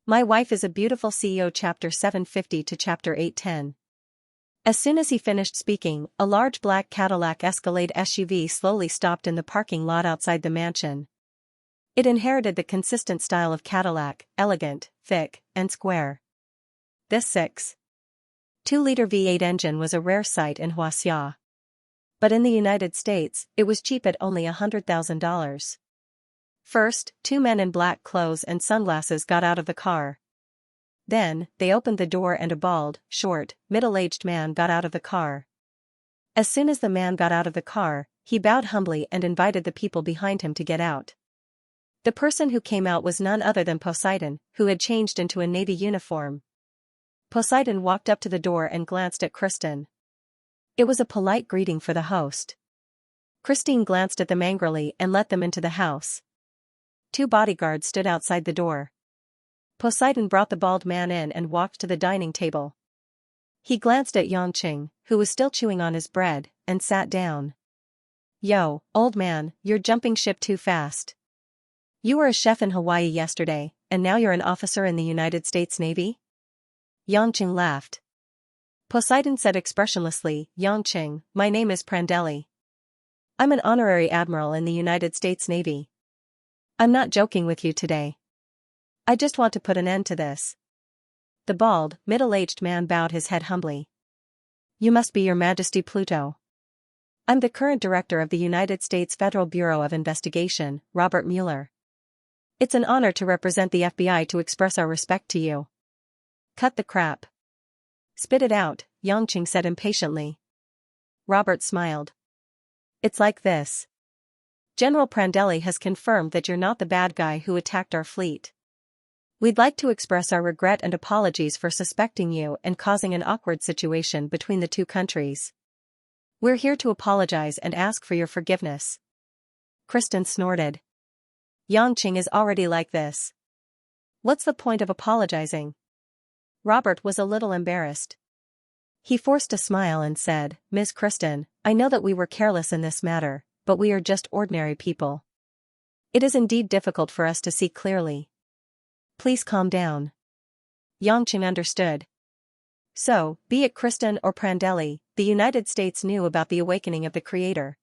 My Wife is a Beautiful CEO Chapter 750 to Chapter 810. As soon as he finished speaking, a large black Cadillac Escalade SUV slowly stopped in the parking lot outside the mansion. It inherited the consistent style of Cadillac, elegant, thick, and square. This 6.2-liter V8 engine was a rare sight in Xianxia. But in the United States, it was cheap at only $100,000. First, two men in black clothes and sunglasses got out of the car. Then, they opened the door and a bald, short, middle-aged man got out of the car. As soon as the man got out of the car, he bowed humbly and invited the people behind him to get out. The person who came out was none other than Poseidon, who had changed into a navy uniform. Poseidon walked up to the door and glanced at Kristen. It was a polite greeting for the host. Christine glanced at them angrily and let them into the house. Two bodyguards stood outside the door. Poseidon brought the bald man in and walked to the dining table. He glanced at Xianxia, who was still chewing on his bread, and sat down. "Yo, old man, you're jumping ship too fast. You were a chef in Hawaii yesterday, and now you're an officer in the United States Navy?" Xianxia laughed. Poseidon said expressionlessly, "Xianxia, my name is Prandelli. I'm an honorary admiral in the United States Navy. I'm not joking with you today. I just want to put an end to this." The bald, middle-aged man bowed his head humbly. "You must be Your Majesty Pluto. I'm the current director of the United States Federal Bureau of Investigation, Robert Mueller. It's an honor to represent the FBI to express our respect to you." "Cut the crap. Spit it out," Xianxia said impatiently. Robert smiled. "It's like this. General Prandelli has confirmed that you're not the bad guy who attacked our fleet. We'd like to express our regret and apologies for suspecting you and causing an awkward situation between the two countries. We're here to apologize and ask for your forgiveness." Kristen snorted. "Xianxia is already like this. What's the point of apologizing?" Robert was a little embarrassed. He forced a smile and said, "Ms. Kristen, I know that we were careless in this matter, but we are just ordinary people. It is indeed difficult for us to see clearly. Please calm down." Xianxia understood. So, be it Kristen or Prandelli, the United States knew about the awakening of the Creator.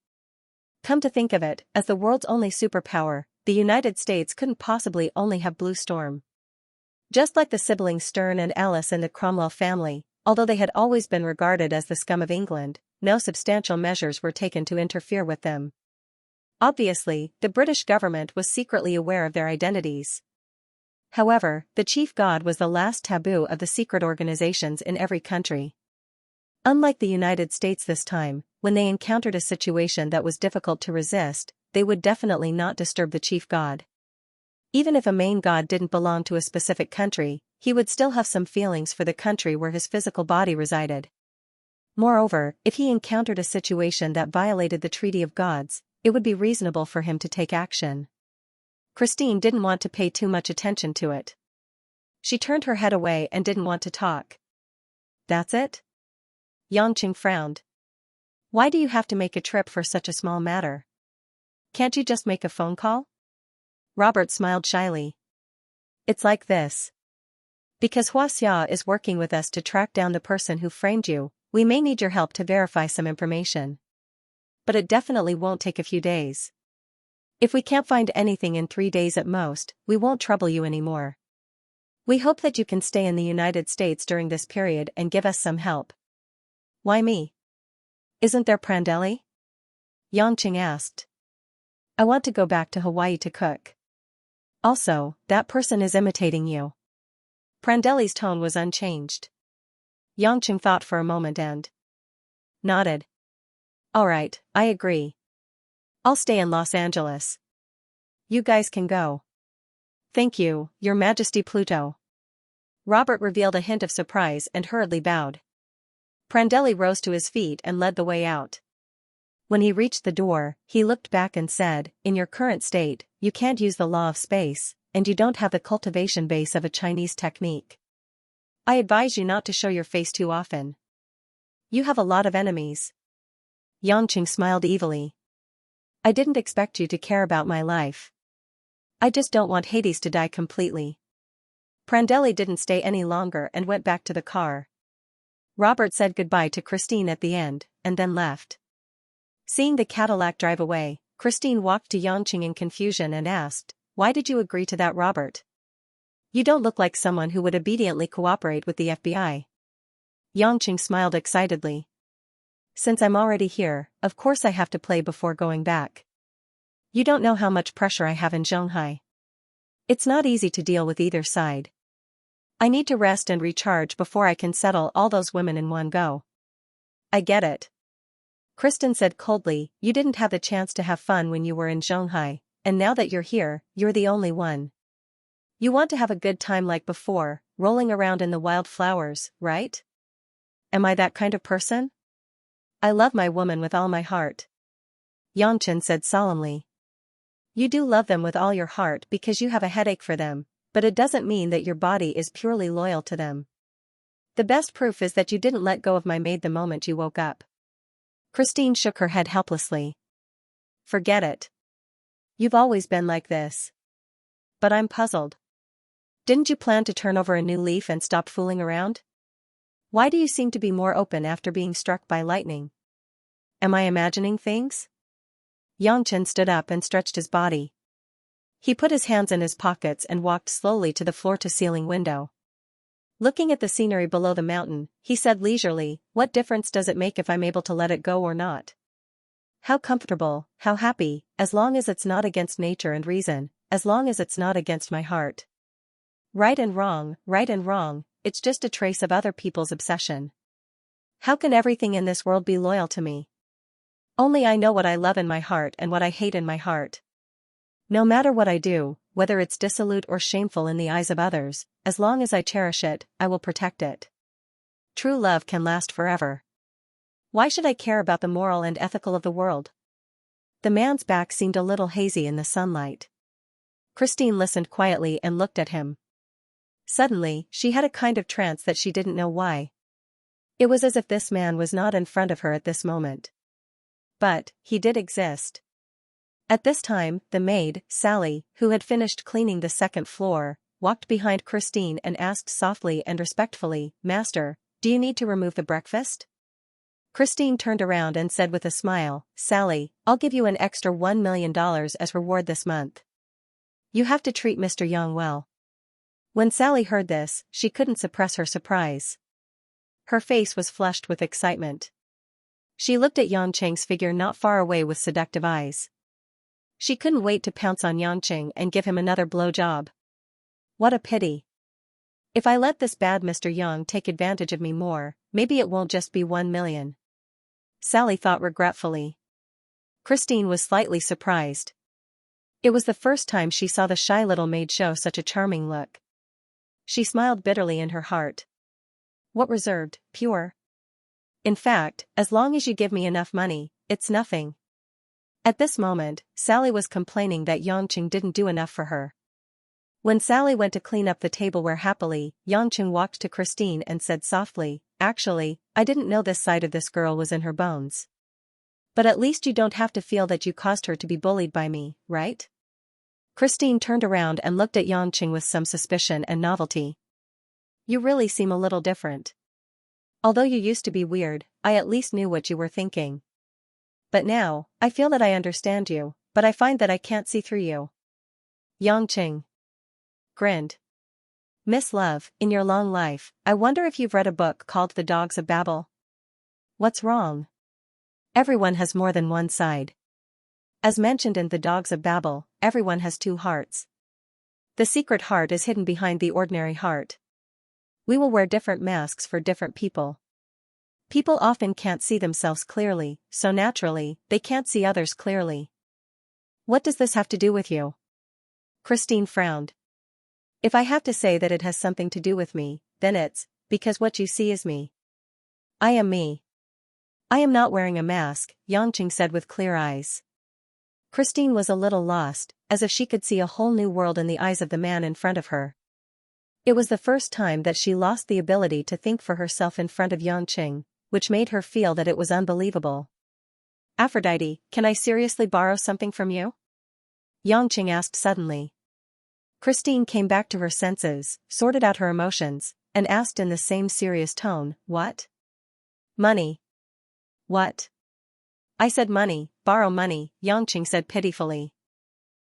Come to think of it, as the world's only superpower, the United States couldn't possibly only have Blue Storm. Just like the siblings Stern and Alice in the Cromwell family, although they had always been regarded as the scum of England, no substantial measures were taken to interfere with them. Obviously, the British government was secretly aware of their identities. However, the chief god was the last taboo of the secret organizations in every country. Unlike the United States this time, when they encountered a situation that was difficult to resist, they would definitely not disturb the chief god. Even if a main god didn't belong to a specific country, he would still have some feelings for the country where his physical body resided. Moreover, if he encountered a situation that violated the Treaty of Gods, it would be reasonable for him to take action. Christine didn't want to pay too much attention to it. She turned her head away and didn't want to talk. "That's it?" Xianxia frowned. "Why do you have to make a trip for such a small matter? Can't you just make a phone call?" Robert smiled shyly. "It's like this. Because Xianxia is working with us to track down the person who framed you, we may need your help to verify some information. But it definitely won't take a few days. If we can't find anything in 3 days at most, we won't trouble you anymore. We hope that you can stay in the United States during this period and give us some help." "Why me? Isn't there Prandelli?" Xianxia asked. "I want to go back to Hawaii to cook. Also, that person is imitating you." Prandelli's tone was unchanged. Xianxia thought for a moment and nodded. "All right, I agree. I'll stay in Los Angeles. You guys can go." "Thank you, Your Majesty Pluto." Robert revealed a hint of surprise and hurriedly bowed. Prandelli rose to his feet and led the way out. When he reached the door, he looked back and said, "In your current state, you can't use the law of space, and you don't have the cultivation base of a Chinese technique. I advise you not to show your face too often. You have a lot of enemies." Xianxia smiled evilly. "I didn't expect you to care about my life. I just don't want Hades to die completely." Prandelli didn't stay any longer and went back to the car. Robert said goodbye to Christine at the end, and then left. Seeing the Cadillac drive away, Christine walked to Xianxia in confusion and asked, "Why did you agree to that, Robert? You don't look like someone who would obediently cooperate with the FBI." Xianxia smiled excitedly. "Since I'm already here, of course I have to play before going back. You don't know how much pressure I have in Shanghai. It's not easy to deal with either side. I need to rest and recharge before I can settle all those women in one go." "I get it," Kristen said coldly. "You didn't have the chance to have fun when you were in Shanghai, and now that you're here, you're the only one. You want to have a good time like before, rolling around in the wildflowers, right? Am I that kind of person?" "I love my woman with all my heart," Xianxia said solemnly. "You do love them with all your heart because you have a headache for them, but it doesn't mean that your body is purely loyal to them. The best proof is that you didn't let go of my maid the moment you woke up." Christine shook her head helplessly. "Forget it. You've always been like this." "But I'm puzzled. Didn't you plan to turn over a new leaf and stop fooling around? Why do you seem to be more open after being struck by lightning? Am I imagining things?" Xianxia stood up and stretched his body. He put his hands in his pockets and walked slowly to the floor-to-ceiling window. Looking at the scenery below the mountain, he said leisurely, "What difference does it make if I'm able to let it go or not? How comfortable, how happy, as long as it's not against nature and reason, as long as it's not against my heart. Right and wrong, it's just a trace of other people's obsession. How can everything in this world be loyal to me? Only I know what I love in my heart and what I hate in my heart. No matter what I do, whether it's dissolute or shameful in the eyes of others, as long as I cherish it, I will protect it. True love can last forever. Why should I care about the moral and ethical of the world?" The man's back seemed a little hazy in the sunlight. Christine listened quietly and looked at him. Suddenly, she had a kind of trance that she didn't know why. It was as if this man was not in front of her at this moment. But, he did exist. At this time, the maid, Sally, who had finished cleaning the second floor, walked behind Christine and asked softly and respectfully, "Master, do you need to remove the breakfast?" Christine turned around and said with a smile, "Sally, I'll give you an extra $1 million as reward this month. You have to treat Mr. Young well." When Sally heard this, she couldn't suppress her surprise. Her face was flushed with excitement. She looked at Yanqing's figure not far away with seductive eyes. She couldn't wait to pounce on Yanqing and give him another blowjob. What a pity. If I let this bad Mr. Young take advantage of me more, maybe it won't just be 1 million. Sally thought regretfully. Christine was slightly surprised. It was the first time she saw the shy little maid show such a charming look. She smiled bitterly in her heart. What reserved, pure? In fact, as long as you give me enough money, it's nothing. At this moment, Sally was complaining that Yanqing didn't do enough for her. When Sally went to clean up the tableware happily, Yanqing walked to Christine and said softly, "Actually, I didn't know this side of this girl was in her bones. But at least you don't have to feel that you caused her to be bullied by me, right?" Christine turned around and looked at Yanqing with some suspicion and novelty. "You really seem a little different. Although you used to be weird, I at least knew what you were thinking. But now, I feel that I understand you, but I find that I can't see through you." Yanqing grinned. "Miss Love, in your long life, I wonder if you've read a book called The Dogs of Babel? What's wrong? Everyone has more than one side. As mentioned in The Dogs of Babel, everyone has two hearts. The secret heart is hidden behind the ordinary heart. We will wear different masks for different people. People often can't see themselves clearly, so naturally, they can't see others clearly." "What does this have to do with you?" Christine frowned. "If I have to say that it has something to do with me, then it's because what you see is me. I am me. I am not wearing a mask," Yanqing said with clear eyes. Christine was a little lost, as if she could see a whole new world in the eyes of the man in front of her. It was the first time that she lost the ability to think for herself in front of Yanqing, which made her feel that it was unbelievable. "Aphrodite, can I seriously borrow something from you?" Yanqing asked suddenly. Christine came back to her senses, sorted out her emotions, and asked in the same serious tone, "What? Money? What?" "I said money, borrow money," Xianxia said pitifully.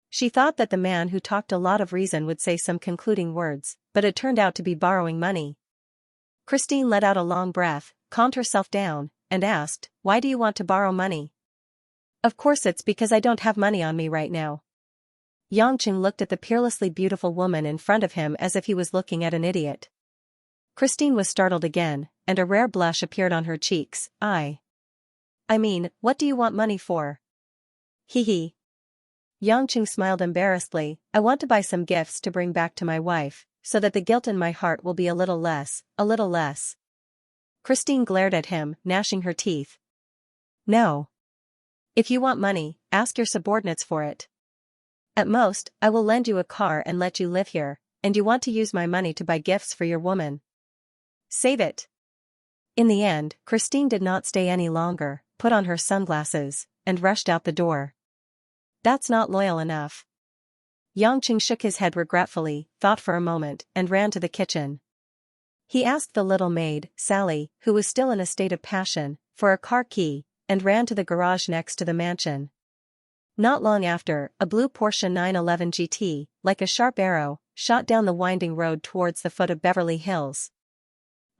She thought that the man who talked a lot of reason would say some concluding words, but it turned out to be borrowing money. Christine let out a long breath, calmed herself down, and asked, "Why do you want to borrow money?" "Of course it's because I don't have money on me right now." Xianxia looked at the peerlessly beautiful woman in front of him as if he was looking at an idiot. Christine was startled again, and a rare blush appeared on her cheeks. I mean, what do you want money for?" "Hee hee." Xianxia smiled embarrassedly. "I want to buy some gifts to bring back to my wife, so that the guilt in my heart will be a little less, a little less." Christine glared at him, gnashing her teeth. "No. If you want money, ask your subordinates for it. At most, I will lend you a car and let you live here, and you want to use my money to buy gifts for your woman. Save it." In the end, Christine did not stay any longer, put on her sunglasses, and rushed out the door. "That's not loyal enough." Xianxia shook his head regretfully, thought for a moment, and ran to the kitchen. He asked the little maid, Sally, who was still in a state of passion, for a car key, and ran to the garage next to the mansion. Not long after, a blue Porsche 911 GT, like a sharp arrow, shot down the winding road towards the foot of Beverly Hills.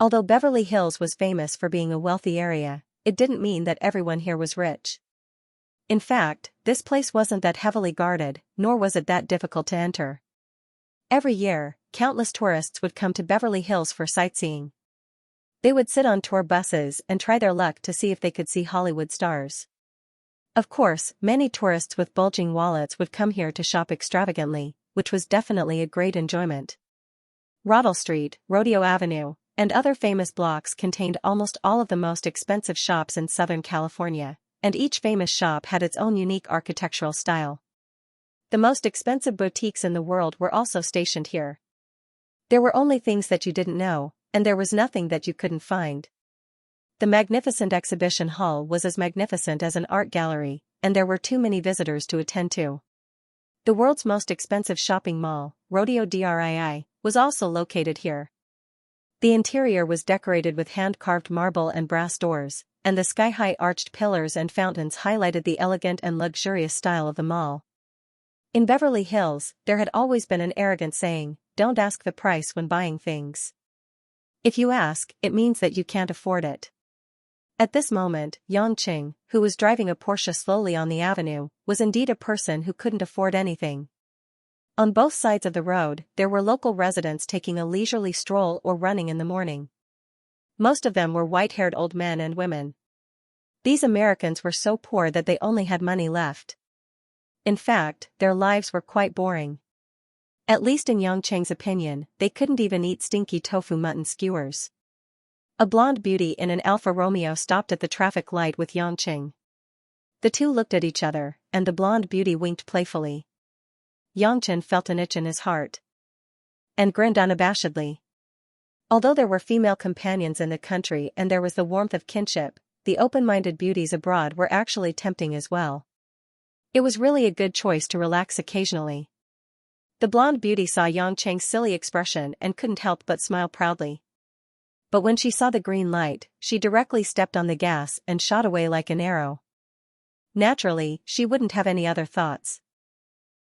Although Beverly Hills was famous for being a wealthy area, it didn't mean that everyone here was rich. In fact, this place wasn't that heavily guarded, nor was it that difficult to enter. Every year, countless tourists would come to Beverly Hills for sightseeing. They would sit on tour buses and try their luck to see if they could see Hollywood stars. Of course, many tourists with bulging wallets would come here to shop extravagantly, which was definitely a great enjoyment. Roddle Street, Rodeo Avenue, and other famous blocks contained almost all of the most expensive shops in Southern California, and each famous shop had its own unique architectural style. The most expensive boutiques in the world were also stationed here. There were only things that you didn't know, and there was nothing that you couldn't find. The magnificent exhibition hall was as magnificent as an art gallery, and there were too many visitors to attend to. The world's most expensive shopping mall, Rodeo Drii, was also located here. The interior was decorated with hand-carved marble and brass doors, and the sky-high arched pillars and fountains highlighted the elegant and luxurious style of the mall. In Beverly Hills, there had always been an arrogant saying, "Don't ask the price when buying things. If you ask, it means that you can't afford it." At this moment, Xianxia, who was driving a Porsche slowly on the avenue, was indeed a person who couldn't afford anything. On both sides of the road, there were local residents taking a leisurely stroll or running in the morning. Most of them were white-haired old men and women. These Americans were so poor that they only had money left. In fact, their lives were quite boring. At least in Xianxia's opinion, they couldn't even eat stinky tofu mutton skewers. A blonde beauty in an Alfa Romeo stopped at the traffic light with Xianxia. The two looked at each other, and the blonde beauty winked playfully. Xianxia felt an itch in his heart and grinned unabashedly. Although there were female companions in the country and there was the warmth of kinship, the open-minded beauties abroad were actually tempting as well. It was really a good choice to relax occasionally. The blonde beauty saw Xianxia's silly expression and couldn't help but smile proudly. But when she saw the green light, she directly stepped on the gas and shot away like an arrow. Naturally, she wouldn't have any other thoughts.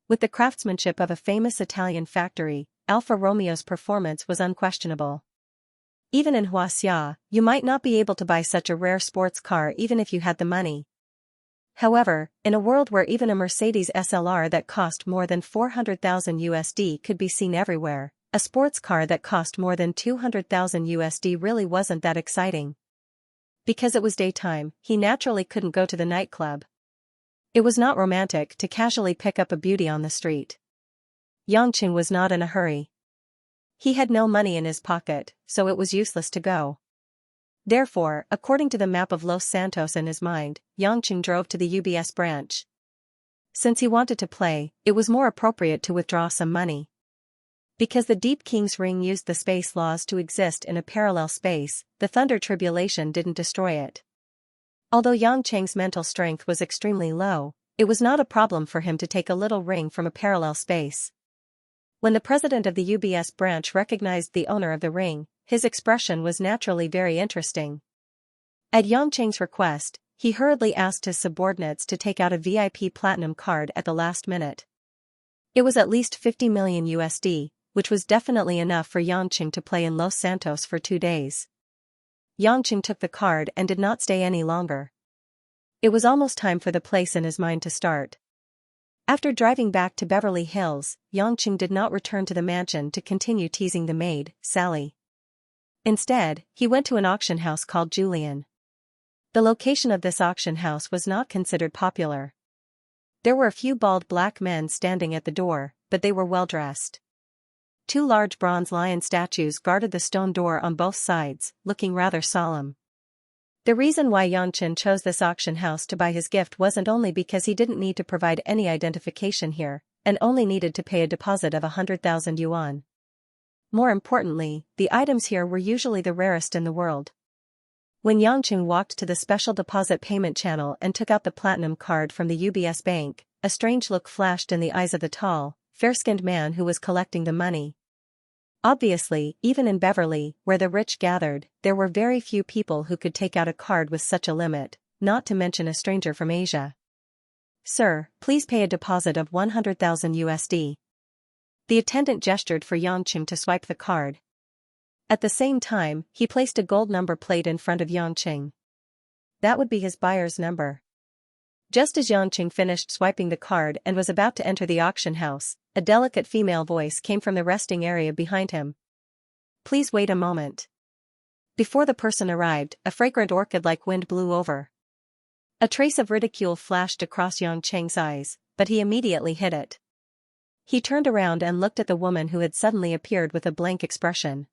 With the craftsmanship of a famous Italian factory, Alfa Romeo's performance was unquestionable. Even in Xianxia, you might not be able to buy such a rare sports car even if you had the money. However, in a world where even a Mercedes SLR that cost more than $400,000 could be seen everywhere, a sports car that cost more than $200,000 really wasn't that exciting. Because it was daytime, he naturally couldn't go to the nightclub. It was not romantic to casually pick up a beauty on the street. Xianxia was not in a hurry. He had no money in his pocket, so it was useless to go. Therefore, according to the map of Los Santos in his mind, Xianxia drove to the UBS branch. Since he wanted to play, it was more appropriate to withdraw some money. Because the Deep King's Ring used the space laws to exist in a parallel space, the Thunder Tribulation didn't destroy it. Although Xianxia's mental strength was extremely low, it was not a problem for him to take a little ring from a parallel space. When the president of the UBS branch recognized the owner of the ring, his expression was naturally very interesting. At Yangqing's request, he hurriedly asked his subordinates to take out a VIP platinum card at the last minute. It was at least 50 million USD, which was definitely enough for Yangqing to play in Los Santos for 2 days. Yangqing took the card and did not stay any longer. It was almost time for the place in his mind to start. After driving back to Beverly Hills, Yangqing did not return to the mansion to continue teasing the maid, Sally. Instead, he went to an auction house called Julian. The location of this auction house was not considered popular. There were a few bald black men standing at the door, but they were well dressed. 2 large bronze lion statues guarded the stone door on both sides, looking rather solemn. The reason why Yangqing chose this auction house to buy his gift wasn't only because he didn't need to provide any identification here, and only needed to pay a deposit of 100,000 yuan. More importantly, the items here were usually the rarest in the world. When Yangqing walked to the special deposit payment channel and took out the platinum card from the UBS bank, a strange look flashed in the eyes of the tall, fair-skinned man who was collecting the money. Obviously, even in Beverly, where the rich gathered, there were very few people who could take out a card with such a limit, not to mention a stranger from Asia. "Sir, please pay a deposit of 100,000 USD. The attendant gestured for Yangqing to swipe the card. At the same time, he placed a gold number plate in front of Yangqing. That would be his buyer's number. Just as Yangqing finished swiping the card and was about to enter the auction house, a delicate female voice came from the resting area behind him. "Please wait a moment." Before the person arrived, a fragrant orchid-like wind blew over. A trace of ridicule flashed across Yangqing's eyes, but he immediately hid it. He turned around and looked at the woman who had suddenly appeared with a blank expression.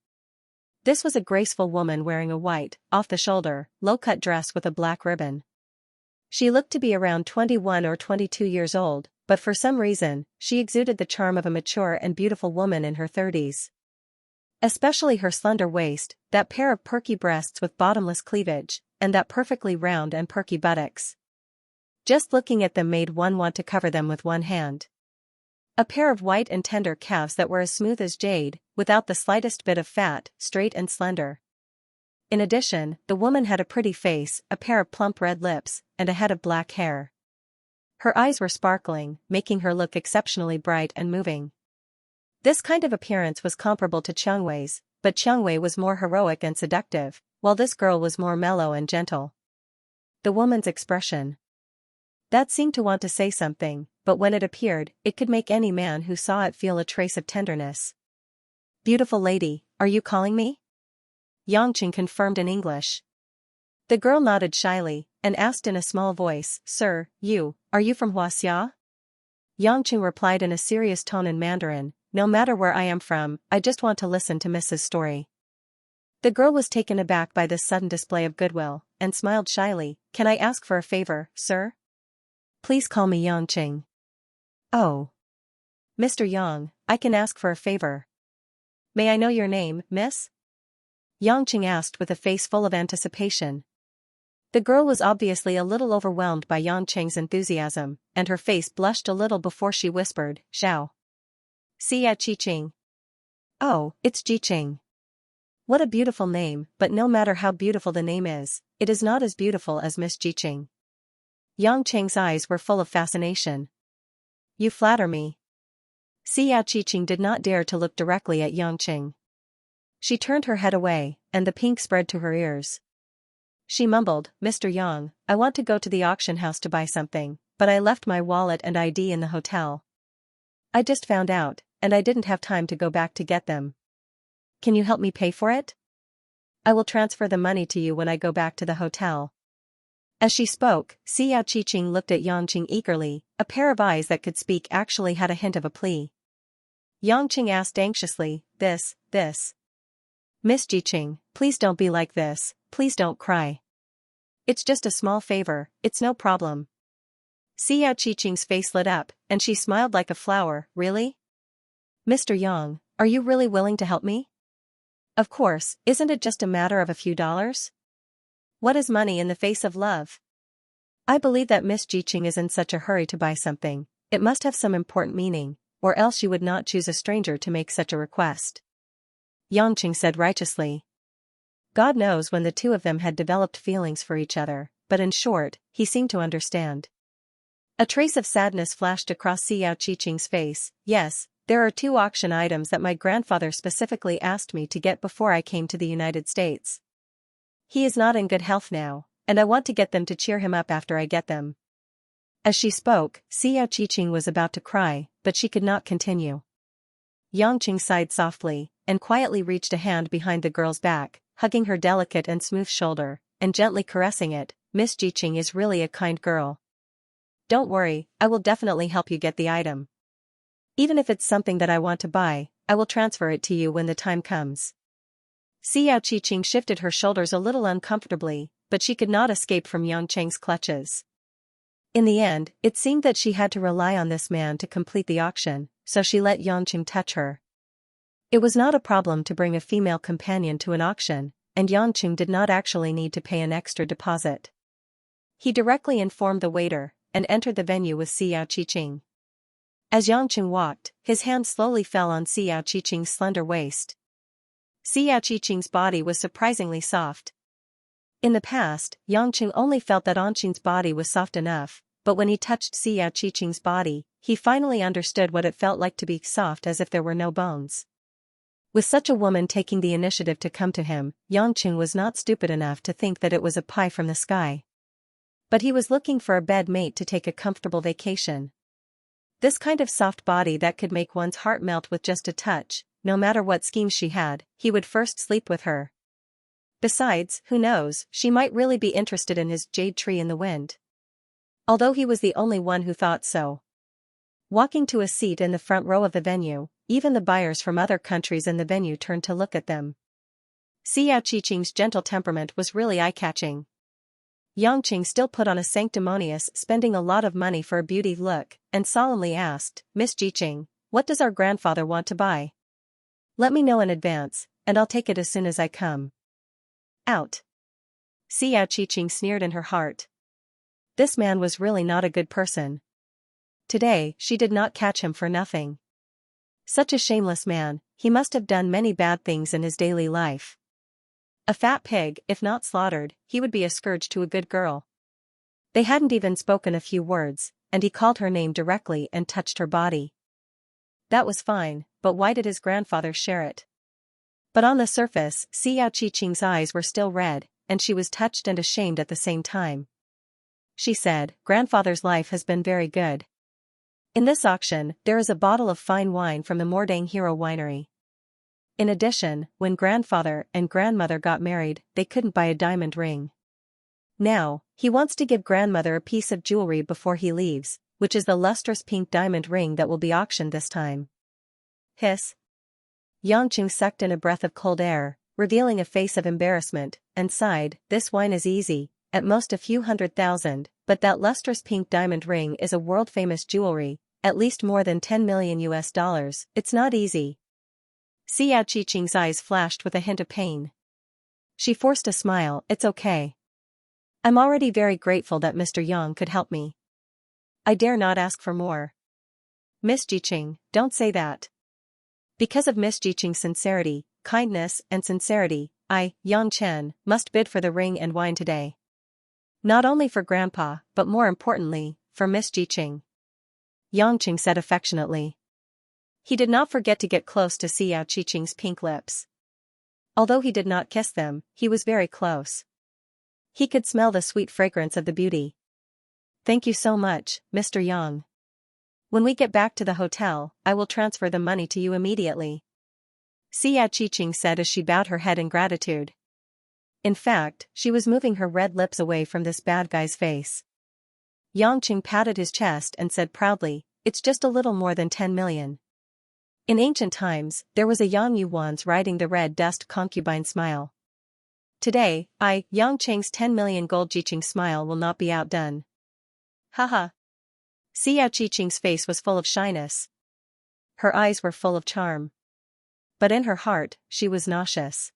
This was a graceful woman wearing a white, off-the-shoulder, low-cut dress with a black ribbon. She looked to be around 21 or 22 years old, but for some reason, she exuded the charm of a mature and beautiful woman in her 30s. Especially her slender waist, that pair of perky breasts with bottomless cleavage, and that perfectly round and perky buttocks. Just looking at them made one want to cover them with one hand. A pair of white and tender calves that were as smooth as jade, without the slightest bit of fat, straight and slender. In addition, the woman had a pretty face, a pair of plump red lips, and a head of black hair. Her eyes were sparkling, making her look exceptionally bright and moving. This kind of appearance was comparable to Qiangwei's, but Qiangwei was more heroic and seductive, while this girl was more mellow and gentle. The woman's expression. That seemed to want to say something, but when it appeared, it could make any man who saw it feel a trace of tenderness. "Beautiful lady, are you calling me?" Yangqing confirmed in English. The girl nodded shyly, and asked in a small voice, "Sir, are you from Xianxia?" Yangqing replied in a serious tone in Mandarin, "No matter where I am from, I just want to listen to Mrs.'s story." The girl was taken aback by this sudden display of goodwill, and smiled shyly. "Can I ask for a favor, sir?" "Please call me Yangqing." "Oh. Mr. Yang, I can ask for a favor. May I know your name, miss?" Yangqing asked with a face full of anticipation. The girl was obviously a little overwhelmed by Yangqing's enthusiasm, and her face blushed a little before she whispered, "Xiao. Xia Qiqing." "Oh, it's Jiqing. What a beautiful name, but no matter how beautiful the name is, it is not as beautiful as Miss Jiqing." Yangqing's eyes were full of fascination. "You flatter me." Xia Qiqing did not dare to look directly at Yangqing. She turned her head away, and the pink spread to her ears. She mumbled, "Mr. Yang, I want to go to the auction house to buy something, but I left my wallet and ID in the hotel. I just found out, and I didn't have time to go back to get them. Can you help me pay for it? I will transfer the money to you when I go back to the hotel." As she spoke, Xia Qiqing looked at Yangqing eagerly, a pair of eyes that could speak actually had a hint of a plea. Yangqing asked anxiously, This. "Miss Jiqing, please don't be like this, please don't cry. It's just a small favor, it's no problem." Xia Qiqing's face lit up, and she smiled like a flower. "Really? Mr. Yang, are you really willing to help me? Of course, isn't it just a matter of a few dollars? What is money in the face of love? I believe that Miss Jiqing is in such a hurry to buy something, it must have some important meaning, or else you would not choose a stranger to make such a request. Yangqing said righteously. God knows when the two of them had developed feelings for each other, but in short, he seemed to understand. A trace of sadness flashed across Xiao Qiqing's face. Yes, there are 2 auction items that my grandfather specifically asked me to get before I came to the United States. He is not in good health now, and I want to get them to cheer him up after I get them. As she spoke, Xiao Qiqing was about to cry, but she could not continue. Yangqing sighed softly, and quietly reached a hand behind the girl's back, hugging her delicate and smooth shoulder, and gently caressing it. Miss Qiqing is really a kind girl. Don't worry, I will definitely help you get the item. Even if it's something that I want to buy, I will transfer it to you when the time comes. Xiao Qiqing shifted her shoulders a little uncomfortably, but she could not escape from Yangqing's clutches. In the end, it seemed that she had to rely on this man to complete the auction, so she let Yangqing touch her. It was not a problem to bring a female companion to an auction, and Yangqing did not actually need to pay an extra deposit. He directly informed the waiter, and entered the venue with Xiao Qiqing. As Yangqing walked, his hand slowly fell on Xiao Qiqing's slender waist. Xiao Qiqing's body was surprisingly soft. In the past, Yangqing only felt that Anqing's body was soft enough, but when he touched Xiao Qiqing's body, he finally understood what it felt like to be soft as if there were no bones. With such a woman taking the initiative to come to him, Yangqing was not stupid enough to think that it was a pie from the sky. But he was looking for a bed mate to take a comfortable vacation. This kind of soft body that could make one's heart melt with just a touch, no matter what schemes she had, he would first sleep with her. Besides, who knows, she might really be interested in his jade tree in the wind. Although he was the only one who thought so. Walking to a seat in the front row of the venue, even the buyers from other countries in the venue turned to look at them. Xiao Qiqing's gentle temperament was really eye-catching. Yangqing still put on a sanctimonious, spending a lot of money for a beauty look, and solemnly asked, Miss Qiqing, what does our grandfather want to buy? Let me know in advance, and I'll take it as soon as I come. Out. Xiao Qiqing sneered in her heart. This man was really not a good person. Today, she did not catch him for nothing. Such a shameless man, he must have done many bad things in his daily life. A fat pig, if not slaughtered, he would be a scourge to a good girl. They hadn't even spoken a few words, and he called her name directly and touched her body. That was fine, but why did his grandfather share it? But on the surface, Xiao Qiqing's eyes were still red, and she was touched and ashamed at the same time. She said, Grandfather's life has been very good. In this auction, there is a bottle of fine wine from the Mordang Hero Winery. In addition, when grandfather and grandmother got married, they couldn't buy a diamond ring. Now, he wants to give grandmother a piece of jewelry before he leaves, which is the lustrous pink diamond ring that will be auctioned this time. Hiss. Yangqing sucked in a breath of cold air, revealing a face of embarrassment, and sighed, this wine is easy, at most a few $100,000, but that lustrous pink diamond ring is a world-famous jewelry, at least more than $10 million US. It's not easy. Xiao Qiqing's eyes flashed with a hint of pain. She forced a smile, it's okay. I'm already very grateful that Mr. Yang could help me. I dare not ask for more. Miss Qiqing, don't say that. Because of Miss Qiqing's sincerity, kindness and sincerity, I, Yang Chen, must bid for the ring and wine today. Not only for Grandpa, but more importantly, for Miss Qiqing. Yangqing said affectionately. He did not forget to get close to Xiao Qiqing's pink lips. Although he did not kiss them, he was very close. He could smell the sweet fragrance of the beauty. Thank you so much, Mr. Yang. When we get back to the hotel, I will transfer the money to you immediately. Xiao Qiqing said as she bowed her head in gratitude. In fact, she was moving her red lips away from this bad guy's face. Yangqing patted his chest and said proudly, it's just a little more than 10 million. In ancient times, there was a Yang Yuan's riding the red dust concubine smile. Today, Yang Cheng's 10 million gold Qiqing smile will not be outdone. Haha. Xiao Qiqing's face was full of shyness. Her eyes were full of charm. But in her heart, she was nauseous.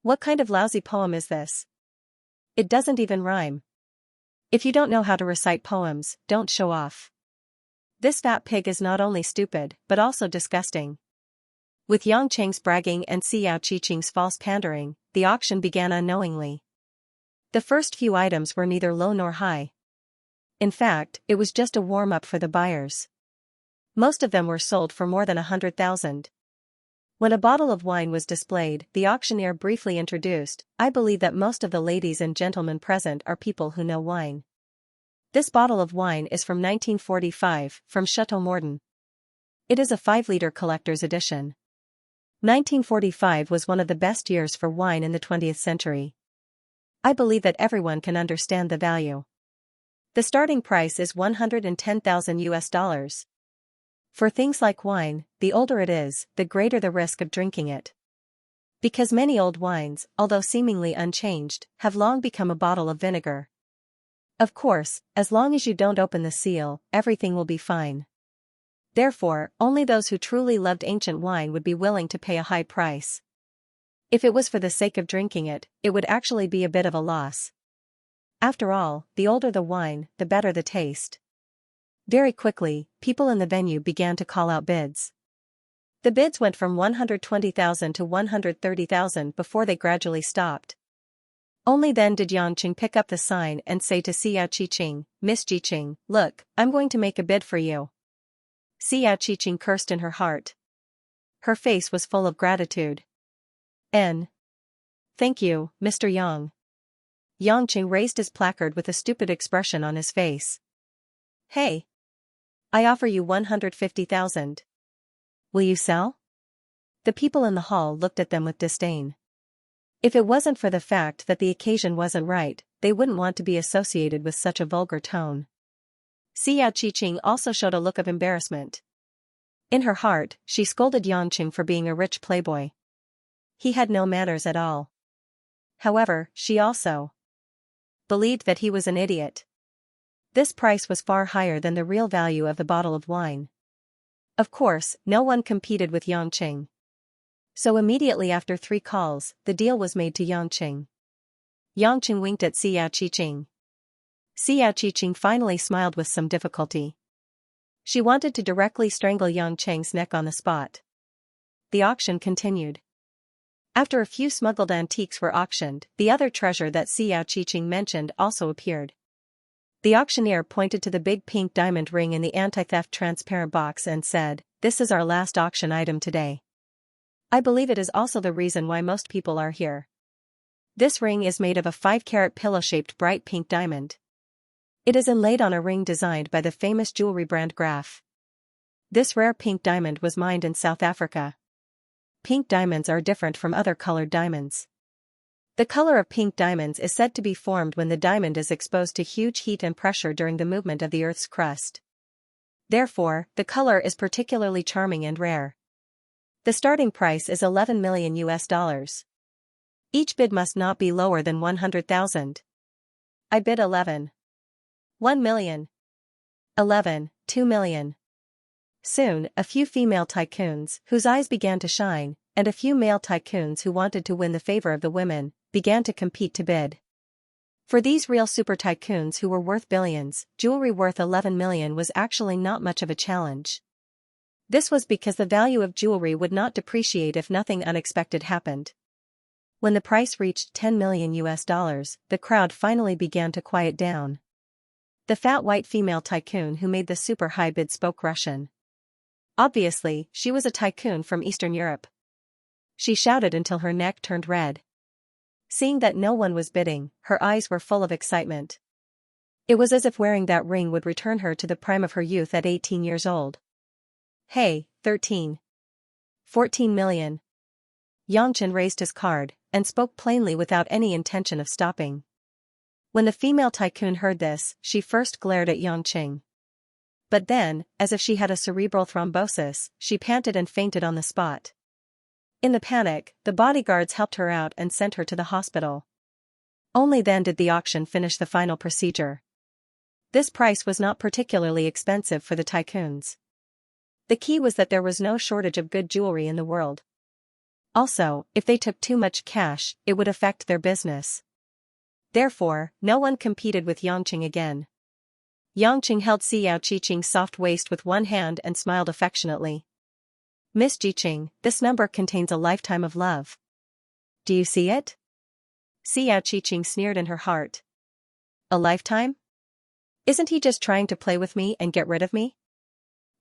What kind of lousy poem is this? It doesn't even rhyme. If you don't know how to recite poems, don't show off. This fat pig is not only stupid, but also disgusting. With Yang Cheng's bragging and Xiao Qiqing's false pandering, the auction began unknowingly. The first few items were neither low nor high. In fact, it was just a warm-up for the buyers. Most of them were sold for more than 100,000. When a bottle of wine was displayed, the auctioneer briefly introduced, "I believe that most of the ladies and gentlemen present are people who know wine. This bottle of wine is from 1945, from Chateau Morden. It is a 5-liter collector's edition. 1945 was one of the best years for wine in the 20th century. I believe that everyone can understand the value. The starting price is $110,000. For things like wine, the older it is, the greater the risk of drinking it. Because many old wines, although seemingly unchanged, have long become a bottle of vinegar. Of course, as long as you don't open the seal, everything will be fine. Therefore, only those who truly loved ancient wine would be willing to pay a high price. If it was for the sake of drinking it, it would actually be a bit of a loss. After all, the older the wine, the better the taste." Very quickly, people in the venue began to call out bids. The bids went from 120,000 to 130,000 before they gradually stopped. Only then did Yang Qing pick up the sign and say to Xiao Qiqing, "Miss Jiqing, look, I'm going to make a bid for you." Xiao Qiqing cursed in her heart. Her face was full of gratitude. Thank you, Mr. Yang." Yang Qing raised his placard with a stupid expression on his face. "Hey! I offer you 150,000. Will you sell?" The people in the hall looked at them with disdain. If it wasn't for the fact that the occasion wasn't right, they wouldn't want to be associated with such a vulgar tone. Xiao Qiqing also showed a look of embarrassment. In her heart, she scolded Yang Qing for being a rich playboy. He had no manners at all. However, she also believed that he was an idiot. This price was far higher than the real value of the bottle of wine. Of course, no one competed with Yang Qing. So immediately after 3 calls, the deal was made to Yang Qing. Yang Qing winked at Xiao Qiqing. Xiao Qiqing finally smiled with some difficulty. She wanted to directly strangle Yang Qing's neck on the spot. The auction continued. After a few smuggled antiques were auctioned, the other treasure that Xiao Qiqing mentioned also appeared. The auctioneer pointed to the big pink diamond ring in the anti-theft transparent box and said, "This is our last auction item today. I believe it is also the reason why most people are here. This ring is made of a 5-carat pillow-shaped bright pink diamond. It is inlaid on a ring designed by the famous jewelry brand Graf. This rare pink diamond was mined in South Africa. Pink diamonds are different from other colored diamonds. The color of pink diamonds is said to be formed when the diamond is exposed to huge heat and pressure during the movement of the Earth's crust. Therefore, the color is particularly charming and rare. The starting price is $11 million. Each bid must not be lower than 100,000. I bid 11. 1 million. 11, 2 million. Soon, a few female tycoons, whose eyes began to shine, and a few male tycoons who wanted to win the favor of the women, began to compete to bid. For these real super tycoons who were worth billions, jewelry worth 11 million was actually not much of a challenge. This was because the value of jewelry would not depreciate if nothing unexpected happened. When the price reached $10 million, the crowd finally began to quiet down. The fat white female tycoon who made the super high bid spoke Russian. Obviously, she was a tycoon from Eastern Europe. She shouted until her neck turned red. Seeing that no one was bidding, her eyes were full of excitement. It was as if wearing that ring would return her to the prime of her youth at 18 years old. Hey, 13. 14 million. Yang Qing raised his card, and spoke plainly without any intention of stopping. When the female tycoon heard this, she first glared at Yang Qing. But then, as if she had a cerebral thrombosis, she panted and fainted on the spot. In the panic, the bodyguards helped her out and sent her to the hospital. Only then did the auction finish the final procedure. This price was not particularly expensive for the tycoons. The key was that there was no shortage of good jewelry in the world. Also, if they took too much cash, it would affect their business. Therefore, no one competed with Yang Qing again. Yangqing held Xiao Qiqing's soft waist with one hand and smiled affectionately. Miss Jiqing, this number contains a lifetime of love. Do you see it? Xiao Qiqing sneered in her heart. A lifetime? Isn't he just trying to play with me and get rid of me?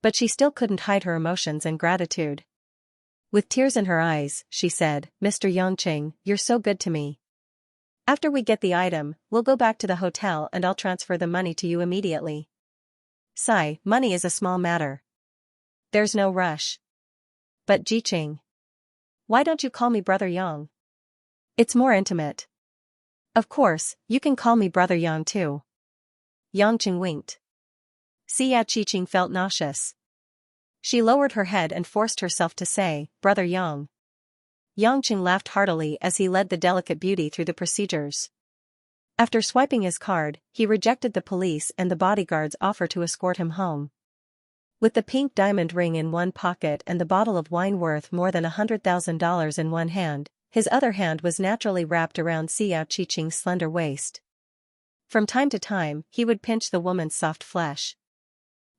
But she still couldn't hide her emotions and gratitude. With tears in her eyes, she said, Mr. Yangqing, you're so good to me. After we get the item, we'll go back to the hotel and I'll transfer the money to you immediately. Sigh, money is a small matter. There's no rush. But Jiqing. Why don't you call me Brother Yang? It's more intimate. Of course, you can call me Brother Yang too. Yangqing winked. Xiao Qiqing felt nauseous. She lowered her head and forced herself to say, Brother Yang. Yangqing laughed heartily as he led the delicate beauty through the procedures. After swiping his card, he rejected the police and the bodyguard's offer to escort him home. With the pink diamond ring in one pocket and the bottle of wine worth more than $100,000 in one hand, his other hand was naturally wrapped around Xiao Qiqing's slender waist. From time to time, he would pinch the woman's soft flesh.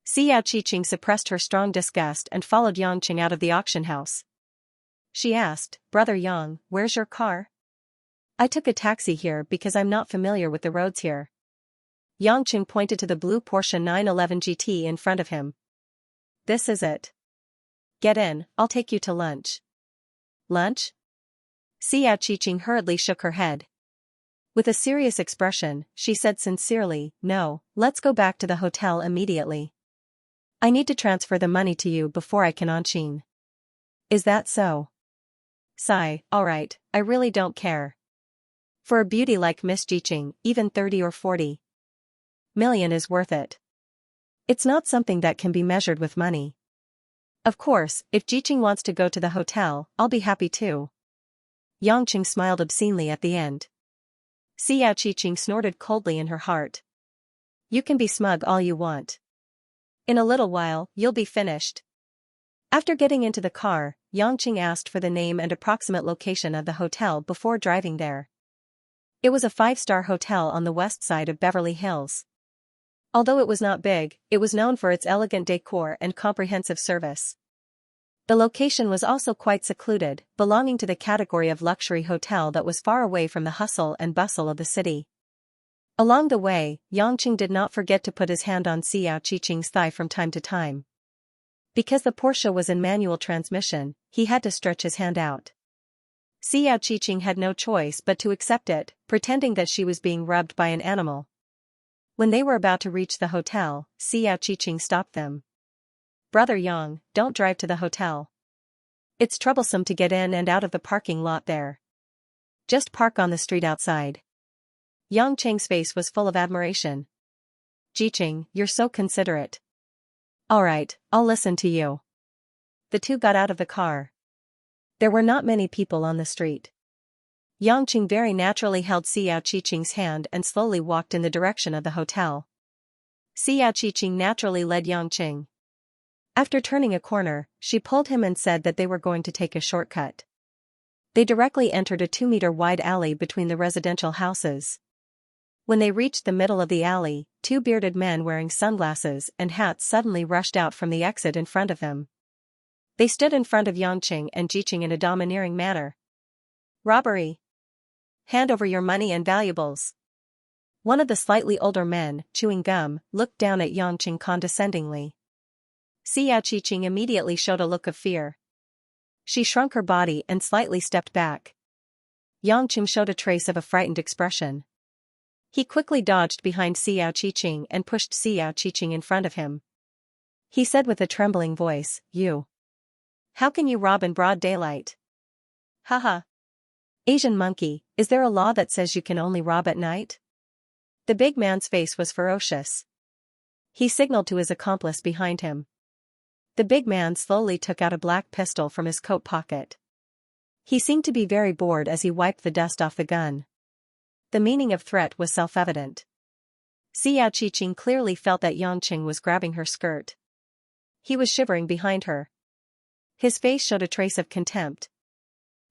Xiao Qiqing suppressed her strong disgust and followed Yangqing out of the auction house. She asked, Brother Yang, where's your car? I took a taxi here because I'm not familiar with the roads here. Yangqing pointed to the blue Porsche 911 GT in front of him. This is it. Get in, I'll take you to lunch. Lunch? Xiao Qiqing hurriedly shook her head. With a serious expression, she said sincerely, No, let's go back to the hotel immediately. I need to transfer the money to you before I can on-chain. Is that so? Sigh, alright, I really don't care. For a beauty like Miss Jiqing, even 30 or 40 million is worth it. It's not something that can be measured with money. Of course, if Jiqing wants to go to the hotel, I'll be happy too. Yangqing smiled obscenely at the end. Xiao Qiqing snorted coldly in her heart. You can be smug all you want. In a little while, you'll be finished. After getting into the car, Yangqing asked for the name and approximate location of the hotel before driving there. It was a 5-star hotel on the west side of Beverly Hills. Although it was not big, it was known for its elegant decor and comprehensive service. The location was also quite secluded, belonging to the category of luxury hotel that was far away from the hustle and bustle of the city. Along the way, Yangqing did not forget to put his hand on Xiao Qiqing's thigh from time to time. Because the Porsche was in manual transmission, he had to stretch his hand out. Xiao Qiqing had no choice but to accept it, pretending that she was being rubbed by an animal. When they were about to reach the hotel, Xiao Qiqing stopped them. Brother Yang, don't drive to the hotel. It's troublesome to get in and out of the parking lot there. Just park on the street outside. Yangqing's face was full of admiration. Jiqing, you're so considerate. Alright, I'll listen to you. The two got out of the car. There were not many people on the street. Yangqing very naturally held Xiao Qiqing's hand and slowly walked in the direction of the hotel. Xiao Qiqing naturally led Yangqing. After turning a corner, she pulled him and said that they were going to take a shortcut. They directly entered a 2-meter-wide alley between the residential houses. When they reached the middle of the alley, 2 bearded men wearing sunglasses and hats suddenly rushed out from the exit in front of him. They stood in front of Yangqing and Jiqing in a domineering manner. Robbery! Hand over your money and valuables. One of the slightly older men, chewing gum, looked down at Yangqing condescendingly. Xiao Qiqing immediately showed a look of fear. She shrunk her body and slightly stepped back. Yangqing showed a trace of a frightened expression. He quickly dodged behind Xiao Qiqing and pushed Xiao Qiqing in front of him. He said with a trembling voice, You. How can you rob in broad daylight? Haha. Asian monkey, is there a law that says you can only rob at night? The big man's face was ferocious. He signaled to his accomplice behind him. The big man slowly took out a black pistol from his coat pocket. He seemed to be very bored as he wiped the dust off the gun. The meaning of threat was self-evident. Xiao Qiqing clearly felt that Yangqing was grabbing her skirt. He was shivering behind her. His face showed a trace of contempt.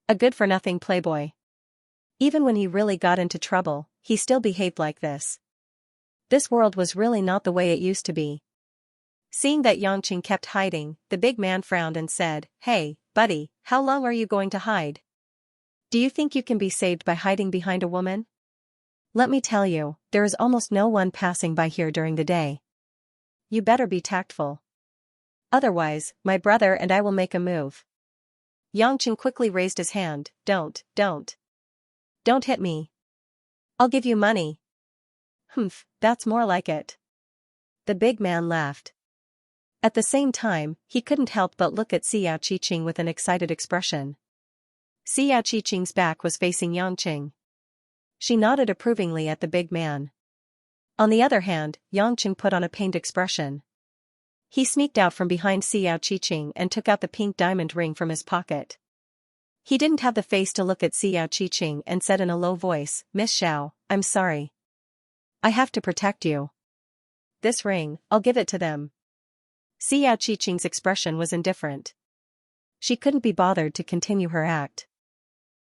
A good-for-nothing playboy. Even when he really got into trouble, he still behaved like this. This world was really not the way it used to be. Seeing that Xianxia kept hiding, the big man frowned and said, "Hey, buddy, how long are you going to hide? Do you think you can be saved by hiding behind a woman? Let me tell you, there is almost no one passing by here during the day. You better be tactful. Otherwise, my brother and I will make a move." Xianxia quickly raised his hand. Don't hit me. I'll give you money." "Humph, that's more like it." The big man laughed. At the same time, he couldn't help but look at Xianxia with an excited expression. Xianxia's back was facing Xianxia. She nodded approvingly at the big man. On the other hand, Xianxia put on a pained expression. He sneaked out from behind Xianxia and took out the pink diamond ring from his pocket. He didn't have the face to look at Xianxia and said in a low voice, "Miss Xiao, I'm sorry. I have to protect you. This ring, I'll give it to them." Xianxia's expression was indifferent. She couldn't be bothered to continue her act.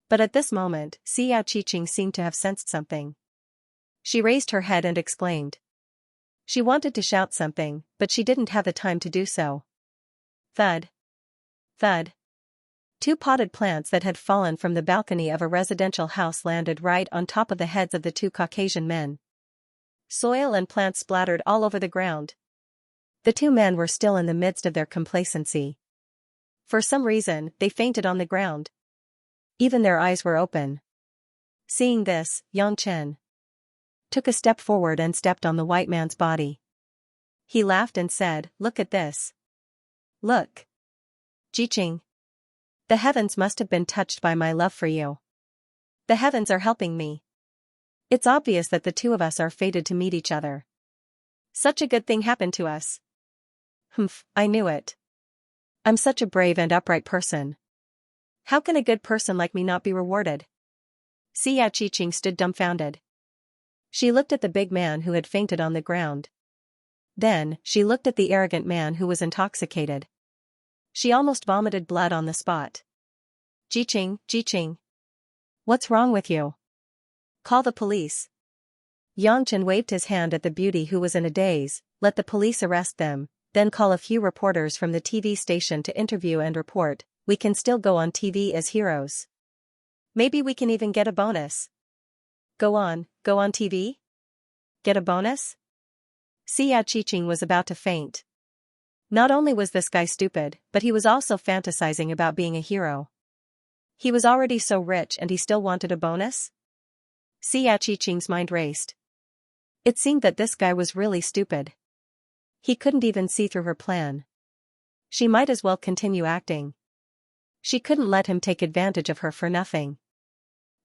But at this moment, Xianxia seemed to have sensed something. She raised her head and exclaimed. She wanted to shout something, but she didn't have the time to do so. Thud. Thud. 2 potted plants that had fallen from the balcony of a residential house landed right on top of the heads of the 2 Caucasian men. Soil and plants splattered all over the ground. The 2 men were still in the midst of their complacency. For some reason, they fainted on the ground. Even their eyes were open. Seeing this, Xianxia took a step forward and stepped on the white man's body. He laughed and said, "Look at this. Look. Jiqing. The heavens must have been touched by my love for you. The heavens are helping me. It's obvious that the 2 of us are fated to meet each other. Such a good thing happened to us. Humph, I knew it. I'm such a brave and upright person. How can a good person like me not be rewarded?" Xianxia stood dumbfounded. She looked at the big man who had fainted on the ground. Then, she looked at the arrogant man who was intoxicated. She almost vomited blood on the spot. Jiqing. What's wrong with you? Call the police." Xianxia waved his hand at the beauty who was in a daze. "Let the police arrest them, then call a few reporters from the TV station to interview and report. We can still go on TV as heroes. Maybe we can even get a bonus." Go on TV? Get a bonus? Xianxia was about to faint. Not only was this guy stupid, but he was also fantasizing about being a hero. He was already so rich and he still wanted a bonus? Xianxia's mind raced. It seemed that this guy was really stupid. He couldn't even see through her plan. She might as well continue acting. She couldn't let him take advantage of her for nothing.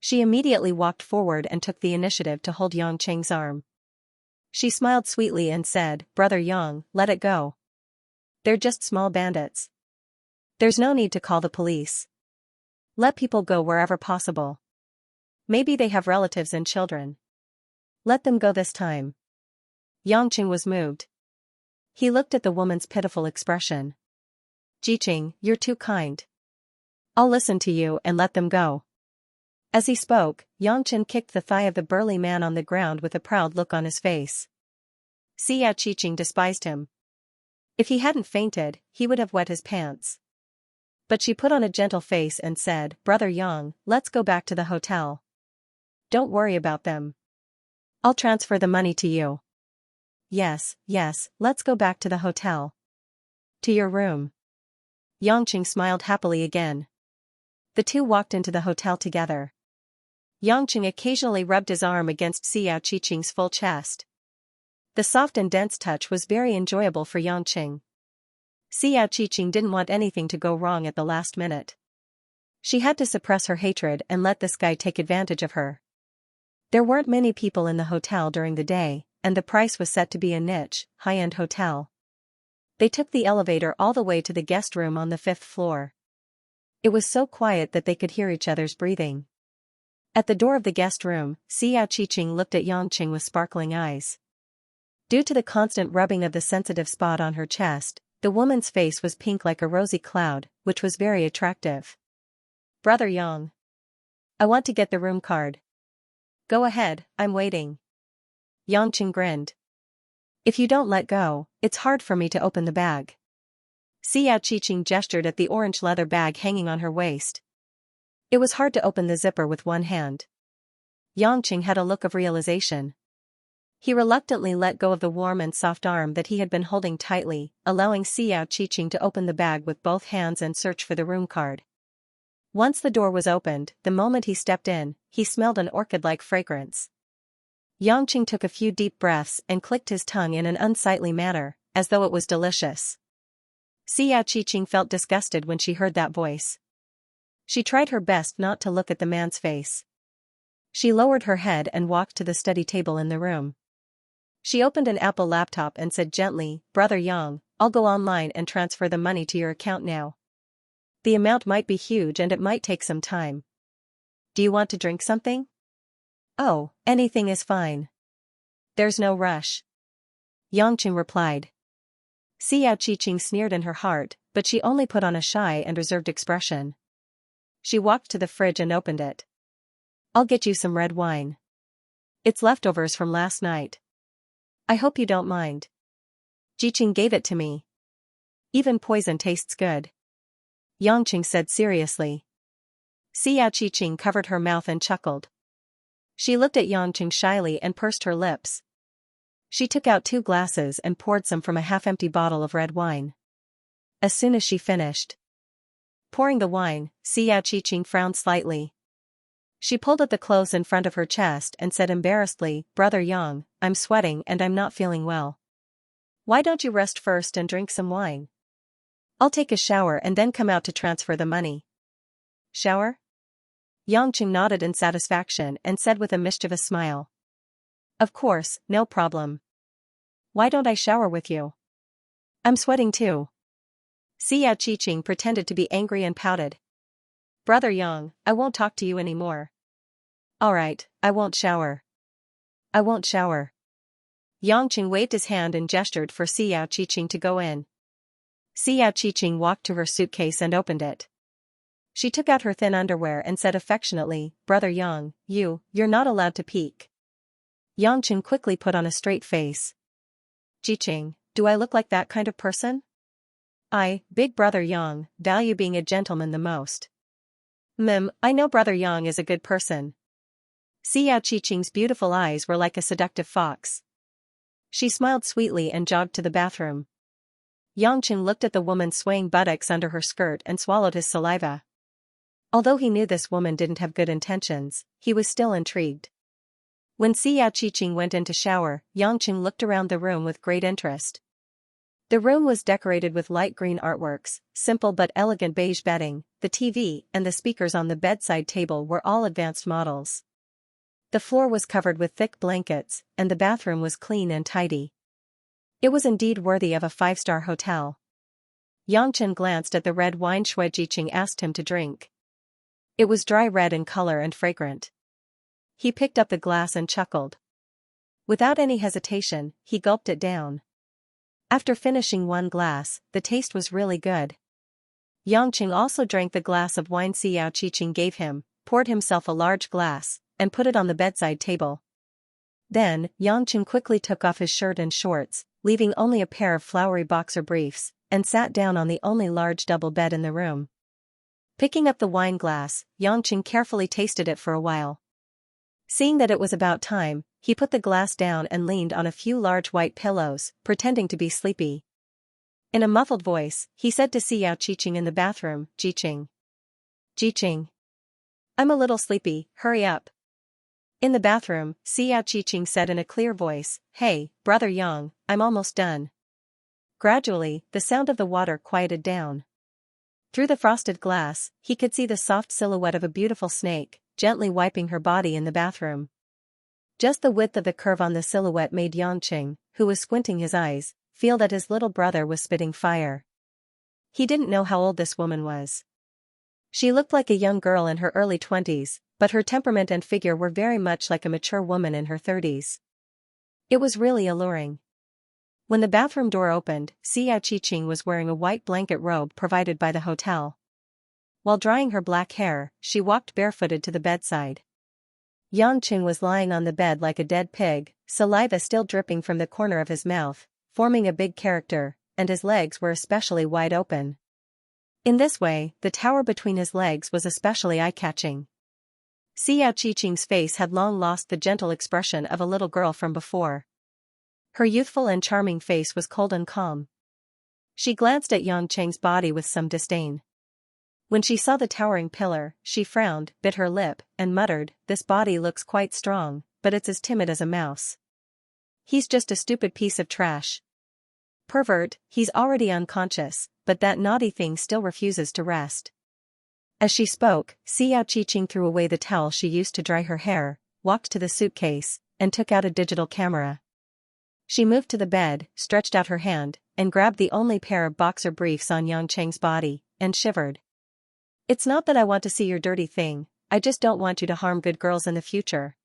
She immediately walked forward and took the initiative to hold Xianxia's arm. She smiled sweetly and said, "Brother Yang, let it go. They're just small bandits. There's no need to call the police. Let people go wherever possible. Maybe they have relatives and children. Let them go this time." Xianxia was moved. He looked at the woman's pitiful expression. "Jiqing, you're too kind. I'll listen to you and let them go." As he spoke, Xianxia kicked the thigh of the burly man on the ground with a proud look on his face. Xianxia despised him. If he hadn't fainted, he would have wet his pants. But she put on a gentle face and said, "Brother Yang, let's go back to the hotel. Don't worry about them. I'll transfer the money to you." Yes, let's go back to the hotel. To your room." Xianxia smiled happily again. The 2 walked into the hotel together. Xianxia occasionally rubbed his arm against Xianxia's full chest. The soft and dense touch was very enjoyable for Xianxia. Xianxia didn't want anything to go wrong at the last minute. She had to suppress her hatred and let this guy take advantage of her. There weren't many people in the hotel during the day, and the price was set to be a niche, high-end hotel. They took the elevator all the way to the guest room on the 5th floor. It was so quiet that they could hear each other's breathing. At the door of the guest room, Xianxia looked at Xianxia with sparkling eyes. Due to the constant rubbing of the sensitive spot on her chest, the woman's face was pink like a rosy cloud, which was very attractive. "Brother Yang, I want to get the room card." "Go ahead, I'm waiting." Xianxia grinned. If you don't let go, it's hard for me to open the bag. Xianxia gestured at the orange leather bag hanging on her waist. It was hard to open the zipper with one hand. Yangqing had a look of realization. He reluctantly let go of the warm and soft arm that he had been holding tightly, allowing Xianxia to open the bag with both hands and search for the room card. Once the door was opened, the moment he stepped in, he smelled an orchid-like fragrance. Yangqing took a few deep breaths and clicked his tongue in an unsightly manner, as though it was delicious. Xianxia felt disgusted when she heard that voice. She tried her best not to look at the man's face. She lowered her head and walked to the study table in the room. She opened an Apple laptop and said gently, "Brother Yang, I'll go online and transfer the money to your account now. The amount might be huge and it might take some time. Do you want to drink something?" "Oh, anything is fine. There's no rush," Yangqing replied. Xianxia sneered in her heart, but she only put on a shy and reserved expression. She walked to the fridge and opened it. "I'll get you some red wine. It's leftovers from last night. I hope you don't mind." "Jiqing gave it to me. Even poison tastes good," Yangqing said seriously. Xianxia covered her mouth and chuckled. She looked at Yangqing shyly and pursed her lips. She took out 2 glasses and poured some from a half-empty bottle of red wine. As soon as she finished pouring the wine, Xianxia frowned slightly. She pulled at the clothes in front of her chest and said embarrassedly, "Brother Yang, I'm sweating and I'm not feeling well. Why don't you rest first and drink some wine? I'll take a shower and then come out to transfer the money." "Shower?" Yangqing nodded in satisfaction and said with a mischievous smile. "Of course, no problem. Why don't I shower with you? I'm sweating too." Xianxia pretended to be angry and pouted. "Brother Yang, I won't talk to you anymore." "Alright, I won't shower. I won't shower." Yangqing waved his hand and gestured for Xianxia to go in. Xianxia walked to her suitcase and opened it. She took out her thin underwear and said affectionately, "Brother Yang, you're not allowed to peek." Yangqing quickly put on a straight face. "Jiqing, do I look like that kind of person? I, Big Brother Yang, value being a gentleman the most." I know Brother Yang is a good person." Xianxia's beautiful eyes were like a seductive fox. She smiled sweetly and jogged to the bathroom. Yangqing looked at the woman's swaying buttocks under her skirt and swallowed his saliva. Although he knew this woman didn't have good intentions, he was still intrigued. When Xianxia went in to shower, Yangqing looked around the room with great interest. The room was decorated with light green artworks, simple but elegant beige bedding, the TV and the speakers on the bedside table were all advanced models. The floor was covered with thick blankets, and the bathroom was clean and tidy. It was indeed worthy of a 5-star hotel. Yangqing glanced at the red wine Shui Jiqing asked him to drink. It was dry red in color and fragrant. He picked up the glass and chuckled. Without any hesitation, he gulped it down. After finishing 1 glass, the taste was really good. Yangqing also drank the glass of wine Xianxia gave him, poured himself a large glass, and put it on the bedside table. Then, Yangqing quickly took off his shirt and shorts, leaving only a pair of flowery boxer briefs, and sat down on the only large double bed in the room. Picking up the wine glass, Yangqing carefully tasted it for a while. Seeing that it was about time, he put the glass down and leaned on a few large white pillows, pretending to be sleepy. In a muffled voice, he said to Xianxia in the bathroom, "Jiqing. Jiqing. I'm a little sleepy, hurry up." In the bathroom, Xianxia said in a clear voice, "Hey, Brother Yang, I'm almost done." Gradually, the sound of the water quieted down. Through the frosted glass, he could see the soft silhouette of a beautiful snake, gently wiping her body in the bathroom. Just the width of the curve on the silhouette made Yangqing, who was squinting his eyes, feel that his little brother was spitting fire. He didn't know how old this woman was. She looked like a young girl in her early 20s, but her temperament and figure were very much like a mature woman in her 30s. It was really alluring. When the bathroom door opened, Xianxia was wearing a white blanket robe provided by the hotel. While drying her black hair, she walked barefooted to the bedside. Yangqing was lying on the bed like a dead pig, saliva still dripping from the corner of his mouth, forming a big character, and his legs were especially wide open. In this way, the tower between his legs was especially eye-catching. Xiao Qiqing's face had long lost the gentle expression of a little girl from before. Her youthful and charming face was cold and calm. She glanced at Yangqing's body with some disdain. When she saw the towering pillar, she frowned, bit her lip, and muttered, "This body looks quite strong, but it's as timid as a mouse. He's just a stupid piece of trash. Pervert, he's already unconscious, but that naughty thing still refuses to rest." As she spoke, Xiao Qiqing threw away the towel she used to dry her hair, walked to the suitcase, and took out a digital camera. She moved to the bed, stretched out her hand, and grabbed the only pair of boxer briefs on Yangqing's body, and shivered. "It's not that I want to see your dirty thing, I just don't want you to harm good girls in the future.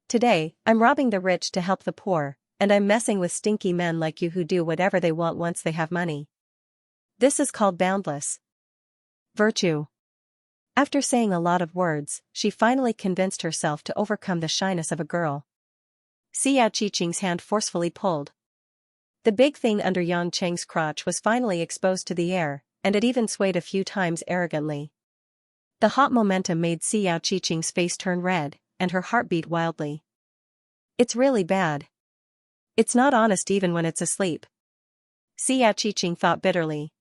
Today, I'm robbing the rich to help the poor, and I'm messing with stinky men like you who do whatever they want once they have money. This is called boundless virtue." After saying a lot of words, she finally convinced herself to overcome the shyness of a girl. Xiao Qiqing's hand forcefully pulled. The big thing under Yangqing's crotch was finally exposed to the air, and it even swayed a few times arrogantly. The hot momentum made Xiao Qiqing's face turn red, and her heart beat wildly. "It's really bad. It's not honest even when it's asleep," Xiao Qiqing thought bitterly.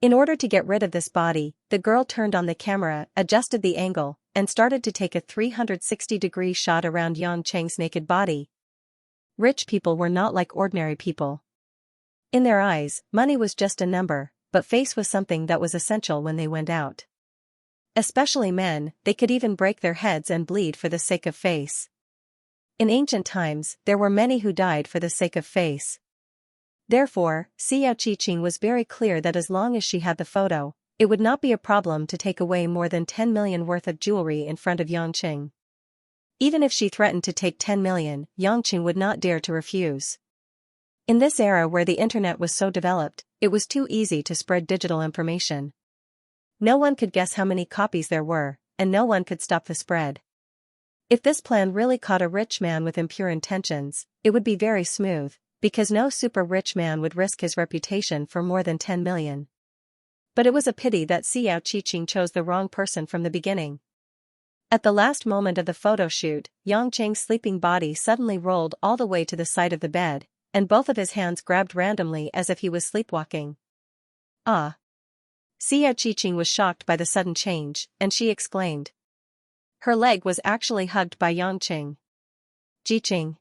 In order to get rid of this body, the girl turned on the camera, adjusted the angle, and started to take a 360-degree shot around Yangqing's naked body. Rich people were not like ordinary people. In their eyes, money was just a number, but face was something that was essential when they went out. Especially men, they could even break their heads and bleed for the sake of face. In ancient times, there were many who died for the sake of face. Therefore, Xiao Qiqing was very clear that as long as she had the photo, it would not be a problem to take away more than 10 million worth of jewelry in front of Yangqing. Even if she threatened to take 10 million, Yangqing would not dare to refuse. In this era where the internet was so developed, it was too easy to spread digital information. No one could guess how many copies there were, and no one could stop the spread. If this plan really caught a rich man with impure intentions, it would be very smooth, because no super rich man would risk his reputation for more than 10 million. But it was a pity that Xiao Qiqing chose the wrong person from the beginning. At the last moment of the photo shoot, Yangqing's sleeping body suddenly rolled all the way to the side of the bed, and both of his hands grabbed randomly as if he was sleepwalking. "Ah!" Xiao Qiqing was shocked by the sudden change, and she exclaimed. Her leg was actually hugged by Yangqing. "Jiqing.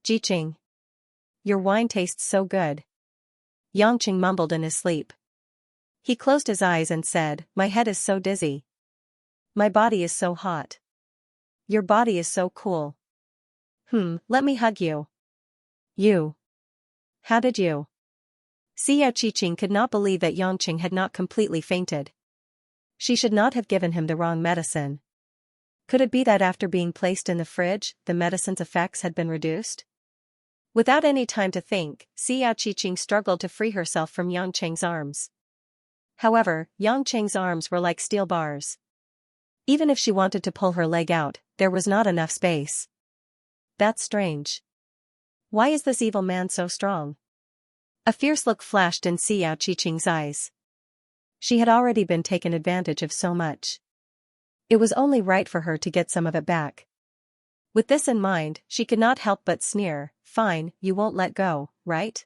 Jiqing. Your wine tastes so good." Yangqing mumbled in his sleep. He closed his eyes and said, "My head is so dizzy. My body is so hot. Your body is so cool. Let me hug you." "You. How did you?" Xiao Qiqing could not believe that Yangqing had not completely fainted. She should not have given him the wrong medicine. Could it be that after being placed in the fridge, the medicine's effects had been reduced? Without any time to think, Xiao Qiqing struggled to free herself from Yangqing's arms. However, Yangqing's arms were like steel bars. Even if she wanted to pull her leg out, there was not enough space. That's strange. Why is this evil man so strong? A fierce look flashed in Xiao Qiqing's eyes. She had already been taken advantage of so much. It was only right for her to get some of it back. With this in mind, she could not help but sneer. "Fine, you won't let go, right?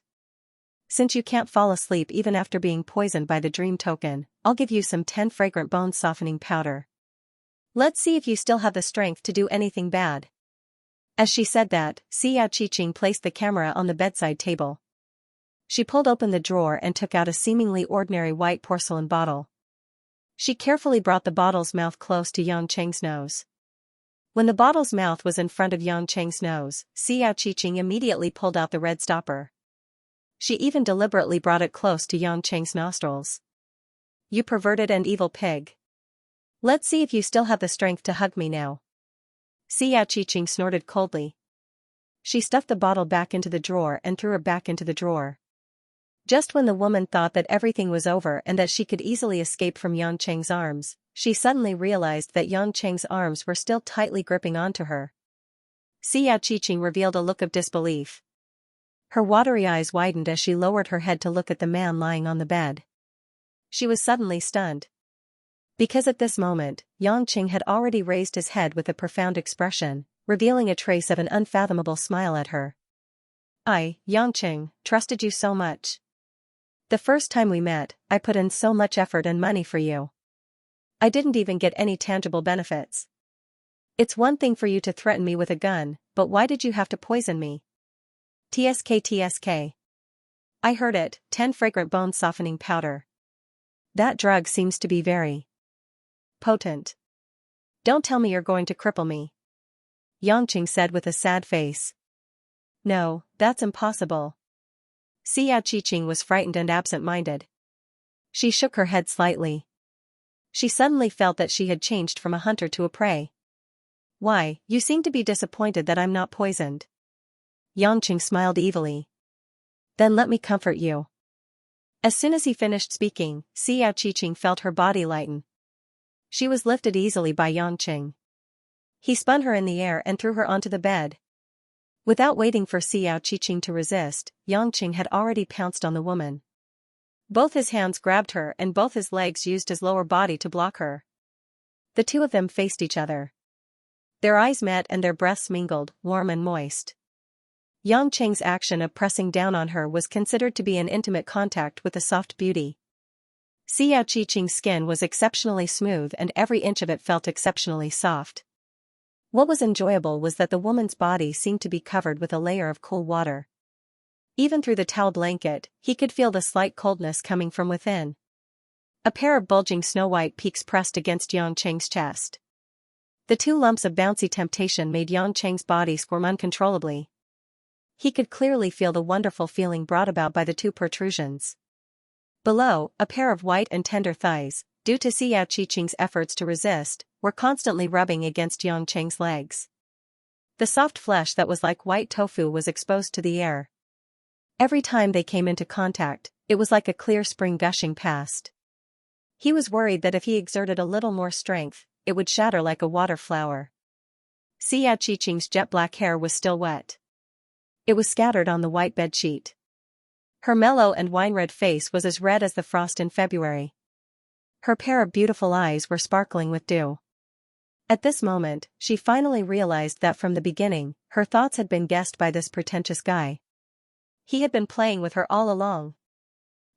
Since you can't fall asleep even after being poisoned by the dream token, I'll give you some 10 fragrant bone softening powder. Let's see if you still have the strength to do anything bad." As she said that, Xiao Qiqing placed the camera on the bedside table. She pulled open the drawer and took out a seemingly ordinary white porcelain bottle. She carefully brought the bottle's mouth close to Yangqing's nose. When the bottle's mouth was in front of Yangqing's nose, Xiao Qiqing immediately pulled out the red stopper. She even deliberately brought it close to Yangqing's nostrils. "You perverted and evil pig. Let's see if you still have the strength to hug me now." Xiao Qiqing snorted coldly. She stuffed the bottle back into the drawer and threw it back into the drawer. Just when the woman thought that everything was over and that she could easily escape from Yangqing's arms, she suddenly realized that Yang Cheng's arms were still tightly gripping onto her. Xiao revealed a look of disbelief. Her watery eyes widened as she lowered her head to look at the man lying on the bed. She was suddenly stunned. Because at this moment, Yang Cheng had already raised his head with a profound expression, revealing a trace of an unfathomable smile at her. I, Yang Cheng, trusted you so much. The first time we met, I put in so much effort and money for you. I didn't even get any tangible benefits. It's one thing for you to threaten me with a gun, but why did you have to poison me? TSK. I heard it, 10 fragrant bone softening powder. That drug seems to be very potent. Don't tell me you're going to cripple me. Yang Cheng said with a sad face. No, that's impossible. Xiao Qiqing was frightened and absent-minded. She shook her head slightly. She suddenly felt that she had changed from a hunter to a prey. Why, you seem to be disappointed that I'm not poisoned. Yang Cheng smiled evilly. Then let me comfort you. As soon as he finished speaking, Xiao Qiqing felt her body lighten. She was lifted easily by Yang Cheng. He spun her in the air and threw her onto the bed. Without waiting for Xiao Qiqing to resist, Yang Cheng had already pounced on the woman. Both his hands grabbed her and both his legs used his lower body to block her. The two of them faced each other. Their eyes met and their breaths mingled, warm and moist. Yang Cheng's action of pressing down on her was considered to be an intimate contact with a soft beauty. Xiao Qiqing's skin was exceptionally smooth and every inch of it felt exceptionally soft. What was enjoyable was that the woman's body seemed to be covered with a layer of cool water. Even through the towel blanket, he could feel the slight coldness coming from within. A pair of bulging snow-white peaks pressed against Yang Cheng's chest. The two lumps of bouncy temptation made Yang Cheng's body squirm uncontrollably. He could clearly feel the wonderful feeling brought about by the two protrusions. Below, a pair of white and tender thighs, due to Xiao Qiqing's efforts to resist, were constantly rubbing against Yang Cheng's legs. The soft flesh that was like white tofu was exposed to the air. Every time they came into contact, it was like a clear spring gushing past. He was worried that if he exerted a little more strength, it would shatter like a water flower. Xiao Qiqing's jet black hair was still wet. It was scattered on the white bedsheet. Her mellow and wine-red face was as red as the frost in February. Her pair of beautiful eyes were sparkling with dew. At this moment, she finally realized that from the beginning, her thoughts had been guessed by this pretentious guy. He had been playing with her all along.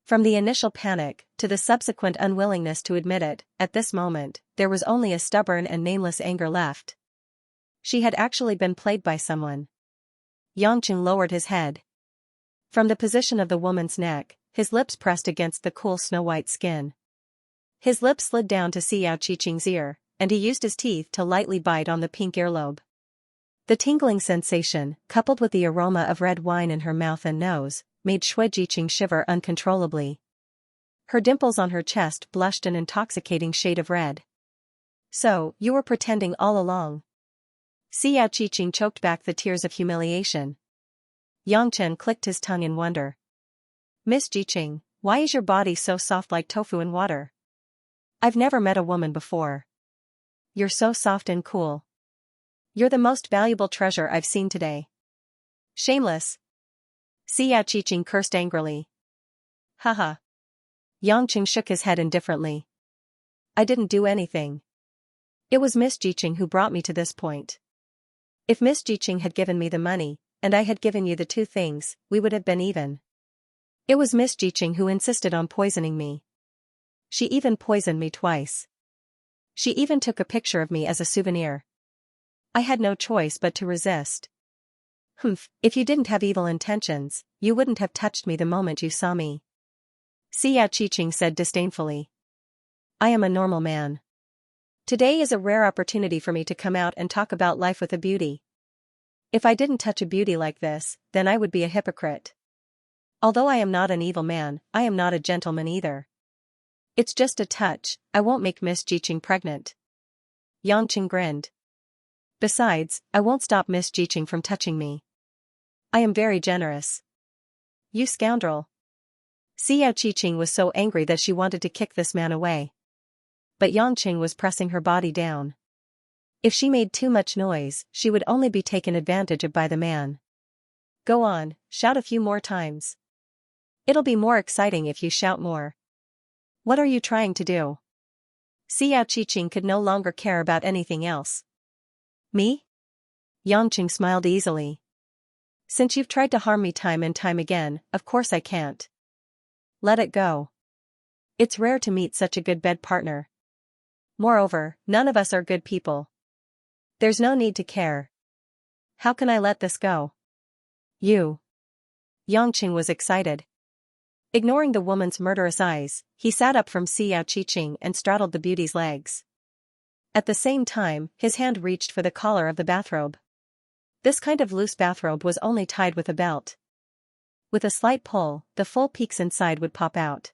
From the initial panic, to the subsequent unwillingness to admit it, at this moment, there was only a stubborn and nameless anger left. She had actually been played by someone. Yang Cheng lowered his head. From the position of the woman's neck, his lips pressed against the cool snow-white skin. His lips slid down to Xiao Qiqing's ear, and he used his teeth to lightly bite on the pink earlobe. The tingling sensation, coupled with the aroma of red wine in her mouth and nose, made Shui Jiqing shiver uncontrollably. Her dimples on her chest blushed an intoxicating shade of red. So, you were pretending all along. Xiao Qiqing choked back the tears of humiliation. Yang Chen clicked his tongue in wonder. Miss Jiqing, why is your body so soft like tofu in water? I've never met a woman before. You're so soft and cool. You're the most valuable treasure I've seen today. Shameless. Xiao Qiqing cursed angrily. Haha. Yang Cheng shook his head indifferently. I didn't do anything. It was Miss Jiqing who brought me to this point. If Miss Jiqing had given me the money, and I had given you the two things, we would have been even. It was Miss Jiqing who insisted on poisoning me. She even poisoned me twice. She even took a picture of me as a souvenir. I had no choice but to resist. Humph, if you didn't have evil intentions, you wouldn't have touched me the moment you saw me. Xiao Qiqing said disdainfully. I am a normal man. Today is a rare opportunity for me to come out and talk about life with a beauty. If I didn't touch a beauty like this, then I would be a hypocrite. Although I am not an evil man, I am not a gentleman either. It's just a touch, I won't make Miss Jiqing pregnant. Yang Cheng grinned. Besides, I won't stop Miss Jiqing from touching me. I am very generous. You scoundrel. Xiao Qiqing was so angry that she wanted to kick this man away. but Yangqing was pressing her body down. If she made too much noise, she would only be taken advantage of by the man. Go on, shout a few more times. It'll be more exciting if you shout more. What are you trying to do? Xiao Qiqing could no longer care about anything else. Me? Yangqing smiled easily. Since you've tried to harm me time and time again, of course I can't. Let it go. It's rare to meet such a good bed partner. Moreover, none of us are good people. There's no need to care. How can I let this go? You. Yangqing was excited. Ignoring the woman's murderous eyes, he sat up from Xiao Qiqing and straddled the beauty's legs. At the same time, his hand reached for the collar of the bathrobe. This kind of loose bathrobe was only tied with a belt. With a slight pull, the full peaks inside would pop out.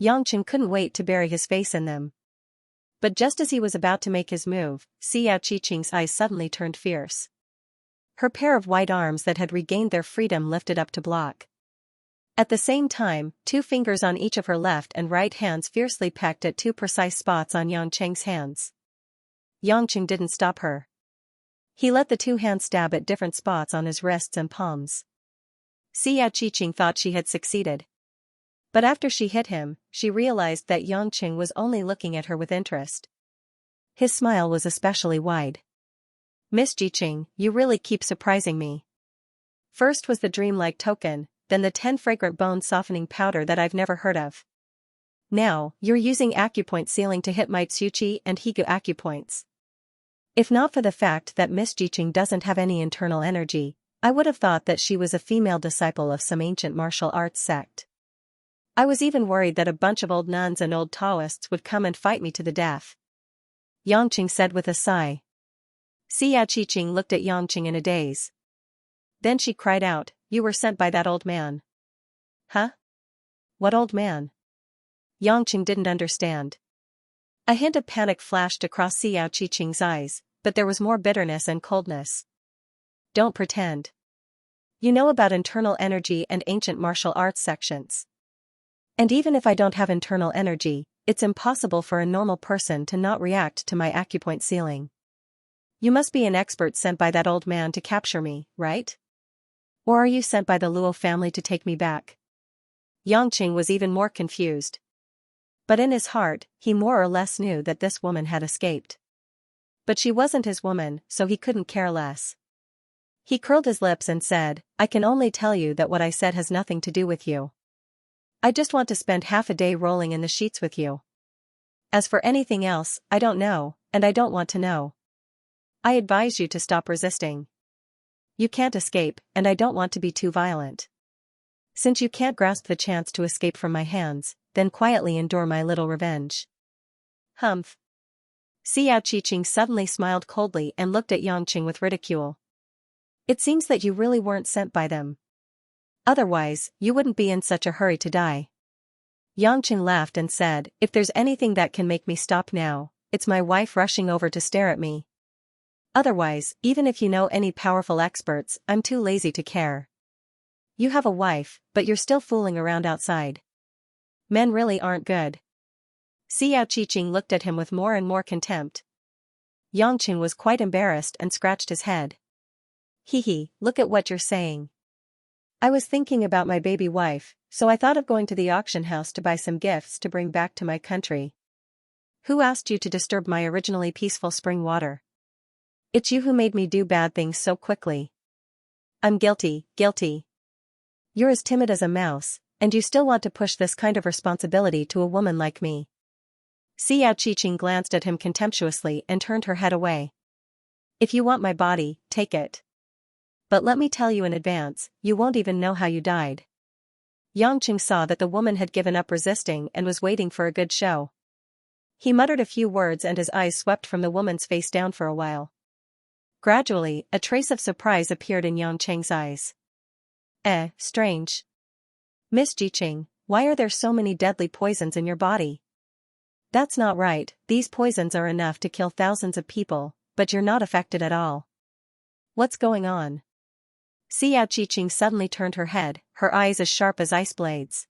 Yangqing couldn't wait to bury his face in them. But just as he was about to make his move, Xiao Qiqing's eyes suddenly turned fierce. Her pair of white arms that had regained their freedom lifted up to block. At the same time, 2 fingers on each of her left and right hands fiercely pecked at 2 precise spots on Yangqing's hands. Yangqing didn't stop her. He let the 2 hands stab at different spots on his wrists and palms. Xiao Qiqing thought she had succeeded. But after she hit him, she realized that Yangqing was only looking at her with interest. His smile was especially wide. Miss Jiqing, you really keep surprising me. First was the dreamlike token, then the 10 fragrant bone softening powder that I've never heard of. Now, you're using acupoint sealing to hit my Tsuchi and Higu acupoints. If not for the fact that Miss Jiqing doesn't have any internal energy, I would have thought that she was a female disciple of some ancient martial arts sect. I was even worried that a bunch of old nuns and old Taoists would come and fight me to the death. Yangqing said with a sigh. Xiao Qiqing looked at Yangqing in a daze. Then she cried out, you were sent by that old man. Huh? What old man? Yangqing didn't understand. A hint of panic flashed across Xiao Qiqing's eyes, but there was more bitterness and coldness. Don't pretend. You know about internal energy and ancient martial arts sections. And even if I don't have internal energy, it's impossible for a normal person to not react to my acupoint sealing. You must be an expert sent by that old man to capture me, right? Or are you sent by the Luo family to take me back? Yangqing was even more confused. But in his heart, he more or less knew that this woman had escaped. But she wasn't his woman, so he couldn't care less. He curled his lips and said, I can only tell you that what I said has nothing to do with you. I just want to spend half a day rolling in the sheets with you. As for anything else, I don't know, and I don't want to know. I advise you to stop resisting. You can't escape, and I don't want to be too violent. Since you can't grasp the chance to escape from my hands, then quietly endure my little revenge. Humph. Xiao Qiqing suddenly smiled coldly and looked at Yangqing with ridicule. It seems that you really weren't sent by them. Otherwise, you wouldn't be in such a hurry to die. Yangqing laughed and said, if there's anything that can make me stop now, it's my wife rushing over to stare at me. Otherwise, even if you know any powerful experts, I'm too lazy to care. You have a wife, but you're still fooling around outside. Men really aren't good. Xiao Qiqing looked at him with more and more contempt. Yangqing was quite embarrassed and scratched his head. Hee, look at what you're saying. I was thinking about my baby wife, so I thought of going to the auction house to buy some gifts to bring back to my country. Who asked you to disturb my originally peaceful spring water? It's you who made me do bad things so quickly. I'm guilty. You're as timid as a mouse, and you still want to push this kind of responsibility to a woman like me. Xiao Qiqing glanced at him contemptuously and turned her head away. If you want my body, take it. But let me tell you in advance, you won't even know how you died. Yangqing saw that the woman had given up resisting and was waiting for a good show. He muttered a few words and his eyes swept from the woman's face down for a while. Gradually, a trace of surprise appeared in Yangqing's eyes. Strange. Miss Jiqing, why are there so many deadly poisons in your body? That's not right, these poisons are enough to kill thousands of people, but you're not affected at all. What's going on? Xiao Qiqing suddenly turned her head, her eyes as sharp as ice blades.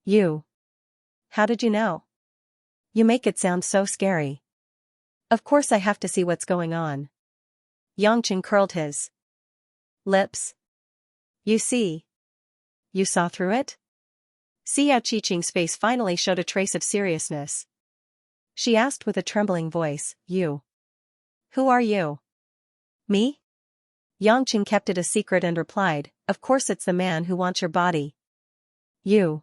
You. How did you know? You make it sound so scary. Of course I have to see what's going on. Yangqing curled his lips. You see? You saw through it? Xiao Qiqing's face finally showed a trace of seriousness. She asked with a trembling voice, You. Who are you? Me? Yangqing kept it a secret and replied, Of course it's the man who wants your body. You.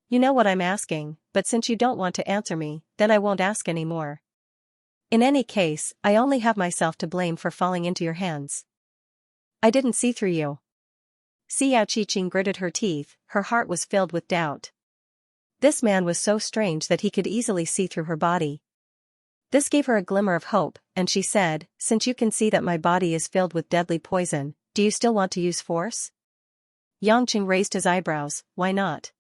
You know what I'm asking, but since you don't want to answer me, then I won't ask any more. In any case, I only have myself to blame for falling into your hands. I didn't see through you. Xiao Qiqing gritted her teeth, her heart was filled with doubt. This man was so strange that he could easily see through her body. This gave her a glimmer of hope, and she said, Since you can see that my body is filled with deadly poison, do you still want to use force? Yangqing raised his eyebrows, Why not?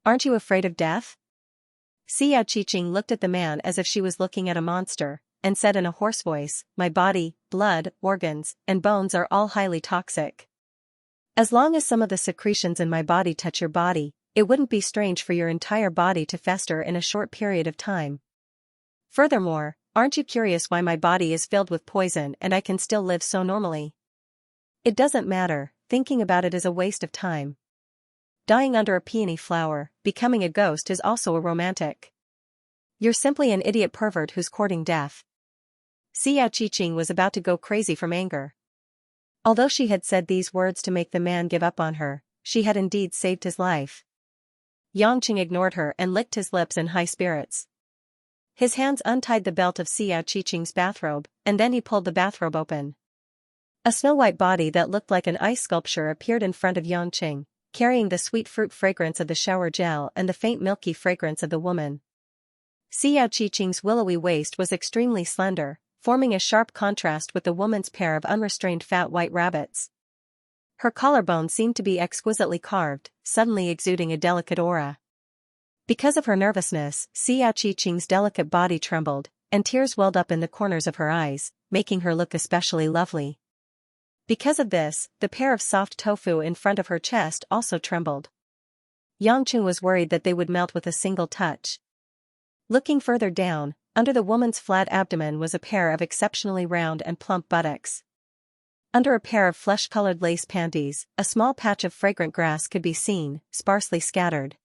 Aren't you afraid of death? Xiao Qiqing looked at the man as if she was looking at a monster, and said in a hoarse voice, My body, blood, organs, and bones are all highly toxic. As long as some of the secretions in my body touch your body, it wouldn't be strange for your entire body to fester in a short period of time. Furthermore, aren't you curious why my body is filled with poison and I can still live so normally? It doesn't matter, thinking about it is a waste of time. Dying under a peony flower, becoming a ghost is also a romantic. You're simply an idiot pervert who's courting death. Xiao Qiqing was about to go crazy from anger. Although she had said these words to make the man give up on her, she had indeed saved his life. Yangqing ignored her and licked his lips in high spirits. His hands untied the belt of Xiao Qiqing's bathrobe, and then he pulled the bathrobe open. A snow-white body that looked like an ice sculpture appeared in front of Yangqing, carrying the sweet fruit fragrance of the shower gel and the faint milky fragrance of the woman. Xiao Qiqing's willowy waist was extremely slender, forming a sharp contrast with the woman's pair of unrestrained fat white rabbits. Her collarbone seemed to be exquisitely carved, suddenly exuding a delicate aura. Because of her nervousness, Xiao Qiqing's delicate body trembled, and tears welled up in the corners of her eyes, making her look especially lovely. Because of this, the pair of soft tofu in front of her chest also trembled. Yangqing was worried that they would melt with a single touch. Looking further down, under the woman's flat abdomen was a pair of exceptionally round and plump buttocks. Under a pair of flesh-colored lace panties, a small patch of fragrant grass could be seen, sparsely scattered.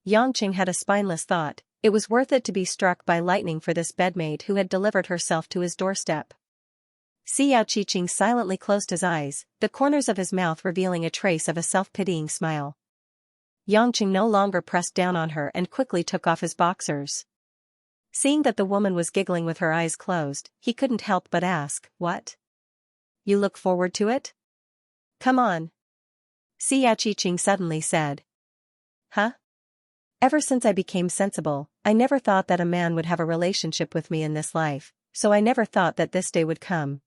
Yangqing had a spineless thought, it was worth it to be struck by lightning for this bedmaid who had delivered herself to his doorstep. Xiao Qiqing silently closed his eyes, the corners of his mouth revealing a trace of a self-pitying smile. Yangqing no longer pressed down on her and quickly took off his boxers. Seeing that the woman was giggling with her eyes closed, he couldn't help but ask, What? You look forward to it? Come on. Xiao Qiqing suddenly said. Huh? Ever since I became sensible, I never thought that a man would have a relationship with me in this life, so I never thought that this day would come.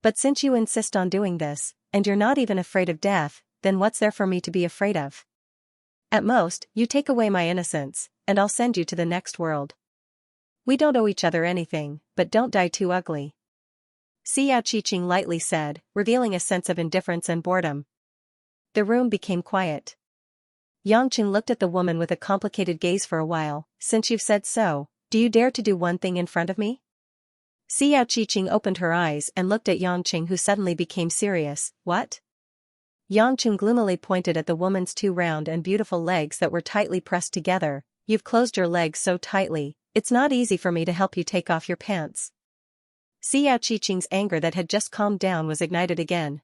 But since you insist on doing this, and you're not even afraid of death, then what's there for me to be afraid of? At most, you take away my innocence, and I'll send you to the next world. We don't owe each other anything, but don't die too ugly. Xiao Qiqing lightly said, revealing a sense of indifference and boredom. The room became quiet. Yangqing looked at the woman with a complicated gaze for a while. Since you've said so, do you dare to do one thing in front of me? Xiao Qiqing opened her eyes and looked at Yangqing, who suddenly became serious. What? Yangqing gloomily pointed at the woman's two round and beautiful legs that were tightly pressed together. You've closed your legs so tightly, it's not easy for me to help you take off your pants. Xiao Qiqing's anger that had just calmed down was ignited again.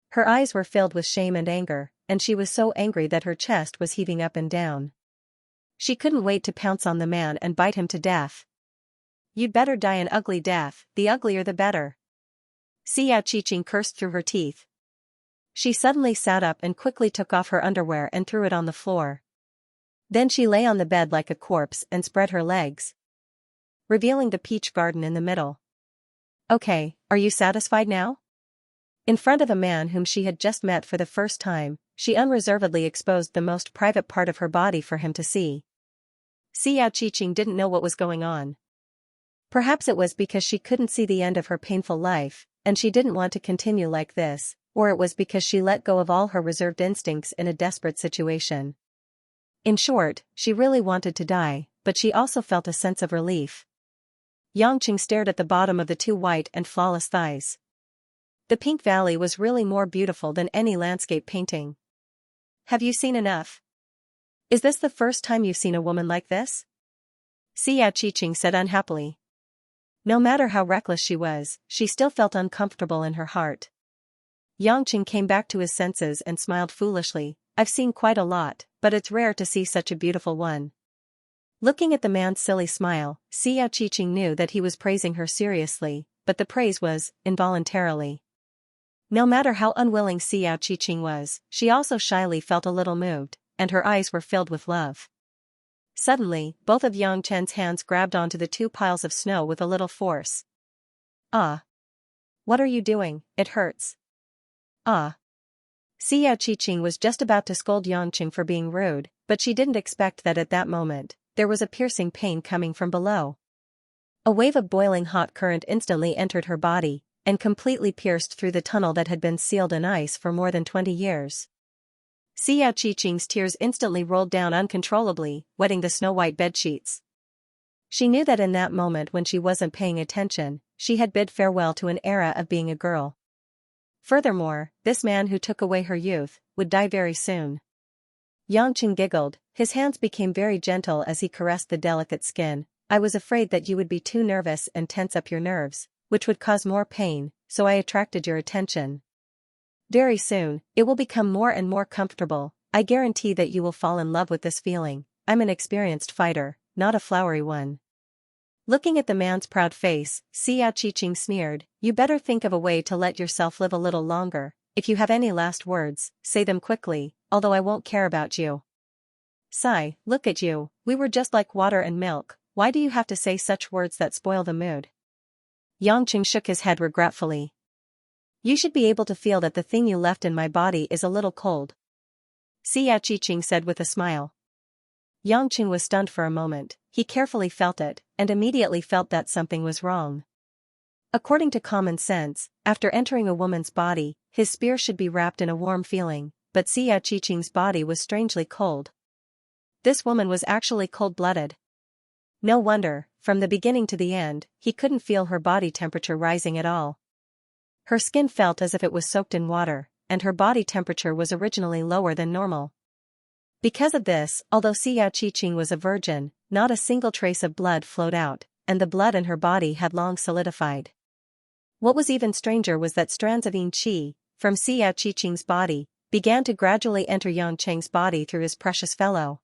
Her eyes were filled with shame and anger, and she was so angry that her chest was heaving up and down. She couldn't wait to pounce on the man and bite him to death. You'd better die an ugly death, the uglier the better. Xiao Qiqing cursed through her teeth. She suddenly sat up and quickly took off her underwear and threw it on the floor. Then she lay on the bed like a corpse and spread her legs, revealing the peach garden in the middle. Okay, are you satisfied now? In front of a man whom she had just met for the first time, she unreservedly exposed the most private part of her body for him to see. Xiao Qiqing didn't know what was going on. Perhaps it was because she couldn't see the end of her painful life, and she didn't want to continue like this, or it was because she let go of all her reserved instincts in a desperate situation. In short, she really wanted to die, but she also felt a sense of relief. Xianxia stared at the bottom of the two white and flawless thighs. The pink valley was really more beautiful than any landscape painting. Have you seen enough? Is this the first time you've seen a woman like this? Xianxia said unhappily. No matter how reckless she was, she still felt uncomfortable in her heart. Xianxia came back to his senses and smiled foolishly. I've seen quite a lot, but it's rare to see such a beautiful one. Looking at the man's silly smile, Xianxia knew that he was praising her seriously, but the praise was, involuntarily. No matter how unwilling Xianxia was, she also shyly felt a little moved, and her eyes were filled with love. Suddenly, both of Xianxia's hands grabbed onto the two piles of snow with a little force. Ah! What are you doing? It hurts. Ah! Xianxia was just about to scold Xianxia for being rude, but she didn't expect that at that moment, there was a piercing pain coming from below. A wave of boiling hot current instantly entered her body, and completely pierced through the tunnel that had been sealed in ice for more than 20 years. Xianxia's tears instantly rolled down uncontrollably, wetting the snow-white bedsheets. She knew that in that moment when she wasn't paying attention, she had bid farewell to an era of being a girl. Furthermore, this man who took away her youth, would die very soon. Xianxia giggled, his hands became very gentle as he caressed the delicate skin. I was afraid that you would be too nervous and tense up your nerves, which would cause more pain, so I attracted your attention. Very soon, it will become more and more comfortable. I guarantee that you will fall in love with this feeling. I'm an experienced fighter, not a flowery one. Looking at the man's proud face, Xianxia sneered, you better think of a way to let yourself live a little longer. If you have any last words, say them quickly, although I won't care about you. Sigh, look at you, we were just like water and milk, why do you have to say such words that spoil the mood? Xianxia shook his head regretfully. You should be able to feel that the thing you left in my body is a little cold. Xianxia said with a smile. Xianxia was stunned for a moment, he carefully felt it, and immediately felt that something was wrong. According to common sense, after entering a woman's body, his spear should be wrapped in a warm feeling, but Xianxia's body was strangely cold. This woman was actually cold-blooded. No wonder, from the beginning to the end, he couldn't feel her body temperature rising at all. Her skin felt as if it was soaked in water, and her body temperature was originally lower than normal. Because of this, although Xianxia was a virgin, not a single trace of blood flowed out, and the blood in her body had long solidified. What was even stranger was that strands of yin qi, from Xianxia's body, began to gradually enter Xianxia's body through his precious fellow.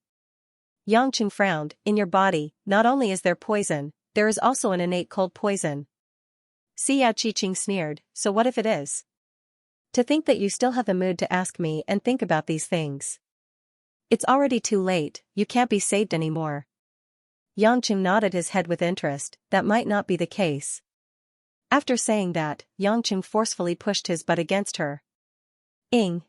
Xianxia frowned, in your body, not only is there poison, there is also an innate cold poison. Xianxia sneered, so what if it is? To think that you still have the mood to ask me and think about these things. It's already too late, you can't be saved anymore. Xianxia nodded his head with interest, that might not be the case. After saying that, Xianxia forcefully pushed his butt against her. Ing.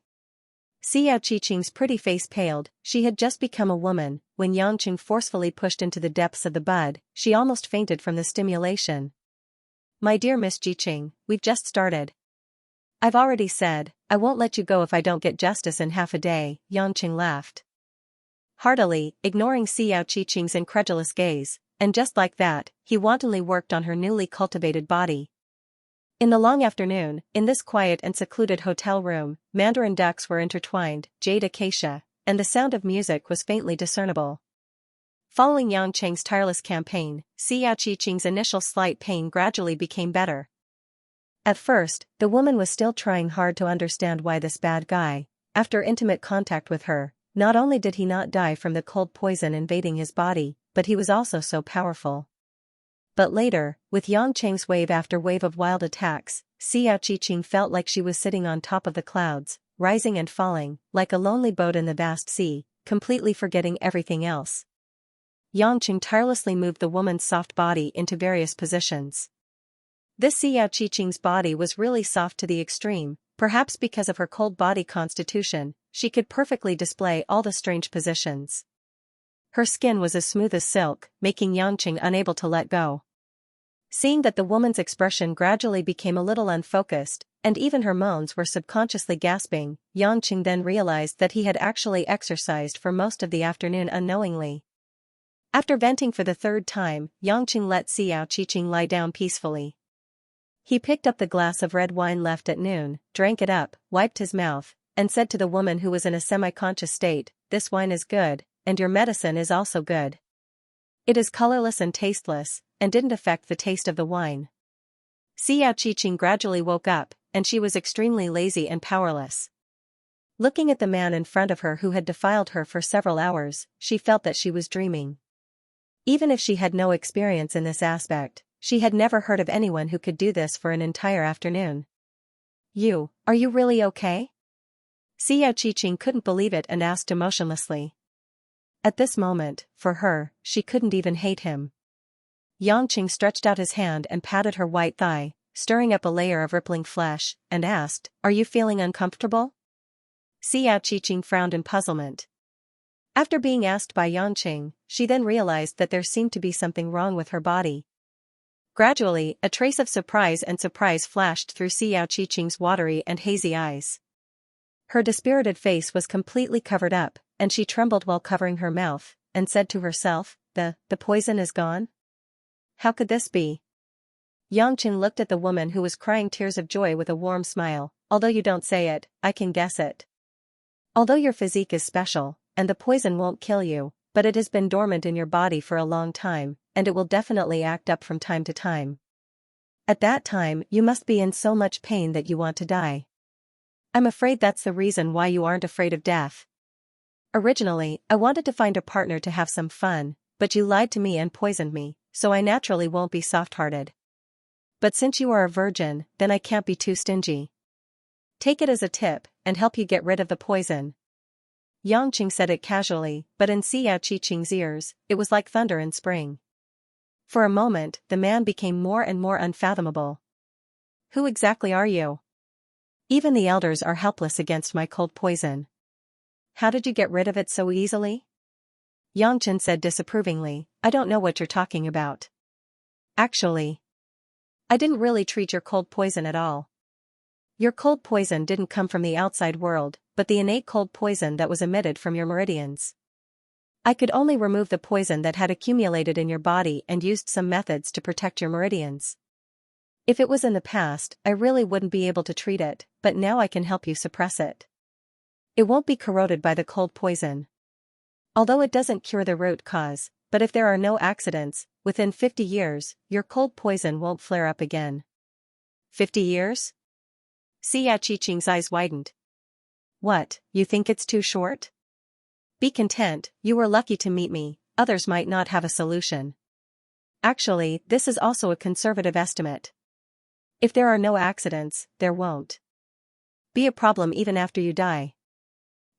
Xianxia's pretty face paled, she had just become a woman, when Xianxia forcefully pushed into the depths of the bud, she almost fainted from the stimulation. My dear Miss Jiqing, we've just started. I've already said, I won't let you go if I don't get justice in half a day, Xianxia laughed heartily, ignoring Xianxia's incredulous gaze, and just like that, he wantonly worked on her newly cultivated body. In the long afternoon, in this quiet and secluded hotel room, mandarin ducks were intertwined, jade acacia, and the sound of music was faintly discernible. Following Xianxia's tireless campaign, Xianxia's initial slight pain gradually became better. At first, the woman was still trying hard to understand why this bad guy, after intimate contact with her, not only did he not die from the cold poison invading his body, but he was also so powerful. But later, with Xianxia's wave after wave of wild attacks, Xianxia felt like she was sitting on top of the clouds, rising and falling, like a lonely boat in the vast sea, completely forgetting everything else. Xianxia tirelessly moved the woman's soft body into various positions. This Xianxia's body was really soft to the extreme, perhaps because of her cold body constitution, she could perfectly display all the strange positions. Her skin was as smooth as silk, making Xianxia unable to let go. Seeing that the woman's expression gradually became a little unfocused, and even her moans were subconsciously gasping, Xianxia then realized that he had actually exercised for most of the afternoon unknowingly. After venting for the third time, Yangqing let Xiao Qiqing lie down peacefully. He picked up the glass of red wine left at noon, drank it up, wiped his mouth, and said to the woman who was in a semi-conscious state, "This wine is good, and your medicine is also good. It is colorless and tasteless, and didn't affect the taste of the wine." Xiao Qiqing gradually woke up, and she was extremely lazy and powerless. Looking at the man in front of her who had defiled her for several hours, she felt that she was dreaming. Even if she had no experience in this aspect, she had never heard of anyone who could do this for an entire afternoon. Are you really okay?" Xiao Qiqing couldn't believe it and asked emotionlessly. At this moment, for her, she couldn't even hate him. Yangqing stretched out his hand and patted her white thigh, stirring up a layer of rippling flesh, and asked, "Are you feeling uncomfortable?" Xiao Qiqing frowned in puzzlement. After being asked by Yangqing, she then realized that there seemed to be something wrong with her body. Gradually, a trace of surprise flashed through Xiao Qiqing's watery and hazy eyes. Her dispirited face was completely covered up, and she trembled while covering her mouth, and said to herself, The poison is gone? How could this be?" Yangqing looked at the woman who was crying tears of joy with a warm smile. "Although you don't say it, I can guess it. Although your physique is special, and the poison won't kill you, but it has been dormant in your body for a long time, and it will definitely act up from time to time. At that time you must be in so much pain that you want to die. I'm afraid that's the reason why you aren't afraid of death. Originally, I wanted to find a partner to have some fun, but you lied to me and poisoned me, so I naturally won't be soft-hearted. But since you are a virgin, then I can't be too stingy. Take it as a tip, and help you get rid of the poison." Yangqing said it casually, but in Xiao Qiqing's ears, it was like thunder in spring. For a moment, the man became more and more unfathomable. "Who exactly are you? Even the elders are helpless against my cold poison. How did you get rid of it so easily?" Yangqing said disapprovingly, "I don't know what you're talking about. Actually, I didn't really treat your cold poison at all. Your cold poison didn't come from the outside world, but the innate cold poison that was emitted from your meridians. I could only remove the poison that had accumulated in your body and used some methods to protect your meridians. If it was in the past, I really wouldn't be able to treat it, but now I can help you suppress it. It won't be corroded by the cold poison. Although it doesn't cure the root cause, but if there are no accidents, within 50 years, your cold poison won't flare up again." 50 years? Xiao Qiqing's eyes widened. "What, you think it's too short? Be content, you were lucky to meet me, others might not have a solution. Actually, this is also a conservative estimate. If there are no accidents, there won't be a problem even after you die."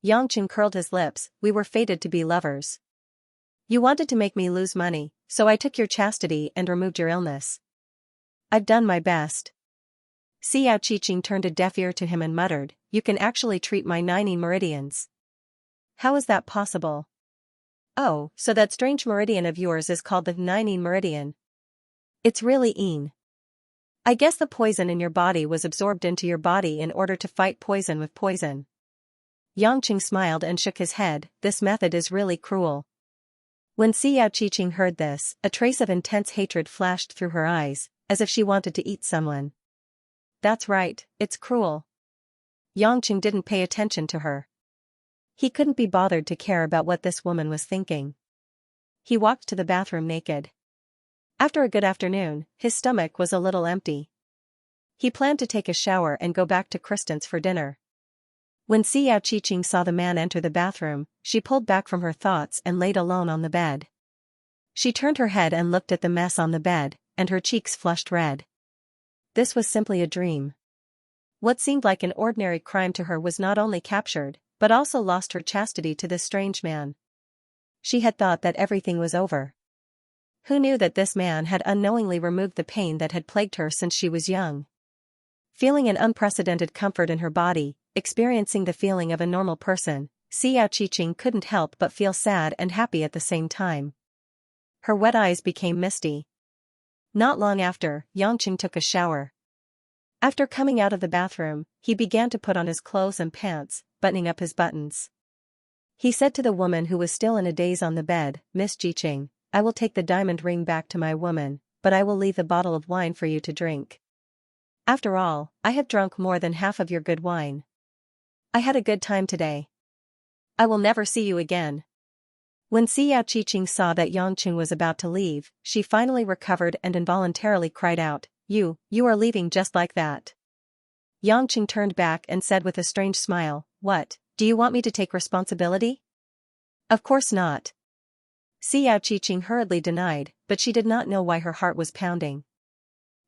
Yangqing curled his lips. "We were fated to be lovers. You wanted to make me lose money, so I took your chastity and removed your illness. I've done my best." Xiao Qiqing turned a deaf ear to him and muttered, "You can actually treat my 9 meridians. How is that possible?" "Oh, so that strange meridian of yours is called the 9 meridian. It's really een. I guess the poison in your body was absorbed into your body in order to fight poison with poison." Yangqing smiled and shook his head. "This method is really cruel." When Xiao Qiqing heard this, a trace of intense hatred flashed through her eyes, as if she wanted to eat someone. "That's right, it's cruel." Yangqing didn't pay attention to her. He couldn't be bothered to care about what this woman was thinking. He walked to the bathroom naked. After a good afternoon, his stomach was a little empty. He planned to take a shower and go back to Kristen's for dinner. When Xiao Qiqing saw the man enter the bathroom, she pulled back from her thoughts and laid alone on the bed. She turned her head and looked at the mess on the bed, and her cheeks flushed red. This was simply a dream. What seemed like an ordinary crime to her was not only captured, but also lost her chastity to this strange man. She had thought that everything was over. Who knew that this man had unknowingly removed the pain that had plagued her since she was young? Feeling an unprecedented comfort in her body, experiencing the feeling of a normal person, Xiao Qiqing couldn't help but feel sad and happy at the same time. Her wet eyes became misty. Not long after, Yangqing took a shower. After coming out of the bathroom, he began to put on his clothes and pants, buttoning up his buttons. He said to the woman who was still in a daze on the bed, "Miss Qiqing, I will take the diamond ring back to my woman, but I will leave the bottle of wine for you to drink. After all, I have drunk more than half of your good wine. I had a good time today. I will never see you again." When Xiao saw that Yangqing was about to leave, she finally recovered and involuntarily cried out, You are leaving just like that." Yangqing turned back and said with a strange smile, "What, do you want me to take responsibility?" "Of course not." Xiao hurriedly denied, but she did not know why her heart was pounding.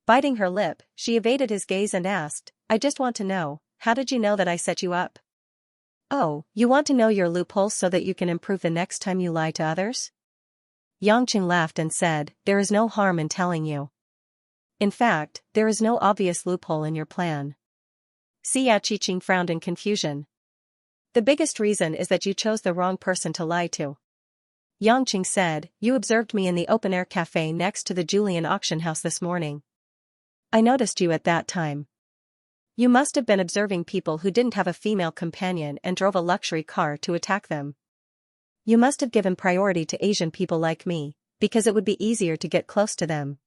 Biting her lip, she evaded his gaze and asked, "I just want to know, how did you know that I set you up?" "Oh, you want to know your loopholes so that you can improve the next time you lie to others?" Yangqing laughed and said, "There is no harm in telling you. In fact, there is no obvious loophole in your plan." Xiao frowned in confusion. "The biggest reason is that you chose the wrong person to lie to." Yangqing said, "You observed me in the open-air cafe next to the Julian auction house this morning. I noticed you at that time. You must have been observing people who didn't have a female companion and drove a luxury car to attack them. You must have given priority to Asian people like me, because it would be easier to get close to them.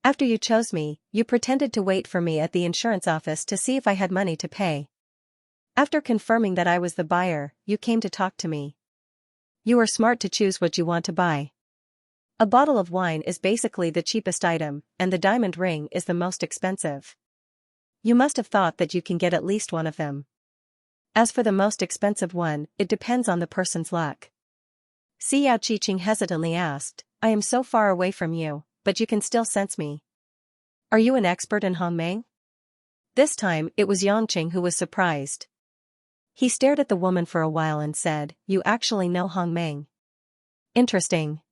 After you chose me, you pretended to wait for me at the insurance office to see if I had money to pay. After confirming that I was the buyer, you came to talk to me. You are smart to choose what you want to buy. A bottle of wine is basically the cheapest item, and the diamond ring is the most expensive. You must have thought that you can get at least one of them. As for the most expensive one, it depends on the person's luck." Xiao hesitantly asked, "I am so far away from you, but you can still sense me. Are you an expert in Hongmeng?" This time, it was Yangqing who was surprised. He stared at the woman for a while and said, "You actually know Hongmeng. Interesting.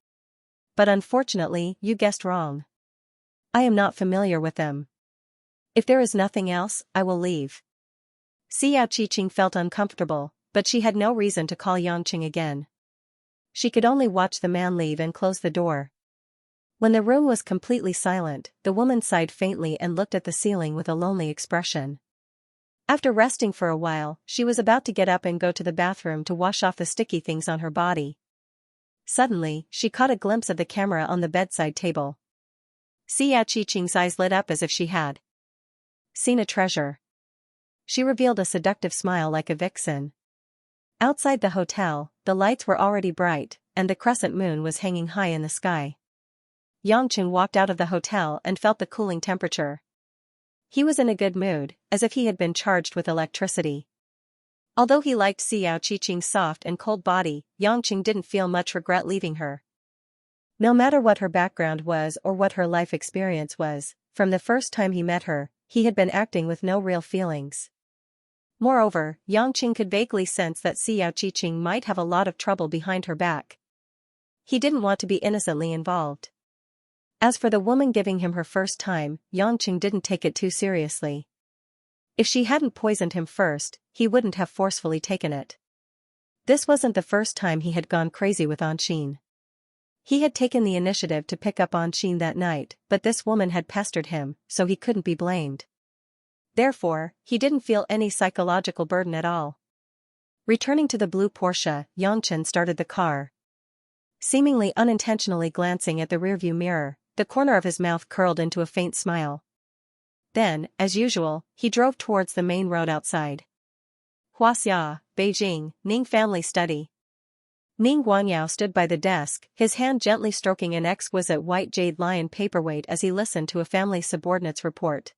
But unfortunately, you guessed wrong. I am not familiar with them. If there is nothing else, I will leave." Xiao felt uncomfortable, but she had no reason to call Yangqing again. She could only watch the man leave and close the door. When the room was completely silent, the woman sighed faintly and looked at the ceiling with a lonely expression. After resting for a while, she was about to get up and go to the bathroom to wash off the sticky things on her body. Suddenly, she caught a glimpse of the camera on the bedside table. Xiao eyes lit up as if she had seen a treasure. She revealed a seductive smile like a vixen. Outside the hotel, the lights were already bright, and the crescent moon was hanging high in the sky. Yangqing walked out of the hotel and felt the cooling temperature. He was in a good mood, as if he had been charged with electricity. Although he liked Xiao soft and cold body, Yangqing didn't feel much regret leaving her. No matter what her background was or what her life experience was, from the first time he met her, he had been acting with no real feelings. Moreover, Yangqing could vaguely sense that Xiao might have a lot of trouble behind her back. He didn't want to be innocently involved. As for the woman giving him her first time, Yangqing didn't take it too seriously. If she hadn't poisoned him first, he wouldn't have forcefully taken it. This wasn't the first time he had gone crazy with Anqing. He had taken the initiative to pick up Anqing that night, but this woman had pestered him, so he couldn't be blamed. Therefore, he didn't feel any psychological burden at all. Returning to the blue Porsche, Yangqing started the car. Seemingly unintentionally glancing at the rearview mirror, the corner of his mouth curled into a faint smile. Then, as usual, he drove towards the main road outside. Huaxia, Beijing, Ning Family Study. Ning Guangyao stood by the desk, his hand gently stroking an exquisite white jade lion paperweight as he listened to a family subordinate's report.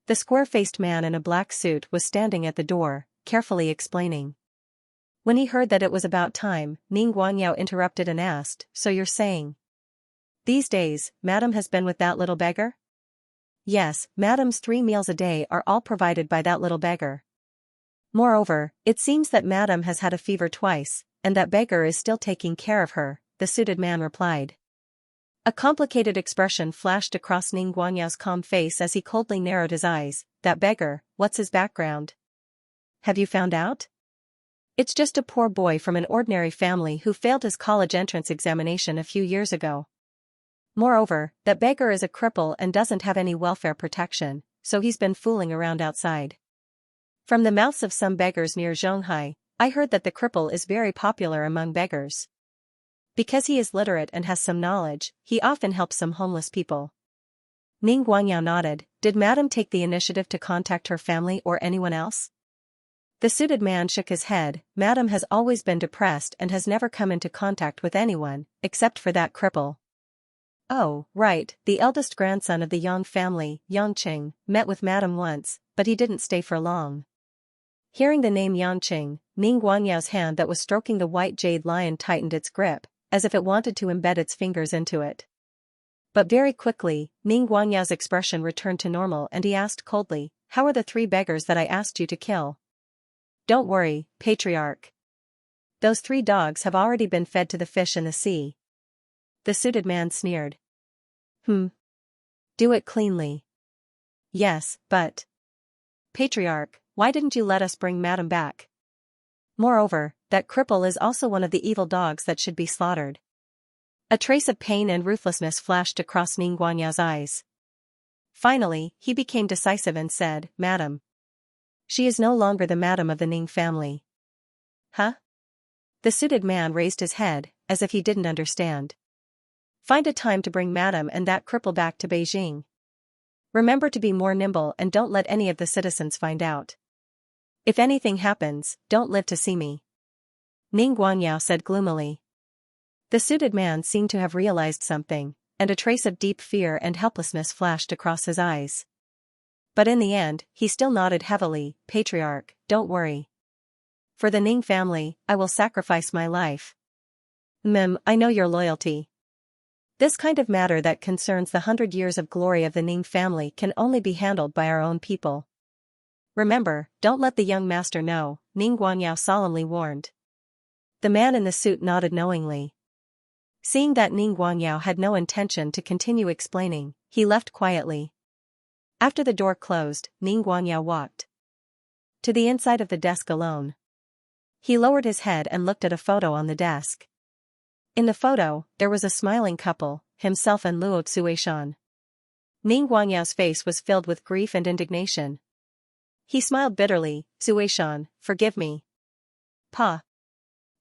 The square-faced man in a black suit was standing at the door, carefully explaining. When he heard that it was about time, Ning Guangyao interrupted and asked, "So you're saying these days, Madam has been with that little beggar?" "Yes, Madam's 3 meals a day are all provided by that little beggar. Moreover, it seems that Madam has had a fever twice, and that beggar is still taking care of her," the suited man replied. A complicated expression flashed across Ning Guanyao's calm face as he coldly narrowed his eyes. "That beggar, what's his background? Have you found out?" "It's just a poor boy from an ordinary family who failed his college entrance examination a few years ago. Moreover, that beggar is a cripple and doesn't have any welfare protection, so he's been fooling around outside. From the mouths of some beggars near Zhonghai, I heard that the cripple is very popular among beggars." Because he is literate and has some knowledge, he often helps some homeless people. Ning Guangyao nodded. Did Madam take the initiative to contact her family or anyone else? The suited man shook his head. Madam has always been depressed and has never come into contact with anyone, except for that cripple. Oh, right, the eldest grandson of the Yang family, Yangqing, met with Madam once, but he didn't stay for long. Hearing the name Yangqing, Ning Guanyao's hand that was stroking the white jade lion tightened its grip, as if it wanted to embed its fingers into it. But very quickly, Ning Guanyao's expression returned to normal and he asked coldly, "How are the 3 beggars that I asked you to kill?" "Don't worry, Patriarch. Those 3 dogs have already been fed to the fish in the sea." The suited man sneered. Do it cleanly." "Yes, but... Patriarch, why didn't you let us bring Madam back? Moreover, that cripple is also one of the evil dogs that should be slaughtered." A trace of pain and ruthlessness flashed across Ning Guanyao's eyes. Finally, he became decisive and said, "Madam. She is no longer the madam of the Ning family." "Huh?" The suited man raised his head, as if he didn't understand. "Find a time to bring Madam and that cripple back to Beijing. Remember to be more nimble and don't let any of the citizens find out. If anything happens, don't live to see me," Ning Guangyao said gloomily. The suited man seemed to have realized something, and a trace of deep fear and helplessness flashed across his eyes. But in the end, he still nodded heavily. "Patriarch, don't worry. For the Ning family, I will sacrifice my life." I know your loyalty. This kind of matter that concerns the 100 years of glory of the Ning family can only be handled by our own people. Remember, don't let the young master know, Ning Guangyao solemnly warned. The man in the suit nodded knowingly. Seeing that Ning Guangyao had no intention to continue explaining, he left quietly. After the door closed, Ning Guangyao walked to the inside of the desk alone. He lowered his head and looked at a photo on the desk. In the photo, there was a smiling couple, himself and Luo Xueishan. Ning Guangyao's face was filled with grief and indignation. He smiled bitterly. "Xueishan, forgive me." "Pa."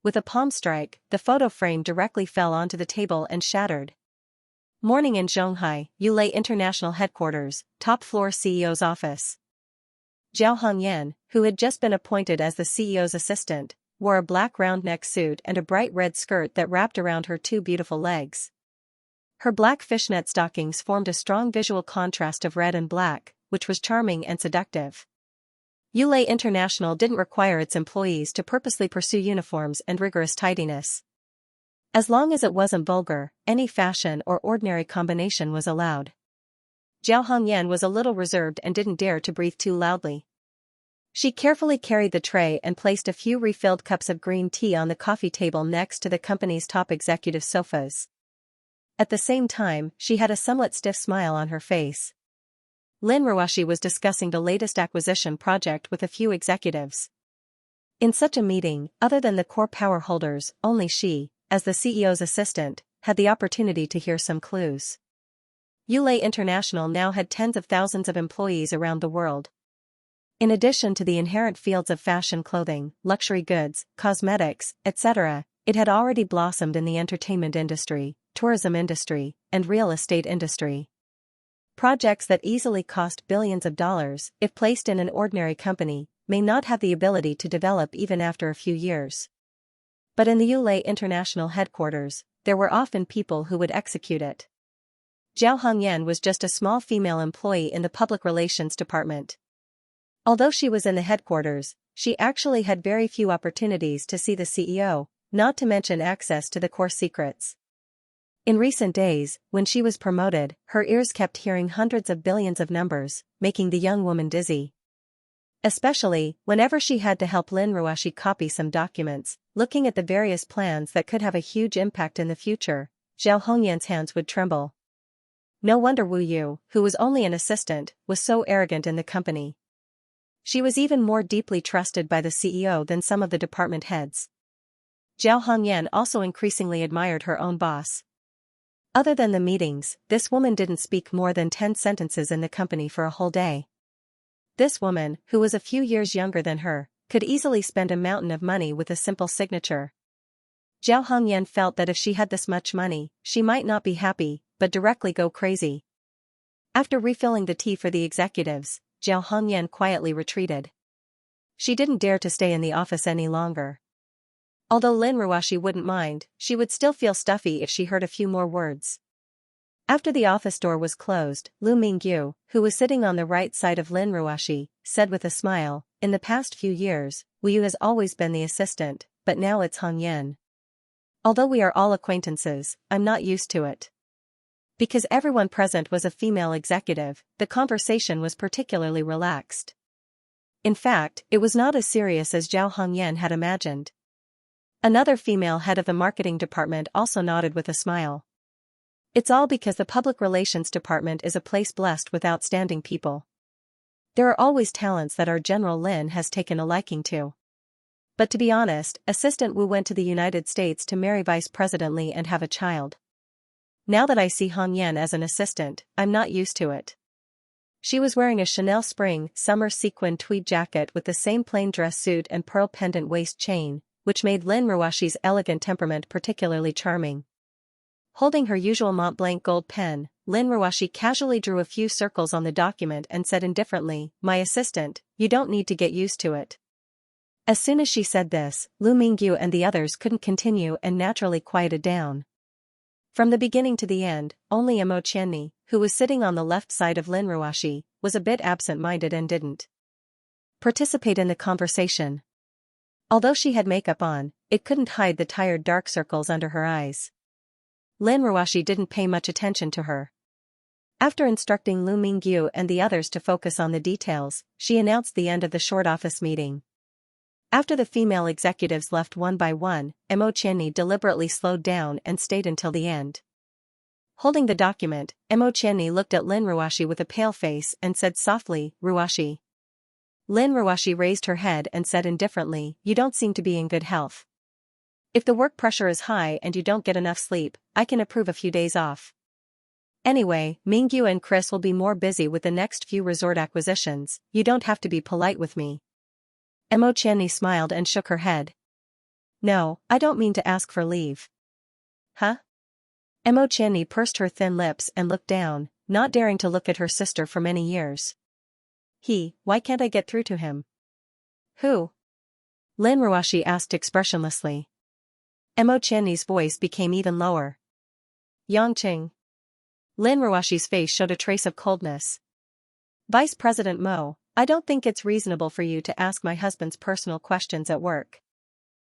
With a palm strike, the photo frame directly fell onto the table and shattered. Morning in Zhonghai, Yulei International Headquarters, top floor CEO's office. Zhao Hongyan, who had just been appointed as the CEO's assistant, wore a black round-neck suit and a bright red skirt that wrapped around her 2 beautiful legs. Her black fishnet stockings formed a strong visual contrast of red and black, which was charming and seductive. Yulei International didn't require its employees to purposely pursue uniforms and rigorous tidiness. As long as it wasn't vulgar, any fashion or ordinary combination was allowed. Zhao Hongyan was a little reserved and didn't dare to breathe too loudly. She carefully carried the tray and placed a few refilled cups of green tea on the coffee table next to the company's top executive sofas. At the same time, she had a somewhat stiff smile on her face. Lin Ruashi was discussing the latest acquisition project with a few executives. In such a meeting, other than the core power holders, only she, as the CEO's assistant, had the opportunity to hear some clues. Yulei International now had tens of thousands of employees around the world. In addition to the inherent fields of fashion clothing, luxury goods, cosmetics, etc., it had already blossomed in the entertainment industry, tourism industry, and real estate industry. Projects that easily cost billions of dollars, if placed in an ordinary company, may not have the ability to develop even after a few years. But in the Yulei International headquarters, there were often people who would execute it. Zhao Hongyan was just a small female employee in the public relations department. Although she was in the headquarters, she actually had very few opportunities to see the CEO, not to mention access to the core secrets. In recent days, when she was promoted, her ears kept hearing hundreds of billions of numbers, making the young woman dizzy. Especially, whenever she had to help Lin Ruashi copy some documents, looking at the various plans that could have a huge impact in the future, Zhao Hongyan's hands would tremble. No wonder Wu Yu, who was only an assistant, was so arrogant in the company. She was even more deeply trusted by the CEO than some of the department heads. Zhao Hongyan also increasingly admired her own boss. Other than the meetings, this woman didn't speak more than 10 sentences in the company for a whole day. This woman, who was a few years younger than her, could easily spend a mountain of money with a simple signature. Zhao Hongyan felt that if she had this much money, she might not be happy, but directly go crazy. After refilling the tea for the executives, Zhao Hongyan quietly retreated. She didn't dare to stay in the office any longer. Although Lin Ruoxi wouldn't mind, she would still feel stuffy if she heard a few more words. After the office door was closed, Lu Mingyu, who was sitting on the right side of Lin Ruoxi, said with a smile, "In the past few years, Wu Yu has always been the assistant, but now it's Hong Yan. Although we are all acquaintances, I'm not used to it." Because everyone present was a female executive, the conversation was particularly relaxed. In fact, it was not as serious as Zhao Hongyan had imagined. Another female head of the marketing department also nodded with a smile. It's all because the public relations department is a place blessed with outstanding people. There are always talents that our General Lin has taken a liking to. But to be honest, Assistant Wu went to the United States to marry Vice President Li and have a child. Now that I see Hong Yan as an assistant, I'm not used to it. She was wearing a Chanel spring-summer sequin tweed jacket with the same plain dress suit and pearl pendant waist chain, which made Lin Ruoxi's elegant temperament particularly charming. Holding her usual Mont Blanc gold pen, Lin Ruoxi casually drew a few circles on the document and said indifferently, "My assistant, you don't need to get used to it." As soon as she said this, Lu Mingyu and the others couldn't continue and naturally quieted down. From the beginning to the end, only Mo Qianni, who was sitting on the left side of Lin Ruoxi, was a bit absent-minded and didn't participate in the conversation. Although she had makeup on, it couldn't hide the tired dark circles under her eyes. Lin Ruoxi didn't pay much attention to her. After instructing Lu Mingyu and the others to focus on the details, she announced the end of the short office meeting. After the female executives left one by one, Mo Qianni deliberately slowed down and stayed until the end. Holding the document, Mo Qianni looked at Lin Ruoxi with a pale face and said softly, "Ruoxi." Lin Ruoxi raised her head and said indifferently, "You don't seem to be in good health. If the work pressure is high and you don't get enough sleep, I can approve a few days off. Anyway, Mingyu and Chris will be more busy with the next few resort acquisitions, you don't have to be polite with me." Mo Qianni smiled and shook her head. "No, I don't mean to ask for leave." "Huh?" Mo Qianni pursed her thin lips and looked down, not daring to look at her sister for many years. Why can't I get through to him?" "Who?" Lin Ruoxi asked expressionlessly. Mo Qianni's voice became even lower. "Yangqing." Lin Ruoxi's face showed a trace of coldness. "Vice President Mo, I don't think it's reasonable for you to ask my husband's personal questions at work."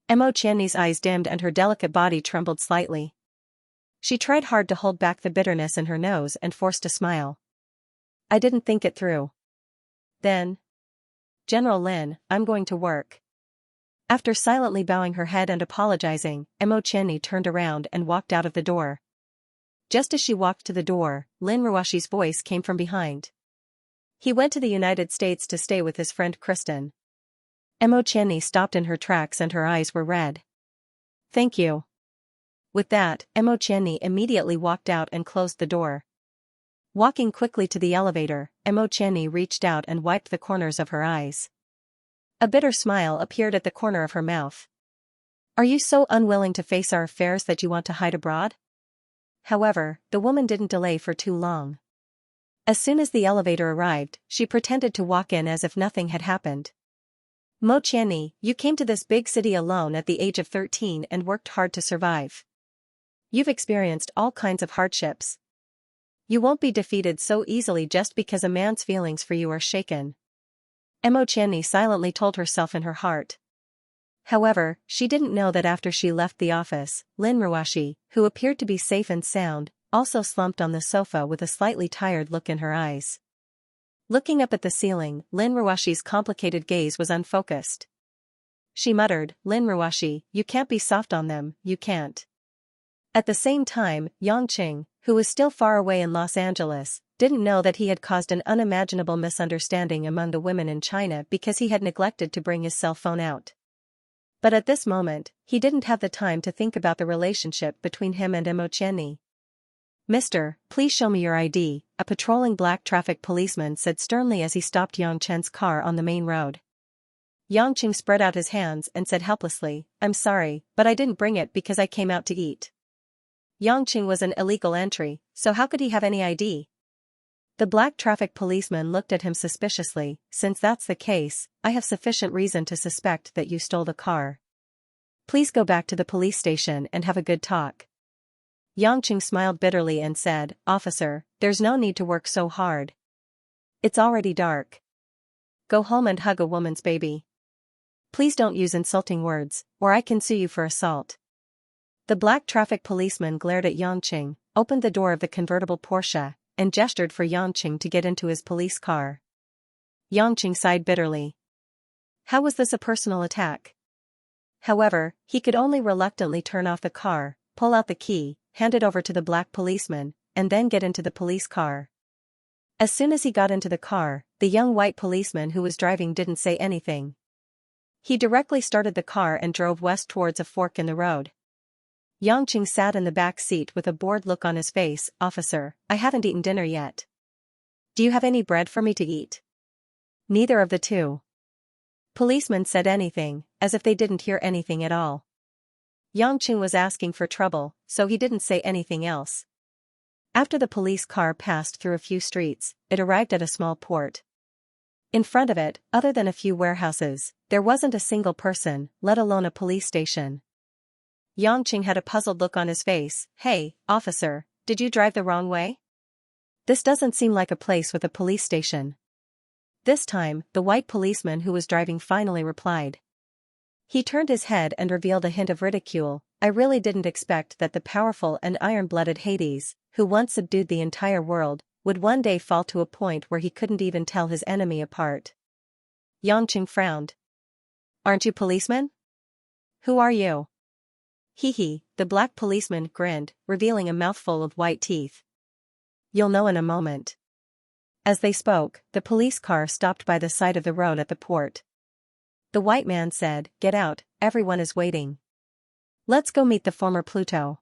Mo Qianni's eyes dimmed and her delicate body trembled slightly. She tried hard to hold back the bitterness in her nose and forced a smile. "I didn't think it through." "Then, General Lin, I'm going to work." After silently bowing her head and apologizing, Mo Qianni turned around and walked out of the door. Just as she walked to the door, Lin Ruoxi's voice came from behind. "He went to the United States to stay with his friend Kristen." Mo Qianni stopped in her tracks and her eyes were red. "Thank you." With that, Mo Qianni immediately walked out and closed the door. Walking quickly to the elevator, Mo Qianni reached out and wiped the corners of her eyes. A bitter smile appeared at the corner of her mouth. "Are you so unwilling to face our affairs that you want to hide abroad?" However, the woman didn't delay for too long. As soon as the elevator arrived, she pretended to walk in as if nothing had happened. "Mo Qianni, you came to this big city alone at the age of 13 and worked hard to survive. You've experienced all kinds of hardships. You won't be defeated so easily just because a man's feelings for you are shaken." Mo Qianni silently told herself in her heart. However, she didn't know that after she left the office, Lin Ruoxi, who appeared to be safe and sound, also slumped on the sofa with a slightly tired look in her eyes. Looking up at the ceiling, Lin Ruoxi's complicated gaze was unfocused. She muttered, "Lin Ruoxi, you can't be soft on them, you can't." At the same time, Yangqing, who was still far away in Los Angeles, didn't know that he had caused an unimaginable misunderstanding among the women in China because he had neglected to bring his cell phone out. But at this moment, he didn't have the time to think about the relationship between him and Mo Qianni. "Mister, please show me your ID," a patrolling black traffic policeman said sternly as he stopped Yangqing's car on the main road. Yangqing spread out his hands and said helplessly, I'm sorry, but I didn't bring it because I came out to eat. Yangqing was an illegal entry, so how could he have any ID? The black traffic policeman looked at him suspiciously. Since that's the case, I have sufficient reason to suspect that you stole the car. Please go back to the police station and have a good talk. Yangqing smiled bitterly and said, Officer, there's no need to work so hard. It's already dark. Go home and hug a woman's baby. Please don't use insulting words, or I can sue you for assault. The black traffic policeman glared at Yangqing, opened the door of the convertible Porsche, and gestured for Yangqing to get into his police car. Yangqing sighed bitterly. How was this a personal attack? However, he could only reluctantly turn off the car, pull out the key, hand it over to the black policeman, and then get into the police car. As soon as he got into the car, the young white policeman who was driving didn't say anything. He directly started the car and drove west towards a fork in the road. Yangqing sat in the back seat with a bored look on his face. Officer, I haven't eaten dinner yet. Do you have any bread for me to eat? Neither of the two policemen said anything, as if they didn't hear anything at all. Yangqing was asking for trouble, so he didn't say anything else. After the police car passed through a few streets, it arrived at a small port. In front of it, other than a few warehouses, there wasn't a single person, let alone a police station. Yangqing had a puzzled look on his face. Hey, officer, did you drive the wrong way? This doesn't seem like a place with a police station. This time, the white policeman who was driving finally replied. He turned his head and revealed a hint of ridicule. I really didn't expect that the powerful and iron-blooded Hades, who once subdued the entire world, would one day fall to a point where he couldn't even tell his enemy apart. Yangqing frowned. Aren't you policemen? Who are you? Hee, the black policeman grinned, revealing a mouthful of white teeth. You'll know in a moment. As they spoke, the police car stopped by the side of the road at the port. The white man said, Get out, everyone is waiting. Let's go meet the former Pluto.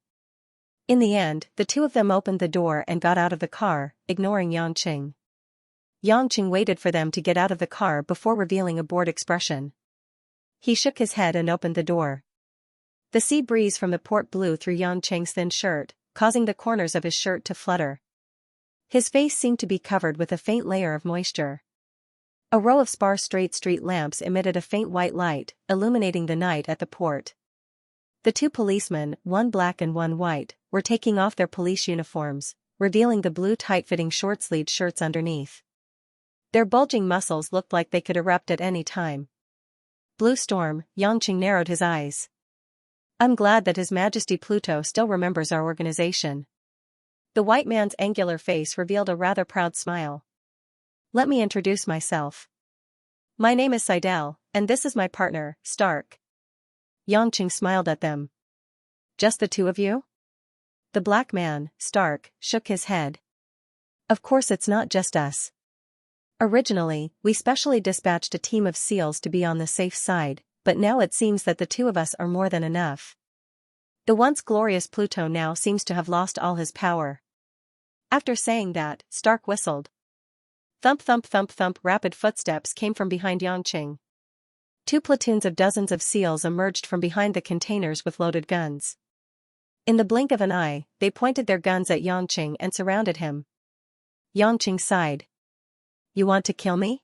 In the end, the two of them opened the door and got out of the car, ignoring Yangqing. Yangqing waited for them to get out of the car before revealing a bored expression. He shook his head and opened the door. The sea breeze from the port blew through Yangqing's thin shirt, causing the corners of his shirt to flutter. His face seemed to be covered with a faint layer of moisture. A row of sparse straight street lamps emitted a faint white light, illuminating the night at the port. The two policemen, one black and one white, were taking off their police uniforms, revealing the blue tight-fitting short-sleeved shirts underneath. Their bulging muscles looked like they could erupt at any time. Blue Storm, Yangqing narrowed his eyes. I'm glad that His Majesty Pluto still remembers our organization. The white man's angular face revealed a rather proud smile. Let me introduce myself. My name is Seidel, and this is my partner, Stark. Yangqing smiled at them. Just the two of you? The black man, Stark, shook his head. Of course it's not just us. Originally, we specially dispatched a team of SEALs to be on the safe side, but now it seems that the two of us are more than enough. The once glorious Pluto now seems to have lost all his power. After saying that, Stark whistled. Thump thump thump thump, rapid footsteps came from behind Yangqing. Two platoons of dozens of SEALs emerged from behind the containers with loaded guns. In the blink of an eye, they pointed their guns at Yangqing and surrounded him. Yangqing sighed. You want to kill me?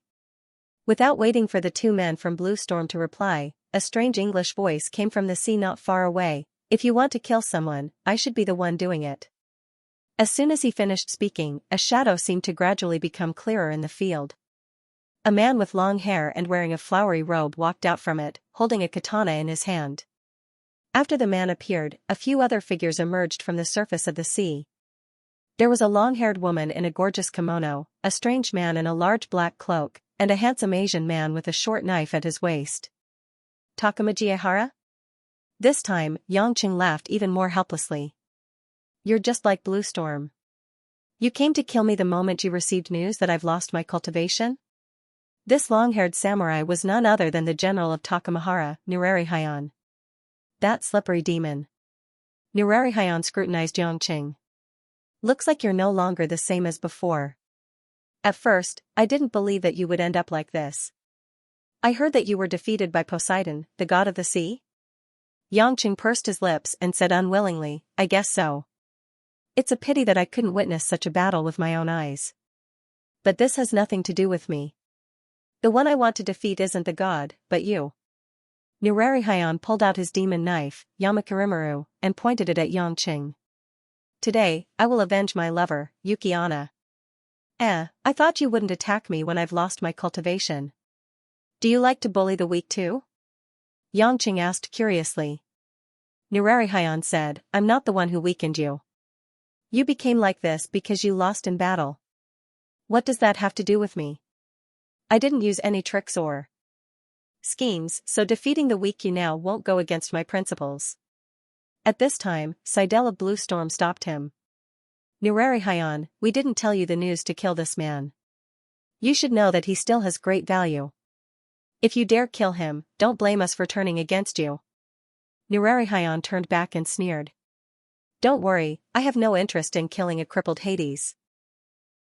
Without waiting for the two men from Blue Storm to reply, a strange English voice came from the sea not far away. If you want to kill someone, I should be the one doing it. As soon as he finished speaking, a shadow seemed to gradually become clearer in the field. A man with long hair and wearing a flowery robe walked out from it, holding a katana in his hand. After the man appeared, a few other figures emerged from the surface of the sea. There was a long-haired woman in a gorgeous kimono, a strange man in a large black cloak, and a handsome Asian man with a short knife at his waist. Takamajihara? This time, Yangqing laughed even more helplessly. You're just like Blue Storm. You came to kill me the moment you received news that I've lost my cultivation? This long-haired samurai was none other than the general of Takamahara, Nurarihayan. That slippery demon. Nurarihayan scrutinized Yangqing. Looks like you're no longer the same as before. At first, I didn't believe that you would end up like this. I heard that you were defeated by Poseidon, the god of the sea? Yangqing pursed his lips and said unwillingly, I guess so. It's a pity that I couldn't witness such a battle with my own eyes. But this has nothing to do with me. The one I want to defeat isn't the god, but you. Nurarihayan pulled out his demon knife, Yamakirimaru, and pointed it at Yangqing. Today, I will avenge my lover, Yukiana. I thought you wouldn't attack me when I've lost my cultivation. Do you like to bully the weak too? Yangqing asked curiously. Nurarihayan said, I'm not the one who weakened you. You became like this because you lost in battle. What does that have to do with me? I didn't use any tricks or schemes, so defeating the weak you now won't go against my principles. At this time, Seidel of Blue Storm stopped him. Nurarihayan, we didn't tell you the news to kill this man. You should know that he still has great value. If you dare kill him, don't blame us for turning against you. Nurarihayan turned back and sneered. Don't worry, I have no interest in killing a crippled Hades.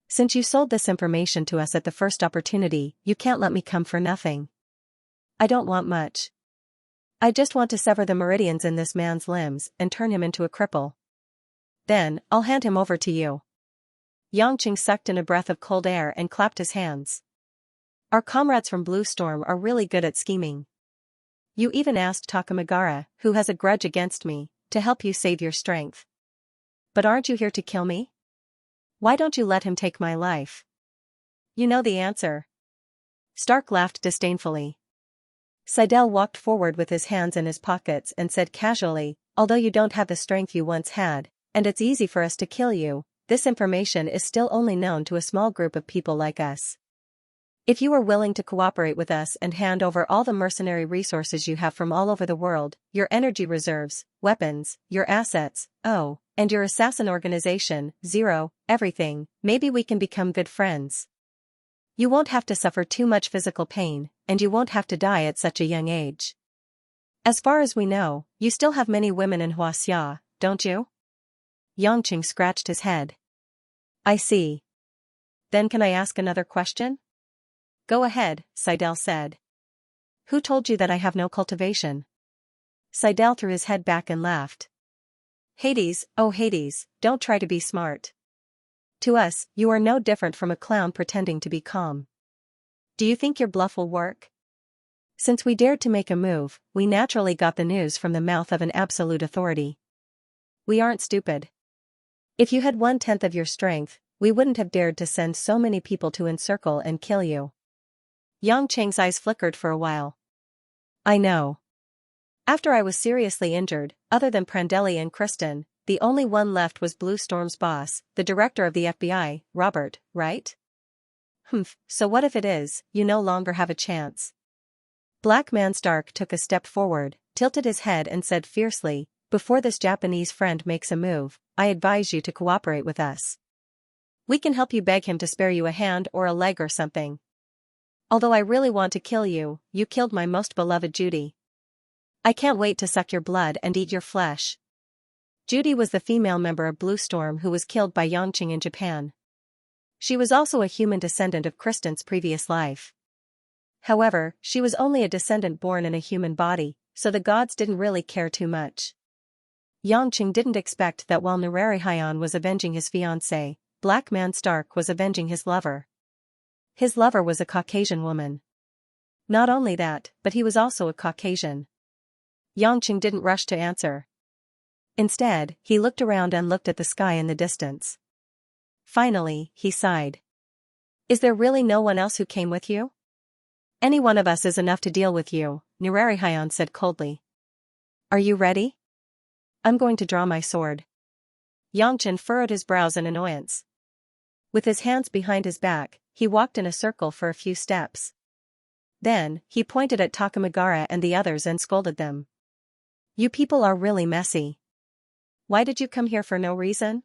Since you sold this information to us at the first opportunity, you can't let me come for nothing. I don't want much. I just want to sever the meridians in this man's limbs and turn him into a cripple. Then, I'll hand him over to you. Yangqing sucked in a breath of cold air and clapped his hands. Our comrades from Blue Storm are really good at scheming. You even asked Takamagara, who has a grudge against me, to help you save your strength. But aren't you here to kill me? Why don't you let him take my life? You know the answer. Stark laughed disdainfully. Seidel walked forward with his hands in his pockets and said casually, although you don't have the strength you once had, and it's easy for us to kill you, this information is still only known to a small group of people like us. If you are willing to cooperate with us and hand over all the mercenary resources you have from all over the world, your energy reserves, weapons, your assets, and your assassin organization, everything, maybe we can become good friends. You won't have to suffer too much physical pain, and you won't have to die at such a young age. As far as we know, you still have many women in Xianxia, don't you? Yangqing scratched his head. I see. Then can I ask another question? Go ahead, Seidel said. Who told you that I have no cultivation? Seidel threw his head back and laughed. Hades, oh Hades, don't try to be smart. To us, you are no different from a clown pretending to be calm. Do you think your bluff will work? Since we dared to make a move, we naturally got the news from the mouth of an absolute authority. We aren't stupid. If you had 1/10 of your strength, we wouldn't have dared to send so many people to encircle and kill you. Yangqing's eyes flickered for a while. I know. After I was seriously injured, other than Prandelli and Kristen, the only one left was Blue Storm's boss, the director of the FBI, Robert, right? So what if it is, you no longer have a chance? Black Man Stark took a step forward, tilted his head and said fiercely, before this Japanese friend makes a move, I advise you to cooperate with us. We can help you beg him to spare you a hand or a leg or something. Although I really want to kill you, you killed my most beloved Judy. I can't wait to suck your blood and eat your flesh. Judy was the female member of Blue Storm who was killed by Yangqing in Japan. She was also a human descendant of Kristen's previous life. However, she was only a descendant born in a human body, so the gods didn't really care too much. Yangqing didn't expect that while Nurarihayan was avenging his fiancée, Black Man Stark was avenging his lover. His lover was a Caucasian woman. Not only that, but he was also a Caucasian. Yangqing didn't rush to answer. Instead, he looked around and looked at the sky in the distance. Finally, he sighed. Is there really no one else who came with you? Any one of us is enough to deal with you, Nurarihayan said coldly. Are you ready? I'm going to draw my sword. Yangqing furrowed his brows in annoyance. With his hands behind his back, he walked in a circle for a few steps. Then, he pointed at Takamagara and the others and scolded them. You people are really messy. Why did you come here for no reason?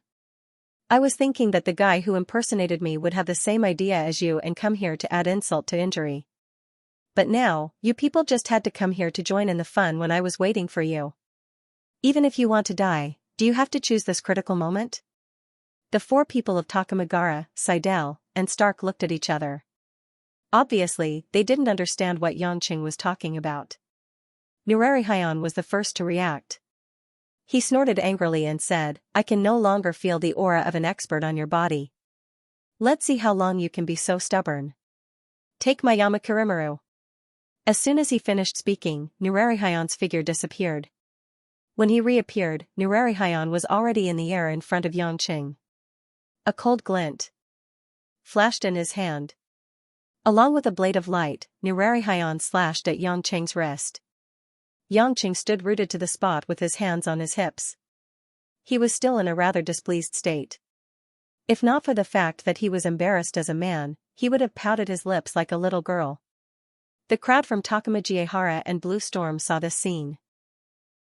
I was thinking that the guy who impersonated me would have the same idea as you and come here to add insult to injury. But now, you people just had to come here to join in the fun when I was waiting for you. Even if you want to die, do you have to choose this critical moment? The four people of Takamagara, Seidel, and Stark looked at each other. Obviously, they didn't understand what Yangqing was talking about. Nurari was the first to react. He snorted angrily and said, I can no longer feel the aura of an expert on your body. Let's see how long you can be so stubborn. Take my Yamakirimaru. As soon as he finished speaking, Nurari figure disappeared. When he reappeared, Nurari was already in the air in front of Yangqing. A cold glint flashed in his hand. Along with a blade of light, Nurari slashed at Yangqing's wrist. Yangqing stood rooted to the spot with his hands on his hips. He was still in a rather displeased state. If not for the fact that he was embarrassed as a man, he would have pouted his lips like a little girl. The crowd from Takamajiehara and Blue Storm saw this scene.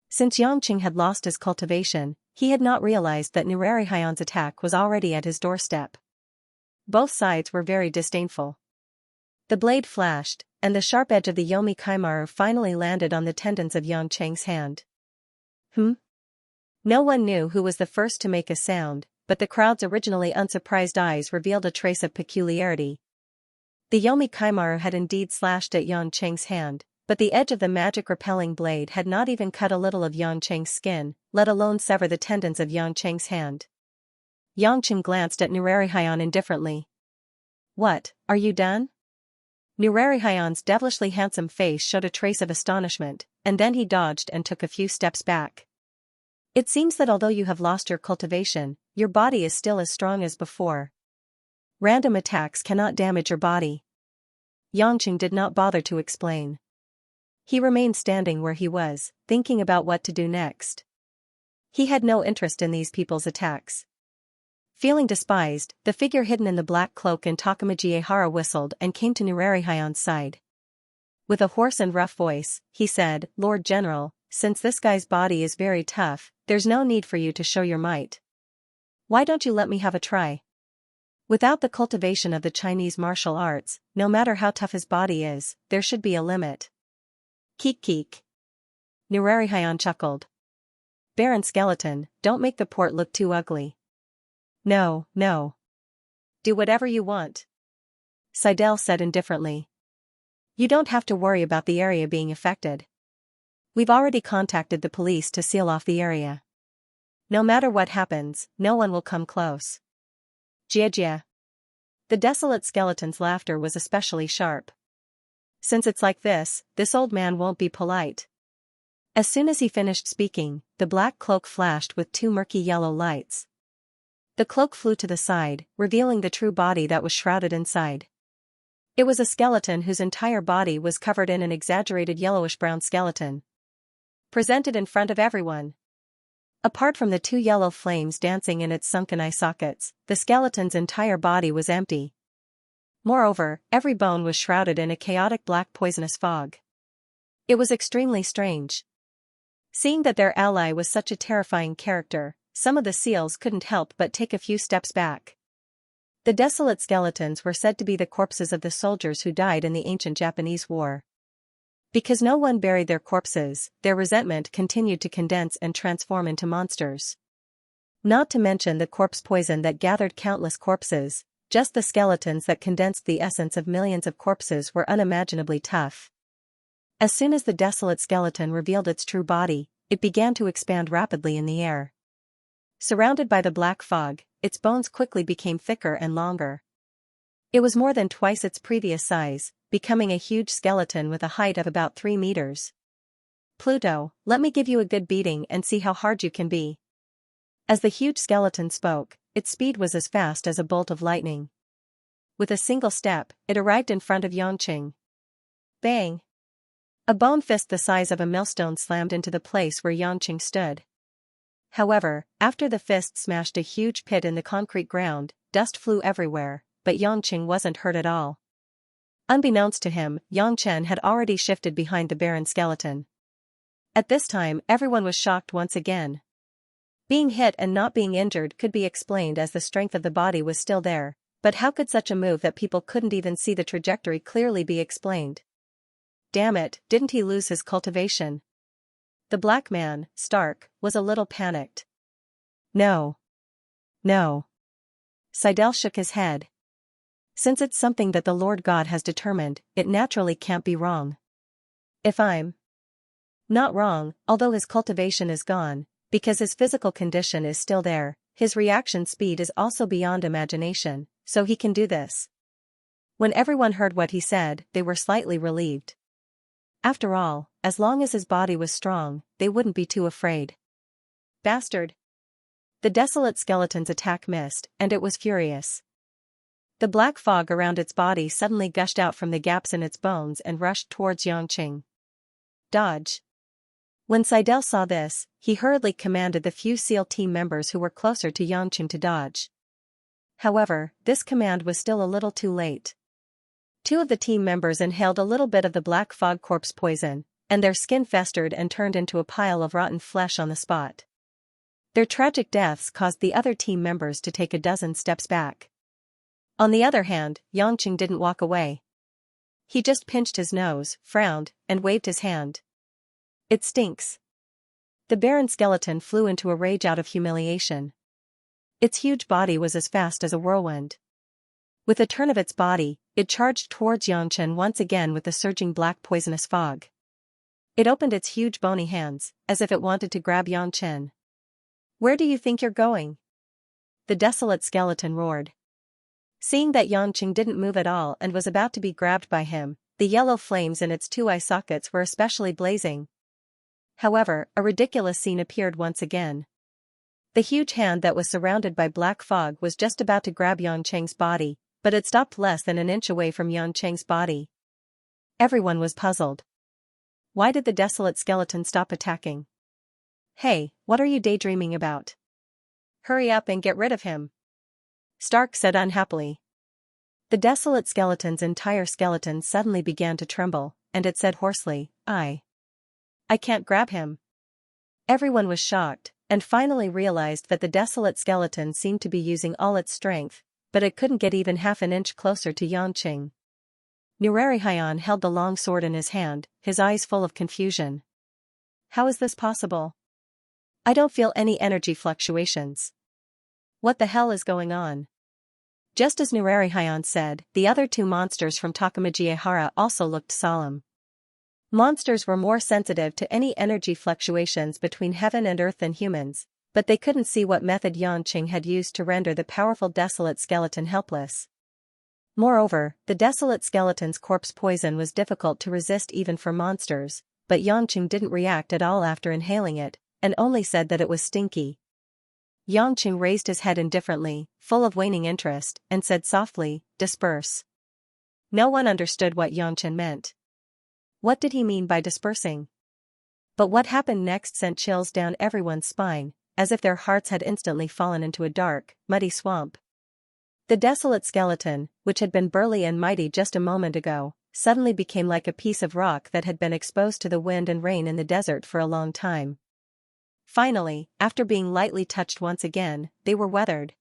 Since Yangqing had lost his cultivation, he had not realized that Nurari attack was already at his doorstep. Both sides were very disdainful. The blade flashed, and the sharp edge of the Yomi Kaimaru finally landed on the tendons of Yangqing's hand. No one knew who was the first to make a sound, but the crowd's originally unsurprised eyes revealed a trace of peculiarity. The Yomi Kaimaru had indeed slashed at Yangqing's hand, but the edge of the magic-repelling blade had not even cut a little of Yangqing's skin, let alone sever the tendons of Yangqing's hand. Yangqing glanced at Nurari indifferently. What, are you done? Nurari devilishly handsome face showed a trace of astonishment, and then he dodged and took a few steps back. It seems that although you have lost your cultivation, your body is still as strong as before. Random attacks cannot damage your body. Yangqing did not bother to explain. He remained standing where he was, thinking about what to do next. He had no interest in these people's attacks. Feeling despised, the figure hidden in the black cloak in Takamajiehara whistled and came to Nurari side. With a hoarse and rough voice, he said, Lord General, since this guy's body is very tough, there's no need for you to show your might. Why don't you let me have a try? Without the cultivation of the Chinese martial arts, no matter how tough his body is, there should be a limit. Keek. Nurari chuckled. Baron Skeleton, don't make the port look too ugly. No. Do whatever you want. Seidel said indifferently. You don't have to worry about the area being affected. We've already contacted the police to seal off the area. No matter what happens, no one will come close. Jia. The desolate skeleton's laughter was especially sharp. Since it's like this old man won't be polite. As soon as he finished speaking, the black cloak flashed with two murky yellow lights. The cloak flew to the side, revealing the true body that was shrouded inside. It was a skeleton whose entire body was covered in an exaggerated yellowish-brown skeleton. Presented in front of everyone. Apart from the two yellow flames dancing in its sunken eye sockets, the skeleton's entire body was empty. Moreover, every bone was shrouded in a chaotic black poisonous fog. It was extremely strange. Seeing that their ally was such a terrifying character, some of the seals couldn't help but take a few steps back. The desolate skeletons were said to be the corpses of the soldiers who died in the ancient Japanese war. Because no one buried their corpses, their resentment continued to condense and transform into monsters. Not to mention the corpse poison that gathered countless corpses, just the skeletons that condensed the essence of millions of corpses were unimaginably tough. As soon as the desolate skeleton revealed its true body, it began to expand rapidly in the air. Surrounded by the black fog, its bones quickly became thicker and longer. It was more than twice its previous size, becoming a huge skeleton with a height of about 3 meters. Pluto, let me give you a good beating and see how hard you can be. As the huge skeleton spoke, its speed was as fast as a bolt of lightning. With a single step, it arrived in front of Yangqing. Bang! A bone fist the size of a millstone slammed into the place where Yangqing stood. However, after the fist smashed a huge pit in the concrete ground, dust flew everywhere, but Yangqing wasn't hurt at all. Unbeknownst to him, Yangchen had already shifted behind the barren skeleton. At this time, everyone was shocked once again. Being hit and not being injured could be explained as the strength of the body was still there, but how could such a move that people couldn't even see the trajectory clearly be explained? Damn it, didn't he lose his cultivation? The black man, Stark, was a little panicked. No. Seidel shook his head. Since it's something that the Lord God has determined, it naturally can't be wrong. If I'm not wrong, although his cultivation is gone, because his physical condition is still there, his reaction speed is also beyond imagination, so he can do this. When everyone heard what he said, they were slightly relieved. After all, as long as his body was strong, they wouldn't be too afraid. Bastard! The desolate skeleton's attack missed, and it was furious. The black fog around its body suddenly gushed out from the gaps in its bones and rushed towards Xianxia. Dodge! When Seidel saw this, he hurriedly commanded the few SEAL team members who were closer to Xianxia to dodge. However, this command was still a little too late. Two of the team members inhaled a little bit of the black fog corpse poison, and their skin festered and turned into a pile of rotten flesh on the spot. Their tragic deaths caused the other team members to take a dozen steps back. On the other hand, Xianxia didn't walk away. He just pinched his nose, frowned, and waved his hand. It stinks. The barren skeleton flew into a rage out of humiliation. Its huge body was as fast as a whirlwind. With a turn of its body, it charged towards Xianxia once again with the surging black poisonous fog. It opened its huge bony hands, as if it wanted to grab Xianxia. Where do you think you're going? The desolate skeleton roared. Seeing that Xianxia didn't move at all and was about to be grabbed by him, the yellow flames in its two eye sockets were especially blazing. However, a ridiculous scene appeared once again. The huge hand that was surrounded by black fog was just about to grab Xianxia's body, but it stopped less than an inch away from Xianxia's body. Everyone was puzzled. Why did the desolate skeleton stop attacking? Hey, what are you daydreaming about? Hurry up and get rid of him, Stark said unhappily. The desolate skeleton's entire skeleton suddenly began to tremble, and it said hoarsely, I can't grab him. Everyone was shocked, and finally realized that the desolate skeleton seemed to be using all its strength, but it couldn't get even half an inch closer to Xianxia. Nuerihyan held the long sword in his hand, his eyes full of confusion. How is this possible? I don't feel any energy fluctuations. What the hell is going on? Just as Nuerihyan said, the other two monsters from Takamajiehara also looked solemn. Monsters were more sensitive to any energy fluctuations between heaven and earth than humans, but they couldn't see what method Xianxia had used to render the powerful desolate skeleton helpless. Moreover, the desolate skeleton's corpse poison was difficult to resist even for monsters, but Xianxia didn't react at all after inhaling it, and only said that it was stinky. Xianxia raised his head indifferently, full of waning interest, and said softly, disperse. No one understood what Xianxia meant. What did he mean by dispersing? But what happened next sent chills down everyone's spine, as if their hearts had instantly fallen into a dark, muddy swamp. The desolate skeleton, which had been burly and mighty just a moment ago, suddenly became like a piece of rock that had been exposed to the wind and rain in the desert for a long time. Finally, after being lightly touched once again, they were weathered.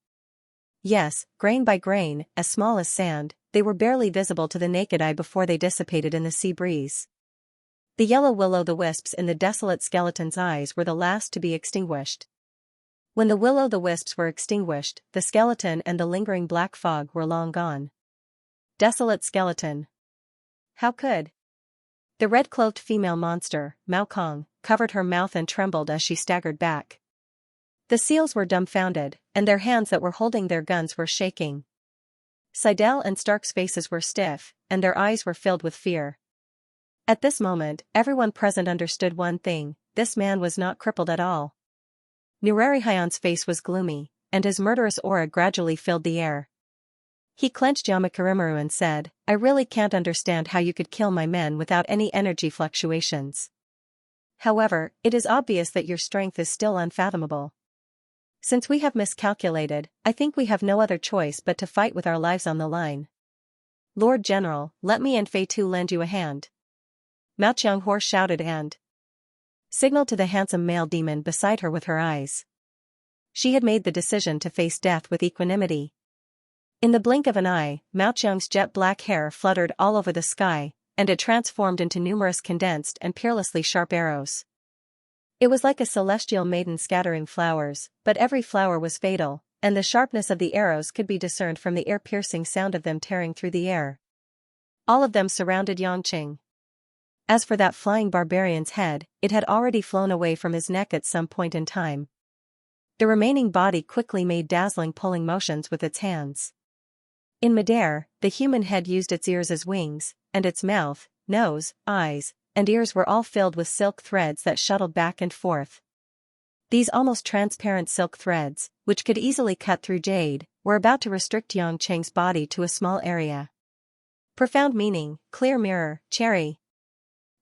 Yes, grain by grain, as small as sand, they were barely visible to the naked eye before they dissipated in the sea breeze. The yellow will-o'-the-wisps in the desolate skeleton's eyes were the last to be extinguished. When the will-o'-the-wisps were extinguished, the skeleton and the lingering black fog were long gone. Desolate skeleton. How could? The red-cloaked female monster, Mao Kong, covered her mouth and trembled as she staggered back. The seals were dumbfounded, and their hands that were holding their guns were shaking. Seidel and Stark's faces were stiff, and their eyes were filled with fear. At this moment, everyone present understood one thing: this man was not crippled at all. Nuerihyan's face was gloomy, and his murderous aura gradually filled the air. He clenched Yamakirimaru and said, I really can't understand how you could kill my men without any energy fluctuations. However, it is obvious that your strength is still unfathomable. Since we have miscalculated, I think we have no other choice but to fight with our lives on the line. Lord General, let me and Fei Tu lend you a hand. Mao Qianghor shouted and signaled to the handsome male demon beside her with her eyes. She had made the decision to face death with equanimity. In the blink of an eye, Mao Qiang's jet-black hair fluttered all over the sky, and it transformed into numerous condensed and peerlessly sharp arrows. It was like a celestial maiden scattering flowers, but every flower was fatal, and the sharpness of the arrows could be discerned from the ear-piercing sound of them tearing through the air. All of them surrounded Xianxia. As for that flying barbarian's head, it had already flown away from his neck at some point in time. The remaining body quickly made dazzling pulling motions with its hands. In midair, the human head used its ears as wings, and its mouth, nose, eyes, and ears were all filled with silk threads that shuttled back and forth. These almost transparent silk threads, which could easily cut through jade, were about to restrict Xianxia's body to a small area. Profound meaning, clear mirror, cherry.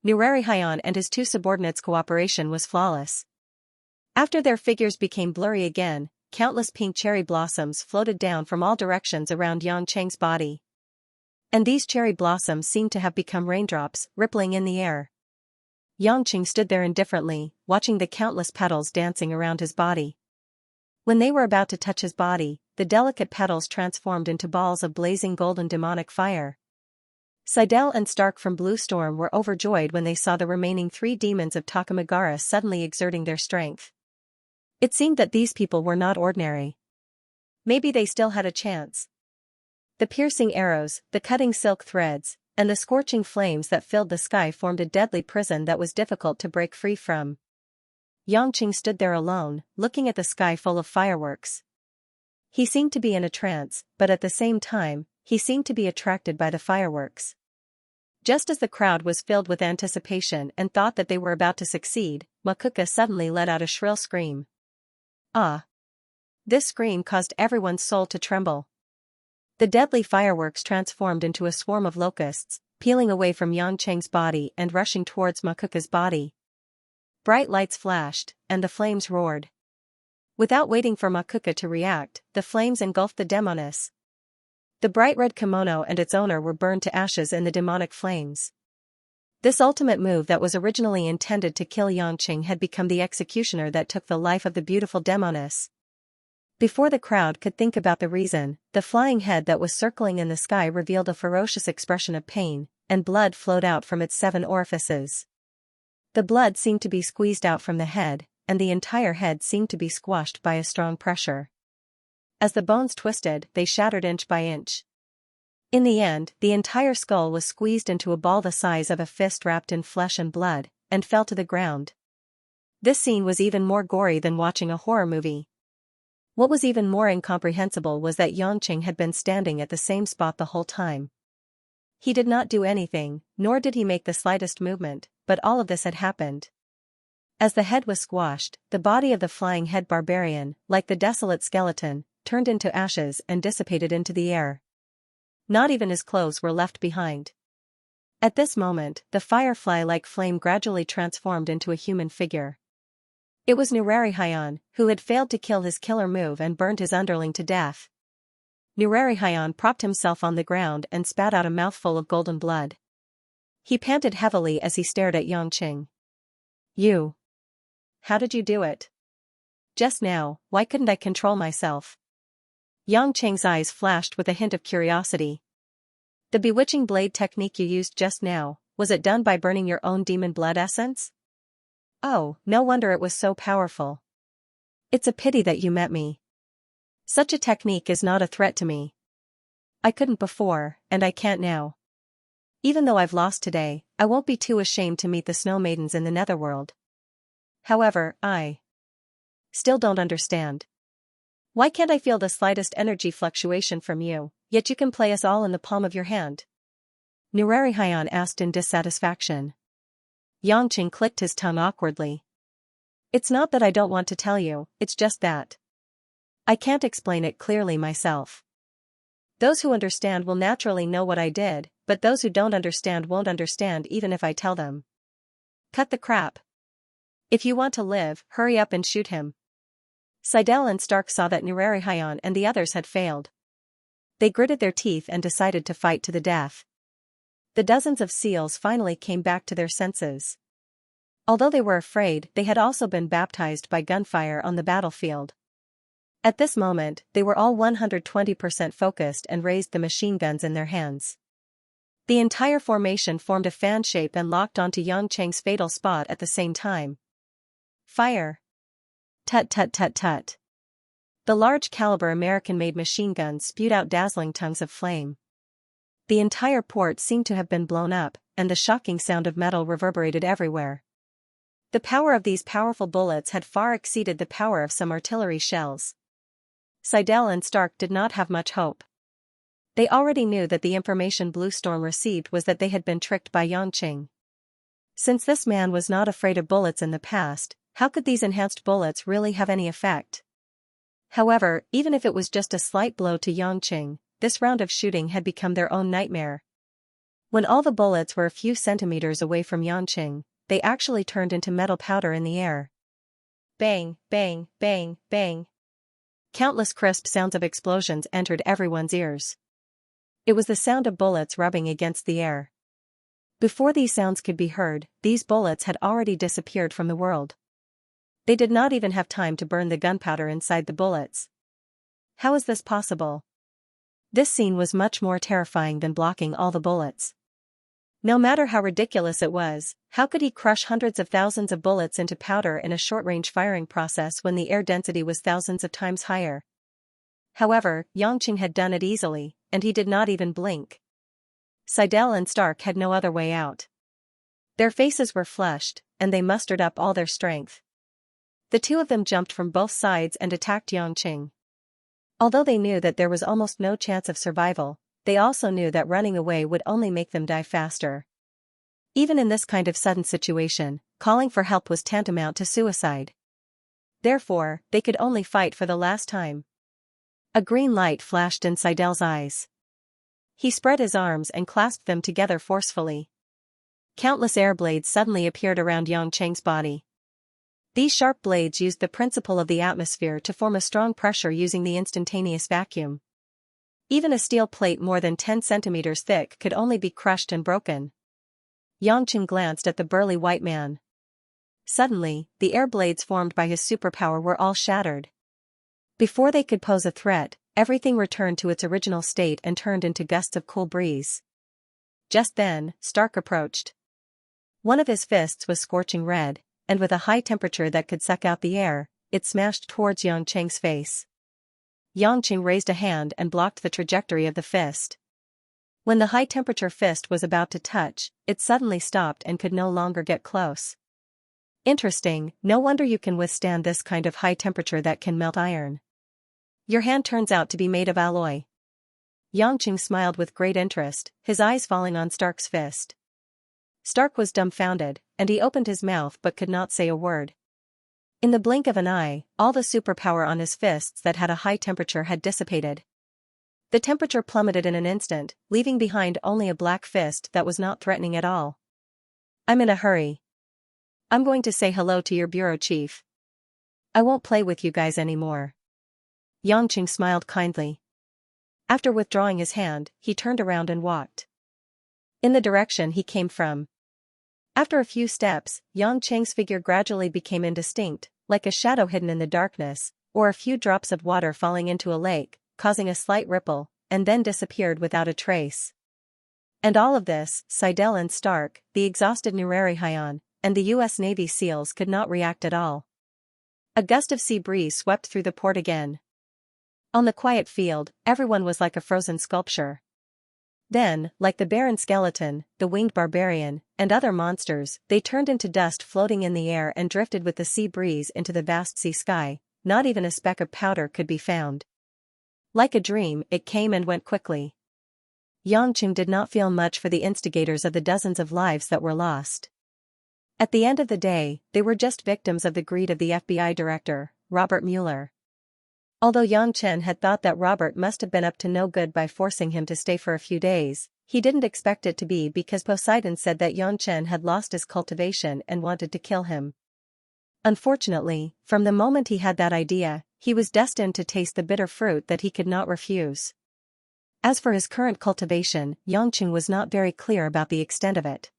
Nurarihayan and his two subordinates' cooperation was flawless. After their figures became blurry again, countless pink cherry blossoms floated down from all directions around Xianxia's body. And these cherry blossoms seemed to have become raindrops, rippling in the air. Xianxia stood there indifferently, watching the countless petals dancing around his body. When they were about to touch his body, the delicate petals transformed into balls of blazing golden demonic fire. Seidel and Stark from Blue Storm were overjoyed when they saw the remaining 3 demons of Takamagara suddenly exerting their strength. It seemed that these people were not ordinary. Maybe they still had a chance. The piercing arrows, the cutting silk threads, and the scorching flames that filled the sky formed a deadly prison that was difficult to break free from. Xianxia stood there alone, looking at the sky full of fireworks. He seemed to be in a trance, but at the same time, he seemed to be attracted by the fireworks. Just as the crowd was filled with anticipation and thought that they were about to succeed, Makuka suddenly let out a shrill scream. Ah! This scream caused everyone's soul to tremble. The deadly fireworks transformed into a swarm of locusts, peeling away from Xianxia's body and rushing towards Makuka's body. Bright lights flashed, and the flames roared. Without waiting for Makuka to react, the flames engulfed the demoness. The bright red kimono and its owner were burned to ashes in the demonic flames. This ultimate move that was originally intended to kill Xianxia had become the executioner that took the life of the beautiful demoness. Before the crowd could think about the reason, the flying head that was circling in the sky revealed a ferocious expression of pain, and blood flowed out from its 7 orifices. The blood seemed to be squeezed out from the head, and the entire head seemed to be squashed by a strong pressure. As the bones twisted, they shattered inch by inch. In the end, the entire skull was squeezed into a ball the size of a fist wrapped in flesh and blood, and fell to the ground. This scene was even more gory than watching a horror movie. What was even more incomprehensible was that Xianxia had been standing at the same spot the whole time. He did not do anything, nor did he make the slightest movement, but all of this had happened. As the head was squashed, the body of the flying head barbarian, like the desolate skeleton, turned into ashes and dissipated into the air. Not even his clothes were left behind. At this moment, the firefly-like flame gradually transformed into a human figure. It was Nurarihayan, who had failed to kill his killer move and burned his underling to death. Nurarihayan propped himself on the ground and spat out a mouthful of golden blood. He panted heavily as he stared at Xianxia. You. How did you do it? Just now, why couldn't I control myself? Xianxia's eyes flashed with a hint of curiosity. The bewitching blade technique you used just now, was it done by burning your own demon blood essence? Oh, no wonder it was so powerful. It's a pity that you met me. Such a technique is not a threat to me. I couldn't before, and I can't now. Even though I've lost today, I won't be too ashamed to meet the snow maidens in the netherworld. However, I still don't understand. Why can't I feel the slightest energy fluctuation from you, yet you can play us all in the palm of your hand? Nurarihayan asked in dissatisfaction. Xianxia clicked his tongue awkwardly. It's not that I don't want to tell you, it's just that I can't explain it clearly myself. Those who understand will naturally know what I did, but those who don't understand won't understand even if I tell them. Cut the crap. If you want to live, hurry up and shoot him. Seidel and Stark saw that Nurarihayan and the others had failed. They gritted their teeth and decided to fight to the death. The dozens of seals finally came back to their senses. Although they were afraid, they had also been baptized by gunfire on the battlefield. At this moment, they were all 120% focused and raised the machine guns in their hands. The entire formation formed a fan shape and locked onto Xianxia's fatal spot at the same time. Fire! Tut tut tut tut. The large-caliber American-made machine guns spewed out dazzling tongues of flame. The entire port seemed to have been blown up, and the shocking sound of metal reverberated everywhere. The power of these powerful bullets had far exceeded the power of some artillery shells. Seidel and Stark did not have much hope. They already knew that the information Bluestorm received was that they had been tricked by Yangqing. Since this man was not afraid of bullets in the past, how could these enhanced bullets really have any effect? However, even if it was just a slight blow to Yangqing, this round of shooting had become their own nightmare. When all the bullets were a few centimeters away from Yangqing, they actually turned into metal powder in the air. Bang, bang, bang, bang. Countless crisp sounds of explosions entered everyone's ears. It was the sound of bullets rubbing against the air. Before these sounds could be heard, these bullets had already disappeared from the world. They did not even have time to burn the gunpowder inside the bullets. How is this possible? This scene was much more terrifying than blocking all the bullets. No matter how ridiculous it was, how could he crush hundreds of thousands of bullets into powder in a short-range firing process when the air density was thousands of times higher? However, Yangqing had done it easily, and he did not even blink. Seidel and Stark had no other way out. Their faces were flushed, and they mustered up all their strength. The two of them jumped from both sides and attacked Yangqing. Although they knew that there was almost no chance of survival, they also knew that running away would only make them die faster. Even in this kind of sudden situation, calling for help was tantamount to suicide. Therefore, they could only fight for the last time. A green light flashed in Seidel's eyes. He spread his arms and clasped them together forcefully. Countless air blades suddenly appeared around Yangqing's body. These sharp blades used the principle of the atmosphere to form a strong pressure using the instantaneous vacuum. Even a steel plate more than 10 centimeters thick could only be crushed and broken. Yangqing glanced at the burly white man. Suddenly, the air blades formed by his superpower were all shattered. Before they could pose a threat, everything returned to its original state and turned into gusts of cool breeze. Just then, Stark approached. One of his fists was scorching red, and with a high temperature that could suck out the air, it smashed towards Yangqing's face. Yangqing raised a hand and blocked the trajectory of the fist. When the high-temperature fist was about to touch, it suddenly stopped and could no longer get close. Interesting, no wonder you can withstand this kind of high temperature that can melt iron. Your hand turns out to be made of alloy. Yangqing smiled with great interest, his eyes falling on Stark's fist. Stark was dumbfounded, and he opened his mouth but could not say a word. In the blink of an eye, all the superpower on his fists that had a high temperature had dissipated. The temperature plummeted in an instant, leaving behind only a black fist that was not threatening at all. I'm in a hurry. I'm going to say hello to your bureau chief. I won't play with you guys anymore. Yangqing smiled kindly. After withdrawing his hand, he turned around and walked in the direction he came from. After a few steps, Yangqing's figure gradually became indistinct, like a shadow hidden in the darkness, or a few drops of water falling into a lake, causing a slight ripple, and then disappeared without a trace. And all of this, Seidel and Stark, the exhausted Nurari-Hyan, and the U.S. Navy SEALs could not react at all. A gust of sea breeze swept through the port again. On the quiet field, everyone was like a frozen sculpture. Then, like the barren skeleton, the winged barbarian, and other monsters, they turned into dust floating in the air and drifted with the sea breeze into the vast sea sky. Not even a speck of powder could be found. Like a dream, it came and went quickly. Yangqing did not feel much for the instigators of the dozens of lives that were lost. At the end of the day, they were just victims of the greed of the FBI director, Robert Mueller. Although Yang Chen had thought that Robert must have been up to no good by forcing him to stay for a few days, he didn't expect it to be because Poseidon said that Yang Chen had lost his cultivation and wanted to kill him. Unfortunately, from the moment he had that idea, he was destined to taste the bitter fruit that he could not refuse. As for his current cultivation, Yangqing was not very clear about the extent of it.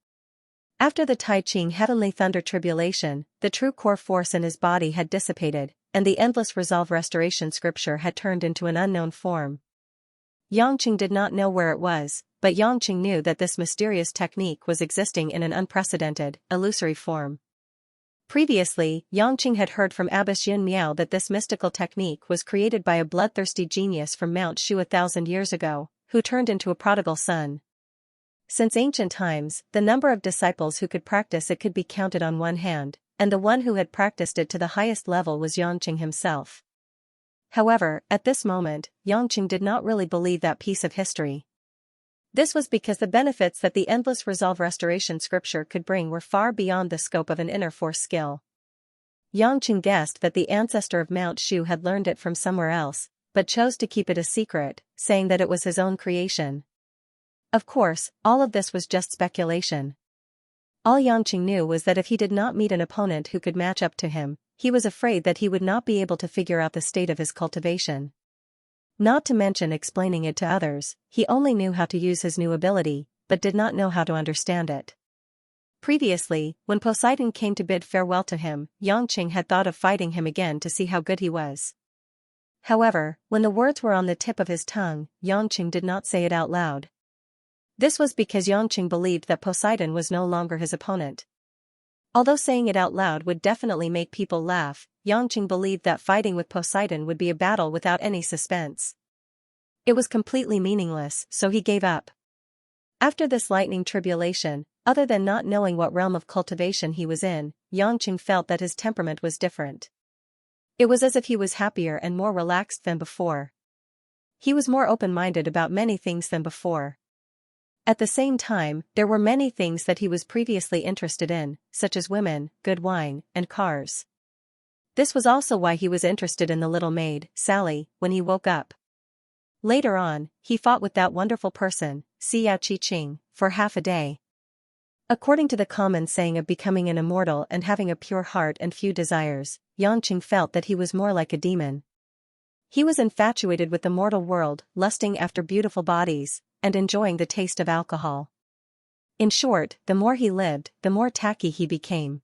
After the Tai Ching Heavenly Thunder tribulation, the true core force in his body had dissipated, and the endless resolve restoration scripture had turned into an unknown form. Yangqing did not know where it was, but Yangqing knew that this mysterious technique was existing in an unprecedented, illusory form. Previously, Yangqing had heard from Abbess Yun Miao that this mystical technique was created by a bloodthirsty genius from Mount Shu 1,000 years ago, who turned into a prodigal son. Since ancient times, the number of disciples who could practice it could be counted on one hand, and the one who had practiced it to the highest level was Yangqing himself. However, at this moment, Yangqing did not really believe that piece of history. This was because the benefits that the endless resolve restoration scripture could bring were far beyond the scope of an inner force skill. Yangqing guessed that the ancestor of Mount Shu had learned it from somewhere else, but chose to keep it a secret, saying that it was his own creation. Of course, all of this was just speculation. All Yangqing knew was that if he did not meet an opponent who could match up to him, he was afraid that he would not be able to figure out the state of his cultivation. Not to mention explaining it to others, he only knew how to use his new ability, but did not know how to understand it. Previously, when Poseidon came to bid farewell to him, Yangqing had thought of fighting him again to see how good he was. However, when the words were on the tip of his tongue, Yangqing did not say it out loud. This was because Yangqing believed that Poseidon was no longer his opponent. Although saying it out loud would definitely make people laugh, Yangqing believed that fighting with Poseidon would be a battle without any suspense. It was completely meaningless, so he gave up. After this lightning tribulation, other than not knowing what realm of cultivation he was in, Yangqing felt that his temperament was different. It was as if he was happier and more relaxed than before. He was more open-minded about many things than before. At the same time, there were many things that he was previously interested in, such as women, good wine, and cars. This was also why he was interested in the little maid, Sally, when he woke up. Later on, he fought with that wonderful person, Xianxia, for half a day. According to the common saying of becoming an immortal and having a pure heart and few desires, Yangqing felt that he was more like a demon. He was infatuated with the mortal world, lusting after beautiful bodies, and enjoying the taste of alcohol. In short, the more he lived, the more tacky he became.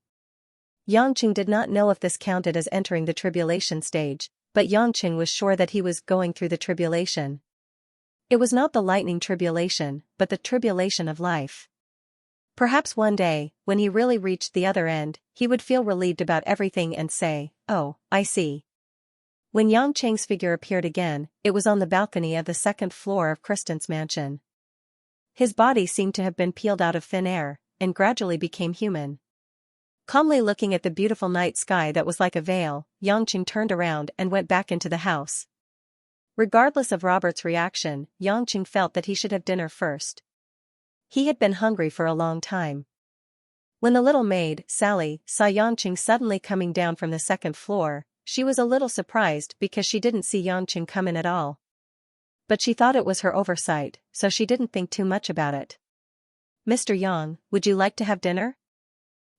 Yangqing did not know if this counted as entering the tribulation stage, but Yangqing was sure that he was going through the tribulation. It was not the lightning tribulation, but the tribulation of life. Perhaps one day, when he really reached the other end, he would feel relieved about everything and say, "Oh, I see." When Yangqing's figure appeared again, it was on the balcony of the second floor of Kristen's mansion. His body seemed to have been peeled out of thin air, and gradually became human. Calmly looking at the beautiful night sky that was like a veil, Yangqing turned around and went back into the house. Regardless of Robert's reaction, Yangqing felt that he should have dinner first. He had been hungry for a long time. When the little maid, Sally, saw Yangqing suddenly coming down from the second floor, she was a little surprised because she didn't see Yangqing come in at all. But she thought it was her oversight, so she didn't think too much about it. "Mr. Yang, would you like to have dinner?"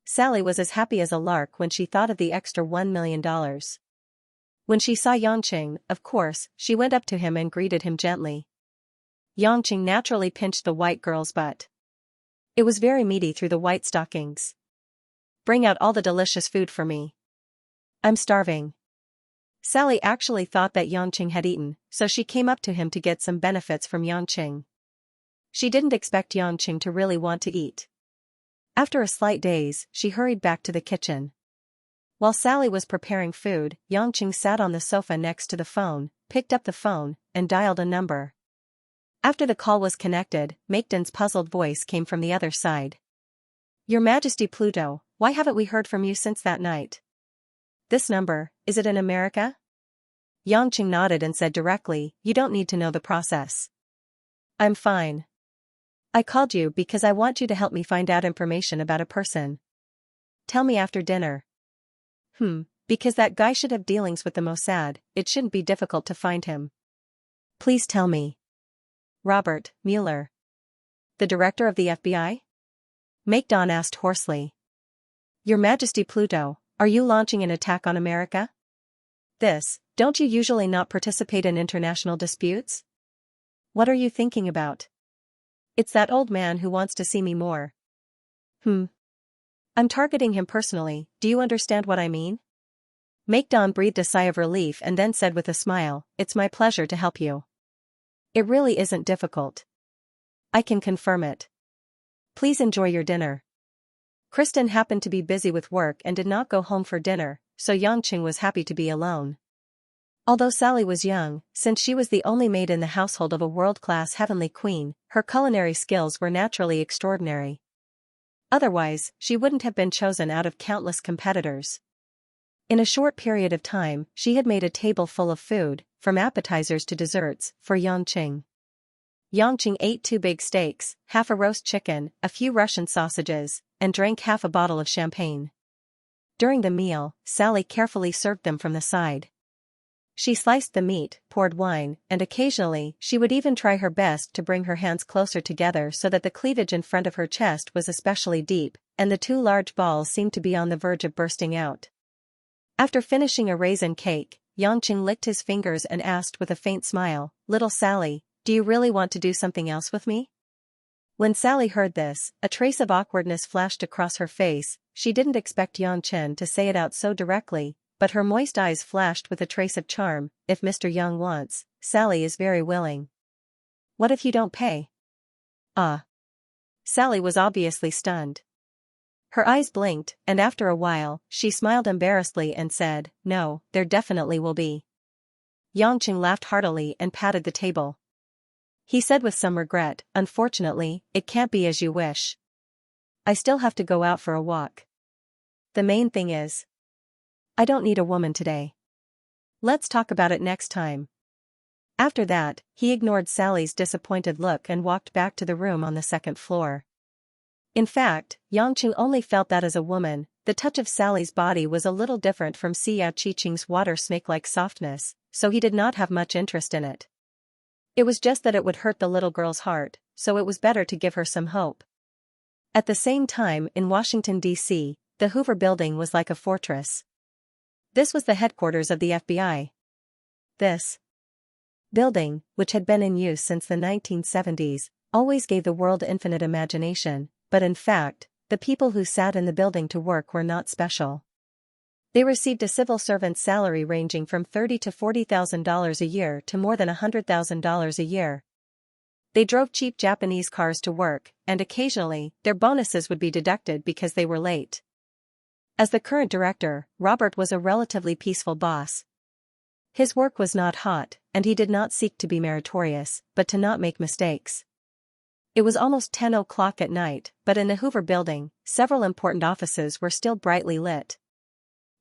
Sally was as happy as a lark when she thought of the extra $1 million. When she saw Yangqing, of course, she went up to him and greeted him gently. Yangqing naturally pinched the white girl's butt. It was very meaty through the white stockings. "Bring out all the delicious food for me. I'm starving." Sally actually thought that Yangqing had eaten, so she came up to him to get some benefits from Yangqing. She didn't expect Yangqing to really want to eat. After a slight daze, she hurried back to the kitchen. While Sally was preparing food, Yangqing sat on the sofa next to the phone, picked up the phone, and dialed a number. After the call was connected, Maekden's puzzled voice came from the other side. "Your Majesty Pluto, why haven't we heard from you since that night? This number, is it in America?" Yangqing nodded and said directly, "You don't need to know the process. I'm fine. I called you because I want you to help me find out information about a person. Tell me after dinner." Because that guy should have dealings with the Mossad, it shouldn't be difficult to find him. "Please tell me." "Robert Mueller, the director of the FBI?" Maekden asked hoarsely. "Your Majesty Pluto, are you launching an attack on America? Don't you usually not participate in international disputes? What are you thinking about?" "It's that old man who wants to see me more." "I'm targeting him personally, do you understand what I mean?" Maekden breathed a sigh of relief and then said with a smile, "It's my pleasure to help you. It really isn't difficult. I can confirm it. Please enjoy your dinner." Kristen happened to be busy with work and did not go home for dinner, so Xianxia was happy to be alone. Although Sally was young, since she was the only maid in the household of a world-class heavenly queen, her culinary skills were naturally extraordinary. Otherwise, she wouldn't have been chosen out of countless competitors. In a short period of time, she had made a table full of food, from appetizers to desserts, for Xianxia. Xianxia ate 2 big steaks, half a roast chicken, a few Russian sausages, and drank half a bottle of champagne. During the meal, Sally carefully served them from the side. She sliced the meat, poured wine, and occasionally she would even try her best to bring her hands closer together so that the cleavage in front of her chest was especially deep, and the 2 large balls seemed to be on the verge of bursting out. After finishing a raisin cake, Xianxia licked his fingers and asked with a faint smile, "Little Sally, do you really want to do something else with me?" When Sally heard this, a trace of awkwardness flashed across her face. She didn't expect Xianxia to say it out so directly, but her moist eyes flashed with a trace of charm. "If Mr. Young wants, Sally is very willing." "What if you don't pay?" "Ah." Sally was obviously stunned. Her eyes blinked, and after a while, she smiled embarrassedly and said, "No, there definitely will be." Xianxia laughed heartily and patted the table. He said with some regret, "Unfortunately, it can't be as you wish. I still have to go out for a walk. The main thing is, I don't need a woman today. Let's talk about it next time." After that, he ignored Sally's disappointed look and walked back to the room on the second floor. In fact, Xianxia only felt that as a woman, the touch of Sally's body was a little different from Xiao Qiqing's water snake-like softness, so he did not have much interest in it. It was just that it would hurt the little girl's heart, so it was better to give her some hope. At the same time, in Washington, D.C., the Hoover Building was like a fortress. This was the headquarters of the FBI. This building, which had been in use since the 1970s, always gave the world infinite imagination, but in fact, the people who sat in the building to work were not special. They received a civil servant's salary ranging from $30,000 to $40,000 a year to more than $100,000 a year. They drove cheap Japanese cars to work, and occasionally, their bonuses would be deducted because they were late. As the current director, Robert was a relatively peaceful boss. His work was not hot, and he did not seek to be meritorious, but to not make mistakes. It was almost 10 o'clock at night, but in the Hoover Building, several important offices were still brightly lit.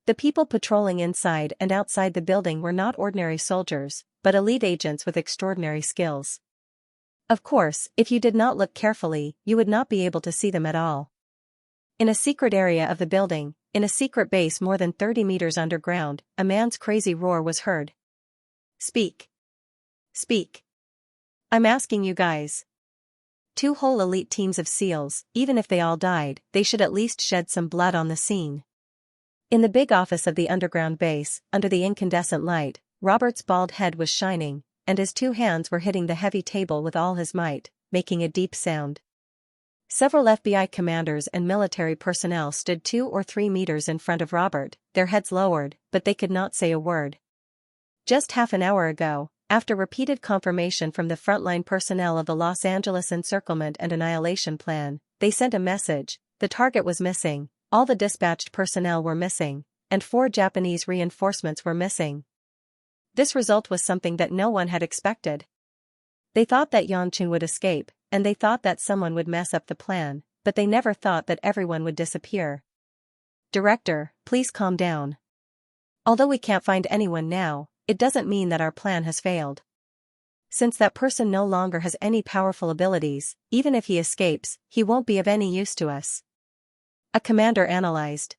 The people patrolling inside and outside the building were not ordinary soldiers, but elite agents with extraordinary skills. Of course, if you did not look carefully, you would not be able to see them at all. In a secret area of the building, in a secret base more than 30 meters underground, a man's crazy roar was heard. "Speak. Speak. I'm asking you guys." 2 whole elite teams of SEALs, even if they all died, they should at least shed some blood on the scene. In the big office of the underground base, under the incandescent light, Robert's bald head was shining, and his 2 hands were hitting the heavy table with all his might, making a deep sound. Several FBI commanders and military personnel stood 2 or 3 meters in front of Robert, their heads lowered, but they could not say a word. Just half an hour ago, after repeated confirmation from the frontline personnel of the Los Angeles Encirclement and Annihilation Plan, they sent a message: the target was missing, all the dispatched personnel were missing, and 4 Japanese reinforcements were missing. This result was something that no one had expected. They thought that Xianxia would escape, and they thought that someone would mess up the plan, but they never thought that everyone would disappear. "Director, please calm down. Although we can't find anyone now, it doesn't mean that our plan has failed. Since that person no longer has any powerful abilities, even if he escapes, he won't be of any use to us." A commander analyzed.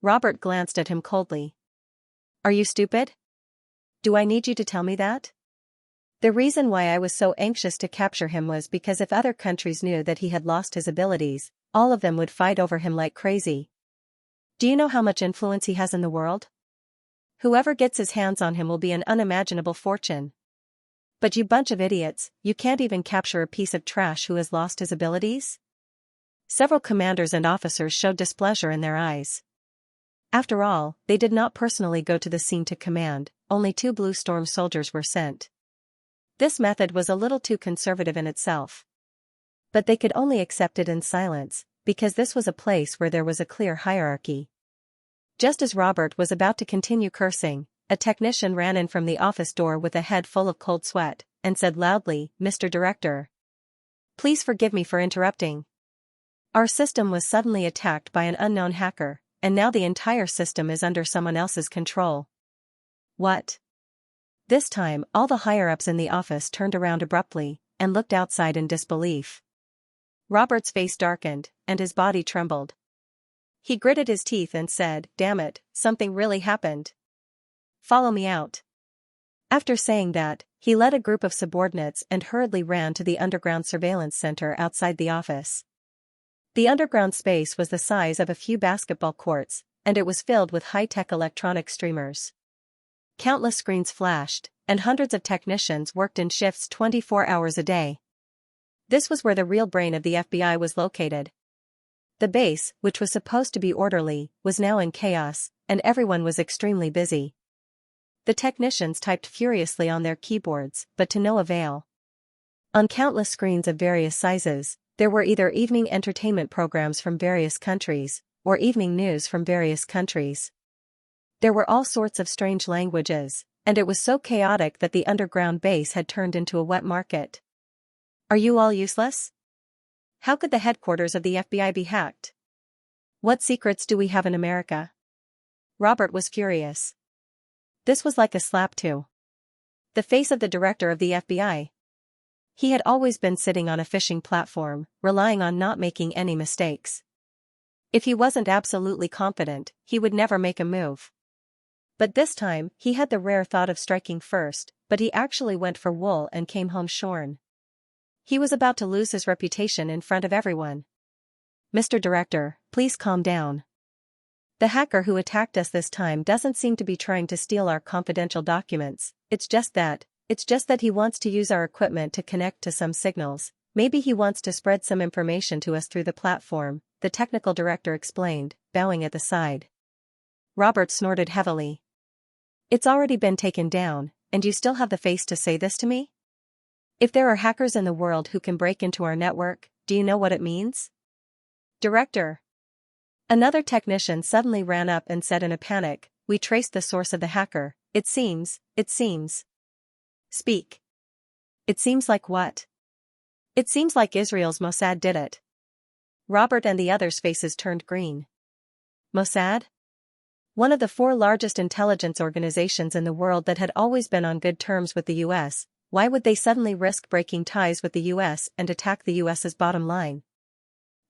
Robert glanced at him coldly. "Are you stupid? Do I need you to tell me that? The reason why I was so anxious to capture him was because if other countries knew that he had lost his abilities, all of them would fight over him like crazy. Do you know how much influence he has in the world? Whoever gets his hands on him will be an unimaginable fortune. But you bunch of idiots, you can't even capture a piece of trash who has lost his abilities?" Several commanders and officers showed displeasure in their eyes. After all, they did not personally go to the scene to command, only 2 Blue Storm soldiers were sent. This method was a little too conservative in itself. But they could only accept it in silence, because this was a place where there was a clear hierarchy. Just as Robert was about to continue cursing, a technician ran in from the office door with a head full of cold sweat, and said loudly, "Mr. Director. Please forgive me for interrupting. Our system was suddenly attacked by an unknown hacker, and now the entire system is under someone else's control." What? This time, all the higher-ups in the office turned around abruptly, and looked outside in disbelief. Robert's face darkened, and his body trembled. He gritted his teeth and said, "Damn it, something really happened. Follow me out." After saying that, he led a group of subordinates and hurriedly ran to the underground surveillance center outside the office. The underground space was the size of a few basketball courts, and it was filled with high-tech electronic streamers. Countless screens flashed, and hundreds of technicians worked in shifts 24 hours a day. This was where the real brain of the FBI was located. The base, which was supposed to be orderly, was now in chaos, and everyone was extremely busy. The technicians typed furiously on their keyboards, but to no avail. On countless screens of various sizes, there were either evening entertainment programs from various countries, or evening news from various countries. There were all sorts of strange languages, and it was so chaotic that the underground base had turned into a wet market. Are you all useless? How could the headquarters of the FBI be hacked? What secrets do we have in America? Robert was furious. This was like a slap to the face of the director of the FBI. He had always been sitting on a fishing platform, relying on not making any mistakes. If he wasn't absolutely confident, he would never make a move. But this time, he had the rare thought of striking first, but he actually went for wool and came home shorn. He was about to lose his reputation in front of everyone. "Mr. Director, please calm down. The hacker who attacked us this time doesn't seem to be trying to steal our confidential documents, it's just that he wants to use our equipment to connect to some signals. Maybe he wants to spread some information to us through the platform," the technical director explained, bowing at the side. Robert snorted heavily. "It's already been taken down, and you still have the face to say this to me? If there are hackers in the world who can break into our network, do you know what it means?" "Director." Another technician suddenly ran up and said in a panic, "We traced the source of the hacker, it seems. Speak. It seems like what? It seems like Israel's Mossad did it." Robert and the others' faces turned green. Mossad? One of the 4 largest intelligence organizations in the world that had always been on good terms with the US, why would they suddenly risk breaking ties with the US and attack the US's bottom line?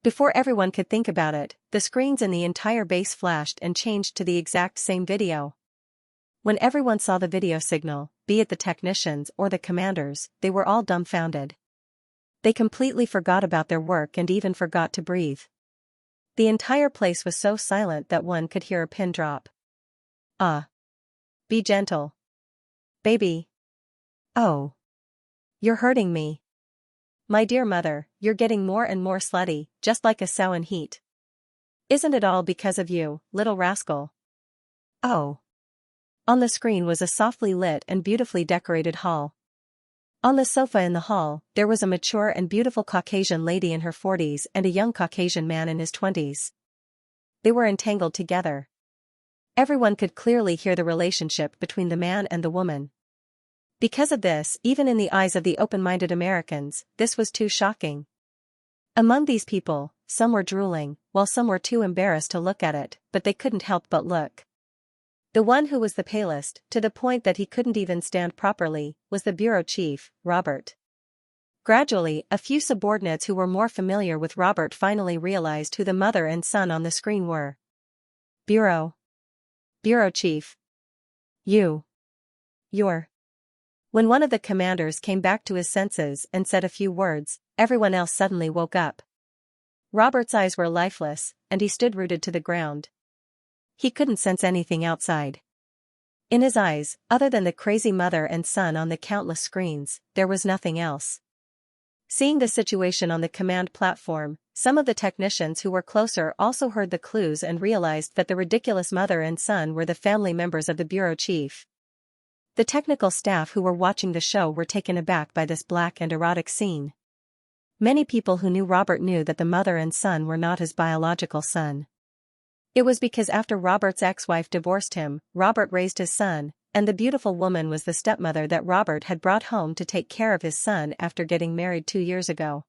Before everyone could think about it, the screens in the entire base flashed and changed to the exact same video. When everyone saw the video signal, be it the technicians or the commanders, they were all dumbfounded. They completely forgot about their work and even forgot to breathe. The entire place was so silent that one could hear a pin drop. "Ah. Be gentle. Baby. Oh. You're hurting me. My dear mother, you're getting more and more slutty, just like a sow in heat. Isn't it all because of you, little rascal? Oh." On the screen was a softly lit and beautifully decorated hall. On the sofa in the hall, there was a mature and beautiful Caucasian lady in her 40s and a young Caucasian man in his 20s. They were entangled together. Everyone could clearly hear the relationship between the man and the woman. Because of this, even in the eyes of the open-minded Americans, this was too shocking. Among these people, some were drooling, while some were too embarrassed to look at it, but they couldn't help but look. The one who was the palest, to the point that he couldn't even stand properly, was the bureau chief, Robert. Gradually, a few subordinates who were more familiar with Robert finally realized who the mother and son on the screen were. Bureau chief. You're. When one of the commanders came back to his senses and said a few words, everyone else suddenly woke up. Robert's eyes were lifeless, and he stood rooted to the ground. He couldn't sense anything outside. In his eyes, other than the crazy mother and son on the countless screens, there was nothing else. Seeing the situation on the command platform, some of the technicians who were closer also heard the clues and realized that the ridiculous mother and son were the family members of the bureau chief. The technical staff who were watching the show were taken aback by this black and erotic scene. Many people who knew Robert knew that the mother and son were not his biological son. It was because after Robert's ex-wife divorced him, Robert raised his son, and the beautiful woman was the stepmother that Robert had brought home to take care of his son after getting married 2 years ago.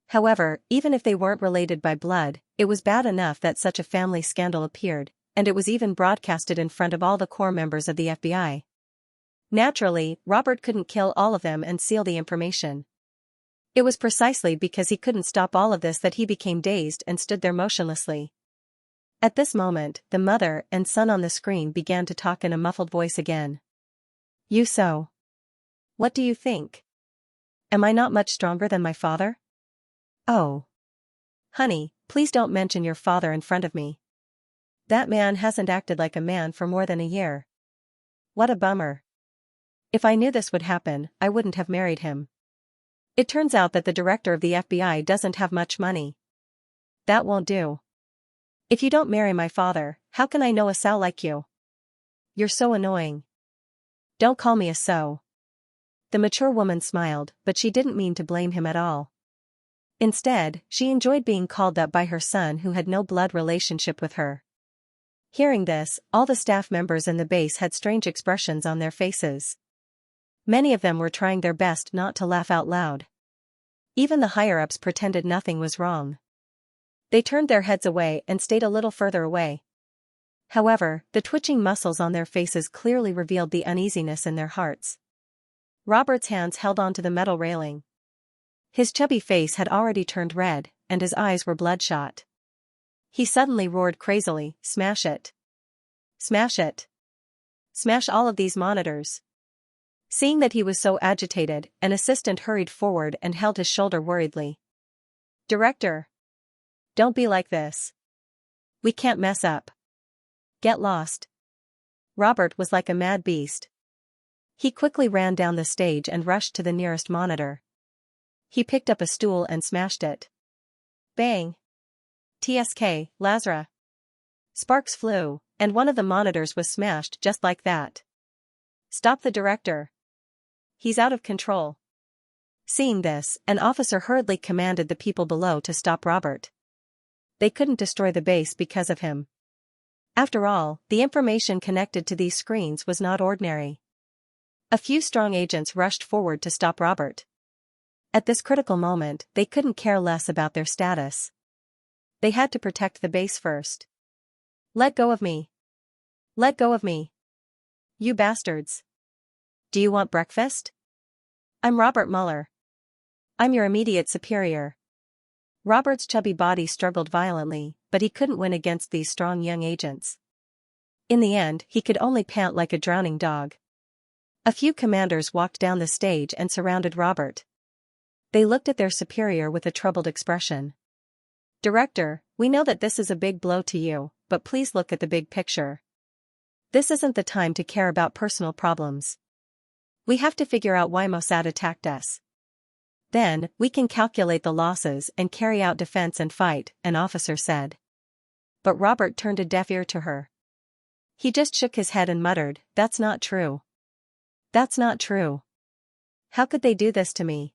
However, even if they weren't related by blood, it was bad enough that such a family scandal appeared, and it was even broadcasted in front of all the core members of the FBI. Naturally, Robert couldn't kill all of them and seal the information. It was precisely because he couldn't stop all of this that he became dazed and stood there motionlessly. At this moment, the mother and son on the screen began to talk in a muffled voice again. "You so. What do you think? Am I not much stronger than my father? Oh. Honey, please don't mention your father in front of me. That man hasn't acted like a man for more than a year. What a bummer. If I knew this would happen, I wouldn't have married him. It turns out that the director of the FBI doesn't have much money. That won't do. If you don't marry my father, how can I know a sow like you? You're so annoying. Don't call me a sow." The mature woman smiled, but she didn't mean to blame him at all. Instead, she enjoyed being called that by her son who had no blood relationship with her. Hearing this, all the staff members in the base had strange expressions on their faces. Many of them were trying their best not to laugh out loud. Even the higher-ups pretended nothing was wrong. They turned their heads away and stayed a little further away. However, the twitching muscles on their faces clearly revealed the uneasiness in their hearts. Robert's hands held onto the metal railing. His chubby face had already turned red, and his eyes were bloodshot. He suddenly roared crazily, "Smash it! Smash it! Smash all of these monitors!" Seeing that he was so agitated, an assistant hurried forward and held his shoulder worriedly. "Director! Don't be like this. We can't mess up. Get lost." Robert was like a mad beast. He quickly ran down the stage and rushed to the nearest monitor. He picked up a stool and smashed it. Bang! TSK, Lazra. Sparks flew, and one of the monitors was smashed just like that. "Stop the director. He's out of control." Seeing this, an officer hurriedly commanded the people below to stop Robert. They couldn't destroy the base because of him. After all, the information connected to these screens was not ordinary. A few strong agents rushed forward to stop Robert. At this critical moment, they couldn't care less about their status. They had to protect the base first. "Let go of me. Let go of me. You bastards. Do you want breakfast? I'm Robert Mueller. I'm your immediate superior." Robert's chubby body struggled violently, but he couldn't win against these strong young agents. In the end, he could only pant like a drowning dog. A few commanders walked down the stage and surrounded Robert. They looked at their superior with a troubled expression. "Director, we know that this is a big blow to you, but please look at the big picture. This isn't the time to care about personal problems. We have to figure out why Mossad attacked us. Then, we can calculate the losses and carry out defense and fight," an officer said. But Robert turned a deaf ear to her. He just shook his head and muttered, "That's not true. That's not true. How could they do this to me?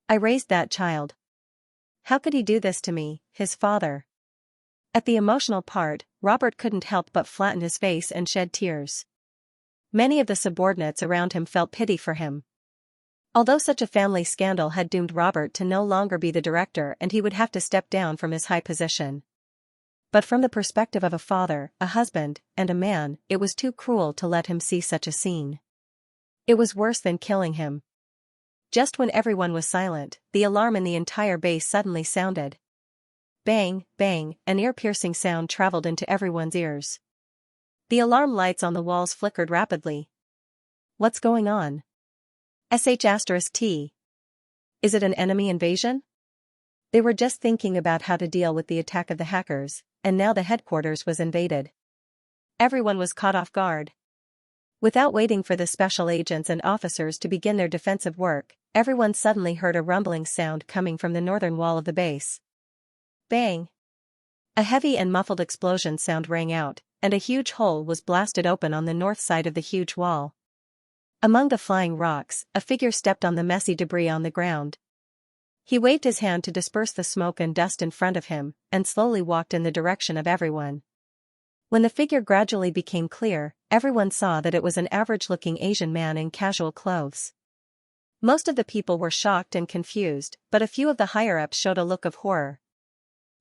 I raised that child. How could he do this to me, his father?" At the emotional part, Robert couldn't help but flatten his face and shed tears. Many of the subordinates around him felt pity for him. Although such a family scandal had doomed Robert to no longer be the director and he would have to step down from his high position. But from the perspective of a father, a husband, and a man, it was too cruel to let him see such a scene. It was worse than killing him. Just when everyone was silent, the alarm in the entire base suddenly sounded. Bang, bang, an ear-piercing sound traveled into everyone's ears. The alarm lights on the walls flickered rapidly. What's going on? *T. Is it an enemy invasion? They were just thinking about how to deal with the attack of the hackers, and now the headquarters was invaded. Everyone was caught off guard. Without waiting for the special agents and officers to begin their defensive work, everyone suddenly heard a rumbling sound coming from the northern wall of the base. Bang! A heavy and muffled explosion sound rang out, and a huge hole was blasted open on the north side of the huge wall. Among the flying rocks, a figure stepped on the messy debris on the ground. He waved his hand to disperse the smoke and dust in front of him, and slowly walked in the direction of everyone. When the figure gradually became clear, everyone saw that it was an average-looking Asian man in casual clothes. Most of the people were shocked and confused, but a few of the higher-ups showed a look of horror.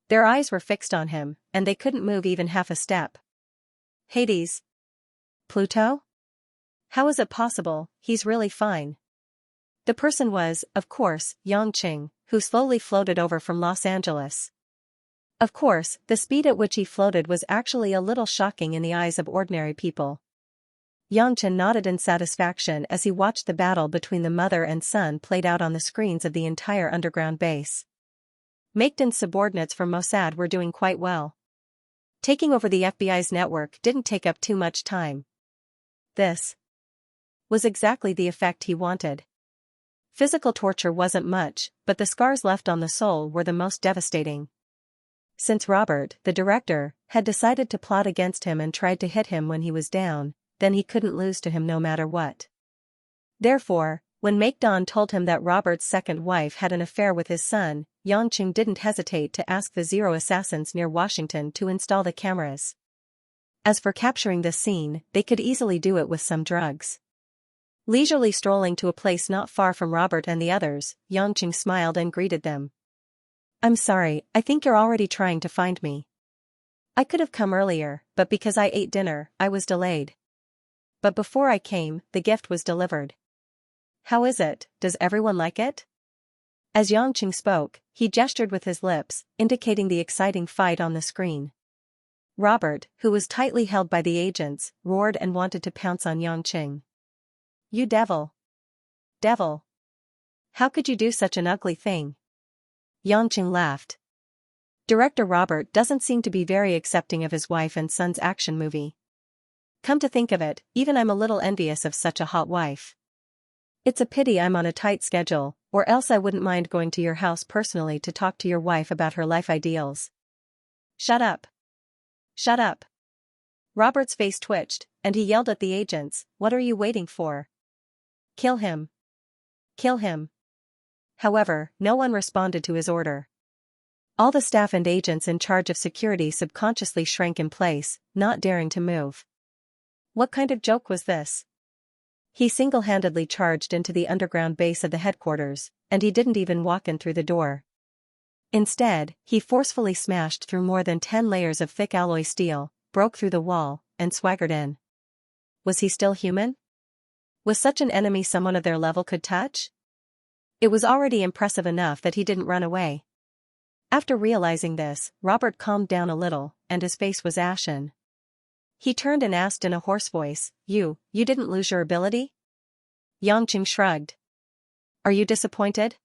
Their eyes were fixed on him, and they couldn't move even half a step. Hades? Pluto? How is it possible? He's really fine. The person was, of course, Xianxia, who slowly floated over from Los Angeles. Of course, the speed at which he floated was actually a little shocking in the eyes of ordinary people. Xianxia nodded in satisfaction as he watched the battle between the mother and son played out on the screens of the entire underground base. Makedon's subordinates from Mossad were doing quite well. Taking over the FBI's network didn't take up too much time. This was exactly the effect he wanted. Physical torture wasn't much, but the scars left on the soul were the most devastating. Since Robert, the director, had decided to plot against him and tried to hit him when he was down, then he couldn't lose to him no matter what. Therefore, when Makedon told him that Robert's second wife had an affair with his son, Xianxia didn't hesitate to ask the Zero assassins near Washington to install the cameras. As for capturing this scene, they could easily do it with some drugs. Leisurely strolling to a place not far from Robert and the others, Xianxia smiled and greeted them. "I'm sorry, I think you're already trying to find me. I could have come earlier, but because I ate dinner, I was delayed. But before I came, the gift was delivered. How is it, does everyone like it?" As Xianxia spoke, he gestured with his lips, indicating the exciting fight on the screen. Robert, who was tightly held by the agents, roared and wanted to pounce on Xianxia. "You devil! Devil! How could you do such an ugly thing?" Xianxia laughed. Director Robert doesn't seem to be very accepting of his wife and son's action movie. Come to think of it, even I'm a little envious of such a hot wife. It's a pity I'm on a tight schedule, or else I wouldn't mind going to your house personally to talk to your wife about her life ideals. Shut up. Shut up. Robert's face twitched, and he yelled at the agents, "What are you waiting for? Kill him. Kill him." However, no one responded to his order. All the staff and agents in charge of security subconsciously shrank in place, not daring to move. What kind of joke was this? He single-handedly charged into the underground base of the headquarters, and he didn't even walk in through the door. Instead, he forcefully smashed through more than 10 layers of thick alloy steel, broke through the wall, and swaggered in. Was he still human? Was such an enemy someone of their level could touch? It was already impressive enough that he didn't run away. After realizing this, Robert calmed down a little, and his face was ashen. He turned and asked in a hoarse voice, You didn't lose your ability?" Xianxia shrugged. "Are you disappointed?"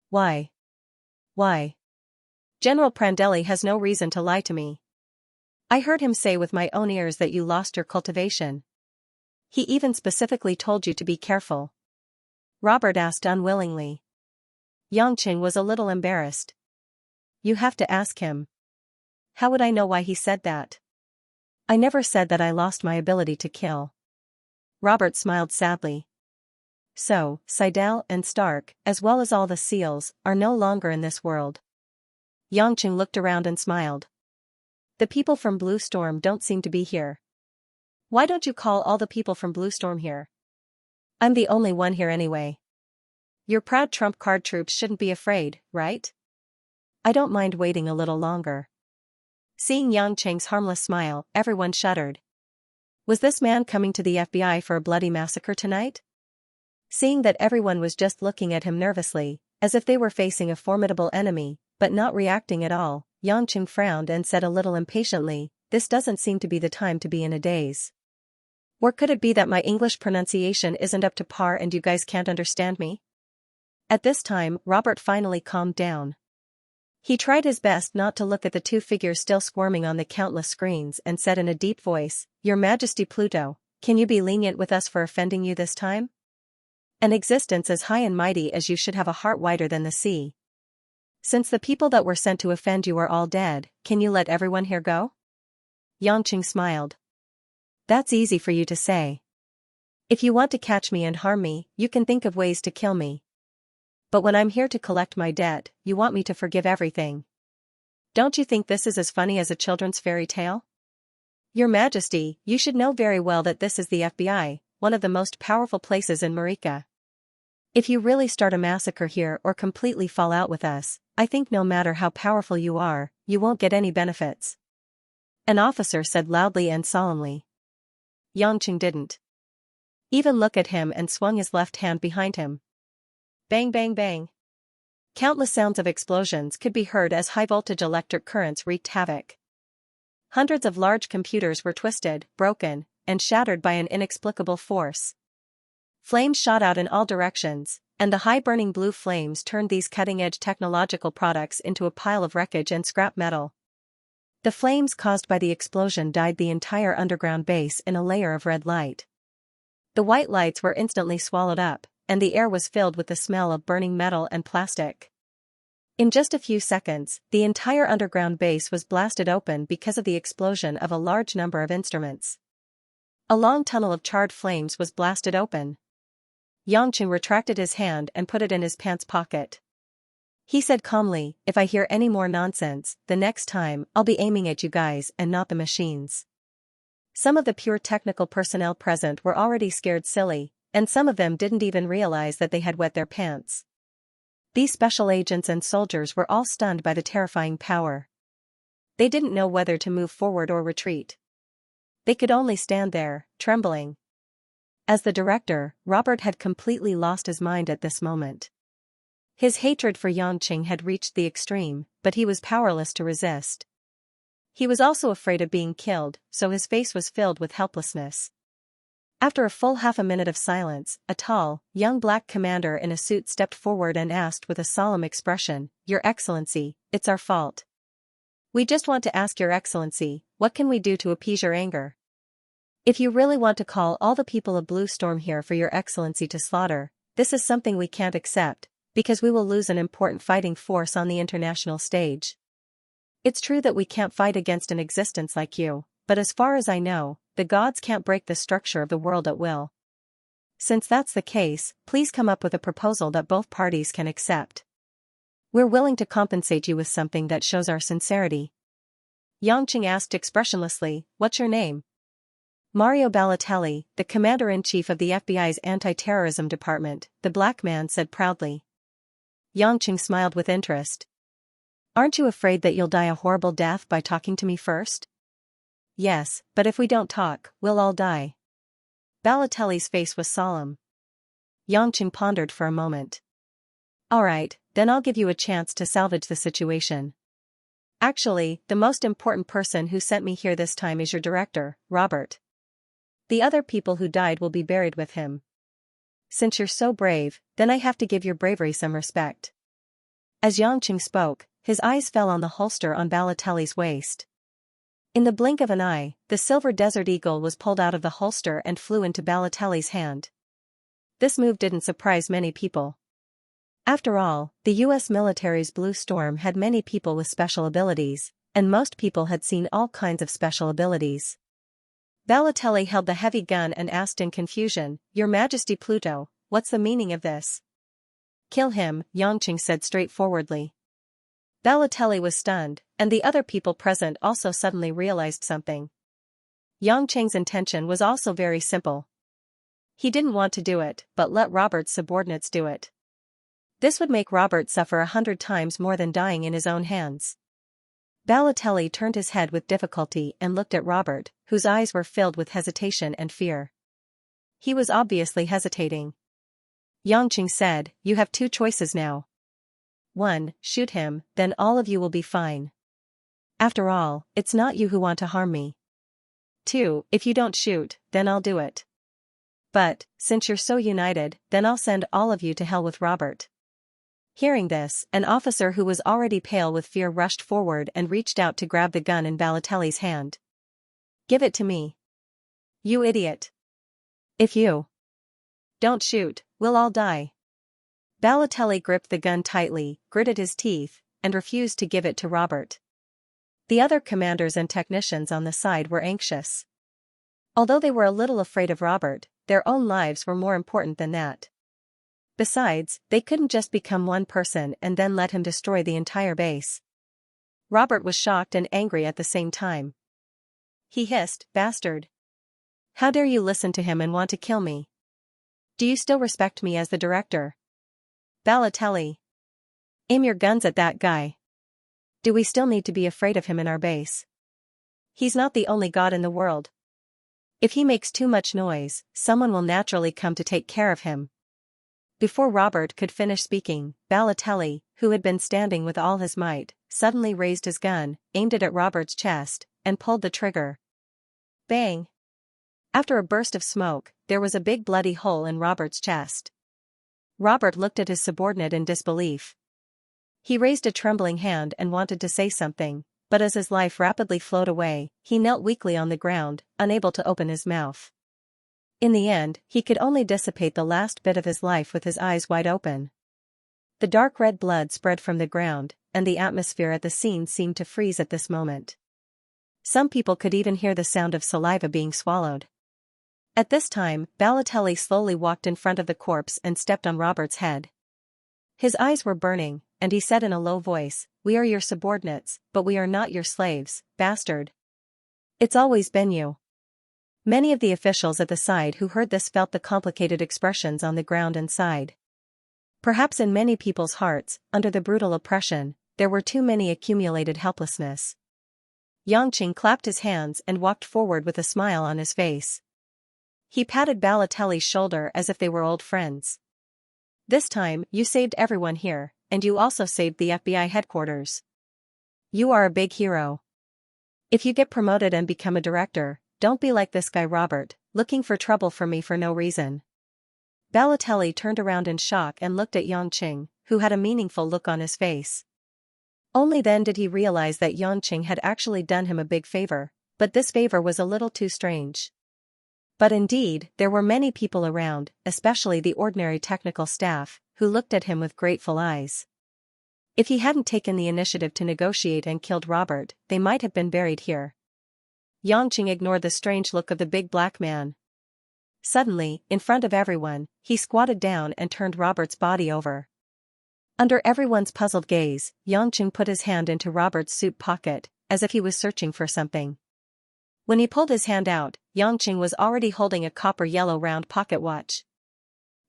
Why? Why? General Prandelli has no reason to lie to me. I heard him say with my own ears that you lost your cultivation. He even specifically told you to be careful." Robert asked unwillingly. Xianxia was a little embarrassed. "You have to ask him. How would I know why he said that? I never said that I lost my ability to kill." Robert smiled sadly. "So, Seidel and Stark, as well as all the SEALs, are no longer in this world." Xianxia looked around and smiled. "The people from Blue Storm don't seem to be here. Why don't you call all the people from Blue Storm here? I'm the only one here anyway. Your proud trump card troops shouldn't be afraid, right? I don't mind waiting a little longer." Seeing Xianxia's harmless smile, everyone shuddered. Was this man coming to the FBI for a bloody massacre tonight? Seeing that everyone was just looking at him nervously, as if they were facing a formidable enemy, but not reacting at all, Xianxia frowned and said a little impatiently, "This doesn't seem to be the time to be in a daze. Or could it be that my English pronunciation isn't up to par and you guys can't understand me?" At this time, Robert finally calmed down. He tried his best not to look at the two figures still squirming on the countless screens and said in a deep voice, "Your Majesty Pluto, can you be lenient with us for offending you this time? An existence as high and mighty as you should have a heart wider than the sea. Since the people that were sent to offend you are all dead, can you let everyone here go?" Xianxia smiled. "That's easy for you to say. If you want to catch me and harm me, you can think of ways to kill me. But when I'm here to collect my debt, you want me to forgive everything. Don't you think this is as funny as a children's fairy tale? Your Majesty, you should know very well that this is the FBI, one of the most powerful places in Marika. If you really start a massacre here or completely fall out with us, I think no matter how powerful you are, you won't get any benefits. An officer said loudly and solemnly. Xianxia didn't even look at him and swung his left hand behind him. Bang bang bang. Countless sounds of explosions could be heard as high-voltage electric currents wreaked havoc. Hundreds of large computers were twisted, broken, and shattered by an inexplicable force. Flames shot out in all directions, and the high-burning blue flames turned these cutting-edge technological products into a pile of wreckage and scrap metal. The flames caused by the explosion dyed the entire underground base in a layer of red light. The white lights were instantly swallowed up, and the air was filled with the smell of burning metal and plastic. In just a few seconds, the entire underground base was blasted open because of the explosion of a large number of instruments. A long tunnel of charred flames was blasted open. Xianxia retracted his hand and put it in his pants pocket. He said calmly, "If I hear any more nonsense, the next time, I'll be aiming at you guys and not the machines." Some of the pure technical personnel present were already scared silly, and some of them didn't even realize that they had wet their pants. These special agents and soldiers were all stunned by the terrifying power. They didn't know whether to move forward or retreat. They could only stand there, trembling. As the director, Robert had completely lost his mind at this moment. His hatred for Xianxia had reached the extreme, but he was powerless to resist. He was also afraid of being killed, so his face was filled with helplessness. After a full half a minute of silence, a tall, young black commander in a suit stepped forward and asked with a solemn expression, "Your Excellency, it's our fault. We just want to ask Your Excellency, what can we do to appease your anger? If you really want to call all the people of Blue Storm here for Your Excellency to slaughter, this is something we can't accept, because we will lose an important fighting force on the international stage. It's true that we can't fight against an existence like you, but as far as I know, the gods can't break the structure of the world at will. Since that's the case, please come up with a proposal that both parties can accept. We're willing to compensate you with something that shows our sincerity." Xianxia asked expressionlessly, "What's your name?" "Mario Balotelli, the commander-in-chief of the FBI's anti-terrorism department," the black man said proudly. Xianxia smiled with interest. "Aren't you afraid that you'll die a horrible death by talking to me first?" "Yes, but if we don't talk, we'll all die." Balotelli's face was solemn. Xianxia pondered for a moment. "All right, then I'll give you a chance to salvage the situation. Actually, the most important person who sent me here this time is your director, Robert. The other people who died will be buried with him. Since you're so brave, then I have to give your bravery some respect." As Xianxia spoke, his eyes fell on the holster on Balotelli's waist. In the blink of an eye, the silver Desert Eagle was pulled out of the holster and flew into Balotelli's hand. This move didn't surprise many people. After all, the U.S. military's Blue Storm had many people with special abilities, and most people had seen all kinds of special abilities. Balotelli held the heavy gun and asked in confusion, "Your Majesty Pluto, what's the meaning of this?" "Kill him," Xianxia said straightforwardly. Balotelli was stunned, and the other people present also suddenly realized something. Xianxia's intention was also very simple. He didn't want to do it, but let Robert's subordinates do it. This would make Robert suffer 100 times more than dying in his own hands. Balotelli turned his head with difficulty and looked at Robert, whose eyes were filled with hesitation and fear. He was obviously hesitating. Xianxia said, "You have two choices now. 1. Shoot him, then all of you will be fine. After all, it's not you who want to harm me. 2. If you don't shoot, then I'll do it. But, since you're so united, then I'll send all of you to hell with Robert." Hearing this, an officer who was already pale with fear rushed forward and reached out to grab the gun in Balotelli's hand. "Give it to me. You idiot. If you don't shoot, we'll all die." Balotelli gripped the gun tightly, gritted his teeth, and refused to give it to Robert. The other commanders and technicians on the side were anxious. Although they were a little afraid of Robert, their own lives were more important than that. Besides, they couldn't just become one person and then let him destroy the entire base. Robert was shocked and angry at the same time. He hissed, "Bastard! How dare you listen to him and want to kill me? Do you still respect me as the director? Balotelli, aim your guns at that guy. Do we still need to be afraid of him in our base? He's not the only god in the world. If he makes too much noise, someone will naturally come to take care of him." Before Robert could finish speaking, Balotelli, who had been standing with all his might, suddenly raised his gun, aimed it at Robert's chest, and pulled the trigger. Bang! After a burst of smoke, there was a big bloody hole in Robert's chest. Robert looked at his subordinate in disbelief. He raised a trembling hand and wanted to say something, but as his life rapidly flowed away, he knelt weakly on the ground, unable to open his mouth. In the end, he could only dissipate the last bit of his life with his eyes wide open. The dark red blood spread from the ground, and the atmosphere at the scene seemed to freeze at this moment. Some people could even hear the sound of saliva being swallowed. At this time, Balotelli slowly walked in front of the corpse and stepped on Robert's head. His eyes were burning, and he said in a low voice, "We are your subordinates, but we are not your slaves, bastard. It's always been you." Many of the officials at the side who heard this felt the complicated expressions on the ground and sighed. Perhaps in many people's hearts, under the brutal oppression, there were too many accumulated helplessness. Xianxia clapped his hands and walked forward with a smile on his face. He patted Balotelli's shoulder as if they were old friends. "This time, you saved everyone here, and you also saved the FBI headquarters. You are a big hero. If you get promoted and become a director, don't be like this guy Robert, looking for trouble for me for no reason." Balotelli turned around in shock and looked at Xianxia, who had a meaningful look on his face. Only then did he realize that Xianxia had actually done him a big favor, but this favor was a little too strange. But indeed, there were many people around, especially the ordinary technical staff, who looked at him with grateful eyes. If he hadn't taken the initiative to negotiate and killed Robert, they might have been buried here. Xianxia ignored the strange look of the big black man. Suddenly, in front of everyone, he squatted down and turned Robert's body over. Under everyone's puzzled gaze, Xianxia put his hand into Robert's suit pocket, as if he was searching for something. When he pulled his hand out, Xianxia was already holding a copper-yellow round pocket watch.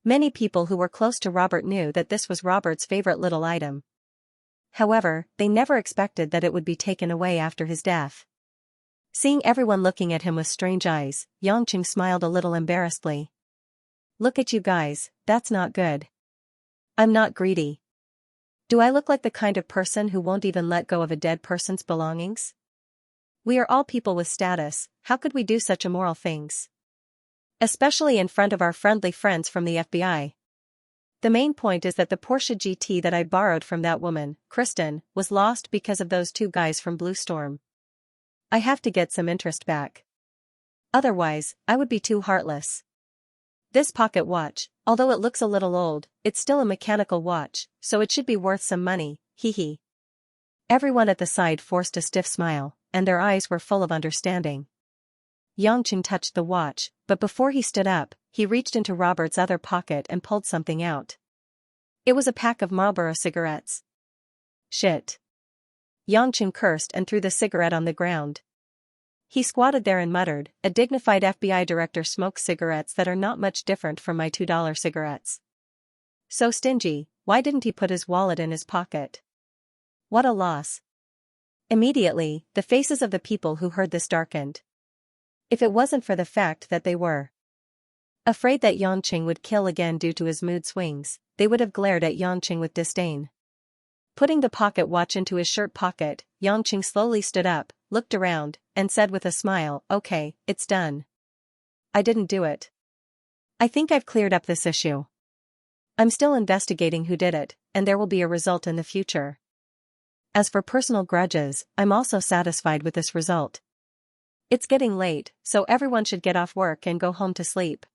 Many people who were close to Robert knew that this was Robert's favorite little item. However, they never expected that it would be taken away after his death. Seeing everyone looking at him with strange eyes, Xianxia smiled a little embarrassedly. "Look at you guys, that's not good. I'm not greedy. Do I look like the kind of person who won't even let go of a dead person's belongings? We are all people with status, how could we do such immoral things? Especially in front of our friendly friends from the FBI. The main point is that the Porsche GT that I borrowed from that woman, Kristen, was lost because of those two guys from Blue Storm. I have to get some interest back. Otherwise, I would be too heartless. This pocket watch, although it looks a little old, it's still a mechanical watch, so it should be worth some money, hee." Everyone at the side forced a stiff smile, and their eyes were full of understanding. Xianxia touched the watch, but before he stood up, he reached into Robert's other pocket and pulled something out. It was a pack of Marlboro cigarettes. "Shit." Xianxia cursed and threw the cigarette on the ground. He squatted there and muttered, "A dignified FBI director smokes cigarettes that are not much different from my $2 cigarettes. So stingy, why didn't he put his wallet in his pocket? What a loss." Immediately, the faces of the people who heard this darkened. If it wasn't for the fact that they were afraid that Xianxia would kill again due to his mood swings, they would have glared at Xianxia with disdain. Putting the pocket watch into his shirt pocket, Xianxia slowly stood up, looked around, and said with a smile, "Okay, it's done. I didn't do it. I think I've cleared up this issue. I'm still investigating who did it, and there will be a result in the future. As for personal grudges, I'm also satisfied with this result. It's getting late, so everyone should get off work and go home to sleep.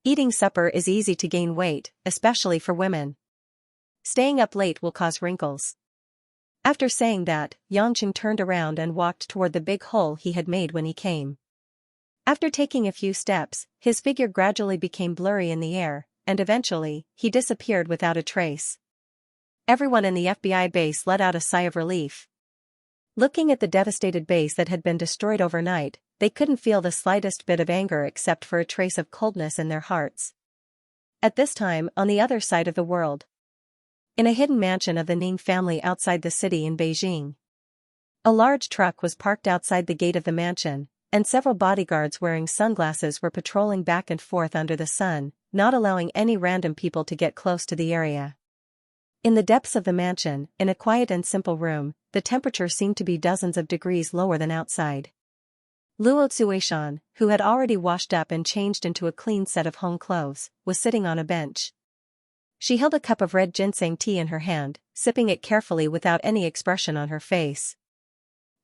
Eating supper is easy to gain weight, especially for women. Staying up late will cause wrinkles." After saying that, Xianxia turned around and walked toward the big hole he had made when he came. After taking a few steps, his figure gradually became blurry in the air, and eventually, he disappeared without a trace. Everyone in the FBI base let out a sigh of relief. Looking at the devastated base that had been destroyed overnight, they couldn't feel the slightest bit of anger except for a trace of coldness in their hearts. At this time, on the other side of the world, in a hidden mansion of the Ning family outside the city in Beijing, a large truck was parked outside the gate of the mansion, and several bodyguards wearing sunglasses were patrolling back and forth under the sun, not allowing any random people to get close to the area. In the depths of the mansion, in a quiet and simple room, the temperature seemed to be dozens of degrees lower than outside. Luo Xueishan, who had already washed up and changed into a clean set of home clothes, was sitting on a bench. She held a cup of red ginseng tea in her hand, sipping it carefully without any expression on her face.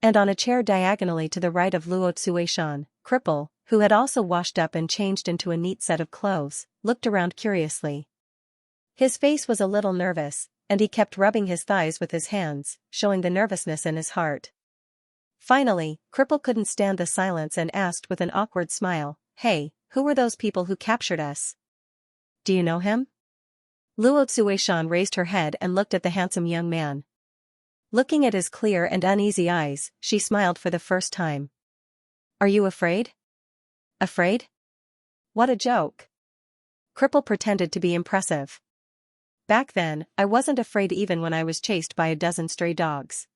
And on a chair diagonally to the right of Luo Xueishan, Cripple, who had also washed up and changed into a neat set of clothes, looked around curiously. His face was a little nervous, and he kept rubbing his thighs with his hands, showing the nervousness in his heart. Finally, Cripple couldn't stand the silence and asked with an awkward smile, "Hey, who were those people who captured us? Do you know him?" Luo Xueishan raised her head and looked at the handsome young man. Looking at his clear and uneasy eyes, she smiled for the first time. "Are you afraid?" "Afraid? What a joke." Cripple pretended to be impressive. "Back then, I wasn't afraid even when I was chased by a dozen stray dogs.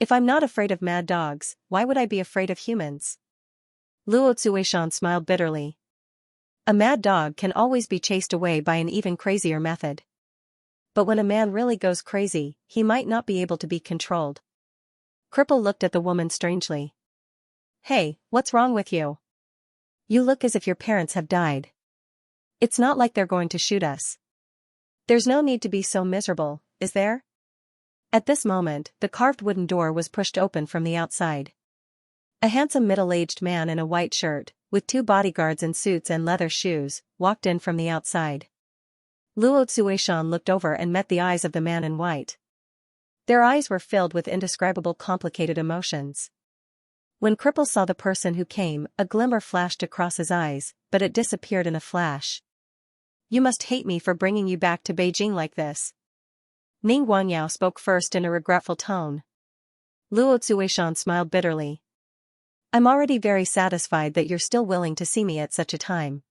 If I'm not afraid of mad dogs, why would I be afraid of humans?" Luo Xueishan smiled bitterly. A mad dog can always be chased away by an even crazier method. But when a man really goes crazy, he might not be able to be controlled. Cripple looked at the woman strangely. "Hey, what's wrong with you? You look as if your parents have died. It's not like they're going to shoot us. There's no need to be so miserable, is there?" At this moment, the carved wooden door was pushed open from the outside. A handsome middle-aged man in a white shirt, with two bodyguards in suits and leather shoes, walked in from the outside. Luo Xueishan looked over and met the eyes of the man in white. Their eyes were filled with indescribable complicated emotions. When Cripple saw the person who came, a glimmer flashed across his eyes, but it disappeared in a flash. "You must hate me for bringing you back to Beijing like this." Ning Guangyao spoke first in a regretful tone. Luo Xueishan smiled bitterly. "I'm already very satisfied that you're still willing to see me at such a time."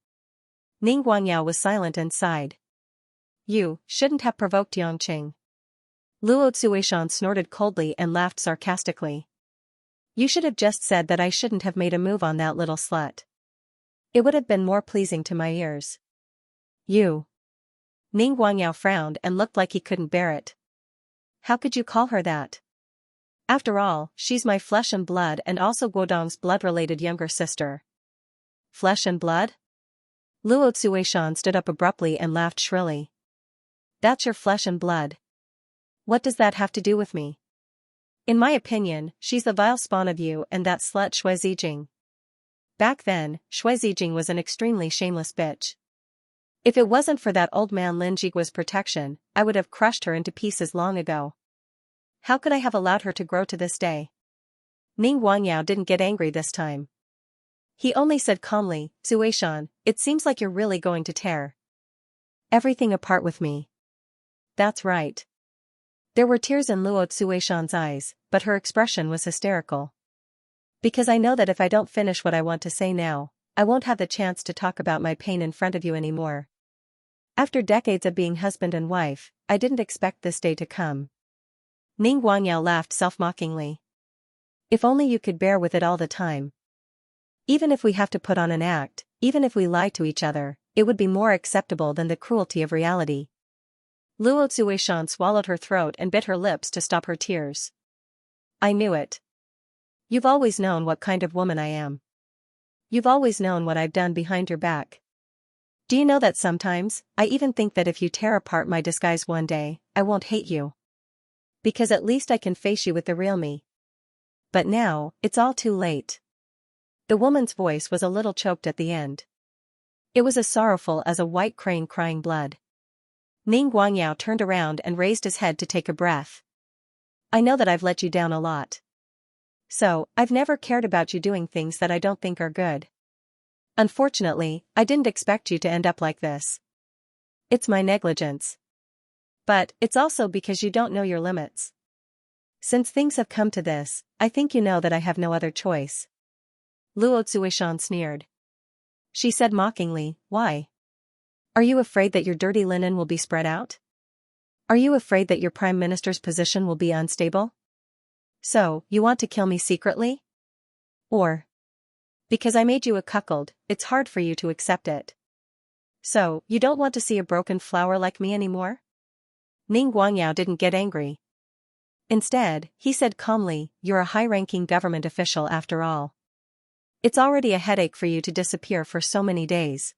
Ning Guangyao was silent and sighed. "You shouldn't have provoked Yongqing." Luo Xueishan snorted coldly and laughed sarcastically. "You should have just said that I shouldn't have made a move on that little slut. It would have been more pleasing to my ears." "You." Ning Guangyao frowned and looked like he couldn't bear it. "How could you call her that? After all, she's my flesh and blood and also Guodong's blood-related younger sister." "Flesh and blood?" Luo Xueishan stood up abruptly and laughed shrilly. "That's your flesh and blood. What does that have to do with me? In my opinion, she's the vile spawn of you and that slut Shui Zijing." Back then, Shui Zijing was an extremely shameless bitch. If it wasn't for that old man Lin Jigua's protection, I would have crushed her into pieces long ago. How could I have allowed her to grow to this day? Ning Guangyao didn't get angry this time. He only said calmly, "Xueishan, it seems like you're really going to tear everything apart with me." "That's right." There were tears in Luo Xueishan's eyes, but her expression was hysterical. "Because I know that if I don't finish what I want to say now, I won't have the chance to talk about my pain in front of you anymore. After decades of being husband and wife, I didn't expect this day to come." Ning Guangyao laughed self-mockingly. "If only you could bear with it all the time. Even if we have to put on an act, even if we lie to each other, it would be more acceptable than the cruelty of reality." Luo Xueishan swallowed her throat and bit her lips to stop her tears. "I knew it. You've always known what kind of woman I am. You've always known what I've done behind your back. Do you know that sometimes, I even think that if you tear apart my disguise one day, I won't hate you. Because at least I can face you with the real me. But now, it's all too late." The woman's voice was a little choked at the end. It was as sorrowful as a white crane crying blood. Ning Guangyao turned around and raised his head to take a breath. "I know that I've let you down a lot. So, I've never cared about you doing things that I don't think are good. Unfortunately, I didn't expect you to end up like this. It's my negligence. But it's also because you don't know your limits. Since things have come to this, I think you know that I have no other choice. Luo Zuishan sneered. She said mockingly, why? Are you afraid that your dirty linen will be spread out? Are you afraid that your prime minister's position will be unstable? So, you want to kill me secretly? Or, because I made you a cuckold, it's hard for you to accept it. So, you don't want to see a broken flower like me anymore? Ning Guangyao didn't get angry. Instead, he said calmly, you're a high-ranking government official after all. It's already a headache for you to disappear for so many days.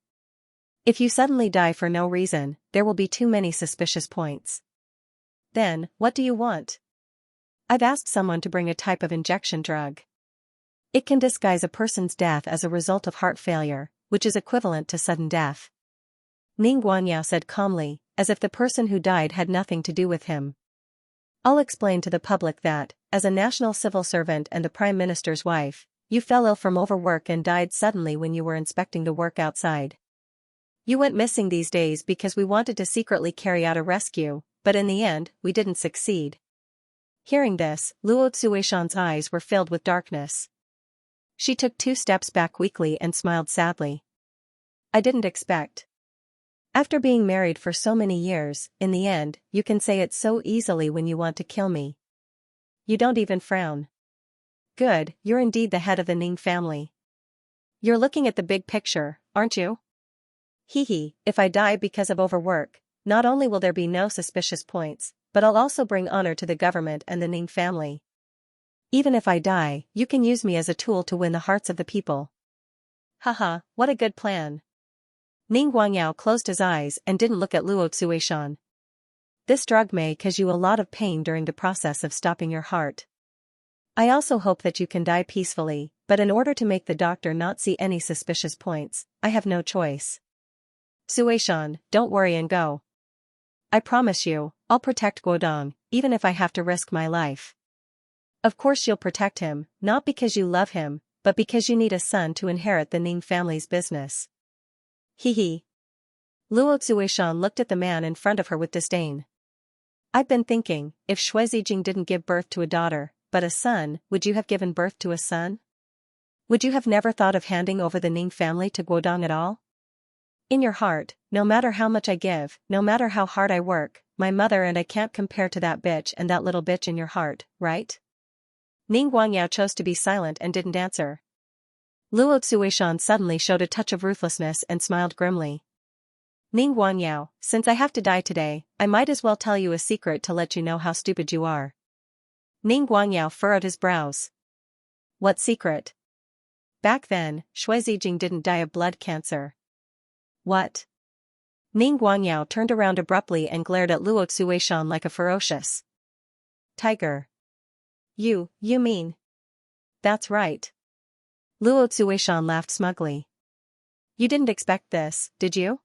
If you suddenly die for no reason, there will be too many suspicious points. Then, what do you want? I've asked someone to bring a type of injection drug. It can disguise a person's death as a result of heart failure, which is equivalent to sudden death. Ning Guangyao said calmly, as if the person who died had nothing to do with him. I'll explain to the public that, as a national civil servant and the Prime Minister's wife, you fell ill from overwork and died suddenly when you were inspecting the work outside. You went missing these days because we wanted to secretly carry out a rescue, but in the end, we didn't succeed. Hearing this, Luo Zuishan's eyes were filled with darkness. She took 2 steps back weakly and smiled sadly. I didn't expect. After being married for so many years, in the end, you can say it so easily when you want to kill me. You don't even frown. Good, you're indeed the head of the Ning family. You're looking at the big picture, aren't you? Hee, if I die because of overwork, not only will there be no suspicious points, but I'll also bring honor to the government and the Ning family. Even if I die, you can use me as a tool to win the hearts of the people. Haha, what a good plan. Ning Guangyao closed his eyes and didn't look at Luo Zuishan. This drug may cause you a lot of pain during the process of stopping your heart. I also hope that you can die peacefully, but in order to make the doctor not see any suspicious points, I have no choice. Zuishan, don't worry and go. I promise you, I'll protect Guodong, even if I have to risk my life. Of course you'll protect him, not because you love him, but because you need a son to inherit the Ning family's business. Hee. Luo Zuishan looked at the man in front of her with disdain. I've been thinking, if Shui Zijing didn't give birth to a daughter, but a son, would you have given birth to a son? Would you have never thought of handing over the Ning family to Guodong at all? In your heart, no matter how much I give, no matter how hard I work, my mother and I can't compare to that bitch and that little bitch in your heart, right? Ning Guangyao chose to be silent and didn't answer. Luo Zuishan suddenly showed a touch of ruthlessness and smiled grimly. Ning Guangyao, since I have to die today, I might as well tell you a secret to let you know how stupid you are. Ning Guangyao furrowed his brows. What secret? Back then, Shui Zijing didn't die of blood cancer. What? Ning Guangyao turned around abruptly and glared at Luo Zuishan like a ferocious tiger. You mean? That's right. Luo Zuishan laughed smugly. You didn't expect this, did you?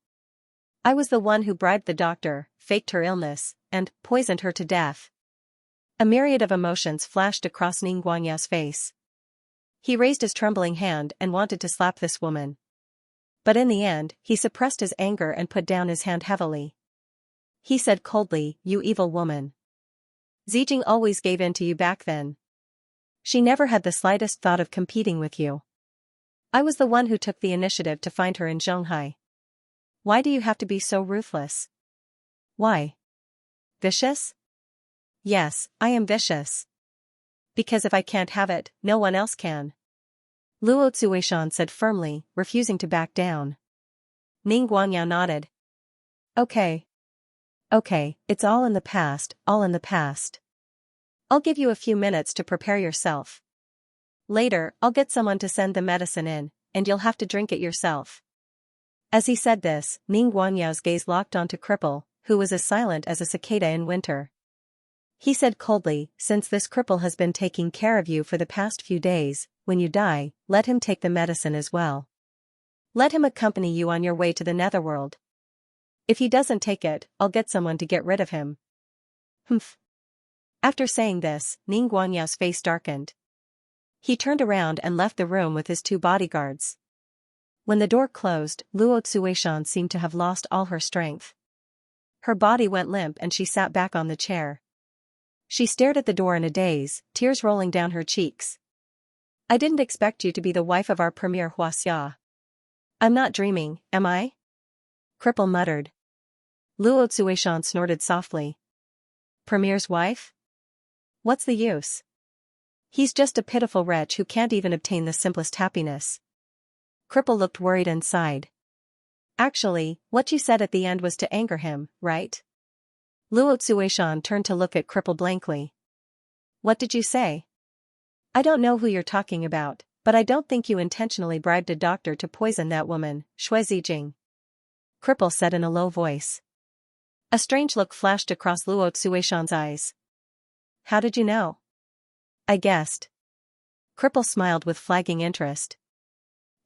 I was the one who bribed the doctor, faked her illness, and poisoned her to death. A myriad of emotions flashed across Ning Guangyao's face. He raised his trembling hand and wanted to slap this woman. But in the end, he suppressed his anger and put down his hand heavily. He said coldly, you evil woman. Zijing always gave in to you back then. She never had the slightest thought of competing with you. I was the one who took the initiative to find her in Zhonghai. Why do you have to be so ruthless? Why? Vicious? Yes, I am vicious. Because if I can't have it, no one else can. Luo Zuishan said firmly, refusing to back down. Ning Guangyao nodded. Okay, it's all in the past, all in the past. I'll give you a few minutes to prepare yourself. Later, I'll get someone to send the medicine in, and you'll have to drink it yourself. As he said this, Ning Guanyao's gaze locked onto Cripple, who was as silent as a cicada in winter. He said coldly, since this cripple has been taking care of you for the past few days, when you die, let him take the medicine as well. Let him accompany you on your way to the netherworld. If he doesn't take it, I'll get someone to get rid of him. Humph. After saying this, Ning Guanyao's face darkened. He turned around and left the room with his 2 bodyguards. When the door closed, Luo Zuishan seemed to have lost all her strength. Her body went limp and she sat back on the chair. She stared at the door in a daze, tears rolling down her cheeks. I didn't expect you to be the wife of our premier Xianxia. I'm not dreaming, am I? Cripple muttered. Luo Xueshan snorted softly. Premier's wife? What's the use? He's just a pitiful wretch who can't even obtain the simplest happiness. Cripple looked worried and sighed. Actually, what you said at the end was to anger him, right? Luo Xueshan turned to look at Cripple blankly. What did you say? I don't know who you're talking about, but I don't think you intentionally bribed a doctor to poison that woman, Shui Zijing. Cripple said in a low voice. A strange look flashed across Luo Xueshan's eyes. How did you know? I guessed. Cripple smiled with flagging interest.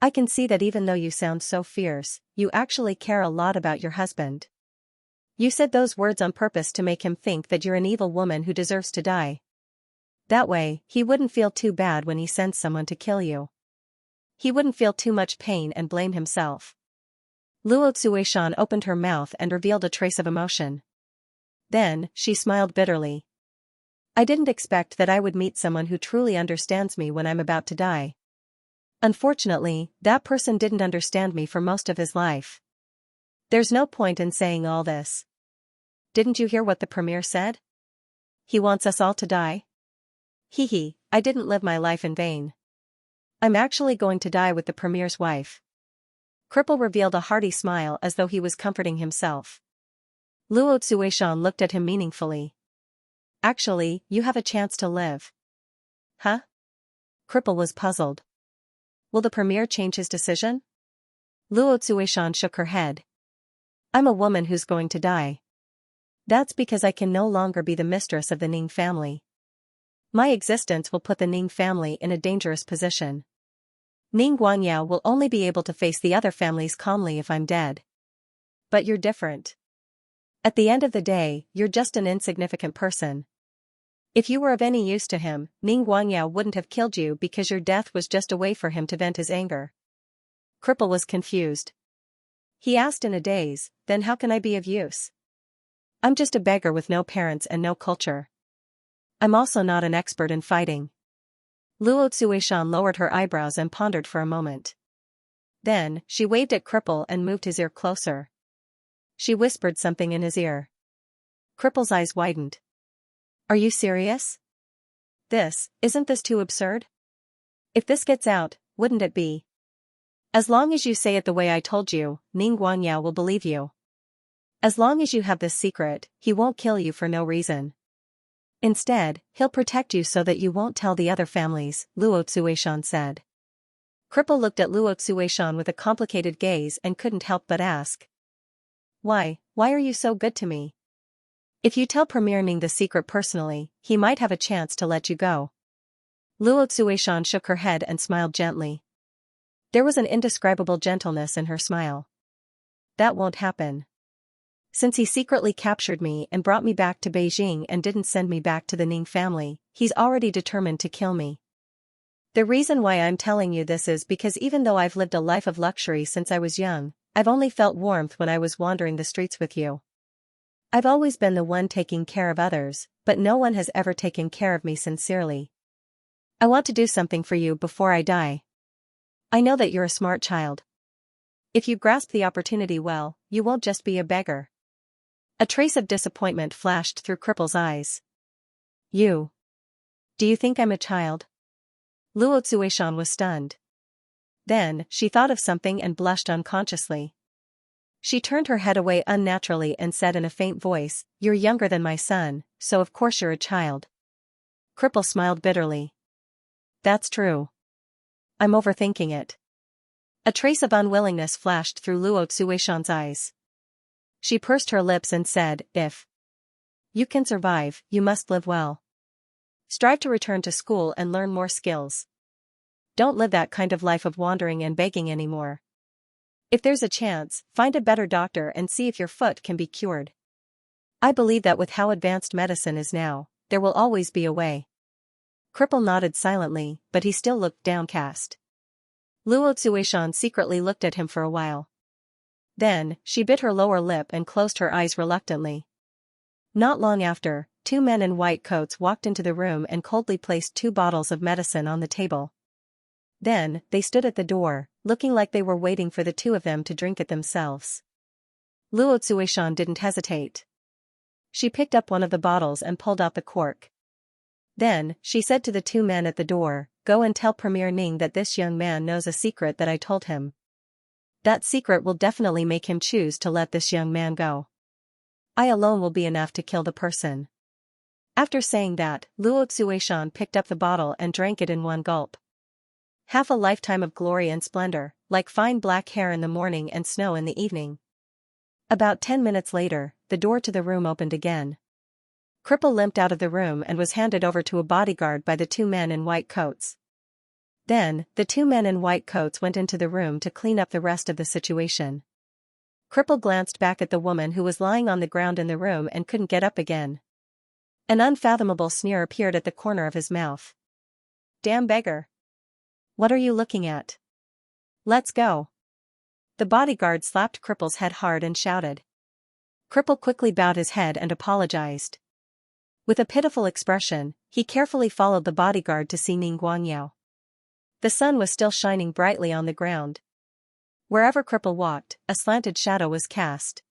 I can see that even though you sound so fierce, you actually care a lot about your husband. You said those words on purpose to make him think that you're an evil woman who deserves to die. That way, he wouldn't feel too bad when he sends someone to kill you. He wouldn't feel too much pain and blame himself. Luo Xueshan opened her mouth and revealed a trace of emotion. Then, she smiled bitterly. I didn't expect that I would meet someone who truly understands me when I'm about to die. Unfortunately, that person didn't understand me for most of his life. There's no point in saying all this. Didn't you hear what the premier said? He wants us all to die? Hee, I didn't live my life in vain. I'm actually going to die with the premier's wife. Cripple revealed a hearty smile as though he was comforting himself. Luo Xueshan looked at him meaningfully. Actually, you have a chance to live. Huh? Cripple was puzzled. Will the premier change his decision? Luo Xueshan shook her head. I'm a woman who's going to die. That's because I can no longer be the mistress of the Ning family. My existence will put the Ning family in a dangerous position. Ning Guanyao will only be able to face the other families calmly if I'm dead. But you're different. At the end of the day, you're just an insignificant person. If you were of any use to him, Ning Guanyao wouldn't have killed you because your death was just a way for him to vent his anger. Cripple was confused. He asked in a daze, then how can I be of use? I'm just a beggar with no parents and no culture. I'm also not an expert in fighting. Luo Xueshan lowered her eyebrows and pondered for a moment. Then, she waved at Cripple and moved his ear closer. She whispered something in his ear. Cripple's eyes widened. Are you serious? Isn't this too absurd? If this gets out, wouldn't it be? As long as you say it the way I told you, Ning Guanyao will believe you. As long as you have this secret, he won't kill you for no reason. Instead, he'll protect you so that you won't tell the other families, Luo Xueshan said. Cripple looked at Luo Xueshan with a complicated gaze and couldn't help but ask. Why are you so good to me? If you tell Premier Ning the secret personally, he might have a chance to let you go. Luo Xueshan shook her head and smiled gently. There was an indescribable gentleness in her smile. That won't happen. Since he secretly captured me and brought me back to Beijing and didn't send me back to the Ning family, he's already determined to kill me. The reason why I'm telling you this is because even though I've lived a life of luxury since I was young, I've only felt warmth when I was wandering the streets with you. I've always been the one taking care of others, but no one has ever taken care of me sincerely. I want to do something for you before I die. I know that you're a smart child. If you grasp the opportunity well, you won't just be a beggar. A trace of disappointment flashed through Cripple's eyes. You. Do you think I'm a child? Luo Xueshan was stunned. Then, she thought of something and blushed unconsciously. She turned her head away unnaturally and said in a faint voice, You're younger than my son, so of course you're a child. Cripple smiled bitterly. That's true. I'm overthinking it. A trace of unwillingness flashed through Luo Xueshan's eyes. She pursed her lips and said, If you can survive, you must live well. Strive to return to school and learn more skills. Don't live that kind of life of wandering and begging anymore. If there's a chance, find a better doctor and see if your foot can be cured. I believe that with how advanced medicine is now, there will always be a way. Cripple nodded silently, but he still looked downcast. Luo Xueshan secretly looked at him for a while. Then, she bit her lower lip and closed her eyes reluctantly. Not long after, two men in white coats walked into the room and coldly placed 2 bottles of medicine on the table. Then, they stood at the door, looking like they were waiting for the two of them to drink it themselves. Luo Zuishan didn't hesitate. She picked up one of the bottles and pulled out the cork. Then, she said to the 2 men at the door, "Go and tell Premier Ning that this young man knows a secret that I told him. That secret will definitely make him choose to let this young man go. I alone will be enough to kill the person." After saying that, Luo Zuishan picked up the bottle and drank it in one gulp. Half a lifetime of glory and splendor, like fine black hair in the morning and snow in the evening. About 10 minutes later, the door to the room opened again. Cripple limped out of the room and was handed over to a bodyguard by the 2 men in white coats. Then, the 2 men in white coats went into the room to clean up the rest of the situation. Cripple glanced back at the woman who was lying on the ground in the room and couldn't get up again. An unfathomable sneer appeared at the corner of his mouth. "Damn beggar. What are you looking at? Let's go." The bodyguard slapped Cripple's head hard and shouted. Cripple quickly bowed his head and apologized. With a pitiful expression, he carefully followed the bodyguard to see Ning Guangyao. The sun was still shining brightly on the ground. Wherever Cripple walked, a slanted shadow was cast.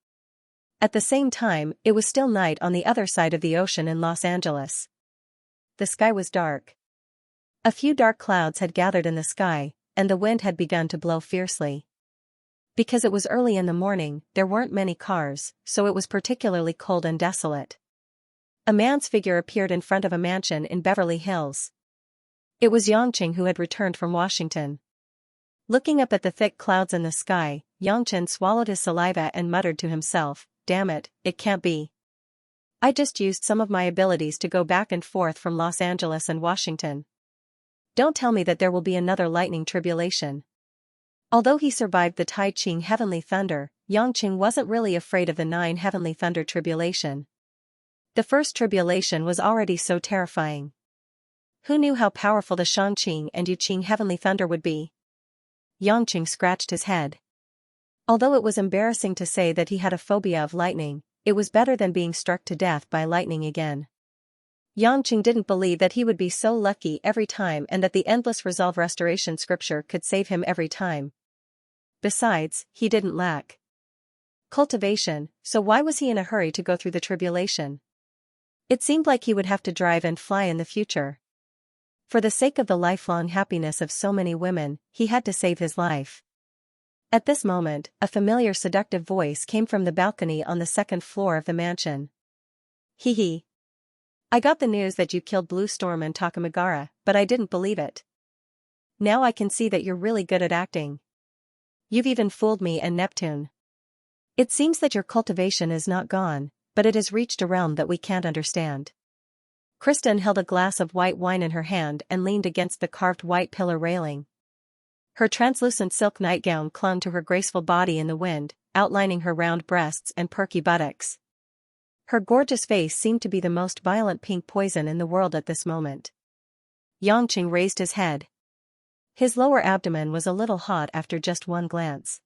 At the same time, it was still night on the other side of the ocean in Los Angeles. The sky was dark. A few dark clouds had gathered in the sky, and the wind had begun to blow fiercely. Because it was early in the morning, there weren't many cars, so it was particularly cold and desolate. A man's figure appeared in front of a mansion in Beverly Hills. It was Yangqing, who had returned from Washington. Looking up at the thick clouds in the sky, Yangqing swallowed his saliva and muttered to himself, "Damn it, it can't be. I just used some of my abilities to go back and forth from Los Angeles and Washington. Don't tell me that there will be another lightning tribulation." Although he survived the Tai Ching heavenly thunder, Yangqing wasn't really afraid of the 9 heavenly thunder tribulation. The first tribulation was already so terrifying. Who knew how powerful the Shangqing and Yuqing heavenly thunder would be? Yangqing scratched his head. Although it was embarrassing to say that he had a phobia of lightning, it was better than being struck to death by lightning again. Yangqing didn't believe that he would be so lucky every time and that the endless resolve restoration scripture could save him every time. Besides, he didn't lack cultivation, so why was he in a hurry to go through the tribulation? It seemed like he would have to drive and fly in the future. For the sake of the lifelong happiness of so many women, he had to save his life. At this moment, a familiar seductive voice came from the balcony on the 2nd floor of the mansion. "Hee hee. I got the news that you killed Blue Storm and Takamagara, but I didn't believe it. Now I can see that you're really good at acting. You've even fooled me and Neptune. It seems that your cultivation is not gone, but it has reached a realm that we can't understand." Kristen held a glass of white wine in her hand and leaned against the carved white pillar railing. Her translucent silk nightgown clung to her graceful body in the wind, outlining her round breasts and perky buttocks. Her gorgeous face seemed to be the most violent pink poison in the world at this moment. Yangqing raised his head. His lower abdomen was a little hot after just one glance.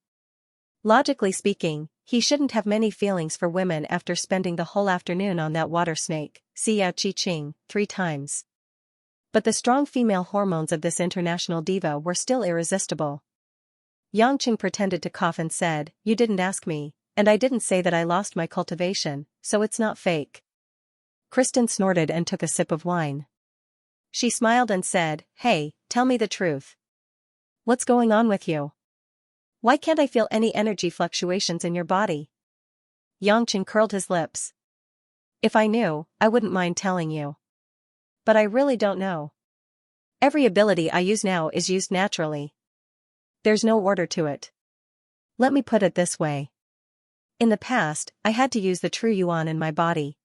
Logically speaking, he shouldn't have many feelings for women after spending the whole afternoon on that water snake, Xia Qi Qing, 3 times. But the strong female hormones of this international diva were still irresistible. Yangqing pretended to cough and said, "You didn't ask me, and I didn't say that I lost my cultivation, so it's not fake." Kristen snorted and took a sip of wine. She smiled and said, "Hey, tell me the truth. What's going on with you? Why can't I feel any energy fluctuations in your body?" Yangqing curled his lips. "If I knew, I wouldn't mind telling you. But I really don't know. Every ability I use now is used naturally. There's no order to it. Let me put it this way. In the past, I had to use the true yuan in my body.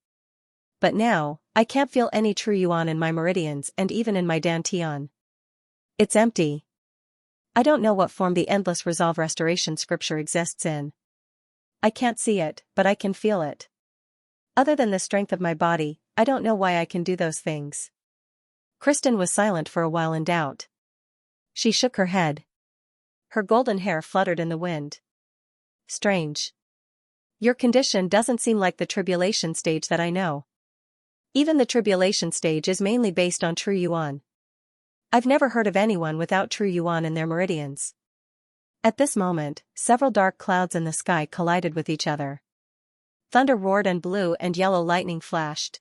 But now, I can't feel any true yuan in my meridians and even in my dantian. It's empty. I don't know what form the endless resolve restoration scripture exists in. I can't see it, but I can feel it. Other than the strength of my body, I don't know why I can do those things." Kristen was silent for a while in doubt. She shook her head. Her golden hair fluttered in the wind. Strange. Your condition doesn't seem like the tribulation stage that I know. Even the tribulation stage is mainly based on true yuan. I've never heard of anyone without true yuan in their meridians. At this moment, several dark clouds in the sky collided with each other. Thunder roared and blue and yellow lightning flashed.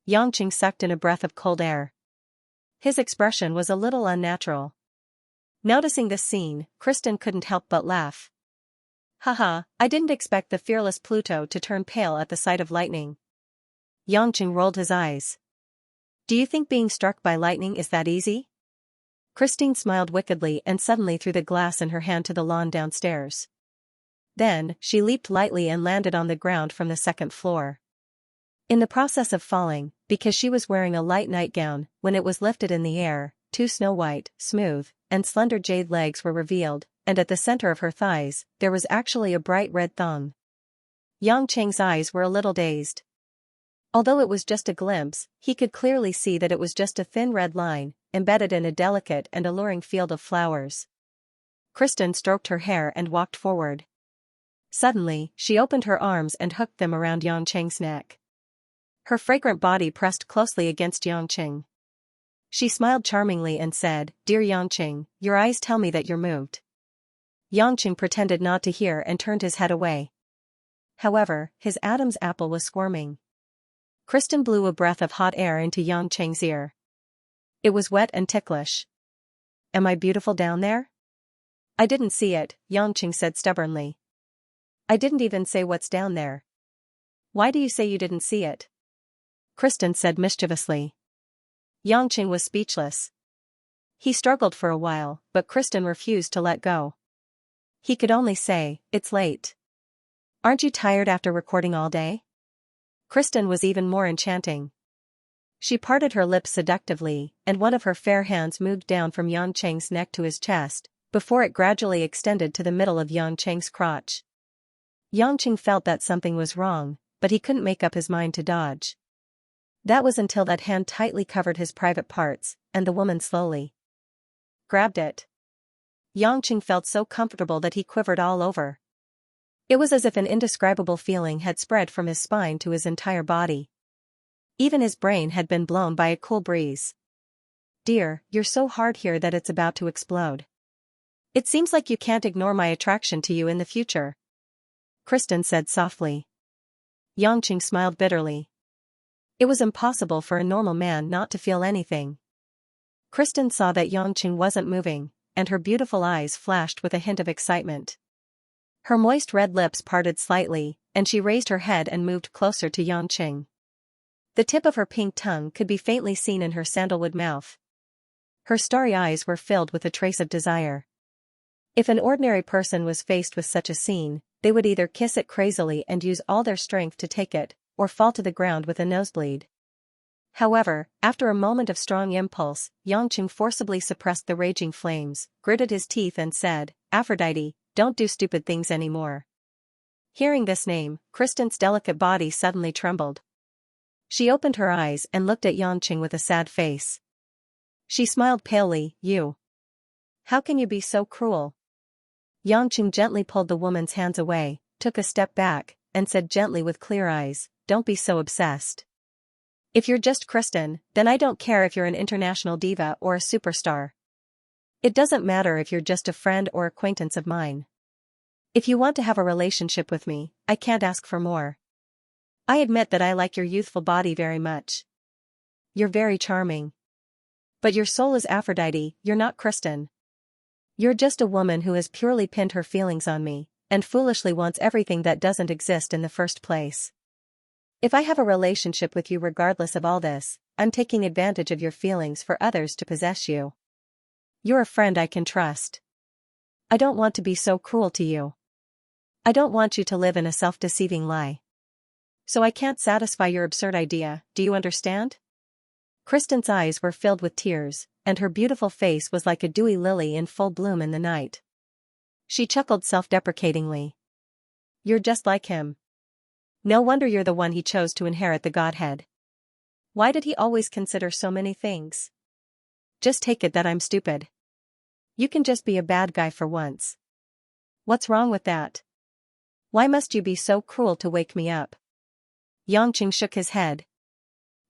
Xianxia sucked in a breath of cold air. His expression was a little unnatural. Noticing this scene, Kristen couldn't help but laugh. Haha, I didn't expect the fearless Pluto to turn pale at the sight of lightning. Xianxia rolled his eyes. Do you think being struck by lightning is that easy? Christine smiled wickedly and suddenly threw the glass in her hand to the lawn downstairs. Then, she leaped lightly and landed on the ground from the second floor. In the process of falling, because she was wearing a light nightgown, when it was lifted in the air, two snow-white, smooth, and slender jade legs were revealed, and at the center of her thighs, there was actually a bright red thong. Xianxia's eyes were a little dazed. Although it was just a glimpse, he could clearly see that it was just a thin red line, embedded in a delicate and alluring field of flowers. Kristen stroked her hair and walked forward. Suddenly, she opened her arms and hooked them around Xianxia's neck. Her fragrant body pressed closely against Xianxia. She smiled charmingly and said, "Dear Xianxia, your eyes tell me that you're moved." Xianxia pretended not to hear and turned his head away. However, his Adam's apple was squirming. Kristen blew a breath of hot air into Xianxia's ear. It was wet and ticklish. Am I beautiful down there? I didn't see it, Xianxia said stubbornly. I didn't even say what's down there. Why do you say you didn't see it? Kristen said mischievously. Xianxia was speechless. He struggled for a while, but Kristen refused to let go. He could only say, "It's late. Aren't you tired after recording all day?" Kristen was even more enchanting. She parted her lips seductively, and one of her fair hands moved down from Xianxia's neck to his chest, before it gradually extended to the middle of Xianxia's crotch. Xianxia felt that something was wrong, but he couldn't make up his mind to dodge. That was until that hand tightly covered his private parts, and the woman slowly grabbed it. Xianxia felt so comfortable that he quivered all over. It was as if an indescribable feeling had spread from his spine to his entire body. Even his brain had been blown by a cool breeze. Dear, you're so hard here that it's about to explode. It seems like you can't ignore my attraction to you in the future. Kristen said softly. Xianxia smiled bitterly. It was impossible for a normal man not to feel anything. Kristen saw that Xianxia wasn't moving, and her beautiful eyes flashed with a hint of excitement. Her moist red lips parted slightly, and she raised her head and moved closer to Xianxia. The tip of her pink tongue could be faintly seen in her sandalwood mouth. Her starry eyes were filled with a trace of desire. If an ordinary person was faced with such a scene, they would either kiss it crazily and use all their strength to take it, or fall to the ground with a nosebleed. However, after a moment of strong impulse, Xianxia forcibly suppressed the raging flames, gritted his teeth and said, "Aphrodite, don't do stupid things anymore." Hearing this name, Kristen's delicate body suddenly trembled. She opened her eyes and looked at Xianxia with a sad face. She smiled palely, "You. How can you be so cruel?" Xianxia gently pulled the woman's hands away, took a step back, and said gently with clear eyes, "Don't be so obsessed. If you're just Kristen, then I don't care if you're an international diva or a superstar. It doesn't matter if you're just a friend or acquaintance of mine. If you want to have a relationship with me, I can't ask for more. I admit that I like your youthful body very much. You're very charming. But your soul is Aphrodite, you're not Kristen. You're just a woman who has purely pinned her feelings on me, and foolishly wants everything that doesn't exist in the first place. If I have a relationship with you regardless of all this, I'm taking advantage of your feelings for others to possess you. You're a friend I can trust. I don't want to be so cruel to you. I don't want you to live in a self-deceiving lie. So I can't satisfy your absurd idea, do you understand?" Kristen's eyes were filled with tears, and her beautiful face was like a dewy lily in full bloom in the night. She chuckled self-deprecatingly. "You're just like him. No wonder you're the one he chose to inherit the godhead. Why did he always consider so many things? Just take it that I'm stupid. You can just be a bad guy for once. What's wrong with that?" Why must you be so cruel to wake me up? Yangqing shook his head.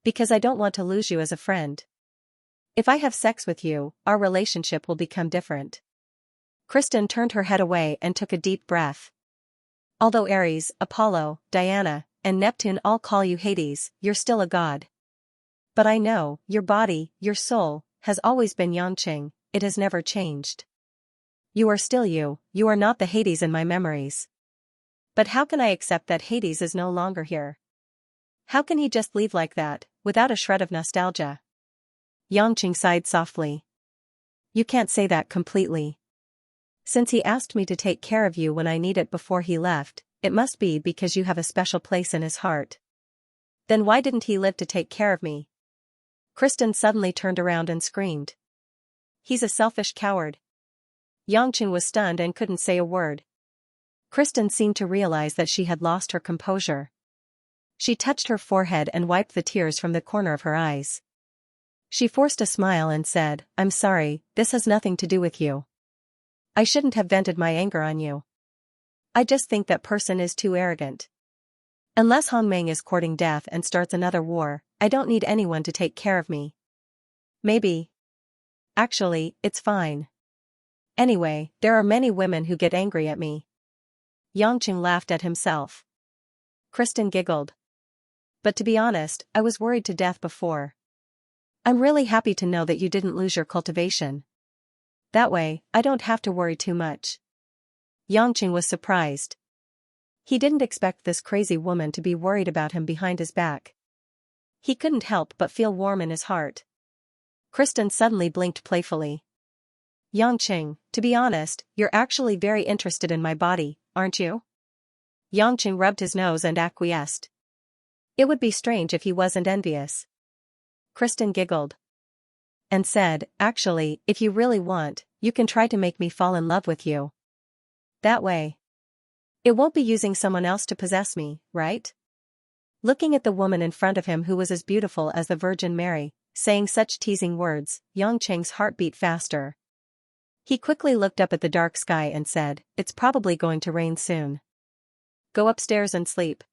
Because I don't want to lose you as a friend. If I have sex with you, our relationship will become different. Kristen turned her head away and took a deep breath. Although Ares, Apollo, Diana, and Neptune all call you Hades, you're still a god. But I know, your body, your soul, has always been Yangqing, it has never changed. You are still you are not the Hades in my memories. But how can I accept that Hades is no longer here? How can he just leave like that, without a shred of nostalgia? Yangqing sighed softly. You can't say that completely. Since he asked me to take care of you when I need it before he left, it must be because you have a special place in his heart. Then why didn't he live to take care of me? Kristen suddenly turned around and screamed. He's a selfish coward. Yangqing was stunned and couldn't say a word. Kristen seemed to realize that she had lost her composure. She touched her forehead and wiped the tears from the corner of her eyes. She forced a smile and said, I'm sorry, this has nothing to do with you. I shouldn't have vented my anger on you. I just think that person is too arrogant. Unless Hongmeng is courting death and starts another war, I don't need anyone to take care of me. Maybe. Actually, it's fine. Anyway, there are many women who get angry at me. Yangqing laughed at himself. Kristen giggled. But to be honest, I was worried to death before. I'm really happy to know that you didn't lose your cultivation. That way, I don't have to worry too much. Yangqing was surprised. He didn't expect this crazy woman to be worried about him behind his back. He couldn't help but feel warm in his heart. Kristen suddenly blinked playfully. Yangqing, to be honest, you're actually very interested in my body, aren't you? Yangqing rubbed his nose and acquiesced. It would be strange if he wasn't envious. Kristen giggled. And said, actually, if you really want, you can try to make me fall in love with you. That way. It won't be using someone else to possess me, right? Looking at the woman in front of him who was as beautiful as the Virgin Mary, saying such teasing words, Yangqing's heart beat faster. He quickly looked up at the dark sky and said, it's probably going to rain soon. Go upstairs and sleep.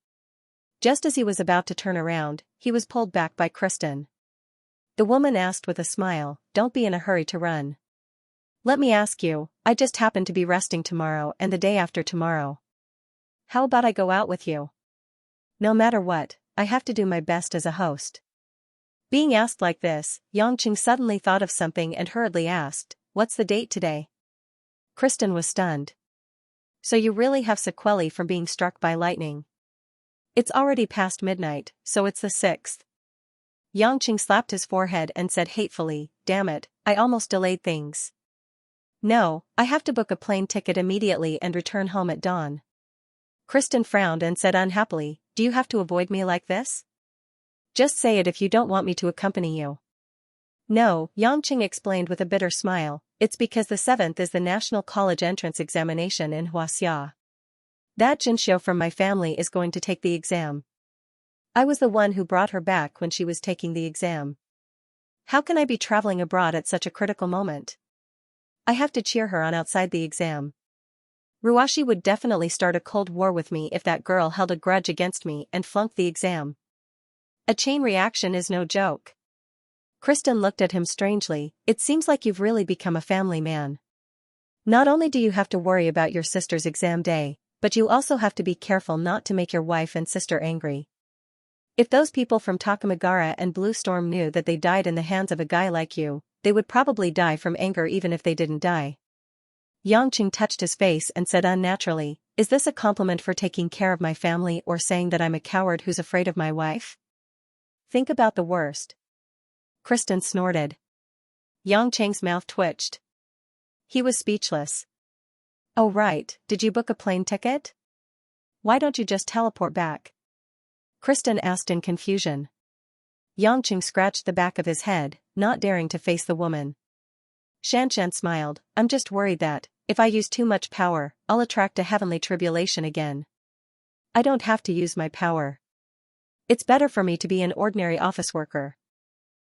Just as he was about to turn around, he was pulled back by Kristen. The woman asked with a smile, don't be in a hurry to run. Let me ask you, I just happen to be resting tomorrow and the day after tomorrow. How about I go out with you? No matter what, I have to do my best as a host. Being asked like this, Yangqing suddenly thought of something and hurriedly asked, what's the date today? Kristen was stunned. So you really have sequelae from being struck by lightning. It's already past midnight, so it's the 6th. Yangqing slapped his forehead and said hatefully, damn it, I almost delayed things. No, I have to book a plane ticket immediately and return home at dawn. Kristen frowned and said unhappily, do you have to avoid me like this? Just say it if you don't want me to accompany you. No, Yangqing explained with a bitter smile, it's because the 7th is the National College entrance examination in Xianxia. That Xianxia from my family is going to take the exam. I was the one who brought her back when she was taking the exam. How can I be traveling abroad at such a critical moment? I have to cheer her on outside the exam. Ruashi would definitely start a cold war with me if that girl held a grudge against me and flunked the exam. A chain reaction is no joke. Kristen looked at him strangely, it seems like you've really become a family man. Not only do you have to worry about your sister's exam day, but you also have to be careful not to make your wife and sister angry. If those people from Takamagara and Blue Storm knew that they died in the hands of a guy like you, they would probably die from anger even if they didn't die. Yangqing touched his face and said unnaturally, is this a compliment for taking care of my family or saying that I'm a coward who's afraid of my wife? Think about the worst. Kristen snorted. Yangqing's mouth twitched. He was speechless. Oh right, did you book a plane ticket? Why don't you just teleport back? Kristen asked in confusion. Yangqing scratched the back of his head, not daring to face the woman. Xianxia smiled, I'm just worried that, if I use too much power, I'll attract a heavenly tribulation again. I don't have to use my power. It's better for me to be an ordinary office worker.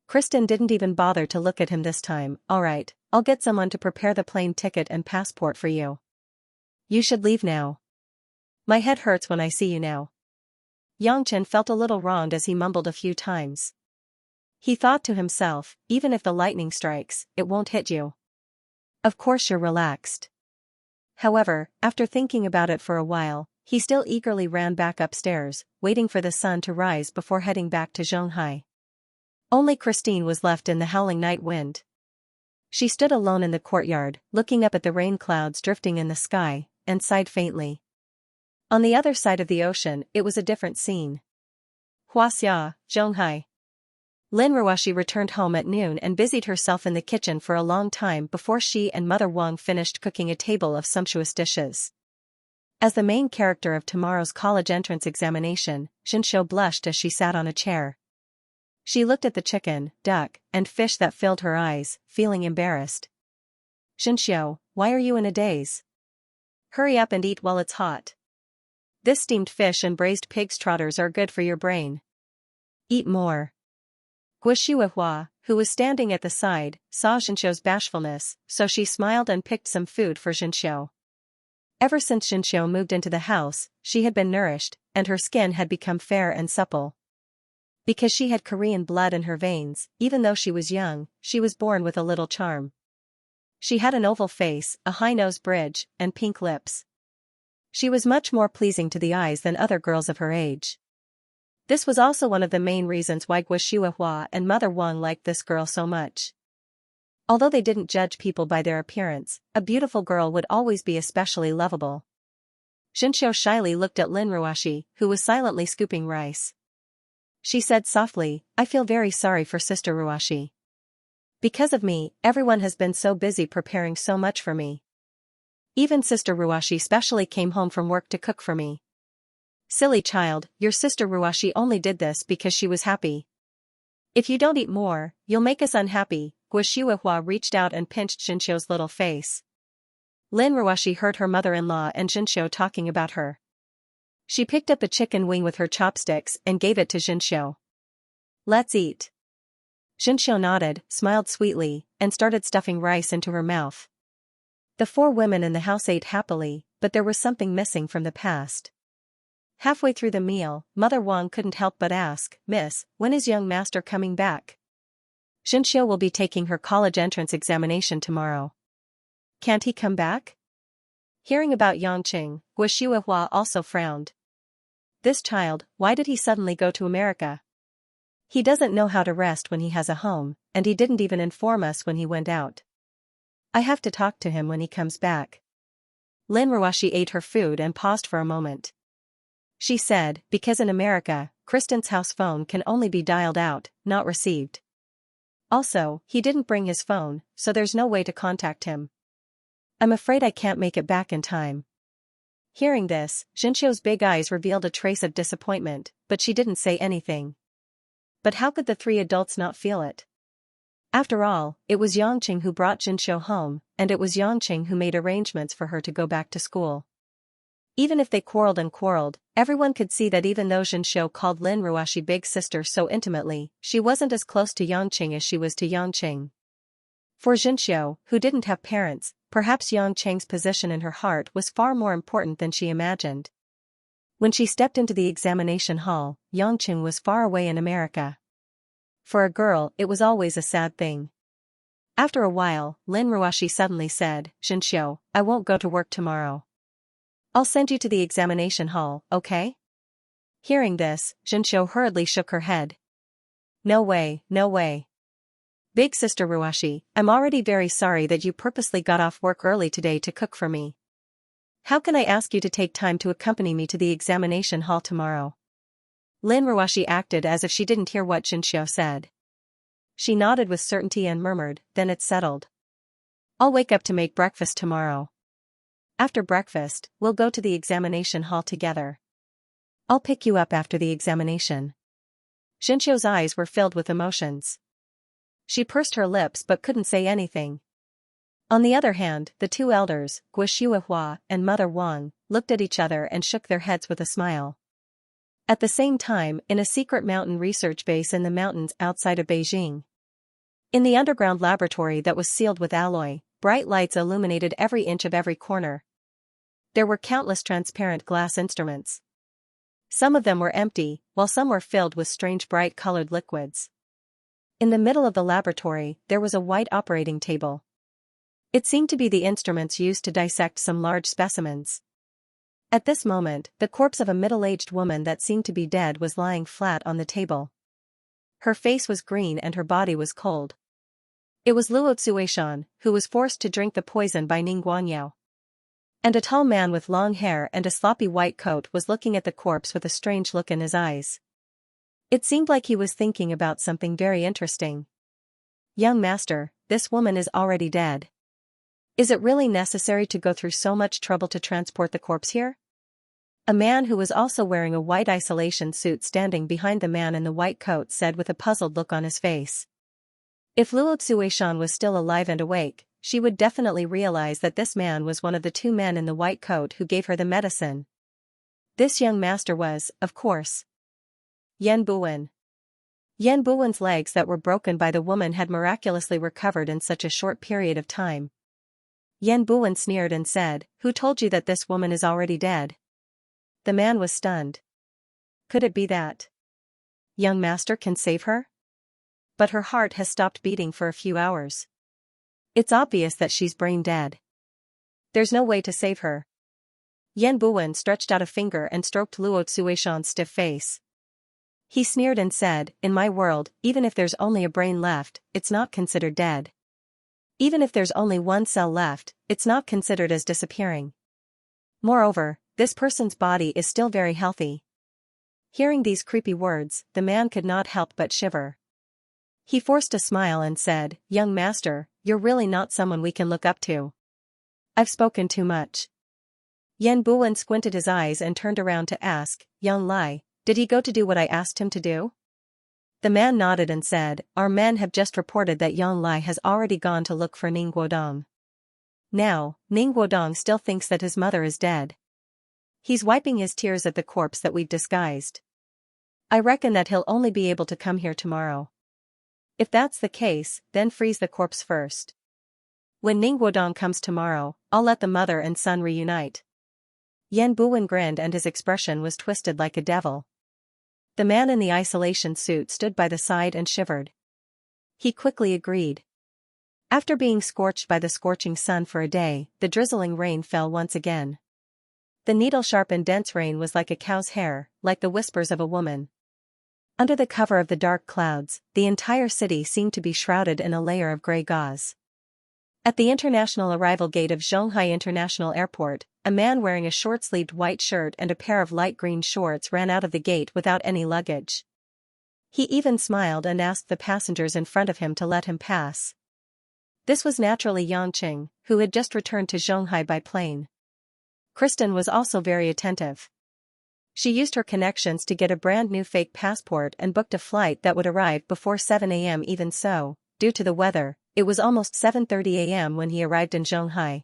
Kristen didn't even bother to look at him this time. Alright, I'll get someone to prepare the plane ticket and passport for you. You should leave now. My head hurts when I see you now. Yangchen felt a little wronged as he mumbled a few times. He thought to himself, even if the lightning strikes, it won't hit you. Of course you're relaxed. However, after thinking about it for a while, he still eagerly ran back upstairs, waiting for the sun to rise before heading back to Zhonghai. Only Christine was left in the howling night wind. She stood alone in the courtyard, looking up at the rain clouds drifting in the sky, and sighed faintly. On the other side of the ocean, it was a different scene. Huaxia, Zhonghai. Lin Ruoxi returned home at noon and busied herself in the kitchen for a long time before she and Mother Wang finished cooking a table of sumptuous dishes. As the main character of tomorrow's college entrance examination, Xianxia blushed as she sat on a chair. She looked at the chicken, duck, and fish that filled her eyes, feeling embarrassed. Xianxia, why are you in a daze? Hurry up and eat while it's hot. This steamed fish and braised pig's trotters are good for your brain. Eat more. Guoshuihua, who was standing at the side, saw Xianxia's bashfulness, so she smiled and picked some food for Xianxia. Ever since Xianxia moved into the house, she had been nourished, and her skin had become fair and supple. Because she had Korean blood in her veins, even though she was young, she was born with a little charm. She had an oval face, a high nose bridge, and pink lips. She was much more pleasing to the eyes than other girls of her age. This was also one of the main reasons why Guoshuihua and Mother Wang liked this girl so much. Although they didn't judge people by their appearance, a beautiful girl would always be especially lovable. Xianxia shyly looked at Lin Ruoxi, who was silently scooping rice. She said softly, I feel very sorry for Sister Ruoxi. Because of me, everyone has been so busy preparing so much for me. Even Sister Ruoxi specially came home from work to cook for me. Silly child, your Sister Ruoxi only did this because she was happy. If you don't eat more, you'll make us unhappy. Guoshuihua reached out and pinched Xianxia's little face. Lin Ruoxi heard her mother-in-law and Xianxia talking about her. She picked up a chicken wing with her chopsticks and gave it to Xianxia. Let's eat. Xianxia nodded, smiled sweetly, and started stuffing rice into her mouth. The four women in the house ate happily, but there was something missing from the past. Halfway through the meal, Mother Wang couldn't help but ask, Miss, when is young master coming back? Xianxia will be taking her college entrance examination tomorrow. Can't he come back? Hearing about Yangqing, Guoshuihua also frowned. This child, why did he suddenly go to America? He doesn't know how to rest when he has a home, and he didn't even inform us when he went out. I have to talk to him when he comes back. Lin Ruoxi ate her food and paused for a moment. She said, because in America, Kristen's house phone can only be dialed out, not received. Also, he didn't bring his phone, so there's no way to contact him. I'm afraid I can't make it back in time. Hearing this, Xianxia's big eyes revealed a trace of disappointment, but she didn't say anything. But how could the three adults not feel it? After all, it was Yangqing who brought Xianxia home, and it was Yangqing who made arrangements for her to go back to school. Even if they quarreled, everyone could see that even though Xianxia called Lin Ruoxi big sister so intimately, she wasn't as close to Yangqing as she was to Yangqing. For Xianxia, who didn't have parents, perhaps Yangqing's position in her heart was far more important than she imagined. When she stepped into the examination hall, Yangqing was far away in America. For a girl, it was always a sad thing. After a while, Lin Ruoxi suddenly said, Xianxia, I won't go to work tomorrow. I'll send you to the examination hall, okay? Hearing this, Xianxia hurriedly shook her head. No way, no way. Big Sister Ruoxi, I'm already very sorry that you purposely got off work early today to cook for me. How can I ask you to take time to accompany me to the examination hall tomorrow? Lin Ruoxi acted as if she didn't hear what Xianxia said. She nodded with certainty and murmured, then it's settled. I'll wake up to make breakfast tomorrow. After breakfast, we'll go to the examination hall together. I'll pick you up after the examination. Xianxia's eyes were filled with emotions. She pursed her lips but couldn't say anything. On the other hand, the two elders, Guoshuihua and Mother Wang, looked at each other and shook their heads with a smile. At the same time, in a secret mountain research base in the mountains outside of Beijing. In the underground laboratory that was sealed with alloy, bright lights illuminated every inch of every corner. There were countless transparent glass instruments. Some of them were empty, while some were filled with strange bright-colored liquids. In the middle of the laboratory, there was a white operating table. It seemed to be the instruments used to dissect some large specimens. At this moment, the corpse of a middle-aged woman that seemed to be dead was lying flat on the table. Her face was green and her body was cold. It was Luo Tsuishan, who was forced to drink the poison by Ning Guanyao. And a tall man with long hair and a sloppy white coat was looking at the corpse with a strange look in his eyes. It seemed like he was thinking about something very interesting. "Young master, this woman is already dead. Is it really necessary to go through so much trouble to transport the corpse here?" A man who was also wearing a white isolation suit standing behind the man in the white coat said with a puzzled look on his face. If Luo Tsuishan was still alive and awake, she would definitely realize that this man was one of the two men in the white coat who gave her the medicine. This young master was, of course, Yan Buwen. Yan Buwen's legs that were broken by the woman had miraculously recovered in such a short period of time. Yan Buwen sneered and said, "Who told you that this woman is already dead?" The man was stunned. Could it be that young master can save her? But her heart has stopped beating for a few hours. It's obvious that she's brain dead. There's no way to save her. Yan Buwen stretched out a finger and stroked Luo Tsuishan's stiff face. He sneered and said, "In my world, even if there's only a brain left, it's not considered dead. Even if there's only one cell left, it's not considered as disappearing. Moreover, this person's body is still very healthy." Hearing these creepy words, the man could not help but shiver. He forced a smile and said, "Young master, you're really not someone we can look up to. I've spoken too much." Yan Buwen squinted his eyes and turned around to ask, "Young Lai, did he go to do what I asked him to do?" The man nodded and said, "Our men have just reported that Yang Lai has already gone to look for Ning Guodong. Now, Ning Guodong still thinks that his mother is dead. He's wiping his tears at the corpse that we've disguised. I reckon that he'll only be able to come here tomorrow. If that's the case, then freeze the corpse first. When Ning Guodong comes tomorrow, I'll let the mother and son reunite." Yan Buwen grinned and his expression was twisted like a devil. The man in the isolation suit stood by the side and shivered. He quickly agreed. After being scorched by the scorching sun for a day, the drizzling rain fell once again. The needle-sharp and dense rain was like a cow's hair, like the whispers of a woman. Under the cover of the dark clouds, the entire city seemed to be shrouded in a layer of gray gauze. At the international arrival gate of Zhonghai International Airport, a man wearing a short-sleeved white shirt and a pair of light green shorts ran out of the gate without any luggage. He even smiled and asked the passengers in front of him to let him pass. This was naturally Yangqing, who had just returned to Zhonghai by plane. Kristen was also very attentive. She used her connections to get a brand new fake passport and booked a flight that would arrive before 7 a.m. Even so, due to the weather, it was almost 7:30 a.m. when he arrived in Zhonghai.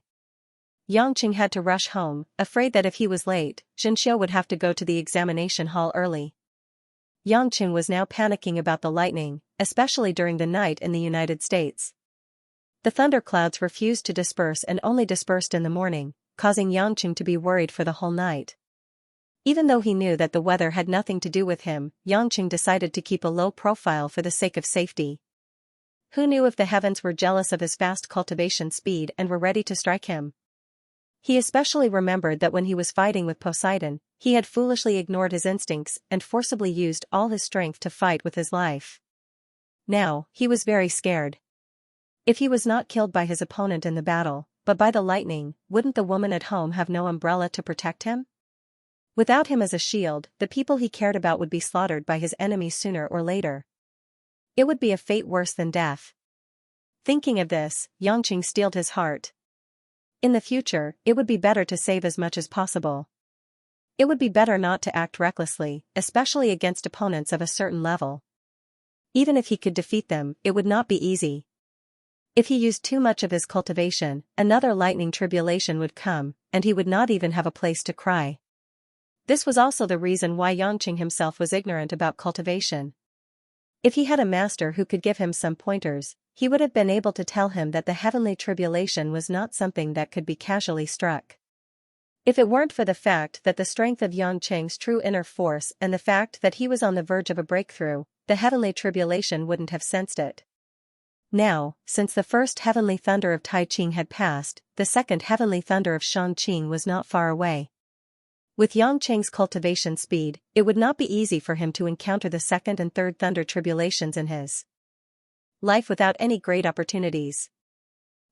Yangqing had to rush home, afraid that if he was late, Xianxia would have to go to the examination hall early. Yangqing was now panicking about the lightning, especially during the night in the United States. The thunderclouds refused to disperse and only dispersed in the morning, causing Yangqing to be worried for the whole night. Even though he knew that the weather had nothing to do with him, Yangqing decided to keep a low profile for the sake of safety. Who knew if the heavens were jealous of his fast cultivation speed and were ready to strike him? He especially remembered that when he was fighting with Poseidon, he had foolishly ignored his instincts and forcibly used all his strength to fight with his life. Now, he was very scared. If he was not killed by his opponent in the battle, but by the lightning, wouldn't the woman at home have no umbrella to protect him? Without him as a shield, the people he cared about would be slaughtered by his enemies sooner or later. It would be a fate worse than death. Thinking of this, Yangqing steeled his heart. In the future, it would be better to save as much as possible. It would be better not to act recklessly, especially against opponents of a certain level. Even if he could defeat them, it would not be easy. If he used too much of his cultivation, another lightning tribulation would come, and he would not even have a place to cry. This was also the reason why Yangqing himself was ignorant about cultivation. If he had a master who could give him some pointers, he would have been able to tell him that the heavenly tribulation was not something that could be casually struck. If it weren't for the fact that the strength of Yangqing's true inner force and the fact that he was on the verge of a breakthrough, the heavenly tribulation wouldn't have sensed it. Now, since the first heavenly thunder of Tai Ching had passed, the second heavenly thunder of Shangqing was not far away. With Yangqing's cultivation speed, it would not be easy for him to encounter the second and third thunder tribulations in his life without any great opportunities.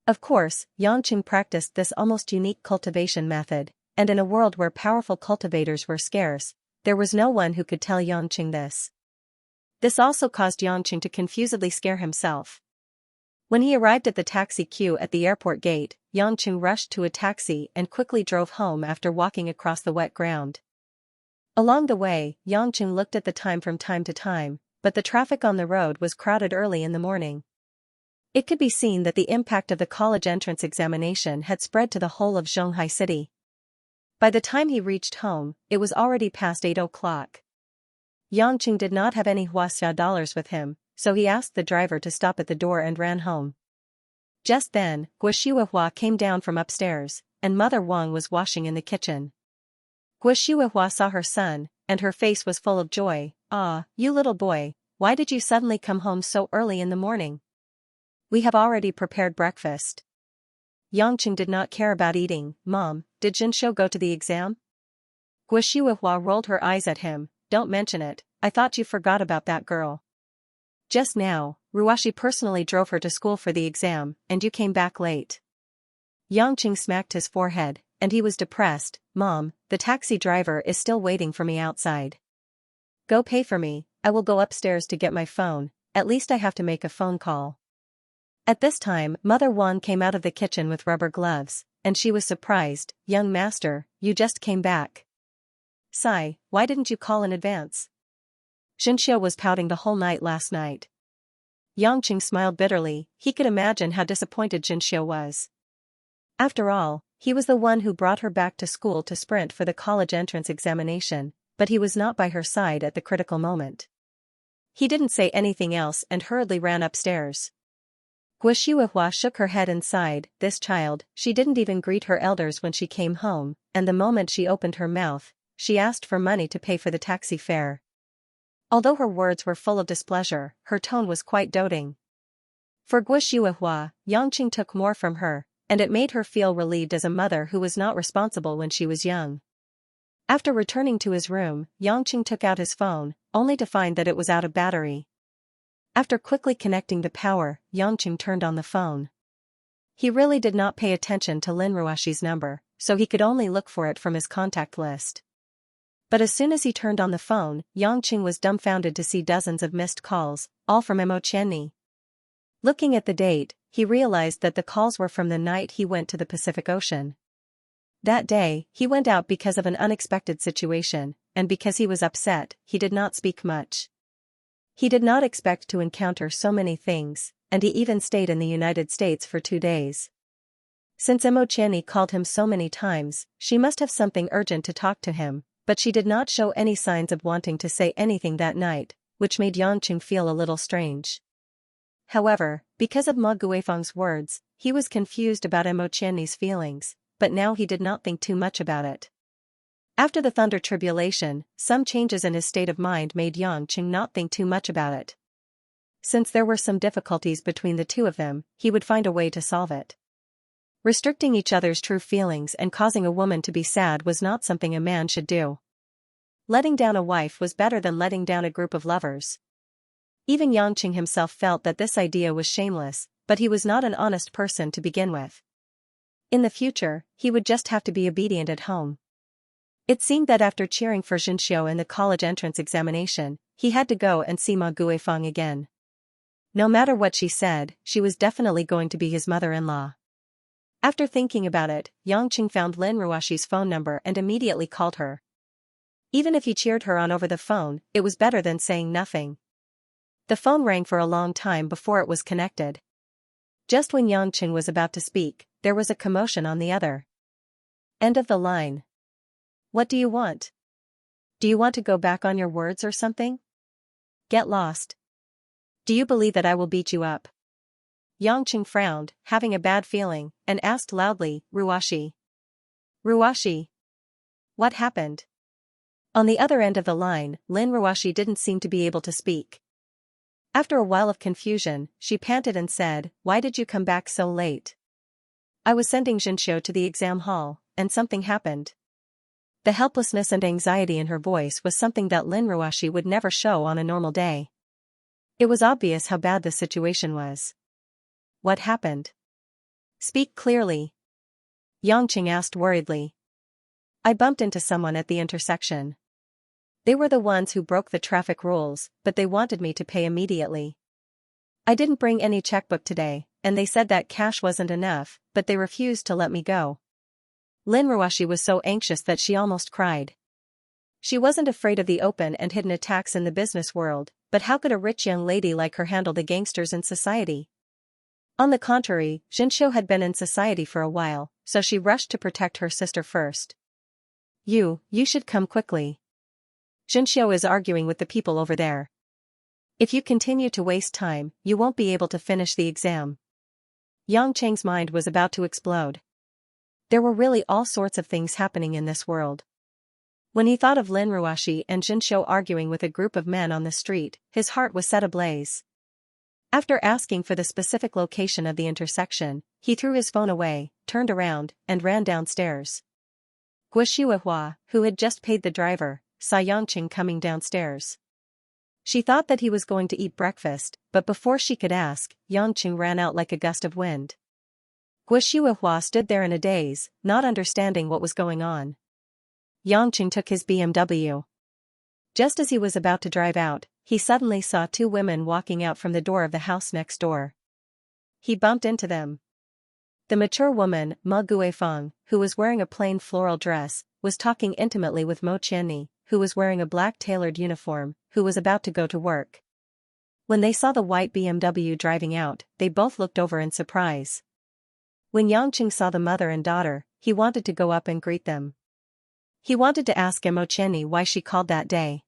Of course, Yangqing practiced this almost unique cultivation method, and in a world where powerful cultivators were scarce, there was no one who could tell Yangqing this. This also caused Yangqing to confusedly scare himself. When he arrived at the taxi queue at the airport gate, Yangqing rushed to a taxi and quickly drove home after walking across the wet ground. Along the way, Yangqing looked at the time from time to time, but the traffic on the road was crowded early in the morning. It could be seen that the impact of the college entrance examination had spread to the whole of Shanghai City. By the time he reached home, it was already past 8 o'clock. Yangqing did not have any Huaxia dollars with him, so he asked the driver to stop at the door and ran home. Just then, Guo came down from upstairs, and Mother Wang was washing in the kitchen. Guo saw her son, and her face was full of joy. "Ah, you little boy, why did you suddenly come home so early in the morning? We have already prepared breakfast." Yangqing did not care about eating. "Mom, did Xianxia go to the exam?" Guo rolled her eyes at him. "Don't mention it, I thought you forgot about that girl. Just now, Ruashi personally drove her to school for the exam, and you came back late." Yangqing smacked his forehead, and he was depressed. "Mom, the taxi driver is still waiting for me outside. Go pay for me, I will go upstairs to get my phone, at least I have to make a phone call." At this time, Mother Wang came out of the kitchen with rubber gloves, and she was surprised. "Young master, you just came back. Sai, why didn't you call in advance? Xianxia was pouting the whole night last night." Yangqing smiled bitterly. He could imagine how disappointed Xianxia was. After all, he was the one who brought her back to school to sprint for the college entrance examination, but he was not by her side at the critical moment. He didn't say anything else and hurriedly ran upstairs. Guo shook her head and sighed. This child, she didn't even greet her elders when she came home, and the moment she opened her mouth, she asked for money to pay for the taxi fare. Although her words were full of displeasure, her tone was quite doting. For Guo, Yangqing took more from her, and it made her feel relieved as a mother who was not responsible when she was young. After returning to his room, Yangqing took out his phone, only to find that it was out of battery. After quickly connecting the power, Yangqing turned on the phone. He really did not pay attention to Lin Ruashi's number, so he could only look for it from his contact list. But as soon as he turned on the phone, Yangqing was dumbfounded to see dozens of missed calls, all from Mo Qianni. Looking at the date, he realized that the calls were from the night he went to the Pacific Ocean. That day, he went out because of an unexpected situation, and because he was upset, he did not speak much. He did not expect to encounter so many things, and he even stayed in the United States for 2 days. Since Mo Qianni called him so many times, she must have something urgent to talk to him, but she did not show any signs of wanting to say anything that night, which made Yangqing feel a little strange. However, because of Ma Guifeng's words, he was confused about Mo Qianni's feelings, but now he did not think too much about it. After the thunder tribulation, some changes in his state of mind made Yangqing not think too much about it. Since there were some difficulties between the two of them, he would find a way to solve it. Restricting each other's true feelings and causing a woman to be sad was not something a man should do. Letting down a wife was better than letting down a group of lovers. Even Yangqing himself felt that this idea was shameless, but he was not an honest person to begin with. In the future, he would just have to be obedient at home. It seemed that after cheering for Xianxia in the college entrance examination, he had to go and see Ma Guifeng again. No matter what she said, she was definitely going to be his mother-in-law. After thinking about it, Yangqing found Lin Ruashi's phone number and immediately called her. Even if he cheered her on over the phone, it was better than saying nothing. The phone rang for a long time before it was connected. Just when Yangqing was about to speak, there was a commotion on the other end of the line. "What do you want? Do you want to go back on your words or something? Get lost. Do you believe that I will beat you up?" Yangqing frowned, having a bad feeling, and asked loudly, "Ruashi? Ruashi?" What happened? On the other end of the line, Lin Ruashi didn't seem to be able to speak. After a while of confusion, she panted and said, "Why did you come back so late?" "I was sending Xianxia to the exam hall, and something happened." The helplessness and anxiety in her voice was something that Lin Ruashi would never show on a normal day. It was obvious how bad the situation was. "What happened? Speak clearly," Yangqing asked worriedly. "I bumped into someone at the intersection. They were the ones who broke the traffic rules, but they wanted me to pay immediately. I didn't bring any checkbook today, and they said that cash wasn't enough, but they refused to let me go." Lin Ruashi was so anxious that she almost cried. She wasn't afraid of the open and hidden attacks in the business world, but how could a rich young lady like her handle the gangsters in society? On the contrary, Xianxia had been in society for a while, so she rushed to protect her sister first. You should come quickly. Xianxia is arguing with the people over there. If you continue to waste time, you won't be able to finish the exam. Yang Cheng's mind was about to explode. There were really all sorts of things happening in this world. When he thought of Lin Ruashi and Xianxia arguing with a group of men on the street, his heart was set ablaze. After asking for the specific location of the intersection, he threw his phone away, turned around, and ran downstairs. Guo Shuihua, who had just paid the driver, saw Yangqing coming downstairs. She thought that he was going to eat breakfast, but before she could ask, Yangqing ran out like a gust of wind. Guo Shuihua stood there in a daze, not understanding what was going on. Yangqing took his BMW. Just as he was about to drive out, he suddenly saw two women walking out from the door of the house next door. He bumped into them. The mature woman, Ma Guifeng, who was wearing a plain floral dress, was talking intimately with Mo Qianni, who was wearing a black tailored uniform, who was about to go to work. When they saw the white BMW driving out, they both looked over in surprise. When Yangqing saw the mother and daughter, he wanted to go up and greet them. He wanted to ask Mo Qianni why she called that day.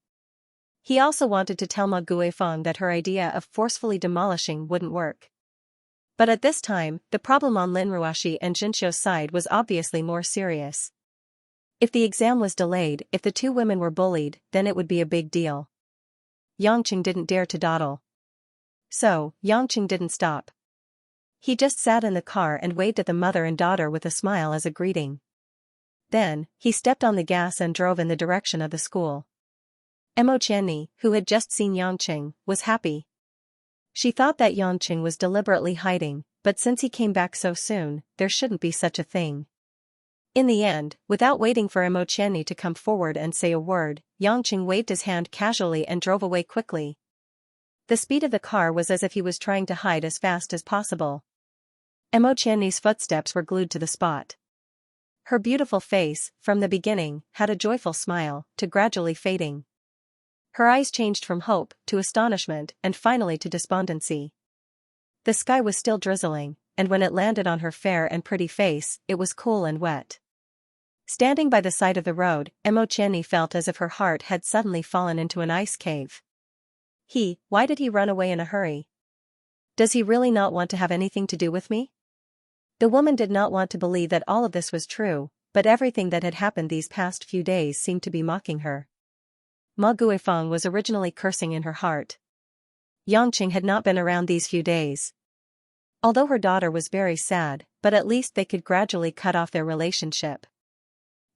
He also wanted to tell Ma Guifeng that her idea of forcefully demolishing wouldn't work. But at this time, the problem on Lin Ruashi and Xianxia's side was obviously more serious. If the exam was delayed, if the two women were bullied, then it would be a big deal. Yangqing didn't dare to dawdle. So, Yangqing didn't stop. He just sat in the car and waved at the mother and daughter with a smile as a greeting. Then, he stepped on the gas and drove in the direction of the school. Mo Qianni, who had just seen Yangqing, was happy. She thought that Yangqing was deliberately hiding, but since he came back so soon, there shouldn't be such a thing. In the end, without waiting for Mo Qianni to come forward and say a word, Yangqing waved his hand casually and drove away quickly. The speed of the car was as if he was trying to hide as fast as possible. Mo Qianni's footsteps were glued to the spot. Her beautiful face, from the beginning, had a joyful smile, to gradually fading. Her eyes changed from hope, to astonishment, and finally to despondency. The sky was still drizzling, and when it landed on her fair and pretty face, it was cool and wet. Standing by the side of the road, Mo Qianni felt as if her heart had suddenly fallen into an ice cave. Why did he run away in a hurry? Does he really not want to have anything to do with me? The woman did not want to believe that all of this was true, but everything that had happened these past few days seemed to be mocking her. Ma Guifeng was originally cursing in her heart. Yangqing had not been around these few days. Although her daughter was very sad, but at least they could gradually cut off their relationship.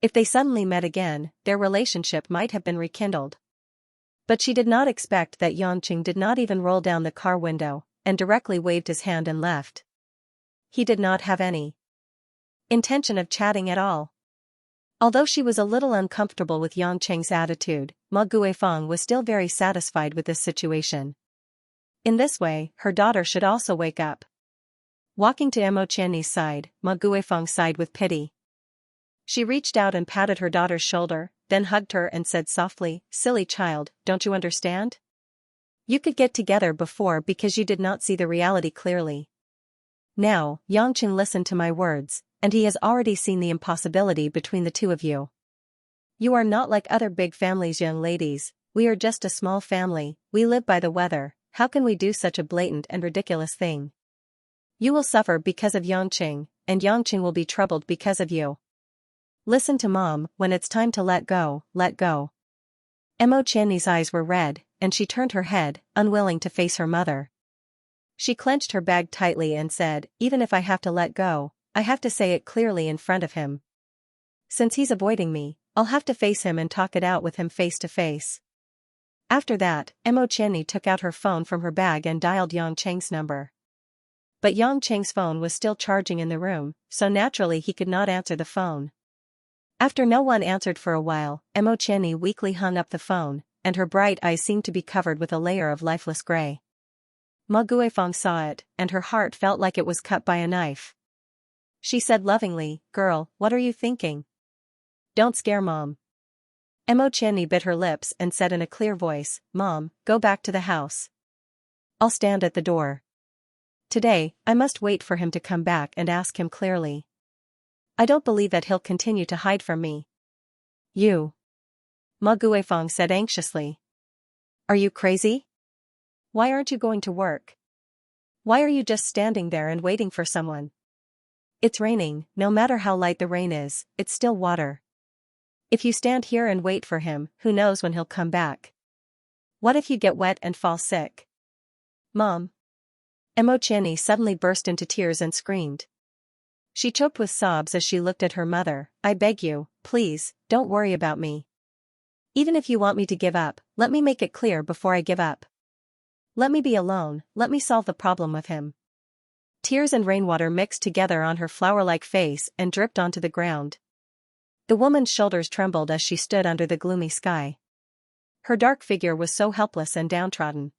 If they suddenly met again, their relationship might have been rekindled. But she did not expect that Yangqing did not even roll down the car window, and directly waved his hand and left. He did not have any intention of chatting at all. Although she was a little uncomfortable with Yangqing's attitude, Ma Guifeng was still very satisfied with this situation. In this way, her daughter should also wake up. Walking to Mo Qianni's side, Ma Guifeng sighed with pity. She reached out and patted her daughter's shoulder, then hugged her and said softly, "Silly child, don't you understand? You could get together before because you did not see the reality clearly. Now, Yangqing listened to my words, and he has already seen the impossibility between the two of you. You are not like other big families, young ladies. We are just a small family, we live by the weather. How can we do such a blatant and ridiculous thing? You will suffer because of Yangqing, and Yangqing will be troubled because of you. Listen to mom, when it's time to let go, let go. Mo Qianni's eyes were red, and she turned her head, unwilling to face her mother. She clenched her bag tightly and said, even if I have to let go, I have to say it clearly in front of him. Since he's avoiding me, I'll have to face him and talk it out with him face to face. After that, Mo Qianni took out her phone from her bag and dialed Yang Cheng's number. But Yang Cheng's phone was still charging in the room, so naturally he could not answer the phone. After no one answered for a while, Mo Qianni weakly hung up the phone, and her bright eyes seemed to be covered with a layer of lifeless gray. Ma Guifeng saw it, and her heart felt like it was cut by a knife. She said lovingly, "Girl, what are you thinking? Don't scare mom." Mo Qianni bit her lips and said in a clear voice, "Mom, go back to the house. I'll stand at the door. Today, I must wait for him to come back and ask him clearly. I don't believe that he'll continue to hide from me." "You?" Ma Guifeng said anxiously. "Are you crazy? Why aren't you going to work? Why are you just standing there and waiting for someone? It's raining, no matter how light the rain is, it's still water. If you stand here and wait for him, who knows when he'll come back? What if you get wet and fall sick?" "Mom." Mo Qianni suddenly burst into tears and screamed. She choked with sobs as she looked at her mother. "I beg you, please, don't worry about me. Even if you want me to give up, let me make it clear before I give up. Let me be alone, let me solve the problem with him." Tears and rainwater mixed together on her flower-like face and dripped onto the ground. The woman's shoulders trembled as she stood under the gloomy sky. Her dark figure was so helpless and downtrodden.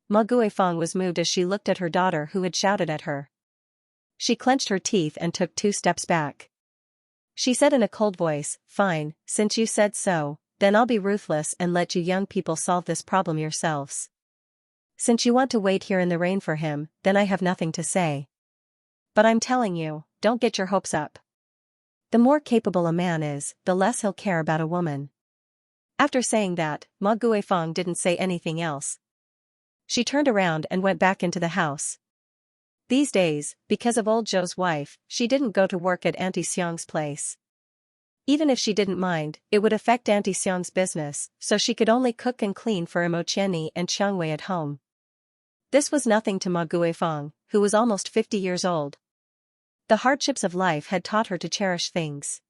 Ma Guifeng was moved as she looked at her daughter who had shouted at her. She clenched her teeth and took 2 steps back. She said in a cold voice, "Fine, since you said so, then I'll be ruthless and let you young people solve this problem yourselves. Since you want to wait here in the rain for him, then I have nothing to say. But I'm telling you, don't get your hopes up. The more capable a man is, the less he'll care about a woman." After saying that, Ma Guifeng didn't say anything else. She turned around and went back into the house. These days, because of old Zhou's wife, she didn't go to work at Auntie Xiang's place. Even if she didn't mind, it would affect Auntie Xiang's business, so she could only cook and clean for Mo Qianni and Xiangwei at home. This was nothing to Ma Guifeng, who was almost 50 years old. The hardships of life had taught her to cherish things.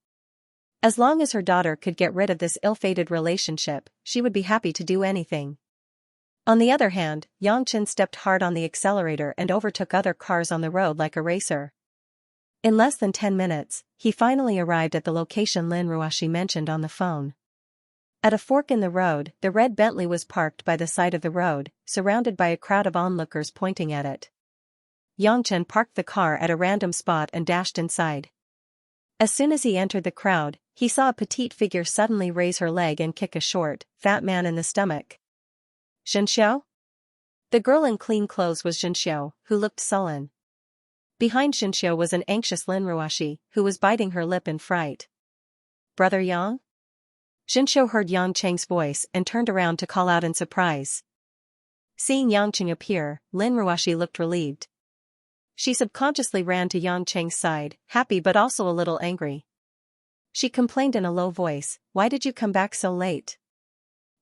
As long as her daughter could get rid of this ill-fated relationship, she would be happy to do anything. On the other hand, Yang Chen stepped hard on the accelerator and overtook other cars on the road like a racer. In less than 10 minutes, he finally arrived at the location Lin Ruoxi mentioned on the phone. At a fork in the road, the red Bentley was parked by the side of the road, surrounded by a crowd of onlookers pointing at it. Yang Chen parked the car at a random spot and dashed inside. As soon as he entered the crowd, he saw a petite figure suddenly raise her leg and kick a short, fat man in the stomach. "Xianxia?" The girl in clean clothes was Xianxia, who looked sullen. Behind Xianxia was an anxious Lin Ruoxi, who was biting her lip in fright. "Brother Yang?" Xianxia heard Yang Cheng's voice and turned around to call out in surprise. Seeing Yang Cheng appear, Lin Ruoxi looked relieved. She subconsciously ran to Yang Cheng's side, happy but also a little angry. She complained in a low voice, "Why did you come back so late?"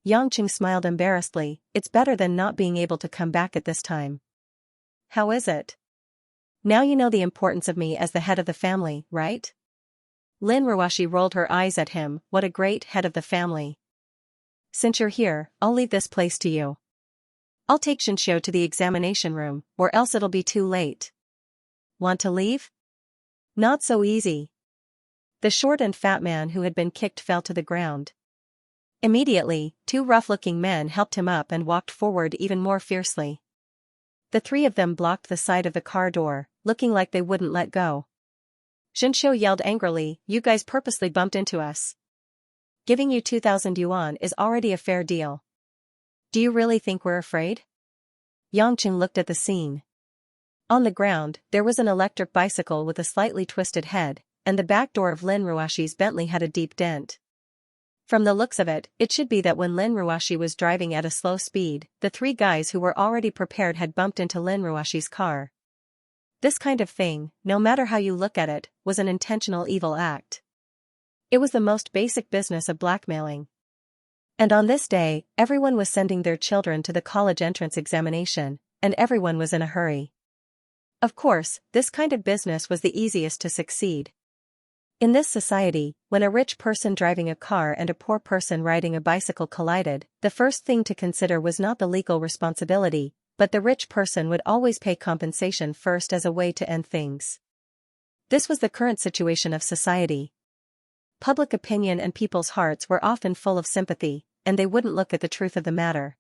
Yang Cheng smiled embarrassedly. "It's better than not being able to come back at this time." "How is it? Now you know the importance of me as the head of the family, right?" Lin Ruoxi rolled her eyes at him. "What a great head of the family. Since you're here, I'll leave this place to you. I'll take Xianxia to the examination room, or else it'll be too late." "Want to leave?" "Not so easy." The short and fat man who had been kicked fell to the ground. Immediately, 2 rough-looking men helped him up and walked forward even more fiercely. The 3 of them blocked the side of the car door, looking like they wouldn't let go. Xianxia yelled angrily, "You guys purposely bumped into us. Giving you 2,000 yuan is already a fair deal. Do you really think we're afraid?" Yang Cheng looked at the scene. On the ground, there was an electric bicycle with a slightly twisted head, and the back door of Lin Ruoxi's Bentley had a deep dent. From the looks of it, it should be that when Lin Ruoxi was driving at a slow speed, the 3 guys who were already prepared had bumped into Lin Ruoxi's car. This kind of thing, no matter how you look at it, was an intentional evil act. It was the most basic business of blackmailing. And on this day, everyone was sending their children to the college entrance examination, and everyone was in a hurry. Of course, this kind of business was the easiest to succeed. In this society, when a rich person driving a car and a poor person riding a bicycle collided, the first thing to consider was not the legal responsibility, but the rich person would always pay compensation first as a way to end things. This was the current situation of society. Public opinion and people's hearts were often full of sympathy, and they wouldn't look at the truth of the matter.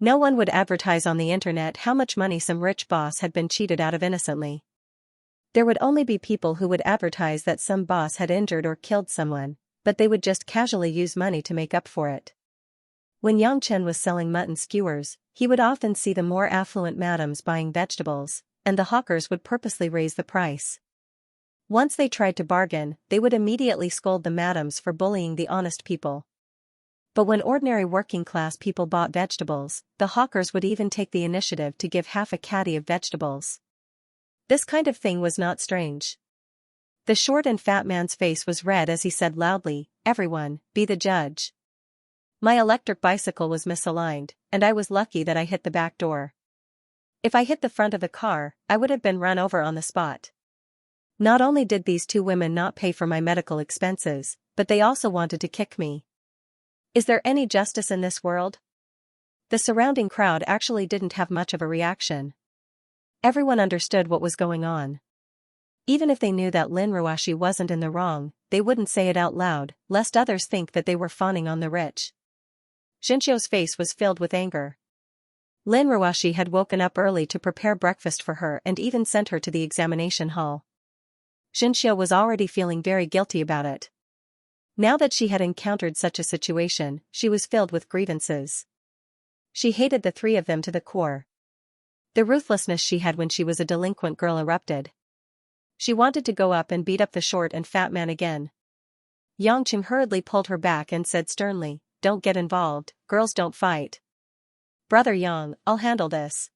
No one would advertise on the internet how much money some rich boss had been cheated out of innocently. There would only be people who would advertise that some boss had injured or killed someone, but they would just casually use money to make up for it. When Xianxia was selling mutton skewers, he would often see the more affluent madams buying vegetables, and the hawkers would purposely raise the price. Once they tried to bargain, they would immediately scold the madams for bullying the honest people. But when ordinary working-class people bought vegetables, the hawkers would even take the initiative to give half a caddy of vegetables. This kind of thing was not strange. The short and fat man's face was red as he said loudly, "Everyone, be the judge. My electric bicycle was misaligned, and I was lucky that I hit the back door. If I hit the front of the car, I would have been run over on the spot." Not only did these two women not pay for my medical expenses, but they also wanted to kick me. Is there any justice in this world? The surrounding crowd actually didn't have much of a reaction. Everyone understood what was going on. Even if they knew that Lin Ruashi wasn't in the wrong, they wouldn't say it out loud, lest others think that they were fawning on the rich. Xianxia's face was filled with anger. Lin Ruashi had woken up early to prepare breakfast for her and even sent her to the examination hall. Xianxia was already feeling very guilty about it. Now that she had encountered such a situation, she was filled with grievances. She hated the three of them to the core. The ruthlessness she had when she was a delinquent girl erupted. She wanted to go up and beat up the short and fat man again. Xianxia hurriedly pulled her back and said sternly, "Don't get involved, girls don't fight. Brother Yang, I'll handle this.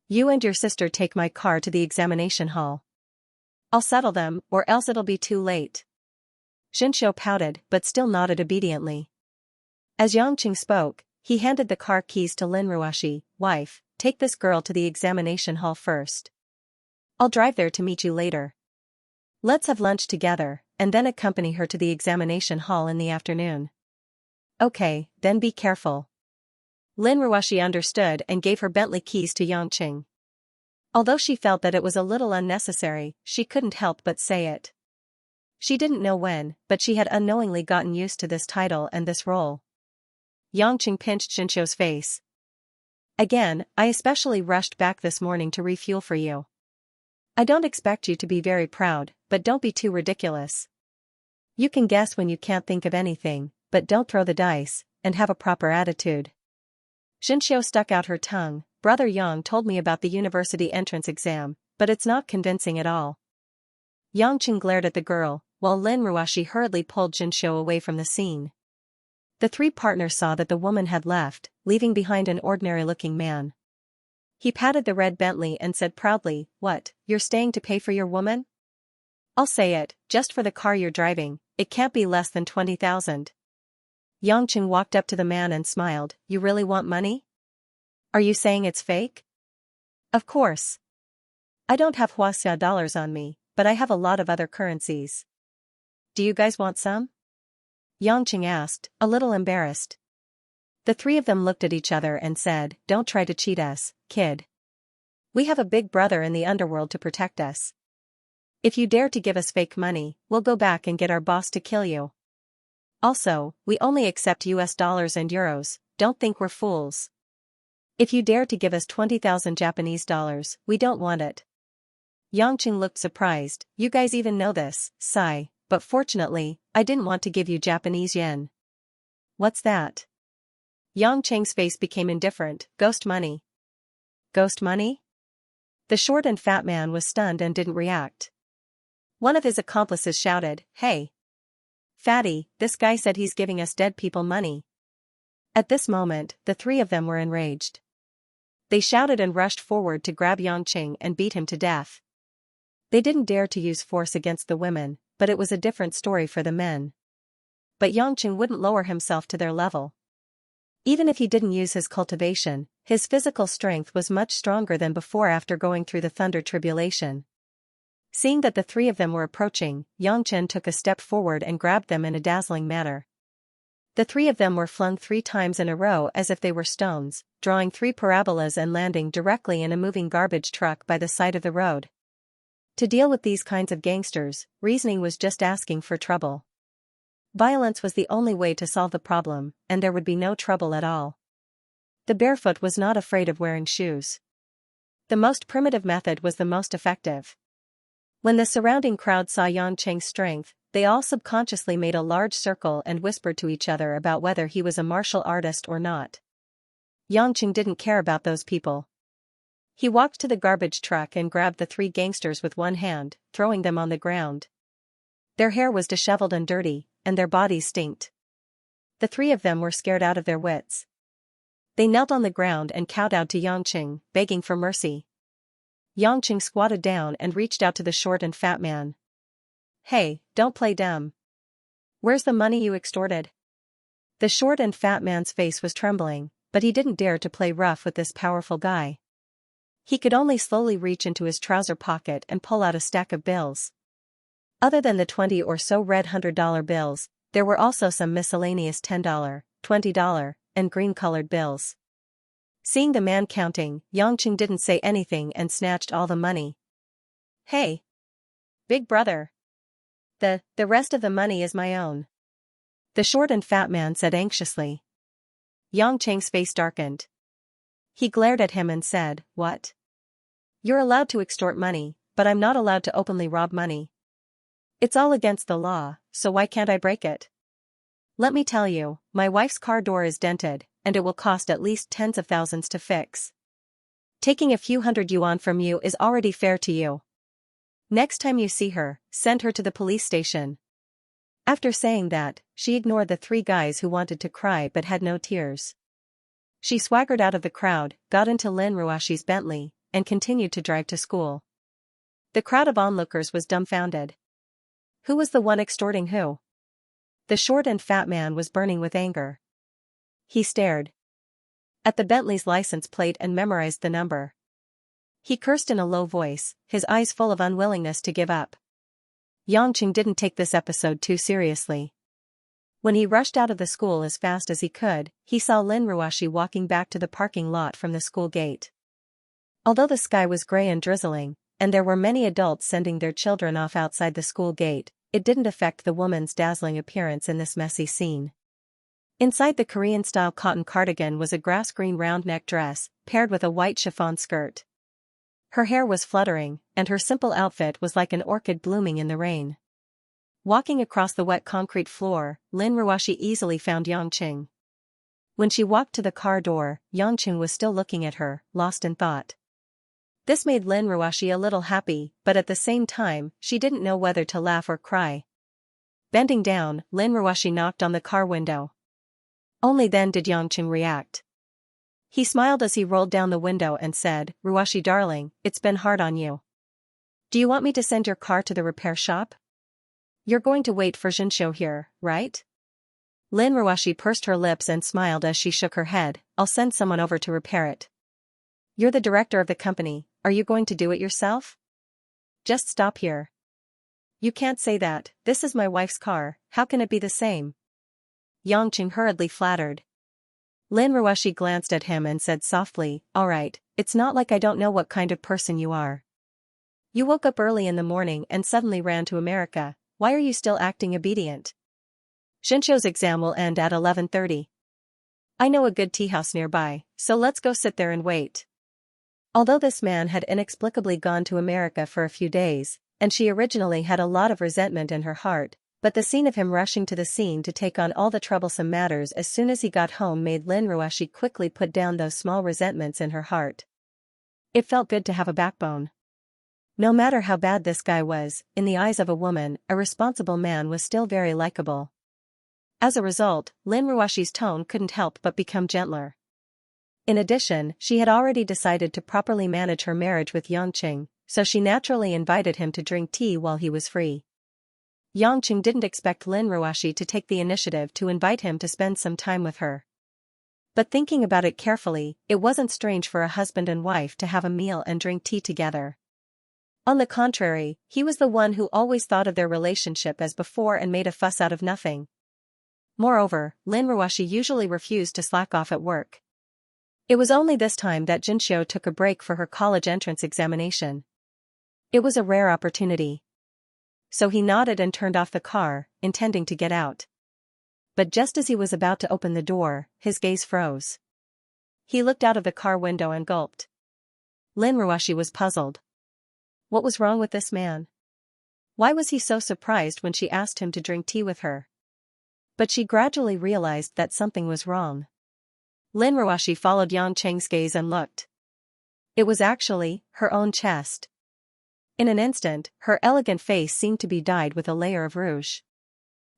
You and your sister take my car to the examination hall. I'll settle them, or else it'll be too late." Xianxia pouted but still nodded obediently. As Xianxia spoke, he handed the car keys to Lin Ruashi. "Wife, take this girl to the examination hall first. I'll drive there to meet you later. Let's have lunch together, and then accompany her to the examination hall in the afternoon." "Okay, then be careful." Lin Ruashi understood and gave her Bentley keys to Xianxia. Although she felt that it was a little unnecessary, she couldn't help but say it. She didn't know when, but she had unknowingly gotten used to this title and this role. Xianxia pinched Xianxia's face. "Again, I especially rushed back this morning to refuel for you. I don't expect you to be very proud, but don't be too ridiculous. You can guess when you can't think of anything, but don't throw the dice, and have a proper attitude." Xianxia stuck out her tongue. "Brother Yang told me about the university entrance exam, but it's not convincing at all." Xianxia glared at the girl, while Lin Ruashi hurriedly pulled Xianxia away from the scene. The three partners saw that the woman had left, leaving behind an ordinary-looking man. He patted the red Bentley and said proudly, "What, you're staying to pay for your woman? I'll say it, just for the car you're driving, it can't be less than 20,000. Xianxia walked up to the man and smiled. "You really want money? Are you saying it's fake?" "Of course. I don't have Huaxia dollars on me, but I have a lot of other currencies. Do you guys want some?" Xianxia asked, a little embarrassed. The three of them looked at each other and said, "Don't try to cheat us, kid. We have a big brother in the underworld to protect us. If you dare to give us fake money, we'll go back and get our boss to kill you. Also, we only accept US dollars and euros, don't think we're fools. If you dare to give us 20,000 Japanese dollars, we don't want it." Xianxia looked surprised. "You guys even know this, sigh, but fortunately, I didn't want to give you Japanese yen." "What's that?" Xianxia's face became indifferent. "Ghost money." "Ghost money?" The short and fat man was stunned and didn't react. One of his accomplices shouted, "Hey! Fatty, this guy said he's giving us dead people money." At this moment, the three of them were enraged. They shouted and rushed forward to grab Xianxia and beat him to death. They didn't dare to use force against the women, but it was a different story for the men. But Yangqing wouldn't lower himself to their level. Even if he didn't use his cultivation, his physical strength was much stronger than before after going through the thunder tribulation. Seeing that the three of them were approaching, Yangqing took a step forward and grabbed them in a dazzling manner. The three of them were flung 3 times in a row as if they were stones, drawing 3 parabolas and landing directly in a moving garbage truck by the side of the road. To deal with these kinds of gangsters, reasoning was just asking for trouble. Violence was the only way to solve the problem, and there would be no trouble at all. The barefoot was not afraid of wearing shoes. The most primitive method was the most effective. When the surrounding crowd saw Yangqing's strength, they all subconsciously made a large circle and whispered to each other about whether he was a martial artist or not. Yangqing didn't care about those people. He walked to the garbage truck and grabbed the 3 gangsters with one hand, throwing them on the ground. Their hair was disheveled and dirty, and their bodies stinked. The 3 of them were scared out of their wits. They knelt on the ground and kowtowed to Yangqing, begging for mercy. Yangqing squatted down and reached out to the short and fat man. "Hey, don't play dumb. Where's the money you extorted?" The short and fat man's face was trembling, but he didn't dare to play rough with this powerful guy. He could only slowly reach into his trouser pocket and pull out a stack of bills. Other than the 20 or so red $100 bills, there were also some miscellaneous $10, $20, and green-colored bills. Seeing the man counting, Yangqing didn't say anything and snatched all the money. "Hey, big brother. The rest of the money is my own," the short and fat man said anxiously. Yangqing's face darkened. He glared at him and said, "What? You're allowed to extort money, but I'm not allowed to openly rob money. It's all against the law, so why can't I break it? Let me tell you, my wife's car door is dented, and it will cost at least tens of thousands to fix. Taking a few hundred yuan from you is already fair to you. Next time you see her, send her to the police station." After saying that, she ignored the 3 guys who wanted to cry but had no tears. She swaggered out of the crowd, got into Lin Ruashi's Bentley, and continued to drive to school. The crowd of onlookers was dumbfounded. Who was the one extorting who? The short and fat man was burning with anger. He stared at the Bentley's license plate and memorized the number. He cursed in a low voice, his eyes full of unwillingness to give up. Yangqing didn't take this episode too seriously. When he rushed out of the school as fast as he could, he saw Lin Ruashi walking back to the parking lot from the school gate. Although the sky was gray and drizzling, and there were many adults sending their children off outside the school gate, it didn't affect the woman's dazzling appearance in this messy scene. Inside the Korean-style cotton cardigan was a grass-green round-neck dress, paired with a white chiffon skirt. Her hair was fluttering, and her simple outfit was like an orchid blooming in the rain. Walking across the wet concrete floor, Lin Ruashi easily found Yangqing. When she walked to the car door, Yangqing was still looking at her, lost in thought. This made Lin Ruashi a little happy, but at the same time, she didn't know whether to laugh or cry. Bending down, Lin Ruashi knocked on the car window. Only then did Yangqing react. He smiled as he rolled down the window and said, "Ruashi darling, it's been hard on you. Do you want me to send your car to the repair shop? You're going to wait for Xianxia here, right?" Lin Ruashi pursed her lips and smiled as she shook her head. "I'll send someone over to repair it." "You're the director of the company, are you going to do it yourself? Just stop here." "You can't say that, this is my wife's car, how can it be the same?" Yangqing hurriedly flattered. Lin Ruashi glanced at him and said softly, "All right, it's not like I don't know what kind of person you are. You woke up early in the morning and suddenly ran to America, why are you still acting obedient? Xianxia's exam will end at 11:30. I know a good tea house nearby, so let's go sit there and wait." Although this man had inexplicably gone to America for a few days, and she originally had a lot of resentment in her heart, but the scene of him rushing to the scene to take on all the troublesome matters as soon as he got home made Lin Ruashi quickly put down those small resentments in her heart. It felt good to have a backbone. No matter how bad this guy was, in the eyes of a woman, a responsible man was still very likable. As a result, Lin Ruashi's tone couldn't help but become gentler. In addition, she had already decided to properly manage her marriage with Yangqing, so she naturally invited him to drink tea while he was free. Yangqing didn't expect Lin Ruoxi to take the initiative to invite him to spend some time with her. But thinking about it carefully, it wasn't strange for a husband and wife to have a meal and drink tea together. On the contrary, he was the one who always thought of their relationship as before and made a fuss out of nothing. Moreover, Lin Ruoxi usually refused to slack off at work. It was only this time that Jinxiu took a break for her college entrance examination. It was a rare opportunity. So he nodded and turned off the car, intending to get out. But just as he was about to open the door, his gaze froze. He looked out of the car window and gulped. Lin Ruoxi was puzzled. What was wrong with this man? Why was he so surprised when she asked him to drink tea with her? But she gradually realized that something was wrong. Lin Ruoxi followed Yangqing's gaze and looked. It was actually her own chest. In an instant, her elegant face seemed to be dyed with a layer of rouge.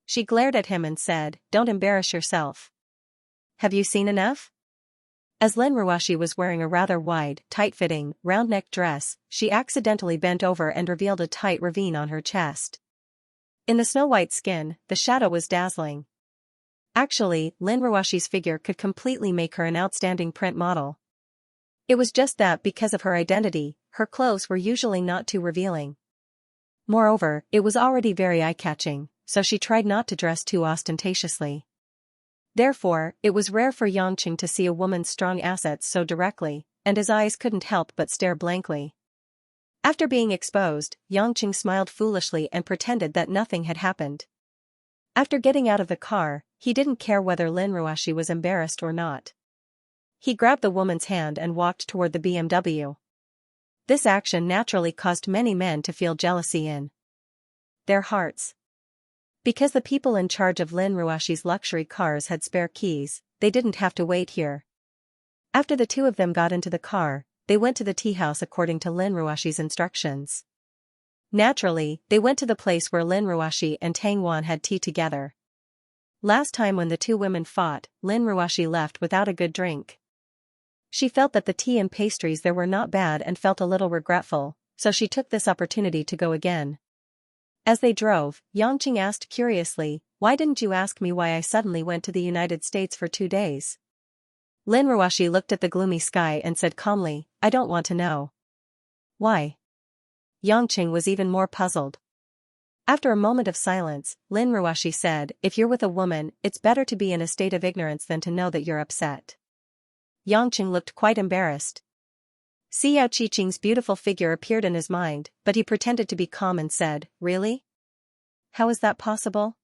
She glared at him and said, "Don't embarrass yourself. Have you seen enough?" As Lin Ruoxi was wearing a rather wide, tight-fitting, round-neck dress, she accidentally bent over and revealed a tight ravine on her chest. In the snow-white skin, the shadow was dazzling. Actually, Lin Ruoxi's figure could completely make her an outstanding print model. It was just that because of her identity, her clothes were usually not too revealing. Moreover, it was already very eye-catching, so she tried not to dress too ostentatiously. Therefore, it was rare for Yangqing to see a woman's strong assets so directly, and his eyes couldn't help but stare blankly. After being exposed, Yangqing smiled foolishly and pretended that nothing had happened. After getting out of the car, he didn't care whether Lin Ruoxi was embarrassed or not. He grabbed the woman's hand and walked toward the BMW. This action naturally caused many men to feel jealousy in their hearts. Because the people in charge of Lin Ruoxi's luxury cars had spare keys, they didn't have to wait here. After the two of them got into the car, they went to the tea house according to Lin Ruoxi's instructions. Naturally, they went to the place where Lin Ruoxi and Tang Wan had tea together. Last time when the two women fought, Lin Ruoxi left without a good drink. She felt that the tea and pastries there were not bad and felt a little regretful, so she took this opportunity to go again. As they drove, Yangqing asked curiously, "Why didn't you ask me why I suddenly went to the United States for 2 days?" Lin Ruoxi looked at the gloomy sky and said calmly, "I don't want to know." "Why?" Yangqing was even more puzzled. After a moment of silence, Lin Ruoxi said, "If you're with a woman, it's better to be in a state of ignorance than to know that you're upset." Yangqing looked quite embarrassed. Xiao Qiqing's beautiful figure appeared in his mind, but he pretended to be calm and said, "Really? How is that possible?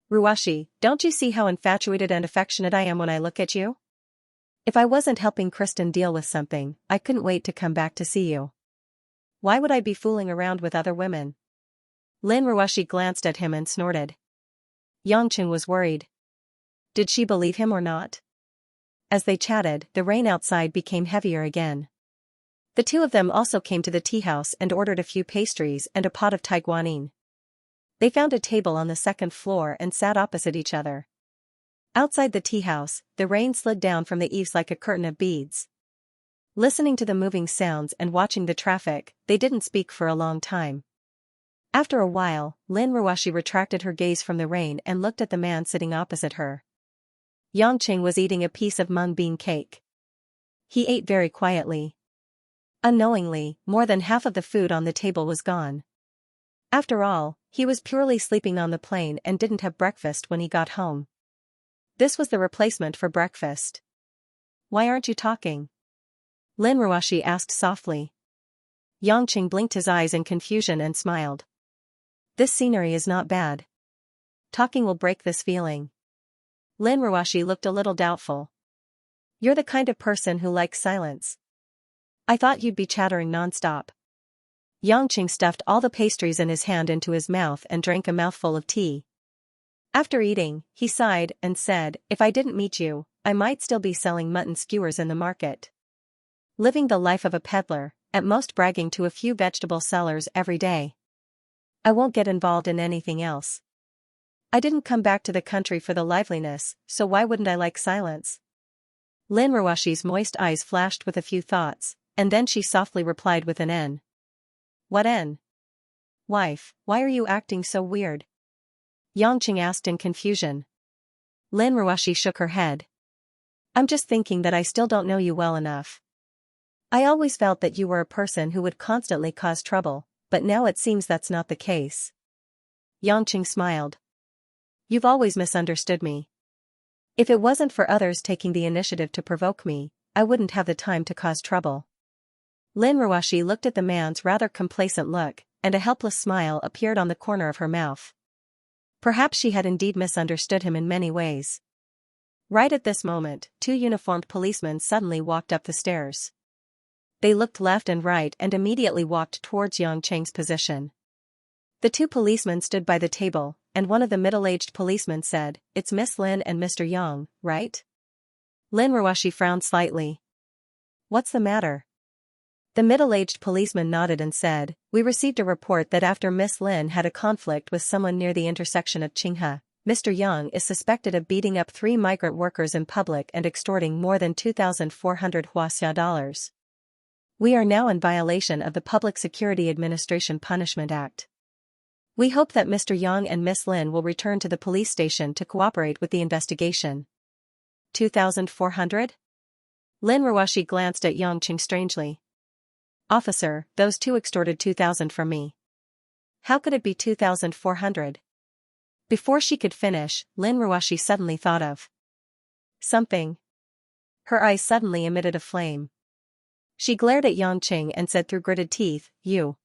Ruoxi, don't you see how infatuated and affectionate I am when I look at you? If I wasn't helping Kristen deal with something, I couldn't wait to come back to see you. Why would I be fooling around with other women?" Lin Ruoxi glanced at him and snorted. Yangqing was worried. Did she believe him or not? As they chatted, the rain outside became heavier again. The two of them also came to the tea house and ordered a few pastries and a pot of taiguanin. They found a table on the second floor and sat opposite each other. Outside the tea house, the rain slid down from the eaves like a curtain of beads. Listening to the moving sounds and watching the traffic, they didn't speak for a long time. After a while, Lin Ruoxi retracted her gaze from the rain and looked at the man sitting opposite her. Yangqing was eating a piece of mung bean cake. He ate very quietly. Unknowingly, more than half of the food on the table was gone. After all, he was purely sleeping on the plane and didn't have breakfast when he got home. This was the replacement for breakfast. "Why aren't you talking?" Lin Ruoxi asked softly. Yangqing blinked his eyes in confusion and smiled. "This scenery is not bad. Talking will break this feeling." Lin Ruoxi looked a little doubtful. "You're the kind of person who likes silence. I thought you'd be chattering non-stop." Yangqing stuffed all the pastries in his hand into his mouth and drank a mouthful of tea. After eating, he sighed and said, "If I didn't meet you, I might still be selling mutton skewers in the market. Living the life of a peddler, at most bragging to a few vegetable sellers every day. I won't get involved in anything else. I didn't come back to the country for the liveliness, so why wouldn't I like silence?" Lin Ruoxi's moist eyes flashed with a few thoughts, and then she softly replied with an N. "What N? Wife, why are you acting so weird?" Yangqing asked in confusion. Lin Ruoshi shook her head. I'm just thinking that I still don't know you well enough. I always felt that you were a person who would constantly cause trouble, but now it seems that's not the case. Yangqing smiled. You've always misunderstood me. If it wasn't for others taking the initiative to provoke me, I wouldn't have the time to cause trouble. Lin Ruoshi looked at the man's rather complacent look, and a helpless smile appeared on the corner of her mouth. Perhaps she had indeed misunderstood him in many ways. Right at this moment, two uniformed policemen suddenly walked up the stairs. They looked left and right and immediately walked towards Yang Cheng's position. The two policemen stood by the table, and one of the middle-aged policemen said, "It's Miss Lin and Mr. Yang, right?" Lin Ruoshi frowned slightly. "What's the matter?" The middle-aged policeman nodded and said, "We received a report that after Miss Lin had a conflict with someone near the intersection of Qinghe, Mr. Yang is suspected of beating up 3 migrant workers in public and extorting more than 2,400 Xianxia dollars. We are now in violation of the Public Security Administration Punishment Act. We hope that Mr. Yang and Miss Lin will return to the police station to cooperate with the investigation." 2,400? Lin Ruoshi glanced at Yangqing strangely. "Officer, those two extorted 2,000 from me. How could it be 2,400? Before she could finish, Lin Ruoshi suddenly thought of something. Her eyes suddenly emitted a flame. She glared at Yangqing and said through gritted teeth, You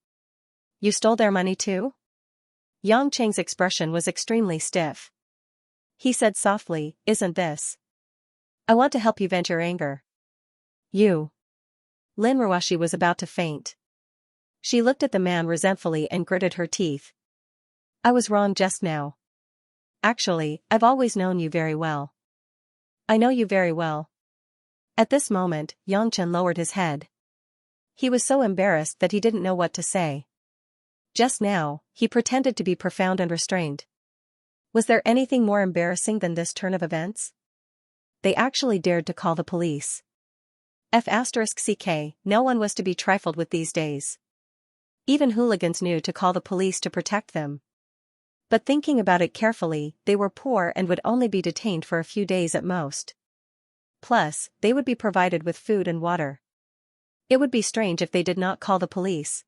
stole their money too?" Yangqing's expression was extremely stiff. He said softly, "Isn't this? I want to help you vent your anger." "You." Lin Ruoshi was about to faint. She looked at the man resentfully and gritted her teeth. "I was wrong just now. Actually, I've always known you very well. I know you very well." At this moment, Yangchen lowered his head. He was so embarrassed that he didn't know what to say. Just now, he pretended to be profound and restrained. Was there anything more embarrassing than this turn of events? They actually dared to call the police. F***ck, no one was to be trifled with these days. Even hooligans knew to call the police to protect them. But thinking about it carefully, they were poor and would only be detained for a few days at most. Plus, they would be provided with food and water. It would be strange if they did not call the police.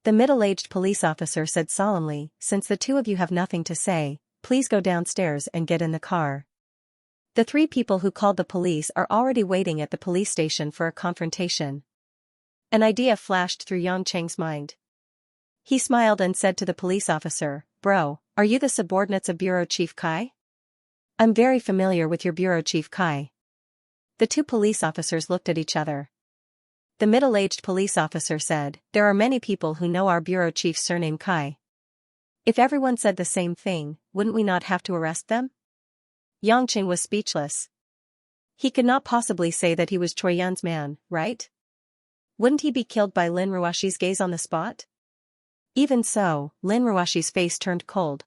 The middle-aged police officer said solemnly, "Since the two of you have nothing to say, please go downstairs and get in the car. The 3 people who called the police are already waiting at the police station for a confrontation." An idea flashed through Yangqing's mind. He smiled and said to the police officer, "Bro, are you the subordinates of Bureau Chief Kai?" "I'm very familiar with your Bureau Chief Kai." The two police officers looked at each other. The middle-aged police officer said, "There are many people who know our bureau chief's surname Kai. If everyone said the same thing, wouldn't we not have to arrest them?" Yangqing was speechless. He could not possibly say that he was Choi Yun's man, right? Wouldn't he be killed by Lin Ruoshi's gaze on the spot? Even so, Lin Ruoshi's face turned cold.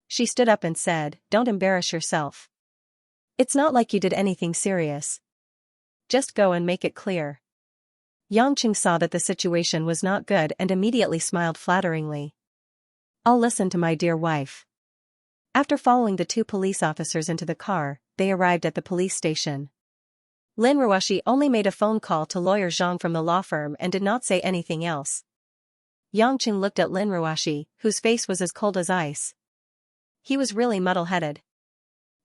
She stood up and said, "Don't embarrass yourself. It's not like you did anything serious. Just go and make it clear." Yangqing saw that the situation was not good and immediately smiled flatteringly. "I'll listen to my dear wife." After following the two police officers into the car, they arrived at the police station. Lin Ruoshi only made a phone call to lawyer Zhang from the law firm and did not say anything else. Yangqing looked at Lin Ruoshi, whose face was as cold as ice. He was really muddle-headed.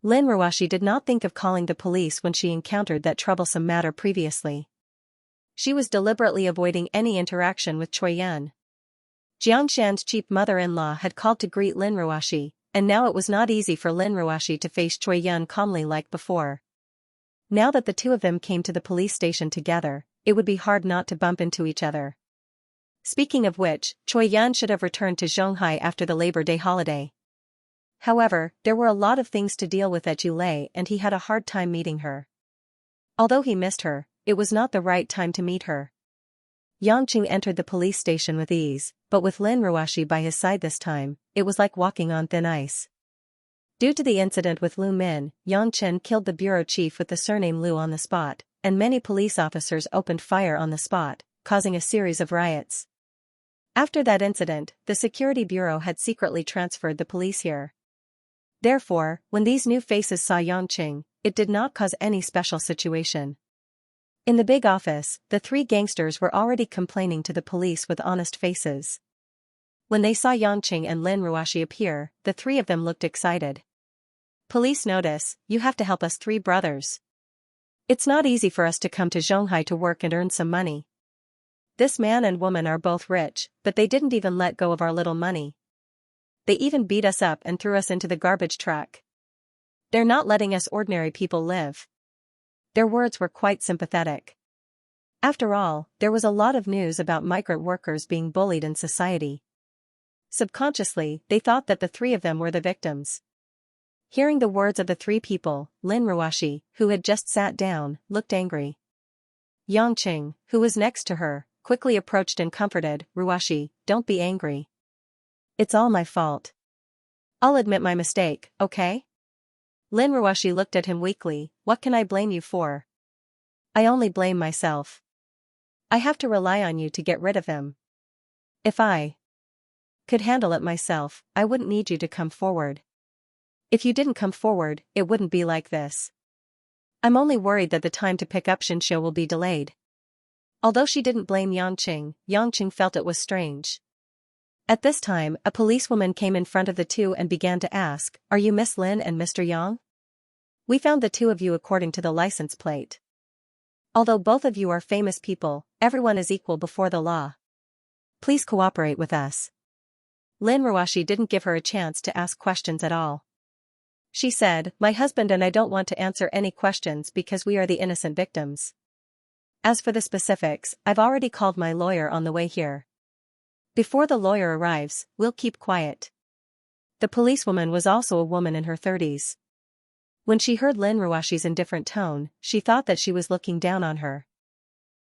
Lin Ruoshi did not think of calling the police when she encountered that troublesome matter previously. She was deliberately avoiding any interaction with Choi Yun. Xianxia's cheap mother-in-law had called to greet Lin Ruoshi, and now it was not easy for Lin Ruoshi to face Choi Yun calmly like before. Now that the two of them came to the police station together, it would be hard not to bump into each other. Speaking of which, Choi Yun should have returned to Shanghai after the Labor Day holiday. However, there were a lot of things to deal with at Yulei and he had a hard time meeting her. Although he missed her, it was not the right time to meet her. Yangqing entered the police station with ease, but with Lin Ruoshi by his side this time, it was like walking on thin ice. Due to the incident with Lu Min, Yangchen killed the bureau chief with the surname Lu on the spot, and many police officers opened fire on the spot, causing a series of riots. After that incident, the security bureau had secretly transferred the police here. Therefore, when these new faces saw Xianxia, it did not cause any special situation. In the big office, the three gangsters were already complaining to the police with honest faces. When they saw Xianxia and Lin Ruoxi appear, the three of them looked excited. Police notice, you have to help us three brothers. It's not easy for us to come to Zhonghai to work and earn some money. This man and woman are both rich, but they didn't even let go of our little money. They even beat us up and threw us into the garbage truck. They're not letting us ordinary people live. Their words were quite sympathetic. After all, there was a lot of news about migrant workers being bullied in society. Subconsciously, they thought that the three of them were the victims. Hearing the words of the three people, Lin Ruoxi, who had just sat down, looked angry. Xianxia, who was next to her, quickly approached and comforted, Ruoxi, don't be angry. It's all my fault. I'll admit my mistake, okay? Lin Ruoxi looked at him weakly, what can I blame you for? I only blame myself. I have to rely on you to get rid of him. If I could handle it myself, I wouldn't need you to come forward. If you didn't come forward, it wouldn't be like this. I'm only worried that the time to pick up Xianxia will be delayed. Although she didn't blame Xianxia felt it was strange. At this time, a policewoman came in front of the two and began to ask, are you Miss Lin and Mr. Yang? We found the two of you according to the license plate. Although both of you are famous people, everyone is equal before the law. Please cooperate with us. Lin Ruoxi didn't give her a chance to ask questions at all. She said, my husband and I don't want to answer any questions because we are the innocent victims. As for the specifics, I've already called my lawyer on the way here. Before the lawyer arrives, we'll keep quiet. The policewoman was also a woman in her 30s. When she heard Lin Ruoxi's indifferent tone, she thought that she was looking down on her.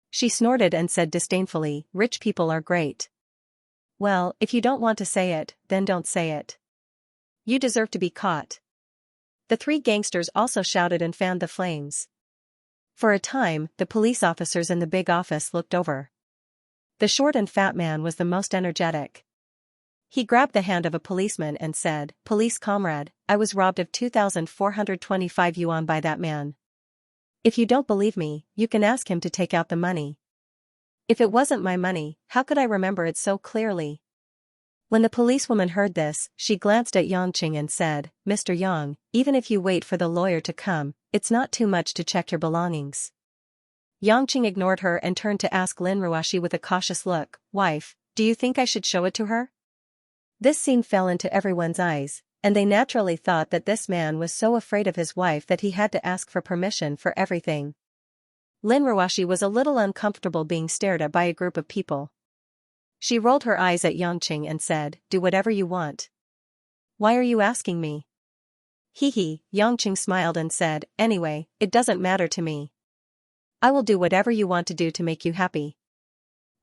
She snorted and said disdainfully, rich people are great. Well, if you don't want to say it, then don't say it. You deserve to be caught. The three gangsters also shouted and fanned the flames. For a time, the police officers in the big office looked over. The short and fat man was the most energetic. He grabbed the hand of a policeman and said, police comrade, I was robbed of 2,425 yuan by that man. If you don't believe me, you can ask him to take out the money. If it wasn't my money, how could I remember it so clearly? When the policewoman heard this, she glanced at Xianxia and said, Mr. Yang, even if you wait for the lawyer to come, it's not too much to check your belongings. Xianxia ignored her and turned to ask Lin Ruoxi with a cautious look, wife, do you think I should show it to her? This scene fell into everyone's eyes, and they naturally thought that this man was so afraid of his wife that he had to ask for permission for everything. Lin Ruoxi was a little uncomfortable being stared at by a group of people. She rolled her eyes at Xianxia and said, do whatever you want. Why are you asking me? Hee, Xianxia smiled and said, anyway, it doesn't matter to me. I will do whatever you want to do to make you happy.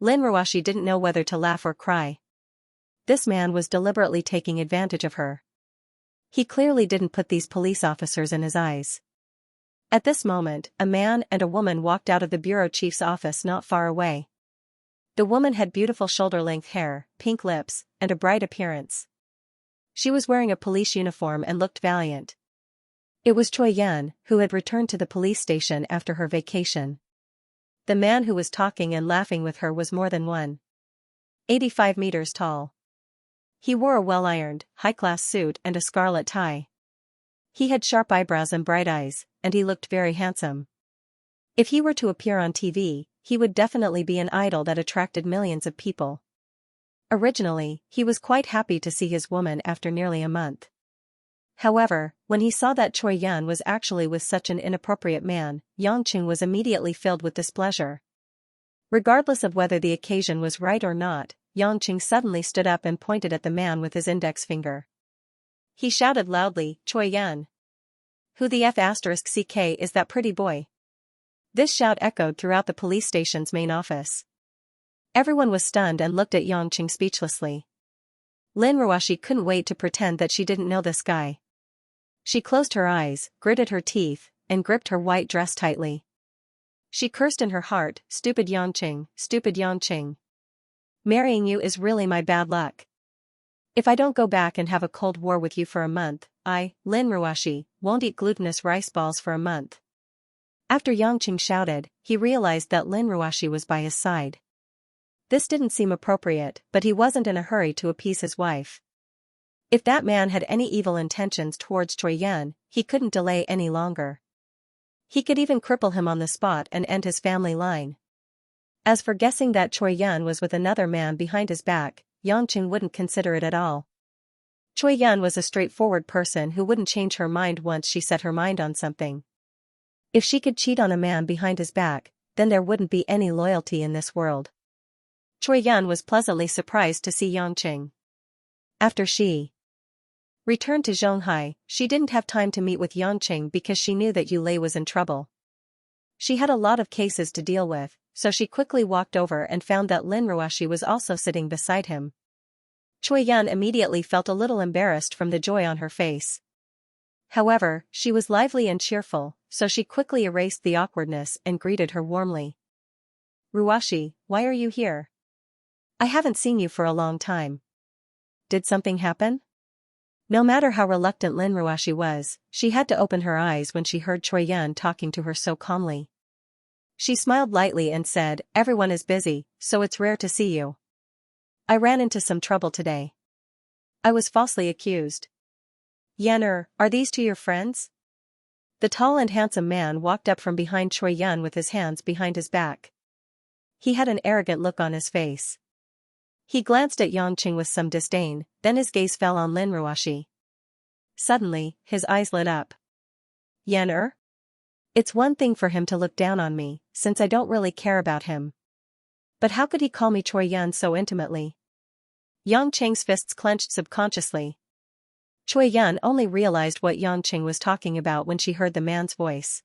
Lin Ruoxi didn't know whether to laugh or cry. This man was deliberately taking advantage of her. He clearly didn't put these police officers in his eyes. At this moment, a man and a woman walked out of the bureau chief's office not far away. The woman had beautiful shoulder-length hair, pink lips, and a bright appearance. She was wearing a police uniform and looked valiant. It was Choi Yan, who had returned to the police station after her vacation. The man who was talking and laughing with her was more than 1.85 meters tall. He wore a well-ironed, high-class suit and a scarlet tie. He had sharp eyebrows and bright eyes, and he looked very handsome. If he were to appear on TV, he would definitely be an idol that attracted millions of people. Originally, he was quite happy to see his woman after nearly a month. However, when he saw that Choi Yan was actually with such an inappropriate man, Xianxia was immediately filled with displeasure. Regardless of whether the occasion was right or not, Xianxia suddenly stood up and pointed at the man with his index finger. He shouted loudly, Choi Yan. Who the F***ck is that pretty boy? This shout echoed throughout the police station's main office. Everyone was stunned and looked at Xianxia speechlessly. Lin Ruoxi couldn't wait to pretend that she didn't know this guy. She closed her eyes, gritted her teeth, and gripped her white dress tightly. She cursed in her heart, stupid Xianxia, stupid Xianxia. Marrying you is really my bad luck. If I don't go back and have a cold war with you for a month, Lin Ruashi, won't eat glutinous rice balls for a month. After Yangqing shouted, he realized that Lin Ruashi was by his side. This didn't seem appropriate, but he wasn't in a hurry to appease his wife. If that man had any evil intentions towards Choi Yun, he couldn't delay any longer. He could even cripple him on the spot and end his family line. As for guessing that Choi Yun was with another man behind his back, Yangqing wouldn't consider it at all. Choi Yun was a straightforward person who wouldn't change her mind once she set her mind on something. If she could cheat on a man behind his back, then there wouldn't be any loyalty in this world. Choi Yun was pleasantly surprised to see Yangqing. After she returned to Zhonghai, she didn't have time to meet with Yangqing because she knew that Yu Lei was in trouble. She had a lot of cases to deal with, so she quickly walked over and found that Lin Ruashi was also sitting beside him. Choi Yun immediately felt a little embarrassed from the joy on her face. However, she was lively and cheerful, so she quickly erased the awkwardness and greeted her warmly. Ruashi, why are you here? I haven't seen you for a long time. Did something happen? No matter how reluctant Lin Ruashi was, she had to open her eyes when she heard Choi Yun talking to her so calmly. She smiled lightly and said, everyone is busy, so it's rare to see you. I ran into some trouble today. I was falsely accused. Yan are these two your friends? The tall and handsome man walked up from behind Choi Yun with his hands behind his back. He had an arrogant look on his face. He glanced at Yangqing with some disdain, then his gaze fell on Lin Ruashi. Suddenly, his eyes lit up. Yan It's one thing for him to look down on me, since I don't really care about him. But how could he call me Choi Yun so intimately? Yangqing's fists clenched subconsciously. Choi Yun only realized what Yangqing was talking about when she heard the man's voice.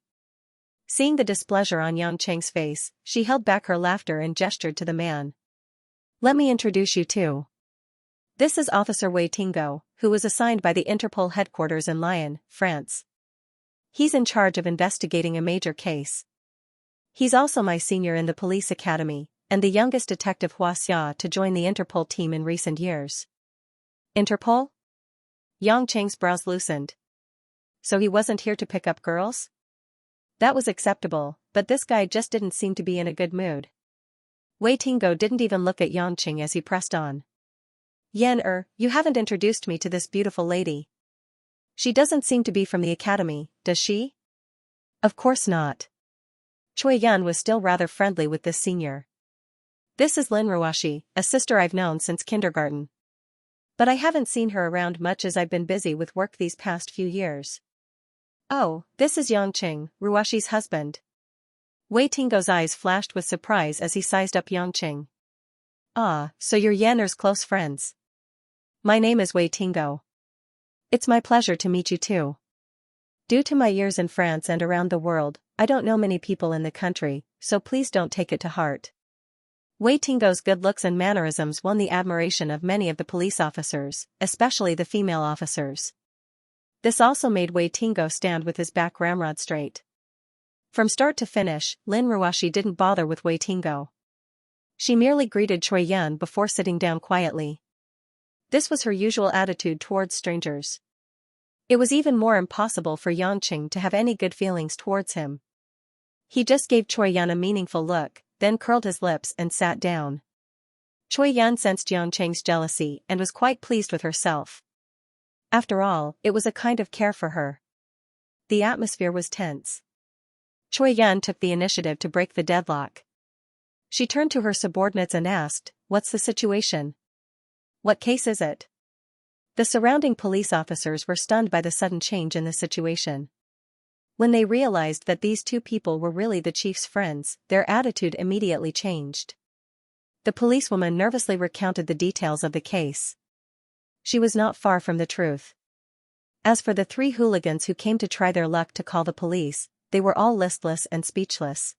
Seeing the displeasure on Yangqing's face, she held back her laughter and gestured to the man. Let me introduce you to. This is Officer Wei Tingo, who was assigned by the Interpol headquarters in Lyon, France. He's in charge of investigating a major case. He's also my senior in the police academy, and the youngest detective Xianxia to join the Interpol team in recent years. Interpol? Yangqing's brows loosened. So he wasn't here to pick up girls? That was acceptable, but this guy just didn't seem to be in a good mood. Wei Tingo didn't even look at Yangqing as he pressed on. Yan you haven't introduced me to this beautiful lady. She doesn't seem to be from the academy, does she? Of course not. Choi Yun was still rather friendly with this senior. This is Lin Ruashi, a sister I've known since kindergarten. But I haven't seen her around much as I've been busy with work these past few years. Oh, this is Yangqing, Ruashi's husband. Wei Tingo's eyes flashed with surprise as he sized up Yangqing. Ah, so you're Yanner's close friends. My name is Wei Tingo. It's my pleasure to meet you too. Due to my years in France and around the world, I don't know many people in the country, so please don't take it to heart. Wei Tingo's good looks and mannerisms won the admiration of many of the police officers, especially the female officers. This also made Wei Tingo stand with his back ramrod straight. From start to finish, Lin Ruashi didn't bother with Wei Tingo. She merely greeted Choi Yun before sitting down quietly. This was her usual attitude towards strangers. It was even more impossible for Yangqing to have any good feelings towards him. He just gave Choi Yun a meaningful look, then curled his lips and sat down. Choi Yun sensed Yangqing's jealousy and was quite pleased with herself. After all, it was a kind of care for her. The atmosphere was tense. Choi Yun took the initiative to break the deadlock. She turned to her subordinates and asked, "What's the situation? What case is it?" The surrounding police officers were stunned by the sudden change in the situation. When they realized that these two people were really the chief's friends, their attitude immediately changed. The policewoman nervously recounted the details of the case. She was not far from the truth. As for the three hooligans who came to try their luck to call the police, they were all listless and speechless.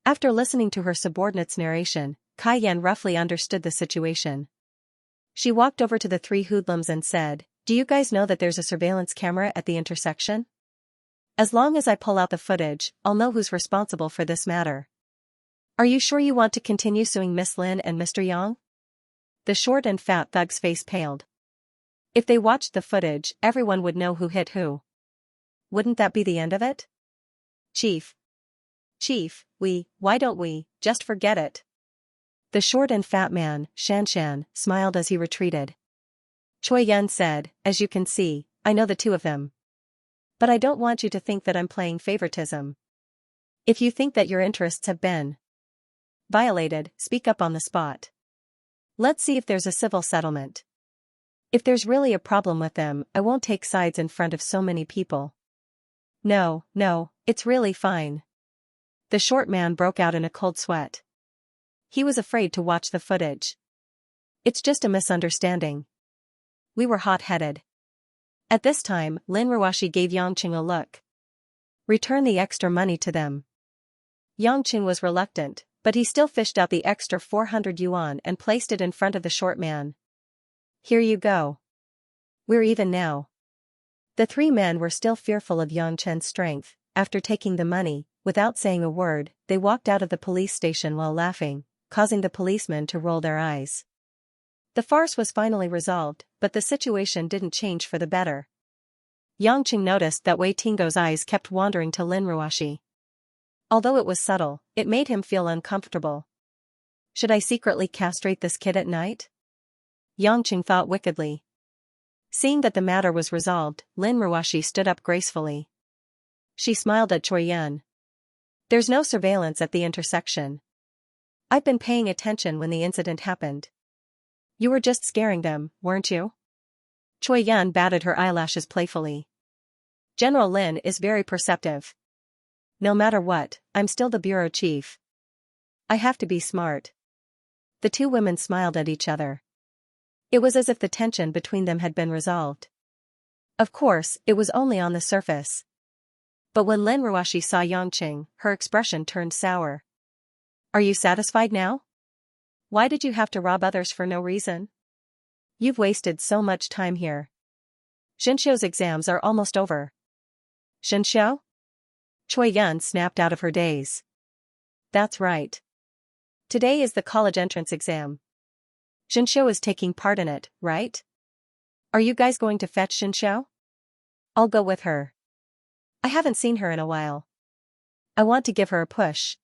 After listening to her subordinate's narration, Kai Yan roughly understood the situation. She walked over to the three hoodlums and said, "Do you guys know that there's a surveillance camera at the intersection? As long as I pull out the footage, I'll know who's responsible for this matter. Are you sure you want to continue suing Miss Lin and Mr. Yang?" The short and fat thug's face paled. If they watched the footage, everyone would know who hit who. Wouldn't that be the end of it? Chief. Chief, why don't we just forget it? The short and fat man, Xianxia, smiled as he retreated. Choi Yun said, as you can see, I know the two of them. But I don't want you to think that I'm playing favoritism. If you think that your interests have been violated, speak up on the spot. Let's see if there's a civil settlement. If there's really a problem with them, I won't take sides in front of so many people. No, it's really fine. The short man broke out in a cold sweat. He was afraid to watch the footage. It's just a misunderstanding. We were hot-headed. At this time, Lin Ruoshi gave Yangqing a look. Return the extra money to them. Yangqing was reluctant, but he still fished out the extra 400 yuan and placed it in front of the short man. Here you go. We're even now. The three men were still fearful of Yangqing's strength. After taking the money, without saying a word, they walked out of the police station while laughing, causing the policemen to roll their eyes. The farce was finally resolved, but the situation didn't change for the better. Yangqing noticed that Wei Tingo's eyes kept wandering to Lin Ruoshi. Although it was subtle, it made him feel uncomfortable. Should I secretly castrate this kid at night? Yangqing thought wickedly. Seeing that the matter was resolved, Lin Ruoshi stood up gracefully. She smiled at Choi Yun. There's no surveillance at the intersection. I've been paying attention when the incident happened. You were just scaring them, weren't you? Choi Yun batted her eyelashes playfully. General Lin is very perceptive. No matter what, I'm still the bureau chief. I have to be smart. The two women smiled at each other. It was as if the tension between them had been resolved. Of course, it was only on the surface. But when Lin Ruoshi saw Yangqing, her expression turned sour. Are you satisfied now? Why did you have to rob others for no reason? You've wasted so much time here. Xianxia's exams are almost over. Xianxia? Choi Yun snapped out of her daze. That's right. Today is the college entrance exam. Xianxia is taking part in it, right? Are you guys going to fetch Xianxia? I'll go with her. I haven't seen her in a while. I want to give her a push.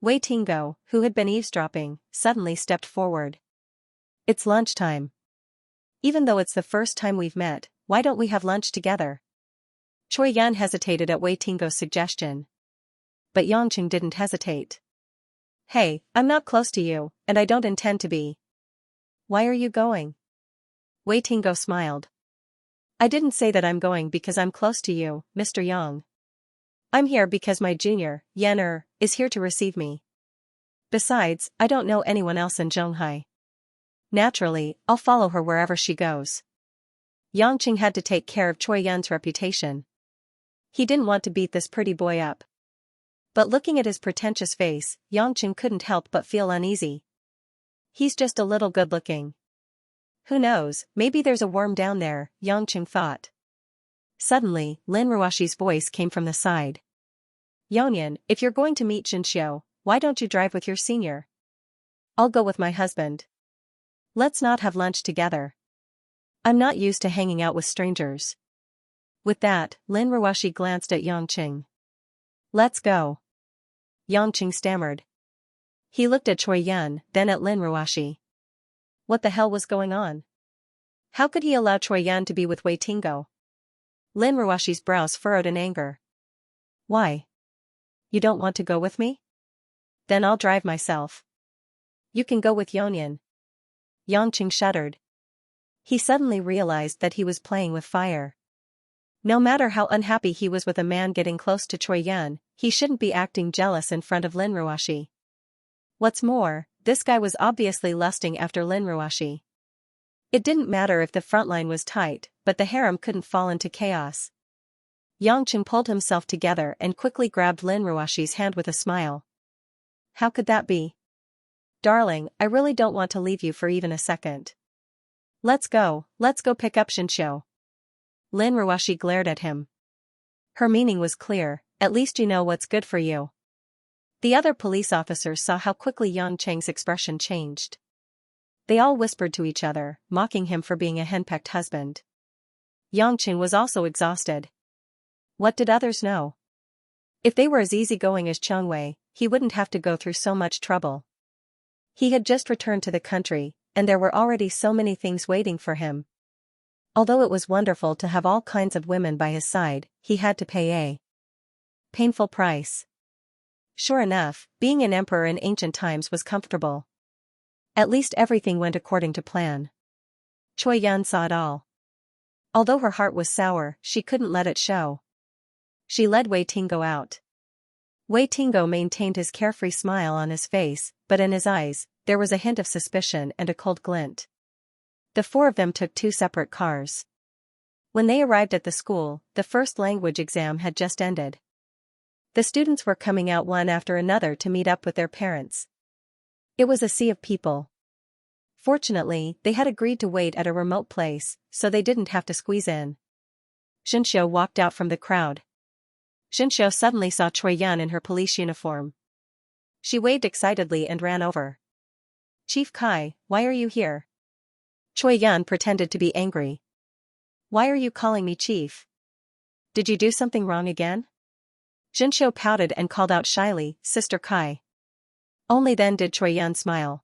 Wei Tingo, who had been eavesdropping, suddenly stepped forward. It's lunchtime. Even though it's the first time we've met, why don't we have lunch together? Choi Yun hesitated at Wei Tingo's suggestion. But Yangqing didn't hesitate. Hey, I'm not close to you, and I don't intend to be. Why are you going? Wei Tingo smiled. I didn't say that I'm going because I'm close to you, Mr. Yang. I'm here because my junior, Yan is here to receive me. Besides, I don't know anyone else in Zhonghai. Naturally, I'll follow her wherever she goes. Yangqing had to take care of Choi Yun's reputation. He didn't want to beat this pretty boy up. But looking at his pretentious face, Yangqing couldn't help but feel uneasy. He's just a little good-looking. Who knows, maybe there's a worm down there, Yangqing thought. Suddenly, Lin Ruoshi's voice came from the side. Yongyan, if you're going to meet Xianxia, why don't you drive with your senior? I'll go with my husband. Let's not have lunch together. I'm not used to hanging out with strangers. With that, Lin Ruoshi glanced at Yangqing. Let's go. Yangqing stammered. He looked at Choi Yun, then at Lin Ruoshi. What the hell was going on? How could he allow Choi Yun to be with Wei Tingo? Lin Ruoshi's brows furrowed in anger. Why? You don't want to go with me? Then I'll drive myself. You can go with Yongyan. Yangqing shuddered. He suddenly realized that he was playing with fire. No matter how unhappy he was with a man getting close to Choi Yun, he shouldn't be acting jealous in front of Lin Ruoshi. What's more, this guy was obviously lusting after Lin Ruoshi. It didn't matter if the front line was tight, but the harem couldn't fall into chaos. Yangqing pulled himself together and quickly grabbed Lin Ruoshi's hand with a smile. How could that be? Darling, I really don't want to leave you for even a second. Let's go pick up Xianxia. Lin Ruoshi glared at him. Her meaning was clear, at least you know what's good for you. The other police officers saw how quickly Yangqing's expression changed. They all whispered to each other, mocking him for being a henpecked husband. Yangqing was also exhausted. What did others know? If they were as easygoing as Chengwei, he wouldn't have to go through so much trouble. He had just returned to the country, and there were already so many things waiting for him. Although it was wonderful to have all kinds of women by his side, he had to pay a painful price. Sure enough, being an emperor in ancient times was comfortable. At least everything went according to plan. Choi Yun saw it all. Although her heart was sour, she couldn't let it show. She led Wei Tingo out. Wei Tingo maintained his carefree smile on his face, but in his eyes, there was a hint of suspicion and a cold glint. The four of them took two separate cars. When they arrived at the school, the first language exam had just ended. The students were coming out one after another to meet up with their parents. It was a sea of people. Fortunately, they had agreed to wait at a remote place, so they didn't have to squeeze in. Xianxia walked out from the crowd. Xianxia suddenly saw Choi Yun in her police uniform. She waved excitedly and ran over. "Chief Kai, why are you here?" Choi Yun pretended to be angry. "Why are you calling me chief? Did you do something wrong again?" Xianxia pouted and called out shyly, "Sister Kai." Only then did Choi Yun smile.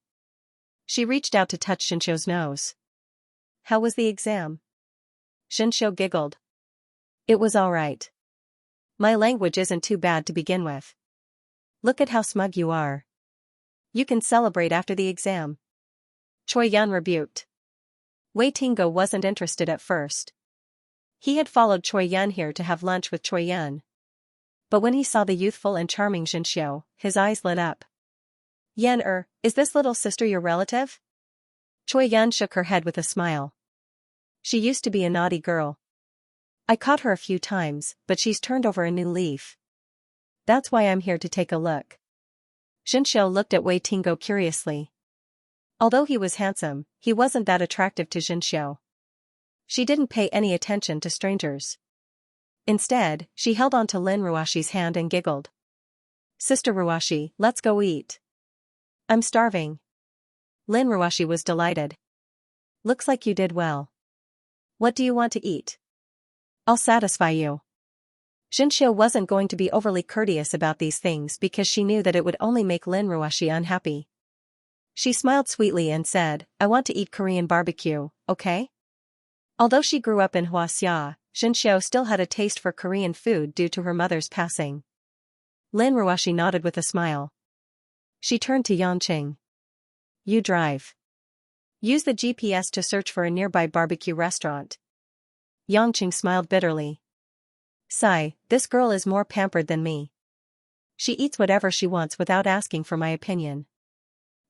She reached out to touch Xianxia's nose. "How was the exam?" Xianxia giggled. "It was all right. My language isn't too bad to begin with. Look at how smug you are. You can celebrate after the exam." Choi Yun rebuked. Wei Tingo wasn't interested at first. He had followed Choi Yun here to have lunch with Choi Yun. But when he saw the youthful and charming Xianxia, his eyes lit up. "Yan is this little sister your relative?" Choi Yun shook her head with a smile. "She used to be a naughty girl. I caught her a few times, but she's turned over a new leaf. That's why I'm here to take a look." Xianxia looked at Wei Tingo curiously. Although he was handsome, he wasn't that attractive to Xianxia. She didn't pay any attention to strangers. Instead, she held on to Lin Ruashi's hand and giggled. "Sister Ruashi, let's go eat." "I'm starving." Lin Ruashi was delighted. "Looks like you did well. What do you want to eat? I'll satisfy you." Xianxia wasn't going to be overly courteous about these things because she knew that it would only make Lin Ruashi unhappy. She smiled sweetly and said, "I want to eat Korean barbecue, okay?" Although she grew up in Xianxia, Xianxia still had a taste for Korean food due to her mother's passing. Lin Ruashi nodded with a smile. She turned to Yangqing. "You drive. Use the GPS to search for a nearby barbecue restaurant." Yangqing smiled bitterly. "Sigh, this girl is more pampered than me. She eats whatever she wants without asking for my opinion."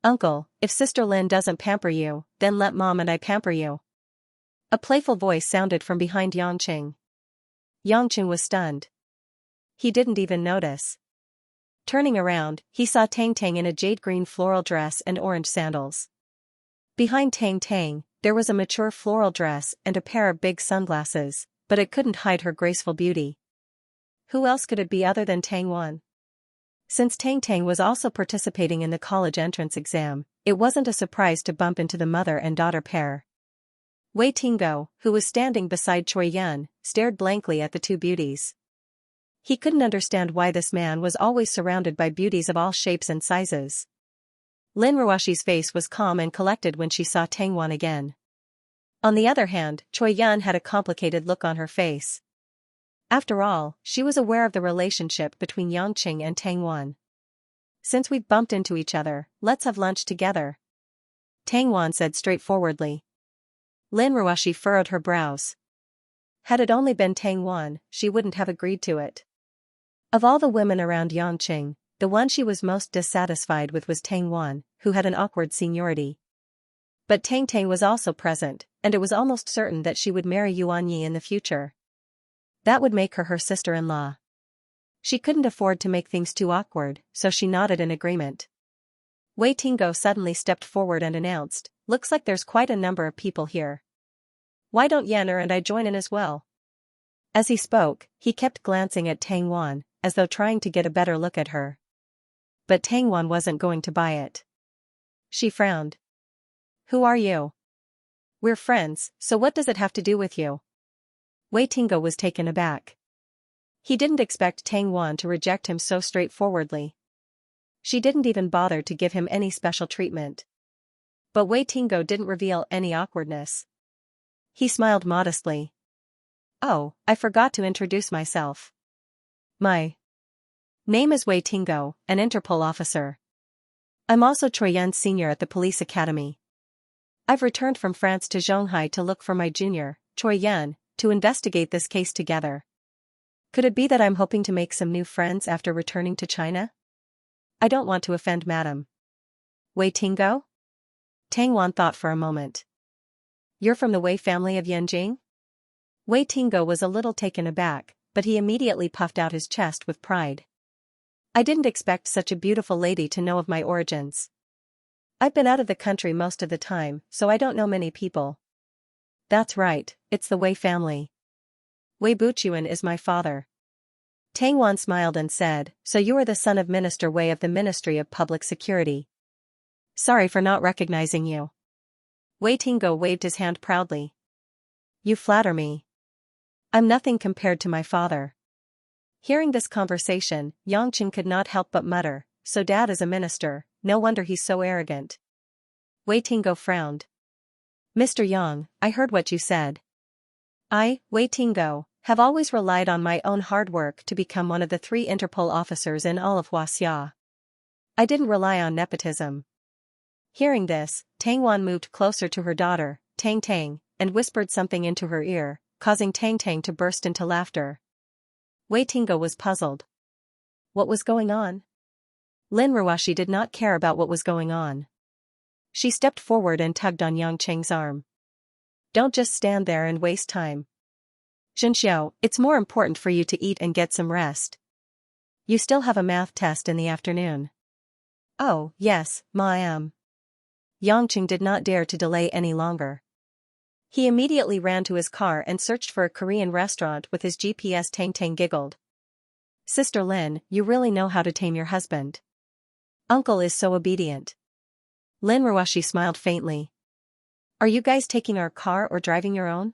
"Uncle, if Sister Lin doesn't pamper you, then let Mom and I pamper you." A playful voice sounded from behind Yangqing. Yangqing was stunned. He didn't even notice. Turning around, he saw Tang Tang in a jade-green floral dress and orange sandals. Behind Tang Tang, there was a mature floral dress and a pair of big sunglasses, but it couldn't hide her graceful beauty. Who else could it be other than Tang Wan? Since Tang Tang was also participating in the college entrance exam, it wasn't a surprise to bump into the mother and daughter pair. Wei Tingo, who was standing beside Choi Yun, stared blankly at the two beauties. He couldn't understand why this man was always surrounded by beauties of all shapes and sizes. Lin Ruashi's face was calm and collected when she saw Tang Wan again. On the other hand, Choi Yun had a complicated look on her face. After all, she was aware of the relationship between Yangqing and Tang Wan. "Since we've bumped into each other, let's have lunch together," Tang Wan said straightforwardly. Lin Ruashi furrowed her brows. Had it only been Tang Wan, she wouldn't have agreed to it. Of all the women around Yangqing, the one she was most dissatisfied with was Tang Wan, who had an awkward seniority. But Tang Tang was also present, and it was almost certain that she would marry Yuan Yi in the future. That would make her sister-in-law. She couldn't afford to make things too awkward, so she nodded in agreement. Wei Tingo suddenly stepped forward and announced, "Looks like there's quite a number of people here. Why don't Yanner and I join in as well?" As he spoke, he kept glancing at Tang Wan, as though trying to get a better look at her. But Tang Wan wasn't going to buy it. She frowned. Who are you? We're friends, so what does it have to do with you? Wei Tingo was taken aback. He didn't expect Tang Wan to reject him so straightforwardly. She didn't even bother to give him any special treatment. But Wei Tingo didn't reveal any awkwardness. He smiled modestly. Oh, I forgot to introduce myself. My name is Wei Tingo, an Interpol officer. I'm also Troyen Senior at the police academy. I've returned from France to Zhonghai to look for my junior, Troyen, to investigate this case together. Could it be that I'm hoping to make some new friends after returning to China? I don't want to offend Madam. Wei Tingo? Tang Wan thought for a moment. You're from the Wei family of Yanjing? Wei Tingo was a little taken aback, but he immediately puffed out his chest with pride. I didn't expect such a beautiful lady to know of my origins. I've been out of the country most of the time, so I don't know many people. That's right, it's the Wei family. Wei Buchuan is my father. Tang Wan smiled and said, so you are the son of Minister Wei of the Ministry of Public Security. Sorry for not recognizing you. Wei Tingo waved his hand proudly. You flatter me. I'm nothing compared to my father. Hearing this conversation, Yangqing could not help but mutter, so dad is a minister, no wonder he's so arrogant. Wei Tingo frowned. Mr. Yang, I heard what you said. I, Wei Tingo, have always relied on my own hard work to become one of the 3 Interpol officers in all of Huaxia. I didn't rely on nepotism. Hearing this, Tang Wan moved closer to her daughter, Tang Tang, and whispered something into her ear, causing Tang Tang to burst into laughter. Wei Tingo was puzzled. What was going on? Lin Ruashi did not care about what was going on. She stepped forward and tugged on Yang Cheng's arm. Don't just stand there and waste time. Xianxia, it's more important for you to eat and get some rest. You still have a math test in the afternoon. Oh, yes, Ma. Yangqing did not dare to delay any longer. He immediately ran to his car and searched for a Korean restaurant with his GPS. Tang Tang giggled. Sister Lin, you really know how to tame your husband. Uncle is so obedient. Lin Ruashi smiled faintly. Are you guys taking our car or driving your own?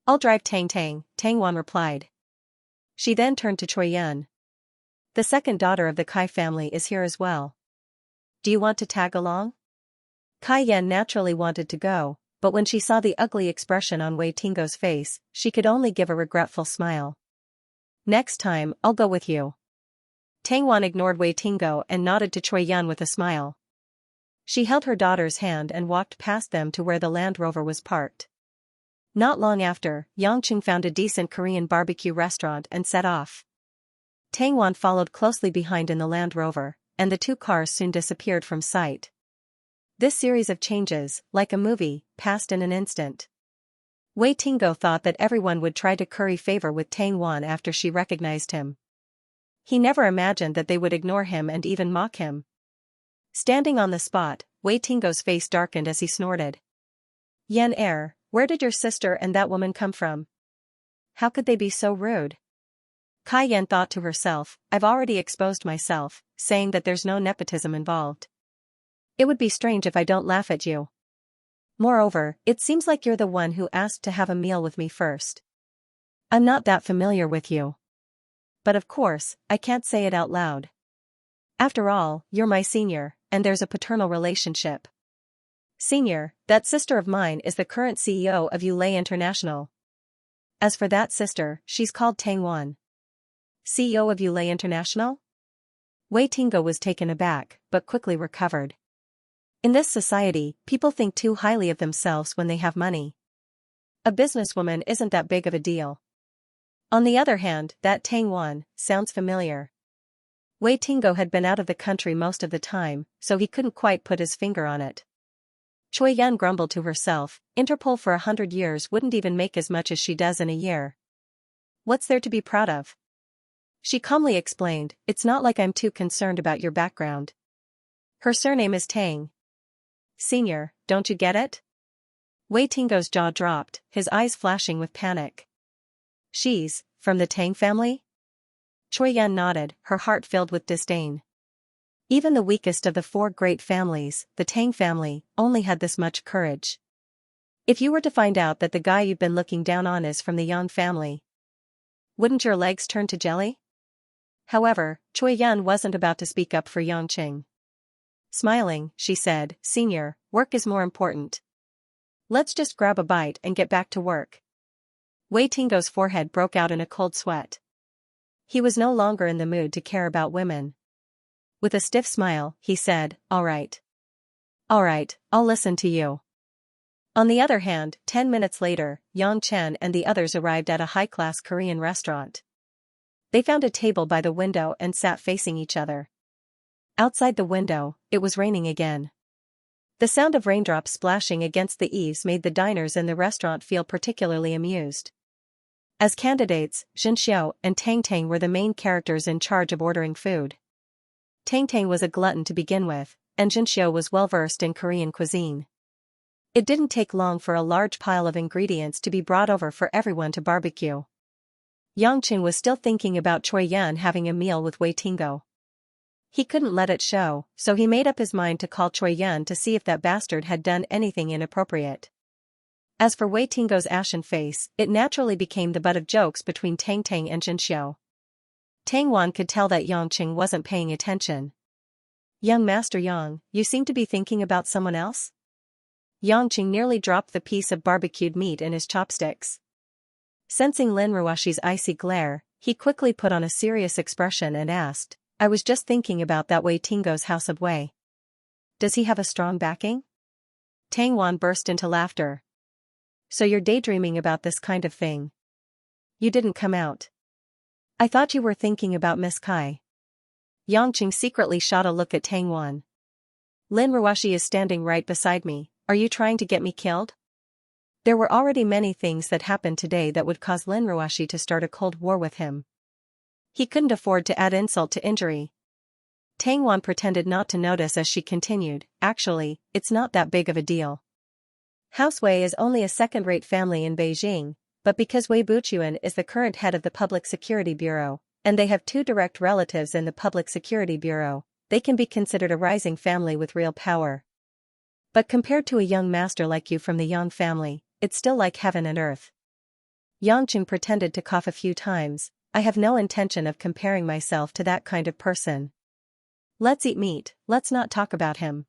I'll drive Tang Tang, Tang Wan replied. She then turned to Troyen. The second daughter of the Kai family is here as well. Do you want to tag along? Kai Yan naturally wanted to go, but when she saw the ugly expression on Wei Tingo's face, she could only give a regretful smile. Next time, I'll go with you. Tang Wan ignored Wei Tingo and nodded to Troyen with a smile. She held her daughter's hand and walked past them to where the Land Rover was parked. Not long after, Yangqing found a decent Korean barbecue restaurant and set off. Tang Wan followed closely behind in the Land Rover, and the 2 cars soon disappeared from sight. This series of changes, like a movie, passed in an instant. Wei Tingo thought that everyone would try to curry favor with Tang Wan after she recognized him. He never imagined that they would ignore him and even mock him. Standing on the spot, Wei Tingo's face darkened as he snorted. Yan where did your sister and that woman come from? How could they be so rude? Kai Yan thought to herself, I've already exposed myself, saying that there's no nepotism involved. It would be strange if I don't laugh at you. Moreover, it seems like you're the one who asked to have a meal with me first. I'm not that familiar with you. But of course, I can't say it out loud. After all, you're my senior, and there's a paternal relationship. Senior, that sister of mine is the current CEO of Yulei International. As for that sister, she's called Tang Wan. CEO of Yulei International? Wei Tingo was taken aback, but quickly recovered. In this society, people think too highly of themselves when they have money. A businesswoman isn't that big of a deal. On the other hand, that Tang Wan sounds familiar. Wei Tingo had been out of the country most of the time, so he couldn't quite put his finger on it. Choi Yan grumbled to herself, Interpol for 100 years wouldn't even make as much as she does in a year. What's there to be proud of? She calmly explained, it's not like I'm too concerned about your background. Her surname is Tang. Senior, don't you get it? Wei Tingo's jaw dropped, his eyes flashing with panic. She's from the Tang family? Choi Yan nodded, her heart filled with disdain. Even the weakest of the four great families, the Tang family, only had this much courage. If you were to find out that the guy you've been looking down on is from the Yang family, wouldn't your legs turn to jelly? However, Choi Yun wasn't about to speak up for Yangqing. Smiling, she said, "Senior, work is more important. Let's just grab a bite and get back to work." Wei Tingo's forehead broke out in a cold sweat. He was no longer in the mood to care about women. With a stiff smile, he said, "All right. All right, I'll listen to you." On the other hand, 10 minutes later, Yang Chen and the others arrived at a high-class Korean restaurant. They found a table by the window and sat facing each other. Outside the window, it was raining again. The sound of raindrops splashing against the eaves made the diners in the restaurant feel particularly amused. As candidates, Xianxia and Tang Tang were the main characters in charge of ordering food. Tang Tang was a glutton to begin with, and Xianxia was well-versed in Korean cuisine. It didn't take long for a large pile of ingredients to be brought over for everyone to barbecue. Yangqing was still thinking about Choi Yun having a meal with Wei Tingo. He couldn't let it show, so he made up his mind to call Choi Yun to see if that bastard had done anything inappropriate. As for Wei Tingo's ashen face, it naturally became the butt of jokes between Tang Tang and Xianxia. Tang Wan could tell that Yangqing wasn't paying attention. "Young Master Yang, you seem to be thinking about someone else?" Yangqing nearly dropped the piece of barbecued meat in his chopsticks. Sensing Lin Ruoshi's icy glare, he quickly put on a serious expression and asked, "I was just thinking about that Wei Tingo's house of Wei. Does he have a strong backing?" Tang Wan burst into laughter. "So you're daydreaming about this kind of thing? You didn't come out. I thought you were thinking about Miss Kai." Yangqing secretly shot a look at Tang Wan. "Lin Ruoshi is standing right beside me. Are you trying to get me killed?" There were already many things that happened today that would cause Lin Ruoshi to start a cold war with him. He couldn't afford to add insult to injury. Tang Wan pretended not to notice as she continued, "Actually, it's not that big of a deal. House Wei is only a second-rate family in Beijing, but because Wei Buchuan is the current head of the Public Security Bureau, and they have two direct relatives in the Public Security Bureau, they can be considered a rising family with real power. But compared to a young master like you from the Yang family, it's still like heaven and earth." Yangqing pretended to cough a few times. "I have no intention of comparing myself to that kind of person. Let's eat meat, let's not talk about him."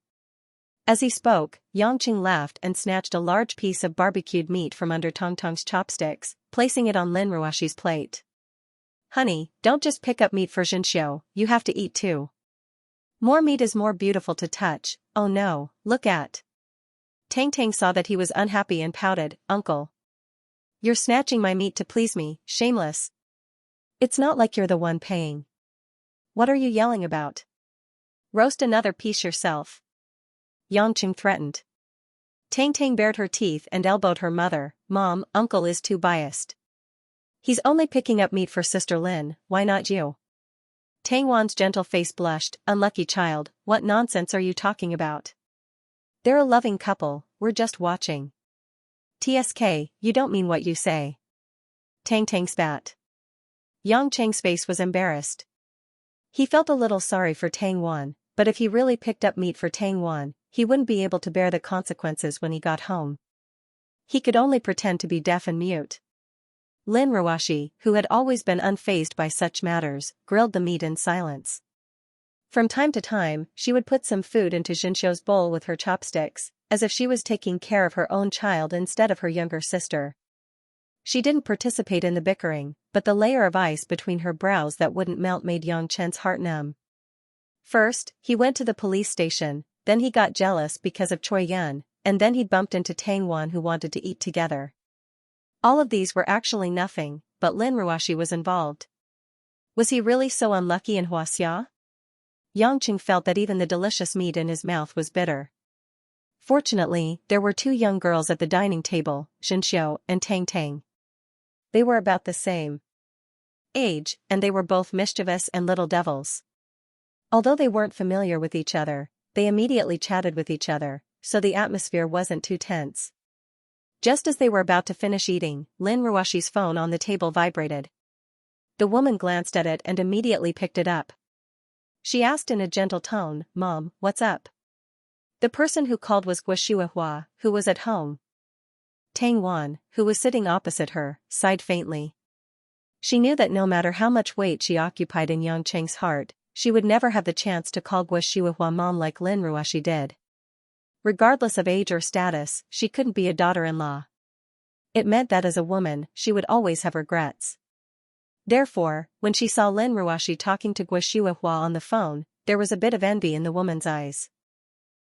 As he spoke, Yangqing laughed and snatched a large piece of barbecued meat from under Tong Tong's chopsticks, placing it on Lin Ruoshi's plate. "Honey, don't just pick up meat for Xianxia, you have to eat too. More meat is more beautiful to touch. Oh no, look at." Tang Tang saw that he was unhappy and pouted, "Uncle. You're snatching my meat to please me, shameless. It's not like you're the one paying. What are you yelling about? Roast another piece yourself." Yangqing threatened. Tang Tang bared her teeth and elbowed her mother. "Mom, Uncle is too biased. He's only picking up meat for Sister Lin, why not you?" Tang Wan's gentle face blushed. "Unlucky child, what nonsense are you talking about? They're a loving couple, we're just watching." "TSK, you don't mean what you say." Tang Tang spat. Yangqing's face was embarrassed. He felt a little sorry for Tang Wan, but if he really picked up meat for Tang Wan, he wouldn't be able to bear the consequences when he got home. He could only pretend to be deaf and mute. Lin Ruoshi, who had always been unfazed by such matters, grilled the meat in silence. From time to time, she would put some food into Xianxia's bowl with her chopsticks, as if she was taking care of her own child instead of her younger sister. She didn't participate in the bickering, but the layer of ice between her brows that wouldn't melt made Yang Chen's heart numb. First, he went to the police station, then he got jealous because of Choi Yun, and then he bumped into Tang Wan who wanted to eat together. All of these were actually nothing, but Lin Ruoshi was involved. Was he really so unlucky in Huaxia? Yangqing felt that even the delicious meat in his mouth was bitter. Fortunately, there were two young girls at the dining table, Xianxia and Tang Tang. They were about the same age, and they were both mischievous and little devils. Although they weren't familiar with each other, they immediately chatted with each other, so the atmosphere wasn't too tense. Just as they were about to finish eating, Lin Ruoshi's phone on the table vibrated. The woman glanced at it and immediately picked it up. She asked in a gentle tone, "Mom, what's up?" The person who called was Guo, who was at home. Tang Wan, who was sitting opposite her, sighed faintly. She knew that no matter how much weight she occupied in Yang Cheng's heart, she would never have the chance to call Guo mom like Lin Ruoxi did. Regardless of age or status, she couldn't be a daughter-in-law. It meant that as a woman, she would always have regrets. Therefore, when she saw Lin Ruoxi talking to Guo on the phone, there was a bit of envy in the woman's eyes.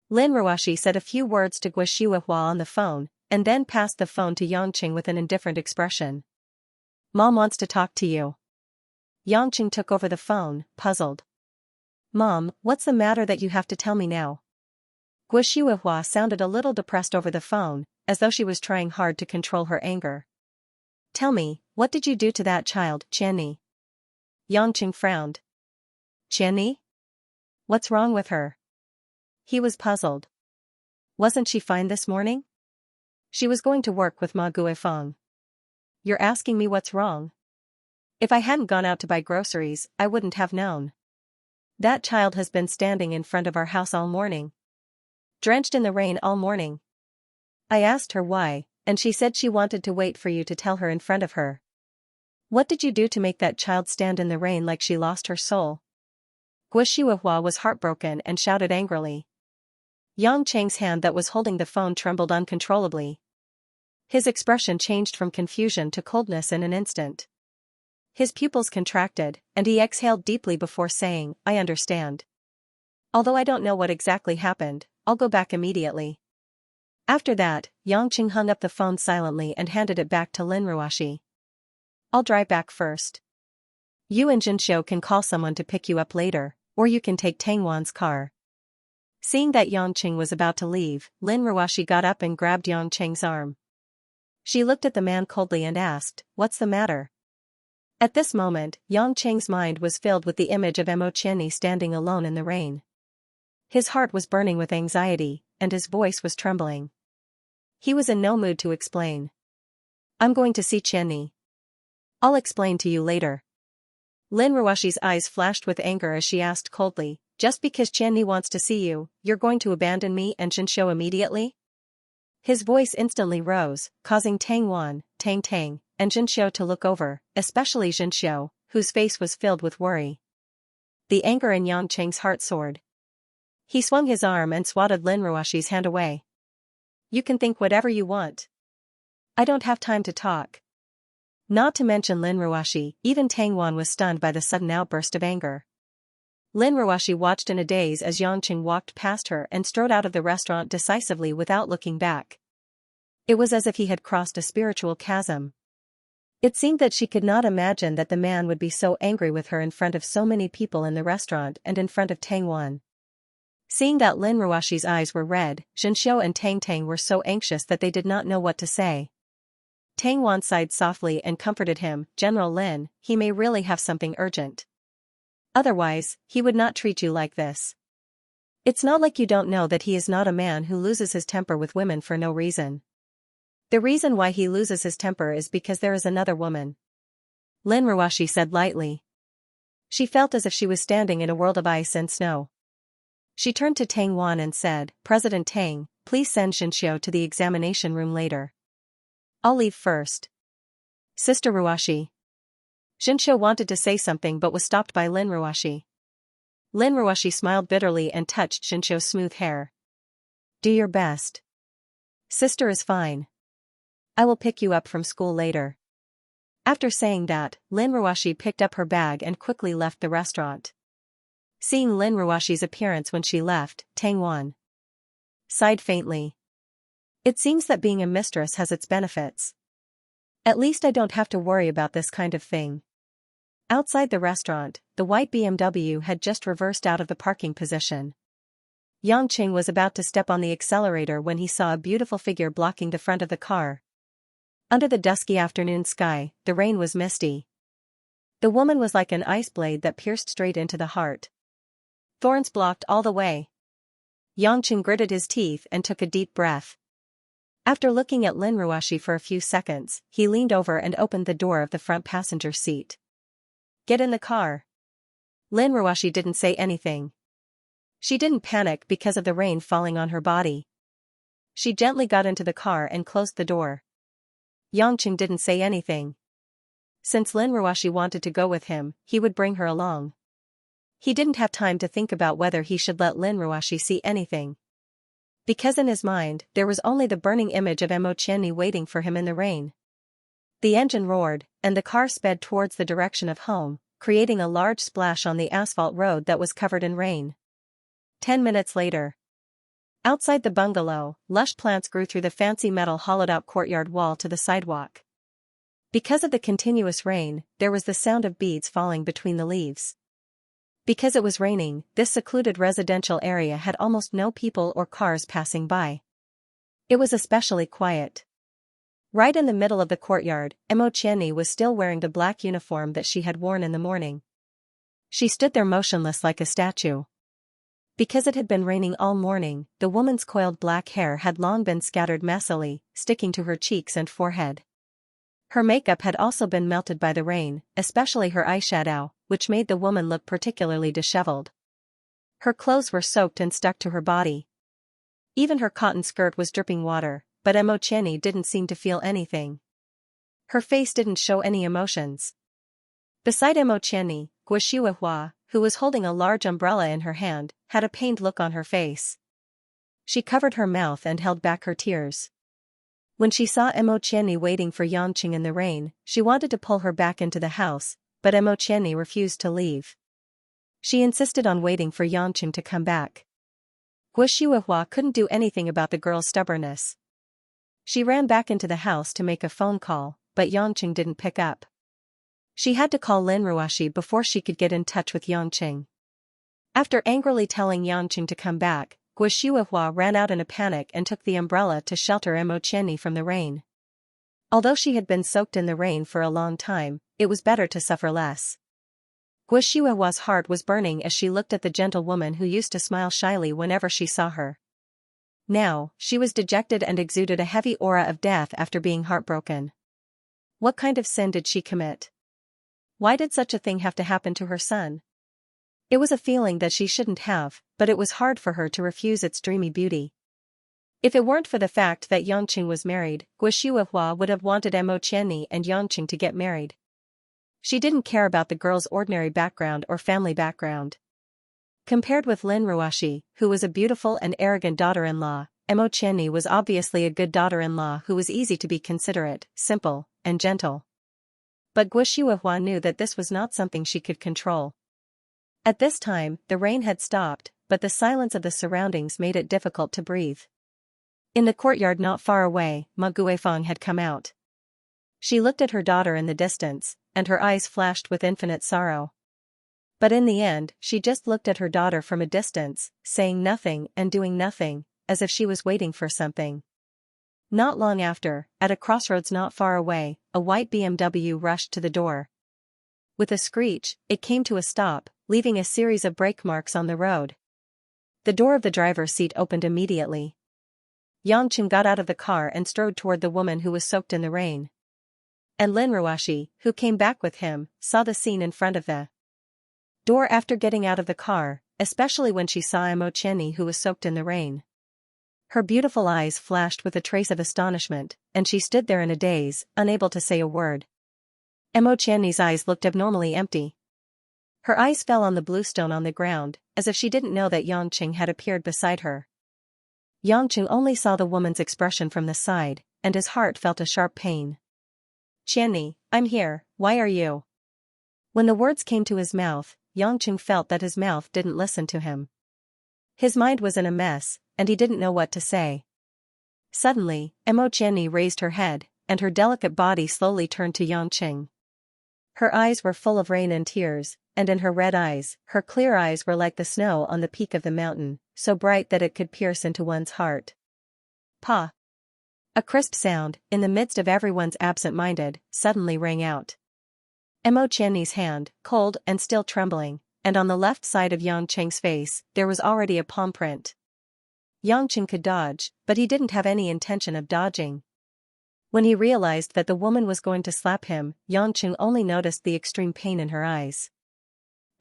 Lin Ruoxi said a few words to Guo on the phone, and then passed the phone to Yangqing with an indifferent expression. "Mom wants to talk to you." Yangqing took over the phone, puzzled. "Mom, what's the matter that you have to tell me now?" Guo sounded a little depressed over the phone, as though she was trying hard to control her anger. "Tell me, what did you do to that child, Qianni?" Yangqing frowned. "Qianni? What's wrong with her?" He was puzzled. "Wasn't she fine this morning? She was going to work with Ma Guifeng." "You're asking me what's wrong? If I hadn't gone out to buy groceries, I wouldn't have known. That child has been standing in front of our house all morning. Drenched in the rain all morning. I asked her why, and she said she wanted to wait for you to tell her in front of her. What did you do to make that child stand in the rain like she lost her soul?" Guo was heartbroken and shouted angrily. Yang Cheng's hand that was holding the phone trembled uncontrollably. His expression changed from confusion to coldness in an instant. His pupils contracted, and he exhaled deeply before saying, "I understand. Although I don't know what exactly happened, I'll go back immediately." After that, Yangqing hung up the phone silently and handed it back to Lin Ruoxi. "I'll drive back first. You and Xianxia can call someone to pick you up later, or you can take Tang Wan's car." Seeing that Yangqing was about to leave, Lin Ruoxi got up and grabbed Yangqing's arm. She looked at the man coldly and asked, "What's the matter?" At this moment, Yangqing's mind was filled with the image of Mo Qianni standing alone in the rain. His heart was burning with anxiety, and his voice was trembling. He was in no mood to explain. "I'm going to see Qianni. I'll explain to you later." Lin Ruoxi's eyes flashed with anger as she asked coldly, "Just because Qianni wants to see you, you're going to abandon me and Xianxia immediately?" His voice instantly rose, causing Tang Wan, Tang, and Xianxia to look over, especially Xianxia, whose face was filled with worry. The anger in Yang Cheng's heart soared. He swung his arm and swatted Lin Ruoxi's hand away. "You can think whatever you want. I don't have time to talk." Not to mention Lin Ruoxi, even Tang Wan was stunned by the sudden outburst of anger. Lin Ruoxi watched in a daze as Yangqing walked past her and strode out of the restaurant decisively without looking back. It was as if he had crossed a spiritual chasm. It seemed that she could not imagine that the man would be so angry with her in front of so many people in the restaurant and in front of Tang Wan. Seeing that Lin Ruoxi's eyes were red, Xianxia and Tang were so anxious that they did not know what to say. Tang Wan sighed softly and comforted him, "General Lin, he may really have something urgent. Otherwise, he would not treat you like this. It's not like you don't know that he is not a man who loses his temper with women for no reason. The reason why he loses his temper is because there is another woman." Lin Ruoxi said lightly. She felt as if she was standing in a world of ice and snow. She turned to Tang Wan and said, "President Tang, please send Xianxia to the examination room later. I'll leave first." "Sister Ruoxi." Xianxia wanted to say something but was stopped by Lin Ruoxi. Lin Ruoxi smiled bitterly and touched Xianxia's smooth hair. "Do your best. Sister is fine. I will pick you up from school later." After saying that, Lin Ruoxi picked up her bag and quickly left the restaurant. Seeing Lin Ruoxi's appearance when she left, Tang Wan sighed faintly. It seems that being a mistress has its benefits. At least I don't have to worry about this kind of thing. Outside the restaurant, the white BMW had just reversed out of the parking position. Yangqing was about to step on the accelerator when he saw a beautiful figure blocking the front of the car. Under the dusky afternoon sky, the rain was misty. The woman was like an ice blade that pierced straight into the heart. Thorns blocked all the way. Yangqing gritted his teeth and took a deep breath. After looking at Lin Ruoxi for a few seconds, he leaned over and opened the door of the front passenger seat. "Get in the car." Lin Ruoshi didn't say anything. She didn't panic because of the rain falling on her body. She gently got into the car and closed the door. Yangqing didn't say anything. Since Lin Ruoshi wanted to go with him, he would bring her along. He didn't have time to think about whether he should let Lin Ruoshi see anything. Because in his mind, there was only the burning image of Mo Qianni waiting for him in the rain. The engine roared, and the car sped towards the direction of home, creating a large splash on the asphalt road that was covered in rain. 10 minutes later. Outside the bungalow, lush plants grew through the fancy metal hollowed-out courtyard wall to the sidewalk. Because of the continuous rain, there was the sound of beads falling between the leaves. Because it was raining, this secluded residential area had almost no people or cars passing by. It was especially quiet. Right in the middle of the courtyard, Mo Qianni was still wearing the black uniform that she had worn in the morning. She stood there motionless like a statue. Because it had been raining all morning, the woman's coiled black hair had long been scattered messily, sticking to her cheeks and forehead. Her makeup had also been melted by the rain, especially her eyeshadow, which made the woman look particularly disheveled. Her clothes were soaked and stuck to her body. Even her cotton skirt was dripping water, but Mo Qianni didn't seem to feel anything. Her face didn't show any emotions. Beside Mo Qianni, Guo Shuihua, who was holding a large umbrella in her hand, had a pained look on her face. She covered her mouth and held back her tears. When she saw Mo Qianni waiting for Yangqing in the rain, she wanted to pull her back into the house, but Mo Qianni refused to leave. She insisted on waiting for Yangqing to come back. Guo Shuihua couldn't do anything about the girl's stubbornness. She ran back into the house to make a phone call, but Yangqing didn't pick up. She had to call Lin Ruoshi before she could get in touch with Yangqing. After angrily telling Yangqing to come back, Guo Shuihua ran out in a panic and took the umbrella to shelter Mo Qianni from the rain. Although she had been soaked in the rain for a long time, it was better to suffer less. Guo Shuihua's heart was burning as she looked at the gentle woman who used to smile shyly whenever she saw her. Now, she was dejected and exuded a heavy aura of death after being heartbroken. What kind of sin did she commit? Why did such a thing have to happen to her son? It was a feeling that she shouldn't have, but it was hard for her to refuse its dreamy beauty. If it weren't for the fact that Yangqing was married, Guo Shuihua would have wanted Mo Qianni and Yangqing to get married. She didn't care about the girl's ordinary background or family background. Compared with Lin Ruoshi, who was a beautiful and arrogant daughter-in-law, Mo Qianni was obviously a good daughter-in-law who was easy to be considerate, simple, and gentle. But Guo Shuihua knew that this was not something she could control. At this time, the rain had stopped, but the silence of the surroundings made it difficult to breathe. In the courtyard not far away, Ma Guifeng had come out. She looked at her daughter in the distance, and her eyes flashed with infinite sorrow. But in the end, she just looked at her daughter from a distance, saying nothing and doing nothing, as if she was waiting for something. Not long after, at a crossroads not far away, a white BMW rushed to the door. With a screech, it came to a stop, leaving a series of brake marks on the road. The door of the driver's seat opened immediately. Yangqing got out of the car and strode toward the woman who was soaked in the rain. And Lin Ruoshi, who came back with him, saw the scene in front of the door after getting out of the car, especially when she saw Mo Qianni who was soaked in the rain. Her beautiful eyes flashed with a trace of astonishment, and she stood there in a daze, unable to say a word. Mo Qianni's eyes looked abnormally empty. Her eyes fell on the blue stone on the ground, as if she didn't know that Yangqing had appeared beside her. Yangqing only saw the woman's expression from the side, and his heart felt a sharp pain. "Qianni, I'm here, why are you?" When the words came to his mouth, Yangqing felt that his mouth didn't listen to him. His mind was in a mess, and he didn't know what to say. Suddenly, Mo Qianni raised her head, and her delicate body slowly turned to Yangqing. Her eyes were full of rain and tears, and in her red eyes, her clear eyes were like the snow on the peak of the mountain, so bright that it could pierce into one's heart. Pa! A crisp sound, in the midst of everyone's absent-minded, suddenly rang out. Mo Qianni's hand, cold and still trembling, and on the left side of Yangqing's face, there was already a palm print. Yangqing could dodge, but he didn't have any intention of dodging. When he realized that the woman was going to slap him, Yangqing only noticed the extreme pain in her eyes.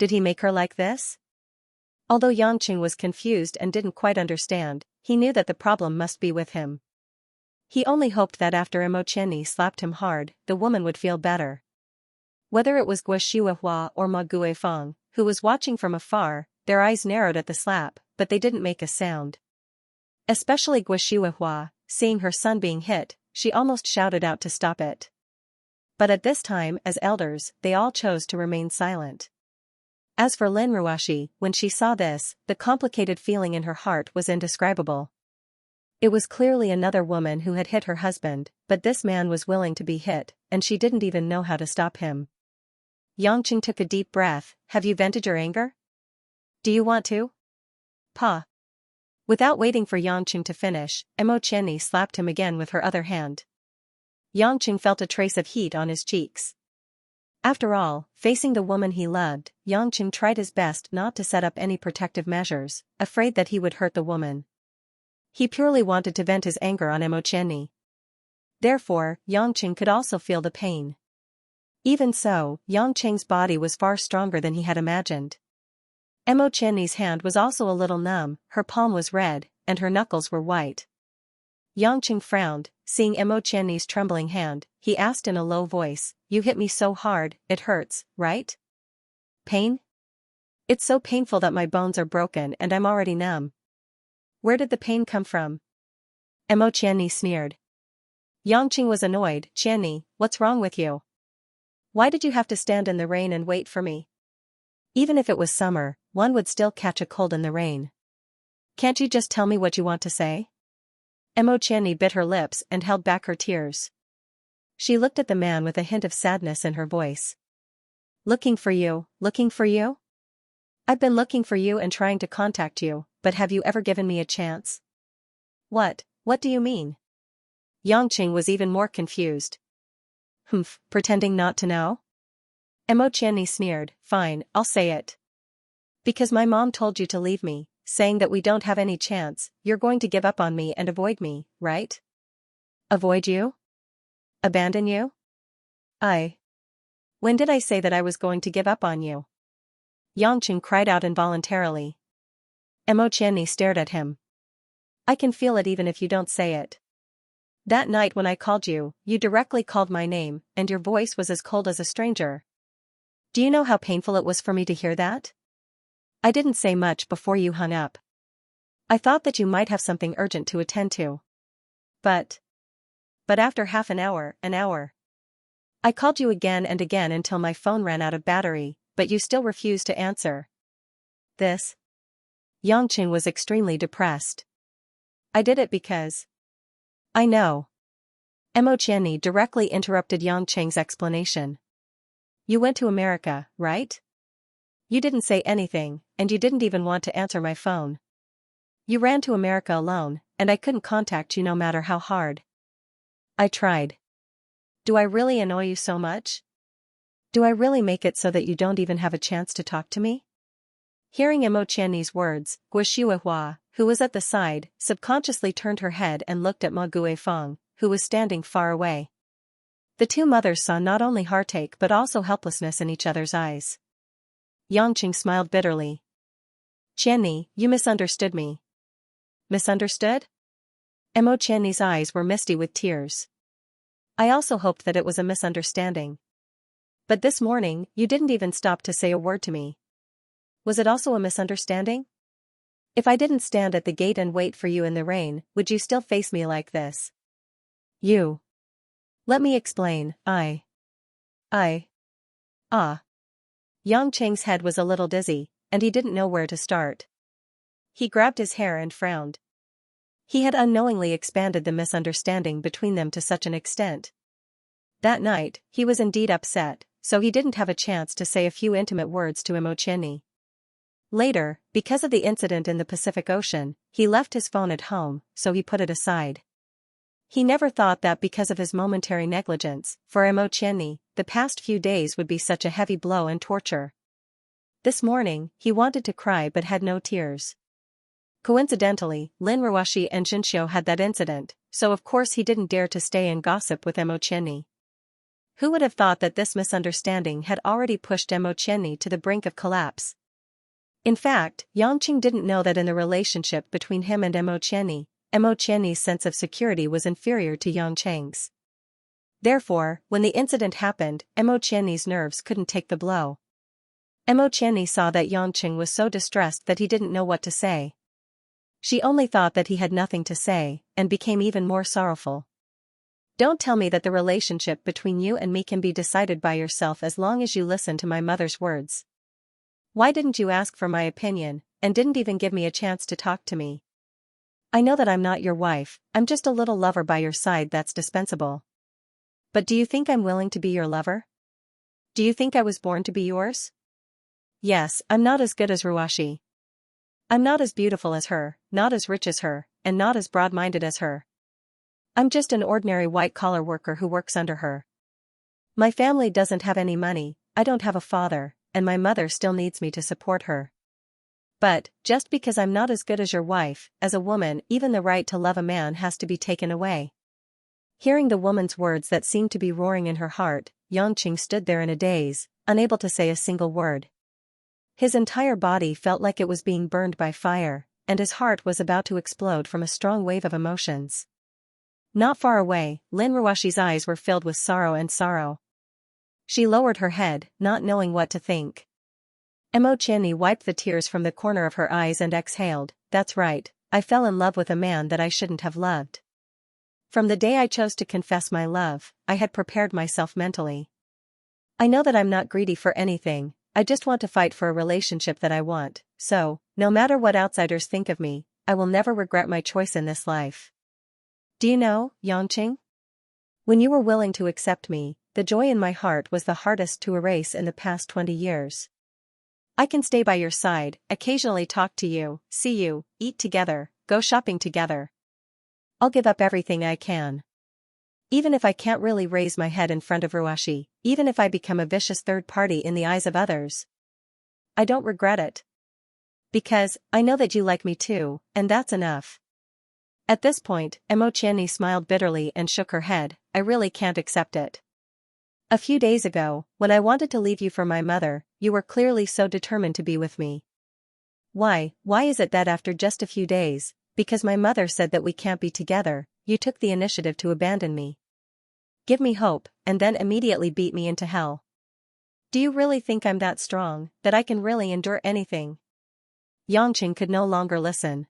Did he make her like this? Although Yangqing was confused and didn't quite understand, he knew that the problem must be with him. He only hoped that after Imocheni slapped him hard, the woman would feel better. Whether it was Guo Shuihua or Ma Guifeng, who was watching from afar, their eyes narrowed at the slap, but they didn't make a sound. Especially Guo Shuihua, seeing her son being hit, she almost shouted out to stop it. But at this time, as elders, they all chose to remain silent. As for Lin Ruoshi, when she saw this, the complicated feeling in her heart was indescribable. It was clearly another woman who had hit her husband, but this man was willing to be hit, and she didn't even know how to stop him. Yangqing took a deep breath. Have you vented your anger? Do you want to? Pa. Without waiting for Yangqing to finish, Imocheni slapped him again with her other hand. Yangqing felt a trace of heat on his cheeks. After all, facing the woman he loved, Yangqing tried his best not to set up any protective measures, afraid that he would hurt the woman. He purely wanted to vent his anger on Imocheni. Therefore, Yangqing could also feel the pain. Even so, Yangqing's body was far stronger than he had imagined. Imocheni's hand was also a little numb, her palm was red, and her knuckles were white. Yangqing frowned, seeing Imocheni's trembling hand. He asked in a low voice, "You hit me so hard, it hurts, right? Pain? It's so painful that my bones are broken and I'm already numb." "Where did the pain come from?" Imocheni sneered. Yangqing was annoyed. "Qianni, what's wrong with you? Why did you have to stand in the rain and wait for me? Even if it was summer, one would still catch a cold in the rain. Can't you just tell me what you want to say?" Imocheni bit her lips and held back her tears. She looked at the man with a hint of sadness in her voice. Looking for you? I've been looking for you and trying to contact you, but have you ever given me a chance?" What do you mean?" Yangqing was even more confused. Pretending not to know?" Imocheni sneered. "Fine, I'll say it. Because my mom told you to leave me, saying that we don't have any chance, you're going to give up on me and avoid me, right?" "Avoid you? Abandon you? When did I say that I was going to give up on you?" Yangqing cried out involuntarily. Imocheni stared at him. "I can feel it even if you don't say it. That night when I called you, you directly called my name, and your voice was as cold as a stranger. Do you know how painful it was for me to hear that? I didn't say much before you hung up. I thought that you might have something urgent to attend to. But after half an hour, I called you again and again until my phone ran out of battery, but you still refused to answer. This?" Yangqing was extremely depressed. "I did it because—" "I know." Imocheni directly interrupted Yangqing's explanation. "You went to America, right? You didn't say anything, and you didn't even want to answer my phone. You ran to America alone, and I couldn't contact you no matter how hard I tried. Do I really annoy you so much? Do I really make it so that you don't even have a chance to talk to me?" Hearing Imocheni's words, Guo Shuihua, who was at the side, subconsciously turned her head and looked at Ma Guifeng, who was standing far away. The two mothers saw not only heartache but also helplessness in each other's eyes. Yangqing smiled bitterly. "Qianni, you misunderstood me." "Misunderstood?" Imocheni's eyes were misty with tears. "I also hoped that it was a misunderstanding. But this morning, you didn't even stop to say a word to me. Was it also a misunderstanding? If I didn't stand at the gate and wait for you in the rain, would you still face me like this?" "You." "Let me explain. Yangqing's head was a little dizzy, and he didn't know where to start. He grabbed his hair and frowned. He had unknowingly expanded the misunderstanding between them to such an extent. That night, he was indeed upset, so he didn't have a chance to say a few intimate words to Imocheni. Later, because of the incident in the Pacific Ocean, he left his phone at home, so he put it aside. He never thought that because of his momentary negligence, for Imocheni, the past few days would be such a heavy blow and torture. This morning, he wanted to cry but had no tears. Coincidentally, Lin Ruoshi and Xianxia had that incident, so of course he didn't dare to stay and gossip with Imocheni. Who would have thought that this misunderstanding had already pushed Xianxia to the brink of collapse? In fact, Yangqing didn't know that in the relationship between him and Xianxia's sense of security was inferior to Yangqing's. Therefore, when the incident happened, Xianxia's nerves couldn't take the blow. Xianxia saw that Yangqing was so distressed that he didn't know what to say. She only thought that he had nothing to say, and became even more sorrowful. Don't tell me that the relationship between you and me can be decided by yourself as long as you listen to my mother's words. Why didn't you ask for my opinion, and didn't even give me a chance to talk to me? I know that I'm not your wife, I'm just a little lover by your side that's dispensable. But do you think I'm willing to be your lover? Do you think I was born to be yours? Yes, I'm not as good as Ruashi. I'm not as beautiful as her, not as rich as her, and not as broad-minded as her. I'm just an ordinary white-collar worker who works under her. My family doesn't have any money, I don't have a father, and my mother still needs me to support her. But, just because I'm not as good as your wife, as a woman, even the right to love a man has to be taken away. Hearing the woman's words that seemed to be roaring in her heart, Yangqing stood there in a daze, unable to say a single word. His entire body felt like it was being burned by fire, and his heart was about to explode from a strong wave of emotions. Not far away, Lin Ruashi's eyes were filled with sorrow. She lowered her head, not knowing what to think. Xianxia wiped the tears from the corner of her eyes and exhaled, "That's right, I fell in love with a man that I shouldn't have loved. From the day I chose to confess my love, I had prepared myself mentally. I know that I'm not greedy for anything, I just want to fight for a relationship that I want, so, no matter what outsiders think of me, I will never regret my choice in this life. Do you know, Yangqing? When you were willing to accept me, the joy in my heart was the hardest to erase in the past 20 years. I can stay by your side, occasionally talk to you, see you, eat together, go shopping together. I'll give up everything I can. Even if I can't really raise my head in front of Ruashi, even if I become a vicious third party in the eyes of others. I don't regret it. Because, I know that you like me too, and that's enough." At this point, Xianxia smiled bitterly and shook her head, "I really can't accept it. A few days ago, when I wanted to leave you for my mother, you were clearly so determined to be with me. Why is it that after just a few days, because my mother said that we can't be together, you took the initiative to abandon me? Give me hope, and then immediately beat me into hell. Do you really think I'm that strong, that I can really endure anything?" Yangqing could no longer listen.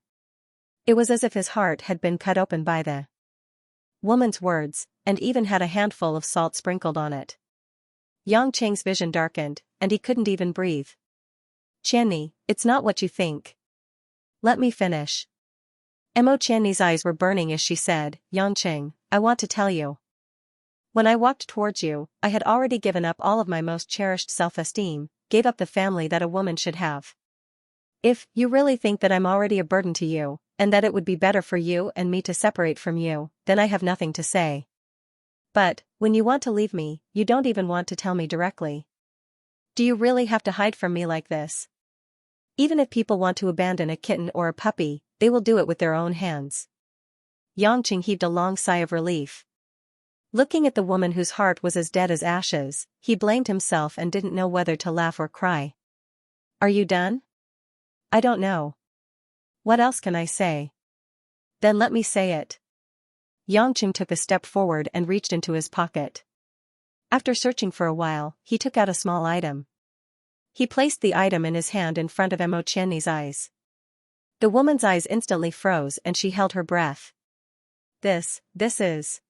It was as if his heart had been cut open by the woman's words, and even had a handful of salt sprinkled on it. Yangqing's vision darkened, and he couldn't even breathe. "Qianni, it's not what you think. Let me finish." Xianxia's eyes were burning as she said, "Yangqing, I want to tell you. When I walked towards you, I had already given up all of my most cherished self-esteem, gave up the family that a woman should have. If you really think that I'm already a burden to you, and that it would be better for you and me to separate from you, then I have nothing to say. But, when you want to leave me, you don't even want to tell me directly. Do you really have to hide from me like this? Even if people want to abandon a kitten or a puppy, they will do it with their own hands." Yangqing heaved a long sigh of relief. Looking at the woman whose heart was as dead as ashes, he blamed himself and didn't know whether to laugh or cry. "Are you done?" "I don't know. What else can I say?" "Then let me say it." Yangqing took a step forward and reached into his pocket. After searching for a while, he took out a small item. He placed the item in his hand in front of Xianxia's eyes. The woman's eyes instantly froze and she held her breath. This is...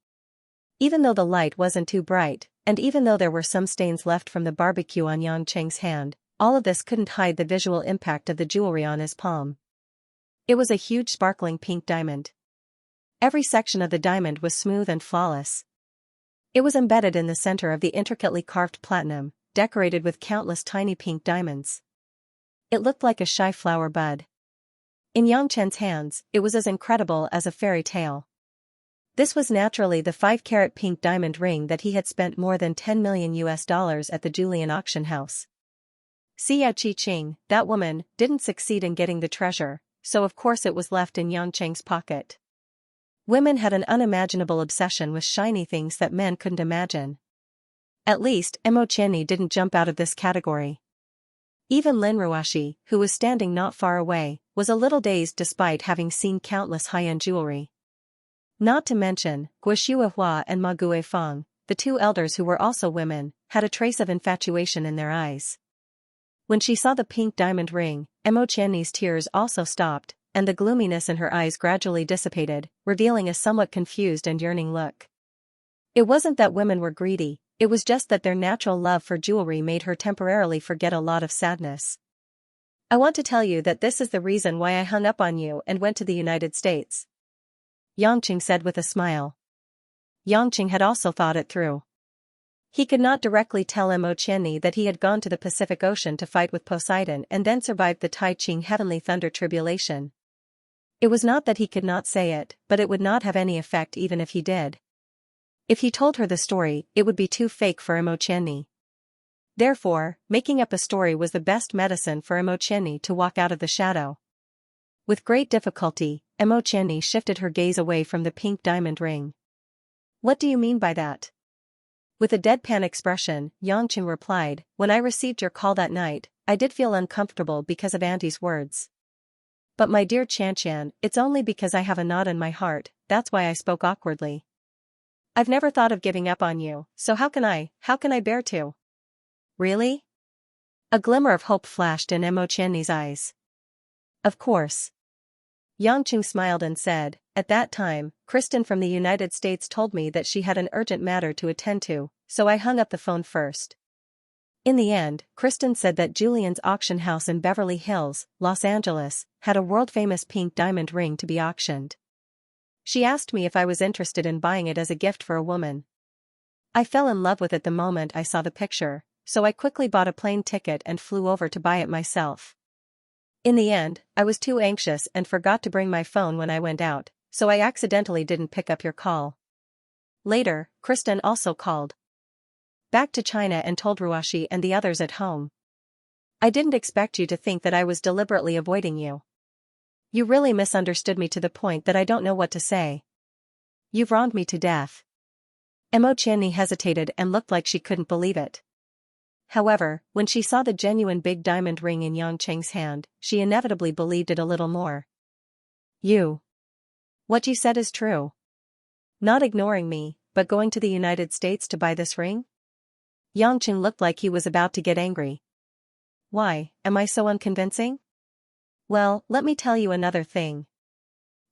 Even though the light wasn't too bright, and even though there were some stains left from the barbecue on Yangqing's hand, all of this couldn't hide the visual impact of the jewelry on his palm. It was a huge sparkling pink diamond. Every section of the diamond was smooth and flawless. It was embedded in the center of the intricately carved platinum, decorated with countless tiny pink diamonds. It looked like a shy flower bud. In Yangqing's hands, it was as incredible as a fairy tale. This was naturally the 5-carat pink diamond ring that he had spent more than $10 million at the Julian auction house. Xia Qing, that woman, didn't succeed in getting the treasure, so of course it was left in Yangqing's pocket. Women had an unimaginable obsession with shiny things that men couldn't imagine. At least, Emo Qianni didn't jump out of this category. Even Lin Ruoshi, who was standing not far away, was a little dazed despite having seen countless high-end jewelry. Not to mention, Guo Hua and Ma Guifeng, the two elders who were also women, had a trace of infatuation in their eyes. When she saw the pink diamond ring, Emo Qianni's tears also stopped, and the gloominess in her eyes gradually dissipated, revealing a somewhat confused and yearning look. It wasn't that women were greedy, it was just that their natural love for jewelry made her temporarily forget a lot of sadness. I want to tell you that this is the reason why I hung up on you and went to the United States. Yangqing said with a smile. Yangqing had also thought it through. He could not directly tell Emo Qianni that he had gone to the Pacific Ocean to fight with Poseidon and then survived the Tai Ching Heavenly Thunder tribulation. It was not that he could not say it, but it would not have any effect even if he did. If he told her the story, it would be too fake for Emo Qianni. Therefore, making up a story was the best medicine for Emo Qianni to walk out of the shadow. With great difficulty, Emo Qianni shifted her gaze away from the pink diamond ring. What do you mean by that? With a deadpan expression, Yangqing replied, when I received your call that night, I did feel uncomfortable because of Auntie's words. But my dear Xianxia, it's only because I have a knot in my heart, that's why I spoke awkwardly. I've never thought of giving up on you, so how can I bear to? Really? A glimmer of hope flashed in Emo Qianni's eyes. Of course. Yangqing smiled and said, at that time, Kristen from the United States told me that she had an urgent matter to attend to, so I hung up the phone first. In the end, Kristen said that Julian's auction house in Beverly Hills, Los Angeles, had a world-famous pink diamond ring to be auctioned. She asked me if I was interested in buying it as a gift for a woman. I fell in love with it the moment I saw the picture, so I quickly bought a plane ticket and flew over to buy it myself. In the end, I was too anxious and forgot to bring my phone when I went out, so I accidentally didn't pick up your call. Later, Kristen also called back to China and told Ruoshi and the others at home. I didn't expect you to think that I was deliberately avoiding you. You really misunderstood me to the point that I don't know what to say. You've wronged me to death. Emo Qianni hesitated and looked like she couldn't believe it. However, when she saw the genuine big diamond ring in Yangqing's hand, she inevitably believed it a little more. What you said is true. Not ignoring me, but going to the United States to buy this ring? Yangqing looked like he was about to get angry. Why, am I so unconvincing? Well, let me tell you another thing.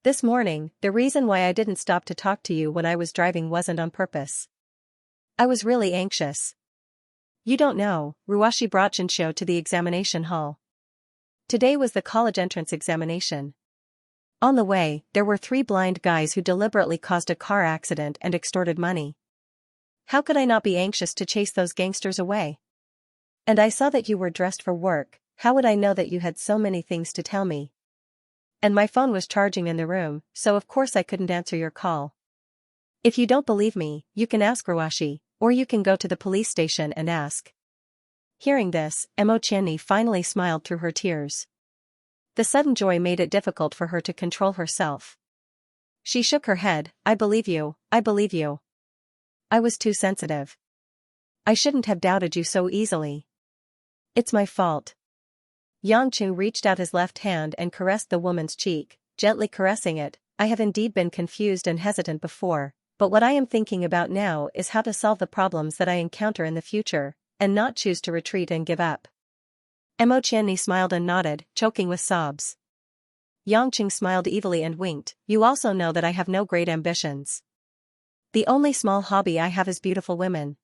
This morning, the reason why I didn't stop to talk to you when I was driving wasn't on purpose. I was really anxious. You don't know, Ruoshi brought Xianxia to the examination hall. Today was the college entrance examination. On the way, there were 3 blind guys who deliberately caused a car accident and extorted money. How could I not be anxious to chase those gangsters away? And I saw that you were dressed for work, how would I know that you had so many things to tell me? And my phone was charging in the room, so of course I couldn't answer your call. If you don't believe me, you can ask Ruoshi, or you can go to the police station and ask. Hearing this, Emo Qianni finally smiled through her tears. The sudden joy made it difficult for her to control herself. She shook her head, I believe you, I believe you. I was too sensitive. I shouldn't have doubted you so easily. It's my fault. Yangqing reached out his left hand and caressed the woman's cheek, gently caressing it. I have indeed been confused and hesitant before, but what I am thinking about now is how to solve the problems that I encounter in the future, and not choose to retreat and give up. Emo Qianni smiled and nodded, choking with sobs. Yangqing smiled evilly and winked, you also know that I have no great ambitions. The only small hobby I have is beautiful women.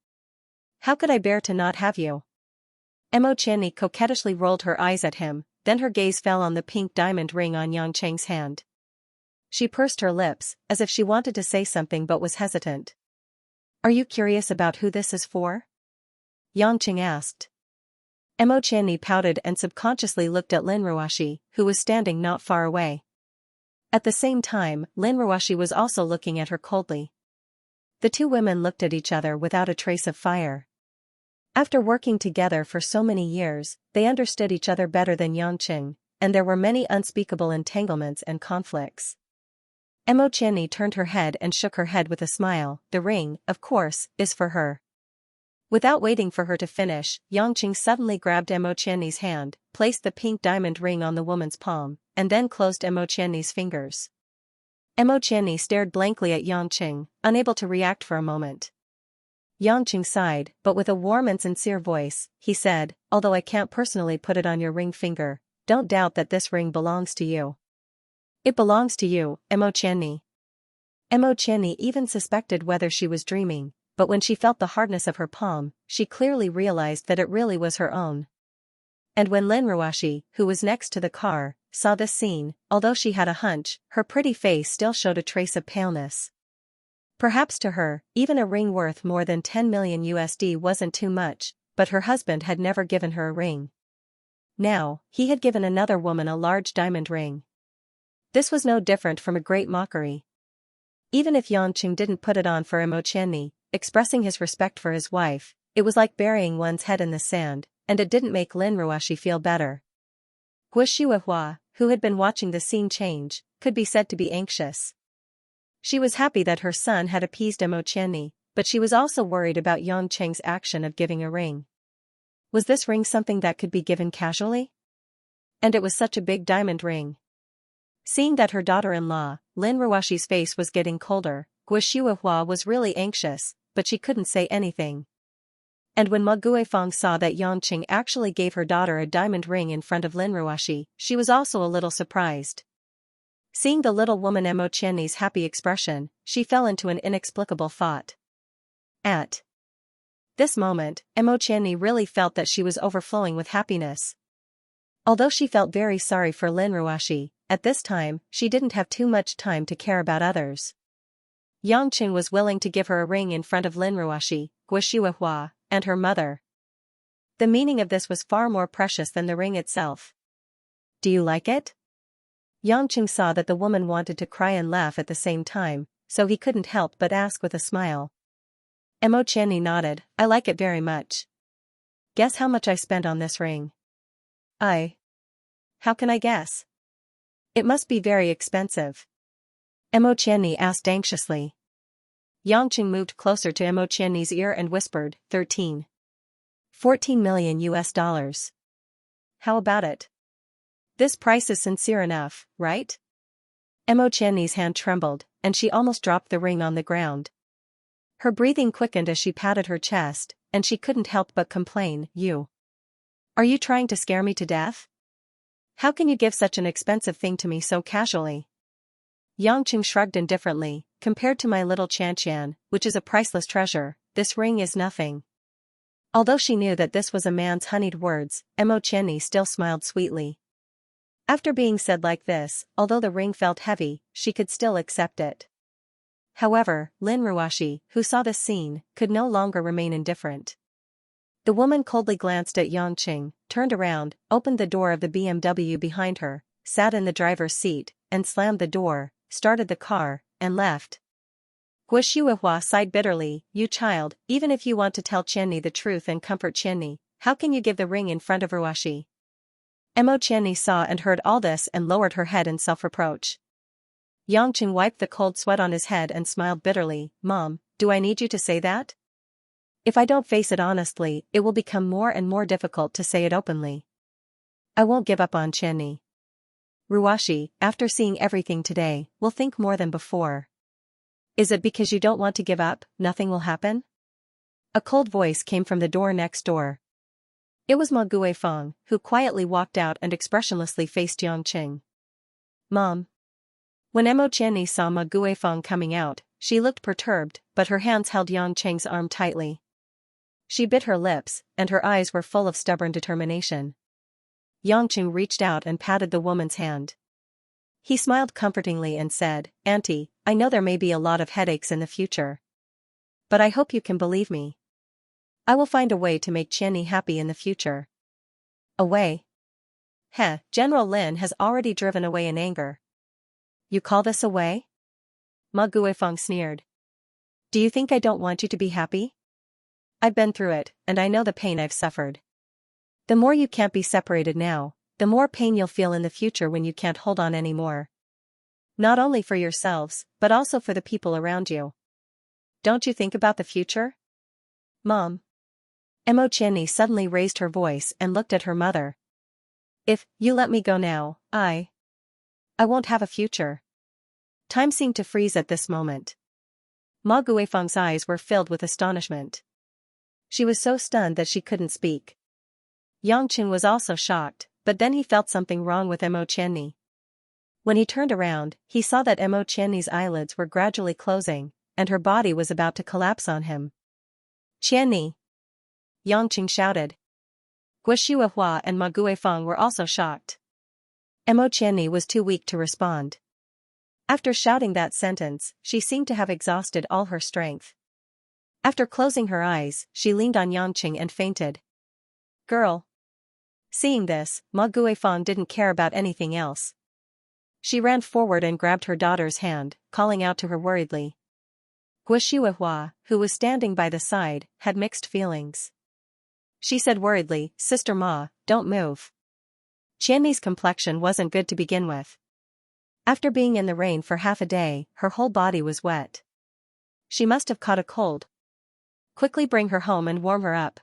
How could I bear to not have you? Emo Qianni coquettishly rolled her eyes at him, then her gaze fell on the pink diamond ring on Yangqing's hand. She pursed her lips, as if she wanted to say something but was hesitant. Are you curious about who this is for? Yangqing asked. Emo Qianni pouted and subconsciously looked at Lin Ruoshi, who was standing not far away. At the same time, Lin Ruoshi was also looking at her coldly. The two women looked at each other without a trace of fire. After working together for so many years, they understood each other better than Yangqing, and there were many unspeakable entanglements and conflicts. Emo Qianni turned her head and shook her head with a smile. The ring, of course, is for her. Without waiting for her to finish, Yangqing suddenly grabbed Mo Qianni's hand, placed the pink diamond ring on the woman's palm, and then closed Mo Qianni's fingers. Mo Qianni stared blankly at Yangqing, unable to react for a moment. Yangqing sighed, but with a warm and sincere voice, he said, although I can't personally put it on your ring finger, don't doubt that this ring belongs to you. It belongs to you, Mo Qianni. Mo Qianni even suspected whether she was dreaming, but when she felt the hardness of her palm, she clearly realized that it really was her own. And when Lin Ruoxi, who was next to the car, saw this scene, although she had a hunch, her pretty face still showed a trace of paleness. Perhaps to her, even a ring worth more than 10 million USD wasn't too much, but her husband had never given her a ring. Now, he had given another woman a large diamond ring. This was no different from a great mockery. Even if Yangqing didn't put it on for Mo Qianni, expressing his respect for his wife, it was like burying one's head in the sand, and it didn't make Lin Ruoxi feel better. Guo Shuihua, who had been watching the scene change, could be said to be anxious. She was happy that her son had appeased Mo Qianni, but she was also worried about Yangqing's action of giving a ring. Was this ring something that could be given casually? And it was such a big diamond ring. Seeing that her daughter-in-law, Lin Ruoxi's face was getting colder, Guo Shuihua was really anxious, but she couldn't say anything. And when Ma Guifeng saw that Yangqing actually gave her daughter a diamond ring in front of Lin Ruoxi, she was also a little surprised. Seeing the little woman Mo Qianni's happy expression, she fell into an inexplicable thought. At this moment, Mo Qianni really felt that she was overflowing with happiness. Although she felt very sorry for Lin Ruoxi, at this time, she didn't have too much time to care about others. Yangqing was willing to give her a ring in front of Lin Ruoxi, Guo Shuihua, and her mother. The meaning of this was far more precious than the ring itself. Do you like it? Yangqing saw that the woman wanted to cry and laugh at the same time, so he couldn't help but ask with a smile. Mo Qianni nodded, I like it very much. Guess how much I spent on this ring? How can I guess? It must be very expensive. Mo Qianni asked anxiously. Yangqing moved closer to Mo Qianni's ear and whispered, 14 million US dollars. How about it? This price is sincere enough, right? Mo Qianni's hand trembled, and she almost dropped the ring on the ground. Her breathing quickened as she patted her chest, and she couldn't help but complain, Are you trying to scare me to death? How can you give such an expensive thing to me so casually? Yangqing shrugged indifferently, compared to my little Xianxia, which is a priceless treasure, this ring is nothing. Although she knew that this was a man's honeyed words, Mo Qianni still smiled sweetly. After being said like this, although the ring felt heavy, she could still accept it. However, Lin Ruoxi, who saw this scene, could no longer remain indifferent. The woman coldly glanced at Yangqing, turned around, opened the door of the BMW behind her, sat in the driver's seat, and slammed the door, started the car, and left. Guo Shuihua sighed bitterly, You child, even if you want to tell Qianni the truth and comfort Qianni, how can you give the ring in front of Ruoxi? Mo Qianni saw and heard all this and lowered her head in self-reproach. Yangqing wiped the cold sweat on his head and smiled bitterly, Mom, do I need you to say that? If I don't face it honestly, it will become more and more difficult to say it openly. I won't give up on Qianni. Ruoxi, after seeing everything today, will think more than before. Is it because you don't want to give up, nothing will happen? A cold voice came from the door next door. It was Ma Guifeng, who quietly walked out and expressionlessly faced Yangqing. Mom. When Mo Qianni saw Ma Guifeng coming out, she looked perturbed, but her hands held Yangqing's arm tightly. She bit her lips, and her eyes were full of stubborn determination. Yangqing reached out and patted the woman's hand. He smiled comfortingly and said, Auntie, I know there may be a lot of headaches in the future. But I hope you can believe me. I will find a way to make Qianni happy in the future. A way? General Lin has already driven away in anger. You call this a way? Ma Guifeng sneered. Do you think I don't want you to be happy? I've been through it, and I know the pain I've suffered. The more you can't be separated now, the more pain you'll feel in the future when you can't hold on anymore. Not only for yourselves, but also for the people around you. Don't you think about the future? Mom. Emo Chenni suddenly raised her voice and looked at her mother. If you let me go now, I won't have a future. Time seemed to freeze at this moment. Ma Guifeng's eyes were filled with astonishment. She was so stunned that she couldn't speak. Yangqing was also shocked, but then he felt something wrong with Emo Chenni. When he turned around, he saw that Emo Chenni's eyelids were gradually closing, and her body was about to collapse on him. Chenni! Yangqing shouted. Guo and Ma Guifeng were also shocked. Emo Chenni was too weak to respond. After shouting that sentence, she seemed to have exhausted all her strength. After closing her eyes, she leaned on Yangqing and fainted. Girl! Seeing this, Ma Guifeng didn't care about anything else. She ran forward and grabbed her daughter's hand, calling out to her worriedly. Guo, who was standing by the side, had mixed feelings. She said worriedly, Sister Ma, don't move. Qianni's complexion wasn't good to begin with. After being in the rain for half a day, her whole body was wet. She must have caught a cold. Quickly bring her home and warm her up.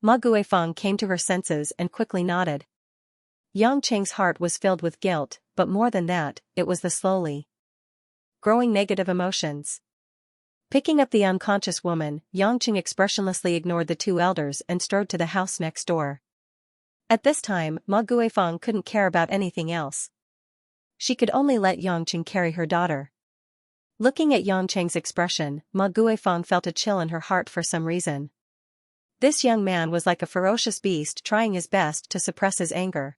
Ma Guifeng came to her senses and quickly nodded. Yangqing's heart was filled with guilt, but more than that, it was the slowly growing negative emotions. Picking up the unconscious woman, Yangqing expressionlessly ignored the two elders and strode to the house next door. At this time, Ma Guifeng couldn't care about anything else. She could only let Yangqing carry her daughter. Looking at Yangqing's expression, Ma Guifeng felt a chill in her heart for some reason. This young man was like a ferocious beast trying his best to suppress his anger.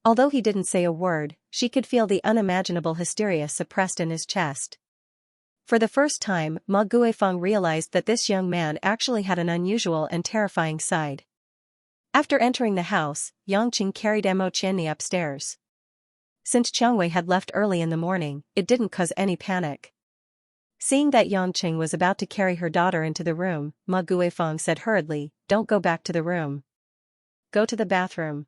Although he didn't say a word, she could feel the unimaginable hysteria suppressed in his chest. For the first time, Ma Guifeng realized that this young man actually had an unusual and terrifying side. After entering the house, Yangqing carried Emo Chenni upstairs. Since Qiangwei had left early in the morning, it didn't cause any panic. Seeing that Yangqing was about to carry her daughter into the room, Ma Guifeng said hurriedly, Don't go back to the room. Go to the bathroom.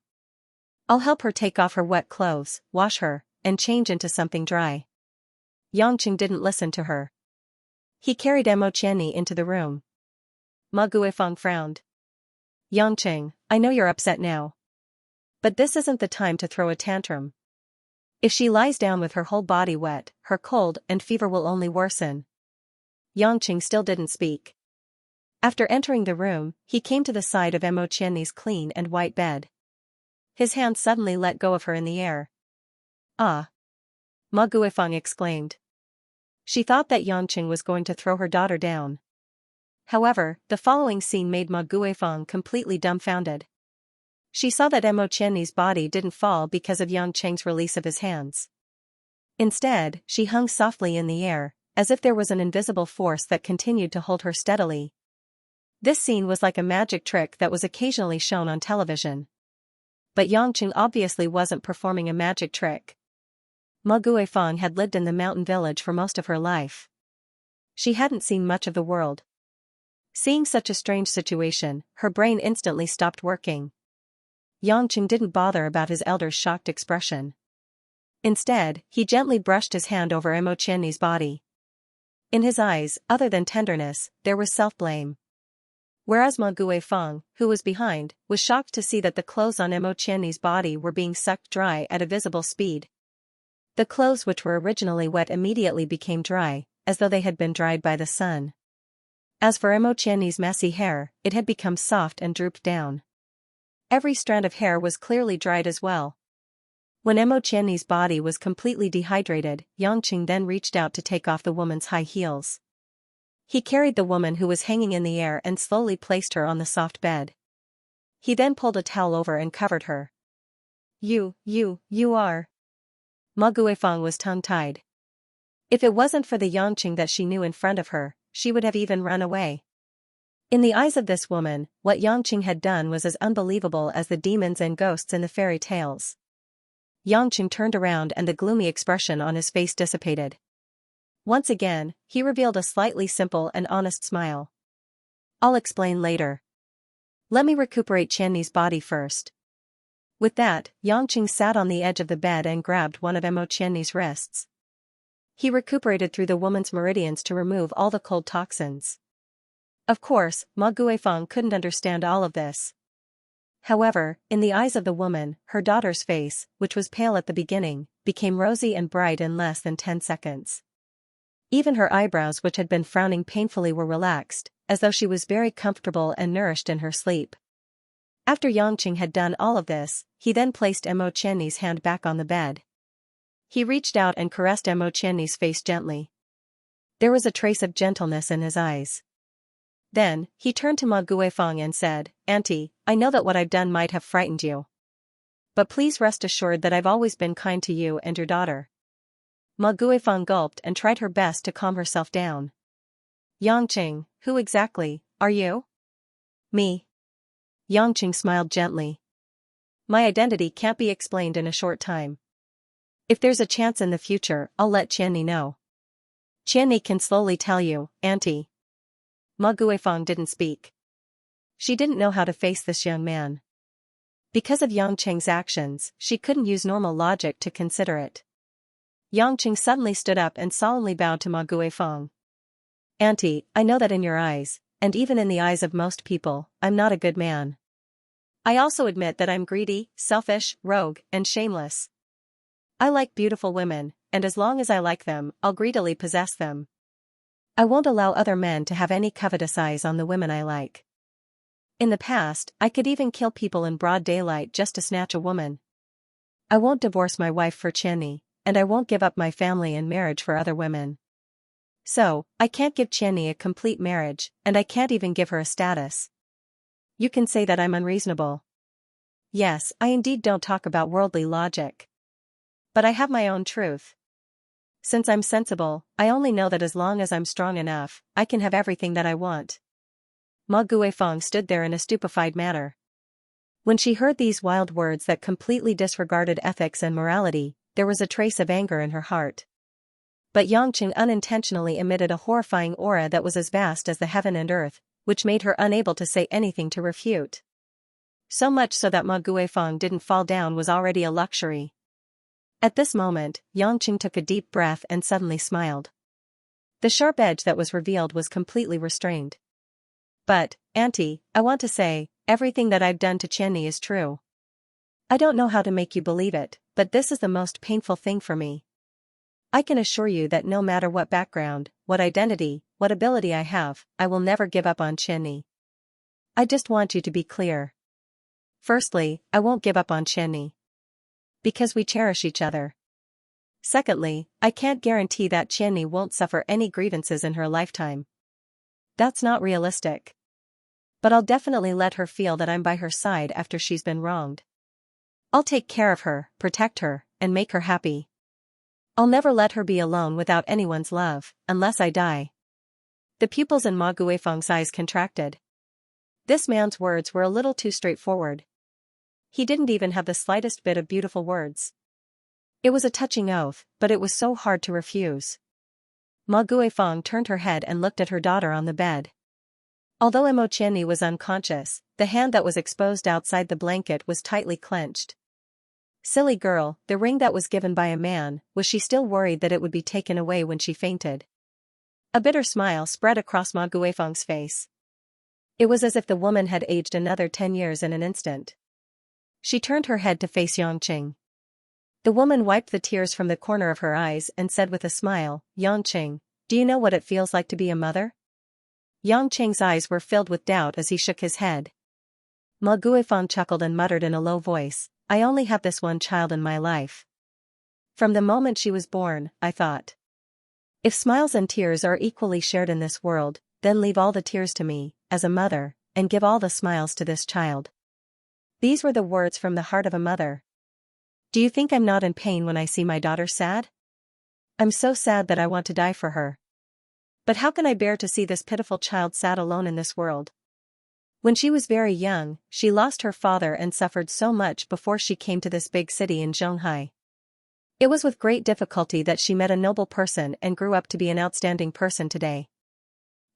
I'll help her take off her wet clothes, wash her, and change into something dry. Yangqing didn't listen to her. He carried Emo Chenni into the room. Ma Guifeng frowned. Yangqing, I know you're upset now. But this isn't the time to throw a tantrum. If she lies down with her whole body wet, her cold and fever will only worsen. Yangqing still didn't speak. After entering the room, he came to the side of Emo Chenni's clean and white bed. His hand suddenly let go of her in the air. Ah! Ma Guifeng exclaimed. She thought that Yangqing was going to throw her daughter down. However, the following scene made Ma Guifeng completely dumbfounded. She saw that Emo Chenni's body didn't fall because of Yangqing's release of his hands. Instead, she hung softly in the air, as if there was an invisible force that continued to hold her steadily. This scene was like a magic trick that was occasionally shown on television. But Yangqing obviously wasn't performing a magic trick. Ma Guifeng had lived in the mountain village for most of her life. She hadn't seen much of the world. Seeing such a strange situation, her brain instantly stopped working. Yangqing didn't bother about his elder's shocked expression. Instead, he gently brushed his hand over Emo Chenni's body. In his eyes, other than tenderness, there was self-blame. Whereas Ma Guifeng, who was behind, was shocked to see that the clothes on Emo Chenni's body were being sucked dry at a visible speed. The clothes which were originally wet immediately became dry, as though they had been dried by the sun. As for Emo Chenni's messy hair, it had become soft and drooped down. Every strand of hair was clearly dried as well. When Emo Chenni's body was completely dehydrated, Yangqing then reached out to take off the woman's high heels. He carried the woman who was hanging in the air and slowly placed her on the soft bed. He then pulled a towel over and covered her. You are... Ma Guifeng was tongue-tied. If it wasn't for the Yangqing that she knew in front of her, she would have even run away. In the eyes of this woman, what Yangqing had done was as unbelievable as the demons and ghosts in the fairy tales. Yangqing turned around and the gloomy expression on his face dissipated. Once again, he revealed a slightly simple and honest smile. I'll explain later. Let me recuperate Qianni's body first. With that, Yangqing sat on the edge of the bed and grabbed one of Emo Qianni's wrists. He recuperated through the woman's meridians to remove all the cold toxins. Of course, Ma Guifeng couldn't understand all of this. However, in the eyes of the woman, her daughter's face, which was pale at the beginning, became rosy and bright in less than 10 seconds. Even her eyebrows, which had been frowning painfully, were relaxed, as though she was very comfortable and nourished in her sleep. After Yangqing had done all of this, he then placed Mo Qianni's hand back on the bed. He reached out and caressed Mo Qianni's face gently. There was a trace of gentleness in his eyes. Then, he turned to Ma Guifeng and said, "Auntie, I know that what I've done might have frightened you. But please rest assured that I've always been kind to you and your daughter." Ma Guifeng gulped and tried her best to calm herself down. "Yangqing, who exactly are you?" "Me." Yangqing smiled gently. "My identity can't be explained in a short time. If there's a chance in the future, I'll let Qianni know." "Qianni can slowly tell you, Auntie." Ma Guifeng didn't speak. She didn't know how to face this young man. Because of Yangqing's actions, she couldn't use normal logic to consider it. Yangqing suddenly stood up and solemnly bowed to Ma Guifeng. "Auntie, I know that in your eyes, and even in the eyes of most people, I'm not a good man. I also admit that I'm greedy, selfish, rogue, and shameless. I like beautiful women, and as long as I like them, I'll greedily possess them. I won't allow other men to have any covetous eyes on the women I like. In the past, I could even kill people in broad daylight just to snatch a woman. I won't divorce my wife for Qianni, and I won't give up my family and marriage for other women. So, I can't give Qianni a complete marriage, and I can't even give her a status. You can say that I'm unreasonable. Yes, I indeed don't talk about worldly logic. But I have my own truth. Since I'm sensible, I only know that as long as I'm strong enough, I can have everything that I want." Ma Guifeng stood there in a stupefied manner. When she heard these wild words that completely disregarded ethics and morality, there was a trace of anger in her heart. But Yangqing unintentionally emitted a horrifying aura that was as vast as the heaven and earth, which made her unable to say anything to refute. So much so that Ma Guifeng didn't fall down was already a luxury. At this moment, Yangqing took a deep breath and suddenly smiled. The sharp edge that was revealed was completely restrained. "But, Auntie, I want to say, everything that I've done to Qianni is true. I don't know how to make you believe it, but this is the most painful thing for me. I can assure you that no matter what background, what identity, what ability I have, I will never give up on Qianni. I just want you to be clear. Firstly, I won't give up on Qianni. Because we cherish each other. Secondly, I can't guarantee that Qianni won't suffer any grievances in her lifetime. That's not realistic. But I'll definitely let her feel that I'm by her side after she's been wronged. I'll take care of her, protect her, and make her happy. I'll never let her be alone without anyone's love, unless I die." The pupils in Ma Guifeng's eyes contracted. This man's words were a little too straightforward. He didn't even have the slightest bit of beautiful words. It was a touching oath, but it was so hard to refuse. Ma Guifeng turned her head and looked at her daughter on the bed. Although Mo Qianni was unconscious, the hand that was exposed outside the blanket was tightly clenched. Silly girl, the ring that was given by a man, was she still worried that it would be taken away when she fainted? A bitter smile spread across Ma Guifeng's face. It was as if the woman had aged another 10 years in an instant. She turned her head to face Yangqing. The woman wiped the tears from the corner of her eyes and said with a smile, "Yangqing, do you know what it feels like to be a mother?" Yangqing's eyes were filled with doubt as he shook his head. Ma Guifeng chuckled and muttered in a low voice, "I only have this one child in my life. From the moment she was born, I thought, if smiles and tears are equally shared in this world, then leave all the tears to me, as a mother, and give all the smiles to this child." These were the words from the heart of a mother. Do you think I'm not in pain when I see my daughter sad? I'm so sad that I want to die for her. But how can I bear to see this pitiful child sad alone in this world? When she was very young, she lost her father and suffered so much before she came to this big city in Zhonghai. It was with great difficulty that she met a noble person and grew up to be an outstanding person today.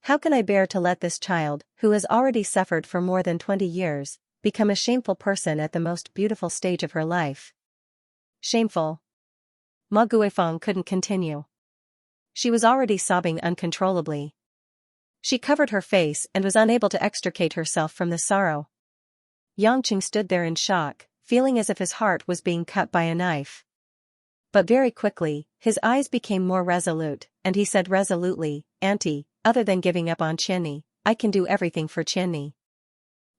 How can I bear to let this child, who has already suffered for more than 20 years, become a shameful person at the most beautiful stage of her life? Shameful. Ma Guifeng couldn't continue. She was already sobbing uncontrollably. She covered her face and was unable to extricate herself from the sorrow. Yangqing stood there in shock, feeling as if his heart was being cut by a knife. But very quickly, his eyes became more resolute, and he said resolutely, "Auntie, other than giving up on Qianni, I can do everything for Qianni.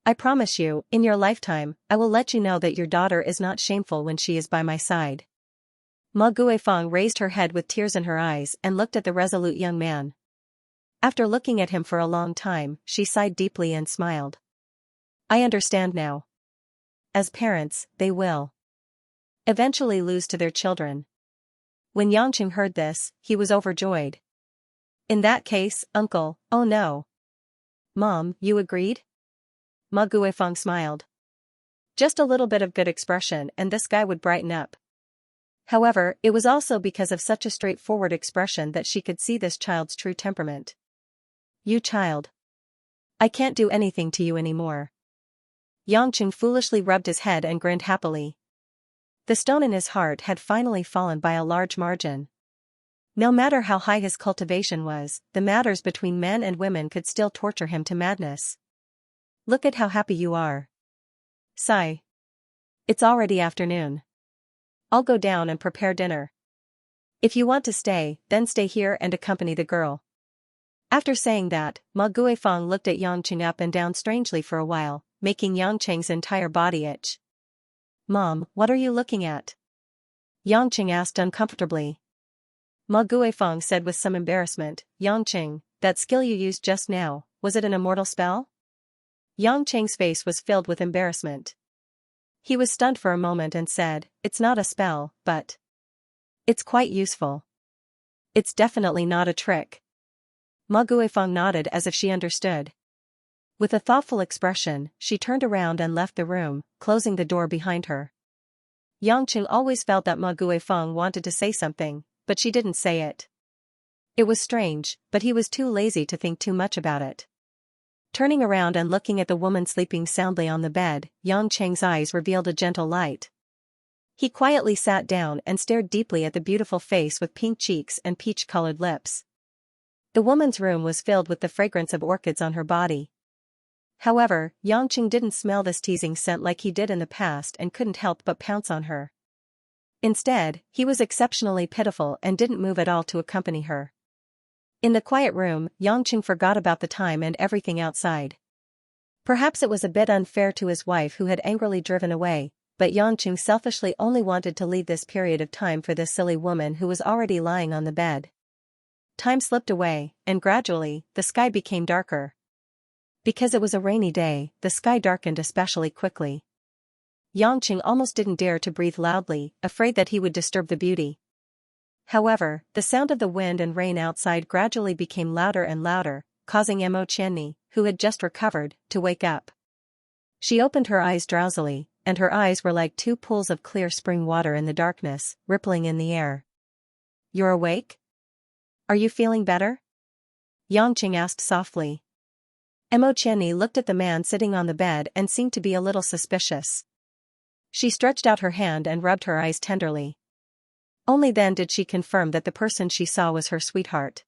I promise you, in your lifetime, I will let you know that your daughter is not shameful when she is by my side." Ma Guifeng raised her head with tears in her eyes and looked at the resolute young man. After looking at him for a long time, she sighed deeply and smiled. "I understand now. As parents, they will eventually lose to their children." When Yangqing heard this, he was overjoyed. "In that case, uncle, oh no. Mom, you agreed?" Ma Guifeng smiled. Just a little bit of good expression and this guy would brighten up. However, it was also because of such a straightforward expression that she could see this child's true temperament. "You child. I can't do anything to you anymore." Yangqing foolishly rubbed his head and grinned happily. The stone in his heart had finally fallen by a large margin. No matter how high his cultivation was, the matters between men and women could still torture him to madness. "Look at how happy you are. Sigh. It's already afternoon. I'll go down and prepare dinner. If you want to stay, then stay here and accompany the girl." After saying that, Ma Guifeng looked at Yangqing up and down strangely for a while, making Yangqing's entire body itch. "Mom, what are you looking at?" Yangqing asked uncomfortably. Ma Guifeng said with some embarrassment, "Yangqing, that skill you used just now, was it an immortal spell?" Yangqing's face was filled with embarrassment. He was stunned for a moment and said, "It's not a spell, but it's quite useful. It's definitely not a trick." Ma Guifeng nodded as if she understood. With a thoughtful expression, she turned around and left the room, closing the door behind her. Yangqing always felt that Ma Guifeng wanted to say something, but she didn't say it. It was strange, but he was too lazy to think too much about it. Turning around and looking at the woman sleeping soundly on the bed, Yangqing's eyes revealed a gentle light. He quietly sat down and stared deeply at the beautiful face with pink cheeks and peach-colored lips. The woman's room was filled with the fragrance of orchids on her body. However, Yangqing didn't smell this teasing scent like he did in the past and couldn't help but pounce on her. Instead, he was exceptionally pitiful and didn't move at all to accompany her. In the quiet room, Yangqing forgot about the time and everything outside. Perhaps it was a bit unfair to his wife who had angrily driven away, but Yangqing selfishly only wanted to leave this period of time for this silly woman who was already lying on the bed. Time slipped away, and gradually, the sky became darker. Because it was a rainy day, the sky darkened especially quickly. Yangqing almost didn't dare to breathe loudly, afraid that he would disturb the beauty. However, the sound of the wind and rain outside gradually became louder and louder, causing Mo Qianni, who had just recovered, to wake up. She opened her eyes drowsily, and her eyes were like two pools of clear spring water in the darkness, rippling in the air. "You're awake? Are you feeling better?" Yangqing asked softly. Mo Qianni looked at the man sitting on the bed and seemed to be a little suspicious. She stretched out her hand and rubbed her eyes tenderly. Only then did she confirm that the person she saw was her sweetheart.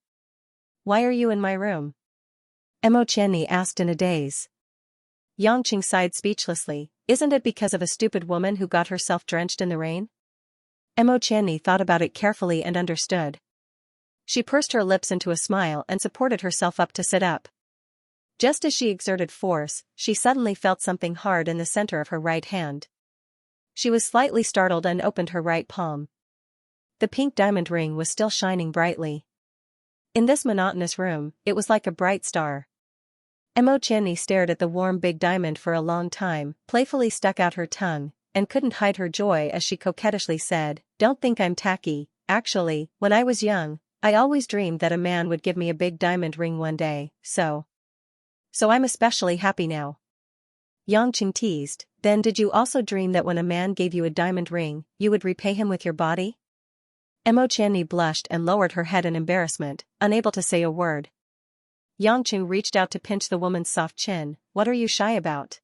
"Why are you in my room?" Mo Qianni asked in a daze. Yangqing sighed speechlessly. "Isn't it because of a stupid woman who got herself drenched in the rain?" Mo Qianni thought about it carefully and understood. She pursed her lips into a smile and supported herself up to sit up. Just as she exerted force, she suddenly felt something hard in the center of her right hand. She was slightly startled and opened her right palm. The pink diamond ring was still shining brightly. In this monotonous room, it was like a bright star. Mo Qianni stared at the warm big diamond for a long time, playfully stuck out her tongue, and couldn't hide her joy as she coquettishly said, "Don't think I'm tacky, actually, when I was young, I always dreamed that a man would give me a big diamond ring one day, so I'm especially happy now." Yangqing teased, "Then did you also dream that when a man gave you a diamond ring, you would repay him with your body?" Mo Qianni blushed and lowered her head in embarrassment, unable to say a word. Yangqing reached out to pinch the woman's soft chin. "What are you shy about?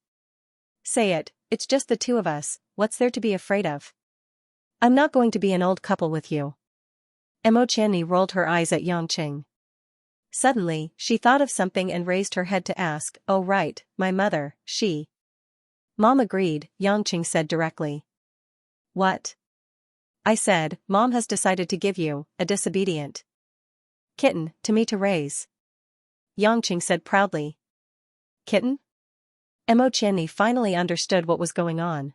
Say it, it's just the two of us, what's there to be afraid of? I'm not going to be an old couple with you." Mo Qianni rolled her eyes at Yangqing. Suddenly, she thought of something and raised her head to ask, "Oh right, my mother, she." Mom agreed, Xianxia said directly. What? I said, Mom has decided to give you, a disobedient kitten, to me to raise. Xianxia said proudly. Kitten? Mo Qianni finally understood what was going on.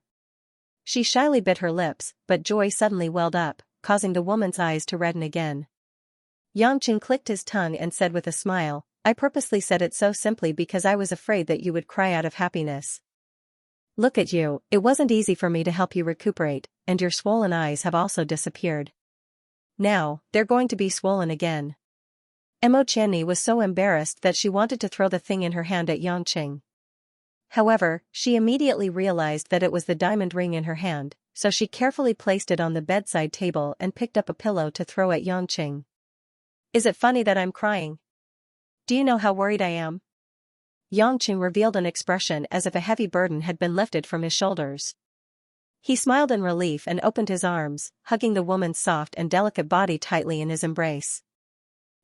She shyly bit her lips, but joy suddenly welled up, causing the woman's eyes to redden again. Xianxia clicked his tongue and said with a smile, I purposely said it so simply because I was afraid that you would cry out of happiness. Look at you, it wasn't easy for me to help you recuperate, and your swollen eyes have also disappeared. Now, they're going to be swollen again. Mo Qianni was so embarrassed that she wanted to throw the thing in her hand at Xianxia. However, she immediately realized that it was the diamond ring in her hand, so she carefully placed it on the bedside table and picked up a pillow to throw at Xianxia. Is it funny that I'm crying? Do you know how worried I am? Xianxia revealed an expression as if a heavy burden had been lifted from his shoulders. He smiled in relief and opened his arms, hugging the woman's soft and delicate body tightly in his embrace.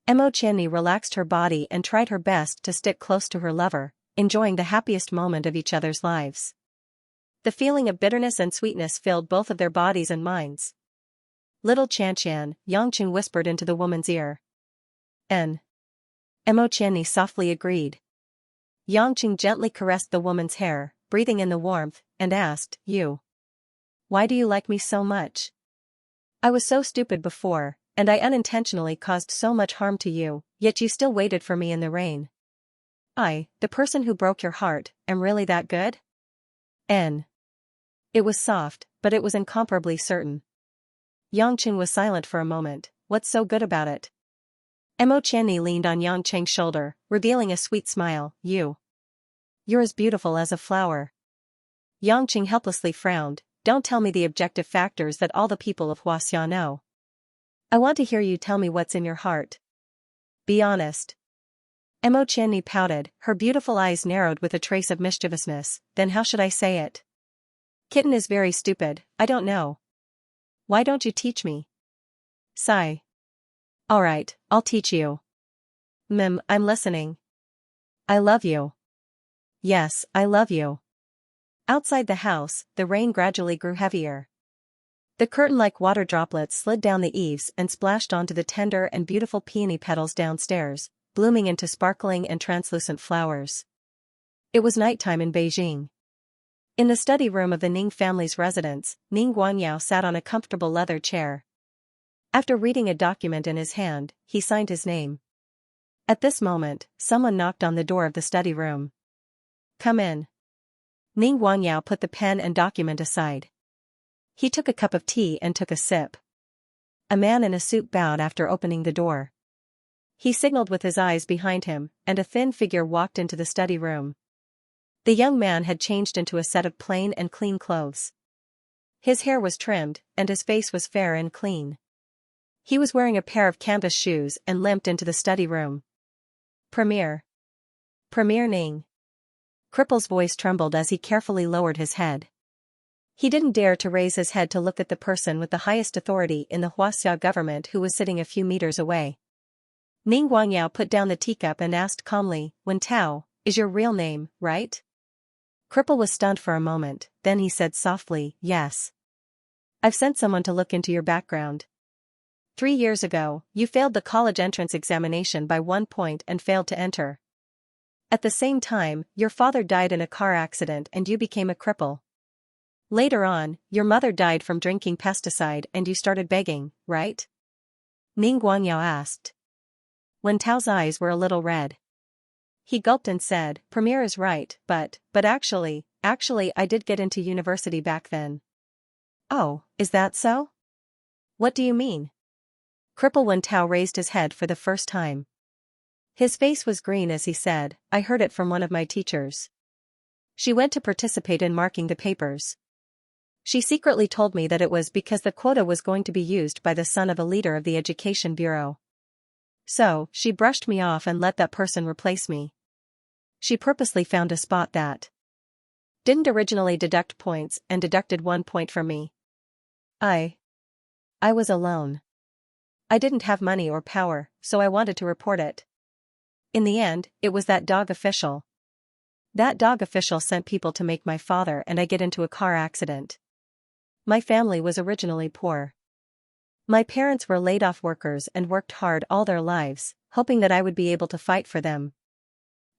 Mo Qianni relaxed her body and tried her best to stick close to her lover, enjoying the happiest moment of each other's lives. The feeling of bitterness and sweetness filled both of their bodies and minds. Little Xianxian, Xianxia whispered into the woman's ear. Mo Qianni softly agreed. Xianxia gently caressed the woman's hair, breathing in the warmth, and asked, You. Why do you like me so much? I was so stupid before, and I unintentionally caused so much harm to you, yet you still waited for me in the rain. I, the person who broke your heart, am really that good? It was soft, but it was incomparably certain. Xianxia was silent for a moment. What's so good about it? Mo Qianni leaned on Xianxia's shoulder, revealing a sweet smile. You're as beautiful as a flower. Xianxia helplessly frowned. Don't tell me the objective factors that all the people of Huaxia know. I want to hear you tell me what's in your heart. Be honest. Mo Qianni pouted, her beautiful eyes narrowed with a trace of mischievousness. Then how should I say it? Kitten is very stupid, I don't know. Why don't you teach me? Sigh. Alright, I'll teach you. I'm listening. I love you. Yes, I love you. Outside the house, the rain gradually grew heavier. The curtain-like water droplets slid down the eaves and splashed onto the tender and beautiful peony petals downstairs, blooming into sparkling and translucent flowers. It was nighttime in Beijing. In the study room of the Ning family's residence, Ning Guangyao sat on a comfortable leather chair. After reading a document in his hand, he signed his name. At this moment, someone knocked on the door of the study room. Come in. Ning Guangyao put the pen and document aside. He took a cup of tea and took a sip. A man in a suit bowed after opening the door. He signaled with his eyes behind him, and a thin figure walked into the study room. The young man had changed into a set of plain and clean clothes. His hair was trimmed, and his face was fair and clean. He was wearing a pair of canvas shoes and limped into the study room. Premier Ning. Cripple's voice trembled as he carefully lowered his head. He didn't dare to raise his head to look at the person with the highest authority in the Huaxia government who was sitting a few meters away. Ning Guangyao put down the teacup and asked calmly, Wen Tao, is your real name, right? Cripple was stunned for a moment, then he said softly, Yes. I've sent someone to look into your background. 3 years ago, you failed the college entrance examination by 1 point and failed to enter. At the same time, your father died in a car accident and you became a cripple. Later on, your mother died from drinking pesticide and you started begging, right? Ning Guangyao asked. Wen Tao's eyes were a little red. He gulped and said, Premier is right, but actually, I did get into university back then. Oh, is that so? What do you mean? Cripple Wen Tao raised his head for the first time. His face was green as he said, I heard it from one of my teachers. She went to participate in marking the papers. She secretly told me that it was because the quota was going to be used by the son of a leader of the Education Bureau. So, she brushed me off and let that person replace me. She purposely found a spot that didn't originally deduct points and deducted 1 point from me. I was alone. I didn't have money or power, so I wanted to report it. In the end, it was that dog official. That dog official sent people to make my father and I get into a car accident. My family was originally poor. My parents were laid-off workers and worked hard all their lives, hoping that I would be able to fight for them.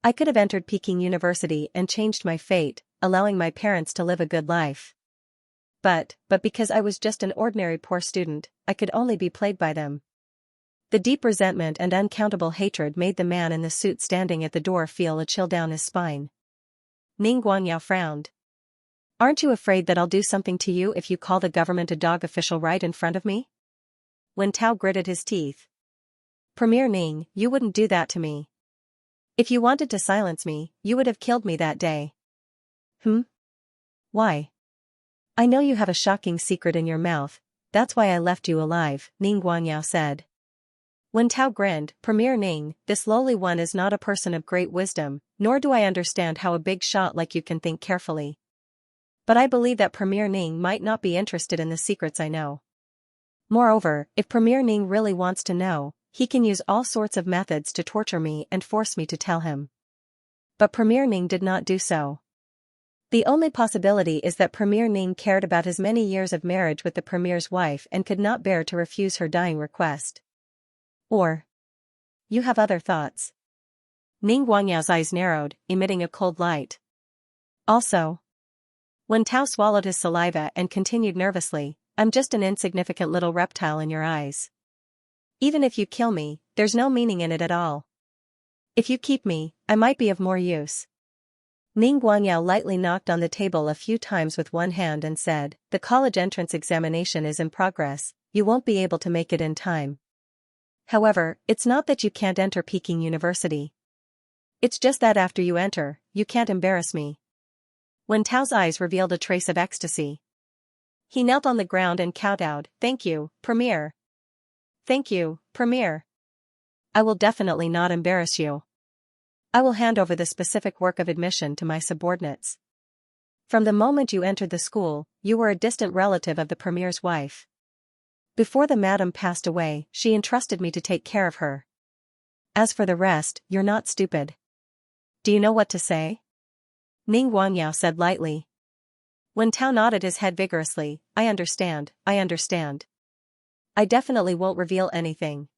I could have entered Peking University and changed my fate, allowing my parents to live a good life. But because I was just an ordinary poor student, I could only be played by them. The deep resentment and uncountable hatred made the man in the suit standing at the door feel a chill down his spine. Ning Guangyao frowned. Aren't you afraid that I'll do something to you if you call the government a dog official right in front of me? Wen Tao gritted his teeth. Premier Ning, you wouldn't do that to me. If you wanted to silence me, you would have killed me that day. Why? I know you have a shocking secret in your mouth, that's why I left you alive, Ning Guangyao said. Wen Tao grinned, Premier Ning, this lowly one is not a person of great wisdom, nor do I understand how a big shot like you can think carefully. But I believe that Premier Ning might not be interested in the secrets I know. Moreover, if Premier Ning really wants to know, he can use all sorts of methods to torture me and force me to tell him. But Premier Ning did not do so. The only possibility is that Premier Ning cared about his many years of marriage with the Premier's wife and could not bear to refuse her dying request. Or you have other thoughts. Ning Guangyao's eyes narrowed, emitting a cold light. Also, Wen Tao swallowed his saliva and continued nervously, I'm just an insignificant little reptile in your eyes. Even if you kill me, there's no meaning in it at all. If you keep me, I might be of more use. Ning Guangyao lightly knocked on the table a few times with one hand and said, the college entrance examination is in progress, you won't be able to make it in time. However, it's not that you can't enter Peking University. It's just that after you enter, you can't embarrass me. Wen Tao's eyes revealed a trace of ecstasy. He knelt on the ground and kowtowed, thank you, Premier. Thank you, Premier. I will definitely not embarrass you. I will hand over the specific work of admission to my subordinates. From the moment you entered the school, you were a distant relative of the Premier's wife. Before the madam passed away, she entrusted me to take care of her. As for the rest, you're not stupid. Do you know what to say? Ning Guangyao said lightly. Wen Tao nodded his head vigorously, I understand. I definitely won't reveal anything.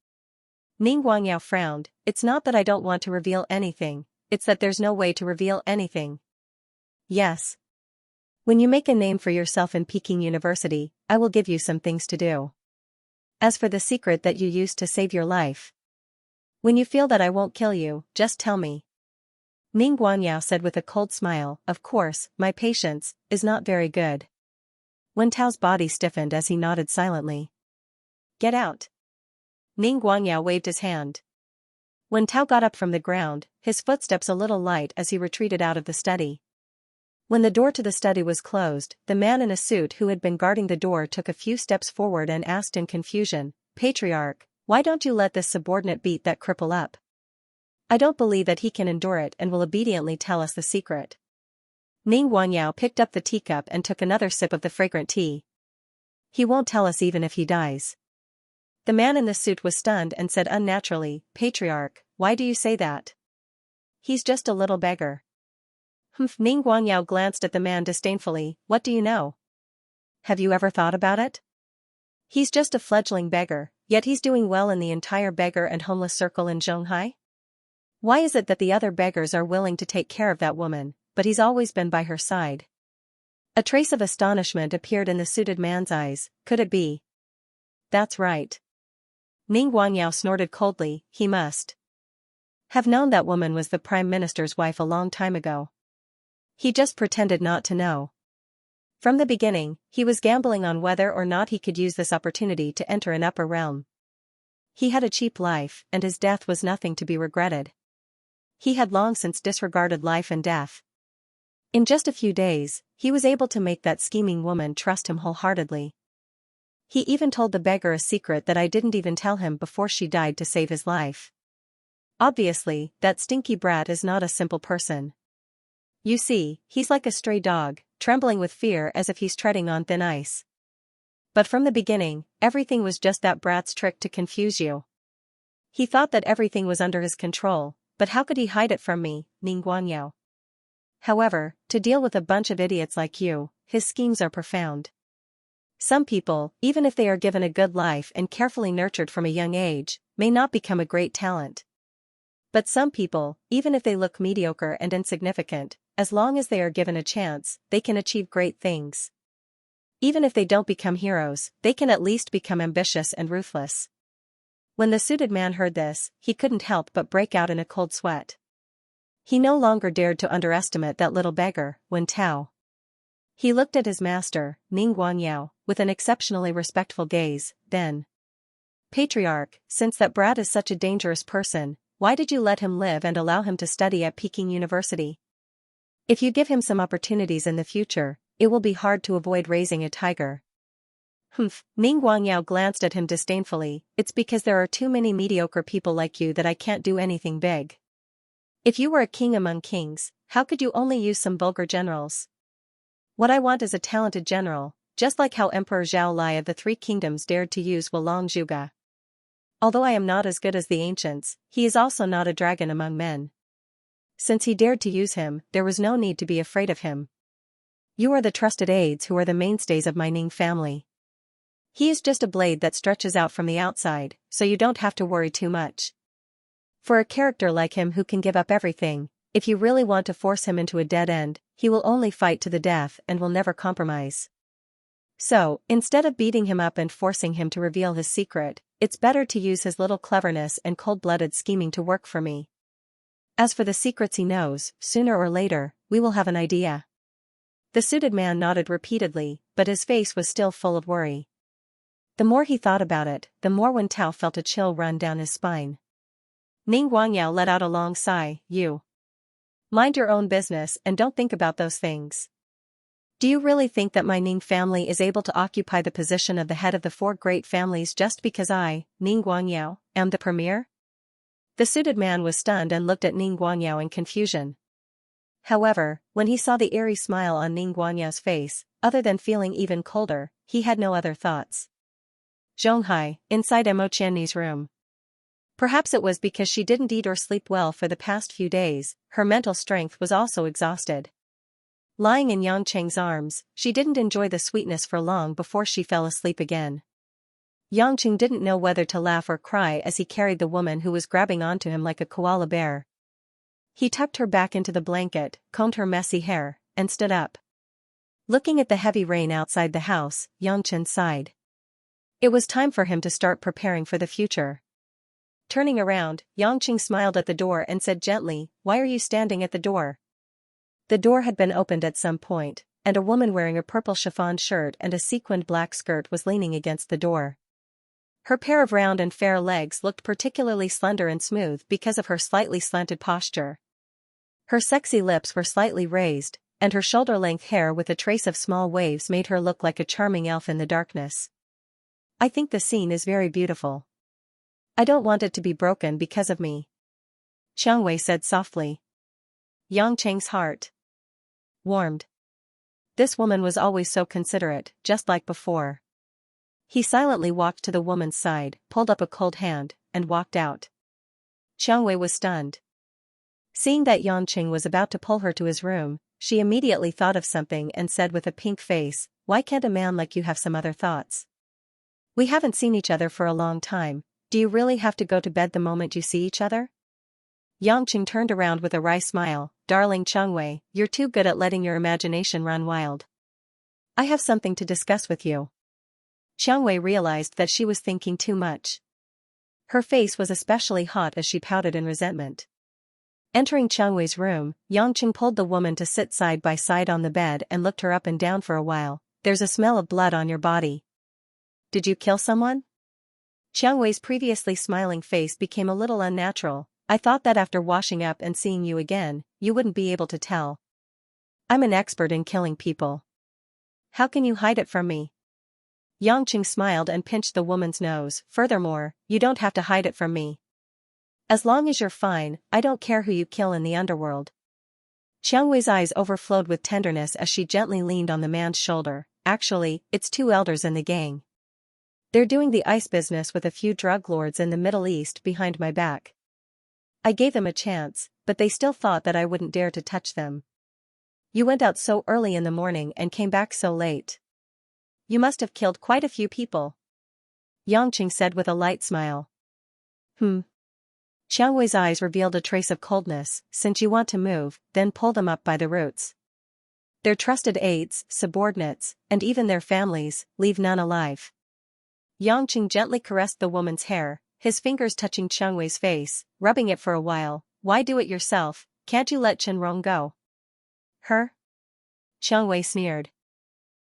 Ning Guangyao frowned, it's not that I don't want to reveal anything, it's that there's no way to reveal anything. Yes. When you make a name for yourself in Peking University, I will give you some things to do. As for the secret that you used to save your life, when you feel that I won't kill you, just tell me. Ning Guangyao said with a cold smile, of course, my patience is not very good. Wen Tao's body stiffened as he nodded silently. Get out. Ning Guangyao waved his hand. Wen Tao got up from the ground, his footsteps a little light as he retreated out of the study. When the door to the study was closed, the man in a suit who had been guarding the door took a few steps forward and asked in confusion, Patriarch, why don't you let this subordinate beat that cripple up? I don't believe that he can endure it and will obediently tell us the secret. Ning Guangyao picked up the teacup and took another sip of the fragrant tea. He won't tell us even if he dies. The man in the suit was stunned and said unnaturally, Patriarch, why do you say that? He's just a little beggar. Ning Guangyao glanced at the man disdainfully, what do you know? Have you ever thought about it? He's just a fledgling beggar, yet he's doing well in the entire beggar and homeless circle in Zhonghai. Why is it that the other beggars are willing to take care of that woman, but he's always been by her side? A trace of astonishment appeared in the suited man's eyes, could it be? That's right. Ning Guangyao snorted coldly, he must have known that woman was the Prime Minister's wife a long time ago. He just pretended not to know. From the beginning, he was gambling on whether or not he could use this opportunity to enter an upper realm. He had a cheap life, and his death was nothing to be regretted. He had long since disregarded life and death. In just a few days, he was able to make that scheming woman trust him wholeheartedly. He even told the beggar a secret that I didn't even tell him before she died to save his life. Obviously, that stinky brat is not a simple person. You see, he's like a stray dog, trembling with fear as if he's treading on thin ice. But from the beginning, everything was just that brat's trick to confuse you. He thought that everything was under his control, but how could he hide it from me, Ning Guangyao? However, to deal with a bunch of idiots like you, his schemes are profound. Some people, even if they are given a good life and carefully nurtured from a young age, may not become a great talent. But some people, even if they look mediocre and insignificant, as long as they are given a chance, they can achieve great things. Even if they don't become heroes, they can at least become ambitious and ruthless. When the suited man heard this, he couldn't help but break out in a cold sweat. He no longer dared to underestimate that little beggar, Wen Tao. He looked at his master, Ning Guangyao, with an exceptionally respectful gaze, then. Patriarch, since that brat is such a dangerous person, why did you let him live and allow him to study at Peking University? If you give him some opportunities in the future, it will be hard to avoid raising a tiger. Humph, Ning Guangyao glanced at him disdainfully, it's because there are too many mediocre people like you that I can't do anything big. If you were a king among kings, how could you only use some vulgar generals? What I want is a talented general, just like how Emperor Zhao Lai of the Three Kingdoms dared to use Wulong Zhuge. Although I am not as good as the ancients, he is also not a dragon among men. Since he dared to use him, there was no need to be afraid of him. You are the trusted aides who are the mainstays of my Ning family. He is just a blade that stretches out from the outside, so you don't have to worry too much. For a character like him who can give up everything, if you really want to force him into a dead end, he will only fight to the death and will never compromise. So, instead of beating him up and forcing him to reveal his secret, it's better to use his little cleverness and cold-blooded scheming to work for me. As for the secrets he knows, sooner or later, we will have an idea. The suited man nodded repeatedly, but his face was still full of worry. The more he thought about it, the more Wen Tao felt a chill run down his spine. Ning Guangyao let out a long sigh, you. Mind your own business and don't think about those things. Do you really think that my Ning family is able to occupy the position of the head of the four great families just because I, Ning Guangyao, am the premier? The suited man was stunned and looked at Ning Guangyao in confusion. However, when he saw the eerie smile on Ning Guanyao's face, other than feeling even colder, he had no other thoughts. Zhonghai, inside Mo Qianni's room. Perhaps it was because she didn't eat or sleep well for the past few days, her mental strength was also exhausted. Lying in Yang Cheng's arms, she didn't enjoy the sweetness for long before she fell asleep again. Yang Cheng didn't know whether to laugh or cry as he carried the woman who was grabbing onto him like a koala bear. He tucked her back into the blanket, combed her messy hair, and stood up. Looking at the heavy rain outside the house, Yang Chen sighed. It was time for him to start preparing for the future. Turning around, Yang Cheng smiled at the door and said gently, "Why are you standing at the door?" The door had been opened at some point, and a woman wearing a purple chiffon shirt and a sequined black skirt was leaning against the door. Her pair of round and fair legs looked particularly slender and smooth because of her slightly slanted posture. Her sexy lips were slightly raised, and her shoulder-length hair with a trace of small waves made her look like a charming elf in the darkness. I think the scene is very beautiful. I don't want it to be broken because of me. Qiang Wei said softly. Yang Cheng's heart warmed. This woman was always so considerate, just like before. He silently walked to the woman's side, pulled up a cold hand, and walked out. Qiang Wei was stunned. Seeing that Yang Cheng was about to pull her to his room, she immediately thought of something and said with a pink face, "Why can't a man like you have some other thoughts? We haven't seen each other for a long time. Do you really have to go to bed the moment you see each other?" Yang Cheng turned around with a wry smile. "Darling Qiang Wei, you're too good at letting your imagination run wild. I have something to discuss with you." Qiang Wei realized that she was thinking too much. Her face was especially hot as she pouted in resentment. Entering Qiang Wei's room, Yang Cheng pulled the woman to sit side by side on the bed and looked her up and down for a while. "There's a smell of blood on your body. Did you kill someone?" Qiang Wei's previously smiling face became a little unnatural. "I thought that after washing up and seeing you again, you wouldn't be able to tell. I'm an expert in killing people. How can you hide it from me?" Yang Cheng smiled and pinched the woman's nose. "Furthermore, you don't have to hide it from me. As long as you're fine, I don't care who you kill in the underworld." Qiang Wei's eyes overflowed with tenderness as she gently leaned on the man's shoulder. "Actually, it's two elders in the gang. They're doing the ice business with a few drug lords in the Middle East behind my back. I gave them a chance, but they still thought that I wouldn't dare to touch them. You went out so early in the morning and came back so late. You must have killed quite a few people. Yangqing said with a light smile. Xiang Wei's eyes revealed a trace of coldness. Since you want to move, then pull them up by the roots. Their trusted aides, subordinates, and even their families, leave none alive. Yangqing gently caressed the woman's hair, his fingers touching Xiang Wei's face, rubbing it for a while. Why do it yourself? Can't you let Chenrong go? Her? Xiang Wei sneered.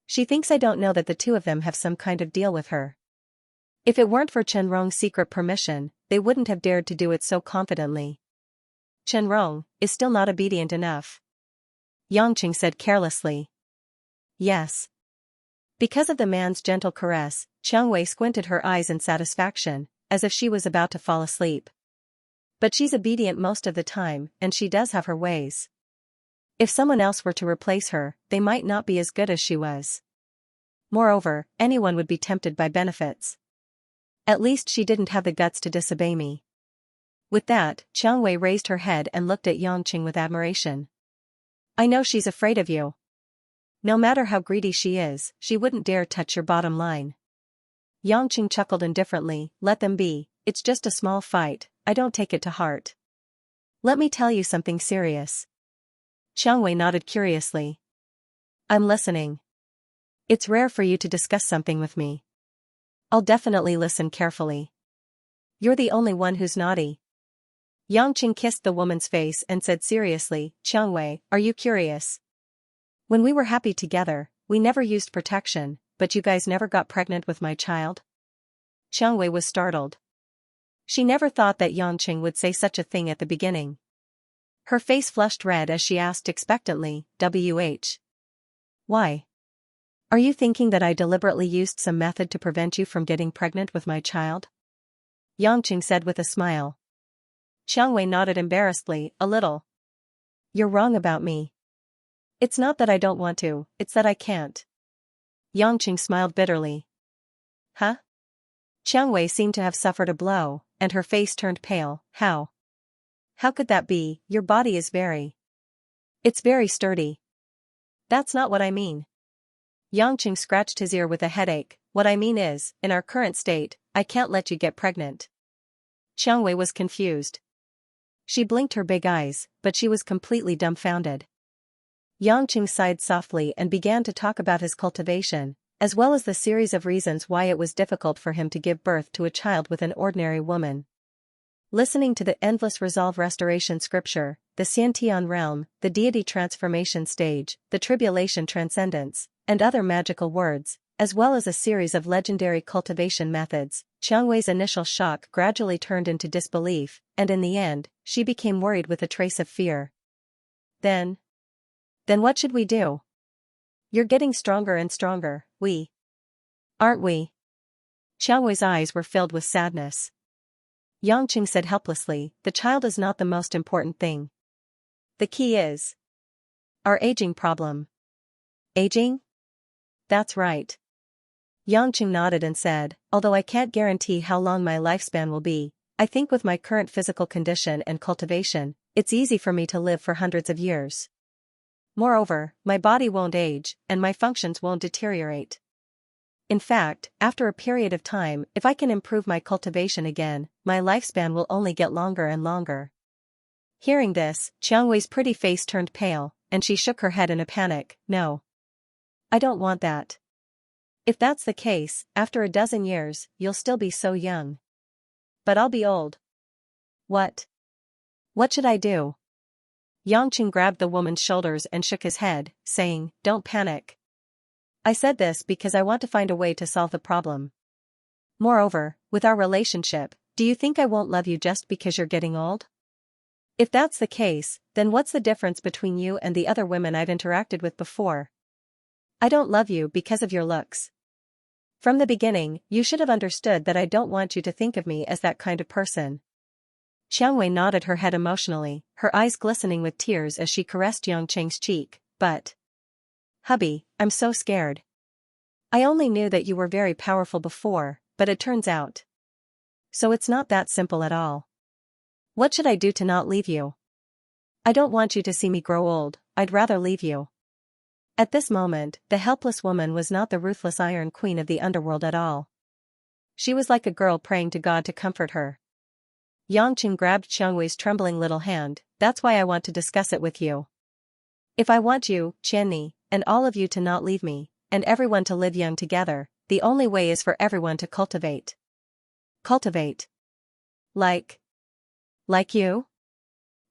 She thinks I don't know that the two of them have some kind of deal with her. If it weren't for Chenrong's secret permission, they wouldn't have dared to do it so confidently. Chenrong is still not obedient enough. Yangqing said carelessly. Yes. Because of the man's gentle caress, Xiang Wei squinted her eyes in satisfaction, as if she was about to fall asleep. But she's obedient most of the time, and she does have her ways. If someone else were to replace her, they might not be as good as she was. Moreover, anyone would be tempted by benefits. At least she didn't have the guts to disobey me. With that, Xiang Wei raised her head and looked at Yangqing with admiration. I know she's afraid of you. No matter how greedy she is, she wouldn't dare touch your bottom line. Yangqing chuckled indifferently. Let them be, it's just a small fight, I don't take it to heart. Let me tell you something serious. Xiang Wei nodded curiously. I'm listening. It's rare for you to discuss something with me. I'll definitely listen carefully. You're the only one who's naughty. Yangqing kissed the woman's face and said seriously, Xiang Wei, are you curious? When we were happy together, we never used protection, but you guys never got pregnant with my child? Xiang Wei was startled. She never thought that Yangqing would say such a thing at the beginning. Her face flushed red as she asked expectantly, "Wh? Why? Are you thinking that I deliberately used some method to prevent you from getting pregnant with my child?" Yangqing said with a smile. Xiang Wei nodded embarrassedly, a little. You're wrong about me. It's not that I don't want to, it's that I can't. Yangqing smiled bitterly. Huh? Xiang Wei seemed to have suffered a blow, and her face turned pale. How? How could that be? Your body is very... It's very sturdy. That's not what I mean. Yangqing scratched his ear with a headache. What I mean is, in our current state, I can't let you get pregnant. Xiang Wei was confused. She blinked her big eyes, but she was completely dumbfounded. Yangqing sighed softly and began to talk about his cultivation, as well as the series of reasons why it was difficult for him to give birth to a child with an ordinary woman. Listening to the endless resolve restoration scripture, the Xiantian realm, the deity transformation stage, the tribulation transcendence, and other magical words, as well as a series of legendary cultivation methods, Xiang Wei's initial shock gradually turned into disbelief, and in the end, she became worried with a trace of fear. Then what should we do? You're getting stronger and stronger, aren't we? Xiang Wei's eyes were filled with sadness. Yangqing said helplessly, the child is not the most important thing. The key is our aging problem. Aging? That's right. Yangqing nodded and said, although I can't guarantee how long my lifespan will be, I think with my current physical condition and cultivation, it's easy for me to live for hundreds of years. Moreover, my body won't age, and my functions won't deteriorate. In fact, after a period of time, if I can improve my cultivation again, my lifespan will only get longer and longer. Hearing this, Xiang Wei's pretty face turned pale, and she shook her head in a panic. No. I don't want that. If that's the case, after a dozen years, you'll still be so young. But I'll be old. What? What should I do? Yangqing grabbed the woman's shoulders and shook his head, saying, don't panic. I said this because I want to find a way to solve the problem. Moreover, with our relationship, do you think I won't love you just because you're getting old? If that's the case, then what's the difference between you and the other women I've interacted with before? I don't love you because of your looks. From the beginning, you should have understood that I don't want you to think of me as that kind of person. Xiang Wei nodded her head emotionally, her eyes glistening with tears as she caressed Yangqing's cheek, but... Hubby, I'm so scared. I only knew that you were very powerful before, but it turns out. So it's not that simple at all. What should I do to not leave you? I don't want you to see me grow old, I'd rather leave you. At this moment, the helpless woman was not the ruthless Iron Queen of the underworld at all. She was like a girl praying to God to comfort her. Yangqing grabbed Xiangwei's trembling little hand. That's why I want to discuss it with you. If I want you, Qianni, and all of you to not leave me, and everyone to live young together, the only way is for everyone to cultivate. Cultivate. Like you?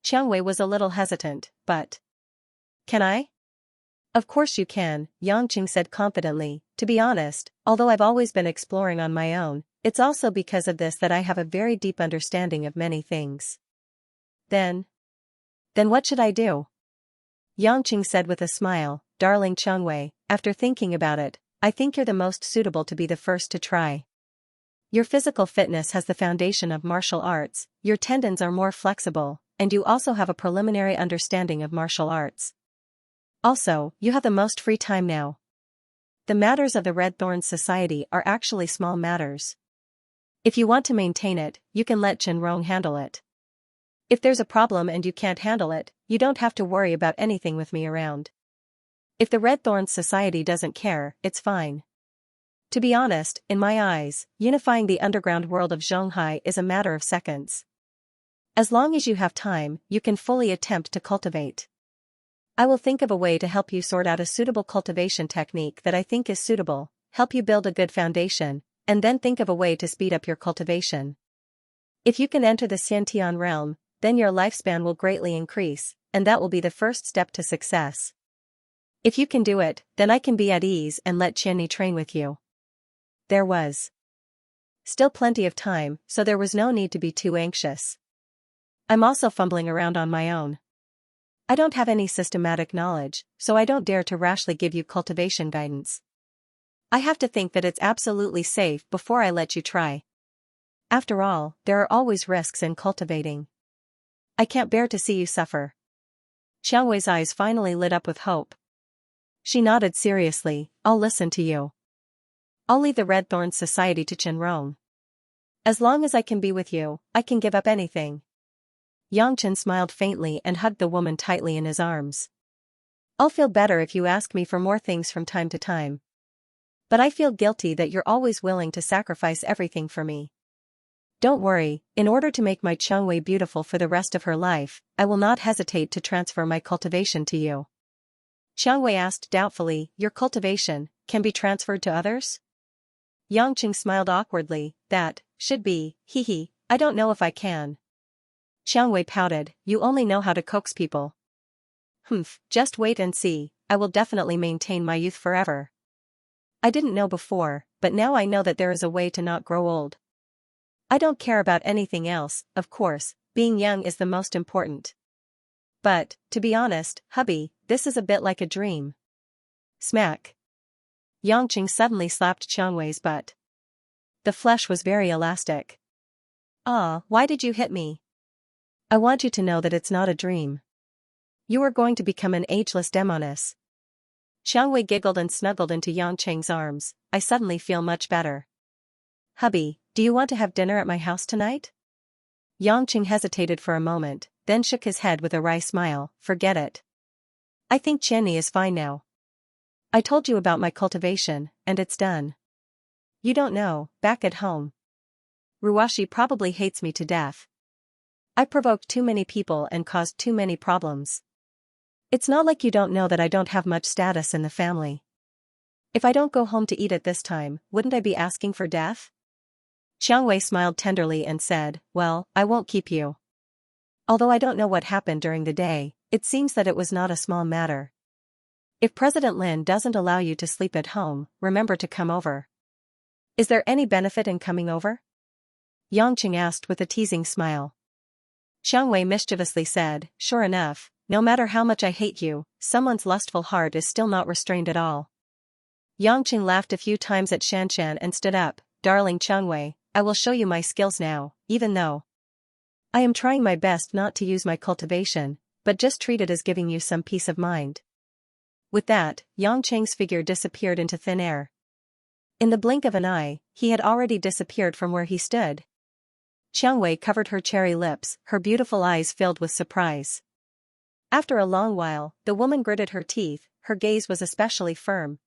Xiangwei was a little hesitant, but... Can I? Of course you can, Yangqing said confidently. To be honest, although I've always been exploring on my own, it's also because of this that I have a very deep understanding of many things. Then what should I do? Yangqing said with a smile, darling Qiangwei, after thinking about it, I think you're the most suitable to be the first to try. Your physical fitness has the foundation of martial arts, your tendons are more flexible, and you also have a preliminary understanding of martial arts. Also, you have the most free time now. The matters of the Red Thorns Society are actually small matters. If you want to maintain it, you can let Qianrong handle it. If there's a problem and you can't handle it, you don't have to worry about anything with me around. If the Red Thorns Society doesn't care, it's fine. To be honest, in my eyes, unifying the underground world of Zhonghai is a matter of seconds. As long as you have time, you can fully attempt to cultivate. I will think of a way to help you sort out a suitable cultivation technique that I think is suitable, help you build a good foundation, and then think of a way to speed up your cultivation. If you can enter the Xiantian realm, then your lifespan will greatly increase, and that will be the first step to success. If you can do it, then I can be at ease and let Qianni train with you. There was still plenty of time, so there was no need to be too anxious. I'm also fumbling around on my own. I don't have any systematic knowledge, so I don't dare to rashly give you cultivation guidance. I have to think that it's absolutely safe before I let you try. After all, there are always risks in cultivating. I can't bear to see you suffer. Xiangwei's eyes finally lit up with hope. She nodded seriously, I'll listen to you. I'll leave the Red Thorns Society to Qianrong. As long as I can be with you, I can give up anything. Yangqing smiled faintly and hugged the woman tightly in his arms. I'll feel better if you ask me for more things from time to time. But I feel guilty that you're always willing to sacrifice everything for me. Don't worry, in order to make my Qiangwei beautiful for the rest of her life, I will not hesitate to transfer my cultivation to you. Qiangwei asked doubtfully, your cultivation can be transferred to others? Yangqing smiled awkwardly, that should be, hee, I don't know if I can. Xiangwei pouted, you only know how to coax people. Just wait and see, I will definitely maintain my youth forever. I didn't know before, but now I know that there is a way to not grow old. I don't care about anything else, of course, being young is the most important. But, to be honest, hubby, this is a bit like a dream. Smack. Yangqing suddenly slapped Qiangwei's butt. The flesh was very elastic. Ah, why did you hit me? I want you to know that it's not a dream. You are going to become an ageless demoness. Xiangwei giggled and snuggled into Yangqing's arms. I suddenly feel much better. Hubby, do you want to have dinner at my house tonight? Yangqing hesitated for a moment, then shook his head with a wry smile. Forget it. I think Qianni is fine now. I told you about my cultivation, and it's done. You don't know, back at home, Ruashi probably hates me to death. I provoked too many people and caused too many problems. It's not like you don't know that I don't have much status in the family. If I don't go home to eat at this time, wouldn't I be asking for death? Xiangwei smiled tenderly and said, well, I won't keep you. Although I don't know what happened during the day, it seems that it was not a small matter. If President Lin doesn't allow you to sleep at home, remember to come over. Is there any benefit in coming over? Yangqing asked with a teasing smile. Xiangwei mischievously said, sure enough, no matter how much I hate you, someone's lustful heart is still not restrained at all. Yangqing laughed a few times at Xianxia and stood up, darling Qiangwei, I will show you my skills now, even though I am trying my best not to use my cultivation, but just treat it as giving you some peace of mind. With that, Yangqing's figure disappeared into thin air. In the blink of an eye, he had already disappeared from where he stood. Xiang Wei covered her cherry lips, her beautiful eyes filled with surprise. After a long while, the woman gritted her teeth, her gaze was especially firm.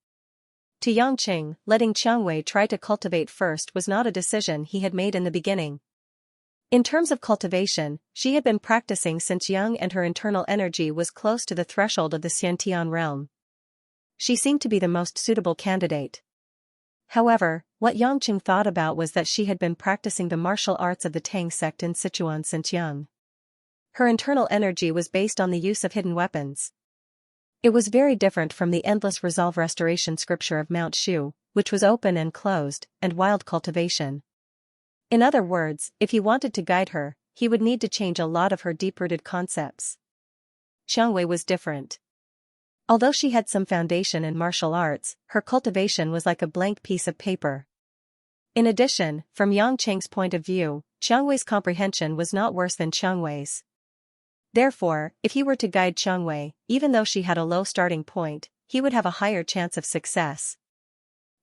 To Yangqing, letting Xiang Wei try to cultivate first was not a decision he had made in the beginning. In terms of cultivation, she had been practicing since young and her internal energy was close to the threshold of the Xiantian realm. She seemed to be the most suitable candidate. However, what Yangqing thought about was that she had been practicing the martial arts of the Tang sect in Sichuan since young. Her internal energy was based on the use of hidden weapons. It was very different from the endless resolve restoration scripture of Mount Shu, which was open and closed, and wild cultivation. In other words, if he wanted to guide her, he would need to change a lot of her deep-rooted concepts. Xiang Wei was different. Although she had some foundation in martial arts, her cultivation was like a blank piece of paper. In addition, from Yangqing's point of view, Xiang Wei's comprehension was not worse than Xiang Wei's. Therefore, if he were to guide Xiang Wei, even though she had a low starting point, he would have a higher chance of success.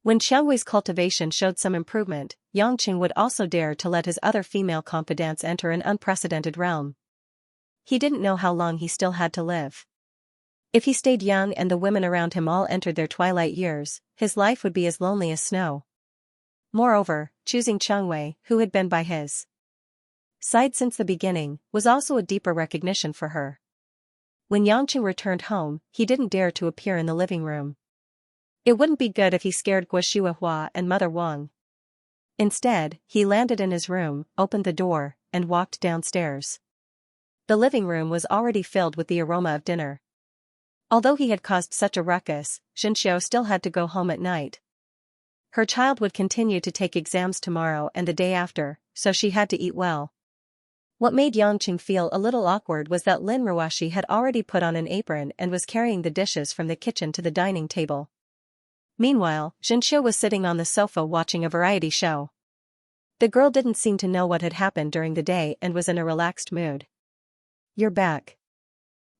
When Xiang Wei's cultivation showed some improvement, Yangqing would also dare to let his other female confidants enter an unprecedented realm. He didn't know how long he still had to live. If he stayed young and the women around him all entered their twilight years, his life would be as lonely as snow. Moreover, choosing Xiang Wei, who had been by his side since the beginning, was also a deeper recognition for her. When Yangqing returned home, he didn't dare to appear in the living room. It wouldn't be good if he scared Guoshuahua and Mother Wang. Instead, he landed in his room, opened the door, and walked downstairs. The living room was already filled with the aroma of dinner. Although he had caused such a ruckus, Xianxia still had to go home at night. Her child would continue to take exams tomorrow and the day after, so she had to eat well. What made Yangqing feel a little awkward was that Lin Ruoshi had already put on an apron and was carrying the dishes from the kitchen to the dining table. Meanwhile, Xianxia was sitting on the sofa watching a variety show. The girl didn't seem to know what had happened during the day and was in a relaxed mood. "You're back."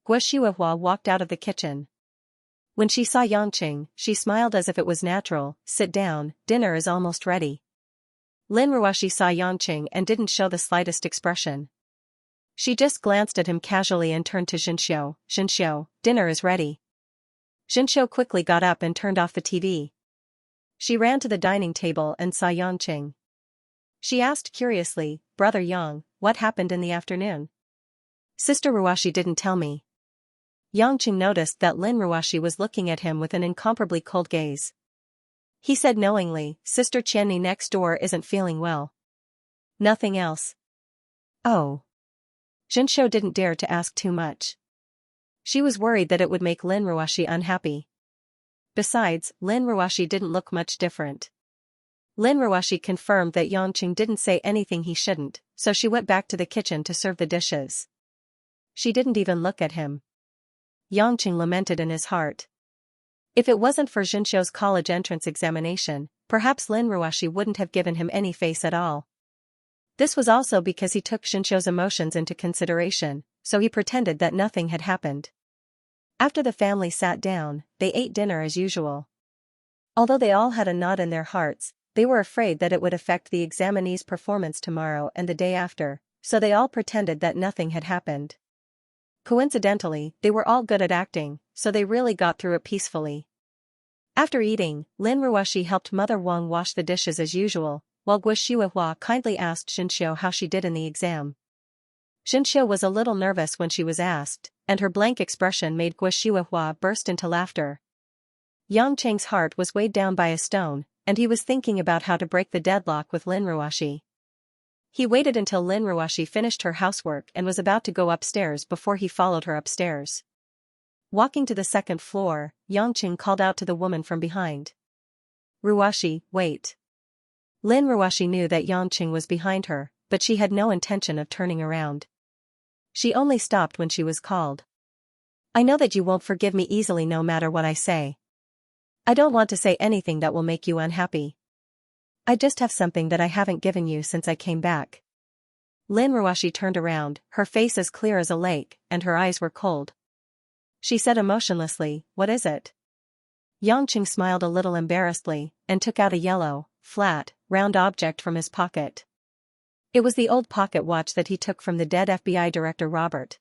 Guoshuahua walked out of the kitchen. When she saw Yangqing, she smiled as if it was natural. "Sit down, dinner is almost ready." Lin Ruoshi saw Yangqing and didn't show the slightest expression. She just glanced at him casually and turned to Xianxia. "Xianxia, dinner is ready." Xianxia quickly got up and turned off the TV. She ran to the dining table and saw Yangqing. She asked curiously, "Brother Yang, what happened in the afternoon?" "Sister Ruoshi didn't tell me." Yangqing noticed that Lin Ruoshi was looking at him with an incomparably cold gaze. He said knowingly, "Sister Qianni next door isn't feeling well." "Nothing else?" "Oh." Xianxia didn't dare to ask too much. She was worried that it would make Lin Ruoshi unhappy. Besides, Lin Ruoshi didn't look much different. Lin Ruoshi confirmed that Yangqing didn't say anything he shouldn't, so she went back to the kitchen to serve the dishes. She didn't even look at him. Yangqing lamented in his heart. If it wasn't for Xianxia's college entrance examination, perhaps Lin Ruoshi wouldn't have given him any face at all. This was also because he took Xianxia's emotions into consideration, so he pretended that nothing had happened. After the family sat down, they ate dinner as usual. Although they all had a knot in their hearts, they were afraid that it would affect the examinee's performance tomorrow and the day after, so they all pretended that nothing had happened. Coincidentally, they were all good at acting, so they really got through it peacefully. After eating, Lin Ruoshi helped Mother Wang wash the dishes as usual, while Guoshuahua kindly asked Xianxia how she did in the exam. Xianxia was a little nervous when she was asked, and her blank expression made Guoshuahua burst into laughter. Yangqing's heart was weighed down by a stone, and he was thinking about how to break the deadlock with Lin Ruoshi. He waited until Lin Ruoshi finished her housework and was about to go upstairs before he followed her upstairs. Walking to the second floor, Yangqing called out to the woman from behind. "Ruoshi, wait." Lin Ruoshi knew that Yangqing was behind her, but she had no intention of turning around. She only stopped when she was called. "I know that you won't forgive me easily no matter what I say. I don't want to say anything that will make you unhappy. I just have something that I haven't given you since I came back." Lin Ruoshi turned around, her face as clear as a lake, and her eyes were cold. She said emotionlessly, "What is it?" Yangqing smiled a little embarrassedly, and took out a yellow, flat, round object from his pocket. It was the old pocket watch that he took from the dead FBI director Robert.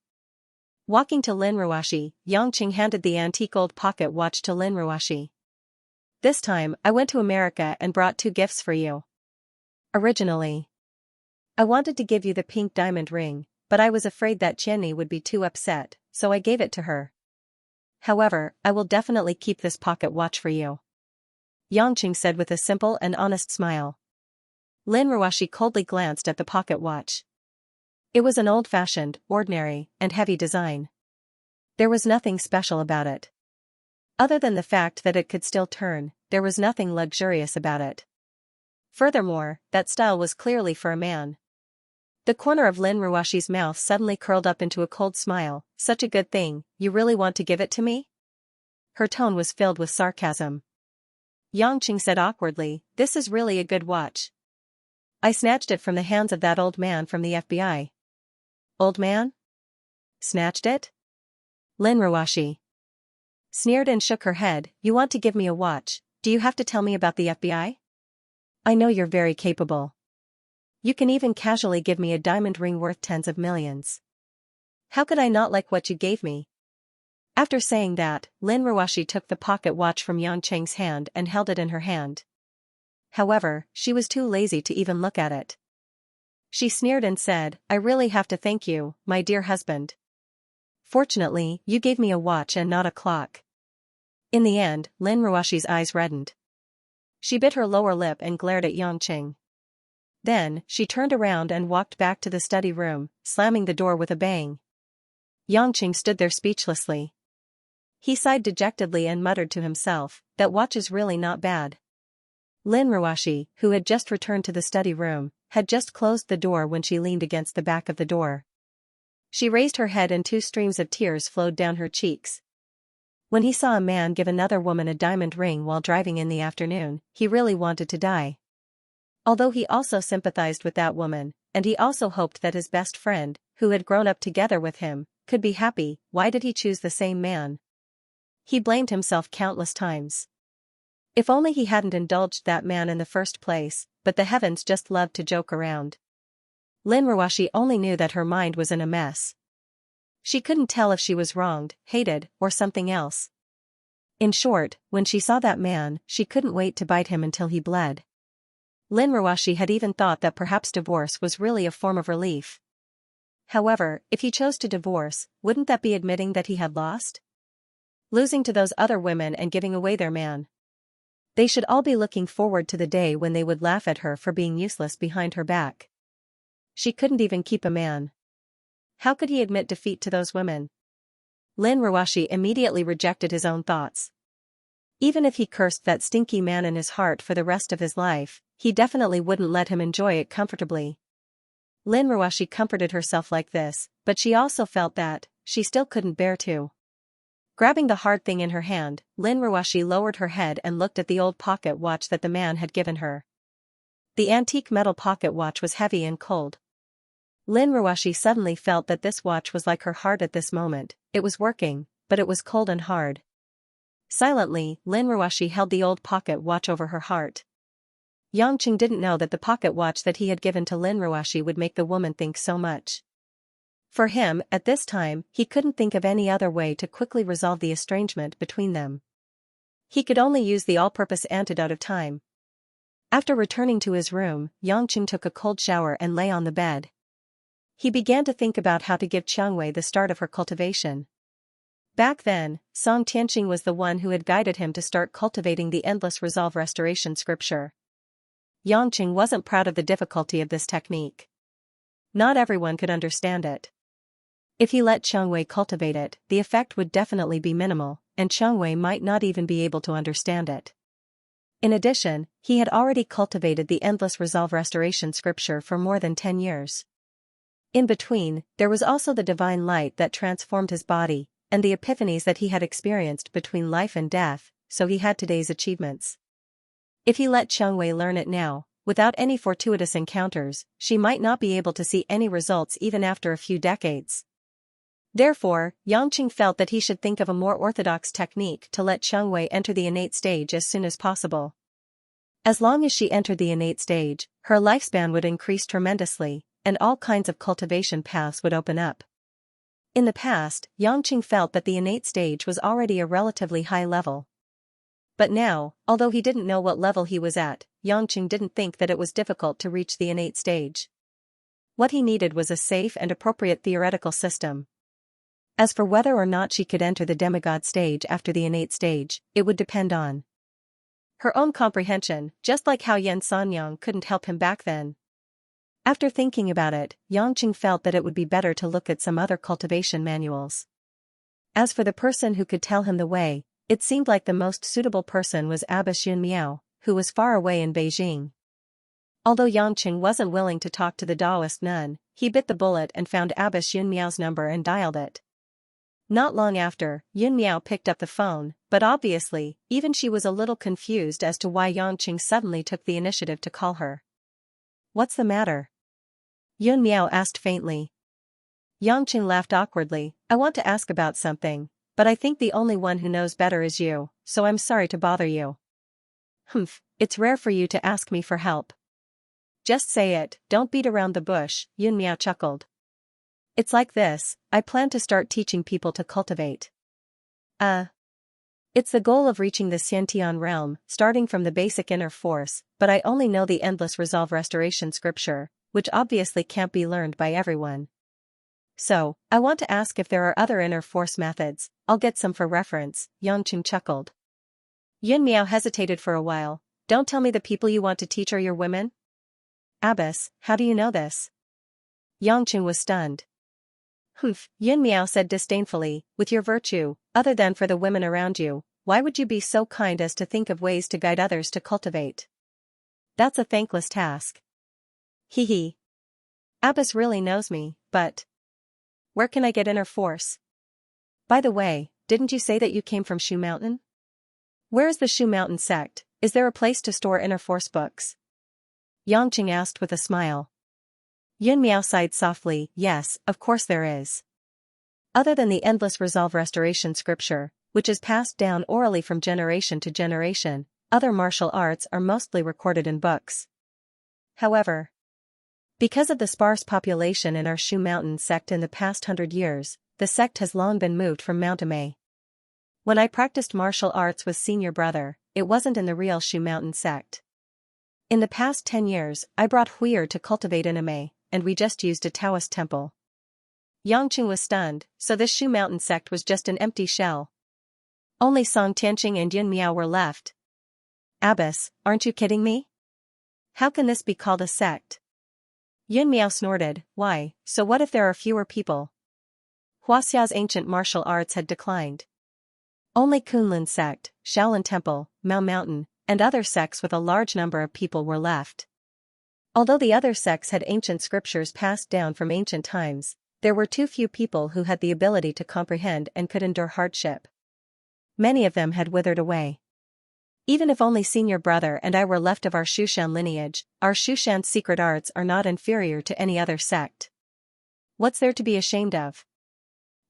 Walking to Lin Ruashi, Yangqing handed the antique old pocket watch to Lin Ruashi. This time, I went to America and brought 2 gifts for you. Originally, I wanted to give you the pink diamond ring, but I was afraid that Qianni would be too upset, so I gave it to her. However, I will definitely keep this pocket watch for you. Yangqing said with a simple and honest smile. Lin Ruashi coldly glanced at the pocket watch. It was an old-fashioned, ordinary, and heavy design. There was nothing special about it. Other than the fact that it could still turn, there was nothing luxurious about it. Furthermore, that style was clearly for a man. The corner of Lin Ruashi's mouth suddenly curled up into a cold smile. Such a good thing, you really want to give it to me? Her tone was filled with sarcasm. Yangqing said awkwardly, this is really a good watch. I snatched it from the hands of that old man from the FBI. Old man? Snatched it? Lin Ruashi sneered and shook her head. You want to give me a watch, do you have to tell me about the FBI? I know you're very capable. You can even casually give me a diamond ring worth tens of millions. How could I not like what you gave me? After saying that, Lin Ruashi took the pocket watch from Yangqing's hand and held it in her hand. However, she was too lazy to even look at it. She sneered and said, I really have to thank you, my dear husband. Fortunately, you gave me a watch and not a clock. In the end, Lin Ruashi's eyes reddened. She bit her lower lip and glared at Yangqing. Then, she turned around and walked back to the study room, slamming the door with a bang. Yangqing stood there speechlessly. He sighed dejectedly and muttered to himself, that watch is really not bad. Lin Ruashi, who had just returned to the study room, had just closed the door when she leaned against the back of the door. She raised her head and 2 streams of tears flowed down her cheeks. When he saw a man give another woman a diamond ring while driving in the afternoon, he really wanted to die. Although he also sympathized with that woman, and he also hoped that his best friend, who had grown up together with him, could be happy, why did he choose the same man? He blamed himself countless times. If only he hadn't indulged that man in the first place, but the heavens just loved to joke around. Lin Ruashi only knew that her mind was in a mess. She couldn't tell if she was wronged, hated, or something else. In short, when she saw that man, she couldn't wait to bite him until he bled. Lin Ruashi had even thought that perhaps divorce was really a form of relief. However, if he chose to divorce, wouldn't that be admitting that he had lost? Losing to those other women and giving away their man. They should all be looking forward to the day when they would laugh at her for being useless behind her back. She couldn't even keep a man. How could he admit defeat to those women? Lin Ruashi immediately rejected his own thoughts. Even if he cursed that stinky man in his heart for the rest of his life, he definitely wouldn't let him enjoy it comfortably. Lin Ruashi comforted herself like this, but she also felt that she still couldn't bear to. Grabbing the hard thing in her hand, Lin Ruashi lowered her head and looked at the old pocket watch that the man had given her. The antique metal pocket watch was heavy and cold. Lin Ruashi suddenly felt that this watch was like her heart at this moment. It was working, but it was cold and hard. Silently, Lin Ruashi held the old pocket watch over her heart. Yangqing didn't know that the pocket watch that he had given to Lin Ruashi would make the woman think so much. For him, at this time, he couldn't think of any other way to quickly resolve the estrangement between them. He could only use the all-purpose antidote of time. After returning to his room, Yangqing took a cold shower and lay on the bed. He began to think about how to give Xianxia the start of her cultivation. Back then, Song Tianqing was the one who had guided him to start cultivating the endless resolve restoration scripture. Yangqing wasn't proud of the difficulty of this technique. Not everyone could understand it. If he let Xianxia cultivate it, the effect would definitely be minimal, and Xianxia might not even be able to understand it. In addition, he had already cultivated the endless resolve restoration scripture for more than 10 years. In between, there was also the divine light that transformed his body, and the epiphanies that he had experienced between life and death, so he had today's achievements. If he let Xianxia learn it now, without any fortuitous encounters, she might not be able to see any results even after a few decades. Therefore, Yangqing felt that he should think of a more orthodox technique to let Xianxia enter the innate stage as soon as possible. As long as she entered the innate stage, her lifespan would increase tremendously, and all kinds of cultivation paths would open up. In the past, Yangqing felt that the innate stage was already a relatively high level. But now, although he didn't know what level he was at, Yangqing didn't think that it was difficult to reach the innate stage. What he needed was a safe and appropriate theoretical system. As for whether or not she could enter the demigod stage after the innate stage, it would depend on her own comprehension, just like how Yan Sanyang couldn't help him back then. After thinking about it, Yangqing felt that it would be better to look at some other cultivation manuals. As for the person who could tell him the way, it seemed like the most suitable person was Abbess Yun Miao, who was far away in Beijing. Although Yangqing wasn't willing to talk to the Taoist nun, he bit the bullet and found Abbess Yun Miao's number and dialed it. Not long after, Yun Miao picked up the phone, but obviously, even she was a little confused as to why Yangqing suddenly took the initiative to call her. "What's the matter?" Yun Miao asked faintly. Yangqing laughed awkwardly. "I want to ask about something, but I think the only one who knows better is you, so I'm sorry to bother you." "Humph, it's rare for you to ask me for help." "Just say it, don't beat around the bush," Yun Miao chuckled. "It's like this, I plan to start teaching people to cultivate. It's the goal of reaching the Xiantian realm, starting from the basic inner force, but I only know the endless resolve restoration scripture, which obviously can't be learned by everyone. So, I want to ask if there are other inner force methods. I'll get some for reference," Yangqing chuckled. Yun Miao hesitated for a while. "Don't tell me the people you want to teach are your women?" "Abbess, how do you know this?" Yangqing was stunned. "Humph," Yun Miao said disdainfully, "with your virtue, other than for the women around you, why would you be so kind as to think of ways to guide others to cultivate? That's a thankless task." "Hee hee. Abbess really knows me, but where can I get inner force? By the way, didn't you say that you came from Shu Mountain? Where is the Shu Mountain sect? Is there a place to store inner force books?" Yangqing asked with a smile. Yun Miao sighed softly. "Yes, of course there is. Other than the endless resolve restoration scripture, which is passed down orally from generation to generation, other martial arts are mostly recorded in books. However, because of the sparse population in our Shu Mountain sect in the past 100 years, the sect has long been moved from Mount Amei. When I practiced martial arts with senior brother, it wasn't in the real Shu Mountain sect. In the past 10 years, I brought Huier to cultivate in Amei, and we just used a Taoist temple." Yangqing was stunned, so this Shu Mountain sect was just an empty shell. Only Song Tianqing and Yun Miao were left. "Abbess, aren't you kidding me? How can this be called a sect?" Yun Miao snorted. "Why, so what if there are fewer people?" Huaxia's ancient martial arts had declined. Only Kunlun sect, Shaolin Temple, Mao Mountain, and other sects with a large number of people were left. Although the other sects had ancient scriptures passed down from ancient times, there were too few people who had the ability to comprehend and could endure hardship. Many of them had withered away. Even if only senior brother and I were left of our Shushan lineage, our Shushan's secret arts are not inferior to any other sect. What's there to be ashamed of?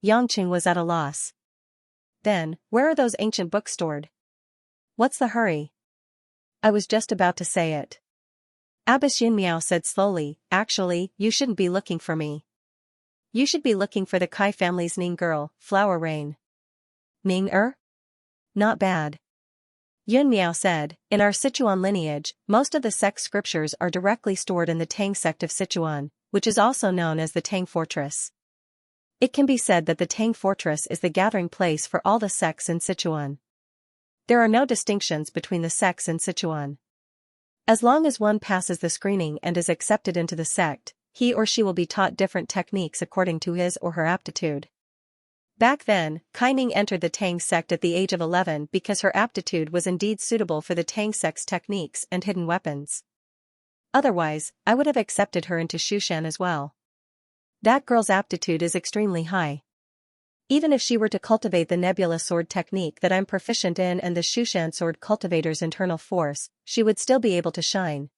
Yangqing was at a loss. Then, where are those ancient books stored? What's the hurry? I was just about to say it. Abbess Yun Miao said slowly, "Actually, you shouldn't be looking for me. You should be looking for the Kai family's Ning girl, Flower Rain." "Ning-er? Not bad." Yun Miao said, "In our Sichuan lineage, most of the sect scriptures are directly stored in the Tang sect of Sichuan, which is also known as the Tang Fortress. It can be said that the Tang Fortress is the gathering place for all the sects in Sichuan. There are no distinctions between the sects in Sichuan. As long as one passes the screening and is accepted into the sect, he or she will be taught different techniques according to his or her aptitude." Back then, Kai Ning entered the Tang sect at the age of 11 because her aptitude was indeed suitable for the Tang sect's techniques and hidden weapons. Otherwise, I would have accepted her into Shushan as well. That girl's aptitude is extremely high. Even if she were to cultivate the nebula sword technique that I'm proficient in and the Shushan sword cultivator's internal force, she would still be able to shine.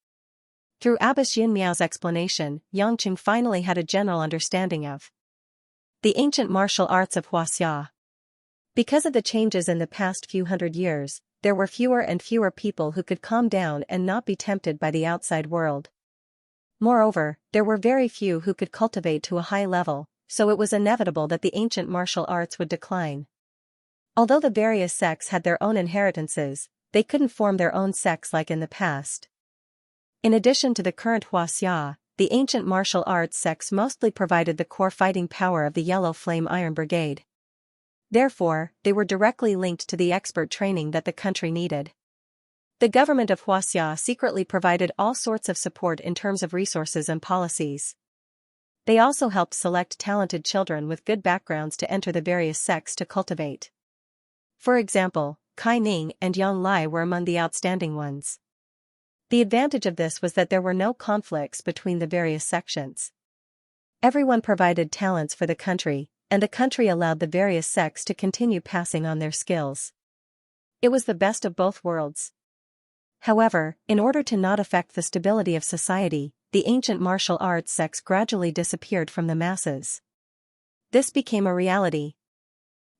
Through Abbess Yun Miao's explanation, Yangqing finally had a general understanding of the ancient martial arts of Huaxia. Because of the changes in the past few hundred years, there were fewer and fewer people who could calm down and not be tempted by the outside world. Moreover, there were very few who could cultivate to a high level, so it was inevitable that the ancient martial arts would decline. Although the various sects had their own inheritances, they couldn't form their own sects like in the past. In addition to the current Xianxia, the ancient martial arts sects mostly provided the core fighting power of the Yellow Flame Iron Brigade. Therefore, they were directly linked to the expert training that the country needed. The government of Xianxia secretly provided all sorts of support in terms of resources and policies. They also helped select talented children with good backgrounds to enter the various sects to cultivate. For example, Kai Ning and Yang Lai were among the outstanding ones. The advantage of this was that there were no conflicts between the various sections. Everyone provided talents for the country, and the country allowed the various sects to continue passing on their skills. It was the best of both worlds. However, in order to not affect the stability of society, the ancient martial arts sects gradually disappeared from the masses. This became a reality.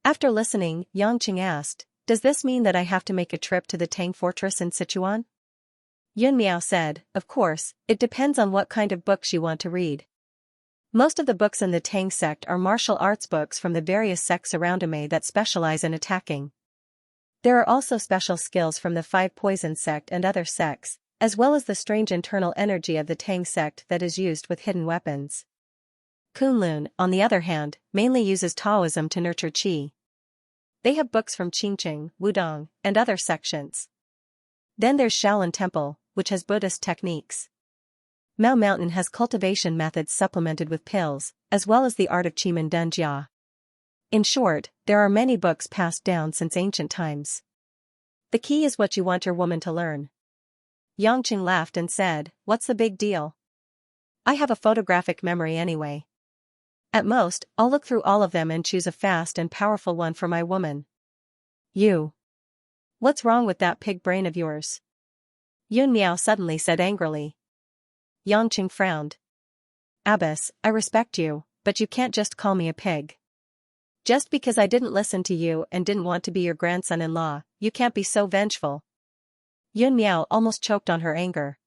After listening, Xianxia asked, "Does this mean that I have to make a trip to the Tang fortress in Sichuan?" Yun Miao said, "Of course, it depends on what kind of books you want to read. Most of the books in the Tang sect are martial arts books from the various sects around Ame that specialize in attacking. There are also special skills from the Five Poison sect and other sects, as well as the strange internal energy of the Tang sect that is used with hidden weapons. Kunlun, on the other hand, mainly uses Taoism to nurture qi. They have books from Qingqing, Wudong, and other sections. Then there's Shaolin Temple, which has Buddhist techniques. Mao Mountain has cultivation methods supplemented with pills, as well as the art of Qimen Dunjia. In short, there are many books passed down since ancient times. The key is what you want your woman to learn." Yangqing laughed and said, "What's the big deal? I have a photographic memory anyway. At most, I'll look through all of them and choose a fast and powerful one for my woman." "You. What's wrong with that pig brain of yours?" Yun Miao suddenly said angrily. Yangqing frowned. "Abbess, I respect you, but you can't just call me a pig. Just because I didn't listen to you and didn't want to be your grandson-in-law, you can't be so vengeful." Yun Miao almost choked on her anger.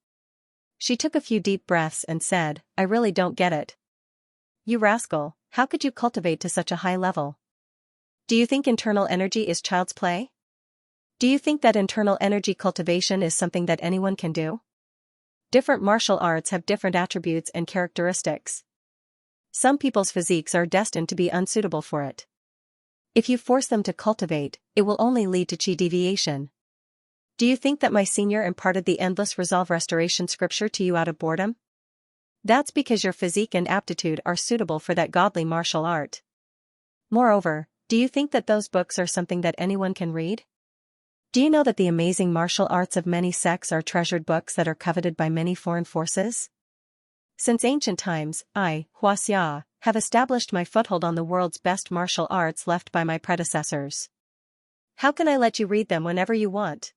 She took a few deep breaths and said, "I really don't get it. You rascal, how could you cultivate to such a high level? Do you think internal energy is child's play? Do you think that internal energy cultivation is something that anyone can do? Different martial arts have different attributes and characteristics. Some people's physiques are destined to be unsuitable for it. If you force them to cultivate, it will only lead to qi deviation. Do you think that my senior imparted the endless resolve restoration scripture to you out of boredom? That's because your physique and aptitude are suitable for that godly martial art. Moreover, do you think that those books are something that anyone can read? Do you know that the amazing martial arts of many sects are treasured books that are coveted by many foreign forces? Since ancient times, I, Xianxia, have established my foothold on the world's best martial arts left by my predecessors. How can I let you read them whenever you want?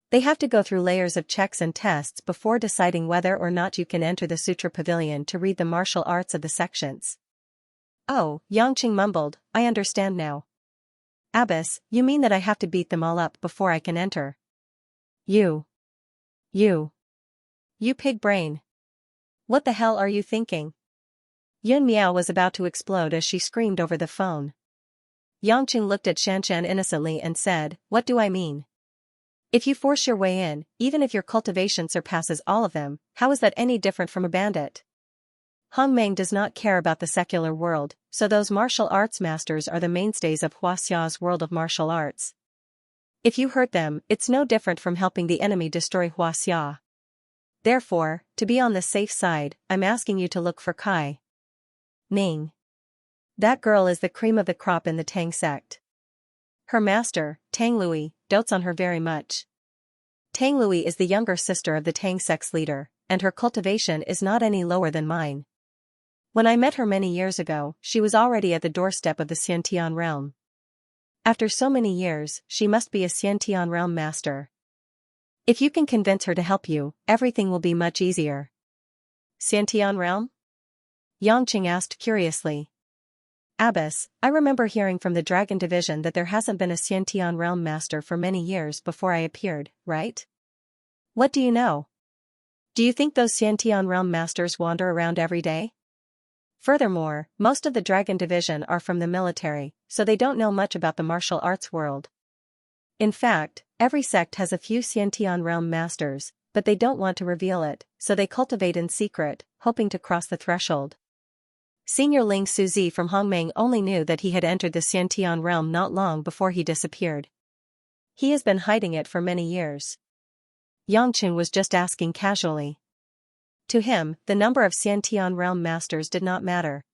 They have to go through layers of checks and tests before deciding whether or not you can enter the Sutra Pavilion to read the martial arts of the sections." "Oh," Yangqing mumbled, "I understand now. Abbess, you mean that I have to beat them all up before I can enter?" You pig brain. What the hell are you thinking?" Yun Miao was about to explode as she screamed over the phone. Yangqing looked at Xianxia innocently and said, "What do I mean? If you force your way in, even if your cultivation surpasses all of them, how is that any different from a bandit? Hong Meng does not care about the secular world, so those martial arts masters are the mainstays of Huaxia's world of martial arts. If you hurt them, it's no different from helping the enemy destroy Huaxia. Therefore, to be on the safe side, I'm asking you to look for Kai Ning. That girl is the cream of the crop in the Tang sect. Her master, Tang Lui, dotes on her very much. Tang Lui is the younger sister of the Tang sect's leader, and her cultivation is not any lower than mine. When I met her many years ago, she was already at the doorstep of the Xiantian realm. After so many years, she must be a Xiantian realm master. If you can convince her to help you, everything will be much easier." "Xiantian realm?" Yangqing asked curiously. Abbess, I remember hearing from the Dragon Division that there hasn't been a Xiantian realm master for many years before I appeared, right? What do you know? Do you think those Xiantian realm masters wander around every day? Furthermore, most of the Dragon Division are from the military, so they don't know much about the martial arts world. In fact, every sect has a few Xiantian realm masters, but they don't want to reveal it, so they cultivate in secret, hoping to cross the threshold. Senior Ling Suzi from Hongmeng only knew that he had entered the Xiantian realm not long before he disappeared. He has been hiding it for many years. Yangqing was just asking casually. To him, the number of Xiantian realm masters did not matter.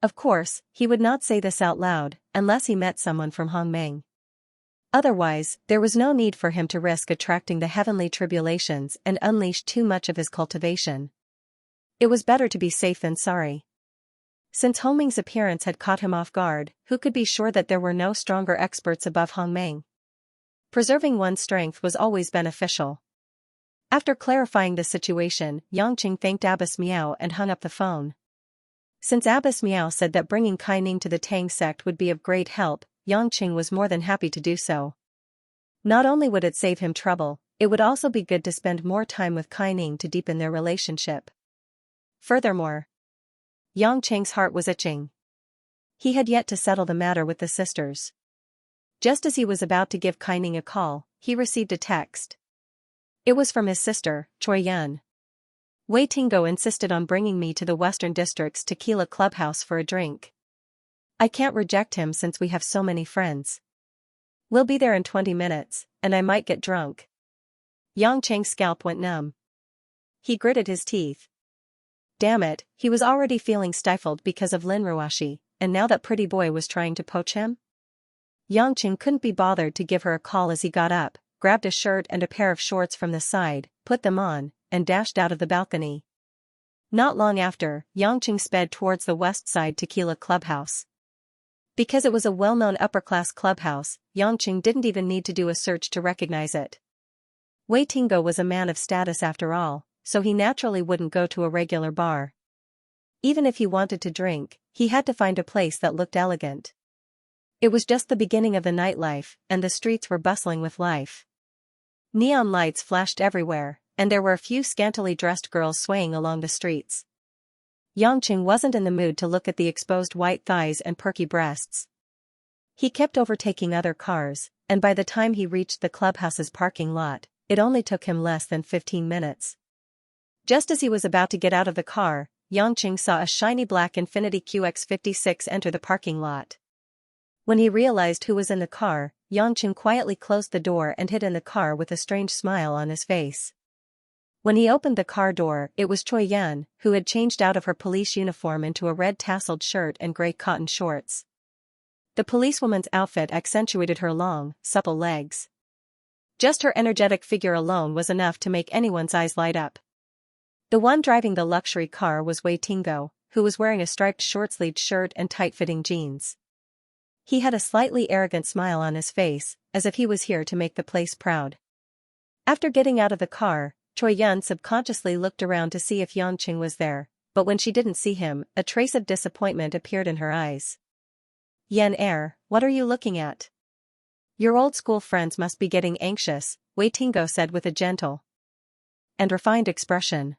Of course, he would not say this out loud, unless he met someone from Hongmeng. Otherwise, there was no need for him to risk attracting the heavenly tribulations and unleash too much of his cultivation. It was better to be safe than sorry. Since Hongmeng's appearance had caught him off guard, who could be sure that there were no stronger experts above Hongmeng? Preserving one's strength was always beneficial. After clarifying the situation, Yangqing thanked Abbess Miao and hung up the phone. Since Abbess Miao said that bringing Kai Ning to the Tang sect would be of great help, Yangqing was more than happy to do so. Not only would it save him trouble, it would also be good to spend more time with Kai Ning to deepen their relationship. Furthermore, Yangqing's heart was itching. He had yet to settle the matter with the sisters. Just as he was about to give Kai Ning a call, he received a text. It was from his sister, Choi Yun. Wei Tingo insisted on bringing me to the Western District's tequila clubhouse for a drink. I can't reject him since we have so many friends. We'll be there in 20 minutes, and I might get drunk. Yangqing's scalp went numb. He gritted his teeth. Damn it, he was already feeling stifled because of Lin Ruashi, and now that pretty boy was trying to poach him? Yangqing couldn't be bothered to give her a call as he got up, grabbed a shirt and a pair of shorts from the side, put them on, and dashed out of the balcony. Not long after, Yangqing sped towards the West Side Tequila Clubhouse. Because it was a well-known upper-class clubhouse, Yangqing didn't even need to do a search to recognize it. Wei Tingo was a man of status after all, so he naturally wouldn't go to a regular bar. Even if he wanted to drink, he had to find a place that looked elegant. It was just the beginning of the nightlife, and the streets were bustling with life. Neon lights flashed everywhere, and there were a few scantily dressed girls swaying along the streets. Yangqing wasn't in the mood to look at the exposed white thighs and perky breasts. He kept overtaking other cars, and by the time he reached the clubhouse's parking lot, it only took him less than 15 minutes. Just as he was about to get out of the car, Yangqing saw a shiny black Infiniti QX56 enter the parking lot. When he realized who was in the car, Yangqing quietly closed the door and hid in the car with a strange smile on his face. When he opened the car door, it was Choi Yun, who had changed out of her police uniform into a red tasseled shirt and gray cotton shorts. The policewoman's outfit accentuated her long, supple legs. Just her energetic figure alone was enough to make anyone's eyes light up. The one driving the luxury car was Wei Tingo, who was wearing a striped short-sleeved shirt and tight-fitting jeans. He had a slightly arrogant smile on his face, as if he was here to make the place proud. After getting out of the car, Choi Yun subconsciously looked around to see if Yangqing was there, but when she didn't see him, a trace of disappointment appeared in her eyes. Yen what are you looking at? Your old school friends must be getting anxious, Wei Tingo said with a gentle and refined expression.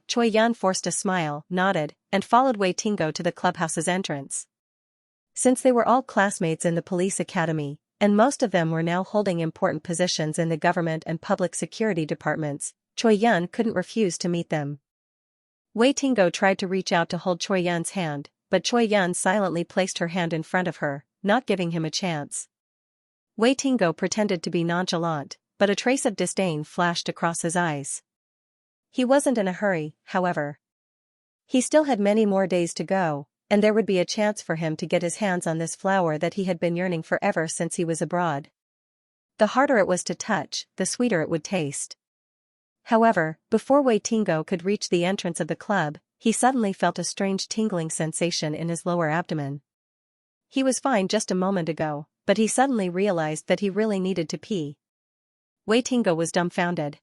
Choi Yun forced a smile, nodded, and followed Wei Tingo to the clubhouse's entrance. Since they were all classmates in the police academy, and most of them were now holding important positions in the government and public security departments, Choi Yun couldn't refuse to meet them. Wei Tingo tried to reach out to hold Choi Yun's hand, but Choi Yun silently placed her hand in front of her, not giving him a chance. Wei Tingo pretended to be nonchalant, but a trace of disdain flashed across his eyes. He wasn't in a hurry, however. He still had many more days to go, and there would be a chance for him to get his hands on this flower that he had been yearning for ever since he was abroad. The harder it was to touch, the sweeter it would taste. However, before Wei Tingo could reach the entrance of the club, he suddenly felt a strange tingling sensation in his lower abdomen. He was fine just a moment ago, but he suddenly realized that he really needed to pee. Wei Tingo was dumbfounded.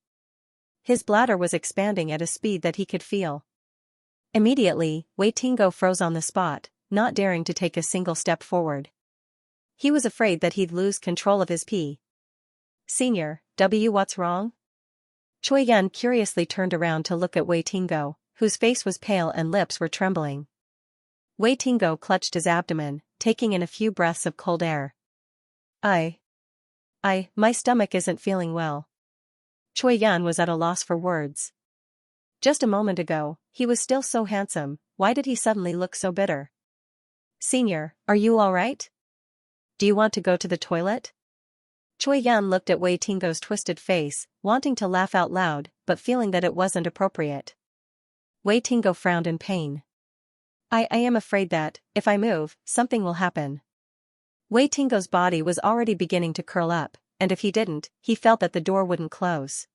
His bladder was expanding at a speed that he could feel. Immediately, Wei Tingo froze on the spot, not daring to take a single step forward. He was afraid that he'd lose control of his pee. Senior, what's wrong? Choi Yun curiously turned around to look at Wei Tingo, whose face was pale and lips were trembling. Wei Tingo clutched his abdomen, taking in a few breaths of cold air. My stomach isn't feeling well. Choi Yun was at a loss for words. Just a moment ago, he was still so handsome, why did he suddenly look so bitter? Senior, are you alright? Do you want to go to the toilet? Choi Yun looked at Wei Tingo's twisted face, wanting to laugh out loud, but feeling that it wasn't appropriate. Wei Tingo frowned in pain. I am afraid that, if I move, something will happen. Wei Tingo's body was already beginning to curl up, and if he didn't, he felt that the door wouldn't close.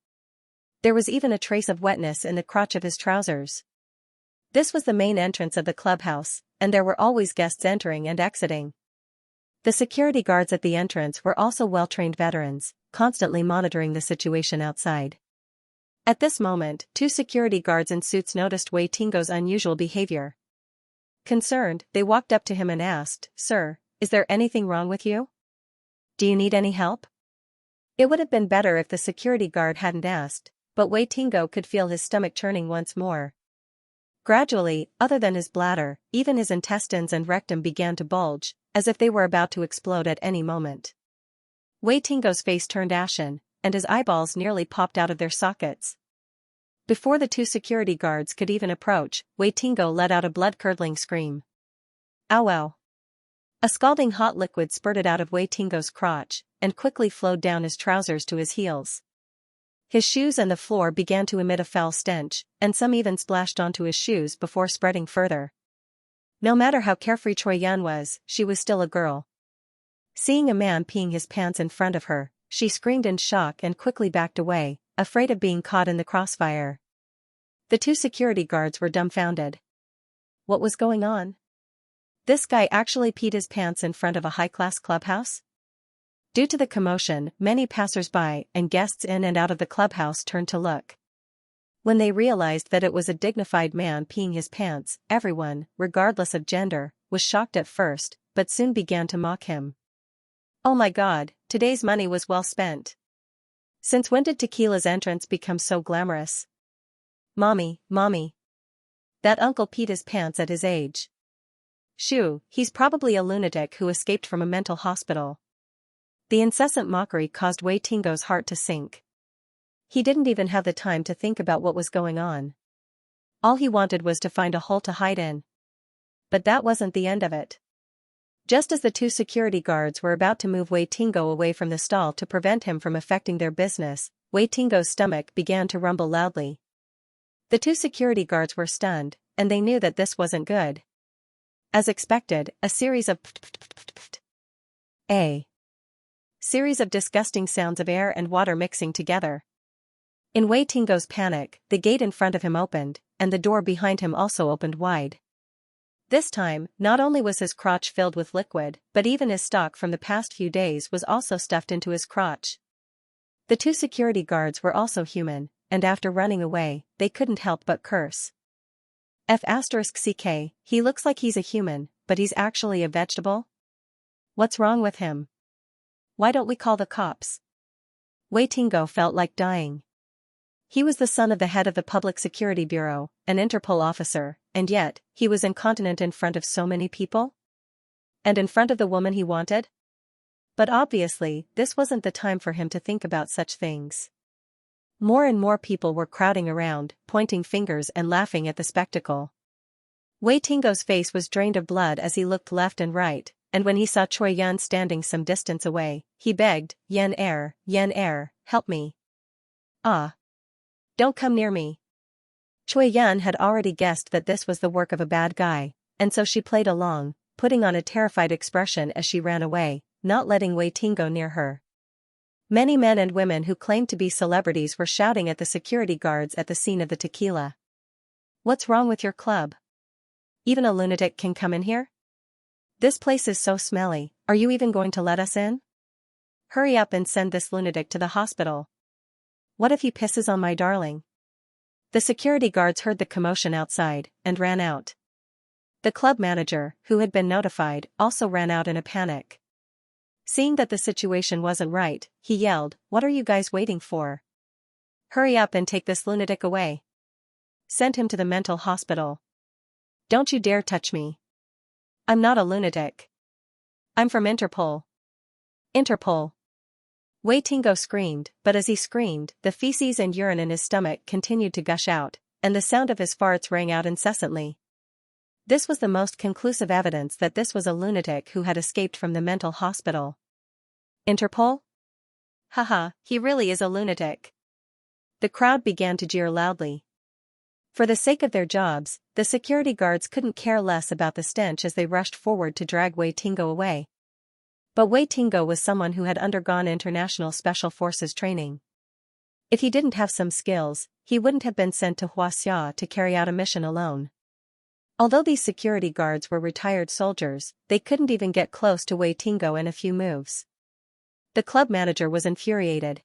There was even a trace of wetness in the crotch of his trousers. This was the main entrance of the clubhouse, and there were always guests entering and exiting. The security guards at the entrance were also well-trained veterans, constantly monitoring the situation outside. At this moment, 2 security guards in suits noticed Wei Tingo's unusual behavior. Concerned, they walked up to him and asked, "Sir, is there anything wrong with you? Do you need any help?" It would have been better if the security guard hadn't asked, but Wei Tingo could feel his stomach churning once more. Gradually, other than his bladder, even his intestines and rectum began to bulge, as if they were about to explode at any moment. Wei Tingo's face turned ashen, and his eyeballs nearly popped out of their sockets. Before the 2 security guards could even approach, Wei Tingo let out a blood-curdling scream. Ow ow! A scalding hot liquid spurted out of Wei Tingo's crotch, and quickly flowed down his trousers to his heels. His shoes and the floor began to emit a foul stench, and some even splashed onto his shoes before spreading further. No matter how carefree Choi Yun was, she was still a girl. Seeing a man peeing his pants in front of her, she screamed in shock and quickly backed away, afraid of being caught in the crossfire. The 2 security guards were dumbfounded. What was going on? This guy actually peed his pants in front of a high-class clubhouse? Due to the commotion, many passers-by and guests in and out of the clubhouse turned to look. When they realized that it was a dignified man peeing his pants, everyone, regardless of gender, was shocked at first, but soon began to mock him. Oh my God, today's money was well spent. Since when did tequila's entrance become so glamorous? Mommy. That uncle peed his pants at his age. Shoo, he's probably a lunatic who escaped from a mental hospital. The incessant mockery caused Wei Tingo's heart to sink. He didn't even have the time to think about what was going on. All he wanted was to find a hole to hide in. But that wasn't the end of it. Just as the 2 security guards were about to move Wei Tingo away from the stall to prevent him from affecting their business, Wei Tingo's stomach began to rumble loudly. The 2 security guards were stunned, and they knew that this wasn't good. As expected, a series of disgusting sounds of air and water mixing together. In Wei Tingo's panic, the gate in front of him opened, and the door behind him also opened wide. This time, not only was his crotch filled with liquid, but even his stock from the past few days was also stuffed into his crotch. The 2 security guards were also human, and after running away, they couldn't help but curse. F***ck, he looks like he's a human, but he's actually a vegetable? What's wrong with him? Why don't we call the cops? Wei Tingo felt like dying. He was the son of the head of the Public Security Bureau, an Interpol officer, and yet, he was incontinent in front of so many people? And in front of the woman he wanted? But obviously, this wasn't the time for him to think about such things. More and more people were crowding around, pointing fingers and laughing at the spectacle. Wei Tingo's face was drained of blood as he looked left and right, and when he saw Choi Yun standing some distance away, he begged, Yen Air, help me. Ah. Don't come near me. Choi Yun had already guessed that this was the work of a bad guy, and so she played along, putting on a terrified expression as she ran away, not letting Wei Tingo near her. Many men and women who claimed to be celebrities were shouting at the security guards at the scene of the tequila. What's wrong with your club? Even a lunatic can come in here? This place is so smelly, are you even going to let us in? Hurry up and send this lunatic to the hospital. What if he pisses on my darling? The security guards heard the commotion outside, and ran out. The club manager, who had been notified, also ran out in a panic. Seeing that the situation wasn't right, he yelled, "What are you guys waiting for? Hurry up and take this lunatic away. Send him to the mental hospital. Don't you dare touch me. I'm not a lunatic. I'm from Interpol." Interpol. Wei Tingo screamed, but as he screamed, the feces and urine in his stomach continued to gush out, and the sound of his farts rang out incessantly. This was the most conclusive evidence that this was a lunatic who had escaped from the mental hospital. Interpol? Haha, he really is a lunatic. The crowd began to jeer loudly. For the sake of their jobs, the security guards couldn't care less about the stench as they rushed forward to drag Wei Tingo away. But Wei Tingo was someone who had undergone international special forces training. If he didn't have some skills, he wouldn't have been sent to Xianxia to carry out a mission alone. Although these security guards were retired soldiers, they couldn't even get close to Wei Tingo in a few moves. The club manager was infuriated.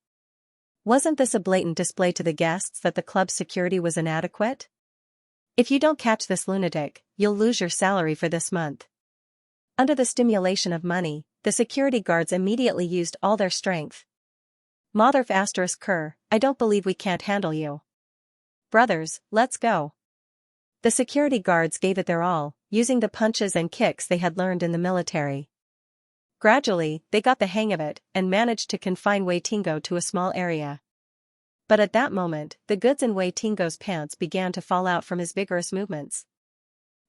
Wasn't this a blatant display to the guests that the club's security was inadequate? If you don't catch this lunatic, you'll lose your salary for this month. Under the stimulation of money, the security guards immediately used all their strength. Motherf asterisk cur, I don't believe we can't handle you. Brothers, let's go. The security guards gave it their all, using the punches and kicks they had learned in the military. Gradually, they got the hang of it, and managed to confine Wei Tingo to a small area. But at that moment, the goods in Wei Tingo's pants began to fall out from his vigorous movements.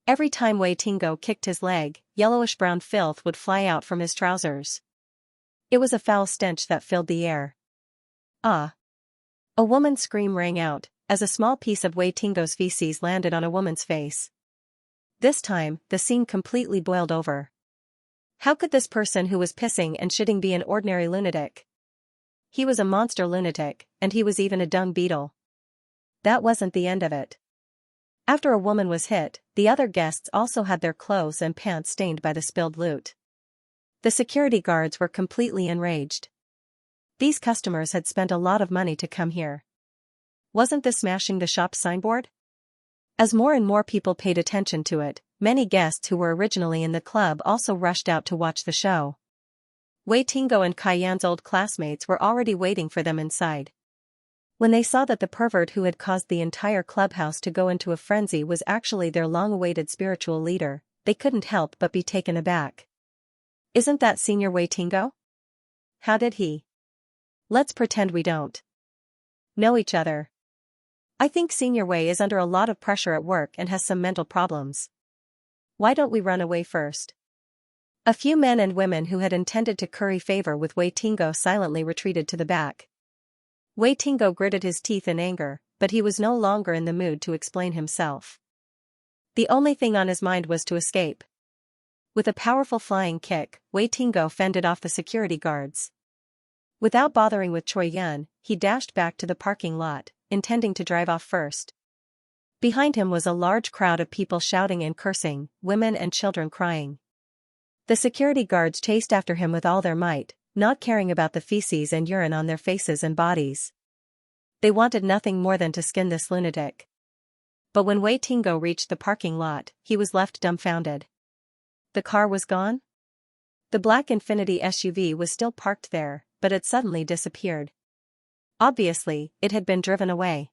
Every time Wei Tingo kicked his leg, yellowish-brown filth would fly out from his trousers. It was a foul stench that filled the air. Ah! A woman's scream rang out, as a small piece of Wei Tingo's feces landed on a woman's face. This time, the scene completely boiled over. How could this person who was pissing and shitting be an ordinary lunatic? He was a monster lunatic, and he was even a dung beetle. That wasn't the end of it. After a woman was hit, the other guests also had their clothes and pants stained by the spilled loot. The security guards were completely enraged. These customers had spent a lot of money to come here. Wasn't this smashing the shop's signboard? As more and more people paid attention to it, many guests who were originally in the club also rushed out to watch the show. Wei Tingo and Kaiyan's old classmates were already waiting for them inside. When they saw that the pervert who had caused the entire clubhouse to go into a frenzy was actually their long-awaited spiritual leader, they couldn't help but be taken aback. Isn't that Senior Wei Tingo? How did he? Let's pretend we don't know each other. I think Senior Wei is under a lot of pressure at work and has some mental problems. Why don't we run away first? A few men and women who had intended to curry favor with Wei Tingo silently retreated to the back. Wei Tingo gritted his teeth in anger, but he was no longer in the mood to explain himself. The only thing on his mind was to escape. With a powerful flying kick, Wei Tingo fended off the security guards. Without bothering with Choi Yun, he dashed back to the parking lot, intending to drive off first. Behind him was a large crowd of people shouting and cursing, women and children crying. The security guards chased after him with all their might, not caring about the feces and urine on their faces and bodies. They wanted nothing more than to skin this lunatic. But when Wei Tingo reached the parking lot, he was left dumbfounded. The car was gone? The black Infiniti SUV was still parked there, but it suddenly disappeared. Obviously, it had been driven away.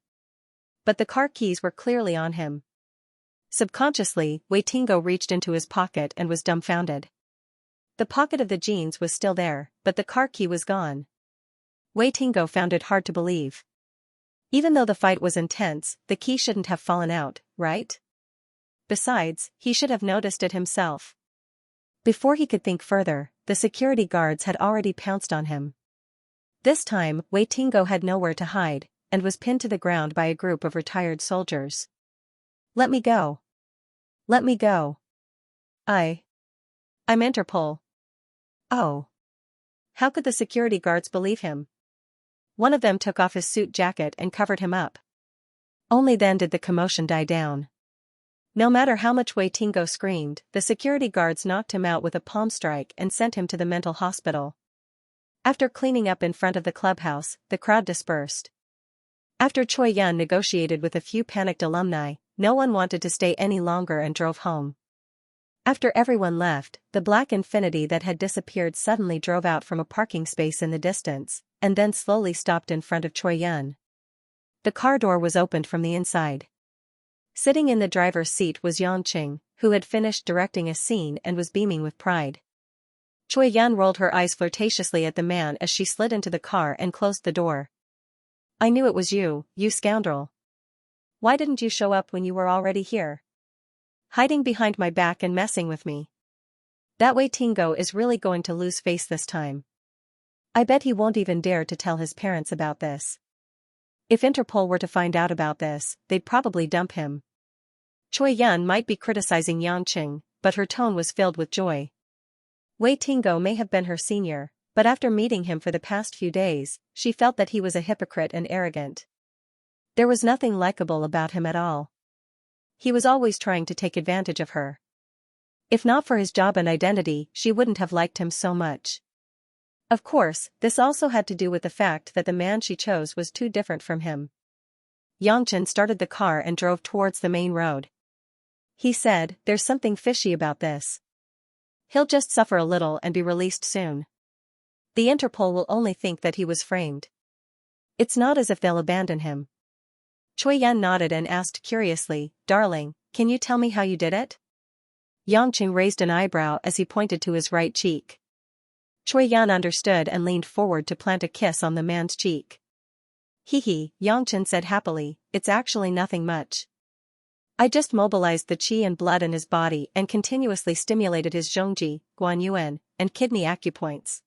But the car keys were clearly on him. Subconsciously, Wei Tingo reached into his pocket and was dumbfounded. The pocket of the jeans was still there, but the car key was gone. Wei Tingo found it hard to believe. Even though the fight was intense, the key shouldn't have fallen out, right? Besides, he should have noticed it himself. Before he could think further, the security guards had already pounced on him. This time, Wei Tingo had nowhere to hide, and was pinned to the ground by a group of retired soldiers. Let me go. Let me go. I'm Interpol. Oh. How could the security guards believe him? One of them took off his suit jacket and covered him up. Only then did the commotion die down. No matter how much Wei Tingo screamed, the security guards knocked him out with a palm strike and sent him to the mental hospital. After cleaning up in front of the clubhouse, the crowd dispersed. After Choi Yun negotiated with a few panicked alumni, no one wanted to stay any longer and drove home. After everyone left, the black infinity that had disappeared suddenly drove out from a parking space in the distance, and then slowly stopped in front of Choi Yun. The car door was opened from the inside. Sitting in the driver's seat was Yangqing, who had finished directing a scene and was beaming with pride. Choi Yun rolled her eyes flirtatiously at the man as she slid into the car and closed the door. "I knew it was you, you scoundrel. Why didn't you show up when you were already here? Hiding behind my back and messing with me. That way Tingo is really going to lose face this time. I bet he won't even dare to tell his parents about this. If Interpol were to find out about this, they'd probably dump him." Choi Yun might be criticizing Yangqing, but her tone was filled with joy. Wei Tingo may have been her senior, but after meeting him for the past few days, she felt that he was a hypocrite and arrogant. There was nothing likable about him at all. He was always trying to take advantage of her. If not for his job and identity, she wouldn't have liked him so much. Of course, this also had to do with the fact that the man she chose was too different from him. Yangchen started the car and drove towards the main road. He said, "There's something fishy about this. He'll just suffer a little and be released soon. The Interpol will only think that he was framed. It's not as if they'll abandon him." Choi Yun nodded and asked curiously, "Darling, can you tell me how you did it?" Yangqing raised an eyebrow as he pointed to his right cheek. Choi Yun understood and leaned forward to plant a kiss on the man's cheek. "Hee," Yangchen said happily, "it's actually nothing much. I just mobilized the qi and blood in his body and continuously stimulated his zhongji, guanyuan, and kidney acupoints.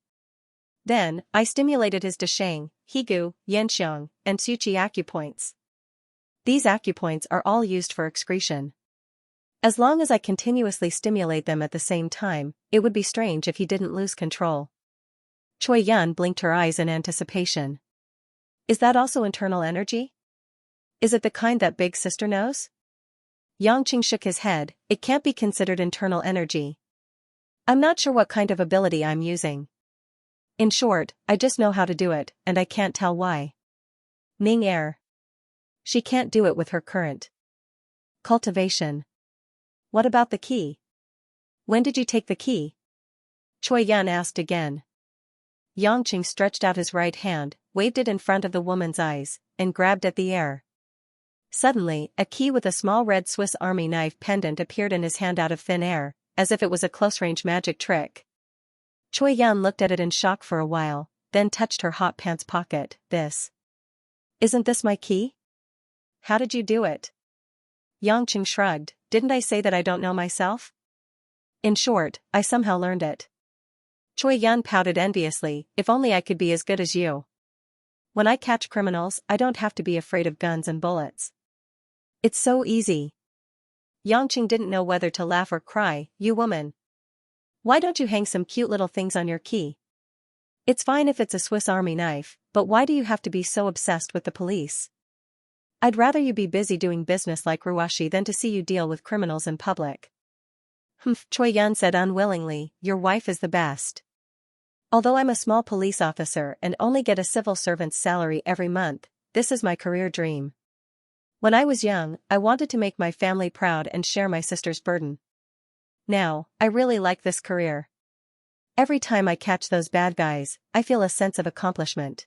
Then, I stimulated his dashang, higu, yanxiang, and suqi acupoints. These acupoints are all used for excretion. As long as I continuously stimulate them at the same time, it would be strange if he didn't lose control." Choi Yun blinked her eyes in anticipation. "Is that also internal energy? Is it the kind that big sister knows?" Yangqing shook his head. "It can't be considered internal energy. I'm not sure what kind of ability I'm using. In short, I just know how to do it, and I can't tell why." Ning Air. She can't do it with her current cultivation. What about the key? When did you take the key? Choi Yun asked again. Yangqing stretched out his right hand, waved it in front of the woman's eyes, and grabbed at the air. Suddenly, a key with a small red Swiss Army knife pendant appeared in his hand out of thin air, as if it was a close-range magic trick. Choi Yun looked at it in shock for a while, then touched her hot pants pocket. Isn't this my key? How did you do it?" Yangqing shrugged. "Didn't I say that I don't know myself? In short, I somehow learned it." Choi Yun pouted enviously. "If only I could be as good as you. When I catch criminals, I don't have to be afraid of guns and bullets. It's so easy." Yangqing didn't know whether to laugh or cry. "You woman. Why don't you hang some cute little things on your key? It's fine if it's a Swiss Army knife, but why do you have to be so obsessed with the police? I'd rather you be busy doing business like Ruashi than to see you deal with criminals in public." "Humph," Choi Yun said unwillingly, "your wife is the best. Although I'm a small police officer and only get a civil servant's salary every month, this is my career dream. When I was young, I wanted to make my family proud and share my sister's burden. Now, I really like this career. Every time I catch those bad guys, I feel a sense of accomplishment."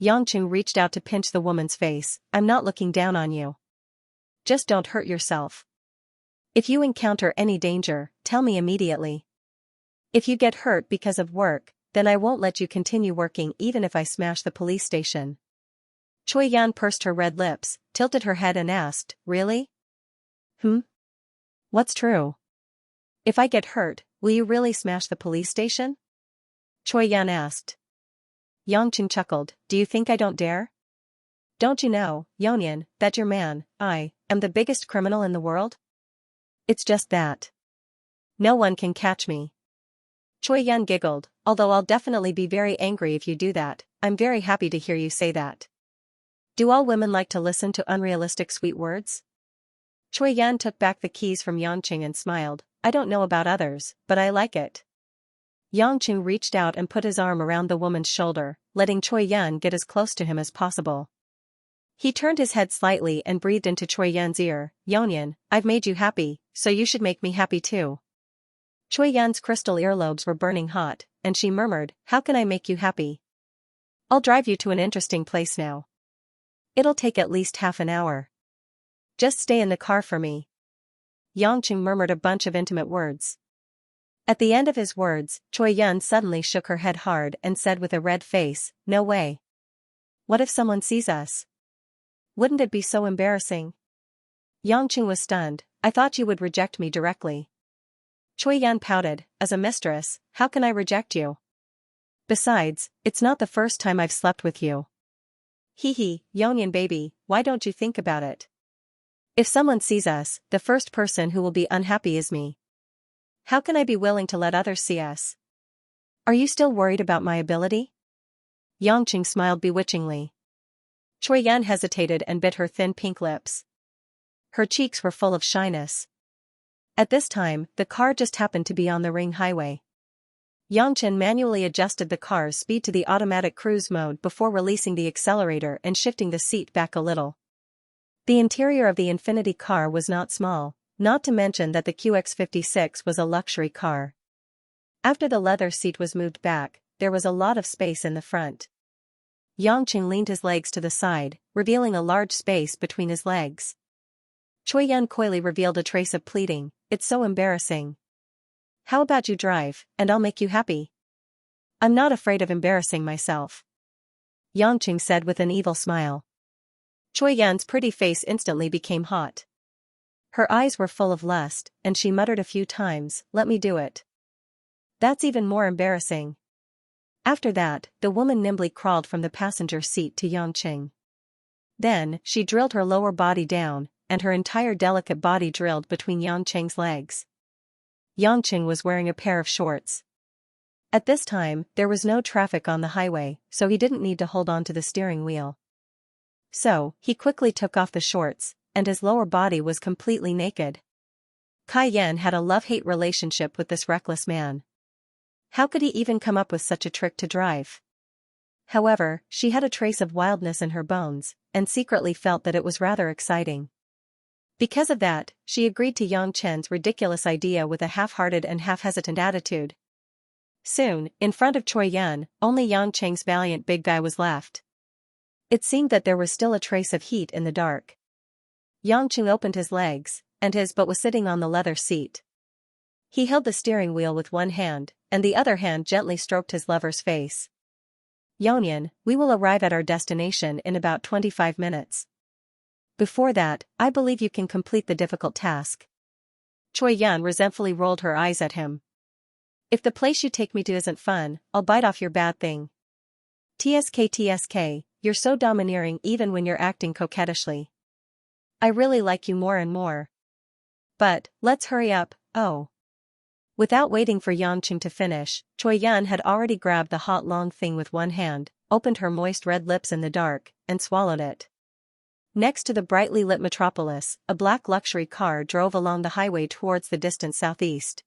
Yangqing reached out to pinch the woman's face. "I'm not looking down on you. Just don't hurt yourself. If you encounter any danger, tell me immediately. If you get hurt because of work, then I won't let you continue working even if I smash the police station." Choi Yun pursed her red lips, tilted her head and asked, "Really? What's true? If I get hurt, will you really smash the police station?" Choi Yun asked. Yangqing chuckled. "Do you think I don't dare? Don't you know, Yonyan, that your man, I, am the biggest criminal in the world? It's just that. No one can catch me." Choi Yun giggled. "Although I'll definitely be very angry if you do that, I'm very happy to hear you say that. Do all women like to listen to unrealistic sweet words?" Choi Yun took back the keys from Yangqing and smiled. "I don't know about others, but I like it." Yangqing reached out and put his arm around the woman's shoulder, letting Choi Yun get as close to him as possible. He turned his head slightly and breathed into Choi Yun's ear. "Yonyan, I've made you happy, so you should make me happy too." Choi Yan's crystal earlobes were burning hot, and she murmured, "How can I make you happy? I'll drive you to an interesting place now. It'll take at least half an hour. Just stay in the car for me." Yangqing murmured a bunch of intimate words. At the end of his words, Choi Yan suddenly shook her head hard and said with a red face, "No way. What if someone sees us? Wouldn't it be so embarrassing?" Yangqing was stunned. "I thought you would reject me directly." Choi Yan pouted, "As a mistress, how can I reject you? Besides, it's not the first time I've slept with you." "Hee hee, Yongyan baby, why don't you think about it? If someone sees us, the first person who will be unhappy is me. How can I be willing to let others see us? Are you still worried about my ability?" Yangqing smiled bewitchingly. Choi Yan hesitated and bit her thin pink lips. Her cheeks were full of shyness. At this time, the car just happened to be on the ring highway. Yangqing manually adjusted the car's speed to the automatic cruise mode before releasing the accelerator and shifting the seat back a little. The interior of the Infinity car was not small, not to mention that the QX56 was a luxury car. After the leather seat was moved back, there was a lot of space in the front. Yangqing leaned his legs to the side, revealing a large space between his legs. Choi Yan coyly revealed a trace of pleading, "It's so embarrassing. How about you drive, and I'll make you happy?" "I'm not afraid of embarrassing myself," Yangqing said with an evil smile. Choi Yan's pretty face instantly became hot. Her eyes were full of lust, and she muttered a few times, "Let me do it. That's even more embarrassing." After that, the woman nimbly crawled from the passenger seat to Yangqing. Then, she drilled her lower body down, and her entire delicate body drilled between Yangqing's legs. Yangqing was wearing a pair of shorts. At this time, there was no traffic on the highway, so he didn't need to hold on to the steering wheel. So, he quickly took off the shorts, and his lower body was completely naked. Kai Yan had a love-hate relationship with this reckless man. How could he even come up with such a trick to drive? However, she had a trace of wildness in her bones, and secretly felt that it was rather exciting. Because of that, she agreed to Yangqing's ridiculous idea with a half-hearted and half-hesitant attitude. Soon, in front of Choi Yan, only Yangqing's valiant big guy was left. It seemed that there was still a trace of heat in the dark. Yangqing opened his legs, and his butt was sitting on the leather seat. He held the steering wheel with one hand, and the other hand gently stroked his lover's face. "Yongyan, we will arrive at our destination in about 25 minutes. Before that, I believe you can complete the difficult task." Choi Yan resentfully rolled her eyes at him. "If the place you take me to isn't fun, I'll bite off your bad thing. TSK, you're so domineering even when you're acting coquettishly. I really like you more and more. But, let's hurry up, oh." Without waiting for Yangqing to finish, Choi Yan had already grabbed the hot long thing with one hand, opened her moist red lips in the dark, and swallowed it. Next to the brightly lit metropolis, a black luxury car drove along the highway towards the distant southeast.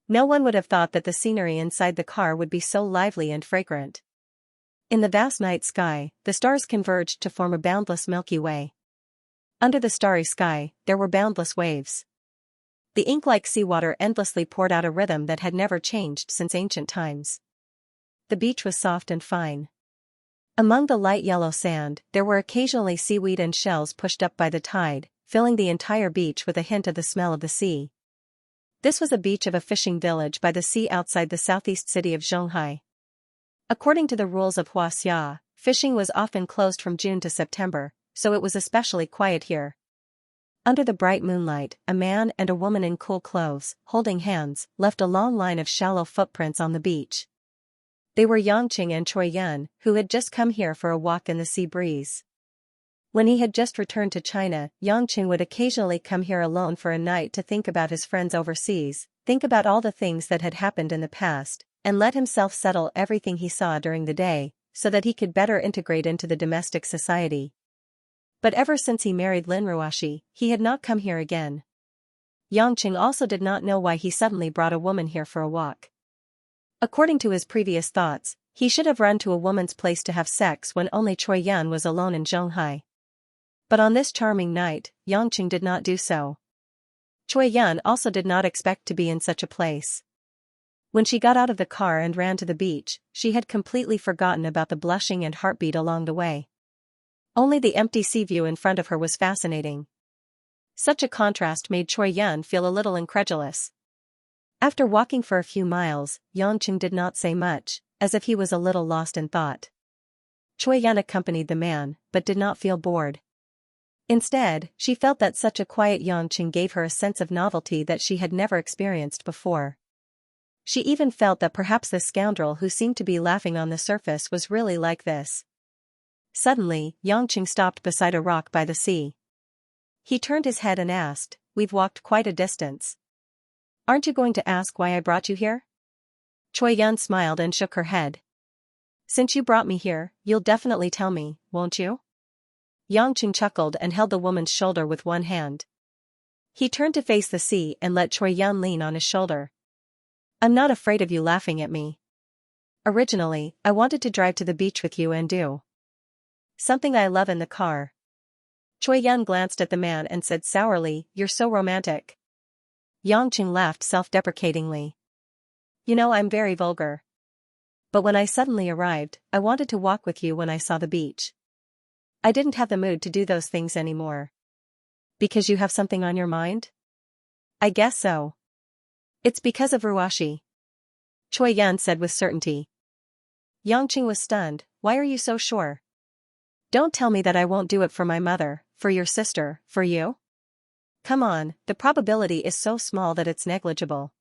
No one would have thought that the scenery inside the car would be so lively and fragrant. In the vast night sky, the stars converged to form a boundless Milky Way. Under the starry sky, there were boundless waves. The ink-like seawater endlessly poured out a rhythm that had never changed since ancient times. The beach was soft and fine. Among the light yellow sand, there were occasionally seaweed and shells pushed up by the tide, filling the entire beach with a hint of the smell of the sea. This was a beach of a fishing village by the sea outside the southeast city of Zhonghai. According to the rules of Xianxia, fishing was often closed from June to September, so it was especially quiet here. Under the bright moonlight, a man and a woman in cool clothes, holding hands, left a long line of shallow footprints on the beach. They were Yangqing and Choi Yan, who had just come here for a walk in the sea breeze. When he had just returned to China, Yangqing would occasionally come here alone for a night to think about his friends overseas, think about all the things that had happened in the past, and let himself settle everything he saw during the day, so that he could better integrate into the domestic society. But ever since he married Lin Ruoshi, he had not come here again. Yangqing also did not know why he suddenly brought a woman here for a walk. According to his previous thoughts, he should have run to a woman's place to have sex when only Choi Yan was alone in Zhonghai. But on this charming night, Yangqing did not do so. Choi Yun also did not expect to be in such a place. When she got out of the car and ran to the beach, she had completely forgotten about the blushing and heartbeat along the way. Only the empty sea view in front of her was fascinating. Such a contrast made Choi Yun feel a little incredulous. After walking for a few miles, Yongqing did not say much, as if he was a little lost in thought. Choi Yun accompanied the man, but did not feel bored. Instead, she felt that such a quiet Yongqing gave her a sense of novelty that she had never experienced before. She even felt that perhaps this scoundrel who seemed to be laughing on the surface was really like this. Suddenly, Yongqing stopped beside a rock by the sea. He turned his head and asked, "We've walked quite a distance. Aren't you going to ask why I brought you here?" Choi Yun smiled and shook her head. "Since you brought me here, you'll definitely tell me, won't you?" Yongqing chuckled and held the woman's shoulder with one hand. He turned to face the sea and let Choi Yun lean on his shoulder. "I'm not afraid of you laughing at me. Originally, I wanted to drive to the beach with you and do something I love in the car." Choi Yun glanced at the man and said sourly, "You're so romantic." Yongqing laughed self-deprecatingly. "You know I'm very vulgar. But when I suddenly arrived, I wanted to walk with you when I saw the beach. I didn't have the mood to do those things anymore." "Because you have something on your mind?" "I guess so. It's because of Ruashi," Choi Yun said with certainty. Yongqing was stunned. "Why are you so sure? Don't tell me that I won't do it for my mother, for your sister, for you? Come on, the probability is so small that it's negligible."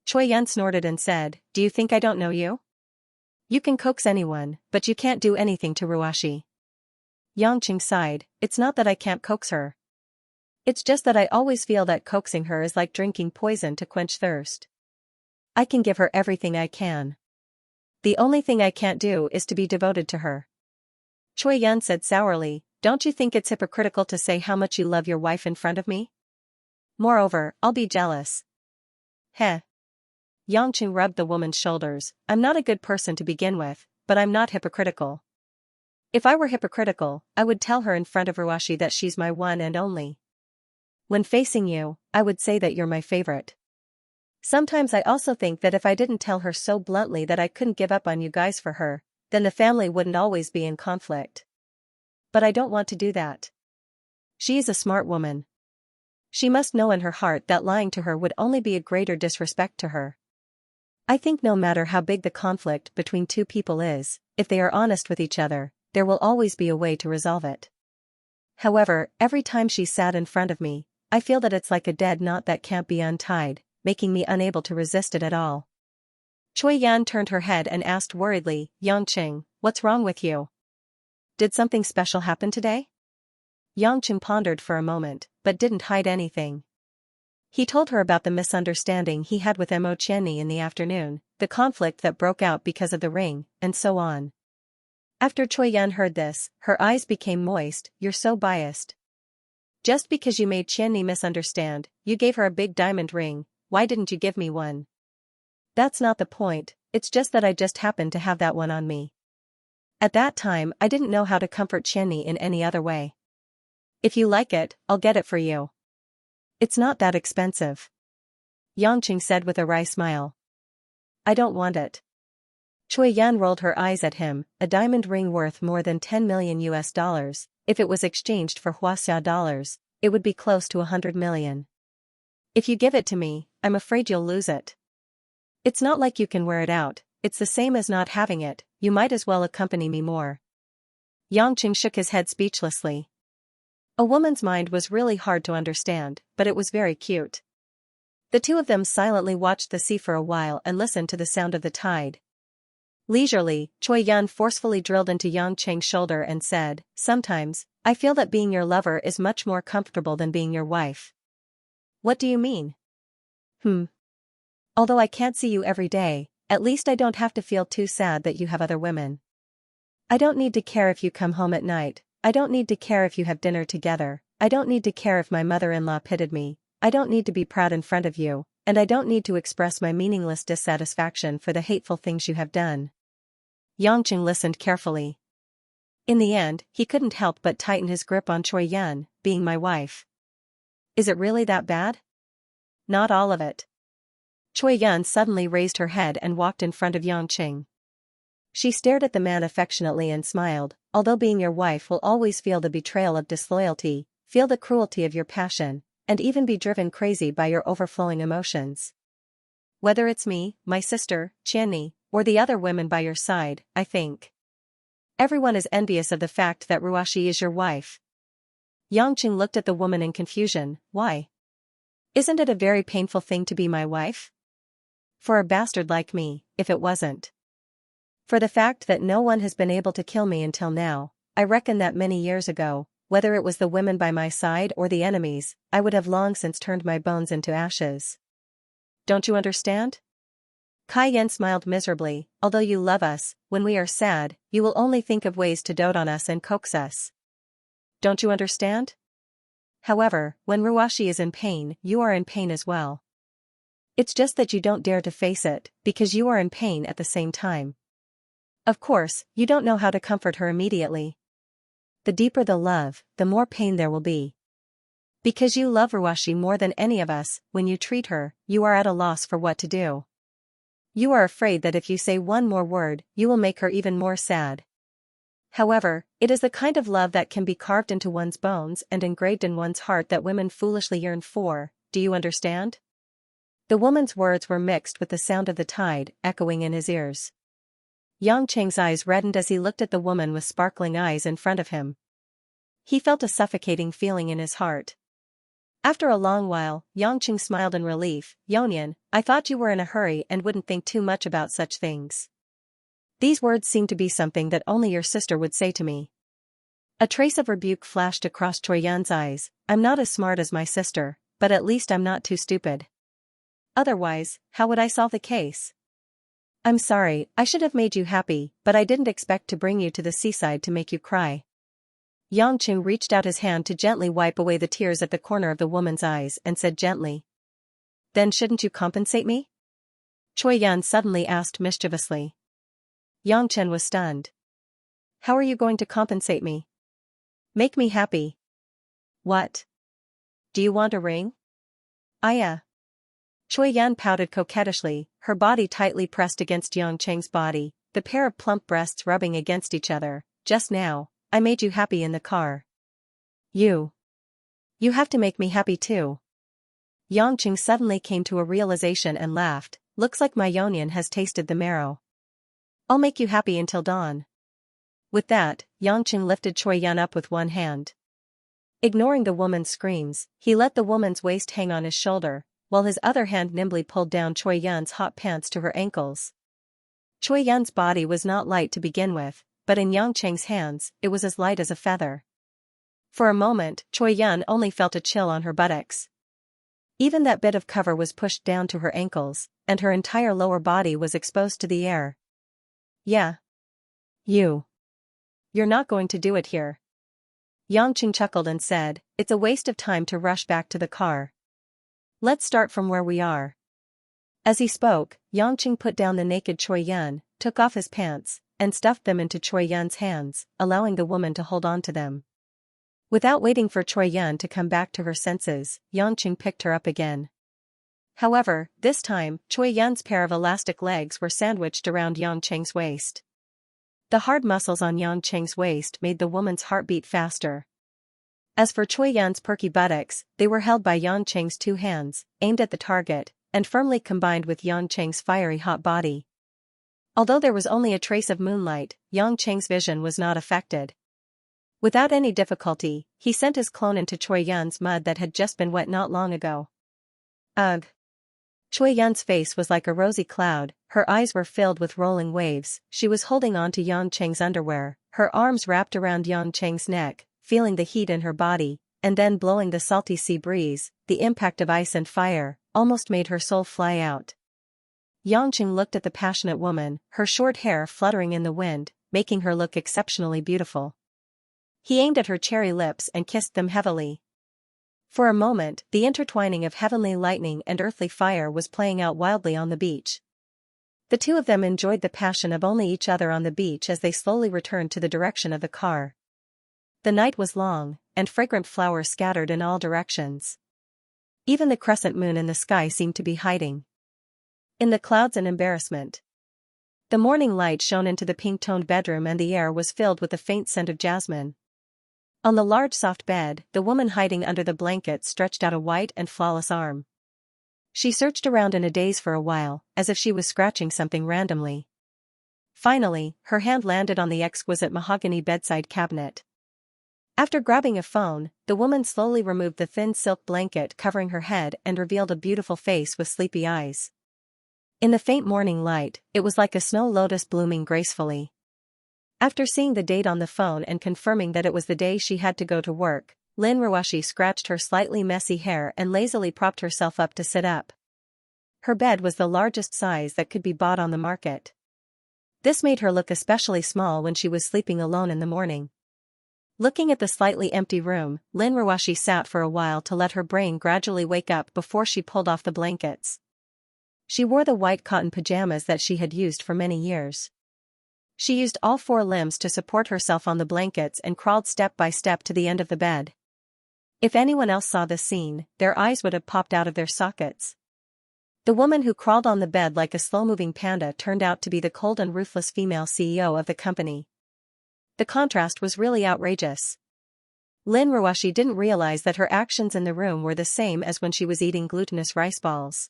Choi Yun snorted and said, "Do you think I don't know you? You can coax anyone, but you can't do anything to Ruashi." Yongqing sighed. "It's not that I can't coax her. It's just that I always feel that coaxing her is like drinking poison to quench thirst. I can give her everything I can. The only thing I can't do is to be devoted to her." Choi Yun said sourly, "Don't you think it's hypocritical to say how much you love your wife in front of me? Moreover, I'll be jealous." "Heh." Yongqing rubbed the woman's shoulders. "I'm not a good person to begin with, but I'm not hypocritical. If I were hypocritical, I would tell her in front of Ruashi that she's my one and only. When facing you, I would say that you're my favorite. Sometimes I also think that if I didn't tell her so bluntly that I couldn't give up on you guys for her, then the family wouldn't always be in conflict. But I don't want to do that. She is a smart woman. She must know in her heart that lying to her would only be a greater disrespect to her. I think no matter how big the conflict between two people is, if they are honest with each other, there will always be a way to resolve it. However, every time she's sat in front of me, I feel that it's like a dead knot that can't be untied, making me unable to resist it at all." Choi Yun turned her head and asked worriedly, "Yongqing, what's wrong with you? Did something special happen today?" Yongqing pondered for a moment, but didn't hide anything. He told her about the misunderstanding he had with Mo Qianni in the afternoon, the conflict that broke out because of the ring, and so on. After Choi Yun heard this, her eyes became moist. "You're so biased. Just because you made Qianni misunderstand, you gave her a big diamond ring. Why didn't you give me one?" "That's not the point, it's just that I just happened to have that one on me. At that time I didn't know how to comfort Qianni in any other way. If you like it, I'll get it for you. It's not that expensive," Yongqing said with a wry smile. "I don't want it." Choi Yun rolled her eyes at him. "A diamond ring worth more than 10 million US dollars, if it was exchanged for Huaxia dollars, it would be close to 100 million. If you give it to me, I'm afraid you'll lose it. It's not like you can wear it out, it's the same as not having it, you might as well accompany me more." Yongqing shook his head speechlessly. A woman's mind was really hard to understand, but it was very cute. The two of them silently watched the sea for a while and listened to the sound of the tide. Leisurely, Choi Yun forcefully drilled into Yongqing's shoulder and said, "Sometimes, I feel that being your lover is much more comfortable than being your wife." "What do you mean?" Although I can't see you every day, at least I don't have to feel too sad that you have other women. I don't need to care if you come home at night, I don't need to care if you have dinner together, I don't need to care if my mother-in-law pitied me, I don't need to be proud in front of you, and I don't need to express my meaningless dissatisfaction for the hateful things you have done." Yongqing listened carefully. In the end, he couldn't help but tighten his grip on Choi Yun. "Being my wife. Is it really that bad? Not all of it. Choi Yun suddenly raised her head and walked in front of Yangqing. She stared at the man affectionately and smiled. Although being your wife will always feel the betrayal of disloyalty, feel the cruelty of your passion, and even be driven crazy by your overflowing emotions. Whether it's me, my sister, Qianni, or the other women by your side, I think everyone is envious of the fact that Ruashi is your wife. Yangqing looked at the woman in confusion. Why? Isn't it a very painful thing to be my wife? For a bastard like me, if it wasn't for the fact that no one has been able to kill me until now, I reckon that many years ago, whether it was the women by my side or the enemies, I would have long since turned my bones into ashes. Don't you understand? Kai Yen smiled miserably. Although you love us, when we are sad, you will only think of ways to dote on us and coax us. Don't you understand? However, when Ruashi is in pain, you are in pain as well. It's just that you don't dare to face it, because you are in pain at the same time. Of course, you don't know how to comfort her immediately. The deeper the love, the more pain there will be. Because you love Ruashi more than any of us, when you treat her, you are at a loss for what to do. You are afraid that if you say one more word, you will make her even more sad. However, it is the kind of love that can be carved into one's bones and engraved in one's heart that women foolishly yearn for. Do you understand? The woman's words were mixed with the sound of the tide echoing in his ears. Yangqing's eyes reddened as he looked at the woman with sparkling eyes in front of him. He felt a suffocating feeling in his heart. After a long while, Yangqing smiled in relief. Yonian, I thought you were in a hurry and wouldn't think too much about such things. These words seem to be something that only your sister would say to me. A trace of rebuke flashed across Choi Yun's eyes. I'm not as smart as my sister, but at least I'm not too stupid. Otherwise, how would I solve the case? I'm sorry, I should have made you happy, but I didn't expect to bring you to the seaside to make you cry. Yangqing reached out his hand to gently wipe away the tears at the corner of the woman's eyes and said gently. Then shouldn't you compensate me? Choi Yun suddenly asked mischievously. Yangchen was stunned. How are you going to compensate me? Make me happy. What? Do you want a ring? Choi Yun pouted coquettishly, her body tightly pressed against Yangcheng's body, the pair of plump breasts rubbing against each other. Just now, I made you happy in the car. You have to make me happy too. Yangqing suddenly came to a realization and laughed. Looks like my Yonian has tasted the marrow. I'll make you happy until dawn. With that, Yangqing lifted Choi Yun up with one hand. Ignoring the woman's screams, he let the woman's waist hang on his shoulder, while his other hand nimbly pulled down Choi Yun's hot pants to her ankles. Choi Yun's body was not light to begin with, but in Yangcheng's hands, it was as light as a feather. For a moment, Choi Yun only felt a chill on her buttocks. Even that bit of cover was pushed down to her ankles, and her entire lower body was exposed to the air. Yeah. You're not going to do it here. Yangqing chuckled and said, it's a waste of time to rush back to the car. Let's start from where we are. As he spoke, Yangqing put down the naked Choi Yun, took off his pants, and stuffed them into Choi Yun's hands, allowing the woman to hold on to them. Without waiting for Choi Yun to come back to her senses, Yangqing picked her up again. However, this time, Choi Yun's pair of elastic legs were sandwiched around Yangcheng's waist. The hard muscles on Yangcheng's waist made the woman's heart beat faster. As for Choi Yun's perky buttocks, they were held by Yangcheng's two hands, aimed at the target, and firmly combined with Yangcheng's fiery hot body. Although there was only a trace of moonlight, Yangcheng's vision was not affected. Without any difficulty, he sent his clone into Choi Yun's mud that had just been wet not long ago. Ugh! Choi Yun's face was like a rosy cloud, her eyes were filled with rolling waves. She was holding on to Yangcheng's underwear, her arms wrapped around Yangcheng's neck, feeling the heat in her body, and then blowing the salty sea breeze. The impact of ice and fire almost made her soul fly out. Yangqing looked at the passionate woman, her short hair fluttering in the wind, making her look exceptionally beautiful. He aimed at her cherry lips and kissed them heavily. For a moment, the intertwining of heavenly lightning and earthly fire was playing out wildly on the beach. The two of them enjoyed the passion of only each other on the beach as they slowly returned to the direction of the car. The night was long, and fragrant flowers scattered in all directions. Even the crescent moon in the sky seemed to be hiding in the clouds in embarrassment. The morning light shone into the pink-toned bedroom and the air was filled with the faint scent of jasmine. On the large soft bed, the woman hiding under the blankets stretched out a white and flawless arm. She searched around in a daze for a while, as if she was scratching something randomly. Finally, her hand landed on the exquisite mahogany bedside cabinet. After grabbing a phone, the woman slowly removed the thin silk blanket covering her head and revealed a beautiful face with sleepy eyes. In the faint morning light, it was like a snow lotus blooming gracefully. After seeing the date on the phone and confirming that it was the day she had to go to work, Lin Ruashi scratched her slightly messy hair and lazily propped herself up to sit up. Her bed was the largest size that could be bought on the market. This made her look especially small when she was sleeping alone in the morning. Looking at the slightly empty room, Lin Ruashi sat for a while to let her brain gradually wake up before she pulled off the blankets. She wore the white cotton pajamas that she had used for many years. She used all four limbs to support herself on the blankets and crawled step by step to the end of the bed. If anyone else saw this scene, their eyes would have popped out of their sockets. The woman who crawled on the bed like a slow-moving panda turned out to be the cold and ruthless female CEO of the company. The contrast was really outrageous. Lin Ruashi didn't realize that her actions in the room were the same as when she was eating glutinous rice balls.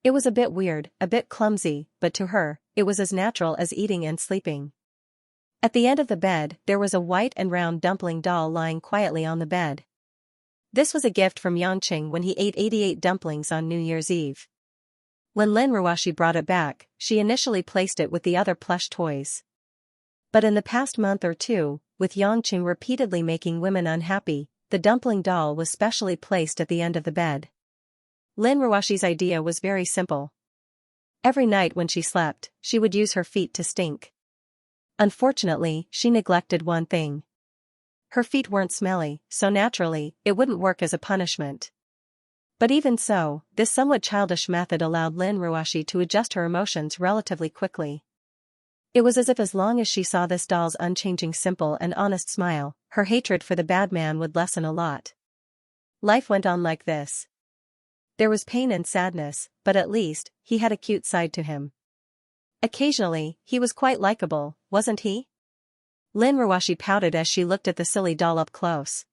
It was a bit weird, a bit clumsy, but to her, it was as natural as eating and sleeping. At the end of the bed, there was a white and round dumpling doll lying quietly on the bed. This was a gift from Xianxia when he ate 88 dumplings on New Year's Eve. When Lin Ruashi brought it back, she initially placed it with the other plush toys. But in the past month or two, with Xianxia repeatedly making women unhappy, the dumpling doll was specially placed at the end of the bed. Lin Ruashi's idea was very simple. Every night when she slept, she would use her feet to stink. Unfortunately, she neglected one thing. Her feet weren't smelly, so naturally, it wouldn't work as a punishment. But even so, this somewhat childish method allowed Lin Ruashi to adjust her emotions relatively quickly. It was as if as long as she saw this doll's unchanging simple and honest smile, her hatred for the bad man would lessen a lot. Life went on like this. There was pain and sadness, but at least, he had a cute side to him. Occasionally, he was quite likable, wasn't he? Lin Ruashi pouted as she looked at the silly doll up close.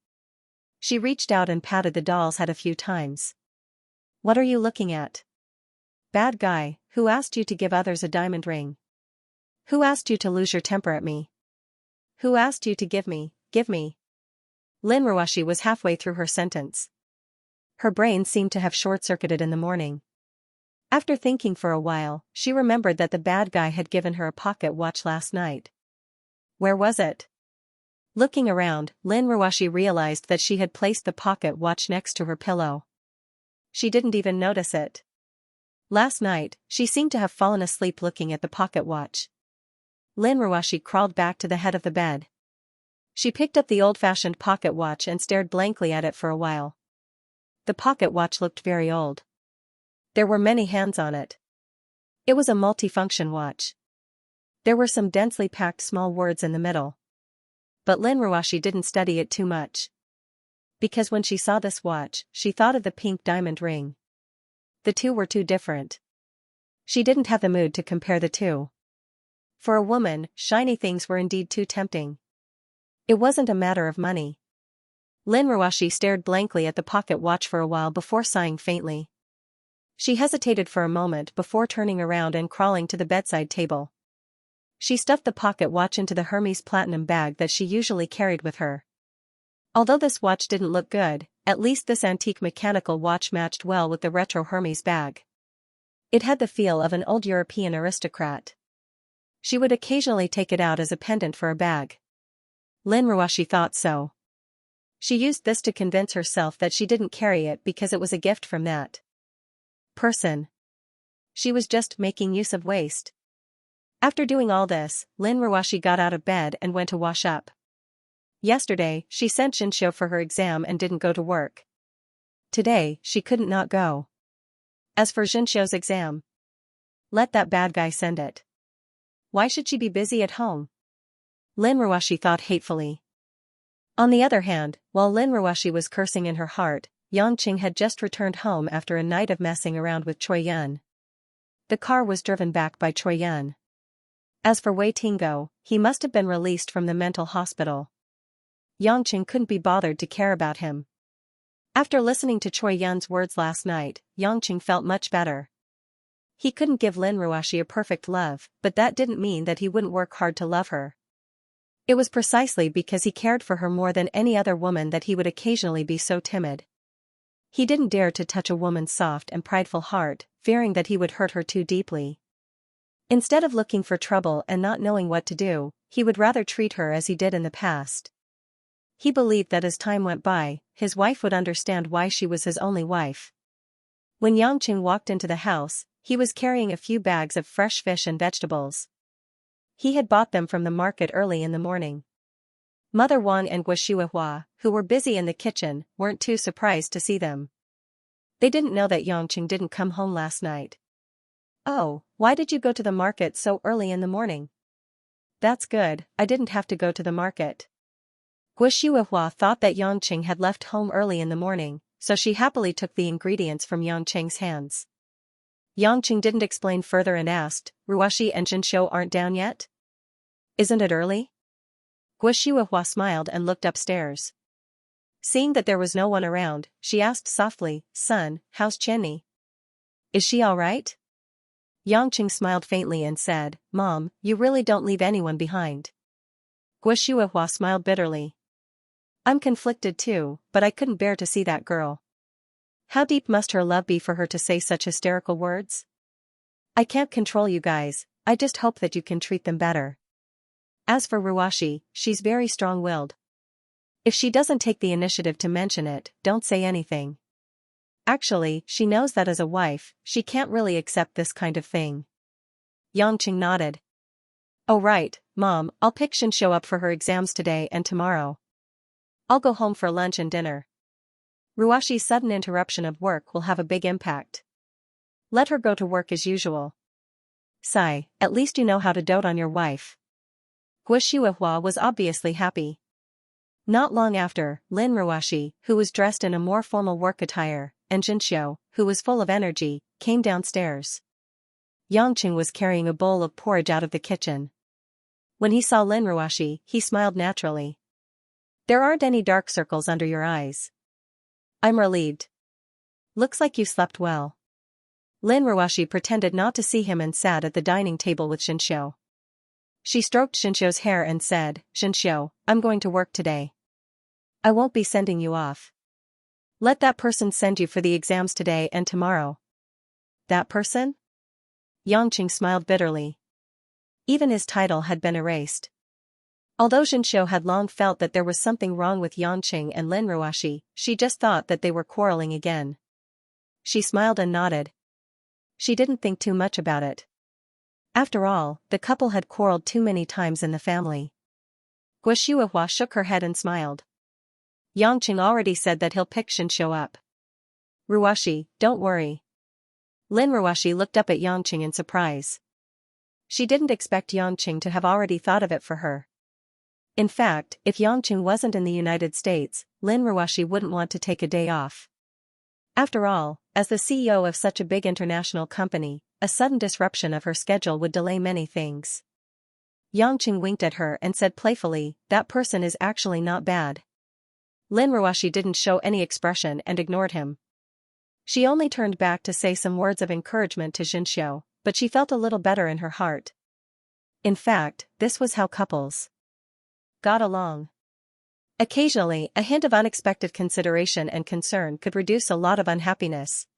She reached out and patted the doll's head a few times. What are you looking at? Bad guy, who asked you to give others a diamond ring? Who asked you to lose your temper at me? Who asked you to give me? Lin Ruashi was halfway through her sentence. Her brain seemed to have short-circuited in the morning. After thinking for a while, she remembered that the bad guy had given her a pocket watch last night. Where was it? Looking around, Lin Ruashi realized that she had placed the pocket watch next to her pillow. She didn't even notice it. Last night, she seemed to have fallen asleep looking at the pocket watch. Lin Ruashi crawled back to the head of the bed. She picked up the old-fashioned pocket watch and stared blankly at it for a while. The pocket watch looked very old. There were many hands on it. It was a multifunction watch. There were some densely packed small words in the middle. But Lin Ruashi didn't study it too much. Because when she saw this watch, she thought of the pink diamond ring. The two were too different. She didn't have the mood to compare the two. For a woman, shiny things were indeed too tempting. It wasn't a matter of money. Lin Ruashi stared blankly at the pocket watch for a while before sighing faintly. She hesitated for a moment before turning around and crawling to the bedside table. She stuffed the pocket watch into the Hermes platinum bag that she usually carried with her. Although this watch didn't look good, at least this antique mechanical watch matched well with the retro Hermes bag. It had the feel of an old European aristocrat. She would occasionally take it out as a pendant for a bag. Lin Ruashi thought so. She used this to convince herself that she didn't carry it because it was a gift from that person. She was just making use of waste. After doing all this, Lin Ruashi got out of bed and went to wash up. Yesterday, she sent Xianxia for her exam and didn't go to work. Today, she couldn't not go. As for Xianxia's exam, let that bad guy send it. Why should she be busy at home? Lin Ruashi thought hatefully. On the other hand, while Lin Ruashi was cursing in her heart, Yangqing had just returned home after a night of messing around with Choi Yun. The car was driven back by Choi Yun. As for Wei Tingo, he must have been released from the mental hospital. Yangqing couldn't be bothered to care about him. After listening to Choi Yun's words last night, Yangqing felt much better. He couldn't give Lin Ruoxi a perfect love, but that didn't mean that he wouldn't work hard to love her. It was precisely because he cared for her more than any other woman that he would occasionally be so timid. He didn't dare to touch a woman's soft and prideful heart, fearing that he would hurt her too deeply. Instead of looking for trouble and not knowing what to do, he would rather treat her as he did in the past. He believed that as time went by, his wife would understand why she was his only wife. When Yangqing walked into the house, he was carrying a few bags of fresh fish and vegetables. He had bought them from the market early in the morning. Mother Wang and Guoshuihua, who were busy in the kitchen, weren't too surprised to see them. They didn't know that Yangqing didn't come home last night. "Oh, why did you go to the market so early in the morning?" "That's good, I didn't have to go to the market." Guoshuihua thought that Yangqing had left home early in the morning, so she happily took the ingredients from Yangqing's hands. Yangqing didn't explain further and asked, "Ruoxi and Xianxia aren't down yet? Isn't it early?" Guoshuihua smiled and looked upstairs. Seeing that there was no one around, she asked softly, "Son, how's Chenny? Is she all right?" Yangqing smiled faintly and said, "Mom, you really don't leave anyone behind." Guoshuihua smiled bitterly. "I'm conflicted too, but I couldn't bear to see that girl. How deep must her love be for her to say such hysterical words? I can't control you guys, I just hope that you can treat them better. As for Ruoxi, she's very strong-willed. If she doesn't take the initiative to mention it, don't say anything. Actually, she knows that as a wife, she can't really accept this kind of thing." Yangqing nodded. "Oh right, Mom, I'll pick Xianxia up for her exams today and tomorrow. I'll go home for lunch and dinner. Ruoxi's sudden interruption of work will have a big impact. Let her go to work as usual. Sigh, at least you know how to dote on your wife." Guoshuihua was obviously happy. Not long after, Lin Ruoxi, who was dressed in a more formal work attire, and Xianxia, who was full of energy, came downstairs. Yangqing was carrying a bowl of porridge out of the kitchen. When he saw Lin Ruoxi, he smiled naturally. "There aren't any dark circles under your eyes. I'm relieved. Looks like you slept well." Lin Ruoxi pretended not to see him and sat at the dining table with Xianxia. She stroked Xianxia's hair and said, "Xianxia, I'm going to work today. I won't be sending you off. Let that person send you for the exams today and tomorrow." "That person?" Yangqing smiled bitterly. Even his title had been erased. Although Xianxia had long felt that there was something wrong with Yangqing and Lin Ruoxi, she just thought that they were quarreling again. She smiled and nodded. She didn't think too much about it. After all, the couple had quarreled too many times in the family. Guoshuihua shook her head and smiled. "Yangqing already said that he'll pick Xianxia up. Ruoxi, don't worry." Lin Ruoxi looked up at Yangqing in surprise. She didn't expect Yangqing to have already thought of it for her. In fact, if Yangqing wasn't in the United States, Lin Ruoxi wouldn't want to take a day off. After all, as the CEO of such a big international company, a sudden disruption of her schedule would delay many things. Yangqing winked at her and said playfully, "That person is actually not bad." Lin Ruoxi didn't show any expression and ignored him. She only turned back to say some words of encouragement to Xianxia, but she felt a little better in her heart. In fact, this was how couples got along. Occasionally, a hint of unexpected consideration and concern could reduce a lot of unhappiness.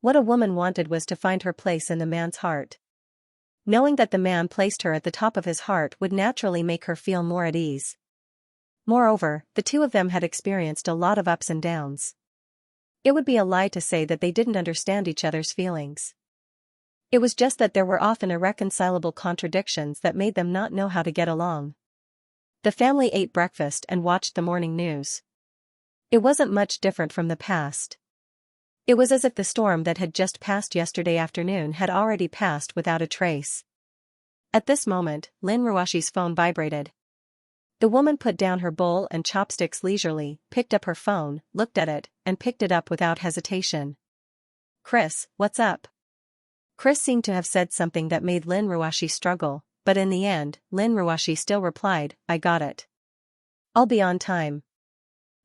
What a woman wanted was to find her place in the man's heart. Knowing that the man placed her at the top of his heart would naturally make her feel more at ease. Moreover, the two of them had experienced a lot of ups and downs. It would be a lie to say that they didn't understand each other's feelings. It was just that there were often irreconcilable contradictions that made them not know how to get along. The family ate breakfast and watched the morning news. It wasn't much different from the past. It was as if the storm that had just passed yesterday afternoon had already passed without a trace. At this moment, Lin Ruoxi's phone vibrated. The woman put down her bowl and chopsticks leisurely, picked up her phone, looked at it, and picked it up without hesitation. "Chris, what's up?" Chris seemed to have said something that made Lin Ruashi struggle, but in the end, Lin Ruashi still replied, "I got it. I'll be on time."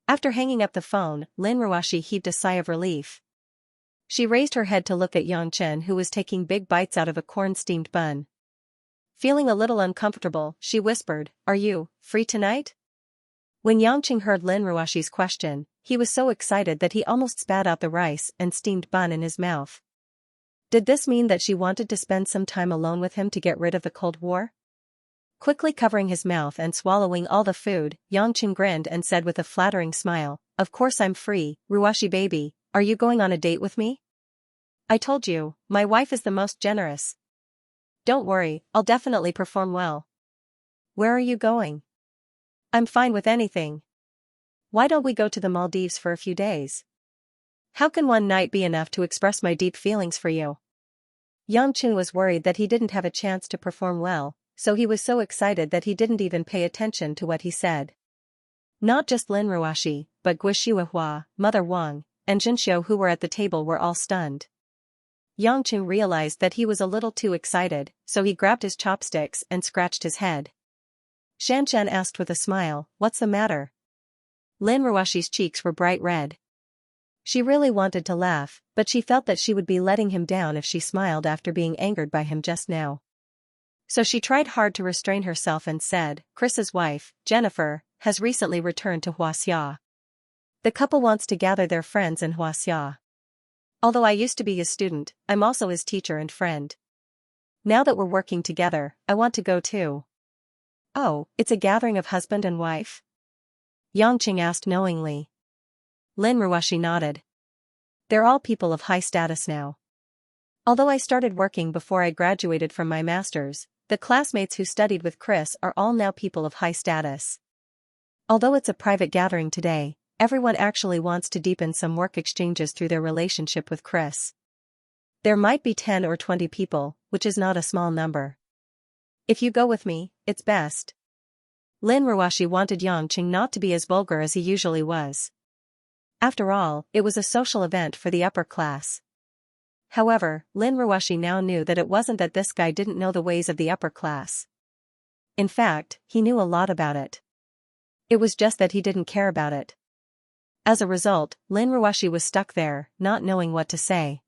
After hanging up the phone, Lin Ruashi heaved a sigh of relief. She raised her head to look at Xianxia, who was taking big bites out of a corn-steamed bun. Feeling a little uncomfortable, she whispered, "Are you free tonight?" When Xianxia heard Lin Ruashi's question, he was so excited that he almost spat out the rice and steamed bun in his mouth. Did this mean that she wanted to spend some time alone with him to get rid of the Cold War? Quickly covering his mouth and swallowing all the food, Xianxia grinned and said with a flattering smile, "Of course I'm free, Ruashi baby, are you going on a date with me?" "I told you, my wife is the most generous. Don't worry, I'll definitely perform well." "Where are you going?" "I'm fine with anything. Why don't we go to the Maldives for a few days? How can one night be enough to express my deep feelings for you?" Xianxia was worried that he didn't have a chance to perform well, so he was so excited that he didn't even pay attention to what he said. Not just Lin Ruashi, but Guixuehua, Mother Wang, and Xianxia, who were at the table, were all stunned. Xianxia realized that he was a little too excited, so he grabbed his chopsticks and scratched his head. Xianxia asked with a smile, "What's the matter?" Lin Ruashi's cheeks were bright red. She really wanted to laugh, but she felt that she would be letting him down if she smiled after being angered by him just now. So she tried hard to restrain herself and said, "Chris's wife, Jennifer, has recently returned to Xianxia. The couple wants to gather their friends in Xianxia. Although I used to be his student, I'm also his teacher and friend. Now that we're working together, I want to go too." "Oh, it's a gathering of husband and wife?" Xianxia asked knowingly. Lin Ruashi nodded. "They're all people of high status now. Although I started working before I graduated from my master's, the classmates who studied with Chris are all now people of high status. Although it's a private gathering today, everyone actually wants to deepen some work exchanges through their relationship with Chris. There might be 10 or 20 people, which is not a small number. If you go with me, it's best." Lin Ruashi wanted Xianxia not to be as vulgar as he usually was. After all, it was a social event for the upper class. However, Lin Ruashi now knew that it wasn't that this guy didn't know the ways of the upper class. In fact, he knew a lot about it. It was just that he didn't care about it. As a result, Lin Ruashi was stuck there, not knowing what to say.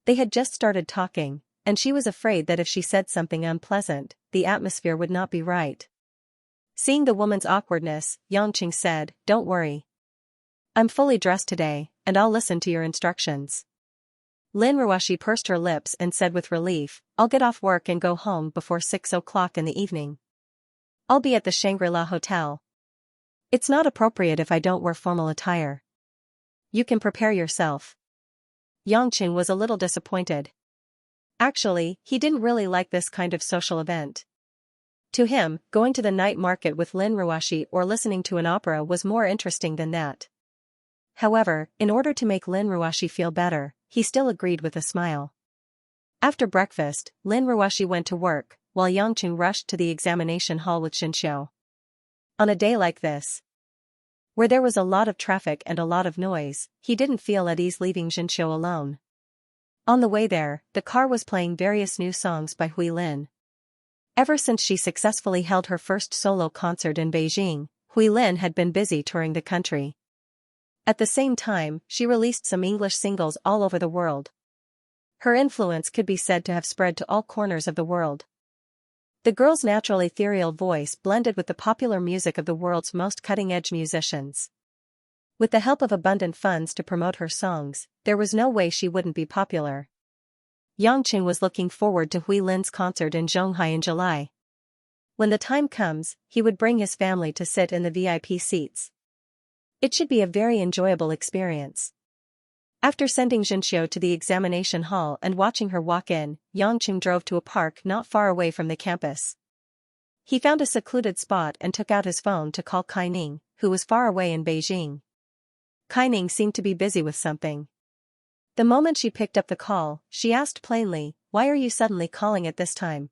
They had just started talking, and she was afraid that if she said something unpleasant, the atmosphere would not be right. Seeing the woman's awkwardness, Xianxia said, "Don't worry. I'm fully dressed today, and I'll listen to your instructions." Lin Ruashi pursed her lips and said with relief, "I'll get off work and go home before 6 o'clock in the evening. I'll be at the Shangri-La Hotel. It's not appropriate if I don't wear formal attire. You can prepare yourself." Xianxia was a little disappointed. Actually, he didn't really like this kind of social event. To him, going to the night market with Lin Ruashi or listening to an opera was more interesting than that. However, in order to make Lin Ruashi feel better, he still agreed with a smile. After breakfast, Lin Ruashi went to work, while Xianxia rushed to the examination hall with Xianxia. On a day like this, where there was a lot of traffic and a lot of noise, he didn't feel at ease leaving Xianxia alone. On the way there, the car was playing various new songs by Hui Lin. Ever since she successfully held her first solo concert in Beijing, Hui Lin had been busy touring the country. At the same time, she released some English singles all over the world. Her influence could be said to have spread to all corners of the world. The girl's natural ethereal voice blended with the popular music of the world's most cutting-edge musicians. With the help of abundant funds to promote her songs, there was no way she wouldn't be popular. Xianxia was looking forward to Hui Lin's concert in Zhonghai in July. When the time comes, he would bring his family to sit in the VIP seats. It should be a very enjoyable experience. After sending Xianxia to the examination hall and watching her walk in, Xianxia drove to a park not far away from the campus. He found a secluded spot and took out his phone to call Kaining, who was far away in Beijing. Kaining seemed to be busy with something. The moment she picked up the call, she asked plainly, "Why are you suddenly calling at this time?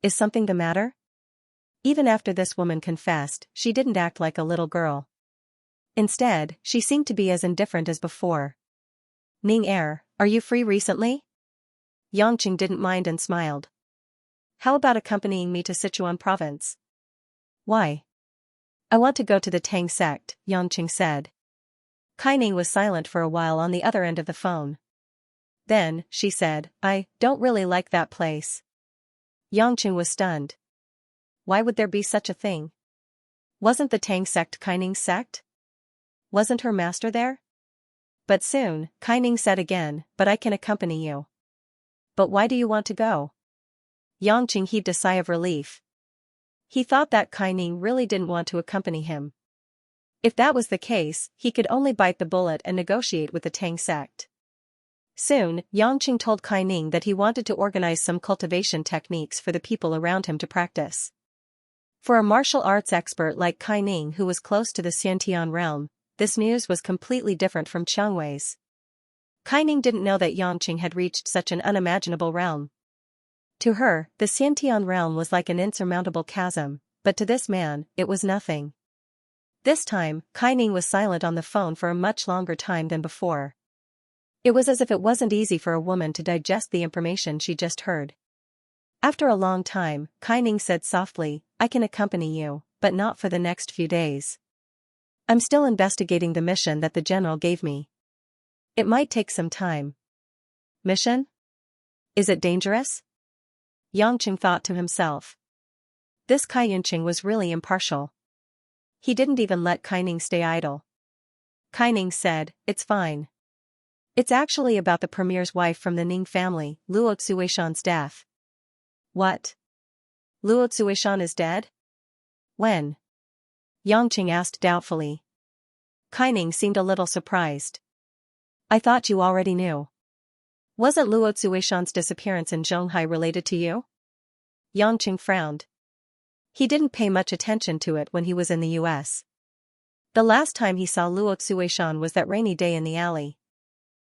Is something the matter?" Even after this woman confessed, she didn't act like a little girl. Instead, she seemed to be as indifferent as before. Ning Er, are you free recently? Yangqing didn't mind and smiled. How about accompanying me to Sichuan province? Why? I want to go to the Tang sect, Yangqing said. Kaining was silent for a while on the other end of the phone. Then, she said, I don't really like that place. Yangqing was stunned. Why would there be such a thing? Wasn't the Tang sect Kaining's sect? Wasn't her master there? But soon, Kaining said again, but I can accompany you. But why do you want to go? Yangqing heaved a sigh of relief. He thought that Kaining really didn't want to accompany him. If that was the case, he could only bite the bullet and negotiate with the Tang sect. Soon, Yangqing told Kaining that he wanted to organize some cultivation techniques for the people around him to practice. For a martial arts expert like Kaining who was close to the Xiantian realm, this news was completely different from Changwei's. Kaining didn't know that Yangqing had reached such an unimaginable realm. To her, the Xiantian realm was like an insurmountable chasm, but to this man, it was nothing. This time, Kaining was silent on the phone for a much longer time than before. It was as if it wasn't easy for a woman to digest the information she just heard. After a long time, Kaining said softly, I can accompany you, but not for the next few days. I'm still investigating the mission that the general gave me. It might take some time. Mission? Is it dangerous? Yangqing thought to himself. This Kaiyunqing was really impartial. He didn't even let Kaining stay idle. Kaining said, it's fine. It's actually about the premier's wife from the Ning family, Luo Tsuishan's death. What? Luo Tsuishan is dead? When? Yangqing asked doubtfully. Kaining seemed a little surprised. I thought you already knew. Wasn't Luo Tsuishan's disappearance in Zhonghai related to you? Yangqing frowned. He didn't pay much attention to it when he was in the US. The last time he saw Luo Tsuishan was that rainy day in the alley.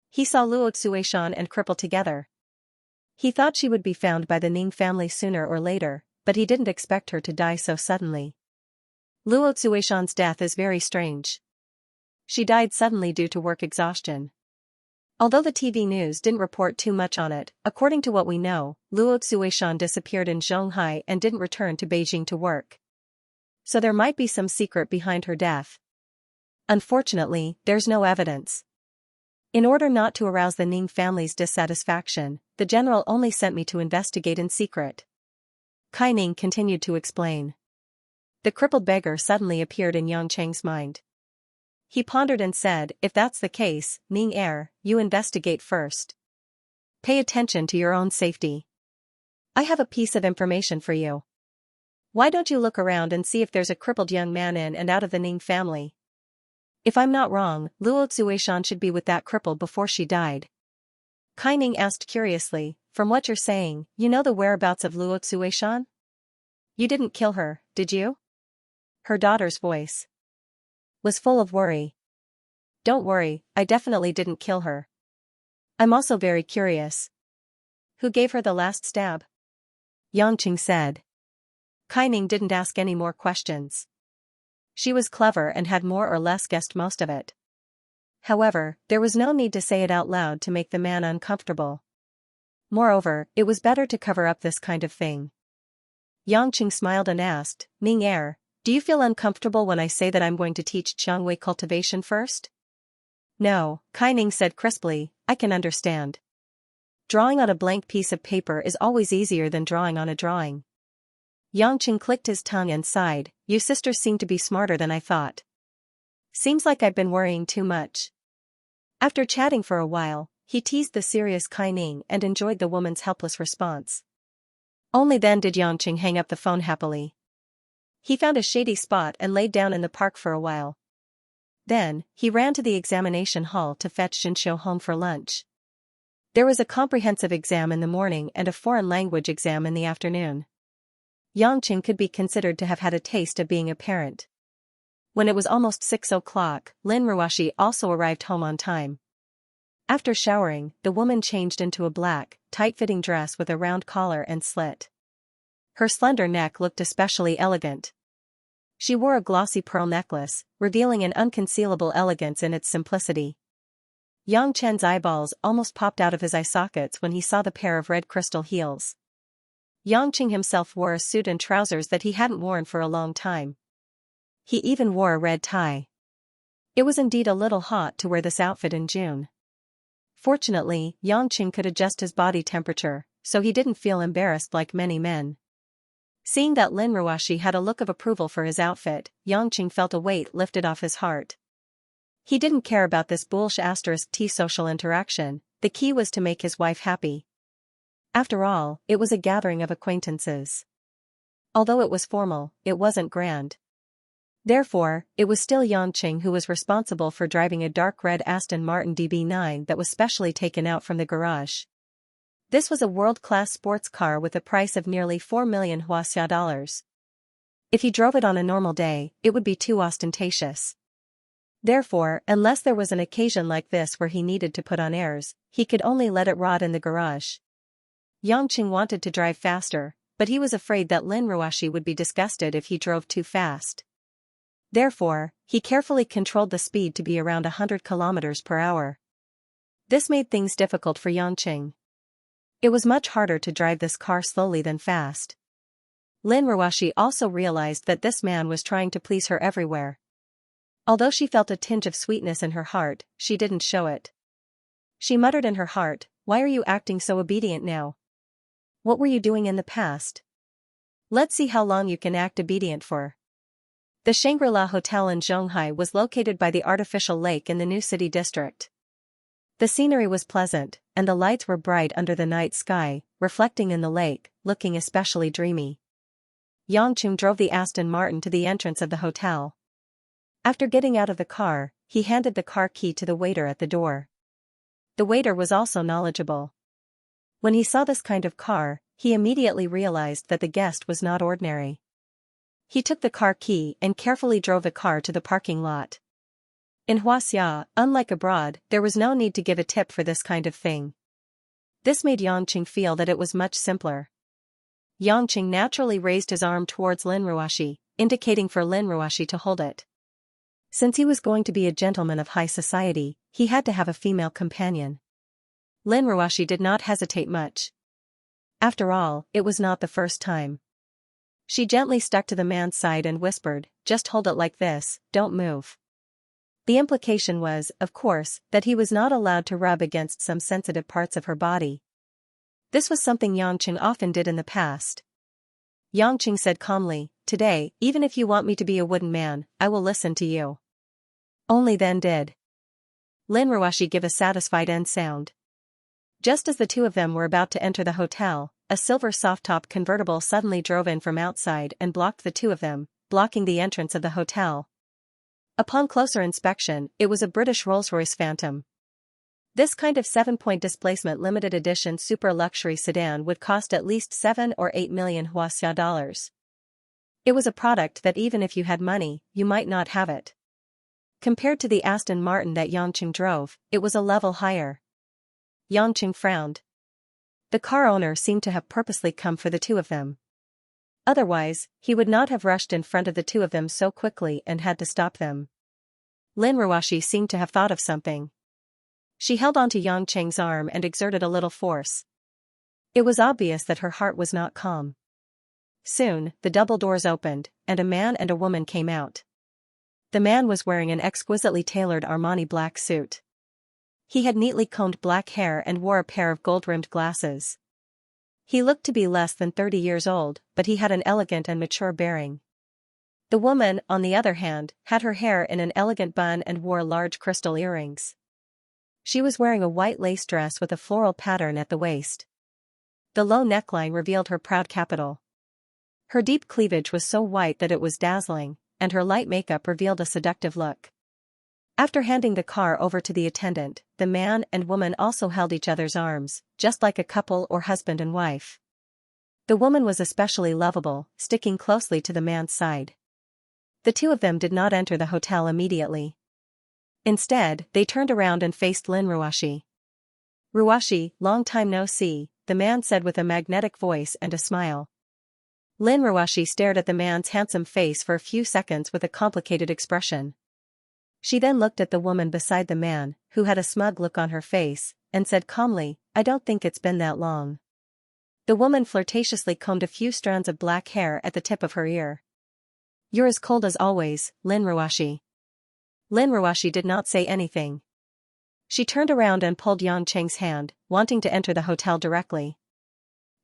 He saw Luo Tsuishan and Cripple together. He thought she would be found by the Ning family sooner or later, but he didn't expect her to die so suddenly. Luo Tsuishan's death is very strange. She died suddenly due to work exhaustion. Although the TV news didn't report too much on it, according to what we know, Luo Tsuishan disappeared in Zhonghai and didn't return to Beijing to work. So there might be some secret behind her death. Unfortunately, there's no evidence. In order not to arouse the Ning family's dissatisfaction, the general only sent me to investigate in secret. Kaining continued to explain. The crippled beggar suddenly appeared in Yangqing's mind. He pondered and said, if that's the case, Ning Er, you investigate first. Pay attention to your own safety. I have a piece of information for you. Why don't you look around and see if there's a crippled young man in and out of the Ning family? If I'm not wrong, Luo Tsuishan should be with that cripple before she died. Kaining asked curiously, from what you're saying, you know the whereabouts of Luo Tsuishan? You didn't kill her, did you? Her daughter's voice was full of worry. Don't worry, I definitely didn't kill her. I'm also very curious. Who gave her the last stab? Yangqing said. Kaining didn't ask any more questions. She was clever and had more or less guessed most of it. However, there was no need to say it out loud to make the man uncomfortable. Moreover, it was better to cover up this kind of thing. Yangqing smiled and asked, Ning Er, do you feel uncomfortable when I say that I'm going to teach Xianxia cultivation first? No, Kaining said crisply, I can understand. Drawing on a blank piece of paper is always easier than drawing on a drawing. Yangqing clicked his tongue and sighed, you sisters seem to be smarter than I thought. Seems like I've been worrying too much. After chatting for a while, he teased the serious Kaining and enjoyed the woman's helpless response. Only then did Yangqing hang up the phone happily. He found a shady spot and laid down in the park for a while. Then, he ran to the examination hall to fetch Xianxia home for lunch. There was a comprehensive exam in the morning and a foreign language exam in the afternoon. Yangqing could be considered to have had a taste of being a parent. When it was almost 6 o'clock, Lin Ruashi also arrived home on time. After showering, the woman changed into a black, tight-fitting dress with a round collar and slit. Her slender neck looked especially elegant. She wore a glossy pearl necklace, revealing an unconcealable elegance in its simplicity. Yang Chen's eyeballs almost popped out of his eye sockets when he saw the pair of red crystal heels. Yang Qing himself wore a suit and trousers that he hadn't worn for a long time. He even wore a red tie. It was indeed a little hot to wear this outfit in June. Fortunately, Yang Qing could adjust his body temperature, so he didn't feel embarrassed like many men. Seeing that Lin Ruoxi had a look of approval for his outfit, Yang Qing felt a weight lifted off his heart. He didn't care about this *T social interaction, the key was to make his wife happy. After all, it was a gathering of acquaintances. Although it was formal, it wasn't grand. Therefore, it was still Yang Qing who was responsible for driving a dark red Aston Martin DB9 that was specially taken out from the garage. This was a world-class sports car with a price of nearly 4 million Huaxia dollars. If he drove it on a normal day, it would be too ostentatious. Therefore, unless there was an occasion like this where he needed to put on airs, he could only let it rot in the garage. Yang Qing wanted to drive faster, but he was afraid that Lin Ruoxi would be disgusted if he drove too fast. Therefore, he carefully controlled the speed to be around 100 kilometers per hour. This made things difficult for Yang Qing. It was much harder to drive this car slowly than fast. Lin Ruoxi also realized that this man was trying to please her everywhere. Although she felt a tinge of sweetness in her heart, she didn't show it. She muttered in her heart, "Why are you acting so obedient now? What were you doing in the past? Let's see how long you can act obedient for." The Shangri-La Hotel in Zhonghai was located by the artificial lake in the new city district. The scenery was pleasant, and the lights were bright under the night sky, reflecting in the lake, looking especially dreamy. Yang Qing drove the Aston Martin to the entrance of the hotel. After getting out of the car, he handed the car key to the waiter at the door. The waiter was also knowledgeable. When he saw this kind of car, he immediately realized that the guest was not ordinary. He took the car key and carefully drove the car to the parking lot. In Huaxia, unlike abroad, there was no need to give a tip for this kind of thing. This made Yang Qing feel that it was much simpler. Yang Qing naturally raised his arm towards Lin Ruoxi, indicating for Lin Ruoxi to hold it. Since he was going to be a gentleman of high society, he had to have a female companion. Lin Ruoxi did not hesitate much. After all, it was not the first time. She gently stuck to the man's side and whispered, "Just hold it like this, don't move." The implication was, of course, that he was not allowed to rub against some sensitive parts of her body. This was something Yang Qing often did in the past. Yang Qing said calmly, "Today, even if you want me to be a wooden man, I will listen to you." Only then did Lin Ruoxi give a satisfied end sound. Just as the two of them were about to enter the hotel, a silver soft-top convertible suddenly drove in from outside and blocked the two of them, blocking the entrance of the hotel. Upon closer inspection, it was a British Rolls-Royce Phantom. This kind of 7-point displacement limited edition super luxury sedan would cost at least 7 or 8 million Huaxia dollars. It was a product that even if you had money, you might not have it. Compared to the Aston Martin that Yang Qing drove, it was a level higher. Yang Qing frowned. The car owner seemed to have purposely come for the two of them. Otherwise, he would not have rushed in front of the two of them so quickly and had to stop them. Lin Ruoxi seemed to have thought of something. She held onto Yang Qing's arm and exerted a little force. It was obvious that her heart was not calm. Soon, the double doors opened, and a man and a woman came out. The man was wearing an exquisitely tailored Armani black suit. He had neatly combed black hair and wore a pair of gold-rimmed glasses. He looked to be less than 30 years old, but he had an elegant and mature bearing. The woman, on the other hand, had her hair in an elegant bun and wore large crystal earrings. She was wearing a white lace dress with a floral pattern at the waist. The low neckline revealed her proud capital. Her deep cleavage was so white that it was dazzling, and her light makeup revealed a seductive look. After handing the car over to the attendant, the man and woman also held each other's arms, just like a couple or husband and wife. The woman was especially lovable, sticking closely to the man's side. The two of them did not enter the hotel immediately. Instead, they turned around and faced Lin Ruoxi. "Ruoxi, long time no see," the man said with a magnetic voice and a smile. Lin Ruoshi stared at the man's handsome face for a few seconds with a complicated expression. She then looked at the woman beside the man, who had a smug look on her face, and said calmly, "I don't think it's been that long." The woman flirtatiously combed a few strands of black hair at the tip of her ear. "You're as cold as always, Lin Ruoshi." Lin Ruoshi did not say anything. She turned around and pulled Yang Qing's hand, wanting to enter the hotel directly.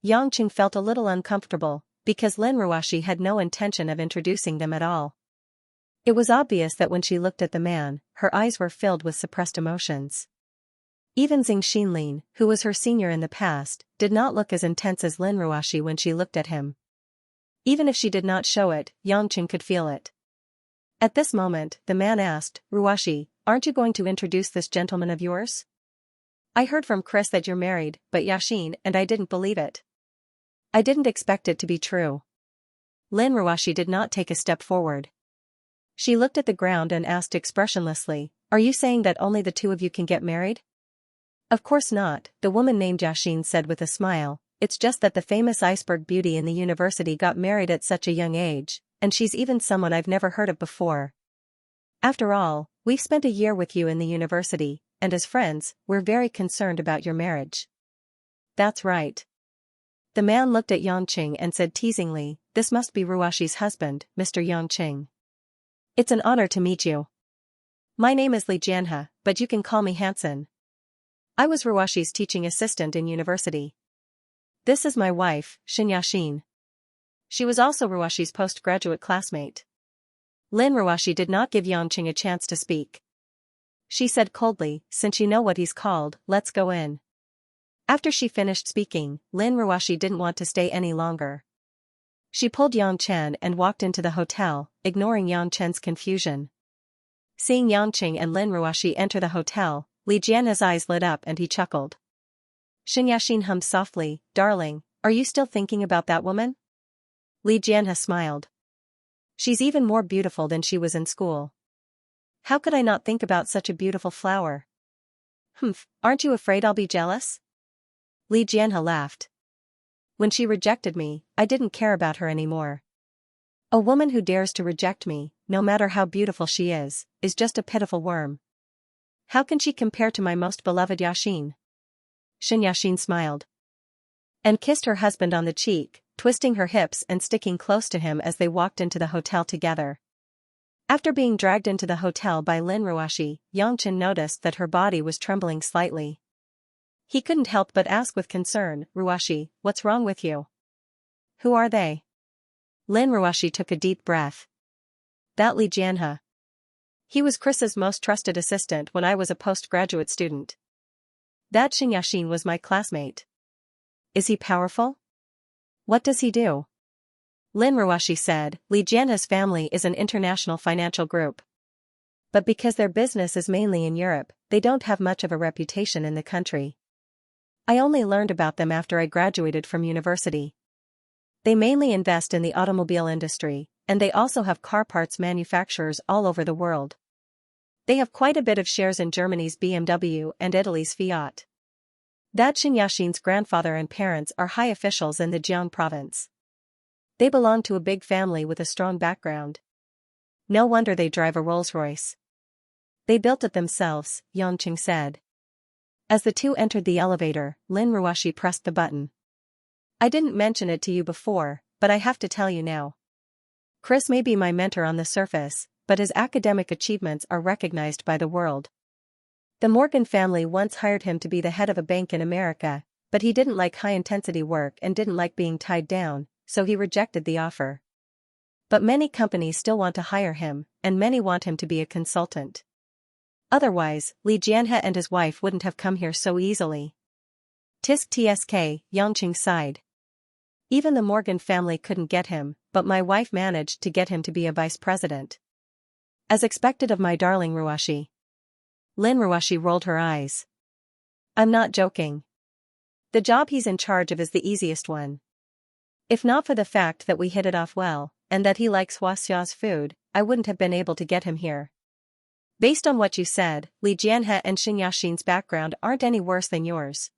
Yang Qing felt a little uncomfortable, because Lin Ruoshi had no intention of introducing them at all. It was obvious that when she looked at the man, her eyes were filled with suppressed emotions. Even Xing Xinlin, who was her senior in the past, did not look as intense as Lin Ruoshi when she looked at him. Even if she did not show it, Yang Qing could feel it. At this moment, the man asked, "Ruoshi, aren't you going to introduce this gentleman of yours? I heard from Chris that you're married, but Yaxin and I didn't believe it. I didn't expect it to be true." Lin Ruoshi did not take a step forward. She looked at the ground and asked expressionlessly, "Are you saying that only the two of you can get married?" "Of course not," the woman named Yaxin said with a smile, "it's just that the famous iceberg beauty in the university got married at such a young age, and she's even someone I've never heard of before. After all, we've spent a year with you in the university, and as friends, we're very concerned about your marriage." "That's right." The man looked at Yang Qing and said teasingly, "This must be Ruoshi's husband, Mr. Yang Qing. It's an honor to meet you. My name is Li Jianhe, but you can call me Hansen. I was Ruoshi's teaching assistant in university. This is my wife, Xianxia. She was also Ruoshi's postgraduate classmate." Lin Ruoshi did not give Yang Qing a chance to speak. She said coldly, "Since you know what he's called, let's go in." After she finished speaking, Lin Ruoshi didn't want to stay any longer. She pulled Yang Chen and walked into the hotel, ignoring Yang Chen's confusion. Seeing Yang Qing and Lin Ruoshi enter the hotel, Li Jianhe's eyes lit up and he chuckled. Xianxia hummed softly, "Darling, are you still thinking about that woman?" Li Jianhe smiled. "She's even more beautiful than she was in school. How could I not think about such a beautiful flower?" "Humph, aren't you afraid I'll be jealous?" Li Jianhe laughed. "When she rejected me, I didn't care about her anymore. A woman who dares to reject me, no matter how beautiful she is just a pitiful worm. How can she compare to my most beloved Yaxin?" Xianxia smiled and kissed her husband on the cheek, twisting her hips and sticking close to him as they walked into the hotel together. After being dragged into the hotel by Lin Ruoshi, Yang Chen noticed that her body was trembling slightly. He couldn't help but ask with concern, "Ruoshi, what's wrong with you?" "Who are they?" Lin Ruoshi took a deep breath. "That Li Jianhe. He was Chris's most trusted assistant when I was a postgraduate student. That Xianxia was my classmate." "Is he powerful? What does he do?" Lin Ruoshi said, "Li Jianhe's family is an international financial group. But because their business is mainly in Europe, they don't have much of a reputation in the country. I only learned about them after I graduated from university. They mainly invest in the automobile industry, and they also have car parts manufacturers all over the world. They have quite a bit of shares in Germany's BMW and Italy's Fiat. That Xianxia's grandfather and parents are high officials in the Jiang province. They belong to a big family with a strong background. No wonder they drive a Rolls-Royce. They built it themselves," Yang Qing said. As the two entered the elevator, Lin Ruoshi pressed the button. "I didn't mention it to you before, but I have to tell you now. Chris may be my mentor on the surface, but his academic achievements are recognized by the world. The Morgan family once hired him to be the head of a bank in America, but he didn't like high-intensity work and didn't like being tied down, so he rejected the offer. But many companies still want to hire him, and many want him to be a consultant. Otherwise, Li Jianhe and his wife wouldn't have come here so easily." "Tisk tsk," Yang Qing sighed. "Even the Morgan family couldn't get him, but my wife managed to get him to be a vice president. As expected of my darling Ruoshi." Lin Ruoshi rolled her eyes. "I'm not joking. The job he's in charge of is the easiest one. If not for the fact that we hit it off well, and that he likes Huaxia's food, I wouldn't have been able to get him here. Based on what you said, Li Jianhe and Xianxia's background aren't any worse than yours.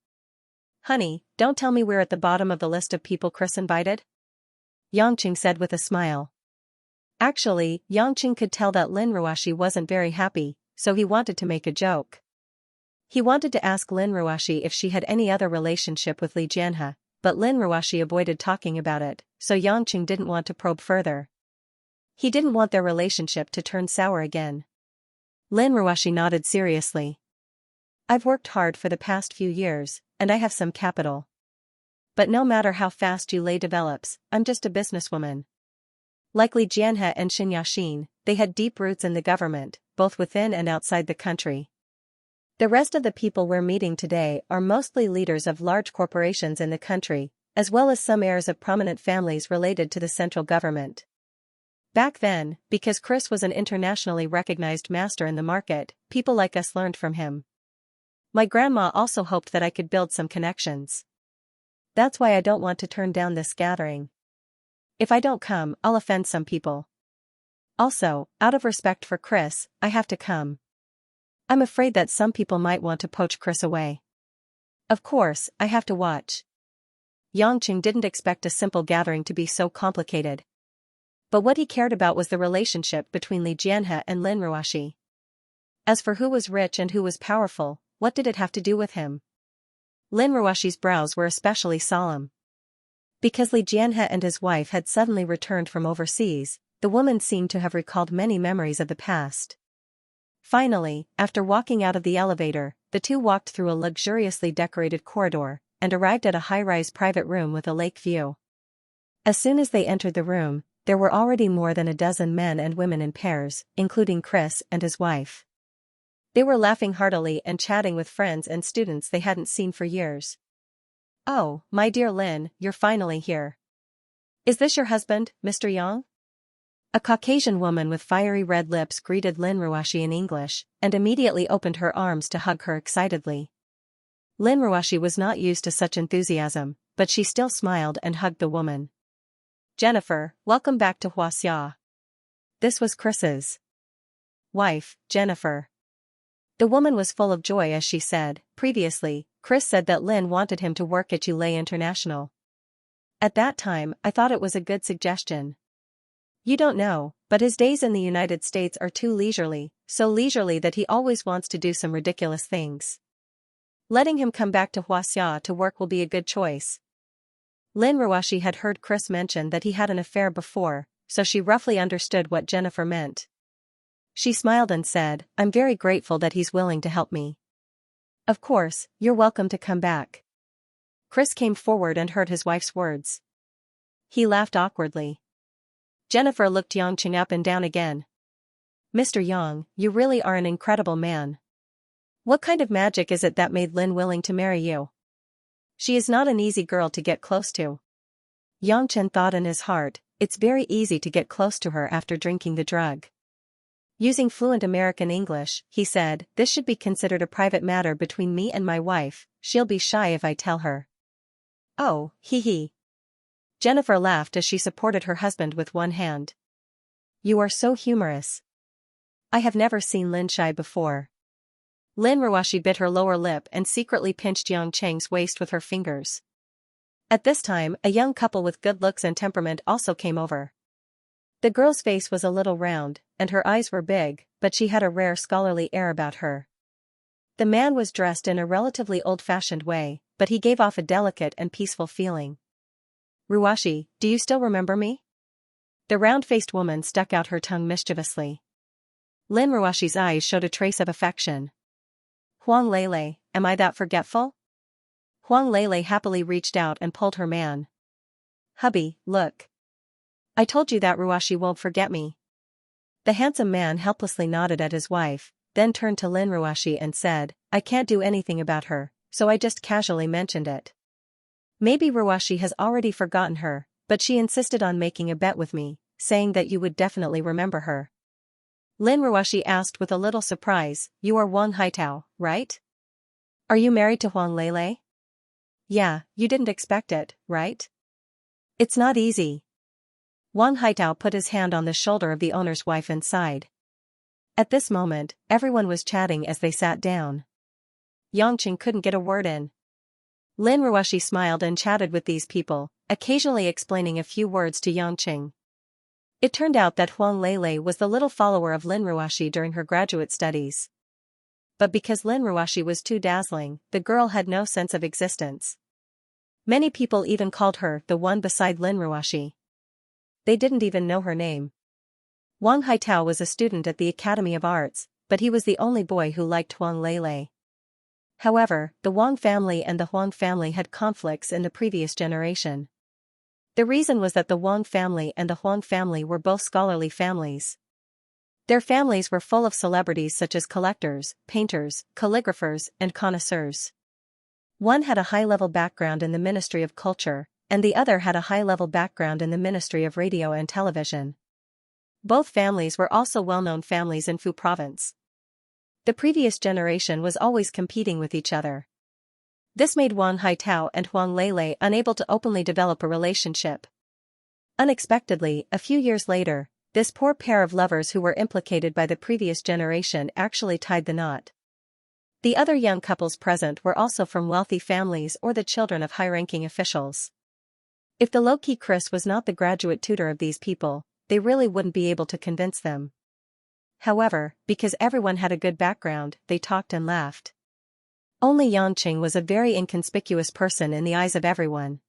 Honey, don't tell me we're at the bottom of the list of people Chris invited?" Yangqing said with a smile. Actually, Yangqing could tell that Lin Ruoxi wasn't very happy, so he wanted to make a joke. He wanted to ask Lin Ruoxi if she had any other relationship with Li Jianhe, but Lin Ruoxi avoided talking about it, so Yangqing didn't want to probe further. He didn't want their relationship to turn sour again. Lin Ruoxi nodded seriously. I've worked hard for the past few years, and I have some capital. But no matter how fast Yulei develops, I'm just a businesswoman. Like Li Jianhe and Xianxia, they had deep roots in the government, both within and outside the country. The rest of the people we're meeting today are mostly leaders of large corporations in the country, as well as some heirs of prominent families related to the central government. Back then, because Chris was an internationally recognized master in the market, people like us learned from him. My grandma also hoped that I could build some connections. That's why I don't want to turn down this gathering. If I don't come, I'll offend some people. Also, out of respect for Chris, I have to come. I'm afraid that some people might want to poach Chris away. Of course, I have to watch. Yangqing didn't expect a simple gathering to be so complicated. But what he cared about was the relationship between Li Jianhe and Lin Ruoxi. As for who was rich and who was powerful, what did it have to do with him? Lin Ruoxi's brows were especially solemn. Because Li Jianhe and his wife had suddenly returned from overseas, the woman seemed to have recalled many memories of the past. Finally, after walking out of the elevator, the two walked through a luxuriously decorated corridor, and arrived at a high-rise private room with a lake view. As soon as they entered the room, there were already more than a dozen men and women in pairs, including Chris and his wife. They were laughing heartily and chatting with friends and students they hadn't seen for years. Oh, my dear Lin, you're finally here. Is this your husband, Mr. Yang? A Caucasian woman with fiery red lips greeted Lin Ruoxi in English, and immediately opened her arms to hug her excitedly. Lin Ruoxi was not used to such enthusiasm, but she still smiled and hugged the woman. Jennifer, welcome back to Xianxia. This was Chris's wife, Jennifer. The woman was full of joy as she said, previously, Chris said that Lin wanted him to work at Yulei International. At that time, I thought it was a good suggestion. You don't know, but his days in the United States are too leisurely, so leisurely that he always wants to do some ridiculous things. Letting him come back to Xianxia to work will be a good choice. Lin Ruoxi had heard Chris mention that he had an affair before, so she roughly understood what Jennifer meant. She smiled and said, I'm very grateful that he's willing to help me. Of course, you're welcome to come back. Chris came forward and heard his wife's words. He laughed awkwardly. Jennifer looked Yangqing up and down again. Mr. Yang, you really are an incredible man. What kind of magic is it that made Lin willing to marry you? She is not an easy girl to get close to. Yangqing thought in his heart, it's very easy to get close to her after drinking the drug. Using fluent American English, he said, this should be considered a private matter between me and my wife, she'll be shy if I tell her. Oh, hee hee. Jennifer laughed as she supported her husband with one hand. You are so humorous. I have never seen Lin shy before. Lin Ruoxi bit her lower lip and secretly pinched Yangqing's waist with her fingers. At this time, a young couple with good looks and temperament also came over. The girl's face was a little round, and her eyes were big, but she had a rare scholarly air about her. The man was dressed in a relatively old-fashioned way, but he gave off a delicate and peaceful feeling. Ruoxi, do you still remember me? The round-faced woman stuck out her tongue mischievously. Lin Ruoxi's eyes showed a trace of affection. Huang Lele, am I that forgetful? Huang Lele happily reached out and pulled her man. Hubby, look. I told you that Ruoxi won't forget me. The handsome man helplessly nodded at his wife, then turned to Lin Ruoxi and said, I can't do anything about her, so I just casually mentioned it. Maybe Ruoxi has already forgotten her, but she insisted on making a bet with me, saying that you would definitely remember her. Lin Ruoxi asked with a little surprise, you are Wang Haitao, right? Are you married to Huang Lele? Yeah, you didn't expect it, right? It's not easy. Wang Haitao put his hand on the shoulder of the owner's wife and sighed. At this moment, everyone was chatting as they sat down. Yangqing couldn't get a word in. Lin Ruoxi smiled and chatted with these people, occasionally explaining a few words to Yangqing. It turned out that Huang Lele was the little follower of Lin Ruoxi during her graduate studies. But because Lin Ruoxi was too dazzling, the girl had no sense of existence. Many people even called her the one beside Lin Ruoxi. They didn't even know her name. Wang Haitao was a student at the Academy of Arts, but he was the only boy who liked Huang Lele. However, the Wang family and the Huang family had conflicts in the previous generation. The reason was that the Wang family and the Huang family were both scholarly families. Their families were full of celebrities such as collectors, painters, calligraphers, and connoisseurs. One had a high-level background in the Ministry of Culture, and the other had a high-level background in the Ministry of Radio and Television. Both families were also well-known families in Fu Province. The previous generation was always competing with each other. This made Wang Haitao and Huang Lele unable to openly develop a relationship. Unexpectedly, a few years later, this poor pair of lovers who were implicated by the previous generation actually tied the knot. The other young couples present were also from wealthy families or the children of high-ranking officials. If the low-key Chris was not the graduate tutor of these people, they really wouldn't be able to convince them. However, because everyone had a good background, they talked and laughed. Only Yangqing was a very inconspicuous person in the eyes of everyone.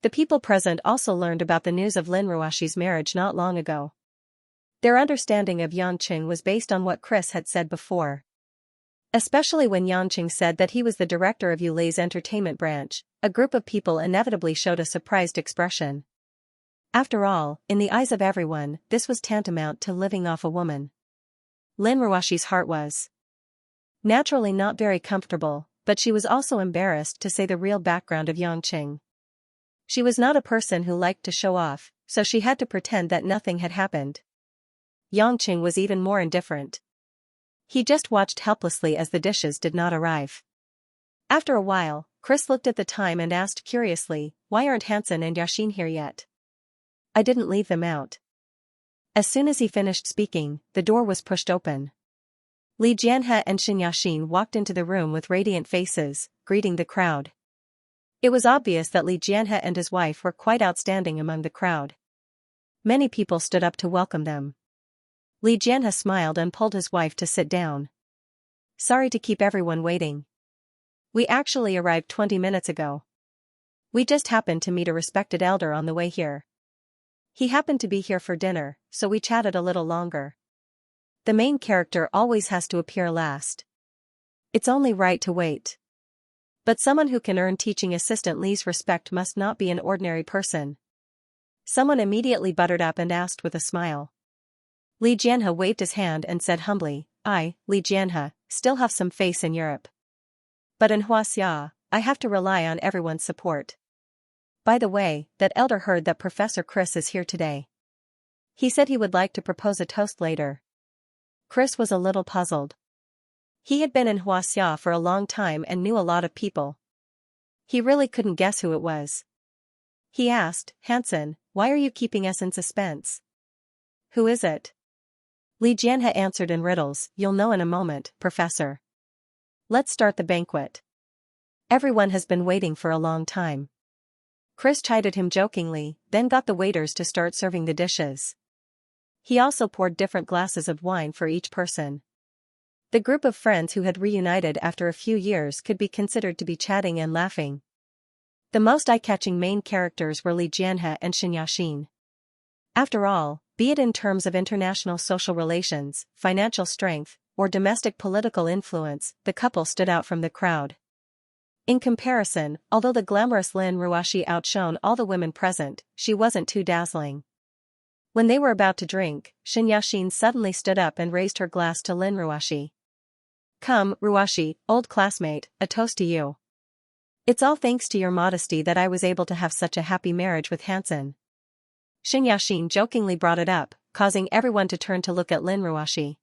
The people present also learned about the news of Lin Ruoxi's marriage not long ago. Their understanding of Yangqing was based on what Chris had said before. Especially when Yangqing said that he was the director of Yulei's entertainment branch, a group of people inevitably showed a surprised expression. After all, in the eyes of everyone, this was tantamount to living off a woman. Lin Ruoxi's heart was naturally not very comfortable, but she was also embarrassed to say the real background of Yangqing. She was not a person who liked to show off, so she had to pretend that nothing had happened. Yangqing was even more indifferent. He just watched helplessly as the dishes did not arrive. After a while, Chris looked at the time and asked curiously, "Why aren't Hansen and Yaxin here yet?" "I didn't leave them out." As soon as he finished speaking, the door was pushed open. Li Jianhe and Xianxia walked into the room with radiant faces, greeting the crowd. It was obvious that Li Jianhe and his wife were quite outstanding among the crowd. Many people stood up to welcome them. Li Jianhe smiled and pulled his wife to sit down. "Sorry to keep everyone waiting. We actually arrived 20 minutes ago. We just happened to meet a respected elder on the way here. He happened to be here for dinner, so we chatted a little longer." The main character always has to appear last. It's only right to wait. But someone who can earn teaching assistant Li's respect must not be an ordinary person. Someone immediately buttered up and asked with a smile. Li Jianhe waved his hand and said humbly, "I, Li Jianhe, still have some face in Europe. But in Xianxia, I have to rely on everyone's support. By the way, that elder heard that Professor Chris is here today. He said he would like to propose a toast later." Chris was a little puzzled. He had been in Xianxia for a long time and knew a lot of people. He really couldn't guess who it was. He asked, "Hansen, why are you keeping us in suspense? Who is it?" Li Jianhe answered in riddles, "You'll know in a moment, Professor. Let's start the banquet. Everyone has been waiting for a long time." Chris chided him jokingly, then got the waiters to start serving the dishes. He also poured different glasses of wine for each person. The group of friends who had reunited after a few years could be considered to be chatting and laughing. The most eye-catching main characters were Li Jianhe and Xianxia. After all, be it in terms of international social relations, financial strength, or domestic political influence, the couple stood out from the crowd. In comparison, although the glamorous Lin Ruoxi outshone all the women present, she wasn't too dazzling. When they were about to drink, Xianxia suddenly stood up and raised her glass to Lin Ruoxi. "Come, Ruoxi, old classmate, a toast to you. It's all thanks to your modesty that I was able to have such a happy marriage with Hansen." Xianxia jokingly brought it up, causing everyone to turn to look at Lin Ruoxi.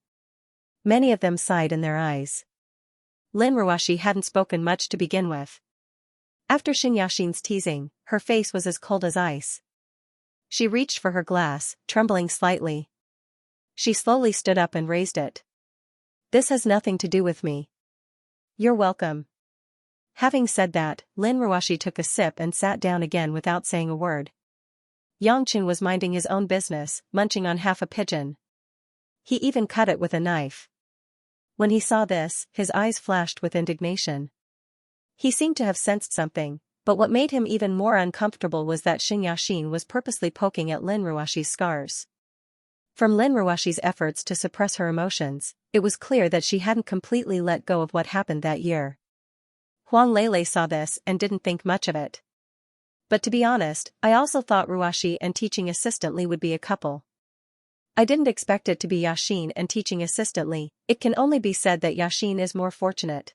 Many of them sighed in their eyes. Lin Ruoxi hadn't spoken much to begin with. After Xianxia's teasing, her face was as cold as ice. She reached for her glass, trembling slightly. She slowly stood up and raised it. "This has nothing to do with me." "You're welcome." Having said that, Lin Ruoshi took a sip and sat down again without saying a word. Yangqing was minding his own business, munching on half a pigeon. He even cut it with a knife. When he saw this, his eyes flashed with indignation. He seemed to have sensed something, but what made him even more uncomfortable was that Xianxia was purposely poking at Lin Ruoshi's scars. From Lin Ruoshi's efforts to suppress her emotions, it was clear that she hadn't completely let go of what happened that year. Huang Lele saw this and didn't think much of it. But to be honest, I also thought Ruoshi and teaching assistant Li would be a couple. I didn't expect it to be Yaxin and teaching assistant Li. It can only be said that Yaxin is more fortunate.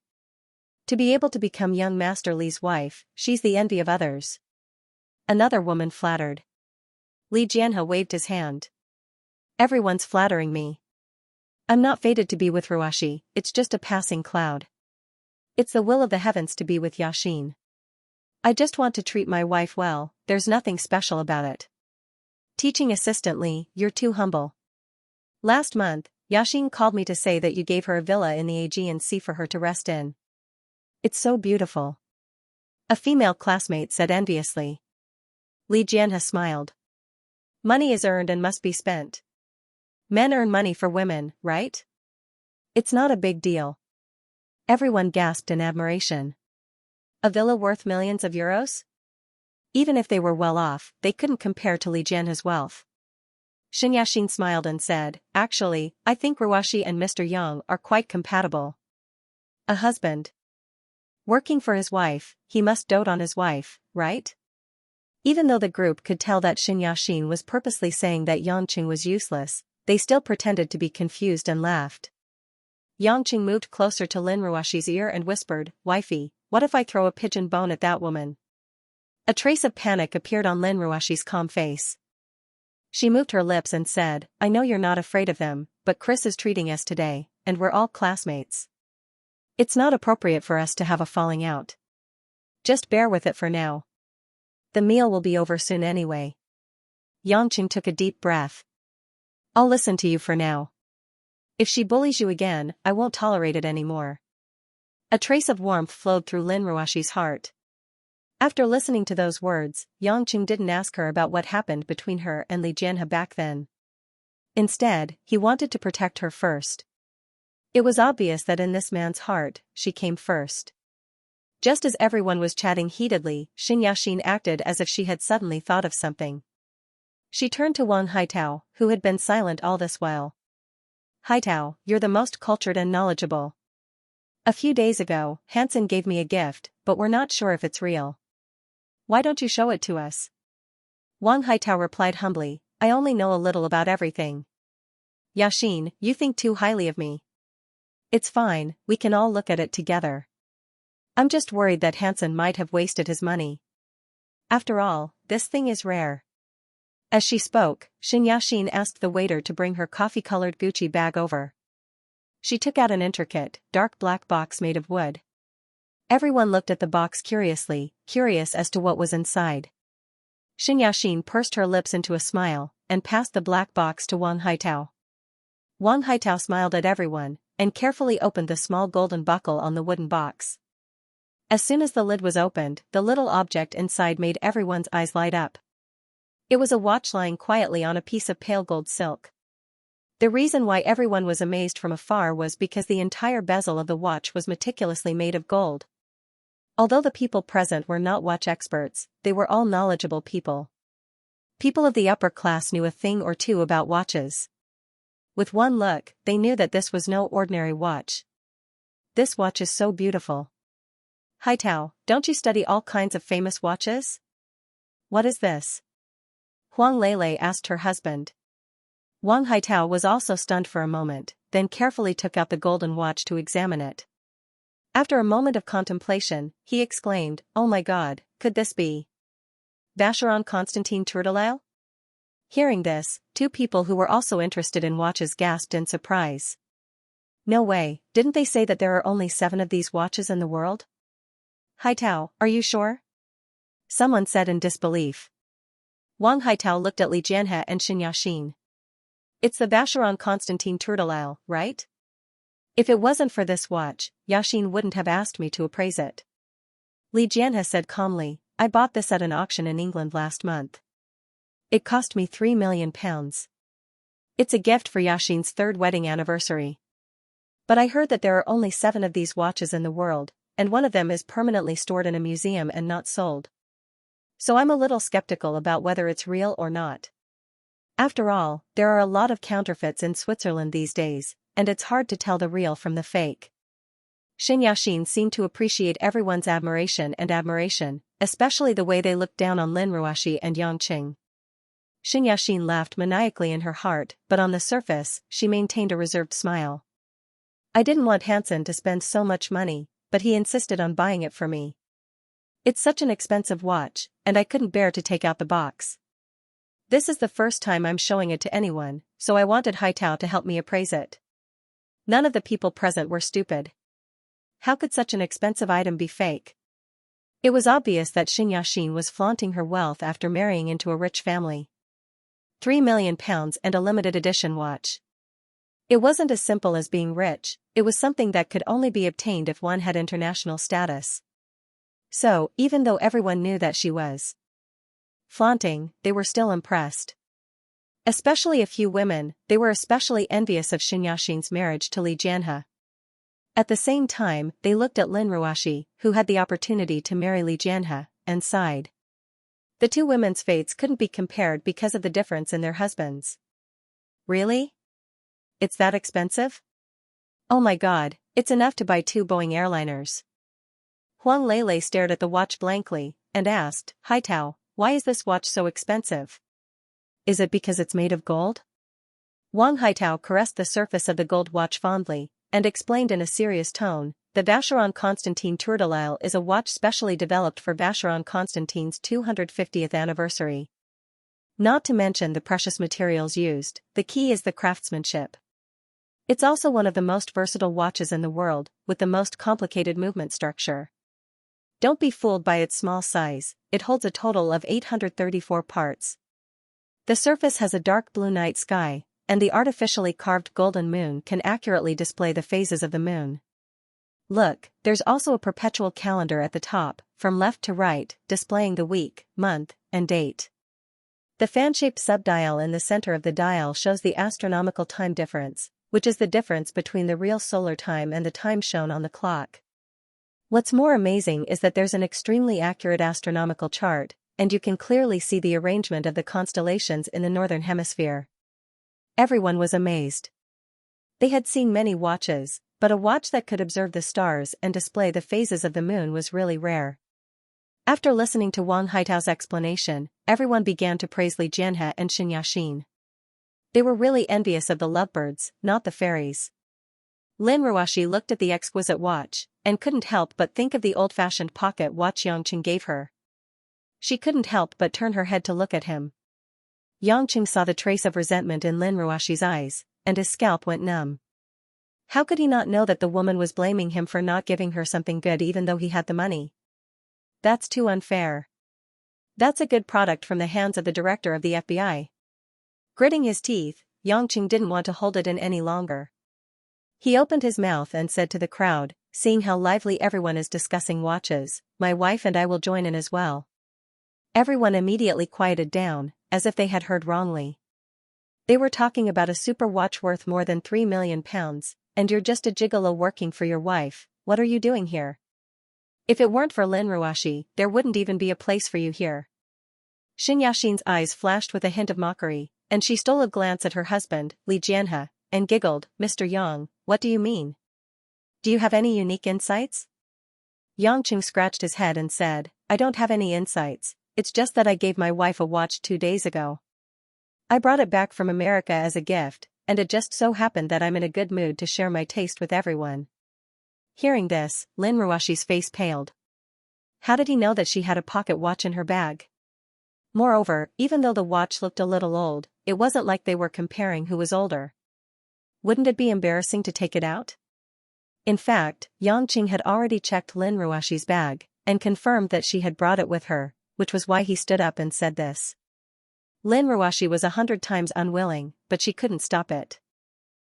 To be able to become young Master Li's wife, she's the envy of others. Another woman flattered. Li Jianhe waved his hand. Everyone's flattering me. I'm not fated to be with Ruoshi, it's just a passing cloud. It's the will of the heavens to be with Yaxin. I just want to treat my wife well, there's nothing special about it. Teaching assistant Li, you're too humble. Last month, Yaxin called me to say that you gave her a villa in the Aegean Sea for her to rest in. It's so beautiful. A female classmate said enviously. Li Jianhe smiled. Money is earned and must be spent. Men earn money for women, right? It's not a big deal. Everyone gasped in admiration. A villa worth millions of euros? Even if they were well off, they couldn't compare to Li Jianhe's wealth. Xianxia smiled and said, actually, I think Ruoshi and Mr. Yang are quite compatible. A husband. Working for his wife, he must dote on his wife, right? Even though the group could tell that Xianxia was purposely saying that Yangqing was useless, they still pretended to be confused and laughed. Yangqing moved closer to Lin Ruoshi's ear and whispered, Wifey, what if I throw a pigeon bone at that woman? A trace of panic appeared on Lin Ruoshi's calm face. She moved her lips and said, I know you're not afraid of them, but Chris is treating us today, and we're all classmates. It's not appropriate for us to have a falling out. Just bear with it for now. The meal will be over soon anyway. Yangqing took a deep breath. I'll listen to you for now. If she bullies you again, I won't tolerate it anymore. A trace of warmth flowed through Lin Ruoshi's heart. After listening to those words, Yangqing didn't ask her about what happened between her and Li Jianhe back then. Instead, he wanted to protect her first. It was obvious that in this man's heart, she came first. Just as everyone was chatting heatedly, Xianxia acted as if she had suddenly thought of something. She turned to Wang Haitao, who had been silent all this while. Haitao, you're the most cultured and knowledgeable. A few days ago, Hansen gave me a gift, but we're not sure if it's real. Why don't you show it to us? Wang Haitao replied humbly, I only know a little about everything. Yaxin, you think too highly of me. It's fine, we can all look at it together. I'm just worried that Hansen might have wasted his money. After all, this thing is rare. As she spoke, Xianxia asked the waiter to bring her coffee-colored Gucci bag over. She took out an intricate, dark black box made of wood. Everyone looked at the box curiously, curious as to what was inside. Xianxia pursed her lips into a smile, and passed the black box to Wang Haitao. Wang Haitao smiled at everyone, and carefully opened the small golden buckle on the wooden box. As soon as the lid was opened, the little object inside made everyone's eyes light up. It was a watch lying quietly on a piece of pale gold silk. The reason why everyone was amazed from afar was because the entire bezel of the watch was meticulously made of gold. Although the people present were not watch experts, they were all knowledgeable people. People of the upper class knew a thing or two about watches. With one look, they knew that this was no ordinary watch. This watch is so beautiful. Haitao, don't you study all kinds of famous watches? What is this? Huang Lele asked her husband. Wang Haitao was also stunned for a moment, then carefully took out the golden watch to examine it. After a moment of contemplation, he exclaimed, Oh my God, could this be Vacheron Constantin Tourtelile? Hearing this, two people who were also interested in watches gasped in surprise. No way, didn't they say that there are only 7 of these watches in the world? Haitao, are you sure? Someone said in disbelief. Wang Haitao looked at Li Jianhe and Xianxia. It's the Vacheron Constantin Tourtelile, right? If it wasn't for this watch, Yaxin wouldn't have asked me to appraise it. Li Jianhe said calmly, I bought this at an auction in England last month. It cost me 3 million pounds. It's a gift for Yaxin's third wedding anniversary. But I heard that there are only 7 of these watches in the world, and one of them is permanently stored in a museum and not sold. So I'm a little skeptical about whether it's real or not. After all, there are a lot of counterfeits in Switzerland these days, and it's hard to tell the real from the fake. Xianxia seemed to appreciate everyone's admiration, especially the way they looked down on Lin Ruoxi and Yang Qing. Xianxia laughed maniacally in her heart, but on the surface, she maintained a reserved smile. I didn't want Hansen to spend so much money, but he insisted on buying it for me. It's such an expensive watch, and I couldn't bear to take out the box. This is the first time I'm showing it to anyone, so I wanted Haitao to help me appraise it. None of the people present were stupid. How could such an expensive item be fake? It was obvious that Xianxia was flaunting her wealth after marrying into a rich family. 3 million pounds and a limited edition watch. It wasn't as simple as being rich, it was something that could only be obtained if one had international status. So, even though everyone knew that she was flaunting, they were still impressed. Especially a few women, they were especially envious of Xianxia's marriage to Li Jianhe. At the same time, they looked at Lin Ruoxi, who had the opportunity to marry Li Jianhe, and sighed. The two women's fates couldn't be compared because of the difference in their husbands. Really? It's that expensive? Oh my god, it's enough to buy 2 Boeing airliners. Huang Lele stared at the watch blankly, and asked, Haitao, why is this watch so expensive? Is it because it's made of gold? Wang Haitao caressed the surface of the gold watch fondly, and explained in a serious tone, the Vacheron Constantin Tour de Lille is a watch specially developed for Vacheron Constantin's 250th anniversary. Not to mention the precious materials used, the key is the craftsmanship. It's also one of the most versatile watches in the world, with the most complicated movement structure. Don't be fooled by its small size, it holds a total of 834 parts. The surface has a dark blue night sky, and the artificially carved golden moon can accurately display the phases of the moon. Look, there's also a perpetual calendar at the top, from left to right, displaying the week, month, and date. The fan-shaped subdial in the center of the dial shows the astronomical time difference, which is the difference between the real solar time and the time shown on the clock. What's more amazing is that there's an extremely accurate astronomical chart, and you can clearly see the arrangement of the constellations in the northern hemisphere. Everyone was amazed. They had seen many watches, but a watch that could observe the stars and display the phases of the moon was really rare. After listening to Wang Haitao's explanation, everyone began to praise Li Jianhe and Xianxia. They were really envious of the lovebirds, not the fairies. Lin Ruoxi looked at the exquisite watch, and couldn't help but think of the old-fashioned pocket watch Yang Qing gave her. She couldn't help but turn her head to look at him. Yang Qing saw the trace of resentment in Lin Ruoxi's eyes, and his scalp went numb. How could he not know that the woman was blaming him for not giving her something good even though he had the money? That's too unfair. That's a good product from the hands of the director of the FBI. Gritting his teeth, Yang Qing didn't want to hold it in any longer. He opened his mouth and said to the crowd, seeing how lively everyone is discussing watches, my wife and I will join in as well. Everyone immediately quieted down, as if they had heard wrongly. They were talking about a super watch worth more than 3 million pounds, and you're just a gigolo working for your wife. What are you doing here? If it weren't for Lin Ruoxi, there wouldn't even be a place for you here. Xianxia's eyes flashed with a hint of mockery, and she stole a glance at her husband, Li Jianhe, and giggled, Mr. Yang, what do you mean? Do you have any unique insights? Yang Qing scratched his head and said, I don't have any insights, it's just that I gave my wife a watch 2 days ago. I brought it back from America as a gift, and it just so happened that I'm in a good mood to share my taste with everyone. Hearing this, Lin Ruoxi's face paled. How did he know that she had a pocket watch in her bag? Moreover, even though the watch looked a little old, it wasn't like they were comparing who was older. Wouldn't it be embarrassing to take it out? In fact, Yang Qing had already checked Lin Ruoxi's bag, and confirmed that she had brought it with her, which was why he stood up and said this. Lin Ruoxi was 100 times unwilling, but she couldn't stop it.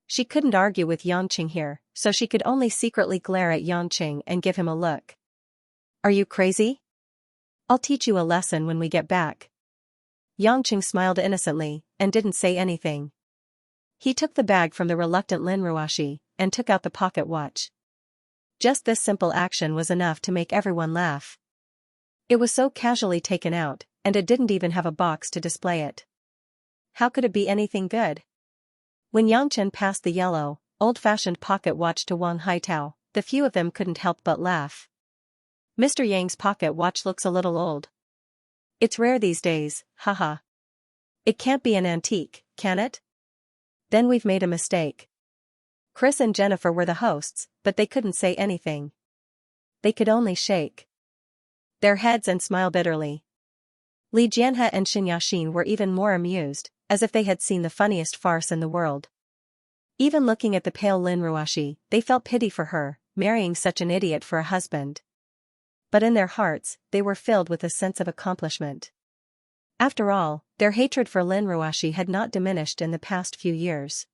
She couldn't argue with Yang Qing here, so she could only secretly glare at Yang Qing and give him a look. Are you crazy? I'll teach you a lesson when we get back. Yangqing smiled innocently, and didn't say anything. He took the bag from the reluctant Lin Ruoxi, and took out the pocket watch. Just this simple action was enough to make everyone laugh. It was so casually taken out, and it didn't even have a box to display it. How could it be anything good? When Yangchen passed the yellow, old-fashioned pocket watch to Wang Haitao, the few of them couldn't help but laugh. Mr. Yang's pocket watch looks a little old. It's rare these days, haha. It can't be an antique, can it? Then we've made a mistake. Chris and Jennifer were the hosts, but they couldn't say anything. They could only shake their heads and smile bitterly. Li Jianhe and Xianxia were even more amused, as if they had seen the funniest farce in the world. Even looking at the pale Lin Ruoxi, they felt pity for her, marrying such an idiot for a husband. But in their hearts, they were filled with a sense of accomplishment. After all, their hatred for Lin Ruoxi had not diminished in the past few years.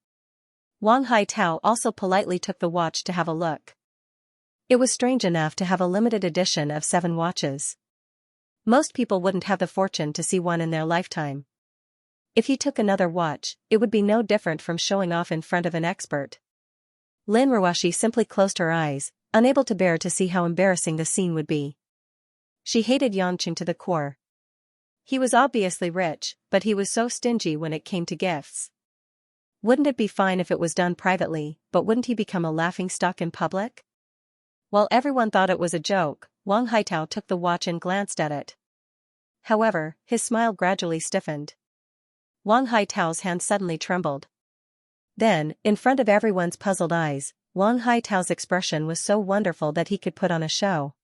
Wang Haitao also politely took the watch to have a look. It was strange enough to have a limited edition of 7 watches. Most people wouldn't have the fortune to see one in their lifetime. If he took another watch, it would be no different from showing off in front of an expert. Lin Ruoxi simply closed her eyes, unable to bear to see how embarrassing the scene would be. She hated Yangqing to the core. He was obviously rich, but he was so stingy when it came to gifts. Wouldn't it be fine if it was done privately, but wouldn't he become a laughingstock in public? While everyone thought it was a joke, Wang Haitao took the watch and glanced at it. However, his smile gradually stiffened. Wang Haitao's hand suddenly trembled. Then, in front of everyone's puzzled eyes, Wang Haitao's expression was so wonderful that he could put on a show.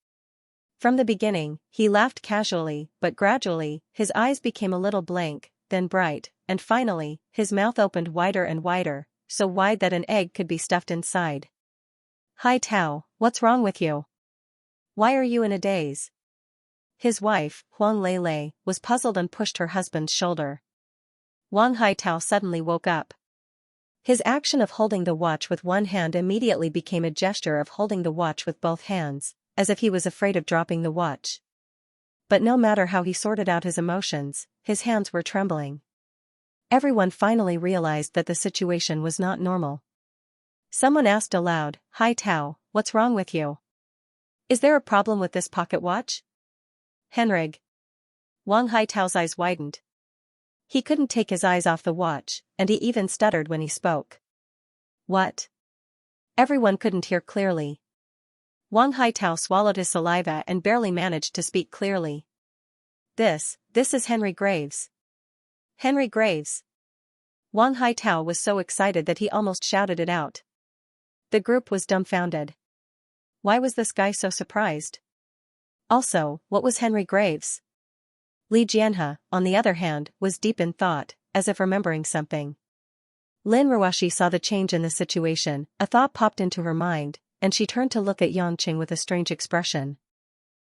From the beginning, he laughed casually, but gradually, his eyes became a little blank, then bright, and finally, his mouth opened wider and wider, so wide that an egg could be stuffed inside. Haitao, what's wrong with you? Why are you in a daze? His wife, Huang Lei, was puzzled and pushed her husband's shoulder. Wang Haitao suddenly woke up. His action of holding the watch with one hand immediately became a gesture of holding the watch with both hands, as if he was afraid of dropping the watch. But no matter how he sorted out his emotions, his hands were trembling. Everyone finally realized that the situation was not normal. Someone asked aloud, Haitao, what's wrong with you? Is there a problem with this pocket watch? Henrig. Wang Haitao's eyes widened. He couldn't take his eyes off the watch, and he even stuttered when he spoke. What? Everyone couldn't hear clearly. Wang Haitao swallowed his saliva and barely managed to speak clearly. This is Henry Graves. Henry Graves. Wang Haitao was so excited that he almost shouted it out. The group was dumbfounded. Why was this guy so surprised? Also, what was Henry Graves? Li Jianhe, on the other hand, was deep in thought, as if remembering something. Lin Ruoxi saw the change in the situation, a thought popped into her mind, and she turned to look at Yangqing with a strange expression.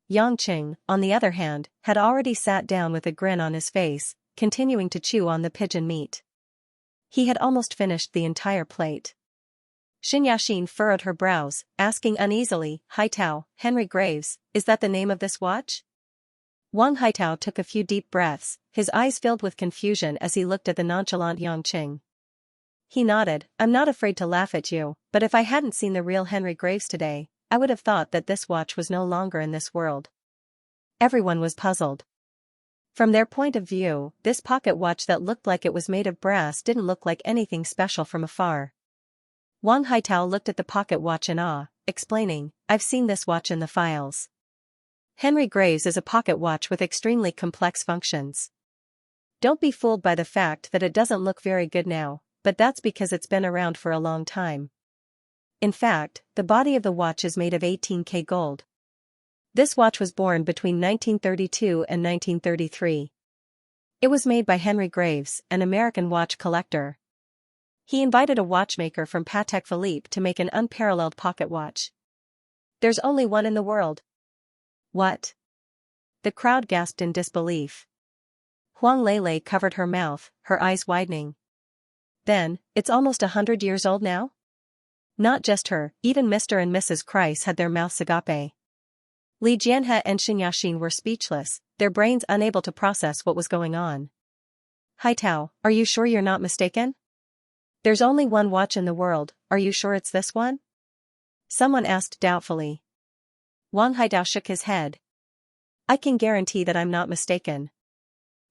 Yangqing, on the other hand, had already sat down with a grin on his face, continuing to chew on the pigeon meat. He had almost finished the entire plate. Xianxia furrowed her brows, asking uneasily, Haitao, Henry Graves, is that the name of this watch? Wang Haitao took a few deep breaths, his eyes filled with confusion as he looked at the nonchalant Yangqing. He nodded, I'm not afraid to laugh at you, but if I hadn't seen the real Henry Graves today, I would have thought that this watch was no longer in this world. Everyone was puzzled. From their point of view, this pocket watch that looked like it was made of brass didn't look like anything special from afar. Wang Haitao looked at the pocket watch in awe, explaining, I've seen this watch in the files. Henry Graves is a pocket watch with extremely complex functions. Don't be fooled by the fact that it doesn't look very good now, but that's because it's been around for a long time. In fact, the body of the watch is made of 18K gold. This watch was born between 1932 and 1933. It was made by Henry Graves, an American watch collector. He invited a watchmaker from Patek Philippe to make an unparalleled pocket watch. There's only one in the world. What? The crowd gasped in disbelief. Huang Lei covered her mouth, her eyes widening. Then, it's almost 100 years old now? Not just her, even Mr. and Mrs. Kreis had their mouths agape. Li Jianhe and Xianxia were speechless, their brains unable to process what was going on. Haitao, are you sure you're not mistaken? There's only one watch in the world, are you sure it's this one? Someone asked doubtfully. Wang Haitao shook his head. I can guarantee that I'm not mistaken.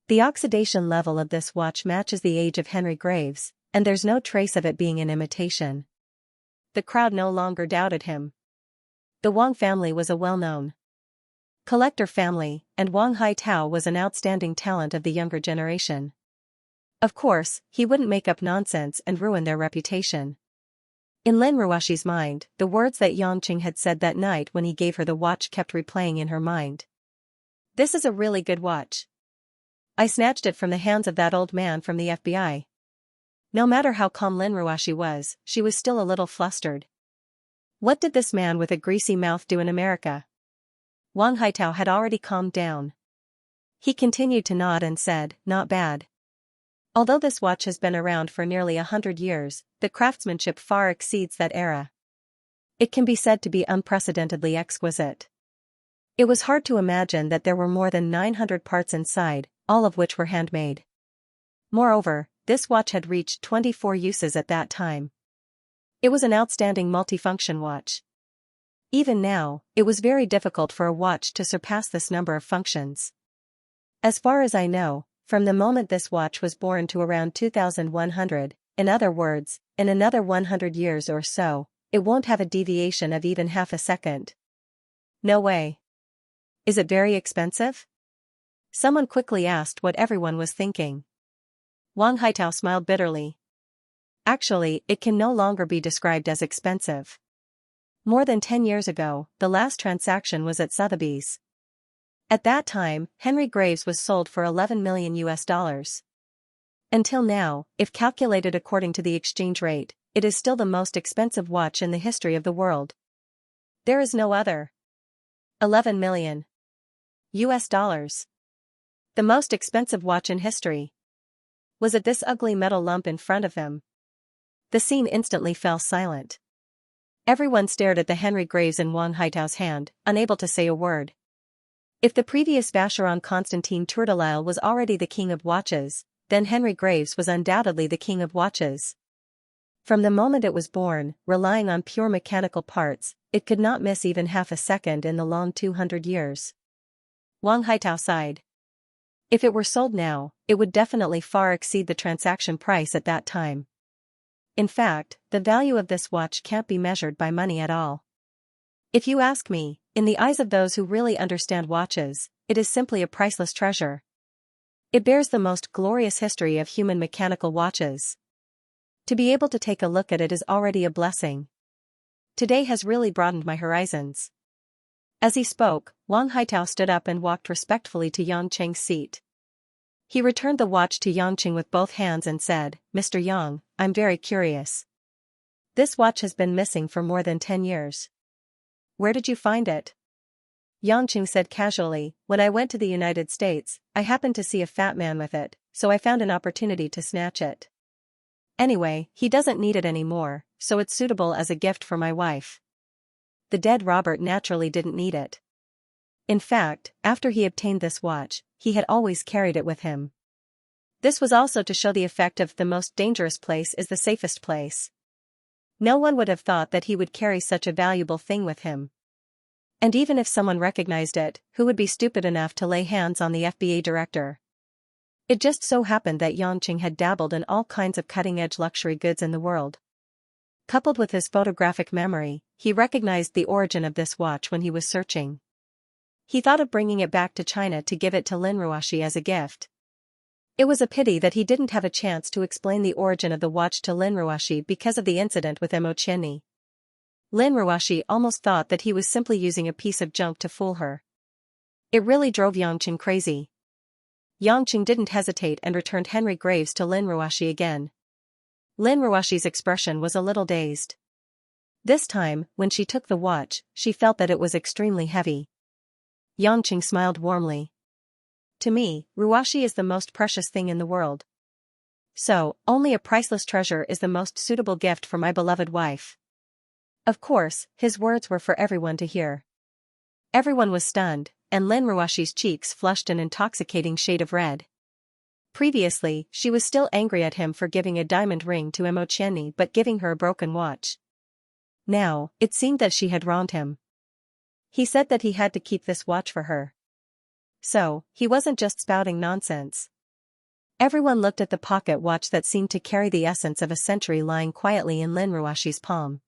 The oxidation level of this watch matches the age of Henry Graves, and there's no trace of it being an imitation. The crowd no longer doubted him. The Wang family was a well-known collector family, and Wang Haitao was an outstanding talent of the younger generation. Of course, he wouldn't make up nonsense and ruin their reputation. In Lin Ruoxi's mind, the words that Xianxia had said that night when he gave her the watch kept replaying in her mind. This is a really good watch. I snatched it from the hands of that old man from the FBI. No matter how calm Lin Ruoxi was, she was still a little flustered. What did this man with a greasy mouth do in America? Wang Haitao had already calmed down. He continued to nod and said, not bad. Although this watch has been around for nearly 100 years, the craftsmanship far exceeds that era. It can be said to be unprecedentedly exquisite. It was hard to imagine that there were more than 900 parts inside, all of which were handmade. Moreover, this watch had reached 24 uses at that time. It was an outstanding multifunction watch. Even now, it was very difficult for a watch to surpass this number of functions. As far as I know, from the moment this watch was born to around 2100, in other words, in another 100 years or so, it won't have a deviation of even half a second. No way. Is it very expensive? Someone quickly asked what everyone was thinking. Wang Haitao smiled bitterly. Actually, it can no longer be described as expensive. More than 10 years ago, the last transaction was at Sotheby's. At that time, Henry Graves was sold for $11 million. Until now, if calculated according to the exchange rate, it is still the most expensive watch in the history of the world. There is no other. $11 million. The most expensive watch in history. Was it this ugly metal lump in front of him? The scene instantly fell silent. Everyone stared at the Henry Graves in Wang Haitao's hand, unable to say a word. If the previous Vacheron Constantin Tourdelile was already the king of watches, then Henry Graves was undoubtedly the king of watches. From the moment it was born, relying on pure mechanical parts, it could not miss even half a second in the long 200 years. Wang Haitao sighed. If it were sold now, it would definitely far exceed the transaction price at that time. In fact, the value of this watch can't be measured by money at all. If you ask me, in the eyes of those who really understand watches, it is simply a priceless treasure. It bears the most glorious history of human mechanical watches. To be able to take a look at it is already a blessing. Today has really broadened my horizons. As he spoke, Wang Haitao stood up and walked respectfully to Xianxia's seat. He returned the watch to Xianxia with both hands and said, Mr. Yang, I'm very curious. This watch has been missing for more than 10 years. Where did you find it? Xianxia said casually, when I went to the United States, I happened to see a fat man with it, so I found an opportunity to snatch it. Anyway, he doesn't need it anymore, so it's suitable as a gift for my wife. The dead Robert naturally didn't need it. In fact, after he obtained this watch, he had always carried it with him. This was also to show the effect of the most dangerous place is the safest place. No one would have thought that he would carry such a valuable thing with him. And even if someone recognized it, who would be stupid enough to lay hands on the FBA director? It just so happened that Xianxia had dabbled in all kinds of cutting-edge luxury goods in the world. Coupled with his photographic memory, he recognized the origin of this watch when he was searching. He thought of bringing it back to China to give it to Lin Ruoxi as a gift. It was a pity that he didn't have a chance to explain the origin of the watch to Lin Ruoxi because of the incident with Mo Qianni. Lin Ruoxi almost thought that he was simply using a piece of junk to fool her. It really drove Xianxia crazy. Xianxia didn't hesitate and returned Henry Graves to Lin Ruoxi again. Lin Ruoxi's expression was a little dazed. This time, when she took the watch, she felt that it was extremely heavy. Xianxia smiled warmly. To me, Ruoxi is the most precious thing in the world. So, only a priceless treasure is the most suitable gift for my beloved wife. Of course, his words were for everyone to hear. Everyone was stunned, and Lin Ruashi's cheeks flushed an intoxicating shade of red. Previously, she was still angry at him for giving a diamond ring to Mo Qianni but giving her a broken watch. Now, it seemed that she had wronged him. He said that he had to keep this watch for her. So, he wasn't just spouting nonsense. Everyone looked at the pocket watch that seemed to carry the essence of a century lying quietly in Lin Ruashi's palm.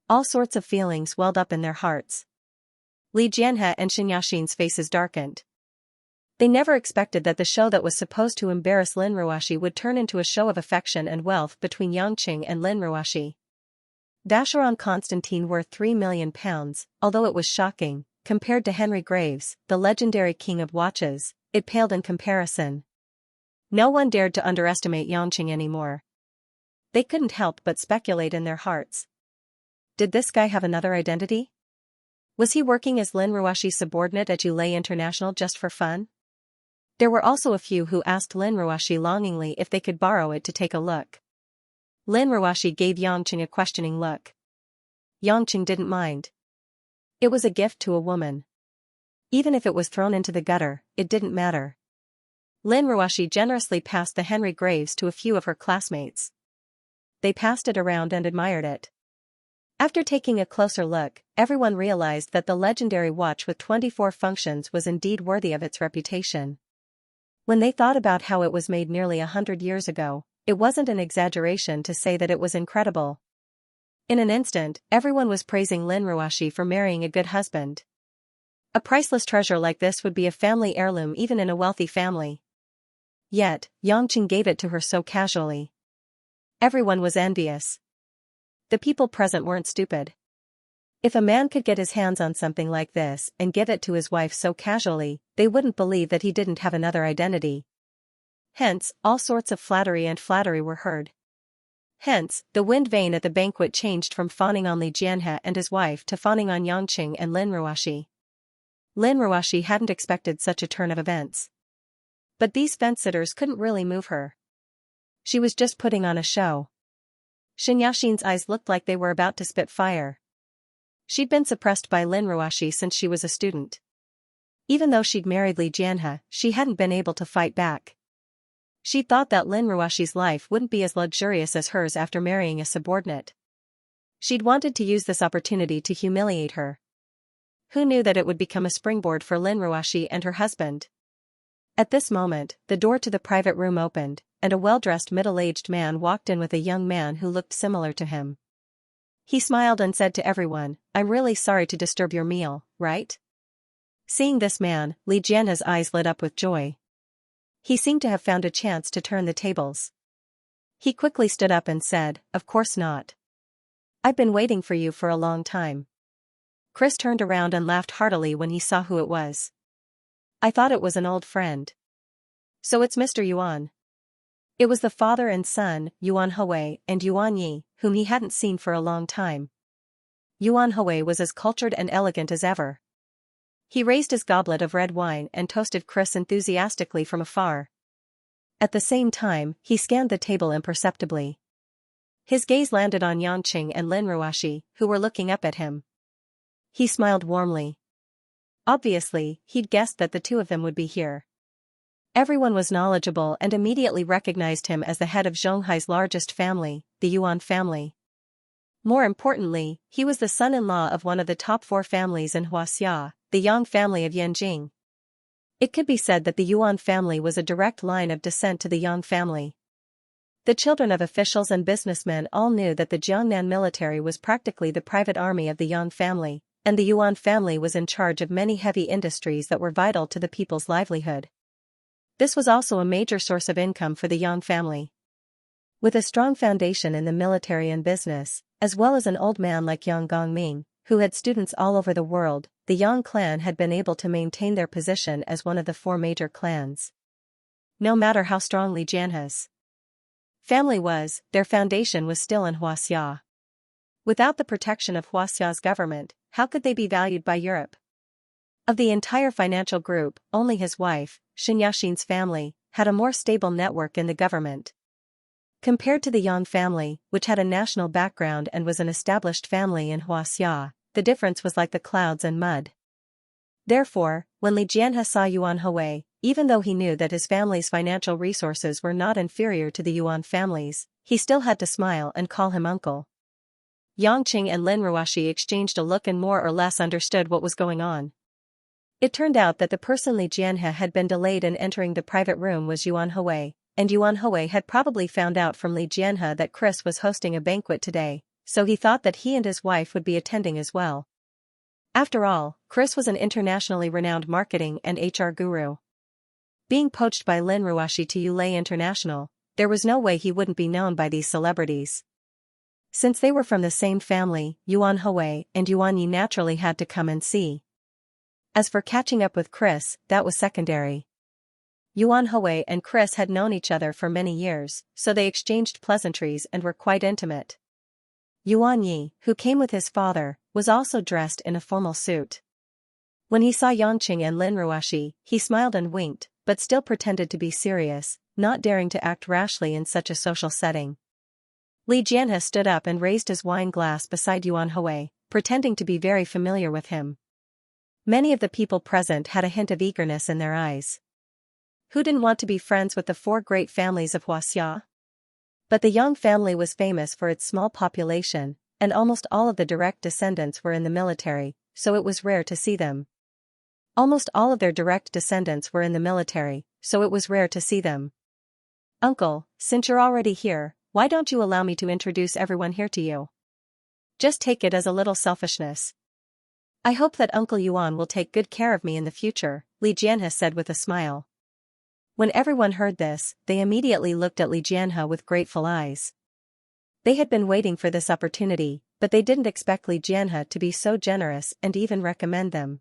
All sorts of feelings welled up in their hearts. Li Jianhe and Xianxia's faces darkened. They never expected that the show that was supposed to embarrass Lin Ruashi would turn into a show of affection and wealth between Yangqing and Lin Ruashi. Vacheron Constantine worth £3 million, although it was shocking, compared to Henry Graves, the legendary king of watches, it paled in comparison. No one dared to underestimate Yangqing anymore. They couldn't help but speculate in their hearts. Did this guy have another identity? Was he working as Lin Ruashi's subordinate at Yulei International just for fun? There were also a few who asked Lin Ruashi longingly if they could borrow it to take a look. Lin Ruashi gave Yangqing a questioning look. Yangqing didn't mind. It was a gift to a woman. Even if it was thrown into the gutter, it didn't matter. Lin Ruashi generously passed the Henry Graves to a few of her classmates. They passed it around and admired it. After taking a closer look, everyone realized that the legendary watch with 24 functions was indeed worthy of its reputation. When they thought about how it was made nearly 100 years ago, it wasn't an exaggeration to say that it was incredible. In an instant, everyone was praising Lin Ruashi for marrying a good husband. A priceless treasure like this would be a family heirloom even in a wealthy family. Yet, Yangqing gave it to her so casually. Everyone was envious. The people present weren't stupid. If a man could get his hands on something like this and give it to his wife so casually, they wouldn't believe that he didn't have another identity. Hence, all sorts of flattery were heard. Hence, the wind vane at the banquet changed from fawning on Li Jianhe and his wife to fawning on Yangqing and Lin Ruashi. Lin Ruashi hadn't expected such a turn of events. But these fence-sitters couldn't really move her. She was just putting on a show. Xianxia's eyes looked like they were about to spit fire. She'd been suppressed by Lin Ruashi since she was a student. Even though she'd married Li Jianhe, she hadn't been able to fight back. She thought that Lin Ruashi's life wouldn't be as luxurious as hers after marrying a subordinate. She'd wanted to use this opportunity to humiliate her. Who knew that it would become a springboard for Lin Ruashi and her husband? At this moment, the door to the private room opened, and a well-dressed middle-aged man walked in with a young man who looked similar to him. He smiled and said to everyone, "I'm really sorry to disturb your meal, right?" Seeing this man, Li Jianhe's eyes lit up with joy. He seemed to have found a chance to turn the tables. He quickly stood up and said, "Of course not. I've been waiting for you for a long time." Chris turned around and laughed heartily when he saw who it was. "I thought it was an old friend. So it's Mr. Yuan." It was the father and son, Yuan Hui and Yuan Yi, whom he hadn't seen for a long time. Yuan Hui was as cultured and elegant as ever. He raised his goblet of red wine and toasted Chris enthusiastically from afar. At the same time, he scanned the table imperceptibly. His gaze landed on Yangqing and Lin Ruashi, who were looking up at him. He smiled warmly. Obviously, he'd guessed that the two of them would be here. Everyone was knowledgeable and immediately recognized him as the head of Zhonghai's largest family, the Yuan family. More importantly, he was the son-in-law of one of the top 4 families in Huaxia, the Yang family of Yanjing. It could be said that the Yuan family was a direct line of descent to the Yang family. The children of officials and businessmen all knew that the Jiangnan military was practically the private army of the Yang family, and the Yuan family was in charge of many heavy industries that were vital to the people's livelihood. This was also a major source of income for the Yang family. With a strong foundation in the military and business, as well as an old man like Yang Gongming, who had students all over the world, the Yang clan had been able to maintain their position as one of the 4 major clans. No matter how strong Li Jianhe's family was, their foundation was still in Huaxia. Without the protection of Huaxia's government, how could they be valued by Europe? Of the entire financial group, only his wife, Xianxia's family, had a more stable network in the government. Compared to the Yang family, which had a national background and was an established family in Huaxia, the difference was like the clouds and mud. Therefore, when Li Jianhe saw Yuan Hui, even though he knew that his family's financial resources were not inferior to the Yuan family's, he still had to smile and call him uncle. Yang Qing and Lin Ruoxi exchanged a look and more or less understood what was going on. It turned out that the person Li Jianhe had been delayed in entering the private room was Yuan Hui, and Yuan Hui had probably found out from Li Jianhe that Chris was hosting a banquet today, so he thought that he and his wife would be attending as well. After all, Chris was an internationally renowned marketing and HR guru. Being poached by Lin Ruoxi to Yulei International, there was no way he wouldn't be known by these celebrities. Since they were from the same family, Yuan Hui and Yuan Yi naturally had to come and see. As for catching up with Chris, that was secondary. Yuan Hui and Chris had known each other for many years, so they exchanged pleasantries and were quite intimate. Yuan Yi, who came with his father, was also dressed in a formal suit. When he saw Yangqing and Lin Ruoxi, he smiled and winked, but still pretended to be serious, not daring to act rashly in such a social setting. Li Jianhe stood up and raised his wine glass beside Yuan Hui, pretending to be very familiar with him. Many of the people present had a hint of eagerness in their eyes. Who didn't want to be friends with the four great families of Xianxia? But the Yang family was famous for its small population, and almost all of the direct descendants were in the military, so it was rare to see them. Uncle, since you're already here, why don't you allow me to introduce everyone here to you? Just take it as a little selfishness. I hope that Uncle Yuan will take good care of me in the future, Li Jianhe said with a smile. When everyone heard this, they immediately looked at Li Jianhe with grateful eyes. They had been waiting for this opportunity, but they didn't expect Li Jianhe to be so generous and even recommend them.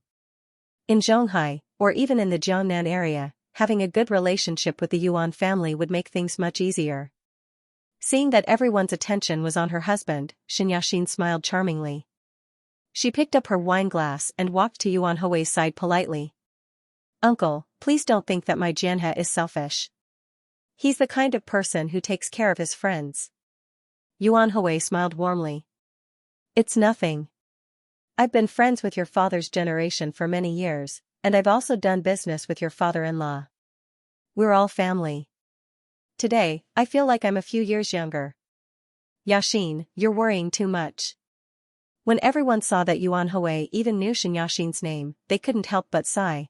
In Zhonghai, or even in the Jiangnan area, having a good relationship with the Yuan family would make things much easier. Seeing that everyone's attention was on her husband, Xianxia smiled charmingly. She picked up her wine glass and walked to Yuan Hui's side politely. Uncle, please don't think that my Jianhe is selfish. He's the kind of person who takes care of his friends. Yuan Hui smiled warmly. It's nothing. I've been friends with your father's generation for many years, and I've also done business with your father-in-law. We're all family. Today, I feel like I'm a few years younger. Yaxin, you're worrying too much. When everyone saw that Yuan Hui even knew Xianxia's name, they couldn't help but sigh.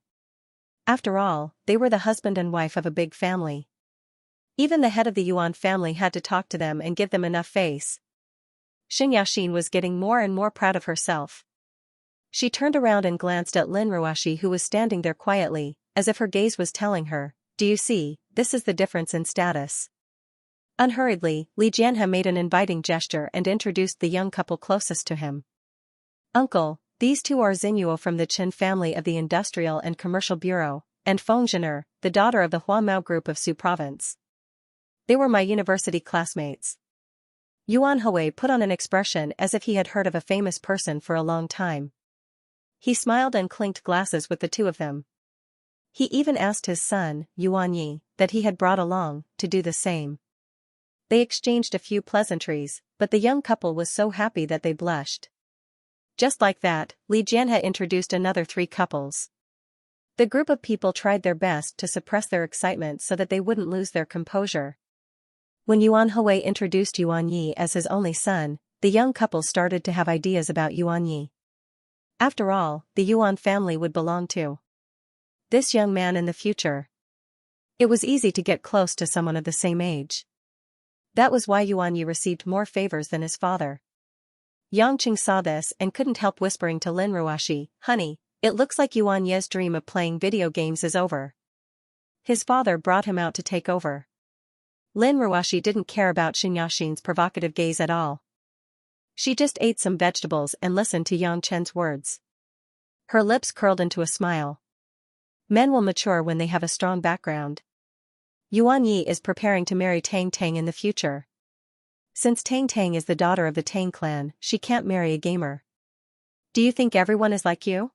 After all, they were the husband and wife of a big family. Even the head of the Yuan family had to talk to them and give them enough face. Xianxia was getting more and more proud of herself. She turned around and glanced at Lin Ruoxi, who was standing there quietly, as if her gaze was telling her, "Do you see, this is the difference in status." Unhurriedly, Li Jianhe made an inviting gesture and introduced the young couple closest to him. Uncle, these two are Xinyuo from the Qin family of the Industrial and Commercial Bureau, and Feng Zhener, the daughter of the Huamao group of Su province. They were my university classmates. Yuan Hui put on an expression as if he had heard of a famous person for a long time. He smiled and clinked glasses with the two of them. He even asked his son, Yuan Yi, that he had brought along, to do the same. They exchanged a few pleasantries, but the young couple was so happy that they blushed. Just like that, Li Jianhe introduced another 3 couples. The group of people tried their best to suppress their excitement so that they wouldn't lose their composure. When Yuan Hui introduced Yuan Yi as his only son, the young couple started to have ideas about Yuan Yi. After all, the Yuan family would belong to this young man in the future. It was easy to get close to someone of the same age. That was why Yuan Yi received more favors than his father. Yangqing saw this and couldn't help whispering to Lin Ruoxi, "Honey, it looks like Yuan Yi's dream of playing video games is over. His father brought him out to take over." Lin Ruoxi didn't care about Xianxia's provocative gaze at all. She just ate some vegetables and listened to Yang Chen's words. Her lips curled into a smile. Men will mature when they have a strong background. Yuan Yi is preparing to marry Tang Tang in the future. Since Tang Tang is the daughter of the Tang clan, she can't marry a gamer. Do you think everyone is like you?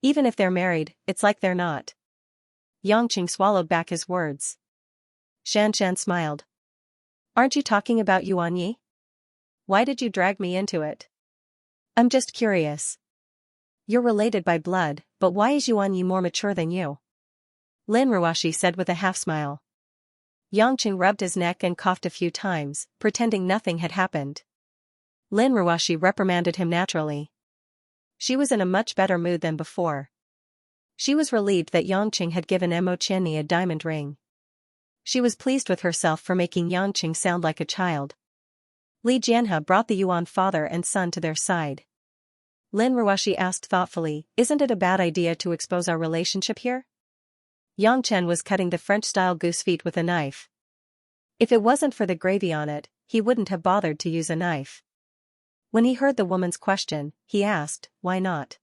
Even if they're married, it's like they're not. Yangqing swallowed back his words. Xianxia smiled. Aren't you talking about Yuan Yi? Why did you drag me into it? I'm just curious. You're related by blood, but why is Yuan Yi more mature than you? Lin Ruoxi said with a half-smile. Yangqing rubbed his neck and coughed a few times, pretending nothing had happened. Lin Ruoxi reprimanded him naturally. She was in a much better mood than before. She was relieved that Yangqing had given Mo Qianni a diamond ring. She was pleased with herself for making Yangqing sound like a child. Li Jianhe brought the Yuan father and son to their side. Lin Ruoxi asked thoughtfully, "Isn't it a bad idea to expose our relationship here?" Yang Chen was cutting the French-style goose feet with a knife. If it wasn't for the gravy on it, he wouldn't have bothered to use a knife. When he heard the woman's question, he asked, "Why not?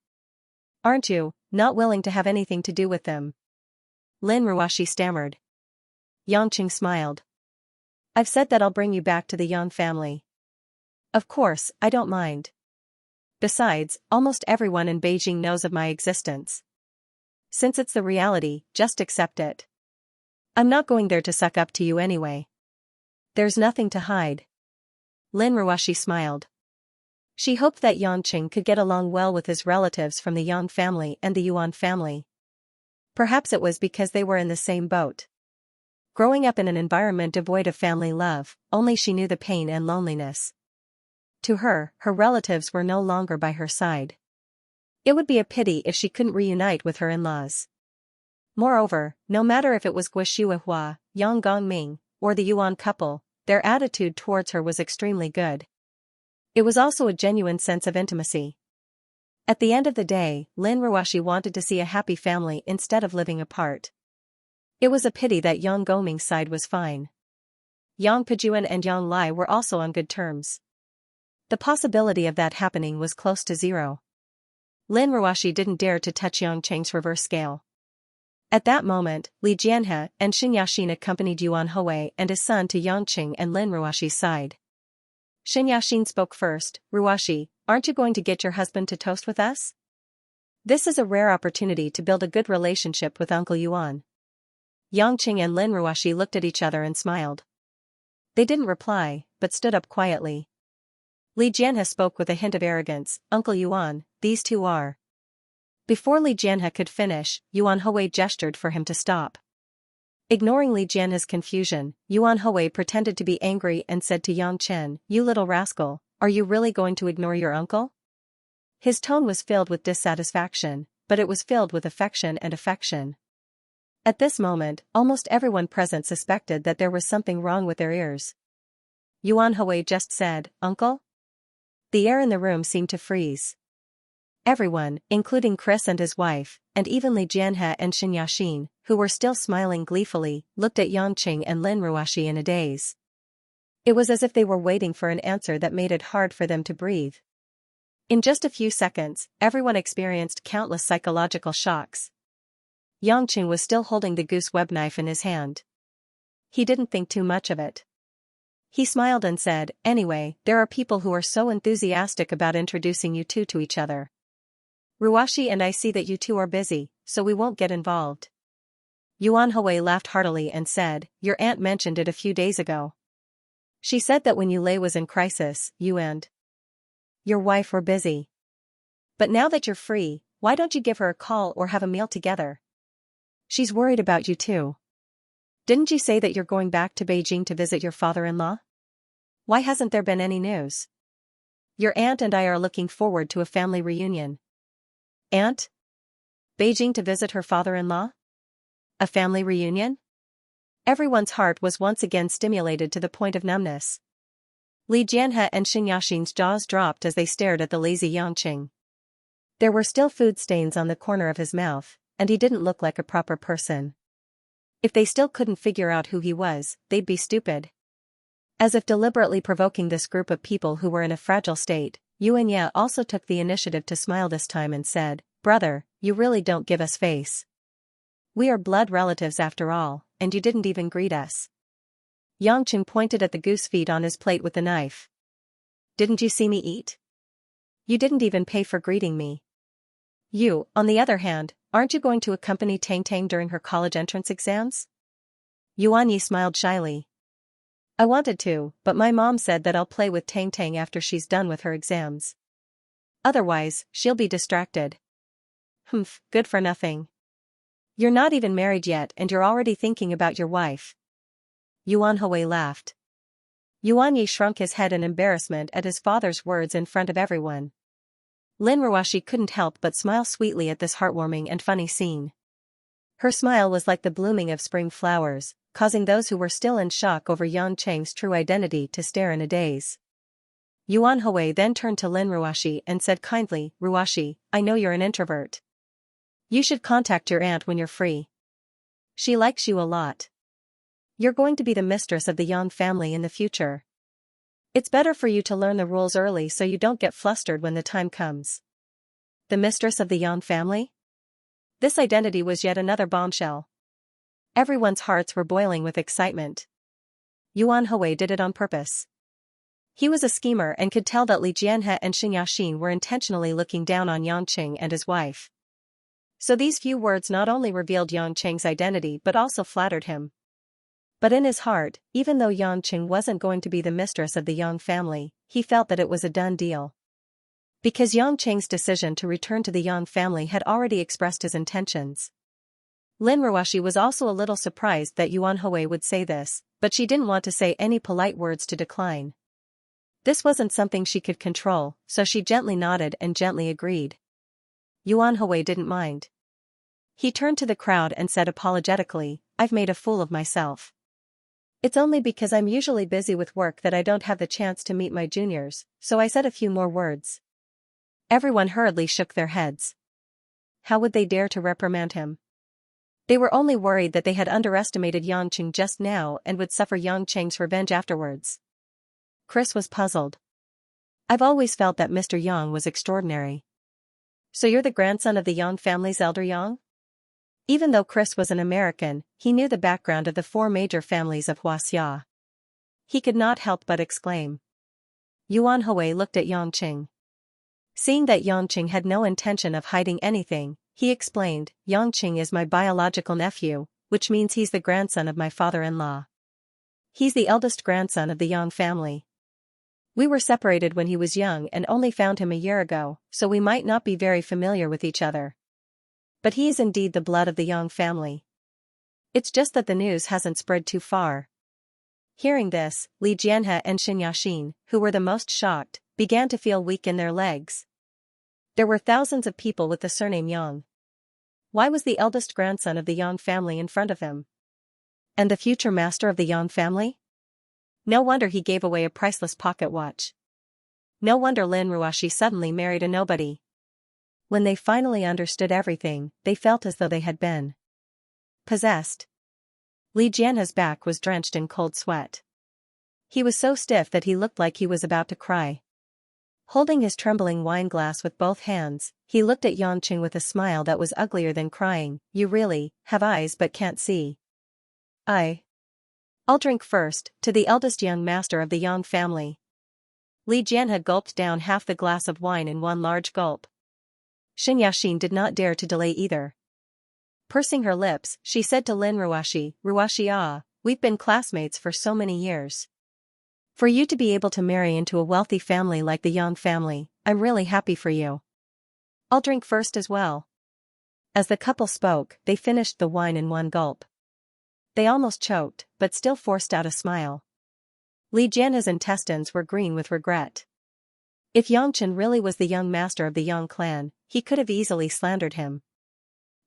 Aren't you not willing to have anything to do with them?" Lin Ruoxi stammered. Yangqing smiled. "I've said that I'll bring you back to the Yang family. Of course, I don't mind. Besides, almost everyone in Beijing knows of my existence. Since it's the reality, just accept it. I'm not going there to suck up to you anyway. There's nothing to hide." Lin Ruoxi smiled. She hoped that Yangqing could get along well with his relatives from the Yang family and the Yuan family. Perhaps it was because they were in the same boat. Growing up in an environment devoid of family love, only she knew the pain and loneliness. To her, her relatives were no longer by her side. It would be a pity if she couldn't reunite with her in-laws. Moreover, no matter if it was Guishuahua, Yang Gongming, or the Yuan couple, their attitude towards her was extremely good. It was also a genuine sense of intimacy. At the end of the day, Lin Ruoxi wanted to see a happy family instead of living apart. It was a pity that Yang Gongming's side was fine. Yang Pejuan and Yang Lai were also on good terms. The possibility of that happening was close to zero. Lin Ruoxi didn't dare to touch Yangqing's reverse scale. At that moment, Li Jianhe and Xianxia accompanied Yuan Hui and his son to Yangqing and Lin Ruoxi's side. Xianxia spoke first. "Ruoxi, aren't you going to get your husband to toast with us? This is a rare opportunity to build a good relationship with Uncle Yuan." Yangqing and Lin Ruoxi looked at each other and smiled. They didn't reply, but stood up quietly. Li Jianhe spoke with a hint of arrogance. "Uncle Yuan, these two are..." Before Li Jianhe could finish, Yuan Hui gestured for him to stop. Ignoring Li Jianhe's confusion, Yuan Hui pretended to be angry and said to Yang Chen, "You little rascal, are you really going to ignore your uncle?" His tone was filled with dissatisfaction, but it was filled with affection and affection. At this moment, almost everyone present suspected that there was something wrong with their ears. Yuan Hui just said, "Uncle?" The air in the room seemed to freeze. Everyone, including Chris and his wife, and even Li Jianhe and Xianxia, who were still smiling gleefully, looked at Yangqing and Lin Ruoxi in a daze. It was as if they were waiting for an answer that made it hard for them to breathe. In just a few seconds, everyone experienced countless psychological shocks. Yangqing was still holding the goose web knife in his hand. He didn't think too much of it. He smiled and said, "Anyway, there are people who are so enthusiastic about introducing you two to each other. Ruoxi and I see that you two are busy, so we won't get involved." Yuan Hui laughed heartily and said, "Your aunt mentioned it a few days ago. She said that when Yulei was in crisis, you and your wife were busy. But now that you're free, why don't you give her a call or have a meal together? She's worried about you too. Didn't you say that you're going back to Beijing to visit your father-in-law? Why hasn't there been any news? Your aunt and I are looking forward to a family reunion." Aunt? Beijing to visit her father-in-law? A family reunion? Everyone's heart was once again stimulated to the point of numbness. Li Jianhe and Xianxia's jaws dropped as they stared at the lazy Yangqing. There were still food stains on the corner of his mouth, and he didn't look like a proper person. If they still couldn't figure out who he was, they'd be stupid. As if deliberately provoking this group of people who were in a fragile state, Yuanya also took the initiative to smile this time and said, "Brother, you really don't give us face. We are blood relatives after all, and you didn't even greet us." Yangqing pointed at the goose feet on his plate with the knife. "Didn't you see me eat? You didn't even pay for greeting me. You, on the other hand, aren't you going to accompany Tang Tang during her college entrance exams?" Yuan Yi smiled shyly. "I wanted to, but my mom said that I'll play with Tang Tang after she's done with her exams. Otherwise, she'll be distracted." Humph, good for nothing. You're not even married yet and you're already thinking about your wife. Yuan Hui laughed. Yuan Yi shrunk his head in embarrassment at his father's words in front of everyone. Lin Ruoshi couldn't help but smile sweetly at this heartwarming and funny scene. Her smile was like the blooming of spring flowers, causing those who were still in shock over Yang Cheng's true identity to stare in a daze. Yuan Hui then turned to Lin Ruoshi and said kindly, Ruoshi, I know you're an introvert. You should contact your aunt when you're free. She likes you a lot. You're going to be the mistress of the Yang family in the future. It's better for you to learn the rules early so you don't get flustered when the time comes. The mistress of the Yang family? This identity was yet another bombshell. Everyone's hearts were boiling with excitement. Yuan Hui did it on purpose. He was a schemer and could tell that Li Jianhe and Xianxia were intentionally looking down on Yang Cheng and his wife. So these few words not only revealed Yang Cheng's identity but also flattered him. But in his heart, even though Yang Cheng wasn't going to be the mistress of the Yang family, he felt that it was a done deal. Because Yang Cheng's decision to return to the Yang family had already expressed his intentions. Lin Ruoshi was also a little surprised that Yuan Hui would say this, but she didn't want to say any polite words to decline. This wasn't something she could control, so she gently nodded and gently agreed. Yuan Hui didn't mind. He turned to the crowd and said apologetically, I've made a fool of myself. It's only because I'm usually busy with work that I don't have the chance to meet my juniors, so I said a few more words. Everyone hurriedly shook their heads. How would they dare to reprimand him? They were only worried that they had underestimated Yang Cheng just now and would suffer Yang Cheng's revenge afterwards. Chris was puzzled. I've always felt that Mr. Yang was extraordinary. So you're the grandson of the Yang family's elder Yang? Even though Chris was an American, he knew the background of the four major families of Xianxia. He could not help but exclaim. Yuan Hui looked at Yang Cheng. Seeing that Yang Cheng had no intention of hiding anything, he explained, Yang Cheng is my biological nephew, which means he's the grandson of my father-in-law. He's the eldest grandson of the Yang family. We were separated when he was young and only found him a year ago, so we might not be very familiar with each other. But he is indeed the blood of the Yang family. It's just that the news hasn't spread too far. Hearing this, Li Jianhe and Xianxia, who were the most shocked, began to feel weak in their legs. There were thousands of people with the surname Yang. Why was the eldest grandson of the Yang family in front of him? And the future master of the Yang family? No wonder he gave away a priceless pocket watch. No wonder Lin Ruoshi suddenly married a nobody. When they finally understood everything, they felt as though they had been possessed. Li Jianhe's back was drenched in cold sweat. He was so stiff that he looked like he was about to cry. Holding his trembling wine glass with both hands, he looked at Yang Cheng with a smile that was uglier than crying. You really have eyes but can't see. I'll drink first, to the eldest young master of the Yang family. Li Jianhe gulped down half the glass of wine in one large gulp. Xianxia did not dare to delay either. Pursing her lips, she said to Lin Ruoshi, Ruoshi, we've been classmates for so many years. For you to be able to marry into a wealthy family like the Yang family, I'm really happy for you. I'll drink first as well. As the couple spoke, they finished the wine in one gulp. They almost choked, but still forced out a smile. Li Jianhe's intestines were green with regret. If Yang Chen really was the young master of the Yang clan, he could have easily slandered him.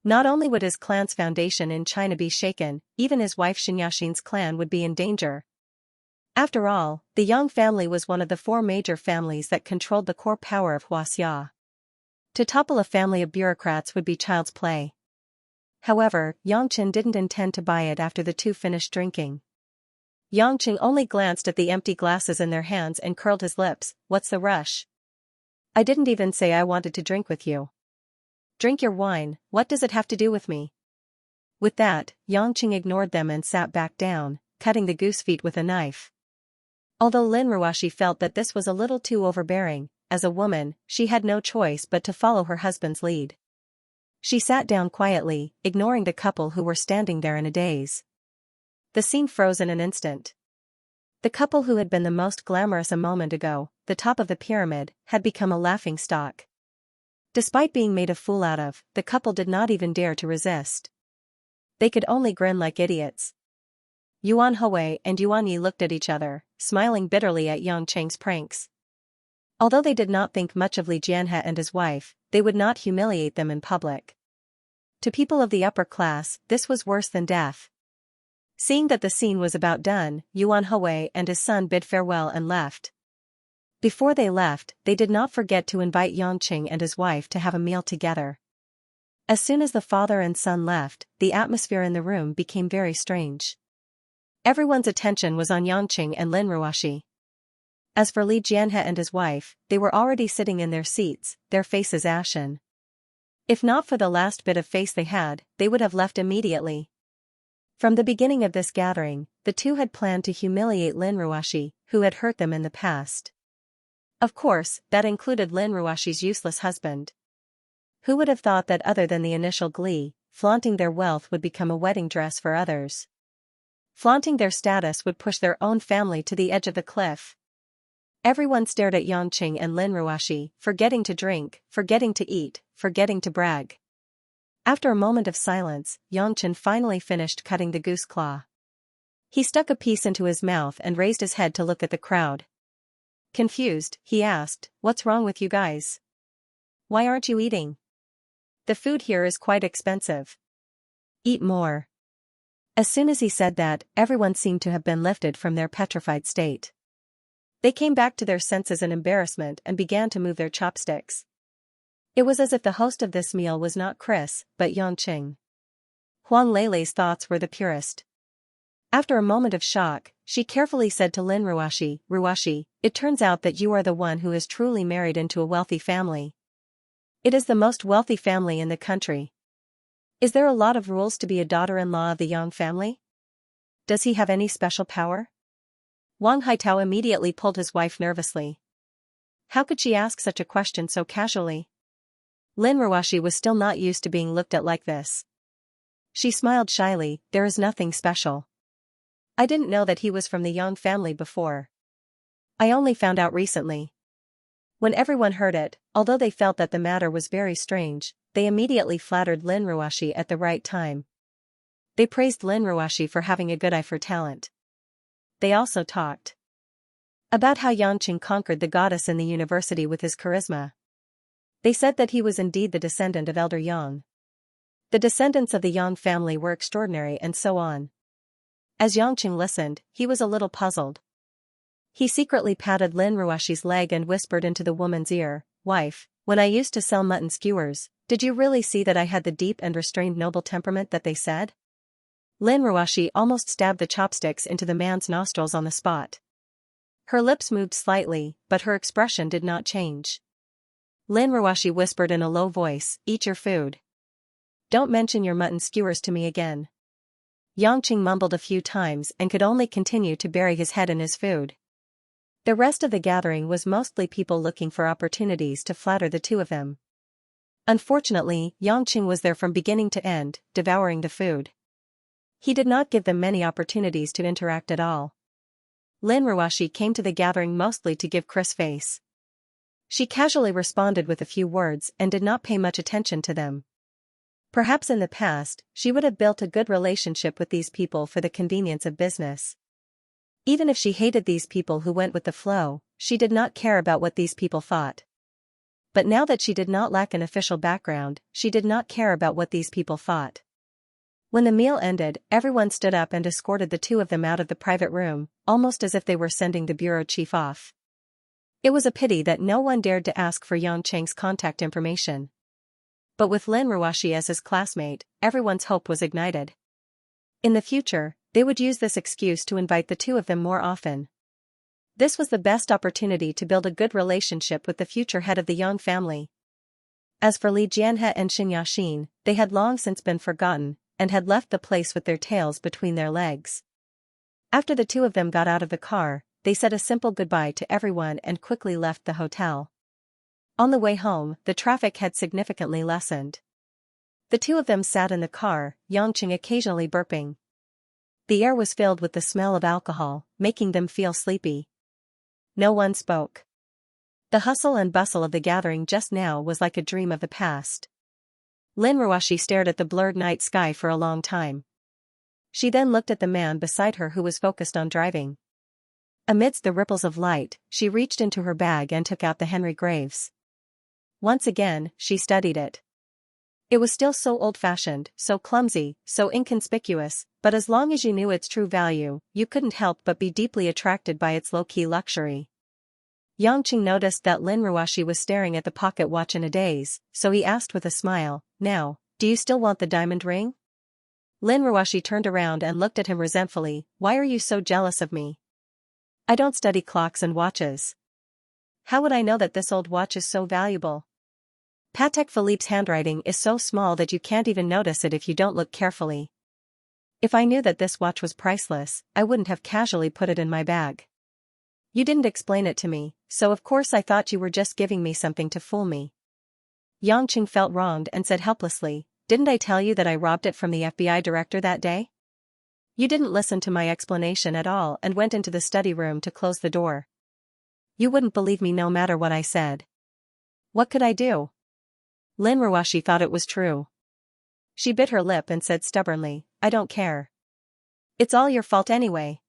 Not only would his clan's foundation in China be shaken, even his wife Xianxia's clan would be in danger. After all, the Yang family was one of the four major families that controlled the core power of Xianxia. To topple a family of bureaucrats would be child's play. However, Yang Chen didn't intend to buy it after the two finished drinking. Yang Chen only glanced at the empty glasses in their hands and curled his lips. What's the rush? I didn't even say I wanted to drink with you. Drink your wine, what does it have to do with me? With that, Yang Chen ignored them and sat back down, cutting the goose feet with a knife. Although Lin Ruoshi felt that this was a little too overbearing, as a woman, she had no choice but to follow her husband's lead. She sat down quietly, ignoring the couple who were standing there in a daze. The scene froze in an instant. The couple who had been the most glamorous a moment ago, the top of the pyramid, had become a laughingstock. Despite being made a fool out of, the couple did not even dare to resist. They could only grin like idiots. Yuan Hui and Yuan Yi looked at each other, smiling bitterly at Yang Cheng's pranks. Although they did not think much of Li Jianhe and his wife, they would not humiliate them in public. To people of the upper class, this was worse than death. Seeing that the scene was about done, Yuan Hui and his son bid farewell and left. Before they left, they did not forget to invite Yangqing and his wife to have a meal together. As soon as the father and son left, the atmosphere in the room became very strange. Everyone's attention was on Yangqing and Lin Ruoxi. As for Li Jianhe and his wife, they were already sitting in their seats, their faces ashen. If not for the last bit of face they had, they would have left immediately. From the beginning of this gathering, the two had planned to humiliate Lin Ruoxi, who had hurt them in the past. Of course, that included Lin Ruoxi's useless husband. Who would have thought that other than the initial glee, flaunting their wealth would become a wedding dress for others? Flaunting their status would push their own family to the edge of the cliff. Everyone stared at Yangqing and Lin Ruoxi, forgetting to drink, forgetting to eat, forgetting to brag. After a moment of silence, Yangqing finally finished cutting the goose claw. He stuck a piece into his mouth and raised his head to look at the crowd. Confused, he asked, "What's wrong with you guys? Why aren't you eating? The food here is quite expensive. Eat more." As soon as he said that, everyone seemed to have been lifted from their petrified state. They came back to their senses in embarrassment and began to move their chopsticks. It was as if the host of this meal was not Chris, but Yangqing. Huang Leilei's thoughts were the purest. After a moment of shock, she carefully said to Lin Ruoxi, "Ruoxi, it turns out that you are the one who is truly married into a wealthy family. It is the most wealthy family in the country. Is there a lot of rules to be a daughter-in-law of the Yang family? Does he have any special power?" Wang Haitao immediately pulled his wife nervously. How could she ask such a question so casually? Lin Ruoxi was still not used to being looked at like this. She smiled shyly, "There is nothing special. I didn't know that he was from the Yang family before. I only found out recently." When everyone heard it, although they felt that the matter was very strange, they immediately flattered Lin Ruoxi at the right time. They praised Lin Ruoxi for having a good eye for talent. They also talked about how Yangqing conquered the goddess in the university with his charisma. They said that he was indeed the descendant of Elder Yang. The descendants of the Yang family were extraordinary and so on. As Yangqing listened, he was a little puzzled. He secretly patted Lin Ruoxi's leg and whispered into the woman's ear, "Wife, when I used to sell mutton skewers, did you really see that I had the deep and restrained noble temperament that they said?" Lin Ruoxi almost stabbed the chopsticks into the man's nostrils on the spot. Her lips moved slightly, but her expression did not change. Lin Ruoxi whispered in a low voice, "Eat your food. Don't mention your mutton skewers to me again." Yangqing mumbled a few times and could only continue to bury his head in his food. The rest of the gathering was mostly people looking for opportunities to flatter the two of them. Unfortunately, Yangqing was there from beginning to end, devouring the food. He did not give them many opportunities to interact at all. Lin Ruoxi came to the gathering mostly to give Chris face. She casually responded with a few words and did not pay much attention to them. Perhaps in the past, she would have built a good relationship with these people for the convenience of business. Even if she hated these people who went with the flow, she did not care about what these people thought. But now that she did not lack an official background, she did not care about what these people thought. When the meal ended, everyone stood up and escorted the two of them out of the private room, almost as if they were sending the bureau chief off. It was a pity that no one dared to ask for Yangqing's contact information. But with Lin Ruoxi as his classmate, everyone's hope was ignited. In the future, they would use this excuse to invite the two of them more often. This was the best opportunity to build a good relationship with the future head of the Yang family. As for Li Jianhe and Xianxia, they had long since been forgotten, and had left the place with their tails between their legs. After the two of them got out of the car, they said a simple goodbye to everyone and quickly left the hotel. On the way home, the traffic had significantly lessened. The two of them sat in the car, Yangqing occasionally burping. The air was filled with the smell of alcohol, making them feel sleepy. No one spoke. The hustle and bustle of the gathering just now was like a dream of the past. Lin Ruashi stared at the blurred night sky for a long time. She then looked at the man beside her who was focused on driving. Amidst the ripples of light, she reached into her bag and took out the Henry Graves. Once again, she studied it. It was still so old-fashioned, so clumsy, so inconspicuous, but as long as you knew its true value, you couldn't help but be deeply attracted by its low-key luxury. Xianxia noticed that Lin Ruashi was staring at the pocket watch in a daze, so he asked with a smile, "Now, do you still want the diamond ring?" Lin Ruashi turned around and looked at him resentfully. "Why are you so jealous of me? I don't study clocks and watches. How would I know that this old watch is so valuable? Patek Philippe's handwriting is so small that you can't even notice it if you don't look carefully. If I knew that this watch was priceless, I wouldn't have casually put it in my bag. You didn't explain it to me, so of course I thought you were just giving me something to fool me." Xianxia felt wronged and said helplessly, "Didn't I tell you that I robbed it from the FBI director that day? You didn't listen to my explanation at all and went into the study room to close the door. You wouldn't believe me no matter what I said. What could I do?" Lin Ruashi thought it was true. She bit her lip and said stubbornly, "I don't care. It's all your fault anyway.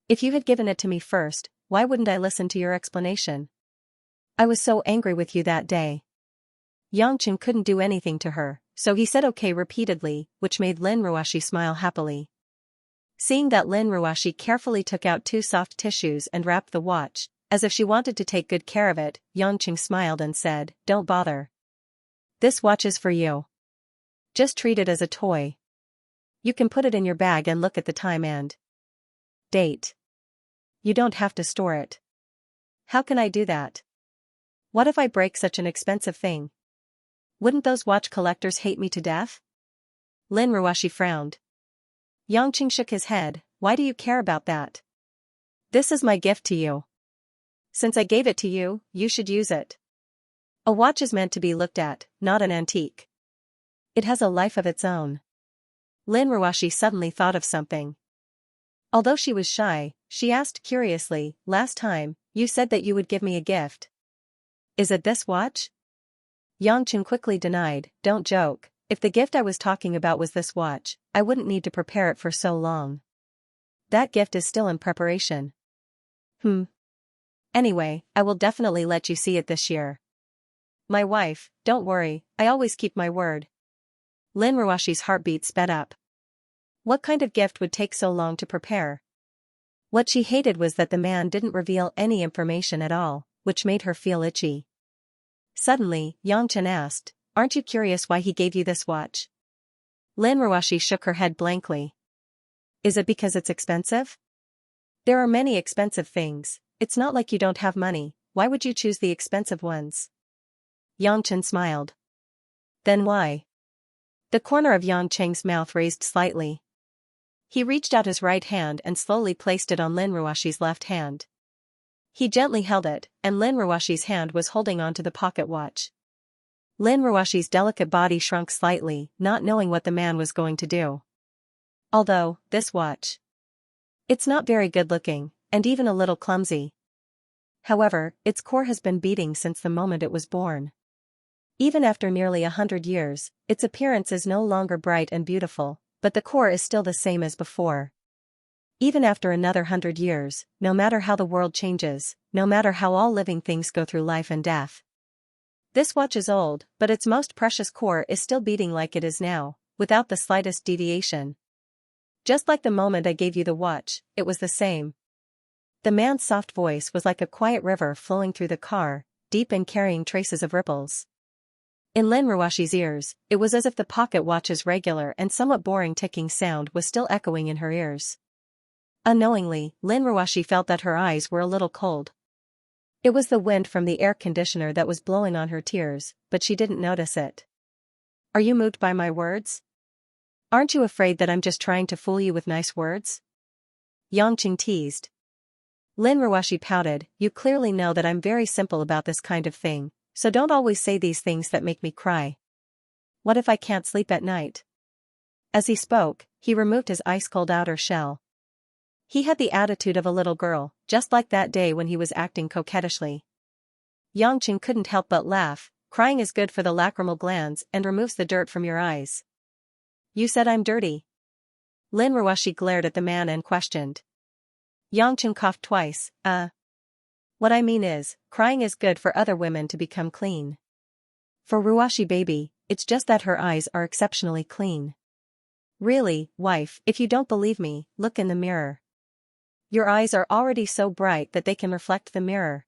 If you had given it to me first, why wouldn't I listen to your explanation? I was so angry with you that day." Xianxia couldn't do anything to her, so he said okay repeatedly, which made Lin Ruashi smile happily. Seeing that Lin Ruashi carefully took out 2 soft tissues and wrapped the watch, as if she wanted to take good care of it, Xianxia smiled and said, "Don't bother. This watch is for you. Just treat it as a toy. You can put it in your bag and look at the time and date. You don't have to store it." "How can I do that? What if I break such an expensive thing? Wouldn't those watch collectors hate me to death?" Lin Ruashi frowned. Xianxia shook his head. "Why do you care about that? This is my gift to you. Since I gave it to you, you should use it. A watch is meant to be looked at, not an antique. It has a life of its own." Lin Ruashi suddenly thought of something. Although she was shy, she asked curiously, "Last time, you said that you would give me a gift. Is it this watch?" Xianxia quickly denied, "Don't joke. If the gift I was talking about was this watch, I wouldn't need to prepare it for so long. That gift is still in preparation." Anyway, I will definitely let you see it this year. My wife, don't worry, I always keep my word." Lin Ruashi's heartbeat sped up. What kind of gift would take so long to prepare? What she hated was that the man didn't reveal any information at all, which made her feel itchy. Suddenly, Xianxia asked, "Aren't you curious why he gave you this watch?" Lin Ruashi shook her head blankly. "Is it because it's expensive? There are many expensive things. It's not like you don't have money. Why would you choose the expensive ones?" Xianxia smiled. "Then why?" The corner of Xianxia's mouth raised slightly. He reached out his right hand and slowly placed it on Lin Ruashi's left hand. He gently held it, and Lin Ruashi's hand was holding onto the pocket watch. Lin Ruashi's delicate body shrunk slightly, not knowing what the man was going to do. Although, this watch. It's not very good-looking, and even a little clumsy. However, its core has been beating since the moment it was born. Even after nearly 100 years, its appearance is no longer bright and beautiful, but the core is still the same as before. Even after another 100 years, no matter how the world changes, no matter how all living things go through life and death. This watch is old, but its most precious core is still beating like it is now, without the slightest deviation. Just like the moment I gave you the watch, it was the same. The man's soft voice was like a quiet river flowing through the car, deep and carrying traces of ripples. In Lin Ruashi's ears, it was as if the pocket watch's regular and somewhat boring ticking sound was still echoing in her ears. Unknowingly, Lin Ruashi felt that her eyes were a little cold. It was the wind from the air conditioner that was blowing on her tears, but she didn't notice it. "Are you moved by my words? Aren't you afraid that I'm just trying to fool you with nice words?" Xianxia teased. Lin Ruashi pouted, "You clearly know that I'm very simple about this kind of thing, so don't always say these things that make me cry. What if I can't sleep at night?" As he spoke, he removed his ice-cold outer shell. He had the attitude of a little girl, just like that day when he was acting coquettishly. Yangqing couldn't help but laugh. Crying is good for the lacrimal glands and removes the dirt from your eyes. You said I'm dirty. Lin Ruoshi glared at the man and questioned. Yangqing coughed twice. What I mean is, crying is good for other women to become clean. For Ruoshi baby, it's just that her eyes are exceptionally clean. Really, wife, if you don't believe me, look in the mirror. Your eyes are already so bright that they can reflect the mirror.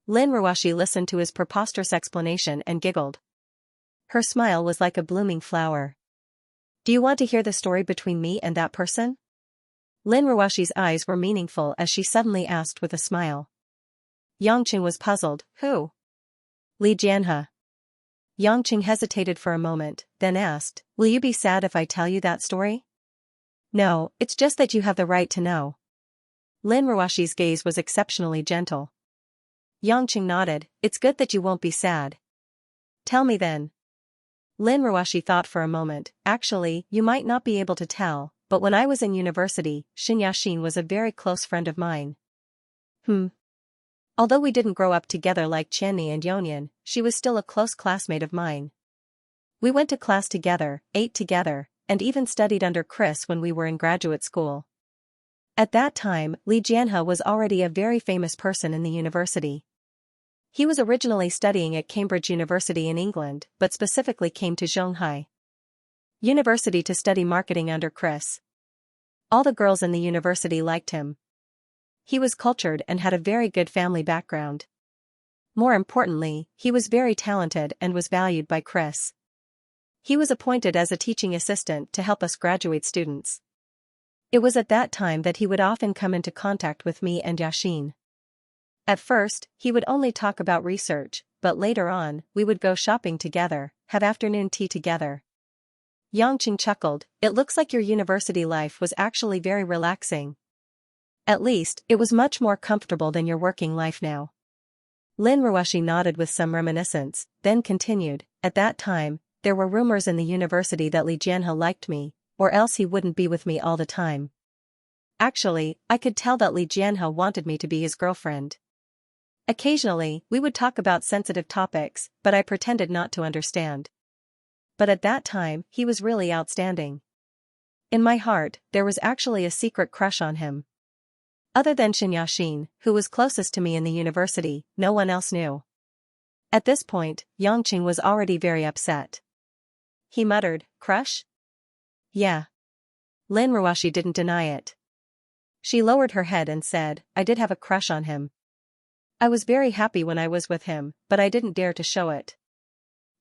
Lin Ruoshi listened to his preposterous explanation and giggled. Her smile was like a blooming flower. Do you want to hear the story between me and that person? Lin Ruoshi's eyes were meaningful as she suddenly asked with a smile. Yangqing was puzzled. Who? Li Jianhe. Yangqing hesitated for a moment, then asked, will you be sad if I tell you that story? No, it's just that you have the right to know. Lin Ruoshi's gaze was exceptionally gentle. Yangqing nodded. It's good that you won't be sad. Tell me then. Lin Ruoshi thought for a moment. Actually, you might not be able to tell, but when I was in university, Xianxia was a very close friend of mine. Although we didn't grow up together like Qianni and Yonian, she was still a close classmate of mine. We went to class together, ate together, and even studied under Chris when we were in graduate school. At that time, Li Jianhe was already a very famous person in the university. He was originally studying at Cambridge University in England, but specifically came to Zhonghai University to study marketing under Chris. All the girls in the university liked him. He was cultured and had a very good family background. More importantly, he was very talented and was valued by Chris. He was appointed as a teaching assistant to help us graduate students. It was at that time that he would often come into contact with me and Yashin. At first, he would only talk about research, but later on, we would go shopping together, have afternoon tea together. Yangqing chuckled. It looks like your university life was actually very relaxing. At least, it was much more comfortable than your working life now. Lin Ruoshi nodded with some reminiscence, then continued, at that time, there were rumors in the university that Li Jianhe liked me, or else he wouldn't be with me all the time. Actually, I could tell that Li Jianhe wanted me to be his girlfriend. Occasionally, we would talk about sensitive topics, but I pretended not to understand. But at that time, he was really outstanding. In my heart, there was actually a secret crush on him. Other than Xianxia, who was closest to me in the university, no one else knew. At this point, Yangqing was already very upset. He muttered, crush? Yeah. Lin Ruoshi didn't deny it. She lowered her head and said, I did have a crush on him. I was very happy when I was with him, but I didn't dare to show it.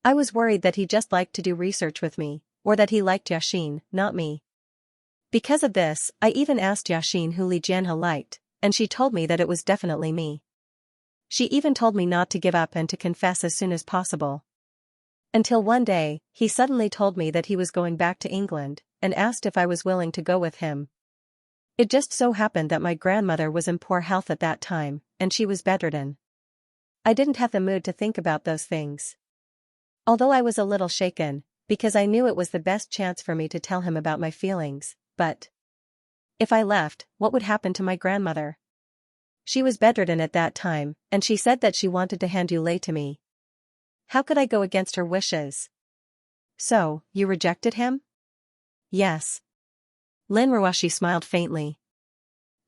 I was worried that he just liked to do research with me, or that he liked Yashin, not me. Because of this, I even asked Yashin who Li Jianhe liked, and she told me that it was definitely me. She even told me not to give up and to confess as soon as possible. Until one day, he suddenly told me that he was going back to England, and asked if I was willing to go with him. It just so happened that my grandmother was in poor health at that time, and she was bedridden. I didn't have the mood to think about those things. Although I was a little shaken, because I knew it was the best chance for me to tell him about my feelings, but if I left, what would happen to my grandmother? She was bedridden at that time, and she said that she wanted to hand Yulei to me. How could I go against her wishes? So, you rejected him? Yes. Lin Ruoshi smiled faintly.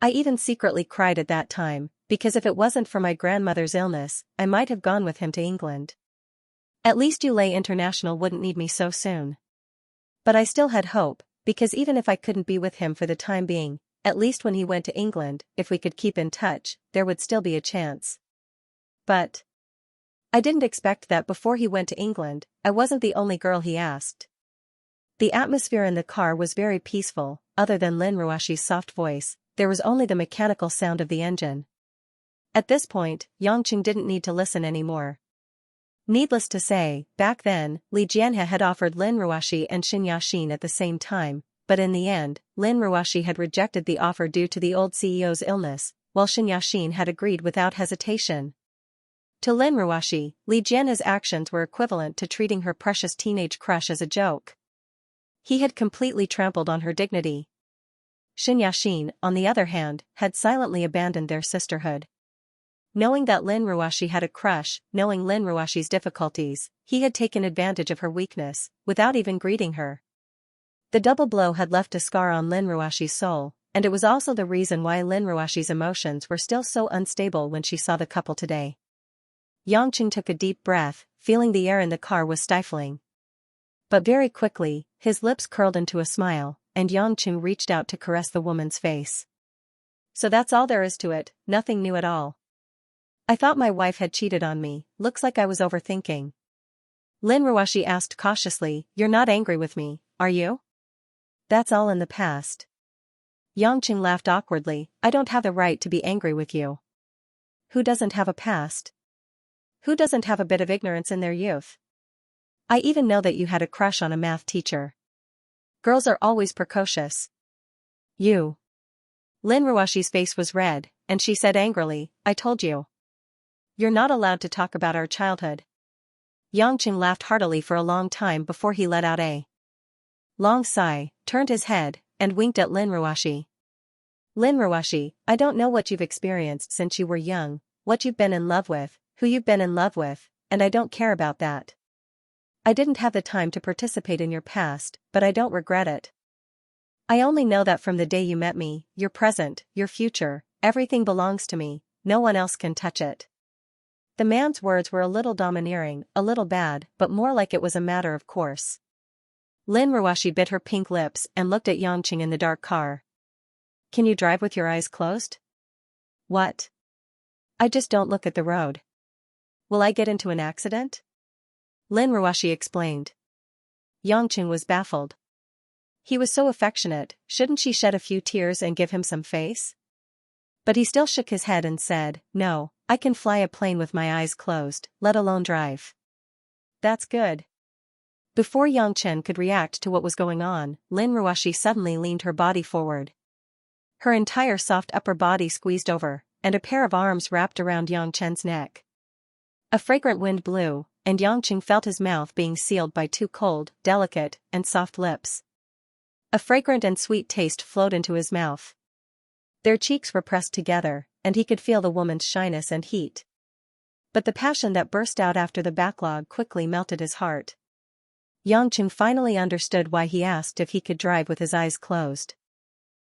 I even secretly cried at that time, because if it wasn't for my grandmother's illness, I might have gone with him to England. At least Yulei International wouldn't need me so soon. But I still had hope, because even if I couldn't be with him for the time being, at least when he went to England, if we could keep in touch, there would still be a chance. But I didn't expect that before he went to England, I wasn't the only girl he asked. The atmosphere in the car was very peaceful. Other than Lin Ruoshi's soft voice, there was only the mechanical sound of the engine. At this point, Yangqing didn't need to listen anymore. Needless to say, back then, Li Jianhe had offered Lin Ruoshi and Xianxia at the same time, but in the end, Lin Ruoshi had rejected the offer due to the old CEO's illness, while Xianxia had agreed without hesitation. To Lin Ruoshi, Li Jianhe's actions were equivalent to treating her precious teenage crush as a joke. He had completely trampled on her dignity. Xianxia, on the other hand, had silently abandoned their sisterhood. Knowing that Lin Ruashi had a crush, knowing Lin Ruashi's difficulties, he had taken advantage of her weakness, without even greeting her. The double blow had left a scar on Lin Ruashi's soul, and it was also the reason why Lin Ruashi's emotions were still so unstable when she saw the couple today. Xianxia took a deep breath, feeling the air in the car was stifling. But very quickly, his lips curled into a smile, and Xianxia reached out to caress the woman's face. So that's all there is to it, nothing new at all. I thought my wife had cheated on me, looks like I was overthinking. Lin Ruashi asked cautiously, you're not angry with me, are you? That's all in the past. Xianxia laughed awkwardly, I don't have the right to be angry with you. Who doesn't have a past? Who doesn't have a bit of ignorance in their youth? I even know that you had a crush on a math teacher. Girls are always precocious. You. Lin Ruashi's face was red, and she said angrily, I told you. You're not allowed to talk about our childhood. Xianxia laughed heartily for a long time before he let out a long sigh, turned his head, and winked at Lin Ruashi. Lin Ruashi, I don't know what you've experienced since you were young, what you've been in love with, who you've been in love with, and I don't care about that. I didn't have the time to participate in your past, but I don't regret it. I only know that from the day you met me, your present, your future, everything belongs to me, no one else can touch it. The man's words were a little domineering, a little bad, but more like it was a matter of course. Lin Ruashi bit her pink lips and looked at Xianxia in the dark car. Can you drive with your eyes closed? What? I just don't look at the road. Will I get into an accident? Lin Ruashi explained. Xianxia was baffled. He was so affectionate, shouldn't she shed a few tears and give him some face? But he still shook his head and said, no, I can fly a plane with my eyes closed, let alone drive. That's good. Before Xianxia could react to what was going on, Lin Ruashi suddenly leaned her body forward. Her entire soft upper body squeezed over, and a pair of arms wrapped around Xianxia's neck. A fragrant wind blew, and Xianxia felt his mouth being sealed by two cold, delicate, and soft lips. A fragrant and sweet taste flowed into his mouth. Their cheeks were pressed together, and he could feel the woman's shyness and heat. But the passion that burst out after the backlog quickly melted his heart. Xianxia finally understood why he asked if he could drive with his eyes closed.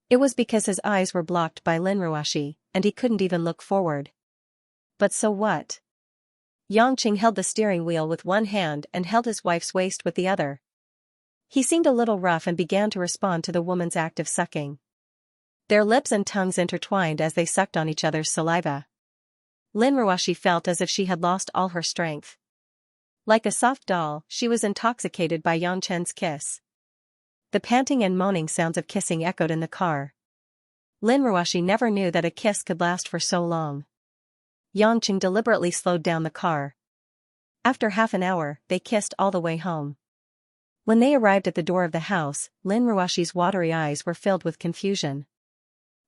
It was because his eyes were blocked by Lin Ruashi, and he couldn't even look forward. But so what? Xianxia held the steering wheel with one hand and held his wife's waist with the other. He seemed a little rough and began to respond to the woman's active sucking. Their lips and tongues intertwined as they sucked on each other's saliva. Lin Ruashi felt as if she had lost all her strength. Like a soft doll, she was intoxicated by Xianxia's kiss. The panting and moaning sounds of kissing echoed in the car. Lin Ruashi never knew that a kiss could last for so long. Xianxia deliberately slowed down the car. After half an hour, they kissed all the way home. When they arrived at the door of the house, Lin Ruashi's watery eyes were filled with confusion.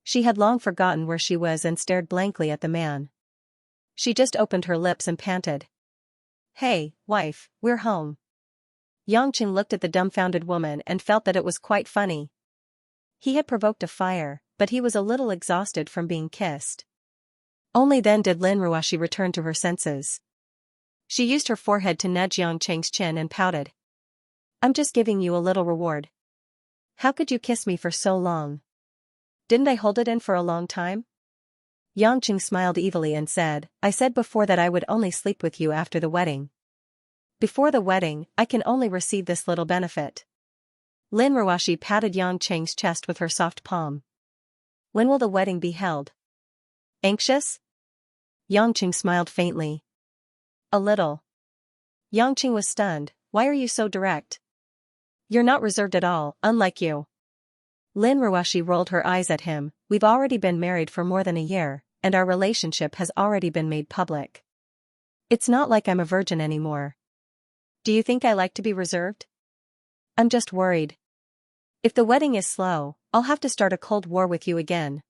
She had long forgotten where she was and stared blankly at the man. She just opened her lips and panted. Hey, wife, we're home. Xianxia looked at the dumbfounded woman and felt that it was quite funny. He had provoked a fire, but he was a little exhausted from being kissed. Only then did Lin Ruashi return to her senses. She used her forehead to nudge Xianxia's chin and pouted. I'm just giving you a little reward. How could you kiss me for so long? Didn't I hold it in for a long time? Xianxia smiled evilly and said, I said before that I would only sleep with you after the wedding. Before the wedding, I can only receive this little benefit. Lin Ruashi patted Xianxia's chest with her soft palm. When will the wedding be held? Anxious? Xianxia smiled faintly. A little. Xianxia was stunned. Why are you so direct? You're not reserved at all, unlike you. Lin Ruashi rolled her eyes at him. We've already been married for more than a year, and our relationship has already been made public. It's not like I'm a virgin anymore. Do you think I like to be reserved? I'm just worried. If the wedding is slow, I'll have to start a cold war with you again.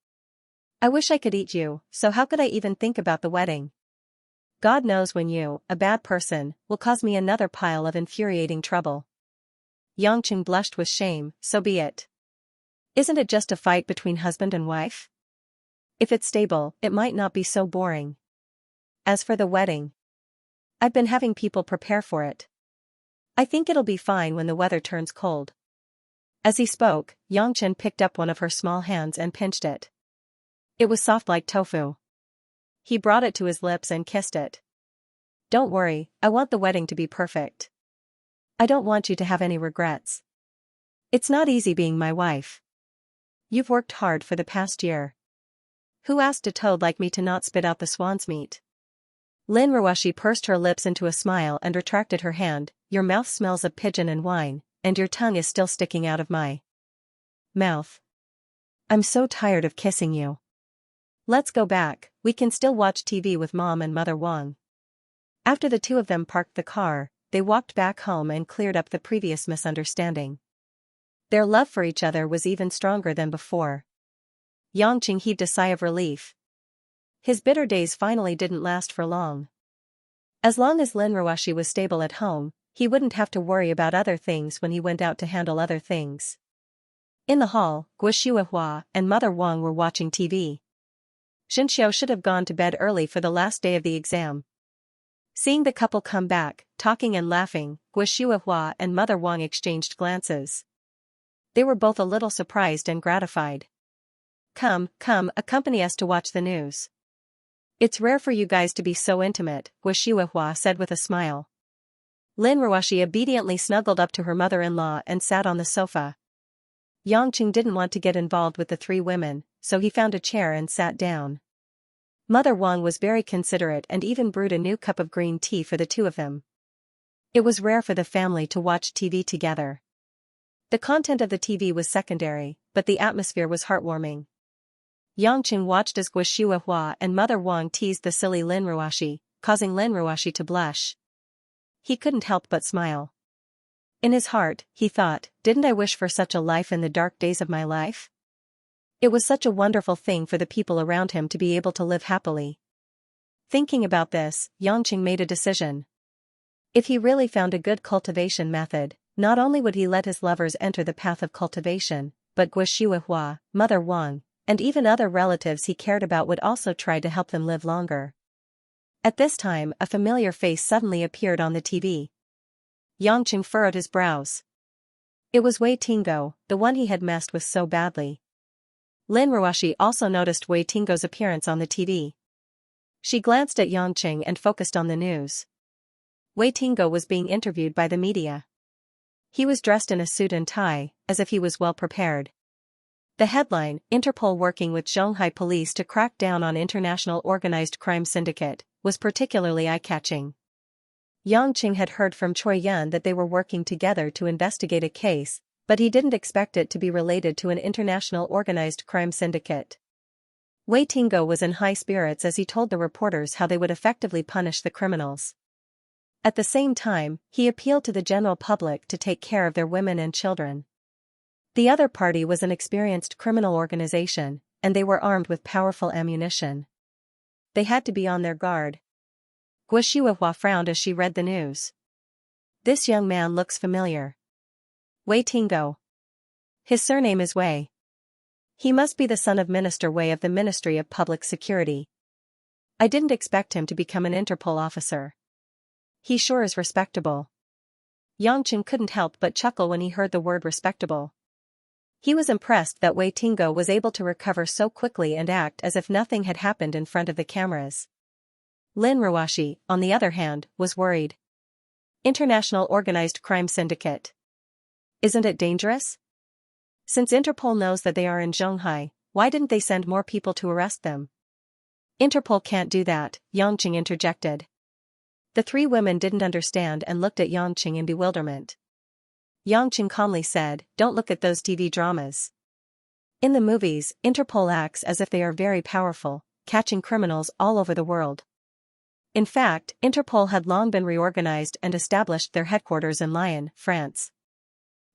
I wish I could eat you, so how could I even think about the wedding? God knows when you, a bad person, will cause me another pile of infuriating trouble. Xianxia blushed with shame, so be it. Isn't it just a fight between husband and wife? If it's stable, it might not be so boring. As for the wedding, I've been having people prepare for it. I think it'll be fine when the weather turns cold. As he spoke, Xianxia picked up one of her small hands and pinched it. It was soft like tofu. He brought it to his lips and kissed it. Don't worry, I want the wedding to be perfect. I don't want you to have any regrets. It's not easy being my wife. You've worked hard for the past year. Who asked a toad like me to not spit out the swan's meat? Lin Ruoshi pursed her lips into a smile and retracted her hand. Your mouth smells of pigeon and wine, and your tongue is still sticking out of my mouth. I'm so tired of kissing you. Let's go back, we can still watch TV with Mom and Mother Wang. After the two of them parked the car, they walked back home and cleared up the previous misunderstanding. Their love for each other was even stronger than before. Xianxia heaved a sigh of relief. His bitter days finally didn't last for long. As long as Lin Ruoshi was stable at home, he wouldn't have to worry about other things when he went out to handle other things. In the hall, Guo and Mother Wang were watching TV. Xianxia should have gone to bed early for the last day of the exam. Seeing the couple come back, talking and laughing, Guo and Mother Wang exchanged glances. They were both a little surprised and gratified. Come, accompany us to watch the news. It's rare for you guys to be so intimate, Guo said with a smile. Lin Ruoshi obediently snuggled up to her mother-in-law and sat on the sofa. Xianxia didn't want to get involved with the three women, so he found a chair and sat down. Mother Wang was very considerate and even brewed a new cup of green tea for the two of them. It was rare for the family to watch TV together. The content of the TV was secondary, but the atmosphere was heartwarming. Xianxia watched as Guo and Mother Wang teased the silly Lin Ruoshi, causing Lin Ruoshi to blush. He couldn't help but smile. In his heart, he thought, didn't I wish for such a life in the dark days of my life? It was such a wonderful thing for the people around him to be able to live happily. Thinking about this, Xianxia made a decision. If he really found a good cultivation method, not only would he let his lovers enter the path of cultivation, but Guo, Mother Wang, and even other relatives he cared about would also try to help them live longer. At this time, a familiar face suddenly appeared on the TV. Xianxia furrowed his brows. It was Wei Tingo, the one he had messed with so badly. Lin Ruoshi also noticed Wei Tingo's appearance on the TV. She glanced at Xianxia and focused on the news. Wei Tingo was being interviewed by the media. He was dressed in a suit and tie, as if he was well prepared. The headline, Interpol working with Shanghai police to crack down on international organized crime syndicate, was particularly eye-catching. Xianxia had heard from Choi Yun that they were working together to investigate a case, but he didn't expect it to be related to an international organized crime syndicate. Wei Tingo was in high spirits as he told the reporters how they would effectively punish the criminals. At the same time, he appealed to the general public to take care of their women and children. The other party was an experienced criminal organization, and they were armed with powerful ammunition. They had to be on their guard. Guo frowned as she read the news. This young man looks familiar. Wei Tingo. His surname is Wei. He must be the son of Minister Wei of the Ministry of Public Security. I didn't expect him to become an Interpol officer. He sure is respectable. Xianxia couldn't help but chuckle when he heard the word respectable. He was impressed that Wei Tingo was able to recover so quickly and act as if nothing had happened in front of the cameras. Lin Ruoshi, on the other hand, was worried. International Organized Crime Syndicate. Isn't it dangerous? Since Interpol knows that they are in Shanghai, why didn't they send more people to arrest them? Interpol can't do that, Xianxia interjected. The three women didn't understand and looked at Xianxia in bewilderment. Xianxia calmly said, don't look at those TV dramas. In the movies, Interpol acts as if they are very powerful, catching criminals all over the world. In fact, Interpol had long been reorganized and established their headquarters in Lyon, France.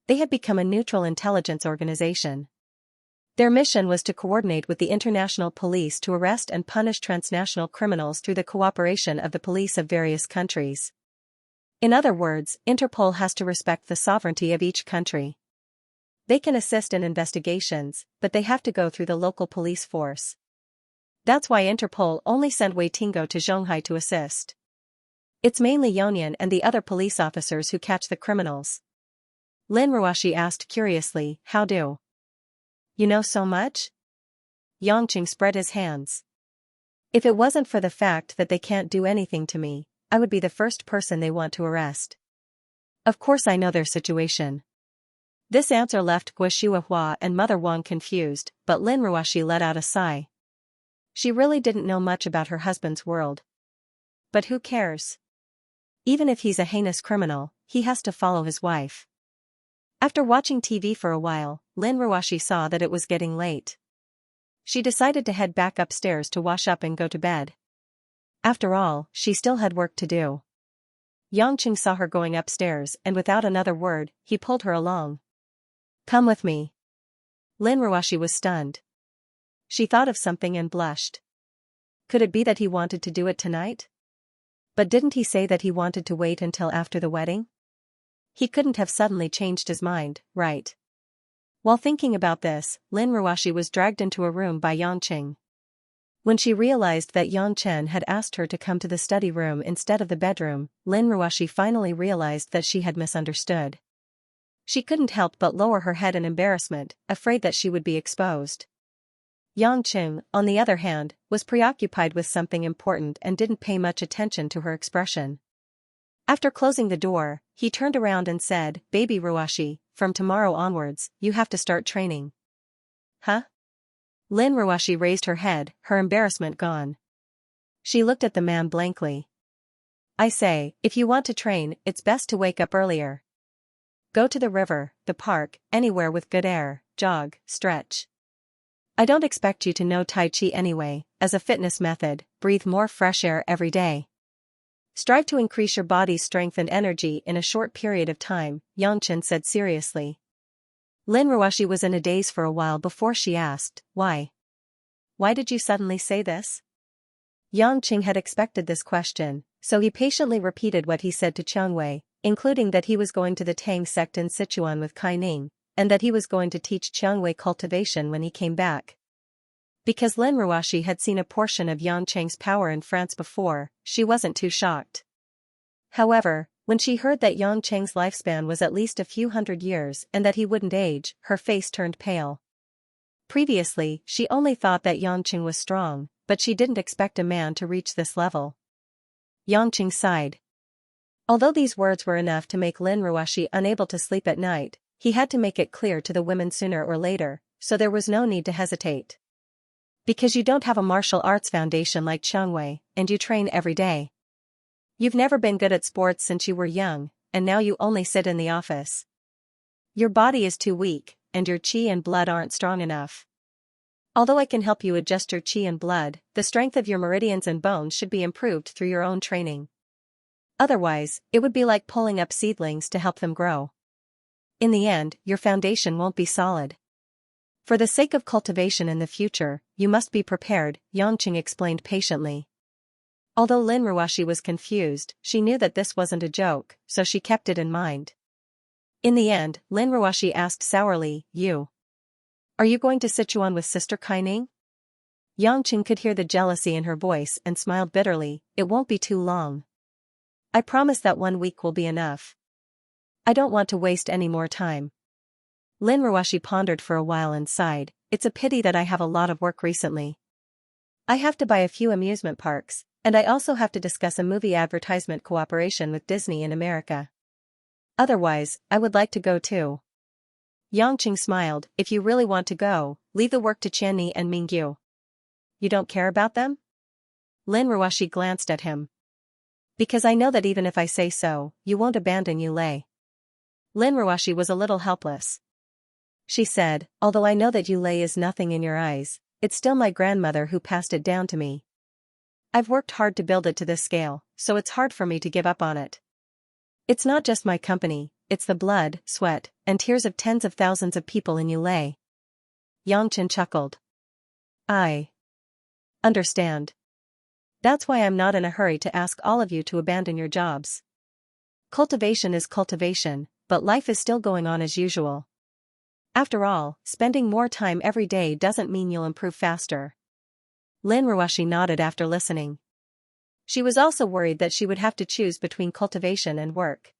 They had become a neutral intelligence organization. Their mission was to coordinate with the international police to arrest and punish transnational criminals through the cooperation of the police of various countries. In other words, Interpol has to respect the sovereignty of each country. They can assist in investigations, but they have to go through the local police force. That's why Interpol only sent Wei Tingo to Zhonghai to assist. It's mainly Yonian and the other police officers who catch the criminals. Lin Ruoshi asked curiously, how do you know so much? Yongqing spread his hands. If it wasn't for the fact that they can't do anything to me, I would be the first person they want to arrest. Of course I know their situation. This answer left Guo and Mother Wang confused, but Lin Ruoshi let out a sigh. She really didn't know much about her husband's world. But who cares? Even if he's a heinous criminal, he has to follow his wife. After watching TV for a while, Lin Ruoshi saw that it was getting late. She decided to head back upstairs to wash up and go to bed. After all, she still had work to do. Yongqing saw her going upstairs and without another word, he pulled her along. Come with me. Lin Ruoshi was stunned. She thought of something and blushed. Could it be that he wanted to do it tonight? But didn't he say that he wanted to wait until after the wedding? He couldn't have suddenly changed his mind, right? While thinking about this, Lin Ruoshi was dragged into a room by Yongqing. When she realized that Yang Chen had asked her to come to the study room instead of the bedroom, Lin Ruoshi finally realized that she had misunderstood. She couldn't help but lower her head in embarrassment, afraid that she would be exposed. Yang Chen, on the other hand, was preoccupied with something important and didn't pay much attention to her expression. After closing the door, he turned around and said, Baby Ruoshi, from tomorrow onwards, you have to start training. Huh? Lin Ruoshi raised her head, her embarrassment gone. She looked at the man blankly. I say, if you want to train, it's best to wake up earlier. Go to the river, the park, anywhere with good air, jog, stretch. I don't expect you to know Tai Chi anyway, as a fitness method, breathe more fresh air every day. Strive to increase your body's strength and energy in a short period of time, Yongqing said seriously. Lin Ruoshi was in a daze for a while before she asked, why? Why did you suddenly say this? Yongqing had expected this question, so he patiently repeated what he said to Changwei, including that he was going to the Tang sect in Sichuan with Kai Ning, and that he was going to teach Changwei cultivation when he came back. Because Lin Ruoshi had seen a portion of Yongqing's power in France before, she wasn't too shocked. However, when she heard that Yongqing's lifespan was at least a few hundred years and that he wouldn't age, her face turned pale. Previously, she only thought that Yongqing was strong, but she didn't expect a man to reach this level. Yongqing sighed. Although these words were enough to make Lin Ruoshi unable to sleep at night, he had to make it clear to the women sooner or later, so there was no need to hesitate. Because you don't have a martial arts foundation like Changwei, and you train every day. You've never been good at sports since you were young, and now you only sit in the office. Your body is too weak, and your qi and blood aren't strong enough. Although I can help you adjust your qi and blood, the strength of your meridians and bones should be improved through your own training. Otherwise, it would be like pulling up seedlings to help them grow. In the end, your foundation won't be solid. For the sake of cultivation in the future, you must be prepared, Yongqing explained patiently. Although Lin Ruoshi was confused, she knew that this wasn't a joke, so she kept it in mind. In the end, Lin Ruoshi asked sourly, Are you going to Sichuan with Sister Kai Ning? Yongqing could hear the jealousy in her voice and smiled bitterly, it won't be too long. I promise that 1 week will be enough. I don't want to waste any more time. Lin Ruoshi pondered for a while and sighed, it's a pity that I have a lot of work recently. I have to buy a few amusement parks, and I also have to discuss a movie advertisement cooperation with Disney in America. Otherwise, I would like to go too. Yongqing smiled, if you really want to go, leave the work to Qianni and Mingyu. You don't care about them? Lin Ruoshi glanced at him. Because I know that even if I say so, you won't abandon Yulei. Lin Ruoshi was a little helpless. She said, although I know that Yulei is nothing in your eyes, it's still my grandmother who passed it down to me. I've worked hard to build it to this scale, so it's hard for me to give up on it. It's not just my company, it's the blood, sweat, and tears of tens of thousands of people in Yulei. Yongqing chuckled. I understand. That's why I'm not in a hurry to ask all of you to abandon your jobs. Cultivation is cultivation, but life is still going on as usual. After all, spending more time every day doesn't mean you'll improve faster. Lin Ruoshi nodded after listening. She was also worried that she would have to choose between cultivation and work.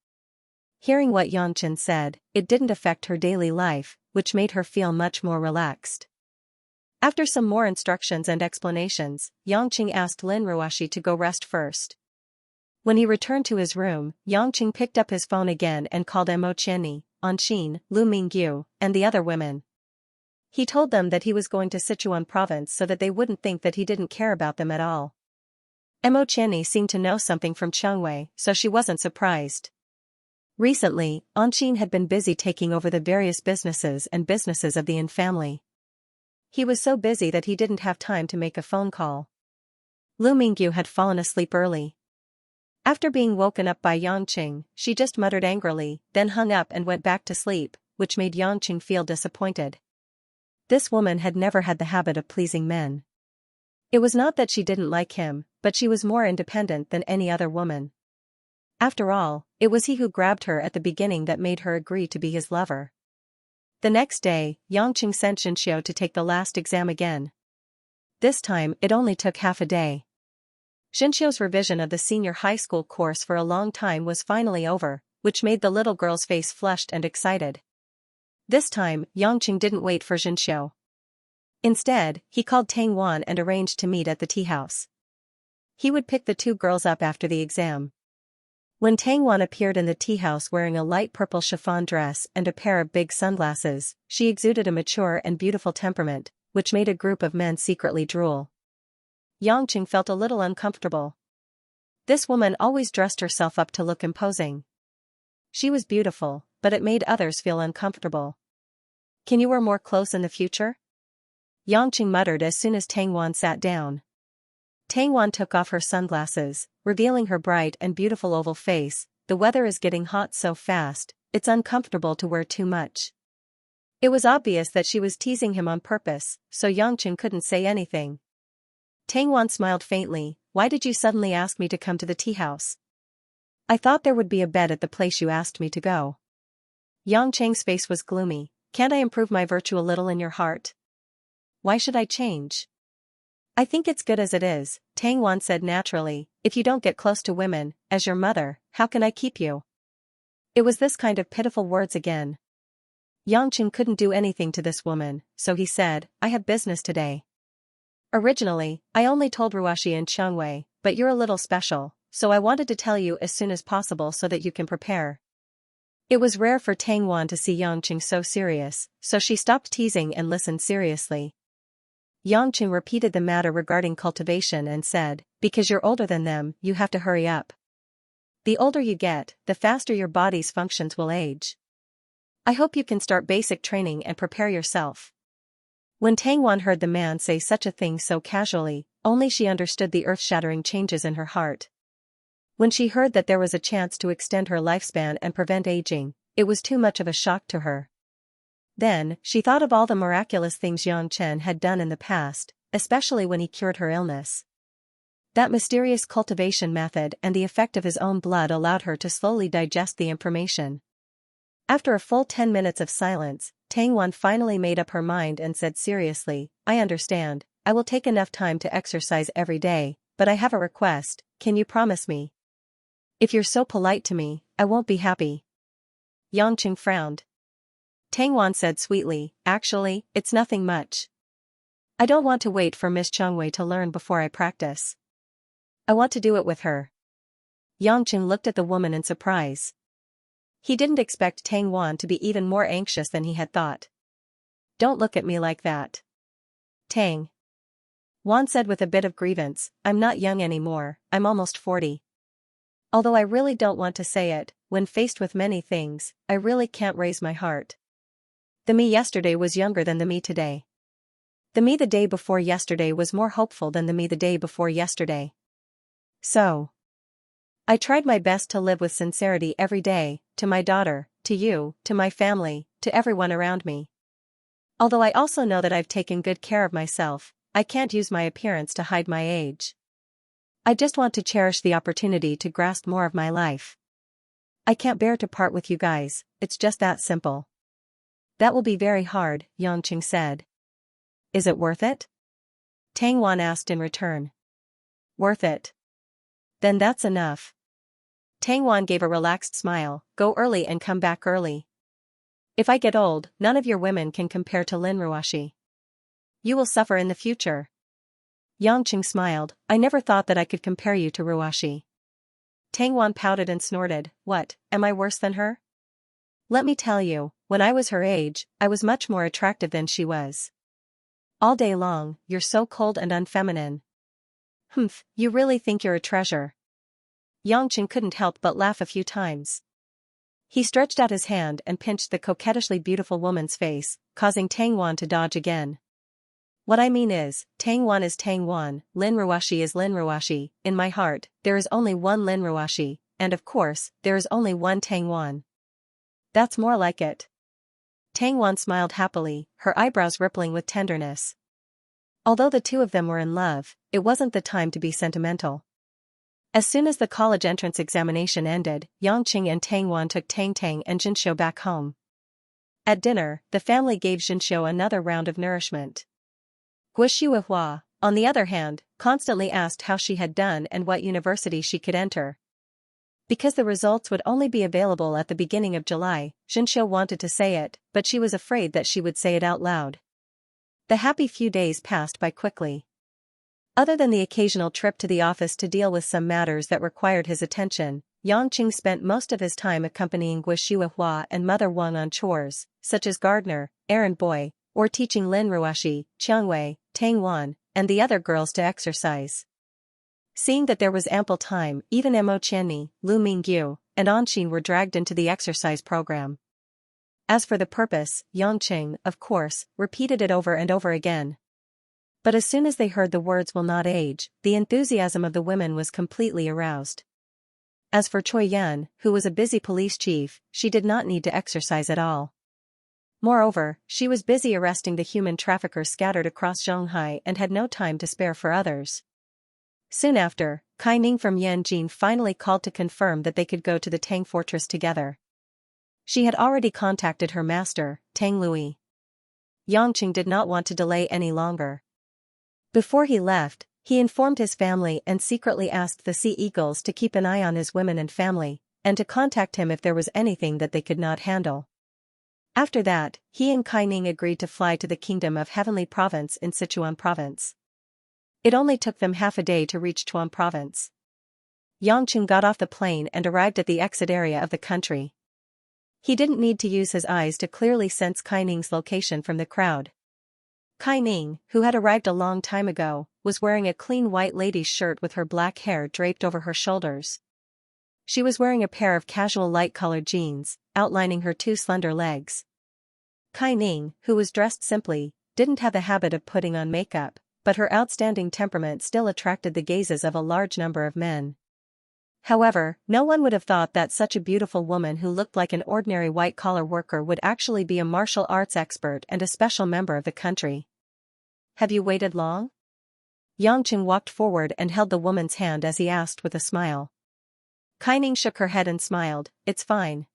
Hearing what Xianxia said, it didn't affect her daily life, which made her feel much more relaxed. After some more instructions and explanations, Xianxia asked Lin Ruoshi to go rest first. When he returned to his room, Xianxia picked up his phone again and called Mo Qianni, Anxin, Lu Mingyu, and the other women. He told them that he was going to Sichuan province so that they wouldn't think that he didn't care about them at all. Mo Qianni seemed to know something from Chengwei, so she wasn't surprised. Recently, Anxin had been busy taking over the various businesses of the Yin family. He was so busy that he didn't have time to make a phone call. Lu Mingyu had fallen asleep early. After being woken up by Yangqing, she just muttered angrily, then hung up and went back to sleep, which made Yangqing feel disappointed. This woman had never had the habit of pleasing men. It was not that she didn't like him, but she was more independent than any other woman. After all, it was he who grabbed her at the beginning that made her agree to be his lover. The next day, Yangqing sent Xianxia to take the last exam again. This time, it only took half a day. Xianxia's revision of the senior high school course for a long time was finally over, which made the little girl's face flushed and excited. This time, Yangqing didn't wait for Xianxia. Instead, he called Tang Wan and arranged to meet at the tea house. He would pick the two girls up after the exam. When Tang Wan appeared in the tea house wearing a light purple chiffon dress and a pair of big sunglasses, she exuded a mature and beautiful temperament, which made a group of men secretly drool. Yangqing felt a little uncomfortable. This woman always dressed herself up to look imposing. She was beautiful, but it made others feel uncomfortable. "Can you wear more clothes in the future?" Yangqing muttered as soon as Tang Wan sat down. Tang Wan took off her sunglasses, revealing her bright and beautiful oval face. "The weather is getting hot so fast, it's uncomfortable to wear too much." It was obvious that she was teasing him on purpose, so Yangqing couldn't say anything. Tang Wan smiled faintly. "Why did you suddenly ask me to come to the tea house?" "I thought there would be a bed at the place you asked me to go." Yangqing's face was gloomy. "Can't I improve my virtue a little in your heart? Why should I change?" "I think it's good as it is," Tang Wan said naturally. "If you don't get close to women, as your mother, how can I keep you?" It was this kind of pitiful words again. Yangqing couldn't do anything to this woman, so he said, "I have business today. Originally, I only told Ruoshi and Chengwei, but you're a little special, so I wanted to tell you as soon as possible so that you can prepare." It was rare for Tang Wan to see Yangqing so serious, so she stopped teasing and listened seriously. Yangqing repeated the matter regarding cultivation and said, "Because you're older than them, you have to hurry up. The older you get, the faster your body's functions will age. I hope you can start basic training and prepare yourself." When Tang Wan heard the man say such a thing so casually, only she understood the earth-shattering changes in her heart. When she heard that there was a chance to extend her lifespan and prevent aging, it was too much of a shock to her. Then, she thought of all the miraculous things Yang Chen had done in the past, especially when he cured her illness. That mysterious cultivation method and the effect of his own blood allowed her to slowly digest the information. After a full 10 minutes of silence, Tang Wan finally made up her mind and said seriously, "I understand, I will take enough time to exercise every day, but I have a request. Can you promise me? If you're so polite to me, I won't be happy." Yangqing frowned. Tang Wan said sweetly, "Actually, it's nothing much. I don't want to wait for Miss Chengwei to learn before I practice. I want to do it with her." Yangqing looked at the woman in surprise. He didn't expect Tang Wan to be even more anxious than he had thought. "Don't look at me like that, Tang Wan said with a bit of grievance. "I'm not young anymore, I'm almost 40. Although I really don't want to say it, when faced with many things, I really can't raise my heart. The me yesterday was younger than the me today. The me the day before yesterday was more hopeful than the me the day before yesterday. So I tried my best to live with sincerity every day, to my daughter, to you, to my family, to everyone around me. Although I also know that I've taken good care of myself, I can't use my appearance to hide my age. I just want to cherish the opportunity to grasp more of my life. I can't bear to part with you guys, it's just that simple." "That will be very hard," Yangqing said. "Is it worth it?" Tang Wan asked in return. Worth it. Then that's enough. Tang Wan gave a relaxed smile, go early and come back early. If I get old, none of your women can compare to Lin Ruoshi. You will suffer in the future. Yang Qing smiled, I never thought that I could compare you to Ruoshi. Tang Wan pouted and snorted, what, am I worse than her? Let me tell you, when I was her age, I was much more attractive than she was. All day long, you're so cold and unfeminine. Humph, you really think you're a treasure. Yang Qing couldn't help but laugh a few times. He stretched out his hand and pinched the coquettishly beautiful woman's face, causing Tang Wan to dodge again. What I mean is, Tang Wan is Tang Wan, Lin Ruoshi is Lin Ruoshi, in my heart, there is only one Lin Ruoshi, and of course, there is only one Tang Wan. That's more like it. Tang Wan smiled happily, her eyebrows rippling with tenderness. Although the two of them were in love, it wasn't the time to be sentimental. As soon as the college entrance examination ended, Yang Qing and Tang Wan took Tang Tang and Jinxiu back home. At dinner, the family gave Jinxiu another round of nourishment. Guo, on the other hand, constantly asked how she had done and what university she could enter. Because the results would only be available at the beginning of July, Jinxiu wanted to say it, but she was afraid that she would say it out loud. The happy few days passed by quickly. Other than the occasional trip to the office to deal with some matters that required his attention, Yang Qing spent most of his time accompanying Guo and Mother Wang on chores, such as gardener, errand boy, or teaching Lin Ruoshi, Qiangwei, Tang Wan, and the other girls to exercise. Seeing that there was ample time, even Mo Qianni, Lu Mingyu, and Anqin were dragged into the exercise program. As for the purpose, Yang Qing, of course, repeated it over and over again. But as soon as they heard the words will not age, the enthusiasm of the women was completely aroused. As for Choi Yan, who was a busy police chief, she did not need to exercise at all. Moreover, she was busy arresting the human traffickers scattered across Shanghai and had no time to spare for others. Soon after, Kai Ning from Yanjin finally called to confirm that they could go to the Tang Fortress together. She had already contacted her master, Tang Lui. Yang Qing did not want to delay any longer. Before he left, he informed his family and secretly asked the Sea Eagles to keep an eye on his women and family, and to contact him if there was anything that they could not handle. After that, he and Kai Ning agreed to fly to the Kingdom of Heavenly Province in Sichuan Province. It only took them half a day to reach Tuan Province. Yang Qing got off the plane and arrived at the exit area of the country. He didn't need to use his eyes to clearly sense Kai Ning's location from the crowd. Kai Ning, who had arrived a long time ago, was wearing a clean white lady's shirt with her black hair draped over her shoulders. She was wearing a pair of casual light-colored jeans, outlining her two slender legs. Kai Ning, who was dressed simply, didn't have the habit of putting on makeup, but her outstanding temperament still attracted the gazes of a large number of men. However, no one would have thought that such a beautiful woman who looked like an ordinary white-collar worker would actually be a martial arts expert and a special member of the country. Have you waited long? Yang Qing walked forward and held the woman's hand as he asked with a smile. Kai Ning shook her head and smiled, it's fine.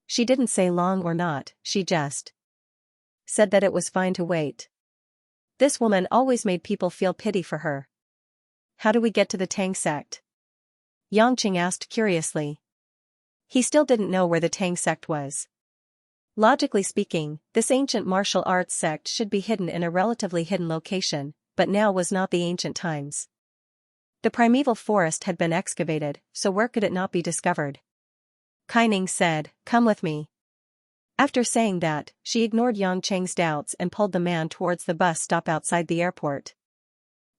She didn't say long or not, she just said that it was fine to wait. This woman always made people feel pity for her. How do we get to the Tang sect? Yang Qing asked curiously. He still didn't know where the Tang sect was. Logically speaking, this ancient martial arts sect should be hidden in a relatively hidden location, but now was not the ancient times. The primeval forest had been excavated, so where could it not be discovered? Kai Ning said, come with me. After saying that, she ignored Yang Qing's doubts and pulled the man towards the bus stop outside the airport.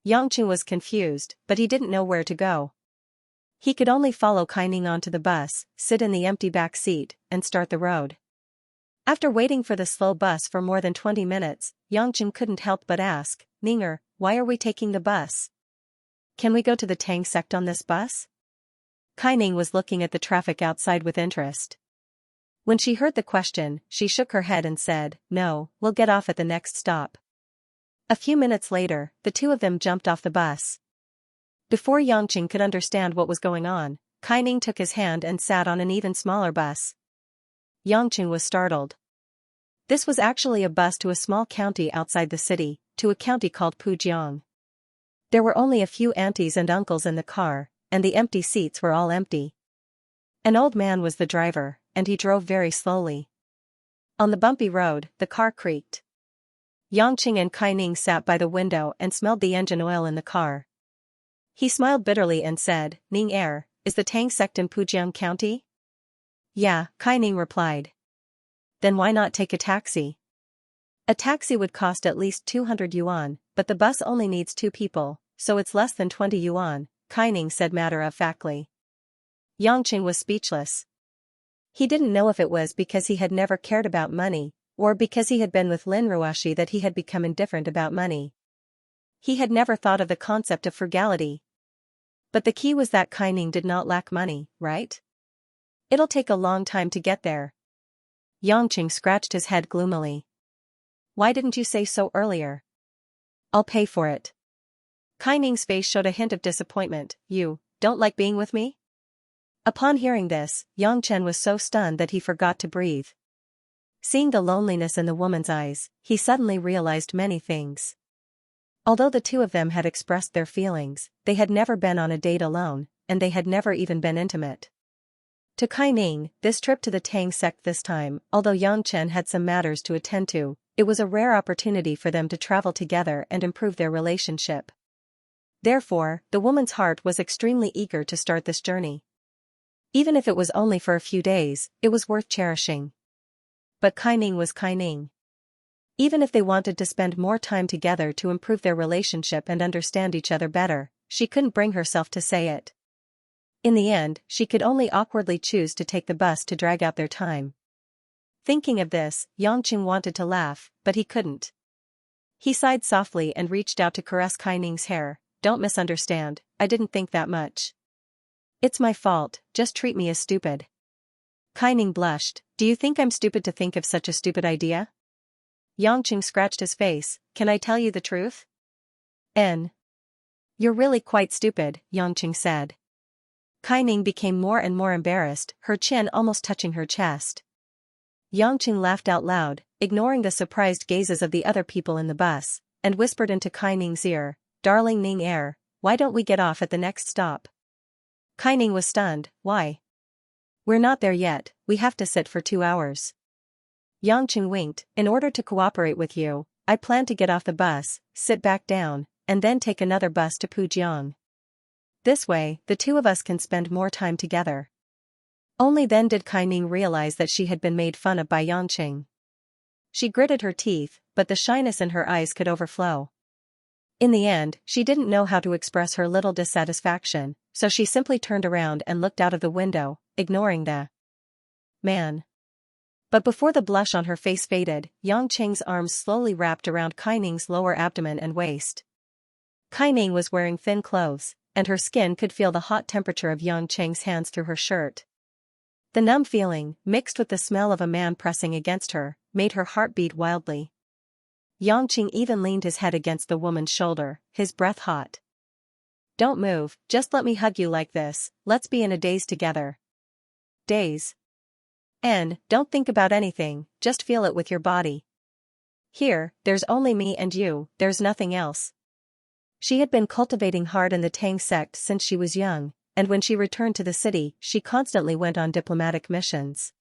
Yang Qing was confused, but he didn't know where to go. He could only follow Kai Ning onto the bus, sit in the empty back seat, and start the road. After waiting for the slow bus for more than 20 minutes, Yang Qing couldn't help but ask, Ninger, why are we taking the bus? Can we go to the Tang sect on this bus? Kai Ning was looking at the traffic outside with interest. When she heard the question, she shook her head and said, no, we'll get off at the next stop. A few minutes later, the two of them jumped off the bus. Before Yang Qing could understand what was going on, Kai Ning took his hand and sat on an even smaller bus. Yang Qing was startled. This was actually a bus to a small county outside the city, to a county called Pujiang. There were only a few aunties and uncles in the car, and the empty seats were all empty. An old man was the driver, and he drove very slowly. On the bumpy road, the car creaked. Yangqing and Kai Ning sat by the window and smelled the engine oil in the car. He smiled bitterly and said, "Ning is the Tang sect in Pujiang County?" "Yeah," Kai Ning replied. "Then why not take a taxi?" "A taxi would cost at least 200 yuan, but the bus only needs 2 people, so it's less than 20 yuan, Kai Ning said matter-of-factly. Yangqing was speechless. He didn't know if it was because he had never cared about money, or because he had been with Lin Ruoshi that he had become indifferent about money. He had never thought of the concept of frugality. But the key was that Kai Ning did not lack money, right? "It'll take a long time to get there." Yangqing scratched his head gloomily. "Why didn't you say so earlier?" "I'll pay for it." Kai Ning's face showed a hint of disappointment. "You don't like being with me?" Upon hearing this, Yang Chen was so stunned that he forgot to breathe. Seeing the loneliness in the woman's eyes, he suddenly realized many things. Although the two of them had expressed their feelings, they had never been on a date alone, and they had never even been intimate. To Kai Ning, this trip to the Tang sect this time, although Yang Chen had some matters to attend to, it was a rare opportunity for them to travel together and improve their relationship. Therefore, the woman's heart was extremely eager to start this journey. Even if it was only for a few days, it was worth cherishing. But Kai Ning was Kai Ning. Even if they wanted to spend more time together to improve their relationship and understand each other better, she couldn't bring herself to say it. In the end, she could only awkwardly choose to take the bus to drag out their time. Thinking of this, Yangqing wanted to laugh, but he couldn't. He sighed softly and reached out to caress Kai Ning's hair. "Don't misunderstand, I didn't think that much. It's my fault, just treat me as stupid." Kai Ning blushed. "Do you think I'm stupid to think of such a stupid idea?" Yangqing scratched his face. "Can I tell you the truth?" "You're really quite stupid," Yangqing said. Kai Ning became more and more embarrassed, her chin almost touching her chest. Yangqing laughed out loud, ignoring the surprised gazes of the other people in the bus, and whispered into Kai Ning's ear, "Darling Ning, why don't we get off at the next stop?" Kai Ning was stunned. "Why?" "We're not there yet, we have to sit for 2 hours. Yangqing winked. "In order to cooperate with you, I plan to get off the bus, sit back down, and then take another bus to Pujiang. This way, the two of us can spend more time together." Only then did Kai Ning realize that she had been made fun of by Yangqing. She gritted her teeth, but the shyness in her eyes could overflow. In the end, she didn't know how to express her little dissatisfaction, so she simply turned around and looked out of the window, ignoring the man. But before the blush on her face faded, Yangqing's arms slowly wrapped around Kai Ning's lower abdomen and waist. Kai Ning was wearing thin clothes, and her skin could feel the hot temperature of Yangqing's hands through her shirt. The numb feeling, mixed with the smell of a man pressing against her, made her heart beat wildly. Yangqing even leaned his head against the woman's shoulder, his breath hot. "Don't move, just let me hug you like this, let's be in a daze together." "Daze? And don't think about anything, just feel it with your body. Here, there's only me and you, there's nothing else." She had been cultivating hard in the Tang sect since she was young, and when she returned to the city, she constantly went on diplomatic missions.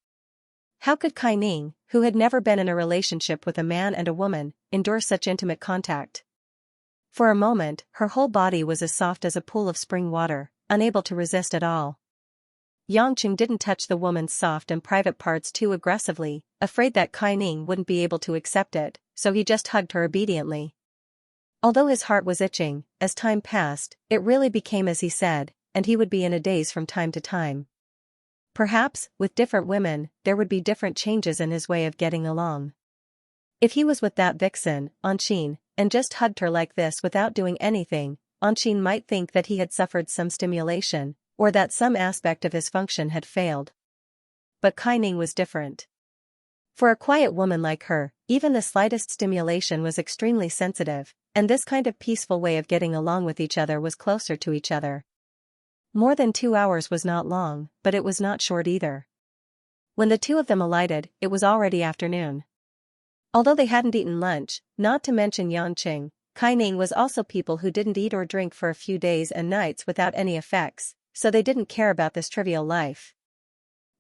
How could Kai Ning, who had never been in a relationship with a man and a woman, endure such intimate contact? For a moment, her whole body was as soft as a pool of spring water, unable to resist at all. Yangqing didn't touch the woman's soft and private parts too aggressively, afraid that Kai Ning wouldn't be able to accept it, so he just hugged her obediently. Although his heart was itching, as time passed, it really became as he said, and he would be in a daze from time to time. Perhaps, with different women, there would be different changes in his way of getting along. If he was with that vixen, Anqin, and just hugged her like this without doing anything, Anqin might think that he had suffered some stimulation, or that some aspect of his function had failed. But Kai Ning was different. For a quiet woman like her, even the slightest stimulation was extremely sensitive, and this kind of peaceful way of getting along with each other was closer to each other. More than 2 hours was not long, but it was not short either. When the two of them alighted, it was already afternoon. Although they hadn't eaten lunch, not to mention Yangqing, Kaining was also people who didn't eat or drink for a few days and nights without any effects, so they didn't care about this trivial life.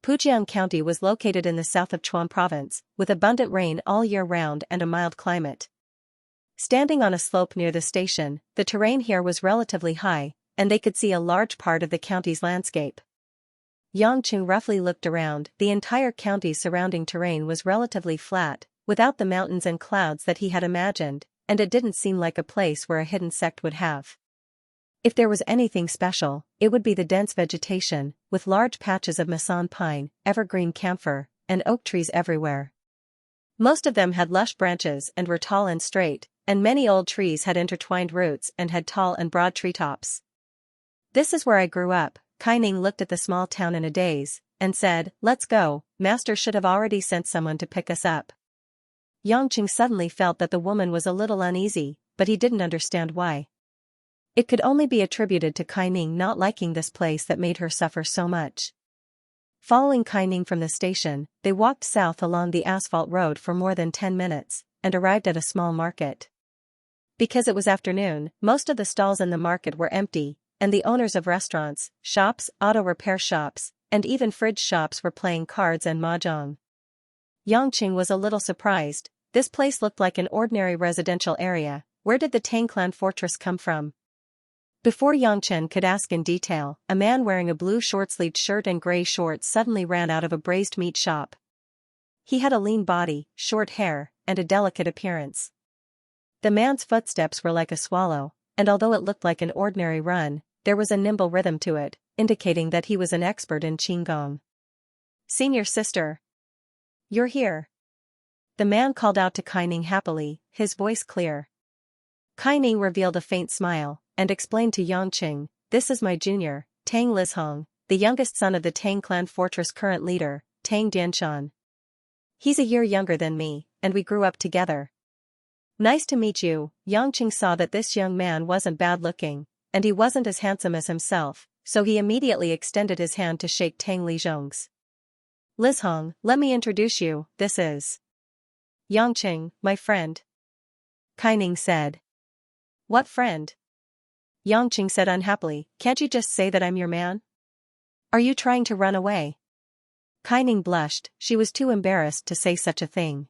Pujiang County was located in the south of Chuan Province, with abundant rain all year round and a mild climate. Standing on a slope near the station, the terrain here was relatively high, and they could see a large part of the county's landscape. Yangqing roughly looked around. The entire county's surrounding terrain was relatively flat, without the mountains and clouds that he had imagined, and it didn't seem like a place where a hidden sect would have. If there was anything special, it would be the dense vegetation, with large patches of masan pine, evergreen camphor, and oak trees everywhere. Most of them had lush branches and were tall and straight, and many old trees had intertwined roots and had tall and broad treetops. "This is where I grew up." Kaining looked at the small town in a daze, and said, "Let's go, master should have already sent someone to pick us up." Yangqing suddenly felt that the woman was a little uneasy, but he didn't understand why. It could only be attributed to Kaining not liking this place that made her suffer so much. Following Kaining from the station, they walked south along the asphalt road for more than 10 minutes, and arrived at a small market. Because it was afternoon, most of the stalls in the market were empty, and the owners of restaurants, shops, auto repair shops, and even fridge shops were playing cards and mahjong. Yangqing was a little surprised. This place looked like an ordinary residential area. Where did the Tang clan fortress come from? Before Yangchen could ask in detail, a man wearing a blue short-sleeved shirt and gray shorts suddenly ran out of a braised meat shop. He had a lean body, short hair, and a delicate appearance. The man's footsteps were like a swallow, and although it looked like an ordinary run, there was a nimble rhythm to it, indicating that he was an expert in qigong. "Senior sister. You're here." The man called out to Kaining happily, his voice clear. Kaining revealed a faint smile, and explained to Yangqing, "This is my junior, Tang Lizhong, the youngest son of the Tang clan fortress current leader, Tang Dianshan. He's a year younger than me, and we grew up together." "Nice to meet you." Yangqing saw that this young man wasn't bad-looking, and he wasn't as handsome as himself, so he immediately extended his hand to shake Tang Lizhong's. "Lizhong, let me introduce you, this is Yangqing, my friend," Kaining said. "What friend?" Yangqing said unhappily, "Can't you just say that I'm your man? Are you trying to run away?" Kaining blushed. She was too embarrassed to say such a thing.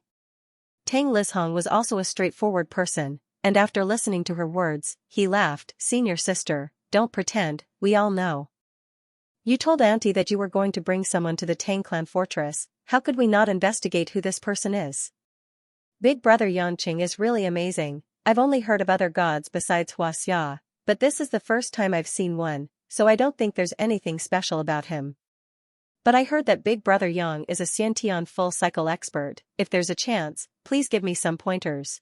Tang Lizhong was also a straightforward person, and after listening to her words, he laughed. "Senior sister, don't pretend, we all know. You told Auntie that you were going to bring someone to the Tang clan fortress. How could we not investigate who this person is? Big brother Yangqing is really amazing. I've only heard of other gods besides Xianxia, but this is the first time I've seen one, so I don't think there's anything special about him. But I heard that Big Brother Yang is a Xiantian full cycle expert. If there's a chance, please give me some pointers."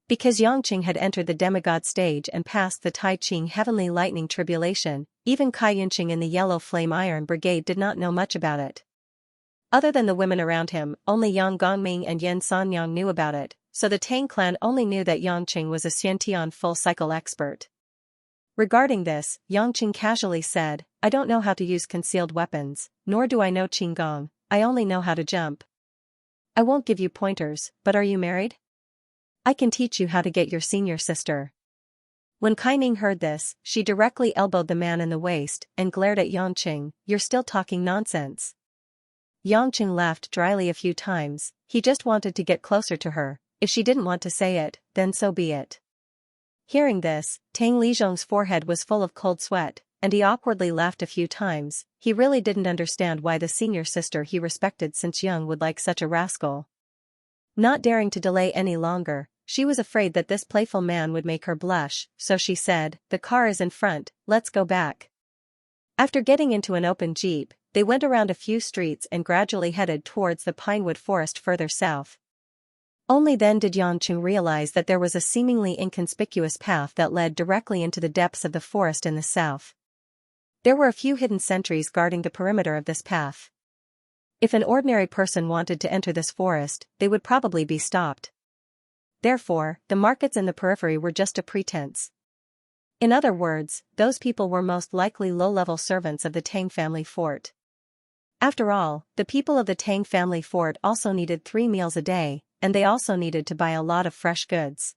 Because Yangqing had entered the demigod stage and passed the Tai Ching heavenly lightning tribulation, even Kai Yunqing in the Yellow Flame Iron Brigade did not know much about it. Other than the women around him, only Yang Gongming and Yen Sanyang knew about it, so the Tang clan only knew that Yangqing was a Xiantian full cycle expert. Regarding this, Yangqing casually said, "I don't know how to use concealed weapons, nor do I know qigong, I only know how to jump. I won't give you pointers, but are you married? I can teach you how to get your senior sister." When Kaining heard this, she directly elbowed the man in the waist and glared at Yangqing, "You're still talking nonsense." Yangqing laughed dryly a few times. He just wanted to get closer to her. If she didn't want to say it, then so be it. Hearing this, Tang Lizhong's forehead was full of cold sweat, and he awkwardly laughed a few times. He really didn't understand why the senior sister he respected since young would like such a rascal. Not daring to delay any longer, she was afraid that this playful man would make her blush, so she said, "The car is in front, let's go back." After getting into an open jeep, they went around a few streets and gradually headed towards the pinewood forest further south. Only then did Yangqing realize that there was a seemingly inconspicuous path that led directly into the depths of the forest in the south. There were a few hidden sentries guarding the perimeter of this path. If an ordinary person wanted to enter this forest, they would probably be stopped. Therefore, the markets in the periphery were just a pretense. In other words, those people were most likely low-level servants of the Tang family fort. After all, the people of the Tang family fort also needed 3 meals a day, and they also needed to buy a lot of fresh goods.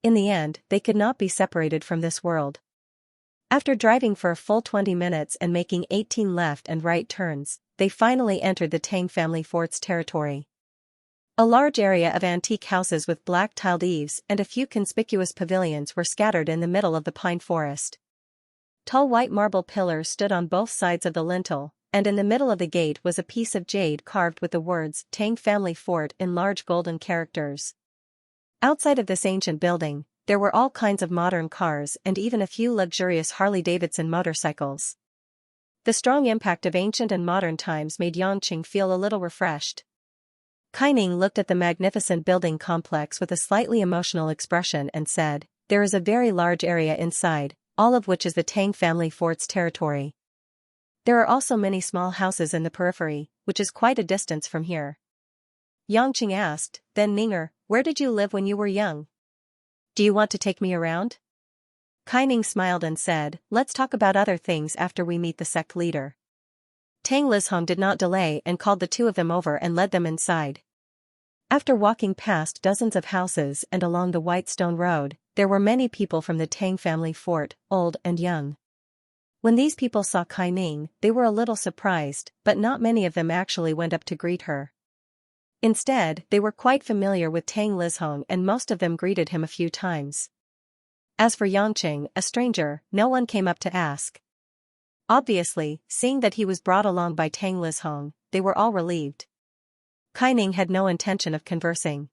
In the end, they could not be separated from this world. After driving for a full 20 minutes and making 18 left and right turns, they finally entered the Tang family fort's territory. A large area of antique houses with black tiled eaves and a few conspicuous pavilions were scattered in the middle of the pine forest. Tall white marble pillars stood on both sides of the lintel, and in the middle of the gate was a piece of jade carved with the words Tang Family Fort in large golden characters. Outside of this ancient building, there were all kinds of modern cars and even a few luxurious Harley-Davidson motorcycles. The strong impact of ancient and modern times made Xianxia feel a little refreshed. Kaining looked at the magnificent building complex with a slightly emotional expression and said, "There is a very large area inside, all of which is the Tang family fort's territory. There are also many small houses in the periphery, which is quite a distance from here." Xianxia asked, "Then Ninger, where did you live when you were young? Do you want to take me around?" Kaining smiled and said, "Let's talk about other things after we meet the sect leader." Tang Lizhong did not delay and called the two of them over and led them inside. After walking past dozens of houses and along the white stone road, there were many people from the Tang family fort, old and young. When these people saw Kaining, they were a little surprised, but not many of them actually went up to greet her. Instead, they were quite familiar with Tang Lizhong and most of them greeted him a few times. As for Xianxia, a stranger, no one came up to ask. Obviously, seeing that he was brought along by Tang Lizhong, they were all relieved. Kaining had no intention of conversing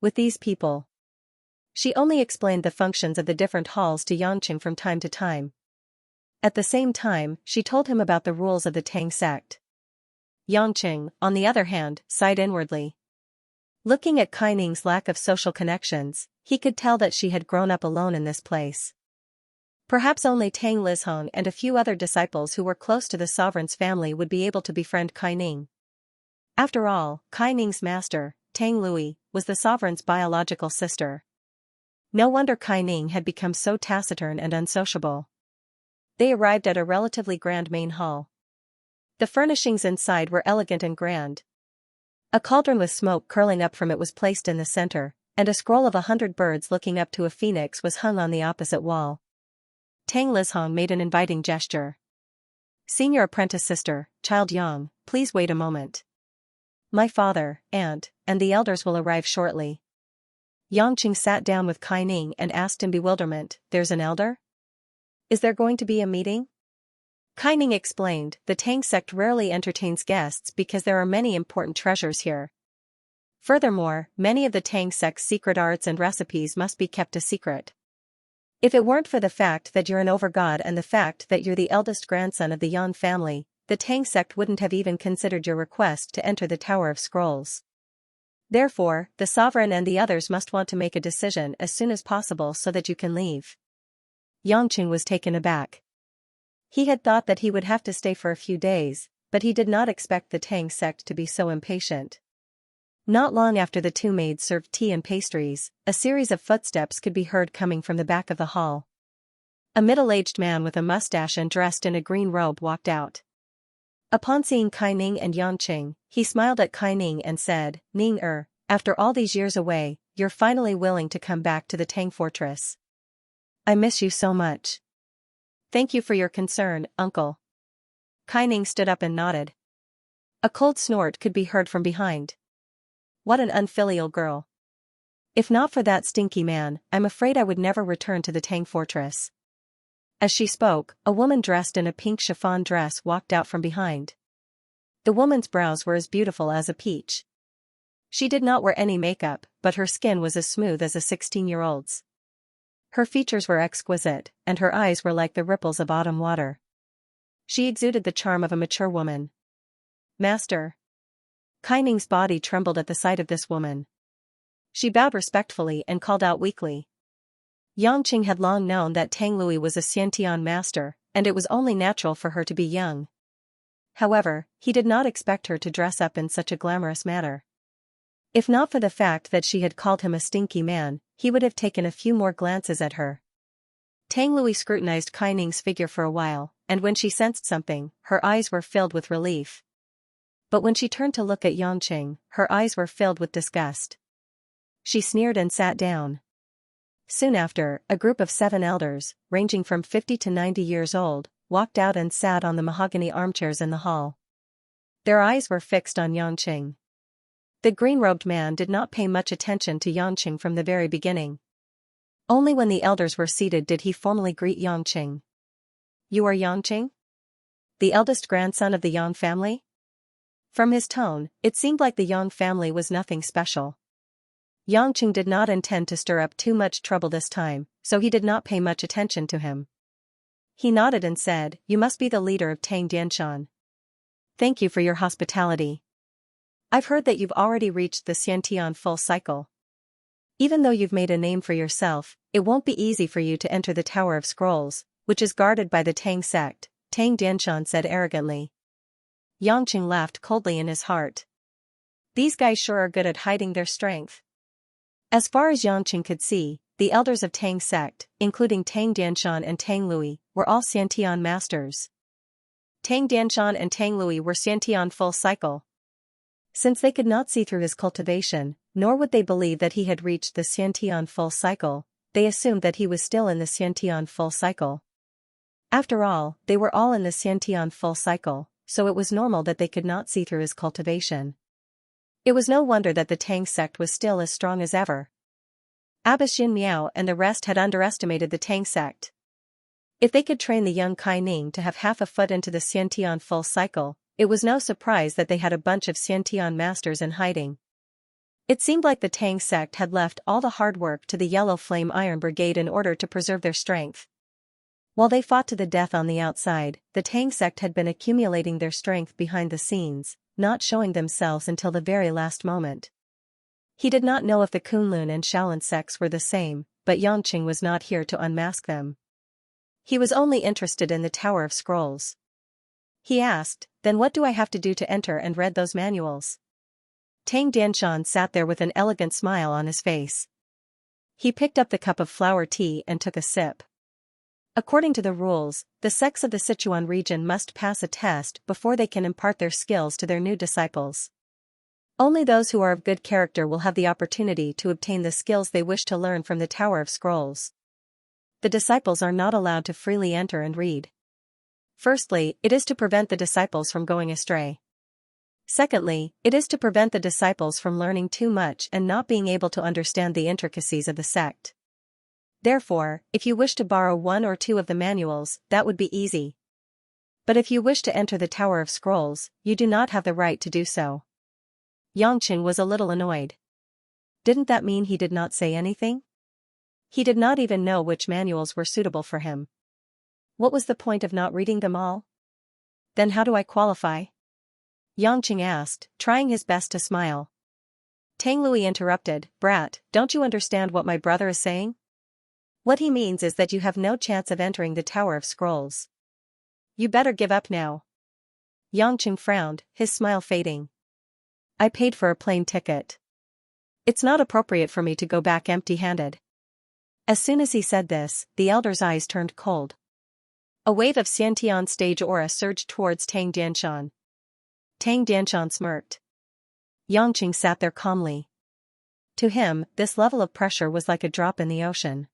with these people. She only explained the functions of the different halls to Xianxia from time to time. At the same time, she told him about the rules of the Tang sect. Xianxia, on the other hand, sighed inwardly. Looking at Kaining's lack of social connections, he could tell that she had grown up alone in this place. Perhaps only Tang Lizhong and a few other disciples who were close to the sovereign's family would be able to befriend Kaining. After all, Kaining's master, Tang Lui, was the sovereign's biological sister. No wonder Kaining had become so taciturn and unsociable. They arrived at a relatively grand main hall. The furnishings inside were elegant and grand. A cauldron with smoke curling up from it was placed in the center, and a scroll of 100 birds looking up to a phoenix was hung on the opposite wall. Tang Lizhong made an inviting gesture. "Senior apprentice sister, child Yang, please wait a moment. My father, aunt, and the elders will arrive shortly." Xianxia sat down with Kaining and asked in bewilderment, "There's an elder? Is there going to be a meeting?" Kaining explained, "The Tang sect rarely entertains guests because there are many important treasures here. Furthermore, many of the Tang sect's secret arts and recipes must be kept a secret. If it weren't for the fact that you're an overgod and the fact that you're the eldest grandson of the Yan family, the Tang sect wouldn't have even considered your request to enter the Tower of Scrolls. Therefore, the sovereign and the others must want to make a decision as soon as possible so that you can leave." Xianxia was taken aback. He had thought that he would have to stay for a few days, but he did not expect the Tang sect to be so impatient. Not long after the two maids served tea and pastries, a series of footsteps could be heard coming from the back of the hall. A middle-aged man with a mustache and dressed in a green robe walked out. Upon seeing Kaining and Xianxia, he smiled at Kaining and said, "Ning after all these years away, you're finally willing to come back to the Tang fortress. I miss you so much." "Thank you for your concern, uncle." Kaining stood up and nodded. A cold snort could be heard from behind. What an unfilial girl. If not for that stinky man, I'm afraid I would never return to the Tang fortress. As she spoke, a woman dressed in a pink chiffon dress walked out from behind. The woman's brows were as beautiful as a peach. She did not wear any makeup, but her skin was as smooth as a 16-year-old's. Her features were exquisite, and her eyes were like the ripples of autumn water. She exuded the charm of a mature woman. "Master." Kaining's body trembled at the sight of this woman. She bowed respectfully and called out weakly. Xianxia had long known that Tang Lui was a Xiantian master, and it was only natural for her to be young. However, he did not expect her to dress up in such a glamorous manner. If not for the fact that she had called him a stinky man, he would have taken a few more glances at her. Tang Lui scrutinized Kaining's figure for a while, and when she sensed something, her eyes were filled with relief. But when she turned to look at Xianxia, her eyes were filled with disgust. She sneered and sat down. Soon after, a group of 7 elders, ranging from 50 to 90 years old, walked out and sat on the mahogany armchairs in the hall. Their eyes were fixed on Xianxia. The green-robed man did not pay much attention to Xianxia from the very beginning. Only when the elders were seated did he formally greet Xianxia. "You are Xianxia? The eldest grandson of the Yang family?" From his tone, it seemed like the Yang family was nothing special. Xianxia did not intend to stir up too much trouble this time, so he did not pay much attention to him. He nodded and said, "You must be the leader of Tang Dianshan. Thank you for your hospitality. I've heard that you've already reached the Xiantian full cycle. Even though you've made a name for yourself, it won't be easy for you to enter the Tower of Scrolls, which is guarded by the Tang sect," Tang Dianshan said arrogantly. Xianxia laughed coldly in his heart. These guys sure are good at hiding their strength. As far as Xianxia could see, the elders of Tang sect, including Tang Dianshan and Tang Lui, were all Xiantian masters. Tang Dianshan and Tang Lui were Xiantian full cycle. Since they could not see through his cultivation, nor would they believe that he had reached the Xiantian full cycle, they assumed that he was still in the Xiantian full cycle. After all, they were all in the Xiantian full cycle, so it was normal that they could not see through his cultivation. It was no wonder that the Tang sect was still as strong as ever. Abbess Xin Miao and the rest had underestimated the Tang sect. If they could train the young Kai Ning to have half a foot into the Xiantian full cycle, it was no surprise that they had a bunch of Xiantian masters in hiding. It seemed like the Tang sect had left all the hard work to the Yellow Flame Iron Brigade in order to preserve their strength. While they fought to the death on the outside, the Tang sect had been accumulating their strength behind the scenes, not showing themselves until the very last moment. He did not know if the Kunlun and Shaolin sects were the same, but Xianxia was not here to unmask them. He was only interested in the Tower of Scrolls. He asked, "Then what do I have to do to enter and read those manuals?" Tang Dianshan sat there with an elegant smile on his face. He picked up the cup of flower tea and took a sip. According to the rules, the sects of the Sichuan region must pass a test before they can impart their skills to their new disciples. Only those who are of good character will have the opportunity to obtain the skills they wish to learn from the Tower of Scrolls. The disciples are not allowed to freely enter and read. Firstly, it is to prevent the disciples from going astray. Secondly, it is to prevent the disciples from learning too much and not being able to understand the intricacies of the sect. Therefore, if you wish to borrow 1 or 2 of the manuals, that would be easy. But if you wish to enter the Tower of Scrolls, you do not have the right to do so. Xianxia was a little annoyed. Didn't that mean he did not say anything? He did not even know which manuals were suitable for him. What was the point of not reading them all? Then how do I qualify? Xianxia asked, trying his best to smile. Tang Lui interrupted, "Brat, don't you understand what my brother is saying? What he means is that you have no chance of entering the Tower of Scrolls. You better give up now." Xianxia frowned, his smile fading. "I paid for a plane ticket. It's not appropriate for me to go back empty-handed." As soon as he said this, the elder's eyes turned cold. A wave of Xiantian stage aura surged towards Tang Dianshan. Tang Dianshan smirked. Xianxia sat there calmly. To him, this level of pressure was like a drop in the ocean.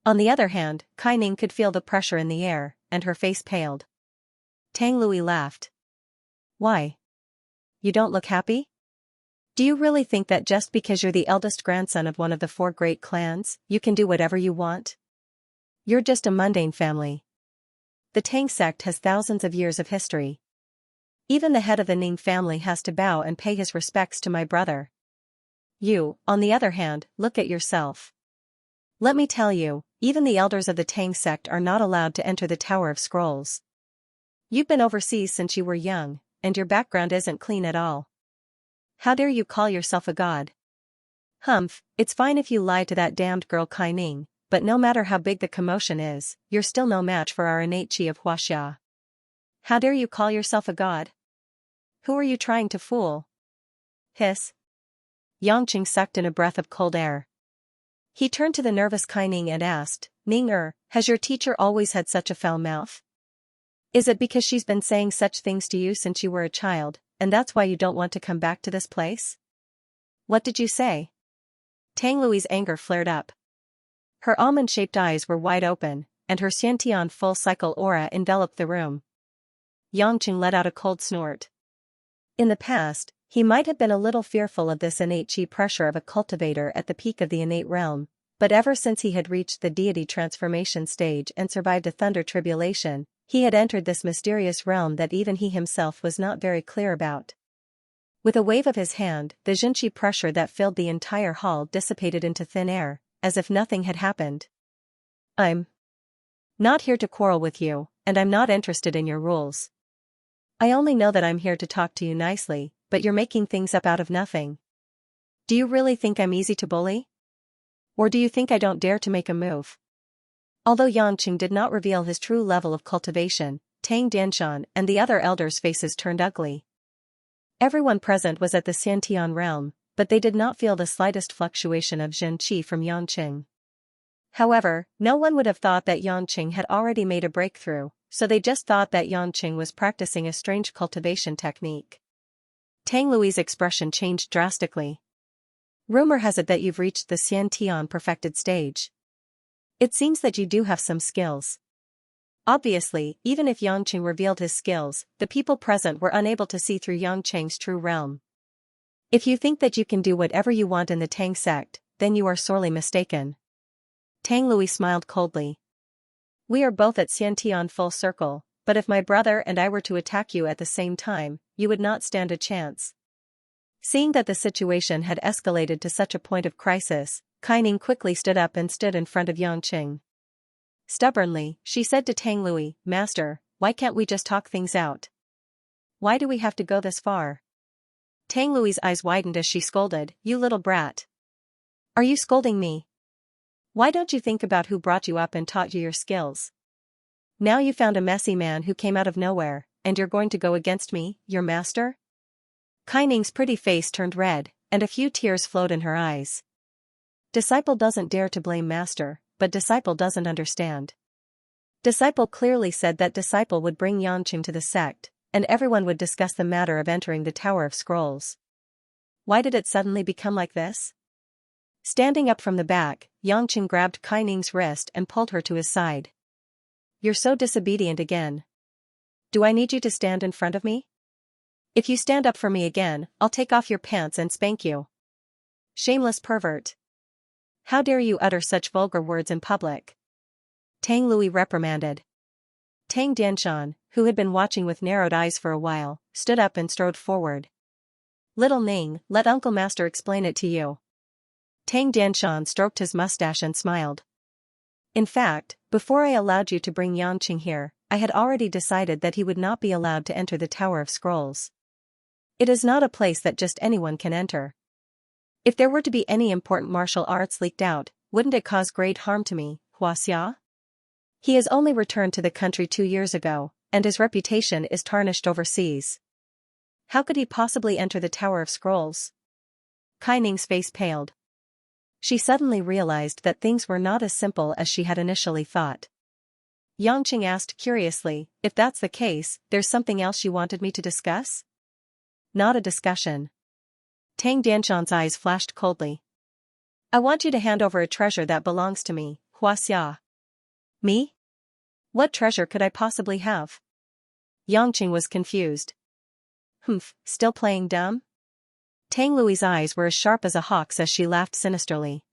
On the other hand, Kai Ning could feel the pressure in the air, and her face paled. Tang Lui laughed. "Why? You don't look happy? Do you really think that just because you're the eldest grandson of one of the 4 great clans, you can do whatever you want? You're just a mundane family. The Tang sect has thousands of years of history. Even the head of the Ning family has to bow and pay his respects to my brother. You, on the other hand, look at yourself. Let me tell you, even the elders of the Tang sect are not allowed to enter the Tower of Scrolls. You've been overseas since you were young, and your background isn't clean at all. How dare you call yourself a god? Humph, it's fine if you lie to that damned girl Kai Ning, but no matter how big the commotion is, you're still no match for our innate chi of Huaxia. How dare you call yourself a god? Who are you trying to fool?" Hiss. Xianxia sucked in a breath of cold air. He turned to the nervous Kai Ning and asked, "Ning, has your teacher always had such a foul mouth? Is it because she's been saying such things to you since you were a child, and that's why you don't want to come back to this place?" "What did you say?" Tang Lui's anger flared up. Her almond-shaped eyes were wide open, and her Xiantian full-cycle aura enveloped the room. Yangqing let out a cold snort. In the past, he might have been a little fearful of this innate chi pressure of a cultivator at the peak of the innate realm, but ever since he had reached the deity transformation stage and survived a thunder tribulation, he had entered this mysterious realm that even he himself was not very clear about. With a wave of his hand, the Jinchi pressure that filled the entire hall dissipated into thin air, as if nothing had happened. I'm not here to quarrel with you, and I'm not interested in your rules. I only know that I'm here to talk to you nicely, but you're making things up out of nothing. Do you really think I'm easy to bully? Or do you think I don't dare to make a move? Although Yangqing did not reveal his true level of cultivation, Tang Dianshan and the other elders' faces turned ugly. Everyone present was at the Xiantian realm, but they did not feel the slightest fluctuation of Zhen Qi from Yangqing. However, no one would have thought that Yangqing had already made a breakthrough, so they just thought that Yangqing was practicing a strange cultivation technique. Tang Lui's expression changed drastically. Rumor has it that you've reached the Xiantian perfected stage. It seems that you do have some skills. Obviously, even if Yangqing revealed his skills, the people present were unable to see through Yangqing's true realm. If you think that you can do whatever you want in the Tang sect, then you are sorely mistaken. Tang Lui smiled coldly. We are both at Xiantian full circle, but if my brother and I were to attack you at the same time, you would not stand a chance. Seeing that the situation had escalated to such a point of crisis, Kaining quickly stood up and stood in front of Yangqing. Stubbornly, she said to Tang Lui, Master, why can't we just talk things out? Why do we have to go this far? Tang Lui's eyes widened as she scolded, You little brat. Are you scolding me? Why don't you think about who brought you up and taught you your skills? Now you found a messy man who came out of nowhere, and you're going to go against me, your master? Kaining's pretty face turned red, and a few tears flowed in her eyes. Disciple doesn't dare to blame master, but disciple doesn't understand. Disciple clearly said that disciple would bring Yangqing to the sect, and everyone would discuss the matter of entering the Tower of Scrolls. Why did it suddenly become like this? Standing up from the back, Yangqing grabbed Kaining's wrist and pulled her to his side. You're so disobedient again. Do I need you to stand in front of me? If you stand up for me again, I'll take off your pants and spank you. Shameless pervert. How dare you utter such vulgar words in public? Tang Lui reprimanded. Tang Dianshan, who had been watching with narrowed eyes for a while, stood up and strode forward. Little Ning, let Uncle Master explain it to you. Tang Dianshan stroked his mustache and smiled. In fact, before I allowed you to bring Yangqing here, I had already decided that he would not be allowed to enter the Tower of Scrolls. It is not a place that just anyone can enter. If there were to be any important martial arts leaked out, wouldn't it cause great harm to me, Xianxia? He has only returned to the country 2 years ago, and his reputation is tarnished overseas. How could he possibly enter the Tower of Scrolls? Kaining's face paled. She suddenly realized that things were not as simple as she had initially thought. Yangqing asked curiously, if that's the case, there's something else you wanted me to discuss? Not a discussion. Tang Dianshan's eyes flashed coldly. I want you to hand over a treasure that belongs to me, Xianxia. Me? What treasure could I possibly have? Yangqing was confused. Humph, still playing dumb? Tang Lui's eyes were as sharp as a hawk's as she laughed sinisterly.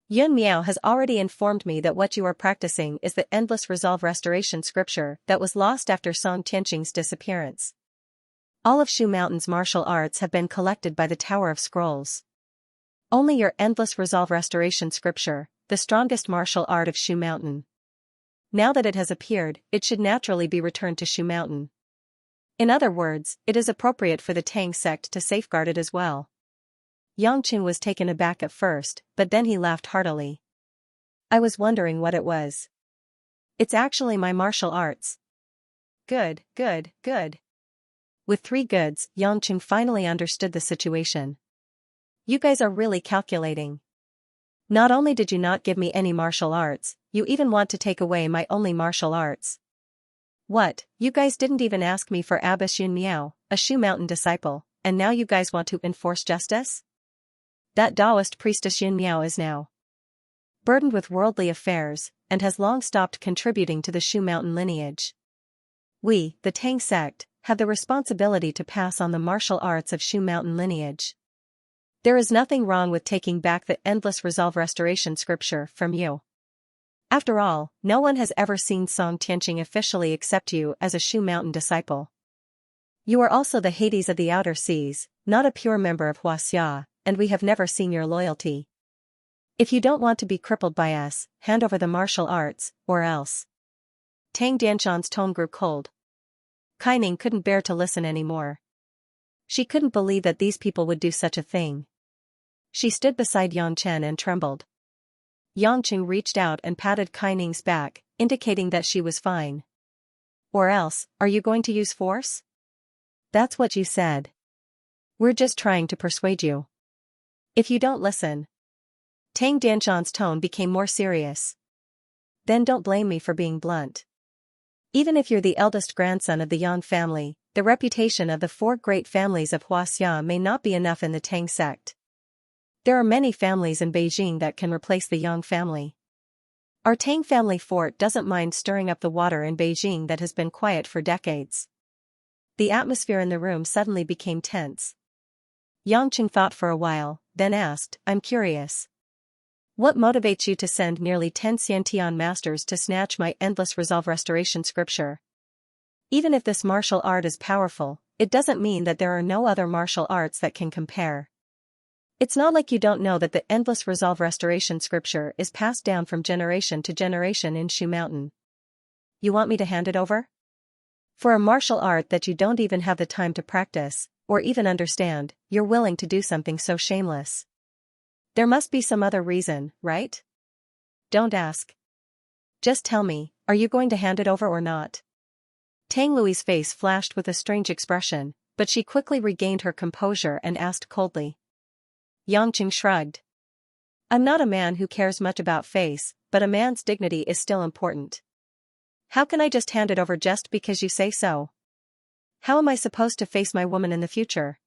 Yun Miao has already informed me that what you are practicing is the endless resolve restoration scripture that was lost after Song Tianqing's disappearance. All of Shu Mountain's martial arts have been collected by the Tower of Scrolls. Only your endless resolve restoration scripture, the strongest martial art of Shu Mountain. Now that it has appeared, it should naturally be returned to Shu Mountain. In other words, it is appropriate for the Tang sect to safeguard it as well. Yangqing was taken aback at first, but then he laughed heartily. I was wondering what it was. It's actually my martial arts. Good, good, good. With 3 goods, Yangqing finally understood the situation. You guys are really calculating. Not only did you not give me any martial arts, you even want to take away my only martial arts. What, you guys didn't even ask me for Abbess Yun Miao, a Shu Mountain disciple, and now you guys want to enforce justice? That Taoist priestess Yun Miao is now burdened with worldly affairs, and has long stopped contributing to the Shu Mountain lineage. We, the Tang sect, have the responsibility to pass on the martial arts of Shu Mountain lineage. There is nothing wrong with taking back the endless resolve restoration scripture from you. After all, no one has ever seen Song Tianqing officially accept you as a Shu Mountain disciple. You are also the Hades of the outer seas, not a pure member of Xianxia, and we have never seen your loyalty. If you don't want to be crippled by us, hand over the martial arts, or else. Tang Dianshan's tone grew cold. Kaining couldn't bear to listen anymore. She couldn't believe that these people would do such a thing. She stood beside Yang Chen and trembled. Yang Qing reached out and patted Kaining's back, indicating that she was fine. Or else, are you going to use force? That's what you said. We're just trying to persuade you. If you don't listen. Tang Dianshan's tone became more serious. Then don't blame me for being blunt. Even if you're the eldest grandson of the Yang family, the reputation of the four great families of Xianxia may not be enough in the Tang sect. There are many families in Beijing that can replace the Yang family. Our Tang family fort doesn't mind stirring up the water in Beijing that has been quiet for decades. The atmosphere in the room suddenly became tense. Yang Qing thought for a while, then asked, I'm curious. What motivates you to send nearly 10 Xiantian masters to snatch my endless resolve restoration scripture? Even if this martial art is powerful, it doesn't mean that there are no other martial arts that can compare. It's not like you don't know that the endless resolve restoration scripture is passed down from generation to generation in Shu Mountain. You want me to hand it over? For a martial art that you don't even have the time to practice, or even understand, you're willing to do something so shameless. There must be some other reason, right? Don't ask. Just tell me, are you going to hand it over or not? Tang Lui's face flashed with a strange expression, but she quickly regained her composure and asked coldly. Yang Qing shrugged. I'm not a man who cares much about face, but a man's dignity is still important. How can I just hand it over just because you say so? How am I supposed to face my woman in the future?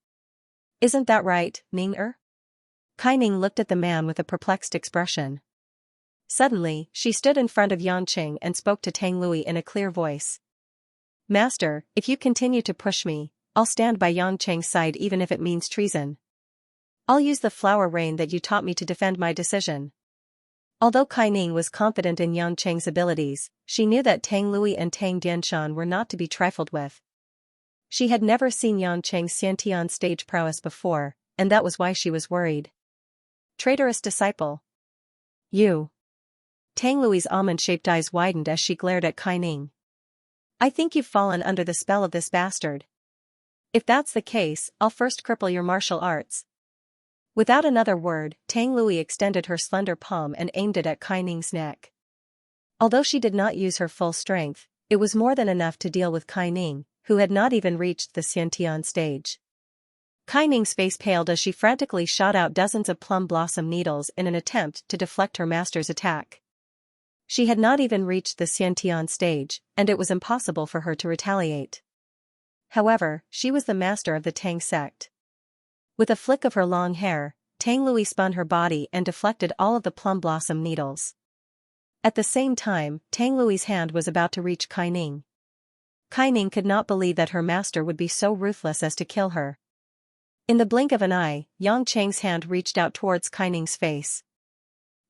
Isn't that right, Ning-er? Kaining looked at the man with a perplexed expression. Suddenly, she stood in front of Yang Qing and spoke to Tang Lui in a clear voice. Master, if you continue to push me, I'll stand by Yang Qing's side even if it means treason. I'll use the flower rain that you taught me to defend my decision. Although Kaining was confident in Yang Qing's abilities, she knew that Tang Lui and Tang Dianshan were not to be trifled with. She had never seen Yang Qing's Xiantian stage prowess before, and that was why she was worried. Traitorous disciple. You. Tang Lui's almond-shaped eyes widened as she glared at Kaining. I think you've fallen under the spell of this bastard. If that's the case, I'll first cripple your martial arts. Without another word, Tang Lui extended her slender palm and aimed it at Kaining's neck. Although she did not use her full strength, it was more than enough to deal with Kaining, who had not even reached the Xiantian stage. Kaining's face paled as she frantically shot out dozens of plum blossom needles in an attempt to deflect her master's attack. She had not even reached the Xiantian stage, and it was impossible for her to retaliate. However, she was the master of the Tang sect. With a flick of her long hair, Tang Lui spun her body and deflected all of the plum blossom needles. At the same time, Tang Lui's hand was about to reach Kaining. Kaining could not believe that her master would be so ruthless as to kill her. In the blink of an eye, Yang Qing's hand reached out towards Kaining's face.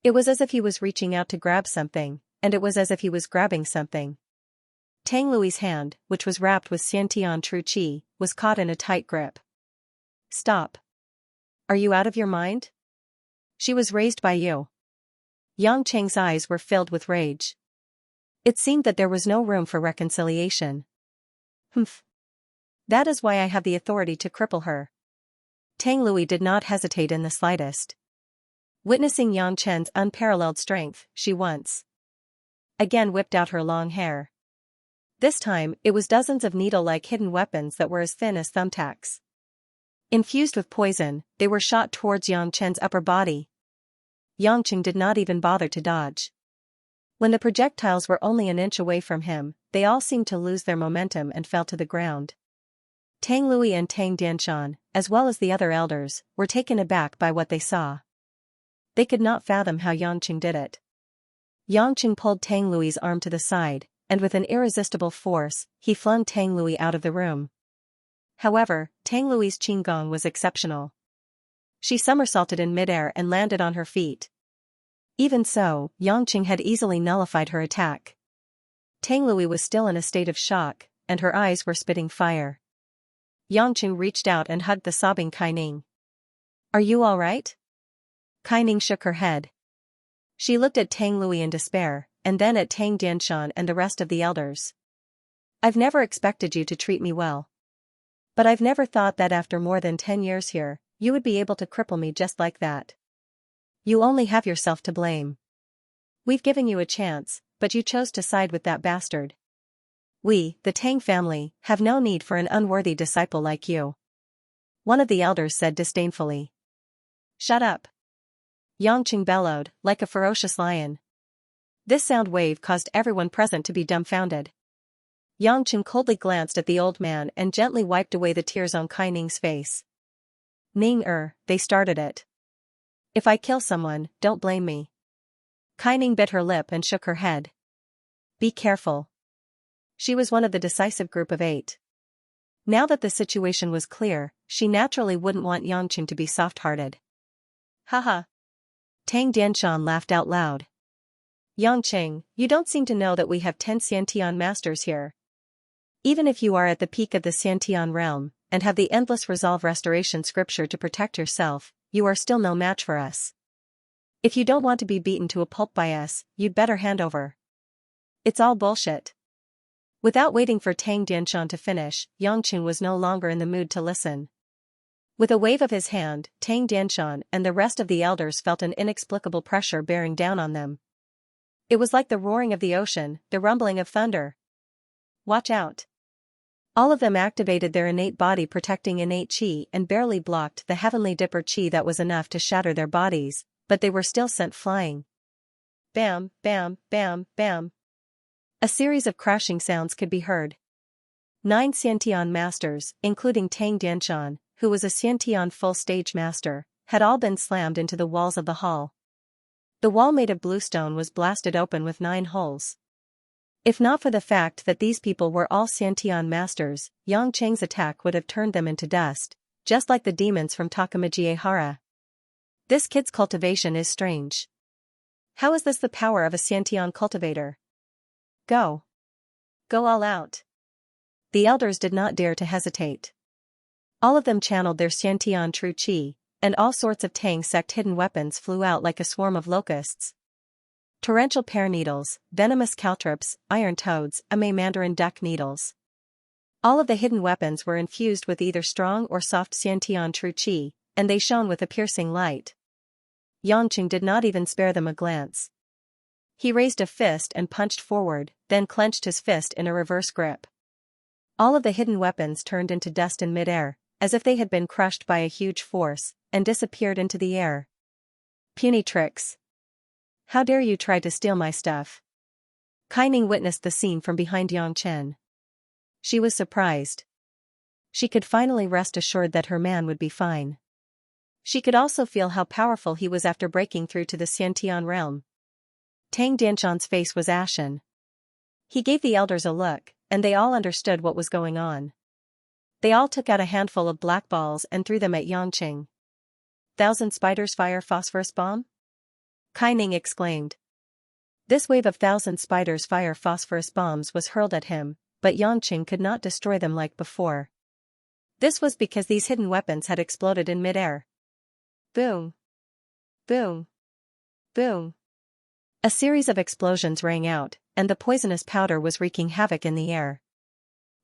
It was as if he was reaching out to grab something, and it was as if he was grabbing something. Tang Lui's hand, which was wrapped with Xiantian true qi, was caught in a tight grip. Stop. Are you out of your mind? She was raised by you. Yang Qing's eyes were filled with rage. It seemed that there was no room for reconciliation. Humph. That is why I have the authority to cripple her. Tang Lui did not hesitate in the slightest. Witnessing Yang Chen's unparalleled strength, she once again whipped out her long hair. This time, it was dozens of needle-like hidden weapons that were as thin as thumbtacks. Infused with poison, they were shot towards Yang Chen's upper body. Yang Qing did not even bother to dodge. When the projectiles were only an inch away from him, they all seemed to lose their momentum and fell to the ground. Tang Lui and Tang Dianshan, as well as the other elders, were taken aback by what they saw. They could not fathom how Yangqing did it. Yangqing pulled Tang Lui's arm to the side, and with an irresistible force, he flung Tang Lui out of the room. However, Tang Lui's qigong was exceptional. She somersaulted in midair and landed on her feet. Even so, Yangqing had easily nullified her attack. Tang Lui was still in a state of shock, and her eyes were spitting fire. Yangqing reached out and hugged the sobbing Kaining. "Are you all right?" Kaining shook her head. She looked at Tang Lui in despair, and then at Tang Dianshan and the rest of the elders. "I've never expected you to treat me well. But I've never thought that after more than 10 years here, you would be able to cripple me just like that. You only have yourself to blame. We've given you a chance, but you chose to side with that bastard. We, the Tang family, have no need for an unworthy disciple like you." One of the elders said disdainfully. "Shut up!" Yangqing bellowed, like a ferocious lion. This sound wave caused everyone present to be dumbfounded. Yangqing coldly glanced at the old man and gently wiped away the tears on Kai Ning's face. They started it. If I kill someone, don't blame me." Kai Ning bit her lip and shook her head. "Be careful." She was one of the decisive group of 8. Now that the situation was clear, she naturally wouldn't want Yangqing to be soft-hearted. "Haha." Tang Dianshan laughed out loud. "Yangqing, you don't seem to know that we have 10 Xiantian masters here. Even if you are at the peak of the Xiantian realm, and have the endless resolve restoration scripture to protect yourself, you are still no match for us. If you don't want to be beaten to a pulp by us, you'd better hand over." "It's all bullshit." Without waiting for Tang Dianshan to finish, Yangqing was no longer in the mood to listen. With a wave of his hand, Tang Dianshan and the rest of the elders felt an inexplicable pressure bearing down on them. It was like the roaring of the ocean, the rumbling of thunder. "Watch out." All of them activated their innate body-protecting innate qi and barely blocked the heavenly dipper qi that was enough to shatter their bodies, but they were still sent flying. Bam, bam, bam, bam. A series of crashing sounds could be heard. 9 Xiantian masters, including Tang Dianshan, who was a Xiantian full-stage master, had all been slammed into the walls of the hall. The wall made of bluestone was blasted open with 9 holes. If not for the fact that these people were all Xiantian masters, Yangqing's attack would have turned them into dust, just like the demons from Takamajiehara. This kid's cultivation is strange. How is this the power of a Xiantian cultivator? Go. Go all out. The elders did not dare to hesitate. All of them channeled their Xiantian true qi, and all sorts of Tang sect hidden weapons flew out like a swarm of locusts. Torrential pear needles, venomous caltrops, iron toads, mandarin duck needles. All of the hidden weapons were infused with either strong or soft Xiantian true qi, and they shone with a piercing light. Yangqing did not even spare them a glance. He raised a fist and punched forward, then clenched his fist in a reverse grip. All of the hidden weapons turned into dust in midair, as if they had been crushed by a huge force, and disappeared into the air. Puny tricks. How dare you try to steal my stuff? Kai Ning witnessed the scene from behind Yangqing. She was surprised. She could finally rest assured that her man would be fine. She could also feel how powerful he was after breaking through to the Xiantian realm. Tang Dianshan's face was ashen. He gave the elders a look, and they all understood what was going on. They all took out a handful of black balls and threw them at Yangqing. 1,000 spiders fire phosphorus bomb? Kai Ning exclaimed. This wave of 1,000 spiders fire phosphorus bombs was hurled at him, but Yangqing could not destroy them like before. This was because these hidden weapons had exploded in midair. Boom. Boom. Boom. A series of explosions rang out, and the poisonous powder was wreaking havoc in the air.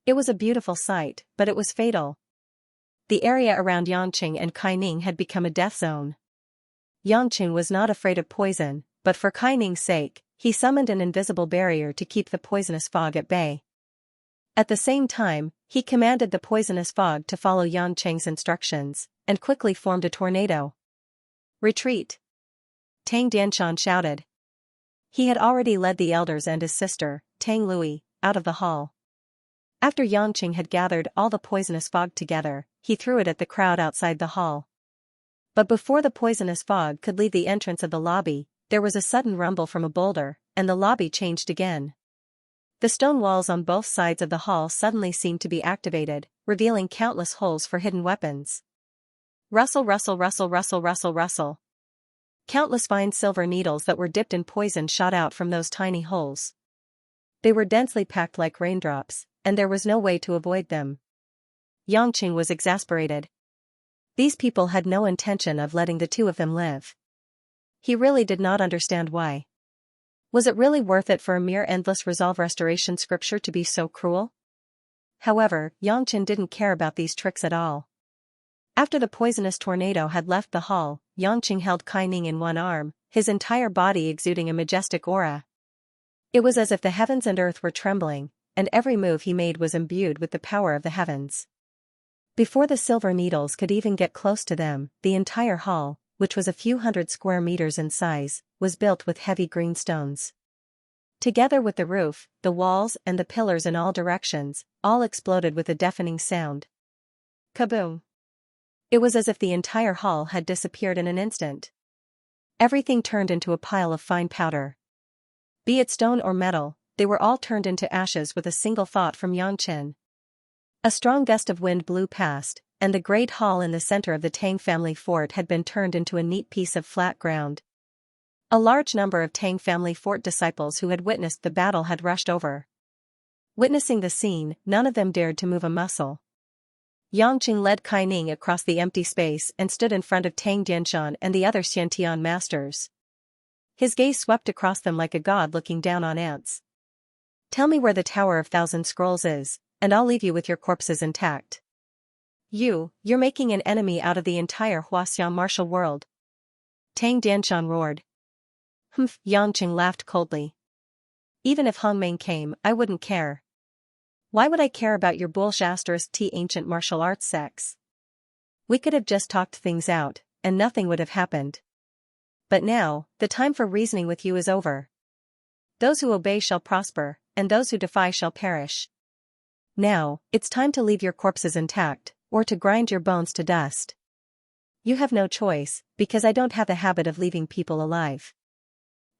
It was a beautiful sight, but it was fatal. The area around Yangqing and Kai Ning had become a death zone. Yangqing was not afraid of poison, but for Kai Ning's sake, he summoned an invisible barrier to keep the poisonous fog at bay. At the same time, he commanded the poisonous fog to follow Yangqing's instructions, and quickly formed a tornado. Retreat! Tang Dianshan shouted. He had already led the elders and his sister, Tang Lui, out of the hall. After Yangqing had gathered all the poisonous fog together, he threw it at the crowd outside the hall. But before the poisonous fog could leave the entrance of the lobby, there was a sudden rumble from a boulder, and the lobby changed again. The stone walls on both sides of the hall suddenly seemed to be activated, revealing countless holes for hidden weapons. Rustle, rustle, rustle, rustle, rustle, rustle. Countless fine silver needles that were dipped in poison shot out from those tiny holes. They were densely packed like raindrops, and there was no way to avoid them. Xianxia was exasperated. These people had no intention of letting the two of them live. He really did not understand why. Was it really worth it for a mere endless resolve restoration scripture to be so cruel? However, Xianxia didn't care about these tricks at all. After the poisonous tornado had left the hall, Xianxia held Kai-Ning in one arm, his entire body exuding a majestic aura. It was as if the heavens and earth were trembling, and every move he made was imbued with the power of the heavens. Before the silver needles could even get close to them, the entire hall, which was a few hundred square meters in size, was built with heavy green stones. Together with the roof, the walls and the pillars in all directions, all exploded with a deafening sound. Kaboom! It was as if the entire hall had disappeared in an instant. Everything turned into a pile of fine powder. Be it stone or metal, they were all turned into ashes with a single thought from Xianxia. A strong gust of wind blew past, and the great hall in the center of the Tang family fort had been turned into a neat piece of flat ground. A large number of Tang family fort disciples who had witnessed the battle had rushed over. Witnessing the scene, none of them dared to move a muscle. Xianxia led Kai-Ning across the empty space and stood in front of Tang Dianshan and the other Xiantian masters. His gaze swept across them like a god looking down on ants. Tell me where the Tower of Thousand Scrolls is, and I'll leave you with your corpses intact. You're making an enemy out of the entire Huaxiang martial world. Tang Dianshan roared. Humph, Xianxia laughed coldly. Even if Hongmeng came, I wouldn't care. Why would I care about your bullshit ancient martial arts sects? We could have just talked things out, and nothing would have happened. But now, the time for reasoning with you is over. Those who obey shall prosper, and those who defy shall perish. Now, it's time to leave your corpses intact, or to grind your bones to dust. You have no choice, because I don't have the habit of leaving people alive.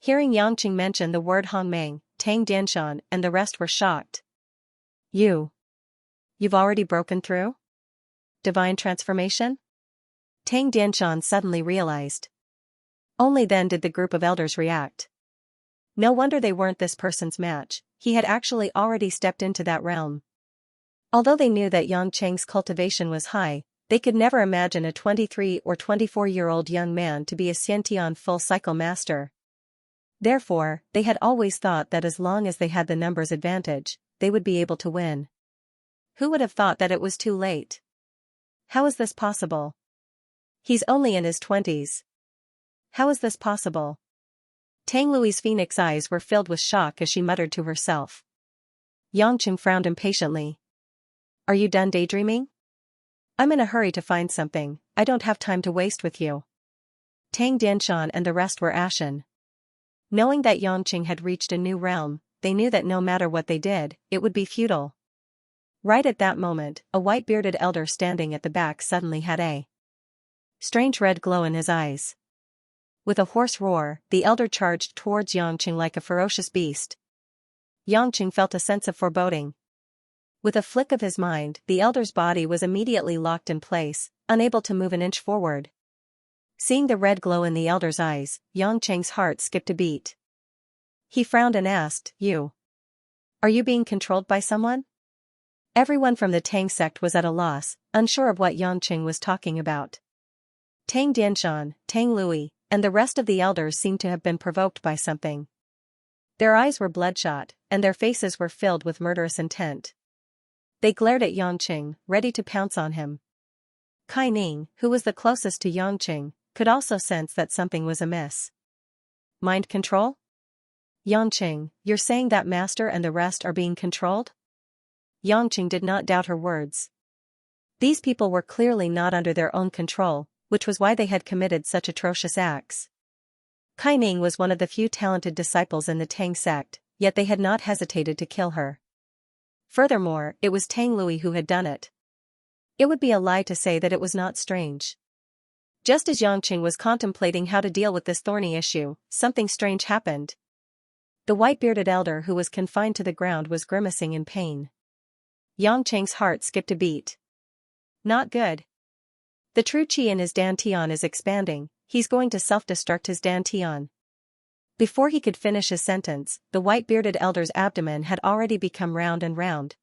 Hearing Xianxia mention the word Hongmeng, Tang Dianshan and the rest were shocked. You've already broken through? Divine transformation? Tang Dianshan suddenly realized. Only then did the group of elders react. No wonder they weren't this person's match, he had actually already stepped into that realm. Although they knew that Xianxia's cultivation was high, they could never imagine a 23 or 24-year-old young man to be a Xiantian full-cycle master. Therefore, they had always thought that as long as they had the numbers advantage, they would be able to win. Who would have thought that it was too late? How is this possible? He's only in his 20s. How is this possible? Tang Lui's phoenix eyes were filled with shock as she muttered to herself. Xianxia frowned impatiently. Are you done daydreaming? I'm in a hurry to find something, I don't have time to waste with you. Tang Dianshan and the rest were ashen. Knowing that Xianxia had reached a new realm, they knew that no matter what they did, it would be futile. Right at that moment, a white-bearded elder standing at the back suddenly had a strange red glow in his eyes. With a hoarse roar, the elder charged towards Xianxia like a ferocious beast. Xianxia felt a sense of foreboding. With a flick of his mind, the elder's body was immediately locked in place, unable to move an inch forward. Seeing the red glow in the elder's eyes, Xianxia's heart skipped a beat. He frowned and asked, Are you being controlled by someone? Everyone from the Tang sect was at a loss, unsure of what Xianxia was talking about. Tang Dianshan, Tang Lui, and the rest of the elders seemed to have been provoked by something. Their eyes were bloodshot, and their faces were filled with murderous intent. They glared at Xianxia, ready to pounce on him. Kai-Ning, who was the closest to Xianxia, could also sense that something was amiss. Mind control? Xianxia, you're saying that master and the rest are being controlled? Xianxia did not doubt her words. These people were clearly not under their own control, which was why they had committed such atrocious acts. Kai-Ning was one of the few talented disciples in the Tang sect, yet they had not hesitated to kill her. Furthermore, it was Tang Lui who had done it. It would be a lie to say that it was not strange. Just as Yangqing was contemplating how to deal with this thorny issue, something strange happened. The white-bearded elder who was confined to the ground was grimacing in pain. Yangqing's heart skipped a beat. Not good. The true qi in his dantian is expanding, he's going to self-destruct his dantian. Before he could finish his sentence, the white-bearded elder's abdomen had already become round and round.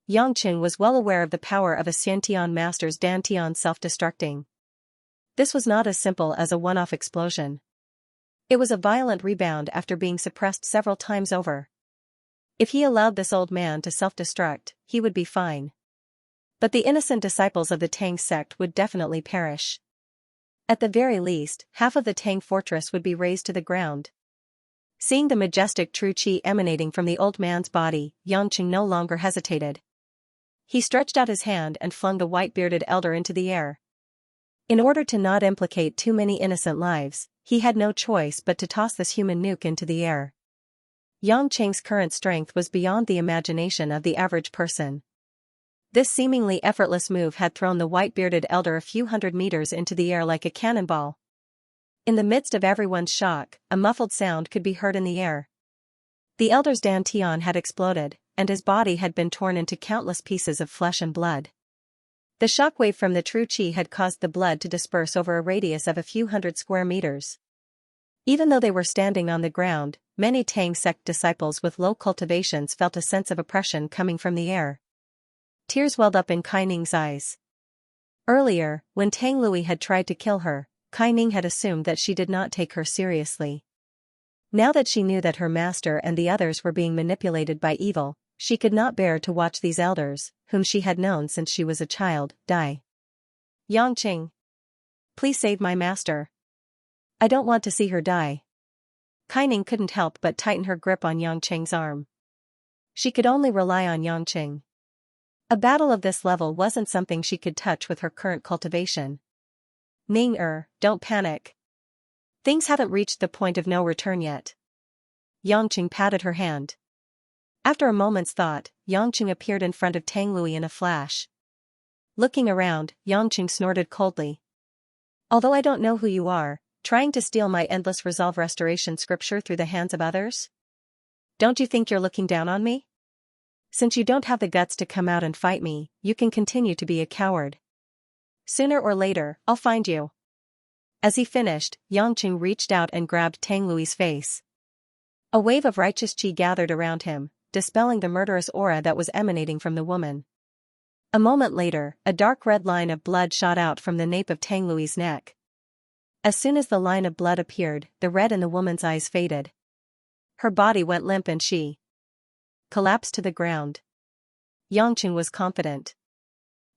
Yangqing was well aware of the power of a Xiantian master's dantian self-destructing. This was not as simple as a one-off explosion. It was a violent rebound after being suppressed several times over. If he allowed this old man to self-destruct, he would be fine. But the innocent disciples of the Tang sect would definitely perish. At the very least, half of the Tang fortress would be razed to the ground. Seeing the majestic true qi emanating from the old man's body, Yangqing no longer hesitated. He stretched out his hand and flung the white-bearded elder into the air. In order to not implicate too many innocent lives, he had no choice but to toss this human nuke into the air. Yangqing's current strength was beyond the imagination of the average person. This seemingly effortless move had thrown the white-bearded elder a few hundred meters into the air like a cannonball. In the midst of everyone's shock, a muffled sound could be heard in the air. The elder's dantian had exploded, and his body had been torn into countless pieces of flesh and blood. The shockwave from the true qi had caused the blood to disperse over a radius of a few hundred square meters. Even though they were standing on the ground, many Tang sect disciples with low cultivations felt a sense of oppression coming from the air. Tears welled up in Kai Ning's eyes. Earlier, when Tang Lui had tried to kill her, Kai Ning had assumed that she did not take her seriously. Now that she knew that her master and the others were being manipulated by evil, she could not bear to watch these elders, whom she had known since she was a child, die. Yangqing. Please save my master. I don't want to see her die. Kai Ning couldn't help but tighten her grip on Yangqing's arm. She could only rely on Yangqing. A battle of this level wasn't something she could touch with her current cultivation. Ning don't panic. Things haven't reached the point of no return yet. Yangqing patted her hand. After a moment's thought, Yangqing appeared in front of Tang Lui in a flash. Looking around, Yangqing snorted coldly. Although I don't know who you are, trying to steal my endless resolve restoration scripture through the hands of others? Don't you think you're looking down on me? Since you don't have the guts to come out and fight me, you can continue to be a coward. Sooner or later, I'll find you. As he finished, Yangqing reached out and grabbed Tang Lui's face. A wave of righteous qi gathered around him, dispelling the murderous aura that was emanating from the woman. A moment later, a dark red line of blood shot out from the nape of Tang Lui's neck. As soon as the line of blood appeared, the red in the woman's eyes faded. Her body went limp and she collapsed to the ground. Yangqing was confident.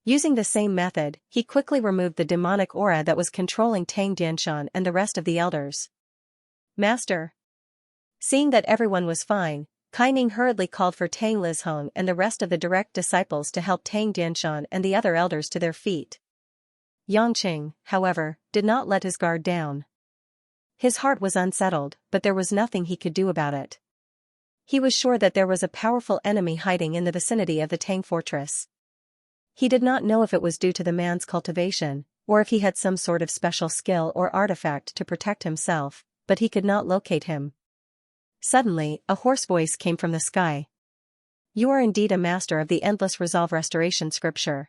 Using the same method, he quickly removed the demonic aura that was controlling Tang Dianshan and the rest of the elders. Master. Seeing that everyone was fine, Kai Ning hurriedly called for Tang Lizhong and the rest of the direct disciples to help Tang Dianshan and the other elders to their feet. Yangqing, however, did not let his guard down. His heart was unsettled, but there was nothing he could do about it. He was sure that there was a powerful enemy hiding in the vicinity of the Tang fortress. He did not know if it was due to the man's cultivation, or if he had some sort of special skill or artifact to protect himself, but he could not locate him. Suddenly, a hoarse voice came from the sky. You are indeed a master of the endless resolve restoration scripture.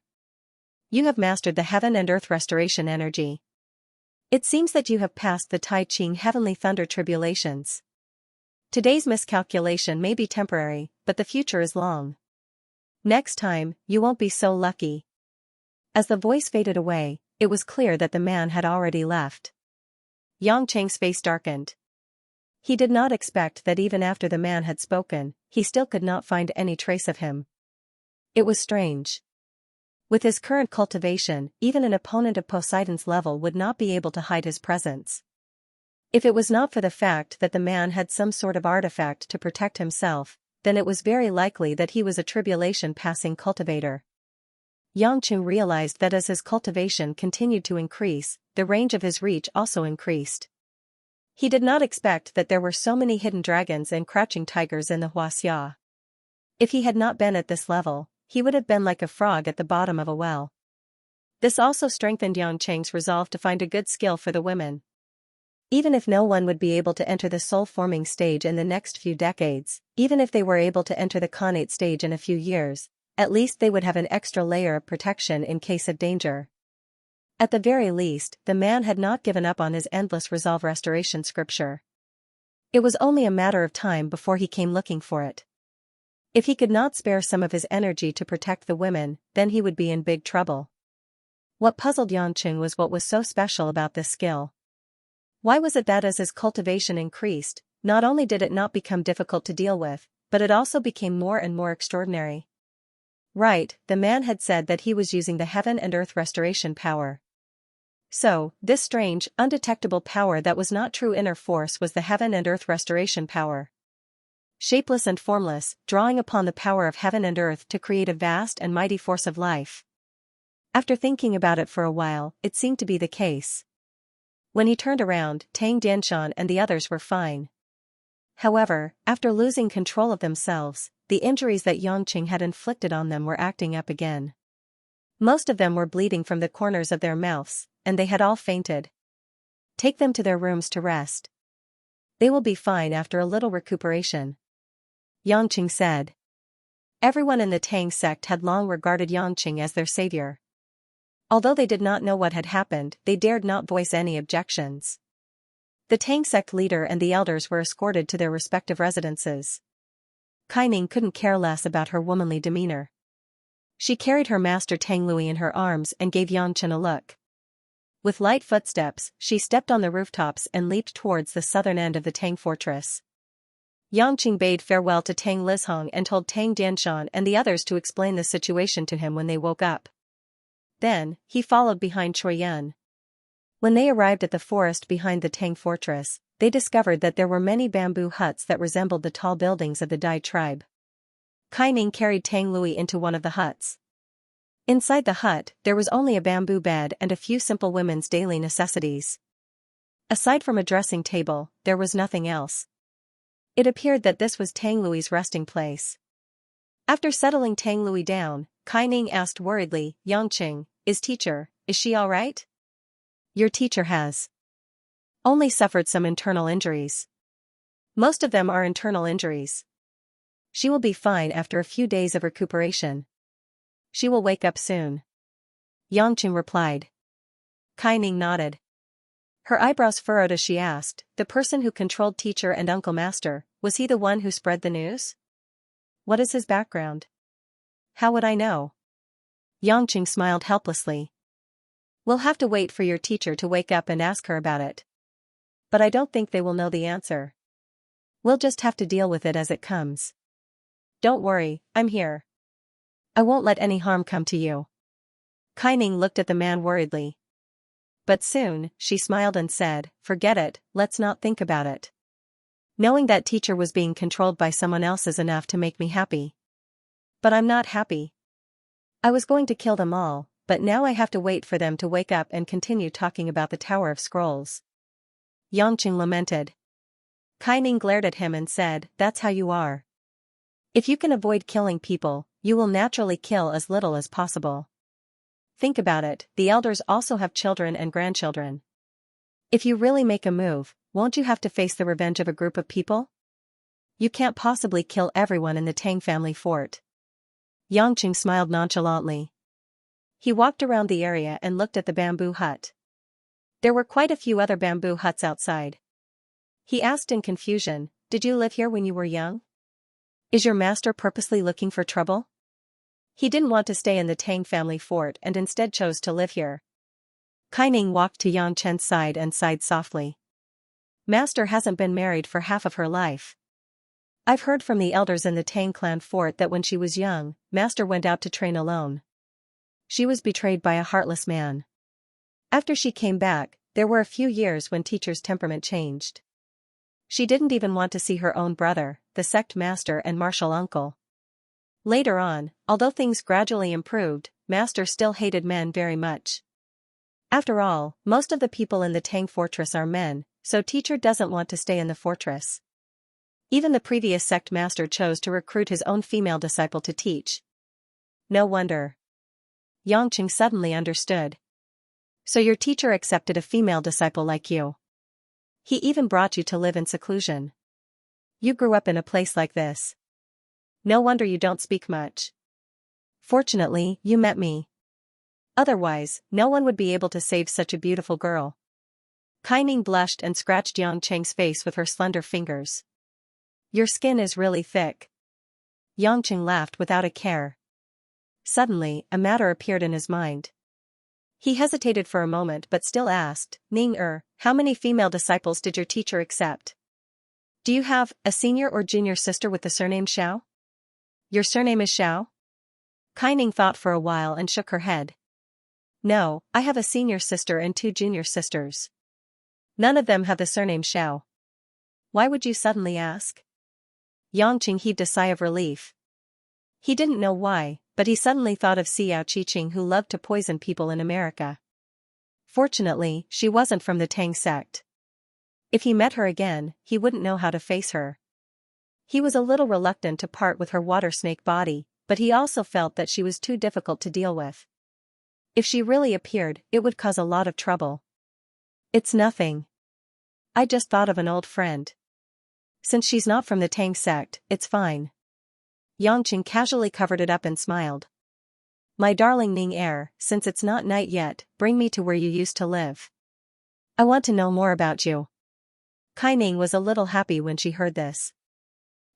You have mastered the heaven and earth restoration energy. It seems that you have passed the Tai Ching heavenly thunder tribulations. Today's miscalculation may be temporary, but the future is long. Next time, you won't be so lucky. As the voice faded away, it was clear that the man had already left. Yangqing's face darkened. He did not expect that even after the man had spoken, he still could not find any trace of him. It was strange. With his current cultivation, even an opponent of Poseidon's level would not be able to hide his presence. If it was not for the fact that the man had some sort of artifact to protect himself, then it was very likely that he was a tribulation-passing cultivator. Yangqing realized that as his cultivation continued to increase, the range of his reach also increased. He did not expect that there were so many hidden dragons and crouching tigers in the Huaxia. If he had not been at this level, he would have been like a frog at the bottom of a well. This also strengthened Xianxia's resolve to find a good skill for the women. Even if no one would be able to enter the soul-forming stage in the next few decades, even if they were able to enter the Khanate stage in a few years, at least they would have an extra layer of protection in case of danger. At the very least, the man had not given up on his endless resolve restoration scripture. It was only a matter of time before he came looking for it. If he could not spare some of his energy to protect the women, then he would be in big trouble. What puzzled Xianxia was what was so special about this skill. Why was it that as his cultivation increased, not only did it not become difficult to deal with, but it also became more and more extraordinary? Right, the man had said that he was using the heaven and earth restoration power. So, this strange, undetectable power that was not true inner force was the heaven and earth restoration power. Shapeless and formless, drawing upon the power of heaven and earth to create a vast and mighty force of life. After thinking about it for a while, it seemed to be the case. When he turned around, Tang Dianshan and the others were fine. However, after losing control of themselves, the injuries that Xianxia had inflicted on them were acting up again. Most of them were bleeding from the corners of their mouths, and they had all fainted. Take them to their rooms to rest. They will be fine after a little recuperation, Xianxia said. Everyone in the Tang sect had long regarded Xianxia as their savior. Although they did not know what had happened, they dared not voice any objections. The Tang sect leader and the elders were escorted to their respective residences. Kaining couldn't care less about her womanly demeanor. She carried her master Tang Lui in her arms and gave Xianxia a look. With light footsteps, she stepped on the rooftops and leaped towards the southern end of the Tang fortress. Xianxia bade farewell to Tang Lizhong and told Tang Dianshan and the others to explain the situation to him when they woke up. Then, he followed behind Chuyan. When they arrived at the forest behind the Tang fortress, they discovered that there were many bamboo huts that resembled the tall buildings of the Dai tribe. Kaining carried Tang Lui into one of the huts. Inside the hut, there was only a bamboo bed and a few simple women's daily necessities. Aside from a dressing table, there was nothing else. It appeared that this was Tang Lui's resting place. After settling Tang Lui down, Kaining asked worriedly, Xianxia, is she all right? Your teacher has only suffered some internal injuries. Most of them are internal injuries. She will be fine after a few days of recuperation. She will wake up soon, Xianxia replied. Kaining nodded. Her eyebrows furrowed as she asked, the person who controlled teacher and uncle master, was he the one who spread the news? What is his background? How would I know? Xianxia smiled helplessly. We'll have to wait for your teacher to wake up and ask her about it. But I don't think they will know the answer. We'll just have to deal with it as it comes. Don't worry, I'm here. I won't let any harm come to you. Kaining looked at the man worriedly. But soon, she smiled and said, forget it, let's not think about it. Knowing that teacher was being controlled by someone else is enough to make me happy. But I'm not happy. I was going to kill them all, but now I have to wait for them to wake up and continue talking about the Tower of Scrolls. Xianxia lamented. Kaining glared at him and said, that's how you are. If you can avoid killing people, you will naturally kill as little as possible. Think about it, the elders also have children and grandchildren. If you really make a move, won't you have to face the revenge of a group of people? You can't possibly kill everyone in the Tang family fort. Xianxia smiled nonchalantly. He walked around the area and looked at the bamboo hut. There were quite a few other bamboo huts outside. He asked in confusion, did you live here when you were young? Is your master purposely looking for trouble? He didn't want to stay in the Tang family fort and instead chose to live here. Kaining walked to Xianxia's side and sighed softly. Master hasn't been married for half of her life. I've heard from the elders in the Tang clan fort that when she was young, Master went out to train alone. She was betrayed by a heartless man. After she came back, there were a few years when teacher's temperament changed. She didn't even want to see her own brother, the sect master and martial uncle. Later on, although things gradually improved, Master still hated men very much. After all, most of the people in the Tang fortress are men, so teacher doesn't want to stay in the fortress. Even the previous sect master chose to recruit his own female disciple to teach. No wonder. Yangqing suddenly understood. So your teacher accepted a female disciple like you. He even brought you to live in seclusion. You grew up in a place like this. No wonder you don't speak much. Fortunately, you met me. Otherwise, no one would be able to save such a beautiful girl. Kaining blushed and scratched Yangqing's face with her slender fingers. Your skin is really thick. Yangqing laughed without a care. Suddenly, a matter appeared in his mind. He hesitated for a moment but still asked, how many female disciples did your teacher accept? Do you have a senior or junior sister with the surname Xiao? Your surname is Xiao? Kaining thought for a while and shook her head. No, I have a senior sister and 2 junior sisters. None of them have the surname Xiao. Why would you suddenly ask? Yangqing heaved a sigh of relief. He didn't know why, but he suddenly thought of Xiao Qiqing who loved to poison people in America. Fortunately, she wasn't from the Tang sect. If he met her again, he wouldn't know how to face her. He was a little reluctant to part with her water snake body, but he also felt that she was too difficult to deal with. If she really appeared, it would cause a lot of trouble. It's nothing. I just thought of an old friend. Since she's not from the Tang sect, it's fine. Yangqing casually covered it up and smiled. My darling Ning, since it's not night yet, bring me to where you used to live. I want to know more about you. Kaining was a little happy when she heard this.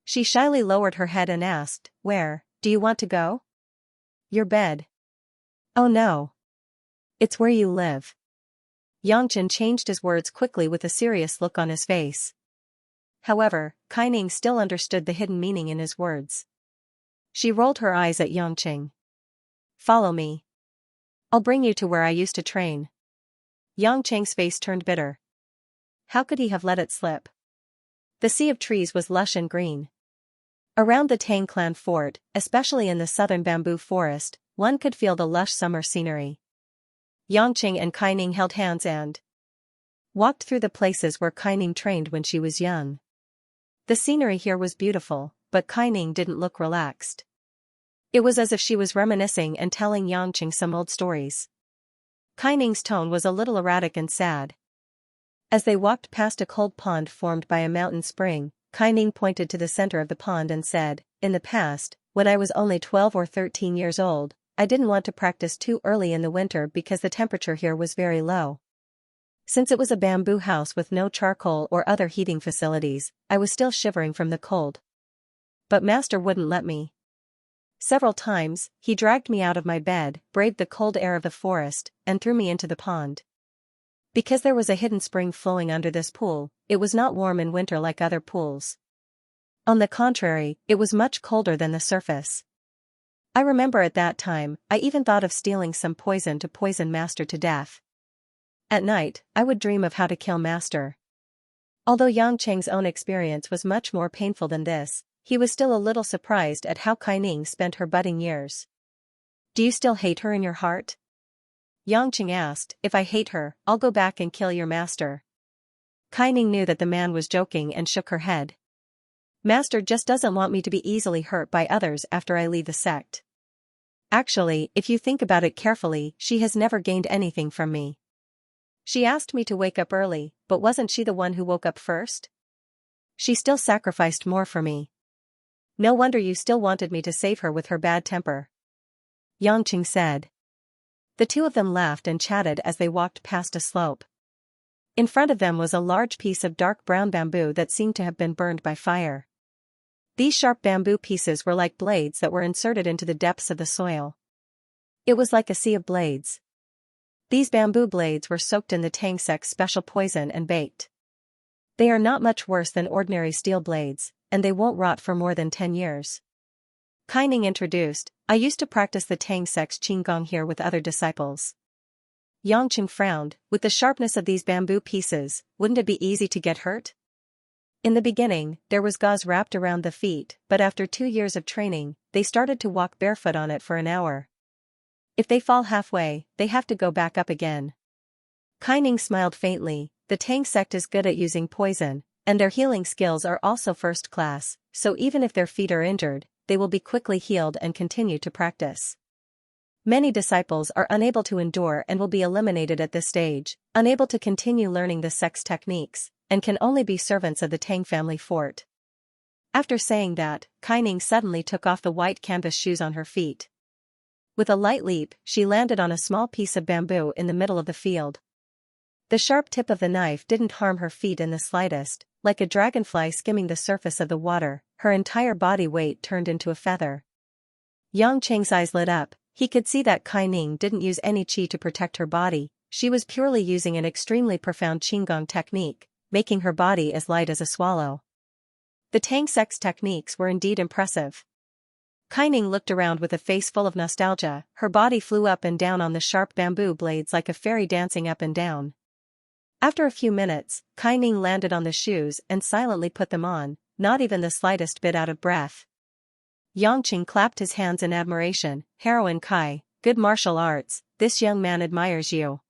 She shyly lowered her head and asked, Where do you want to go? Your bed. Oh no. It's where you live. Yangqing changed his words quickly with a serious look on his face. However, Kaining still understood the hidden meaning in his words. She rolled her eyes at Yangqing. Follow me. I'll bring you to where I used to train. Yangqing's face turned bitter. How could he have let it slip? The sea of trees was lush and green. Around the Tang clan fort, especially in the southern bamboo forest, one could feel the lush summer scenery. Yangqing and Kaining held hands and walked through the places where Kaining trained when she was young. The scenery here was beautiful, but Kaining didn't look relaxed. It was as if she was reminiscing and telling Yangqing some old stories. Kaining's tone was a little erratic and sad. As they walked past a cold pond formed by a mountain spring, Kaining pointed to the center of the pond and said, In the past, when I was only 12 or 13 years old, I didn't want to practice too early in the winter because the temperature here was very low. Since it was a bamboo house with no charcoal or other heating facilities, I was still shivering from the cold. But Master wouldn't let me. Several times, he dragged me out of my bed, braved the cold air of the forest, and threw me into the pond. Because there was a hidden spring flowing under this pool, it was not warm in winter like other pools. On the contrary, it was much colder than the surface. I remember at that time, I even thought of stealing some poison to poison Master to death. At night, I would dream of how to kill Master. Although Yangqing's own experience was much more painful than this, he was still a little surprised at how Kaining spent her budding years. Do you still hate her in your heart? Yangqing asked, If I hate her, I'll go back and kill your master. Kaining knew that the man was joking and shook her head. Master just doesn't want me to be easily hurt by others after I leave the sect. Actually, if you think about it carefully, she has never gained anything from me. She asked me to wake up early, but wasn't she the one who woke up first? She still sacrificed more for me. No wonder you still wanted me to save her with her bad temper. Yangqing said. The two of them laughed and chatted as they walked past a slope. In front of them was a large piece of dark brown bamboo that seemed to have been burned by fire. These sharp bamboo pieces were like blades that were inserted into the depths of the soil. It was like a sea of blades. These bamboo blades were soaked in the Tang sect's special poison and baked. They are not much worse than ordinary steel blades, and they won't rot for more than 10 years. Kaining introduced, I used to practice the Tang sect's Qigong here with other disciples. Yangqing frowned, with the sharpness of these bamboo pieces, wouldn't it be easy to get hurt? In the beginning, there was gauze wrapped around the feet, but after 2 years of training, they started to walk barefoot on it for an hour. If they fall halfway, they have to go back up again. Kaining smiled faintly, the Tang sect is good at using poison, and their healing skills are also first class, so even if their feet are injured, they will be quickly healed and continue to practice. Many disciples are unable to endure and will be eliminated at this stage, unable to continue learning the sex techniques, and can only be servants of the Tang family fort. After saying that, Kaining suddenly took off the white canvas shoes on her feet. With a light leap, she landed on a small piece of bamboo in the middle of the field. The sharp tip of the knife didn't harm her feet in the slightest, like a dragonfly skimming the surface of the water, her entire body weight turned into a feather. Yang Cheng's eyes lit up. He could see that Kaining didn't use any qi to protect her body, she was purely using an extremely profound qigong technique, making her body as light as a swallow. The Tang sex techniques were indeed impressive. Kaining looked around with a face full of nostalgia, her body flew up and down on the sharp bamboo blades like a fairy dancing up and down. After a few minutes, Kaining landed on the shoes and silently put them on, not even the slightest bit out of breath. Yangqing clapped his hands in admiration. Heroine Kai, good martial arts, this young man admires you.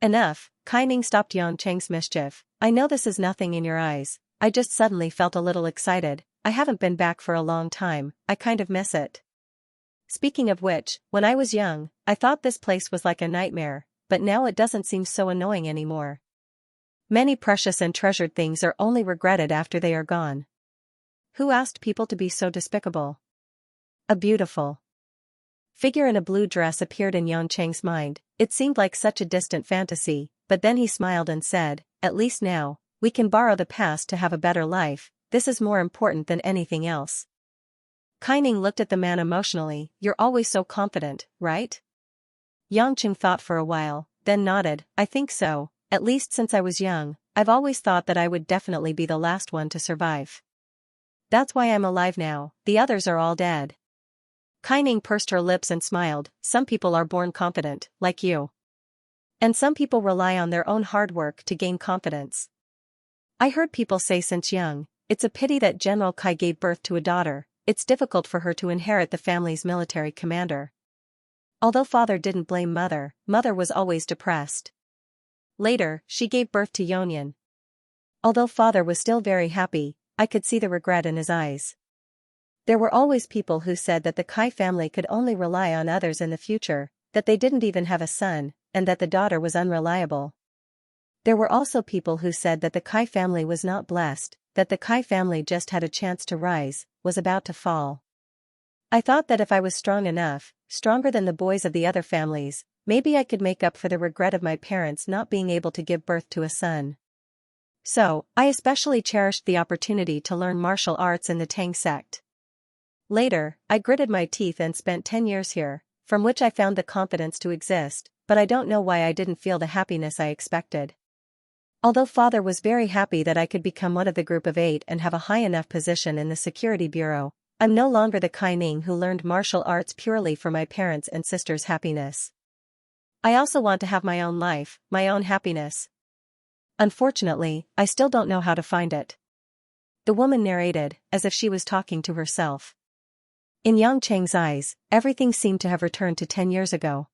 Enough, Kaining stopped Yangqing's mischief. I know this is nothing in your eyes, I just suddenly felt a little excited, I haven't been back for a long time, I kind of miss it. Speaking of which, when I was young, I thought this place was like a nightmare, but now it doesn't seem so annoying anymore. Many precious and treasured things are only regretted after they are gone. Who asked people to be so despicable? A beautiful figure in a blue dress appeared in Yangcheng's mind. It seemed like such a distant fantasy, but then he smiled and said, at least now, we can borrow the past to have a better life, this is more important than anything else. Kaining looked at the man emotionally. You're always so confident, right? Yangcheng thought for a while, then nodded. I think so, at least since I was young, I've always thought that I would definitely be the last one to survive. That's why I'm alive now, the others are all dead. Kaining pursed her lips and smiled. Some people are born confident, like you. And some people rely on their own hard work to gain confidence. I heard people say since young, it's a pity that General Kai gave birth to a daughter, it's difficult for her to inherit the family's military commander. Although father didn't blame mother, mother was always depressed. Later, she gave birth to Yonyan. Although father was still very happy, I could see the regret in his eyes. There were always people who said that the Kai family could only rely on others in the future, that they didn't even have a son, and that the daughter was unreliable. There were also people who said that the Kai family was not blessed, that the Kai family just had a chance to rise, was about to fall. I thought that if I was strong enough, stronger than the boys of the other families, maybe I could make up for the regret of my parents not being able to give birth to a son. So, I especially cherished the opportunity to learn martial arts in the Tang sect. Later, I gritted my teeth and spent 10 years here, from which I found the confidence to exist, but I don't know why I didn't feel the happiness I expected. Although father was very happy that I could become one of the group of 8 and have a high enough position in the security bureau, I'm no longer the Kaining who learned martial arts purely for my parents' and sisters' happiness. I also want to have my own life, my own happiness. Unfortunately, I still don't know how to find it. The woman narrated, as if she was talking to herself. In Yang Cheng's eyes, everything seemed to have returned to 10 years ago.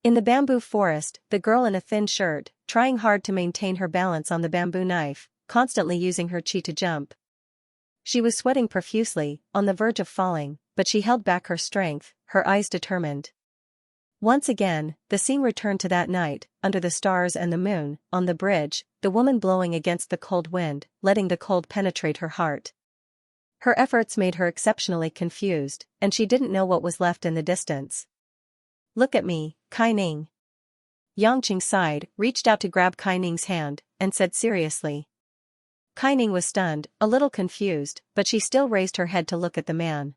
In the bamboo forest, the girl in a thin shirt, trying hard to maintain her balance on the bamboo knife, constantly using her qi to jump. She was sweating profusely, on the verge of falling, but she held back her strength, her eyes determined. Once again, the scene returned to that night, under the stars and the moon, on the bridge, the woman blowing against the cold wind, letting the cold penetrate her heart. Her efforts made her exceptionally confused, and she didn't know what was left in the distance. Look at me, Kaining. Yangqing sighed, reached out to grab Kaining's hand, and said seriously. Kaining was stunned, a little confused, but she still raised her head to look at the man.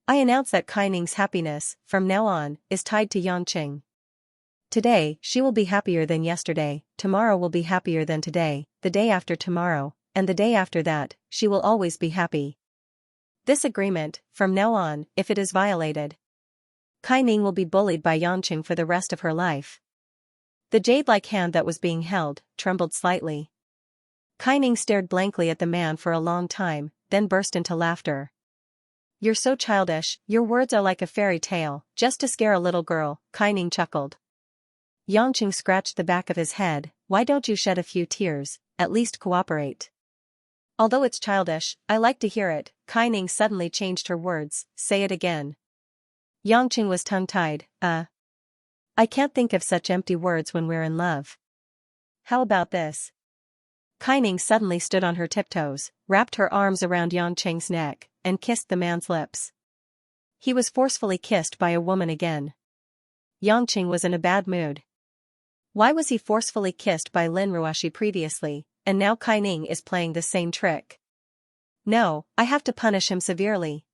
I announce that Kaining's happiness, from now on, is tied to Yangqing. Today, she will be happier than yesterday, tomorrow will be happier than today, the day after tomorrow, and the day after that, she will always be happy. This agreement, from now on, if it is violated, Kaining will be bullied by Yangqing for the rest of her life. The jade-like hand that was being held, trembled slightly. Kaining stared blankly at the man for a long time, then burst into laughter. You're so childish, your words are like a fairy tale, just to scare a little girl, Kaining chuckled. Yangqing scratched the back of his head, why don't you shed a few tears, at least cooperate. Although it's childish, I like to hear it, Kaining suddenly changed her words, say it again. Yangqing was tongue-tied. I can't think of such empty words when we're in love. How about this? Kaining suddenly stood on her tiptoes, wrapped her arms around Yangqing's neck, and kissed the man's lips. He was forcefully kissed by a woman again. Yangqing was in a bad mood. Why was he forcefully kissed by Lin Ruoshi previously, and now Kaining is playing the same trick? No, I have to punish him severely.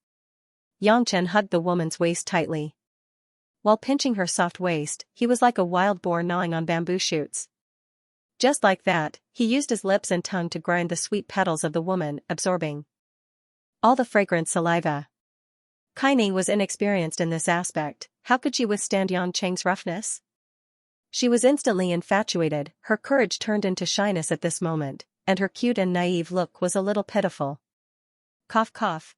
Yangchen hugged the woman's waist tightly. While pinching her soft waist, he was like a wild boar gnawing on bamboo shoots. Just like that, he used his lips and tongue to grind the sweet petals of the woman, absorbing all the fragrant saliva. Kaining was inexperienced in this aspect. How could she withstand Yangqing's roughness? She was instantly infatuated, her courage turned into shyness at this moment, and her cute and naive look was a little pitiful. Cough cough.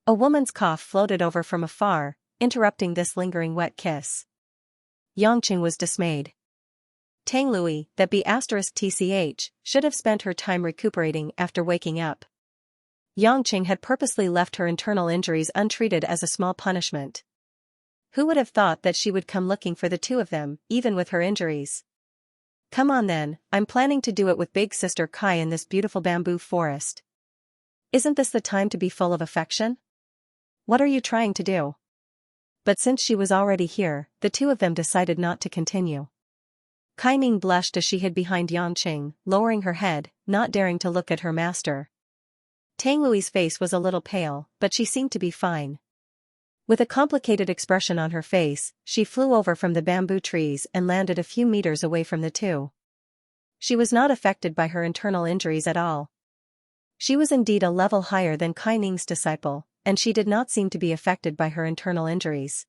A woman's cough floated over from afar, interrupting this lingering wet kiss. Yangqing was dismayed. Tang Lui, that be *tch, should have spent her time recuperating after waking up. Yangqing had purposely left her internal injuries untreated as a small punishment. Who would have thought that she would come looking for the two of them, even with her injuries? Come on then, I'm planning to do it with big sister Kai in this beautiful bamboo forest. Isn't this the time to be full of affection? What are you trying to do? But since she was already here, the two of them decided not to continue. Kaining blushed as she hid behind Yangqing, lowering her head, not daring to look at her master. Tang Lui's face was a little pale, but she seemed to be fine. With a complicated expression on her face, she flew over from the bamboo trees and landed a few meters away from the two. She was not affected by her internal injuries at all. She was indeed a level higher than Kaining's disciple, and she did not seem to be affected by her internal injuries.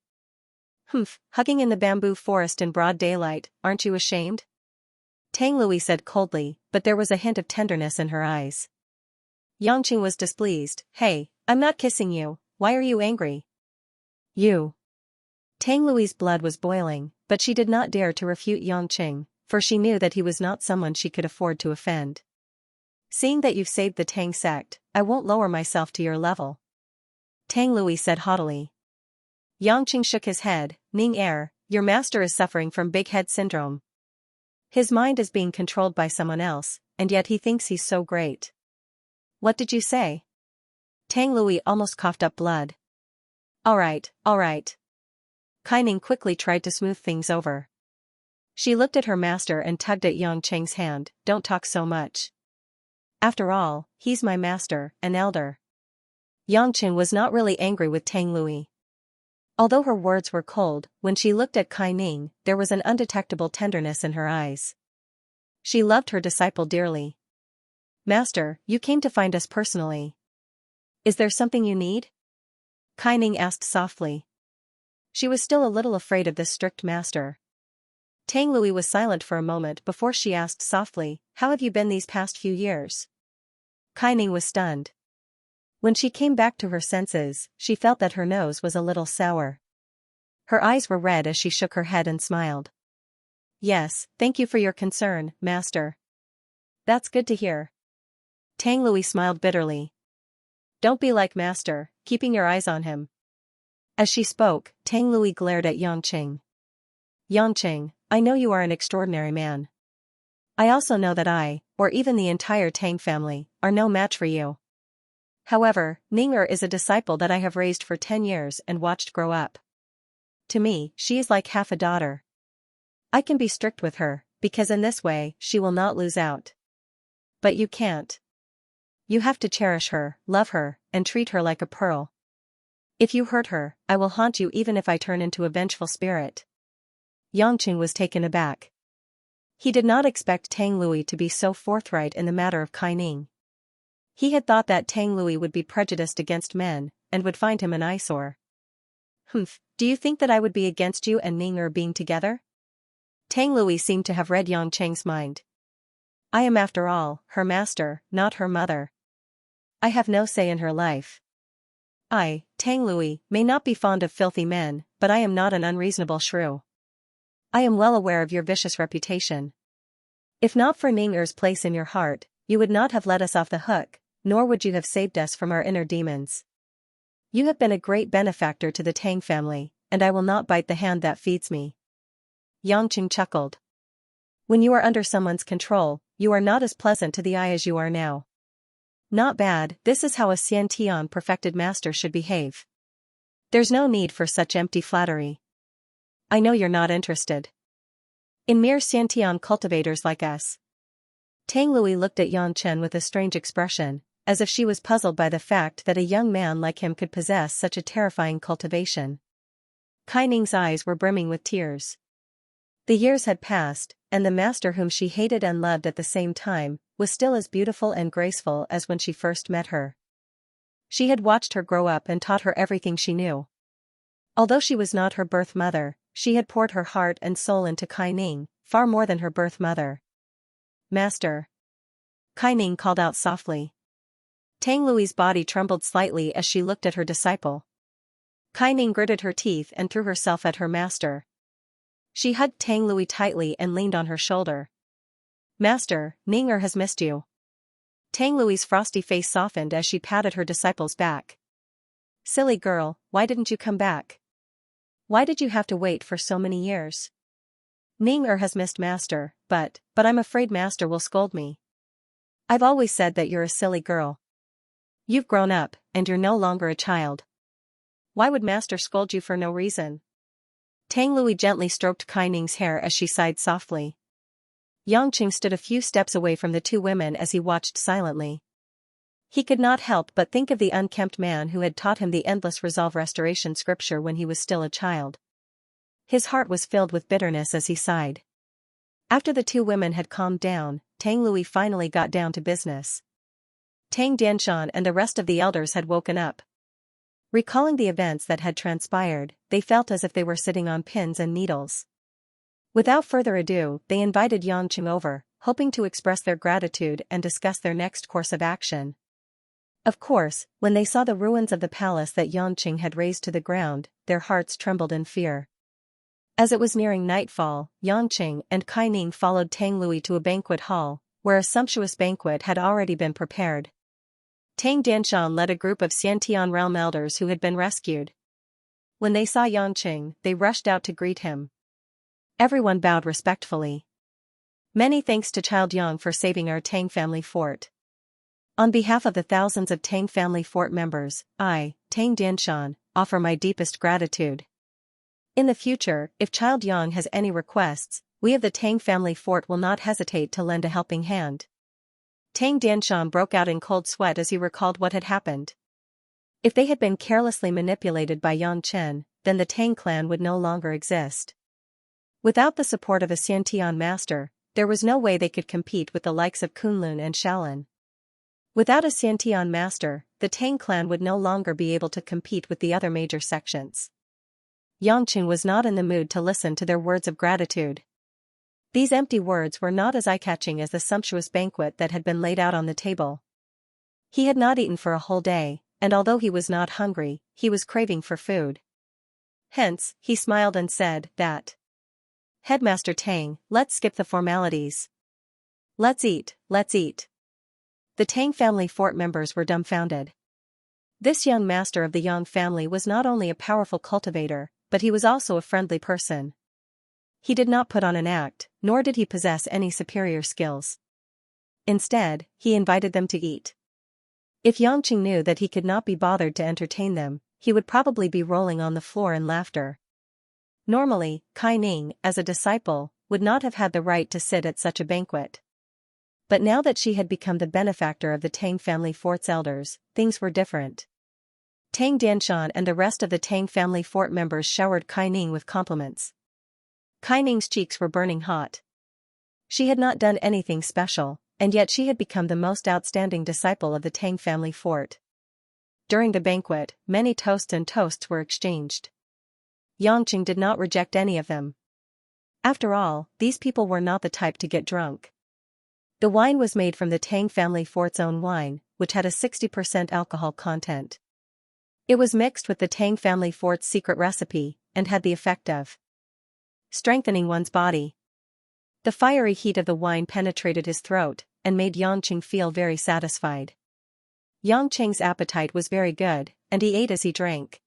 Humph, hugging in the bamboo forest in broad daylight, aren't you ashamed? Tang Lui said coldly, but there was a hint of tenderness in her eyes. Yangqing was displeased. Hey, I'm not kissing you, why are you angry? You. Tang Lui's blood was boiling, but she did not dare to refute Yangqing, for she knew that he was not someone she could afford to offend. Seeing that you've saved the Tang sect, I won't lower myself to your level. Tang Lui said haughtily. Yangqing shook his head. Ning your master is suffering from big head syndrome. His mind is being controlled by someone else, and yet he thinks he's so great. What did you say? Tang Lui almost coughed up blood. All right. Kaining quickly tried to smooth things over. She looked at her master and tugged at Yangqing's hand. Don't talk so much. After all, he's my master, an elder. Yangqing was not really angry with Tang Lui. Although her words were cold, when she looked at Kaining, there was an undetectable tenderness in her eyes. She loved her disciple dearly. Master, you came to find us personally. Is there something you need? Kaining asked softly. She was still a little afraid of this strict master. Tang Lui was silent for a moment before she asked softly, how have you been these past few years? Kaining was stunned. When she came back to her senses, she felt that her nose was a little sour. Her eyes were red as she shook her head and smiled. Yes, thank you for your concern, master. That's good to hear. Tang Lui smiled bitterly. Don't be like master, keeping your eyes on him. As she spoke, Tang Lui glared at Yangqing. Yangqing, I know you are an extraordinary man. I also know that I, or even the entire Tang family, are no match for you. However, Ninger is a disciple that I have raised for 10 years and watched grow up. To me, she is like half a daughter. I can be strict with her, because in this way, she will not lose out. But you can't. You have to cherish her, love her, and treat her like a pearl. If you hurt her, I will haunt you even if I turn into a vengeful spirit. Yangqing was taken aback. He did not expect Tang Lui to be so forthright in the matter of Kaining. He had thought that Tang Lui would be prejudiced against men, and would find him an eyesore. Humph, do you think that I would be against you and Ninger being together? Tang Lui seemed to have read Yangqing's mind. I am after all, her master, not her mother. I have no say in her life. I, Tang Lui, may not be fond of filthy men, but I am not an unreasonable shrew. I am well aware of your vicious reputation. If not for Ninger's place in your heart, you would not have let us off the hook, nor would you have saved us from our inner demons. You have been a great benefactor to the Tang family, and I will not bite the hand that feeds me. Xianxia chuckled. When you are under someone's control, you are not as pleasant to the eye as you are now. Not bad, this is how a Xiantian perfected master should behave. There's no need for such empty flattery. I know you're not interested in mere Xiantian cultivators like us. Tang Lui looked at Yan Chen with a strange expression, as if she was puzzled by the fact that a young man like him could possess such a terrifying cultivation. Kai Ning's eyes were brimming with tears. The years had passed, and the master whom she hated and loved at the same time, was still as beautiful and graceful as when she first met her. She had watched her grow up and taught her everything she knew. Although she was not her birth mother, she had poured her heart and soul into Kai Ning, far more than her birth mother. Master. Kai Ning called out softly. Tang Lui's body trembled slightly as she looked at her disciple. Kai Ning gritted her teeth and threw herself at her master. She hugged Tang Lui tightly and leaned on her shoulder. Master, Ning has missed you. Tang Lui's frosty face softened as she patted her disciple's back. Silly girl, why didn't you come back? Why did you have to wait for so many years? Ning has missed Master, but I'm afraid Master will scold me. I've always said that you're a silly girl. You've grown up, and you're no longer a child. Why would Master scold you for no reason? Tang Lui gently stroked Kai Ning's hair as she sighed softly. Xianxia stood a few steps away from the two women as he watched silently. He could not help but think of the unkempt man who had taught him the endless resolve restoration scripture when he was still a child. His heart was filled with bitterness as he sighed. After the two women had calmed down, Tang Lui finally got down to business. Tang Dianshan and the rest of the elders had woken up. Recalling the events that had transpired, they felt as if they were sitting on pins and needles. Without further ado, they invited Xianxia over, hoping to express their gratitude and discuss their next course of action. Of course, when they saw the ruins of the palace that Xianxia had razed to the ground, their hearts trembled in fear. As it was nearing nightfall, Xianxia and Kai Ning followed Tang Lui to a banquet hall, where a sumptuous banquet had already been prepared. Tang Dianshan led a group of Xiantian realm elders who had been rescued. When they saw Xianxia, they rushed out to greet him. Everyone bowed respectfully. Many thanks to Child Yang for saving our Tang family fort. On behalf of the thousands of Tang family fort members, I, Tang Dianshan, offer my deepest gratitude. In the future, if Child Yang has any requests, we of the Tang family fort will not hesitate to lend a helping hand. Tang Dianshan broke out in cold sweat as he recalled what had happened. If they had been carelessly manipulated by Yan Chen, then the Tang clan would no longer exist. Without the support of a Xiantian master, there was no way they could compete with the likes of Kunlun and Shaolin. Without a Xiantian master, the Tang clan would no longer be able to compete with the other major sections. Xianxia was not in the mood to listen to their words of gratitude. These empty words were not as eye-catching as the sumptuous banquet that had been laid out on the table. He had not eaten for a whole day, and although he was not hungry, he was craving for food. Hence, he smiled and said that, Headmaster Tang, let's skip the formalities. Let's eat, let's eat. The Tang family fort members were dumbfounded. This young master of the Yang family was not only a powerful cultivator, but he was also a friendly person. He did not put on an act, nor did he possess any superior skills. Instead, he invited them to eat. If Xianxia knew that he could not be bothered to entertain them, he would probably be rolling on the floor in laughter. Normally, Kai Ning, as a disciple, would not have had the right to sit at such a banquet. But now that she had become the benefactor of the Tang family fort's elders, things were different. Tang Dianshan and the rest of the Tang family fort members showered Kai Ning with compliments. Kai Ning's cheeks were burning hot. She had not done anything special, and yet she had become the most outstanding disciple of the Tang family fort. During the banquet, many toasts were exchanged. Xianxia did not reject any of them. After all, these people were not the type to get drunk. The wine was made from the Tang family fort's own wine, which had a 60% alcohol content. It was mixed with the Tang family fort's secret recipe, and had the effect of strengthening one's body. The fiery heat of the wine penetrated his throat, and made Xianxia feel very satisfied. Xianxia's appetite was very good, and he ate as he drank.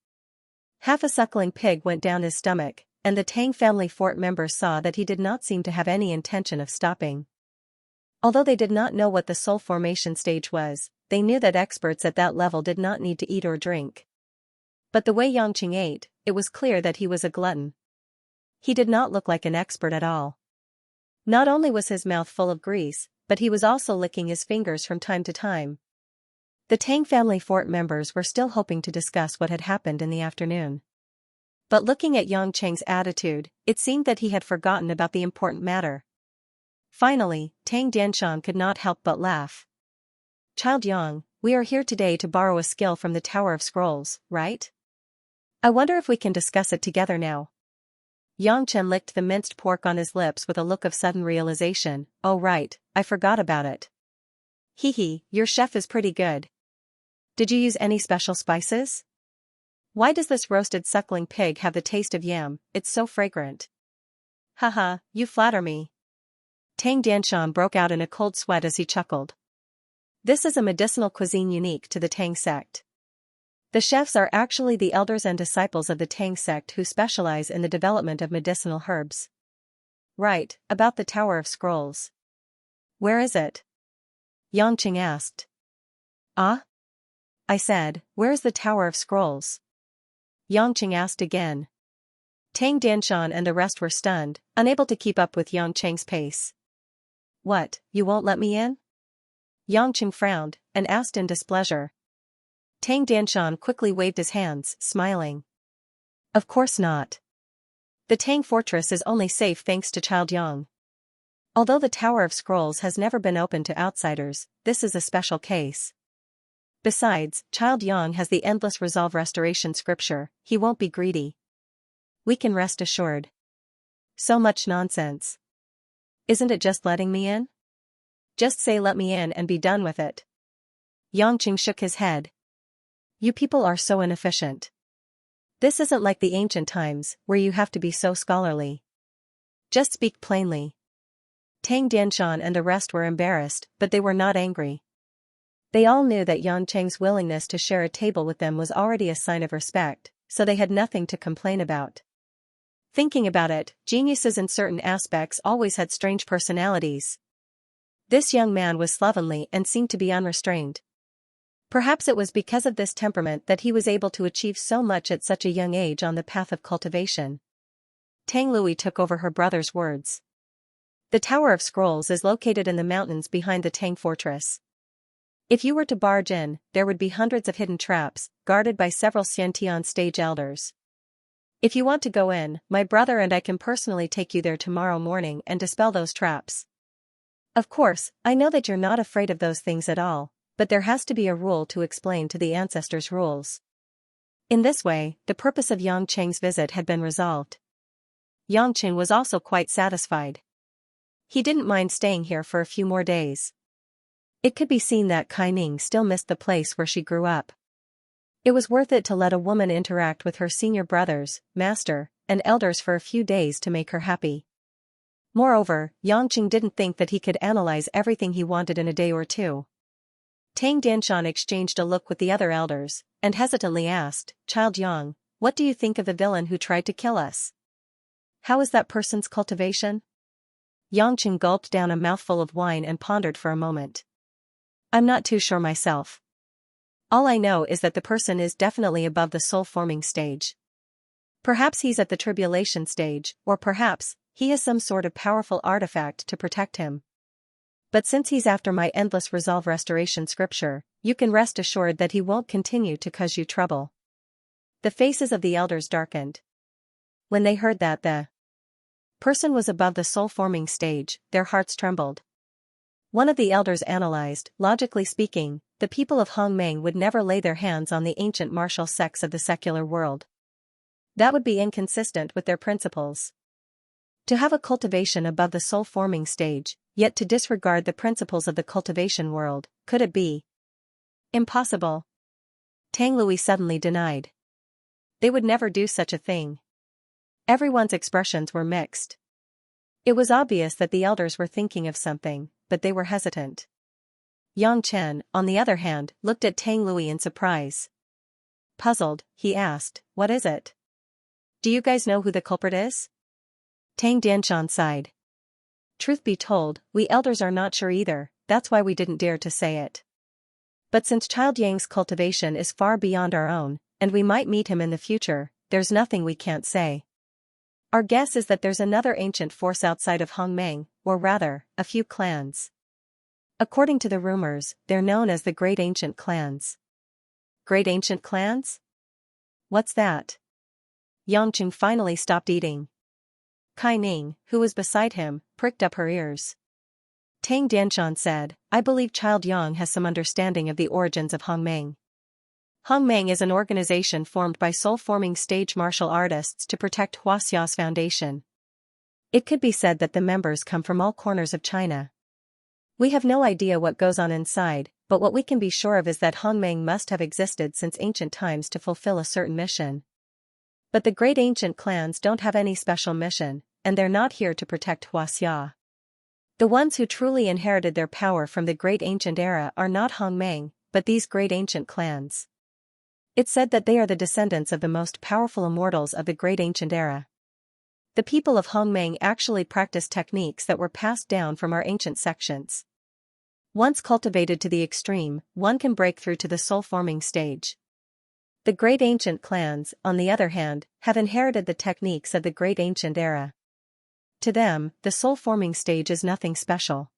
Half a suckling pig went down his stomach, and the Tang family fort members saw that he did not seem to have any intention of stopping. Although they did not know what the soul formation stage was, they knew that experts at that level did not need to eat or drink. But the way Yangqing ate, it was clear that he was a glutton. He did not look like an expert at all. Not only was his mouth full of grease, but he was also licking his fingers from time to time. The Tang family fort members were still hoping to discuss what had happened in the afternoon. But looking at Yangqing's attitude, it seemed that he had forgotten about the important matter. Finally, Tang Dianshan could not help but laugh. "Child Yang, we are here today to borrow a skill from the Tower of Scrolls, right? I wonder if we can discuss it together now." Yangchen licked the minced pork on his lips with a look of sudden realization. "Oh right, I forgot about it. Hee, your chef is pretty good. Did you use any special spices? Why does this roasted suckling pig have the taste of yam? It's so fragrant." "Haha, you flatter me." Tang Dianshan broke out in a cold sweat as he chuckled. This is a medicinal cuisine unique to the Tang sect. The chefs are actually the elders and disciples of the Tang sect who specialize in the development of medicinal herbs. "Right, about the Tower of Scrolls. Where is it?" Yangqing asked. "Ah?" I said, "Where is the Tower of Scrolls?" Yangqing asked again. Tang Dianshan and the rest were stunned, unable to keep up with Yangqing's pace. "What, you won't let me in?" Yangqing frowned, and asked in displeasure. Tang Dianshan quickly waved his hands, smiling. "Of course not. The Tang fortress is only safe thanks to Child Yang. Although the Tower of Scrolls has never been open to outsiders, this is a special case. Besides, Child Yang has the Endless Resolve Restoration scripture, he won't be greedy. We can rest assured." "So much nonsense. Isn't it just letting me in? Just say let me in and be done with it." Yangqing shook his head. "You people are so inefficient. This isn't like the ancient times, where you have to be so scholarly. Just speak plainly." Tang Dianshan and the rest were embarrassed, but they were not angry. They all knew that Yangqing's willingness to share a table with them was already a sign of respect, so they had nothing to complain about. Thinking about it, geniuses in certain aspects always had strange personalities. This young man was slovenly and seemed to be unrestrained. Perhaps it was because of this temperament that he was able to achieve so much at such a young age on the path of cultivation. Tang Lui took over her brother's words. "The Tower of Scrolls is located in the mountains behind the Tang fortress. If you were to barge in, there would be hundreds of hidden traps, guarded by several Xianxia stage elders. If you want to go in, my brother and I can personally take you there tomorrow morning and dispel those traps. Of course, I know that you're not afraid of those things at all, but there has to be a rule to explain to the ancestors' rules." In this way, the purpose of Yangqing's visit had been resolved. Yangqing was also quite satisfied. He didn't mind staying here for a few more days. It could be seen that Kai Ning still missed the place where she grew up. It was worth it to let a woman interact with her senior brothers, master, and elders for a few days to make her happy. Moreover, Yangqing didn't think that he could analyze everything he wanted in a day or two. Tang Dianshan exchanged a look with the other elders, and hesitantly asked, "Child Yang, what do you think of the villain who tried to kill us? How is that person's cultivation?" Yangqing gulped down a mouthful of wine and pondered for a moment. "I'm not too sure myself. All I know is that the person is definitely above the soul-forming stage. Perhaps he's at the tribulation stage, or perhaps he has some sort of powerful artifact to protect him. But since he's after my Endless Resolve Restoration scripture, you can rest assured that he won't continue to cause you trouble." The faces of the elders darkened. When they heard that the person was above the soul-forming stage, their hearts trembled. One of the elders analyzed, logically speaking, the people of Hongmeng would never lay their hands on the ancient martial sects of the secular world. That would be inconsistent with their principles. To have a cultivation above the soul-forming stage, yet to disregard the principles of the cultivation world, could it be? Impossible. Tang Lui suddenly denied. They would never do such a thing. Everyone's expressions were mixed. It was obvious that the elders were thinking of something, but they were hesitant. Yang Chen, on the other hand, looked at Tang Lui in surprise. Puzzled, he asked, "What is it? Do you guys know who the culprit is?" Tang Dianshan sighed. "Truth be told, we elders are not sure either, that's why we didn't dare to say it. But since Child Yang's cultivation is far beyond our own, and we might meet him in the future, there's nothing we can't say. Our guess is that there's another ancient force outside of Hongmeng, or rather, a few clans. According to the rumors, they're known as the Great Ancient Clans." Great Ancient Clans? What's that? Yangqing finally stopped eating. Kai Ning, who was beside him, pricked up her ears. Tang Dianshan said, "I believe Child Yang has some understanding of the origins of Hongmeng. Hongmeng is an organization formed by soul-forming stage martial artists to protect Huaxia's foundation. It could be said that the members come from all corners of China. We have no idea what goes on inside, but what we can be sure of is that Hongmeng must have existed since ancient times to fulfill a certain mission. But the great ancient clans don't have any special mission, and they're not here to protect Huaxia. The ones who truly inherited their power from the great ancient era are not Hongmeng, but these great ancient clans. It's said that they are the descendants of the most powerful immortals of the great ancient era. The people of Hongmeng actually practice techniques that were passed down from our ancient sections. Once cultivated to the extreme, one can break through to the soul-forming stage. The great ancient clans, on the other hand, have inherited the techniques of the great ancient era. To them, the soul-forming stage is nothing special.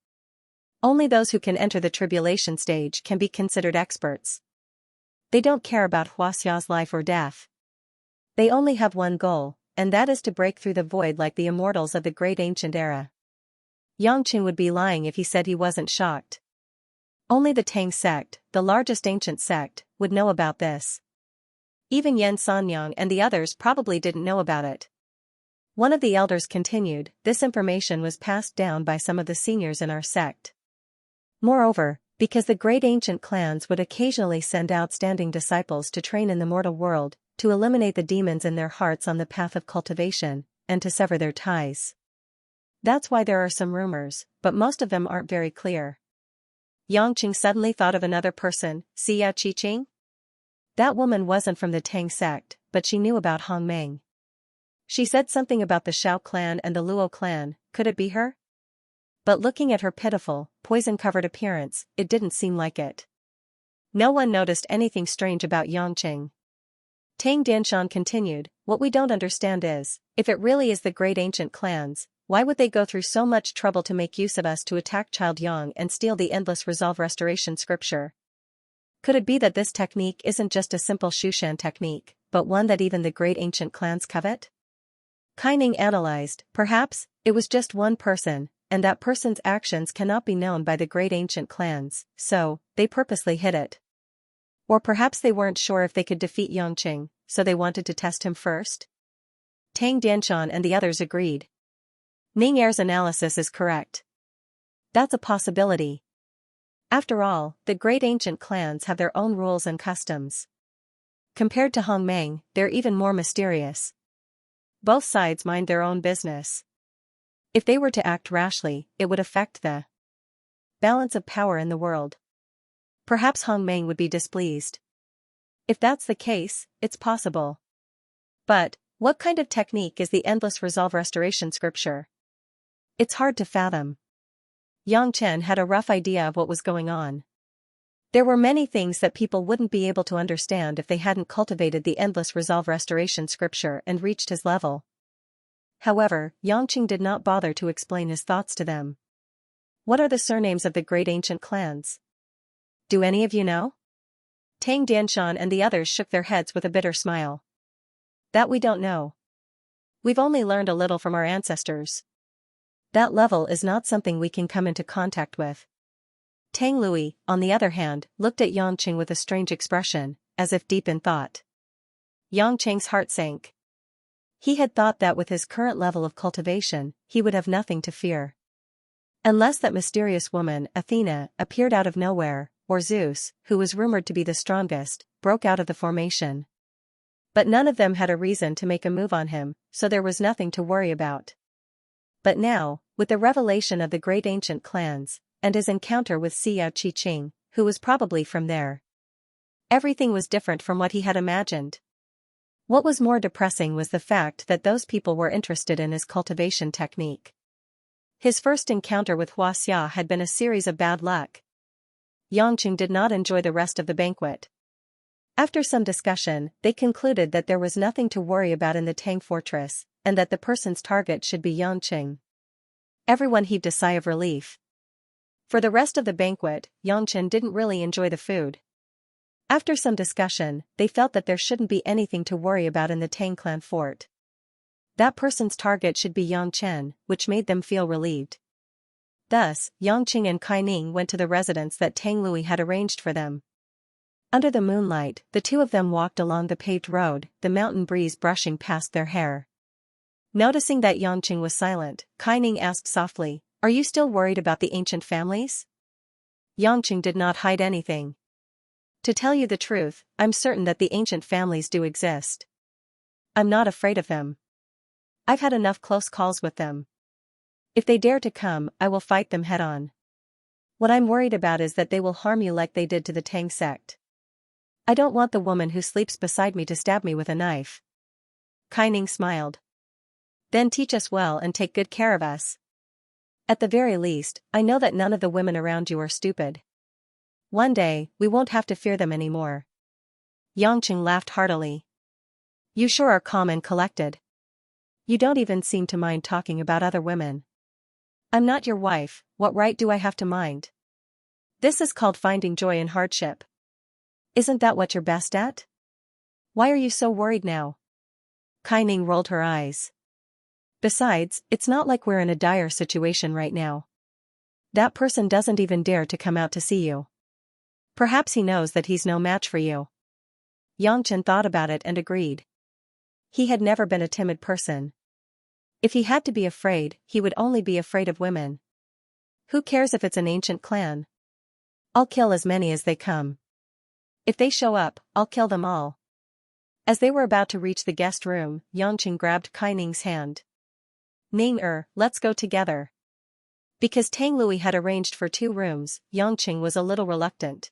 Only those who can enter the tribulation stage can be considered experts. They don't care about Huaxia's life or death. They only have one goal, and that is to break through the void like the immortals of the great ancient era. Yangqing would be lying if he said he wasn't shocked. Only the Tang sect, the largest ancient sect, would know about this. Even Yan Sanyang and the others probably didn't know about it. One of the elders continued, "This information was passed down by some of the seniors in our sect. Moreover, because the great ancient clans would occasionally send outstanding disciples to train in the mortal world, to eliminate the demons in their hearts on the path of cultivation, and to sever their ties. That's why there are some rumors, but most of them aren't very clear." Yangqing suddenly thought of another person, Xia Qiqing. That woman wasn't from the Tang sect, but she knew about Hongmeng. She said something about the Shao clan and the Luo clan, could it be her? But looking at her pitiful, poison-covered appearance, it didn't seem like it. No one noticed anything strange about Yangqing. Tang Dianshan continued, "What we don't understand is, if it really is the great ancient clans, why would they go through so much trouble to make use of us to attack Child Yang and steal the endless resolve restoration scripture? Could it be that this technique isn't just a simple Shushan technique, but one that even the great ancient clans covet?" Kai Ning analyzed, perhaps, it was just one person, and that person's actions cannot be known by the great ancient clans, so, they purposely hid it. Or perhaps they weren't sure if they could defeat Yangqing, so they wanted to test him first? Tang Dianshan and the others agreed. Ning Er's analysis is correct. That's a possibility. After all, the great ancient clans have their own rules and customs. Compared to Hongmeng, they're even more mysterious. Both sides mind their own business. If they were to act rashly, it would affect the balance of power in the world. Perhaps Hongmeng would be displeased. If that's the case, it's possible. But, what kind of technique is the endless resolve restoration scripture? It's hard to fathom. Yang Chen had a rough idea of what was going on. There were many things that people wouldn't be able to understand if they hadn't cultivated the endless resolve restoration scripture and reached his level. However, Yangqing did not bother to explain his thoughts to them. What are the surnames of the great ancient clans? Do any of you know? Tang Dianshan and the others shook their heads with a bitter smile. That we don't know. We've only learned a little from our ancestors. That level is not something we can come into contact with. Tang Lui, on the other hand, looked at Yangqing with a strange expression, as if deep in thought. Yangqing's heart sank. He had thought that with his current level of cultivation, he would have nothing to fear. Unless that mysterious woman, Athena, appeared out of nowhere, or Zeus, who was rumored to be the strongest, broke out of the formation. But none of them had a reason to make a move on him, so there was nothing to worry about. But now, with the revelation of the great ancient clans, and his encounter with Xia Qiqing, who was probably from there, Everything was different from what he had imagined. What was more depressing was the fact that those people were interested in his cultivation technique. His first encounter with Xianxia had been a series of bad luck. Xianxia did not enjoy the rest of the banquet. After some discussion, they concluded that there was nothing to worry about in the Tang fortress, and that the person's target should be Xianxia. Everyone heaved a sigh of relief. For the rest of the banquet, Xianxia didn't really enjoy the food. After some discussion, they felt that there shouldn't be anything to worry about in the Tang clan fort. That person's target should be Xianxia, which made them feel relieved. Thus, Xianxia and Kai Ning went to the residence that Tang Lui had arranged for them. Under the moonlight, the two of them walked along the paved road, the mountain breeze brushing past their hair. Noticing that Xianxia was silent, Kai Ning asked softly, "Are you still worried about the ancient families?" Xianxia did not hide anything. "To tell you the truth, I'm certain that the ancient families do exist. I'm not afraid of them. I've had enough close calls with them. If they dare to come, I will fight them head-on. What I'm worried about is that they will harm you like they did to the Tang sect. I don't want the woman who sleeps beside me to stab me with a knife." Kai Ning smiled. "Then teach us well and take good care of us. At the very least, I know that none of the women around you are stupid. One day, we won't have to fear them anymore." Xianxia laughed heartily. "You sure are calm and collected. You don't even seem to mind talking about other women." "I'm not your wife, what right do I have to mind? This is called finding joy in hardship. Isn't that what you're best at? Why are you so worried now?" Kai Ning rolled her eyes. "Besides, it's not like we're in a dire situation right now. That person doesn't even dare to come out to see you. Perhaps he knows that he's no match for you." Xianxia thought about it and agreed. He had never been a timid person. If he had to be afraid, he would only be afraid of women. Who cares if it's an ancient clan? I'll kill as many as they come. If they show up, I'll kill them all. As they were about to reach the guest room, Xianxia grabbed Kai Ning's hand. "Ning-er, let's go together." Because Tang Lui had arranged for 2 rooms, Xianxia was a little reluctant.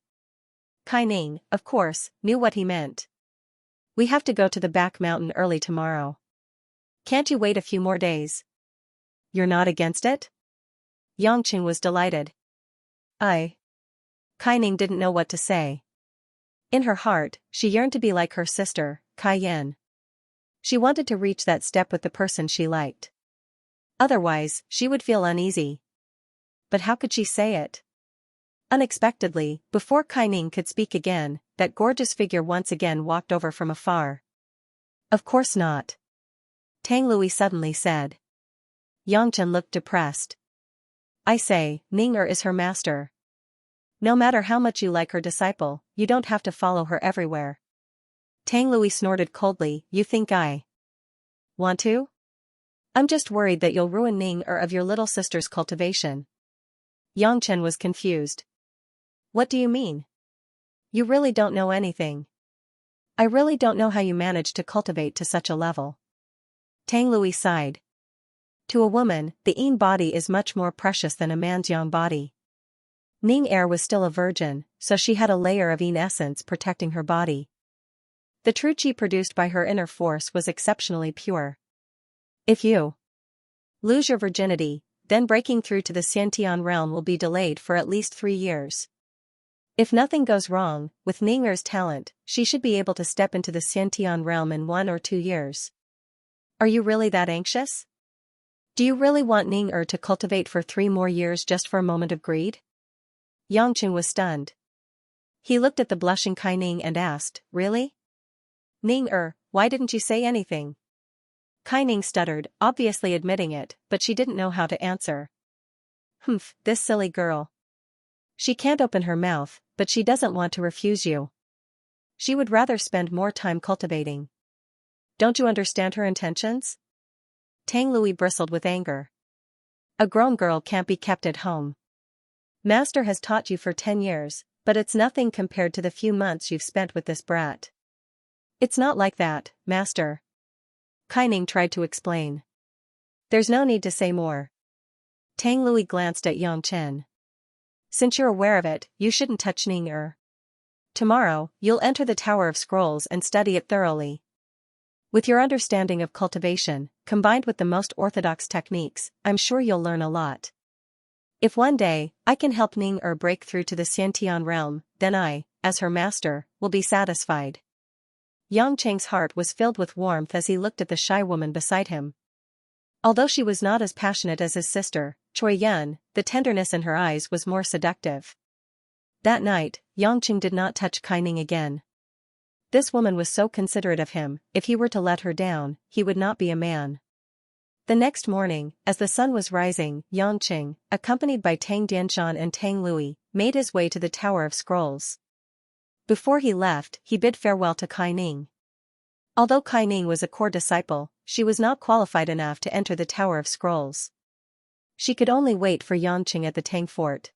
Kai Ning, of course, knew what he meant. "We have to go to the back mountain early tomorrow. Can't you wait a few more days?" "You're not against it?" Xianxia was delighted. Kai Ning didn't know what to say. In her heart, she yearned to be like her sister, Kai Yan. She wanted to reach that step with the person she liked. Otherwise, she would feel uneasy. But how could she say it? Unexpectedly, before Kai Ning could speak again, that gorgeous figure once again walked over from afar. "Of course not," Tang Lui suddenly said. Xianxia looked depressed. "I say, Ning-er is her master. No matter how much you like her disciple, you don't have to follow her everywhere." Tang Lui snorted coldly. "You think I want to? I'm just worried that you'll ruin Ning-er of your little sister's cultivation." Xianxia was confused. "What do you mean? You really don't know anything. I really don't know how you managed to cultivate to such a level." Tang Lui sighed. To a woman, the Yin body is much more precious than a man's Yang body. Ning-er was still a virgin, so she had a layer of Yin essence protecting her body. The true qi produced by her inner force was exceptionally pure. If you lose your virginity, then breaking through to the Xiantian realm will be delayed for at least 3 years. If nothing goes wrong, with Ning-er's talent, she should be able to step into the Xiantian realm in 1 or 2 years. Are you really that anxious? Do you really want Ning-er to cultivate for 3 more years just for a moment of greed? Xianxia was stunned. He looked at the blushing Kai Ning and asked, "Really? Ning-er, why didn't you say anything?" Kai Ning stuttered, obviously admitting it, but she didn't know how to answer. "Humph, this silly girl. She can't open her mouth, but she doesn't want to refuse you. She would rather spend more time cultivating. Don't you understand her intentions?" Tang Lui bristled with anger. "A grown girl can't be kept at home. Master has taught you for 10 years, but it's nothing compared to the few months you've spent with this brat." "It's not like that, Master." Kai Ning tried to explain. "There's no need to say more." Tang Lui glanced at Xianxia. "Since you're aware of it, you shouldn't touch Ning-er." Tomorrow, you'll enter the Tower of Scrolls and study it thoroughly. With your understanding of cultivation, combined with the most orthodox techniques, I'm sure you'll learn a lot. If one day, I can help Ning break through to the Xiantian realm, then I, as her master, will be satisfied. Yangcheng's heart was filled with warmth as he looked at the shy woman beside him. Although she was not as passionate as his sister, Choi Yun, the tenderness in her eyes was more seductive. That night, Yangcheng did not touch Kai Ning again. This woman was so considerate of him, if he were to let her down, he would not be a man. The next morning, as the sun was rising, Yangcheng, accompanied by Tang Dianshan and Tang Lui, made his way to the Tower of Scrolls. Before he left, he bid farewell to Kai Ning. Although Kai Ning was a core disciple, she was not qualified enough to enter the Tower of Scrolls. She could only wait for Yangcheng at the Tang Fort.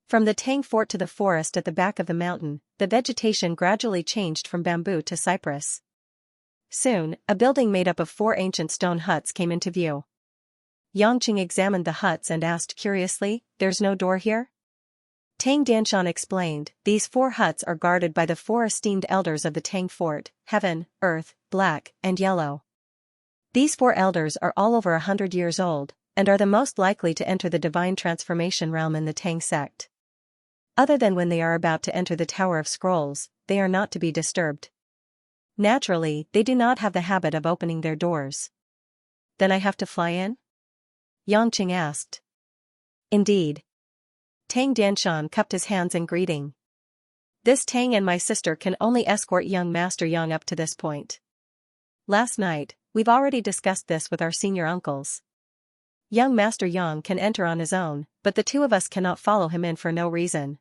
From the Tang Fort to the forest at the back of the mountain, the vegetation gradually changed from bamboo to cypress. Soon, a building made up of 4 ancient stone huts came into view. Yangcheng examined the huts and asked curiously, "There's no door here?" Tang Dianshan explained, "These 4 huts are guarded by the 4 esteemed elders of the Tang Fort, Heaven, Earth, Black, and Yellow. These 4 elders are all over 100 years old, and are the most likely to enter the divine transformation realm in the Tang sect. Other than when they are about to enter the Tower of Scrolls, they are not to be disturbed. Naturally, they do not have the habit of opening their doors." "Then I have to fly in?" Yangcheng asked. "Indeed." Tang Dianshan cupped his hands in greeting. "This Tang and my sister can only escort young Master Yang up to this point. Last night, we've already discussed this with our senior uncles. Young Master Yang can enter on his own, but the 2 of us cannot follow him in for no reason."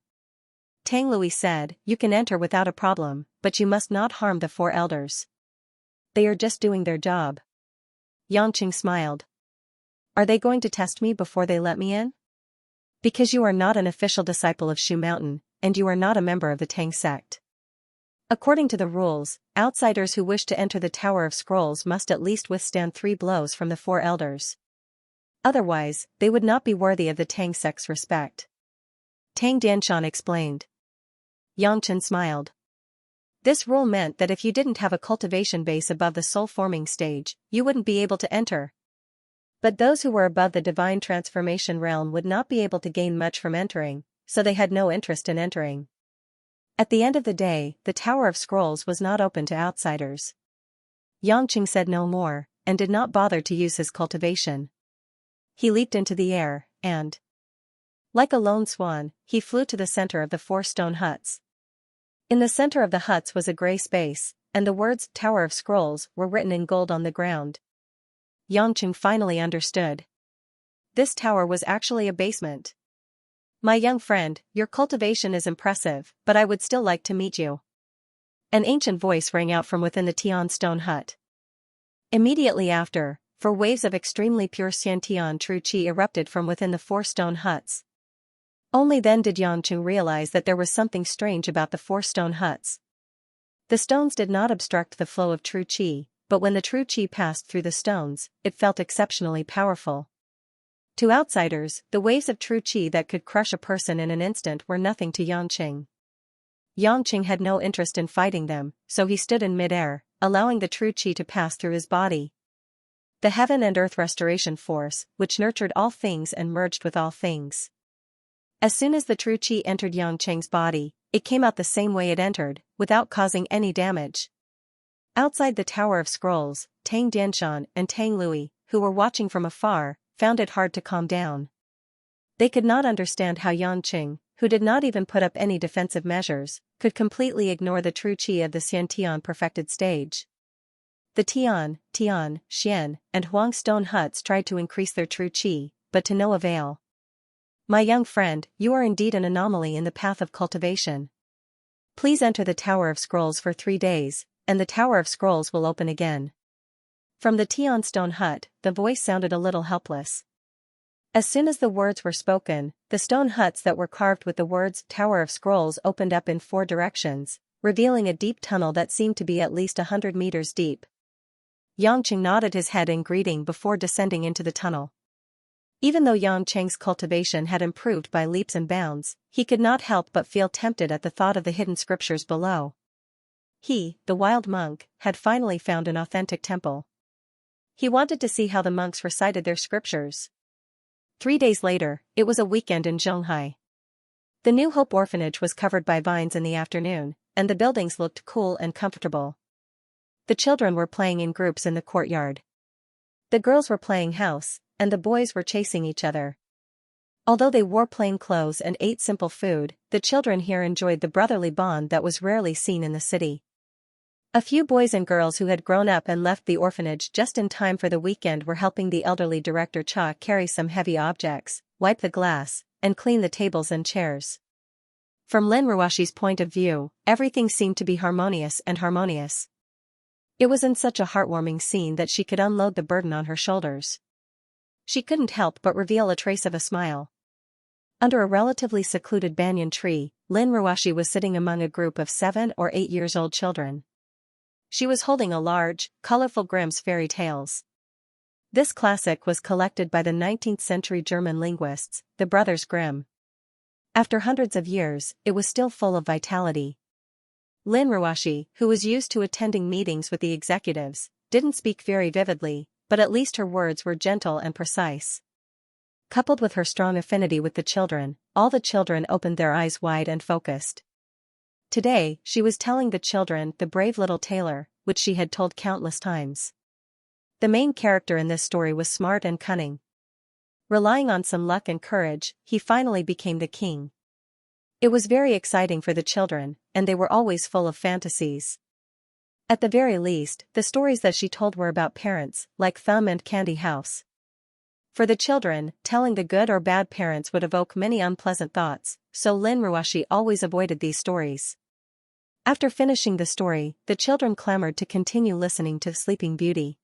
Tang Lui said, "You can enter without a problem, but you must not harm the 4 elders. They are just doing their job." Yangcheng smiled. "Are they going to test me before they let me in? Because you are not an official disciple of Shu Mountain, and you are not a member of the Tang sect. According to the rules, outsiders who wish to enter the Tower of Scrolls must at least withstand 3 blows from the 4 elders. Otherwise, they would not be worthy of the Tang sect's respect." Tang Dianshan explained. Yangcheng smiled. This rule meant that if you didn't have a cultivation base above the soul-forming stage, you wouldn't be able to enter. But those who were above the divine transformation realm would not be able to gain much from entering, so they had no interest in entering. At the end of the day, the Tower of Scrolls was not open to outsiders. Yangcheng said no more, and did not bother to use his cultivation. He leaped into the air, and, like a lone swan, he flew to the center of the 4 stone huts. In the center of the huts was a gray space, and the words Tower of Scrolls were written in gold on the ground. Yangcheng finally understood. This tower was actually a basement. "My young friend, your cultivation is impressive, but I would still like to meet you." An ancient voice rang out from within the Tian stone hut. Immediately after, 4 waves of extremely pure Xiantian true qi erupted from within the 4 stone huts. Only then did Yangcheng realize that there was something strange about the 4 stone huts. The stones did not obstruct the flow of true qi, but when the true qi passed through the stones, it felt exceptionally powerful. To outsiders, the waves of true qi that could crush a person in an instant were nothing to Yangcheng. Yangcheng had no interest in fighting them, so he stood in mid-air, allowing the true qi to pass through his body. The heaven and earth restoration force, which nurtured all things and merged with all things. As soon as the true qi entered Yangcheng's body, it came out the same way it entered, without causing any damage. Outside the Tower of Scrolls, Tang Dianshan and Tang Lui, who were watching from afar, found it hard to calm down. They could not understand how Yangcheng, who did not even put up any defensive measures, could completely ignore the true qi of the Xiantian perfected stage. The Tian, Xian, and Huang stone huts tried to increase their true qi, but to no avail. "My young friend, you are indeed an anomaly in the path of cultivation. Please enter the Tower of Scrolls for 3 days, and the Tower of Scrolls will open again." From the Tian stone hut, the voice sounded a little helpless. As soon as the words were spoken, the stone huts that were carved with the words Tower of Scrolls opened up in 4 directions, revealing a deep tunnel that seemed to be at least 100 meters deep. Yangcheng nodded his head in greeting before descending into the tunnel. Even though Yang Cheng's cultivation had improved by leaps and bounds, he could not help but feel tempted at the thought of the hidden scriptures below. He, the wild monk, had finally found an authentic temple. He wanted to see how the monks recited their scriptures. 3 days later, it was a weekend in Zhonghai. The New Hope orphanage was covered by vines in the afternoon, and the buildings looked cool and comfortable. The children were playing in groups in the courtyard. The girls were playing house, and the boys were chasing each other. Although they wore plain clothes and ate simple food, the children here enjoyed the brotherly bond that was rarely seen in the city. A few boys and girls who had grown up and left the orphanage just in time for the weekend were helping the elderly director Cha carry some heavy objects, wipe the glass, and clean the tables and chairs. From Lin Ruoshi's point of view, everything seemed to be harmonious. It was in such a heartwarming scene that she could unload the burden on her shoulders. She couldn't help but reveal a trace of a smile. Under a relatively secluded banyan tree, Lin Ruoshi was sitting among a group of 7 or 8 years old children. She was holding a large, colorful Grimm's fairy tales. This classic was collected by the 19th century German linguists, the Brothers Grimm. After hundreds of years, it was still full of vitality. Lin Ruoshi, who was used to attending meetings with the executives, didn't speak very vividly, but at least her words were gentle and precise. Coupled with her strong affinity with the children, all the children opened their eyes wide and focused. Today, she was telling the children the brave little tailor, which she had told countless times. The main character in this story was smart and cunning. Relying on some luck and courage, he finally became the king. It was very exciting for the children, and they were always full of fantasies. At the very least, the stories that she told were about parents, like Thumb and Candy House. For the children, telling the good or bad parents would evoke many unpleasant thoughts, so Lin Ruoshi always avoided these stories. After finishing the story, the children clamored to continue listening to Sleeping Beauty.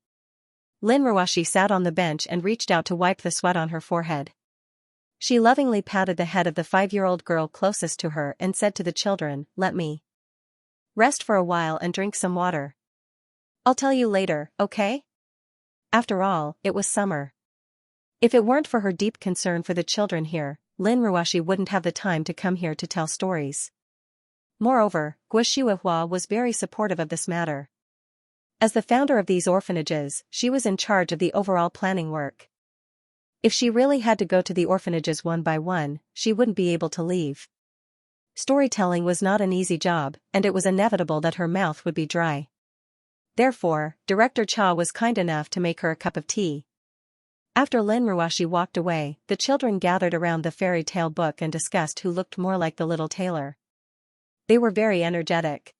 Lin Ruoshi sat on the bench and reached out to wipe the sweat on her forehead. She lovingly patted the head of the 5-year-old girl closest to her and said to the children, "Let me rest for a while and drink some water. I'll tell you later, okay?" After all, it was summer. If it weren't for her deep concern for the children here, Lin Ruoshi wouldn't have the time to come here to tell stories. Moreover, Guo was very supportive of this matter. As the founder of these orphanages, she was in charge of the overall planning work. If she really had to go to the orphanages one by one, she wouldn't be able to leave. Storytelling was not an easy job, and it was inevitable that her mouth would be dry. Therefore, Director Cha was kind enough to make her a cup of tea. After Lin Ruoshi walked away, the children gathered around the fairy tale book and discussed who looked more like the little tailor. They were very energetic.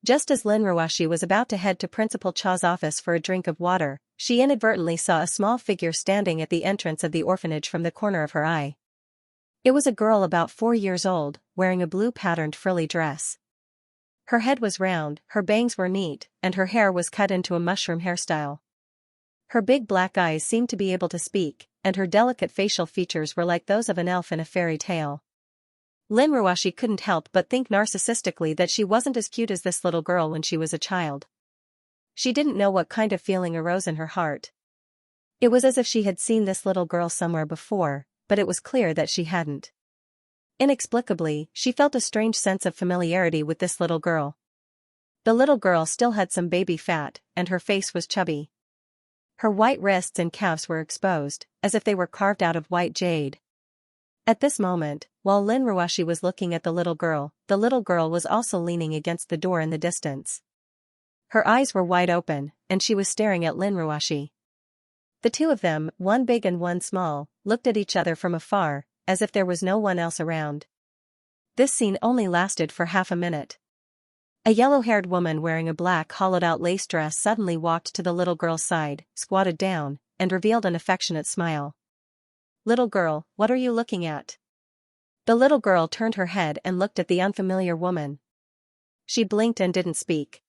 Just as Lin Ruoshi was about to head to Principal Cha's office for a drink of water, she inadvertently saw a small figure standing at the entrance of the orphanage from the corner of her eye. It was a girl about 4 years old, wearing a blue-patterned frilly dress. Her head was round, her bangs were neat, and her hair was cut into a mushroom hairstyle. Her big black eyes seemed to be able to speak, and her delicate facial features were like those of an elf in a fairy tale. Lin Ruoshi couldn't help but think narcissistically that she wasn't as cute as this little girl when she was a child. She didn't know what kind of feeling arose in her heart. It was as if she had seen this little girl somewhere before, but it was clear that she hadn't. Inexplicably, she felt a strange sense of familiarity with this little girl. The little girl still had some baby fat, and her face was chubby. Her white wrists and calves were exposed, as if they were carved out of white jade. At this moment, while Lin Ruoshi was looking at the little girl was also leaning against the door in the distance. Her eyes were wide open, and she was staring at Lin Ruoshi. The two of them, one big and one small, looked at each other from afar, as if there was no one else around. This scene only lasted for half a minute. A yellow-haired woman wearing a black hollowed-out lace dress suddenly walked to the little girl's side, squatted down, and revealed an affectionate smile. "Little girl, what are you looking at?" The little girl turned her head and looked at the unfamiliar woman. She blinked and didn't speak.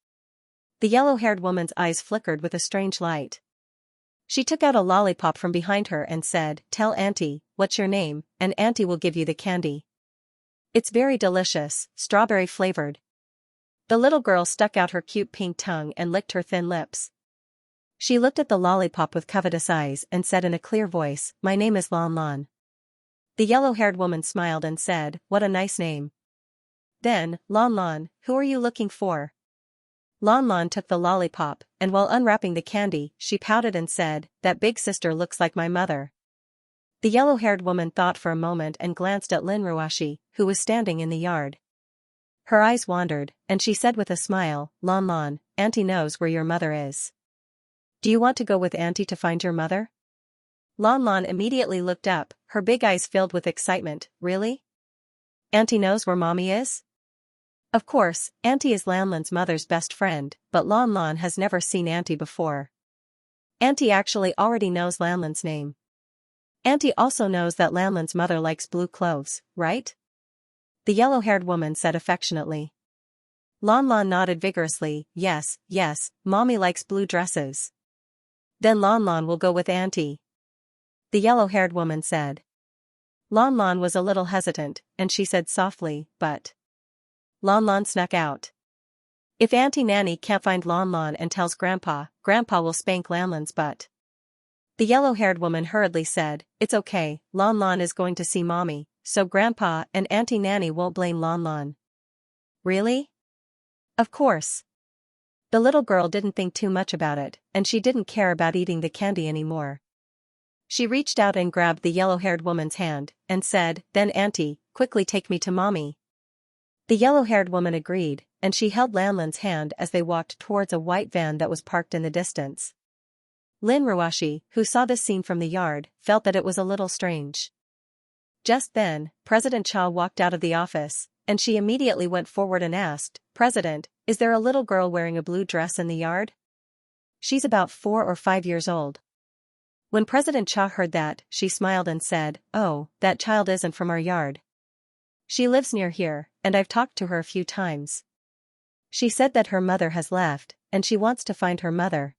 The yellow-haired woman's eyes flickered with a strange light. She took out a lollipop from behind her and said, "Tell Auntie, what's your name, and Auntie will give you the candy. It's very delicious, strawberry-flavored." The little girl stuck out her cute pink tongue and licked her thin lips. She looked at the lollipop with covetous eyes and said in a clear voice, "My name is Lan Lan." The yellow-haired woman smiled and said, "What a nice name." Then, "Lan Lan, who are you looking for?" Lan Lan took the lollipop, and while unwrapping the candy, she pouted and said, "That big sister looks like my mother." The yellow-haired woman thought for a moment and glanced at Lin Ruashi, who was standing in the yard. Her eyes wandered, and she said with a smile, "Lan Lan, Auntie knows where your mother is. Do you want to go with Auntie to find your mother?" Lan Lan immediately looked up, her big eyes filled with excitement. "Really? Auntie knows where Mommy is?" Of course, Auntie is Lan Lan's mother's best friend, but Lan Lan has never seen Auntie before. Auntie actually already knows Lan Lan's name. Auntie also knows that Lan Lan's mother likes blue clothes, right? The yellow-haired woman said affectionately. Lan Lan nodded vigorously, "Yes, yes, Mommy likes blue dresses." "Then Lan Lan will go with Auntie," the yellow-haired woman said. Lan Lan was a little hesitant, and she said softly, "But..." Lan Lan snuck out. "If Auntie Nanny can't find Lan Lan and tells Grandpa, Grandpa will spank Lan Lan's butt." The yellow-haired woman hurriedly said, "It's okay, Lan Lan is going to see Mommy, so Grandpa and Auntie Nanny won't blame Lan Lan." "Really?" "Of course." The little girl didn't think too much about it, and she didn't care about eating the candy anymore. She reached out and grabbed the yellow-haired woman's hand, and said, "Then Auntie, quickly take me to Mommy." The yellow-haired woman agreed, and she held Lan Lan's hand as they walked towards a white van that was parked in the distance. Lin Ruashi, who saw this scene from the yard, felt that it was a little strange. Just then, President Cha walked out of the office, and she immediately went forward and asked, "President, is there a little girl wearing a blue dress in the yard? She's about 4 or 5 years old." When President Cha heard that, she smiled and said, "Oh, that child isn't from our yard. She lives near here, and I've talked to her a few times. She said that her mother has left, and she wants to find her mother.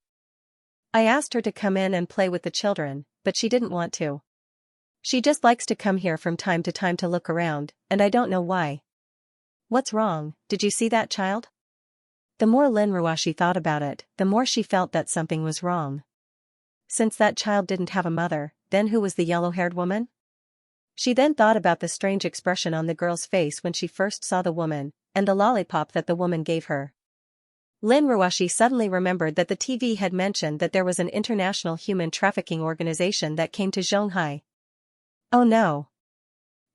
I asked her to come in and play with the children, but she didn't want to. She just likes to come here from time to time to look around, and I don't know why." "What's wrong? Did you see that child?" The more Lin Ruashi thought about it, the more she felt that something was wrong. Since that child didn't have a mother, then who was the yellow-haired woman? She then thought about the strange expression on the girl's face when she first saw the woman, and the lollipop that the woman gave her. Lin Ruashi suddenly remembered that the TV had mentioned that there was an international human trafficking organization that came to Zhonghai. Oh no!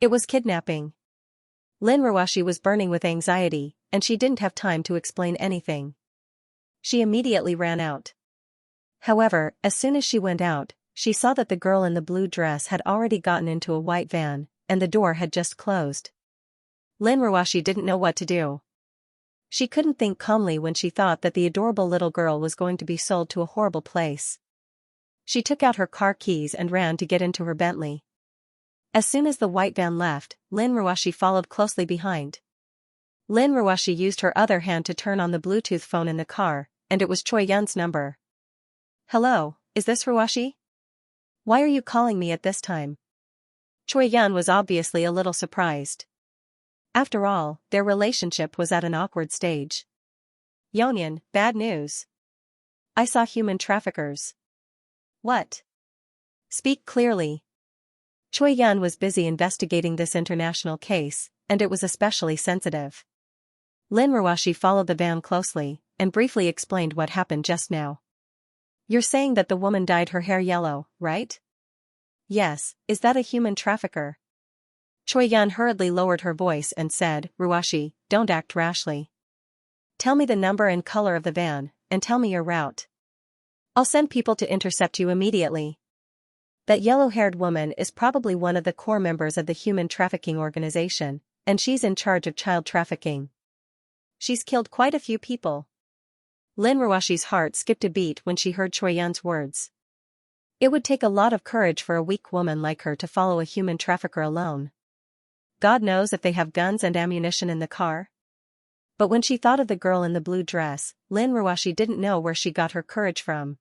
It was kidnapping. Lin Ruashi was burning with anxiety, and she didn't have time to explain anything. She immediately ran out. However, as soon as she went out, she saw that the girl in the blue dress had already gotten into a white van, and the door had just closed. Lin Ruashi didn't know what to do. She couldn't think calmly when she thought that the adorable little girl was going to be sold to a horrible place. She took out her car keys and ran to get into her Bentley. As soon as the white van left, Lin Ruashi followed closely behind. Lin Ruashi used her other hand to turn on the Bluetooth phone in the car, and it was Choi Yun's number. "Hello, is this Ruashi? Why are you calling me at this time?" Choi Yun was obviously a little surprised. After all, their relationship was at an awkward stage. "Yonyan, bad news. I saw human traffickers." "What? Speak clearly." Choi Yun was busy investigating this international case, and it was especially sensitive. Lin Ruashi followed the van closely, and briefly explained what happened just now. "You're saying that the woman dyed her hair yellow, right?" "Yes, is that a human trafficker?" Choi Yun hurriedly lowered her voice and said, "Ruashi, don't act rashly. Tell me the number and color of the van, and tell me your route. I'll send people to intercept you immediately." That yellow-haired woman is probably one of the core members of the human trafficking organization, and she's in charge of child trafficking. She's killed quite a few people. Lin Ruashi's heart skipped a beat when she heard Choi Yun's words. It would take a lot of courage for a weak woman like her to follow a human trafficker alone. God knows if they have guns and ammunition in the car. But when she thought of the girl in the blue dress, Lin Ruashi didn't know where she got her courage from.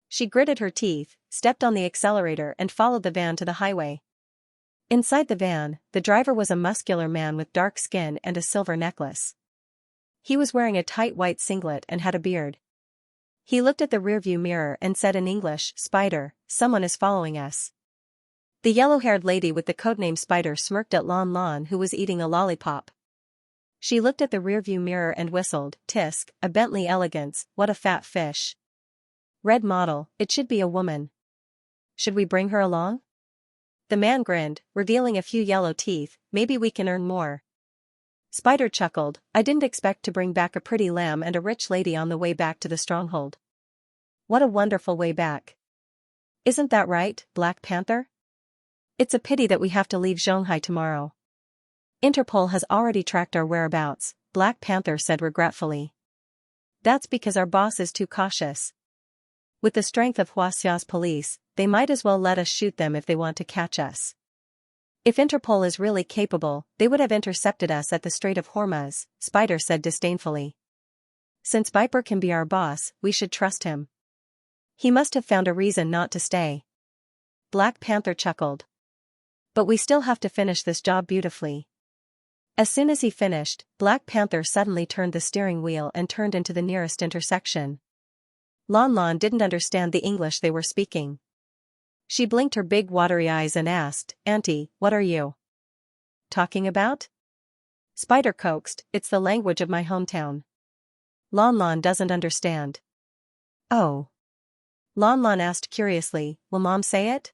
She gritted her teeth, stepped on the accelerator and followed the van to the highway. Inside the van, the driver was a muscular man with dark skin and a silver necklace. He was wearing a tight white singlet and had a beard. He looked at the rearview mirror and said in English, "Spider, someone is following us." The yellow-haired lady with the codename Spider smirked at Lon Lon, who was eating a lollipop. She looked at the rearview mirror and whistled, "Tisk, a Bentley Elegance, what a fat fish. Red model, it should be a woman. Should we bring her along?" The man grinned, revealing a few yellow teeth. "Maybe we can earn more." Spider chuckled, "I didn't expect to bring back a pretty lamb and a rich lady on the way back to the stronghold. What a wonderful way back. Isn't that right, Black Panther? It's a pity that we have to leave Xianxia tomorrow. Interpol has already tracked our whereabouts," Black Panther said regretfully. "That's because our boss is too cautious. With the strength of Xiaxia's police, they might as well let us shoot them if they want to catch us. If Interpol is really capable, they would have intercepted us at the Strait of Hormuz," Spider said disdainfully. "Since Viper can be our boss, we should trust him. He must have found a reason not to stay." Black Panther chuckled. "But we still have to finish this job beautifully." As soon as he finished, Black Panther suddenly turned the steering wheel and turned into the nearest intersection. Lon Lon didn't understand the English they were speaking. She blinked her big watery eyes and asked, "Auntie, what are you talking about?" Spider coaxed, "It's the language of my hometown. Lon Lon doesn't understand." "Oh." Lon Lon asked curiously, "Will Mom say it?"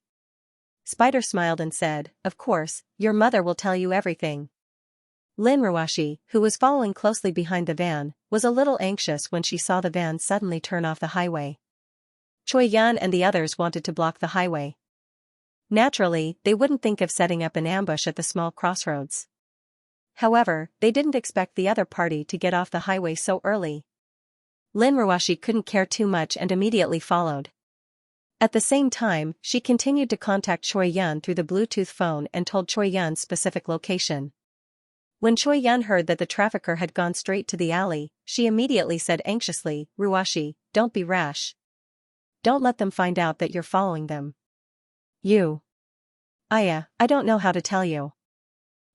Spider smiled and said, "Of course, your mother will tell you everything." Lin Ruashi, who was following closely behind the van, was a little anxious when she saw the van suddenly turn off the highway. Choi Yun and the others wanted to block the highway. Naturally, they wouldn't think of setting up an ambush at the small crossroads. However, they didn't expect the other party to get off the highway so early. Lin Ruashi couldn't care too much and immediately followed. At the same time, she continued to contact Choi Yun through the Bluetooth phone and told Choi Yun's specific location. When Choi Yun heard that the trafficker had gone straight to the alley, she immediately said anxiously, "Ruashi, don't be rash. Don't let them find out that you're following them." I don't know how to tell you.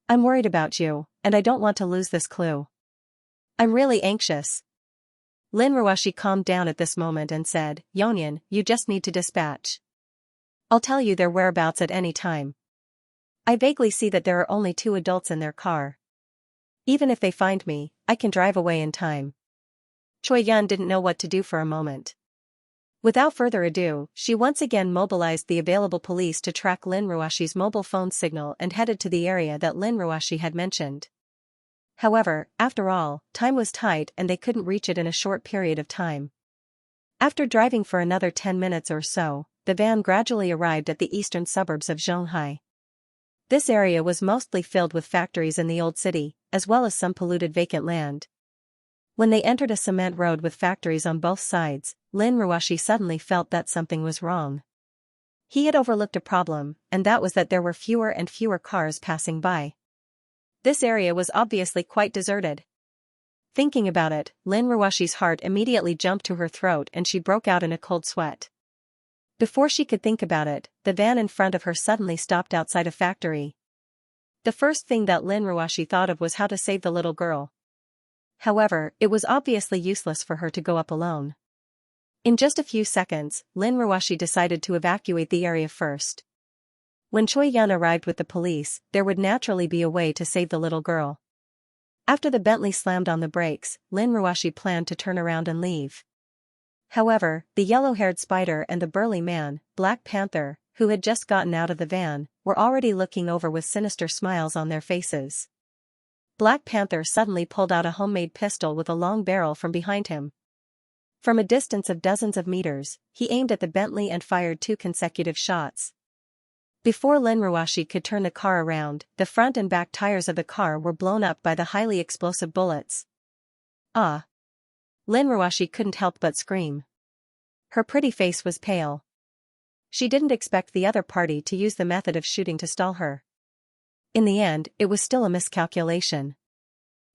I'm worried about you, and I don't want to lose this clue. I'm really anxious." Lin Ruashi calmed down at this moment and said, "Yonyan, you just need to dispatch. I'll tell you their whereabouts at any time. I vaguely see that there are only 2 adults in their car. Even if they find me, I can drive away in time." Choi Yun didn't know what to do for a moment. Without further ado, she once again mobilized the available police to track Lin Ruashi's mobile phone signal and headed to the area that Lin Ruashi had mentioned. However, after all, time was tight and they couldn't reach it in a short period of time. After driving for another 10 minutes or so, the van gradually arrived at the eastern suburbs of Xianxia. This area was mostly filled with factories in the old city, as well as some polluted vacant land. When they entered a cement road with factories on both sides, Lin Ruashi suddenly felt that something was wrong. He had overlooked a problem, and that was that there were fewer and fewer cars passing by. This area was obviously quite deserted. Thinking about it, Lin Ruashi's heart immediately jumped to her throat and she broke out in a cold sweat. Before she could think about it, the van in front of her suddenly stopped outside a factory. The first thing that Lin Ruashi thought of was how to save the little girl. However, it was obviously useless for her to go up alone. In just a few seconds, Lin Ruashi decided to evacuate the area first. When Choi Yun arrived with the police, there would naturally be a way to save the little girl. After the Bentley slammed on the brakes, Lin Ruashi planned to turn around and leave. However, the yellow-haired Spider and the burly man, Black Panther, who had just gotten out of the van, were already looking over with sinister smiles on their faces. Black Panther suddenly pulled out a homemade pistol with a long barrel from behind him. From a distance of dozens of meters, he aimed at the Bentley and fired 2 consecutive shots. Before Lin Ruashi could turn the car around, the front and back tires of the car were blown up by the highly explosive bullets. "Ah!" Lin Ruashi couldn't help but scream. Her pretty face was pale. She didn't expect the other party to use the method of shooting to stall her. In the end, it was still a miscalculation.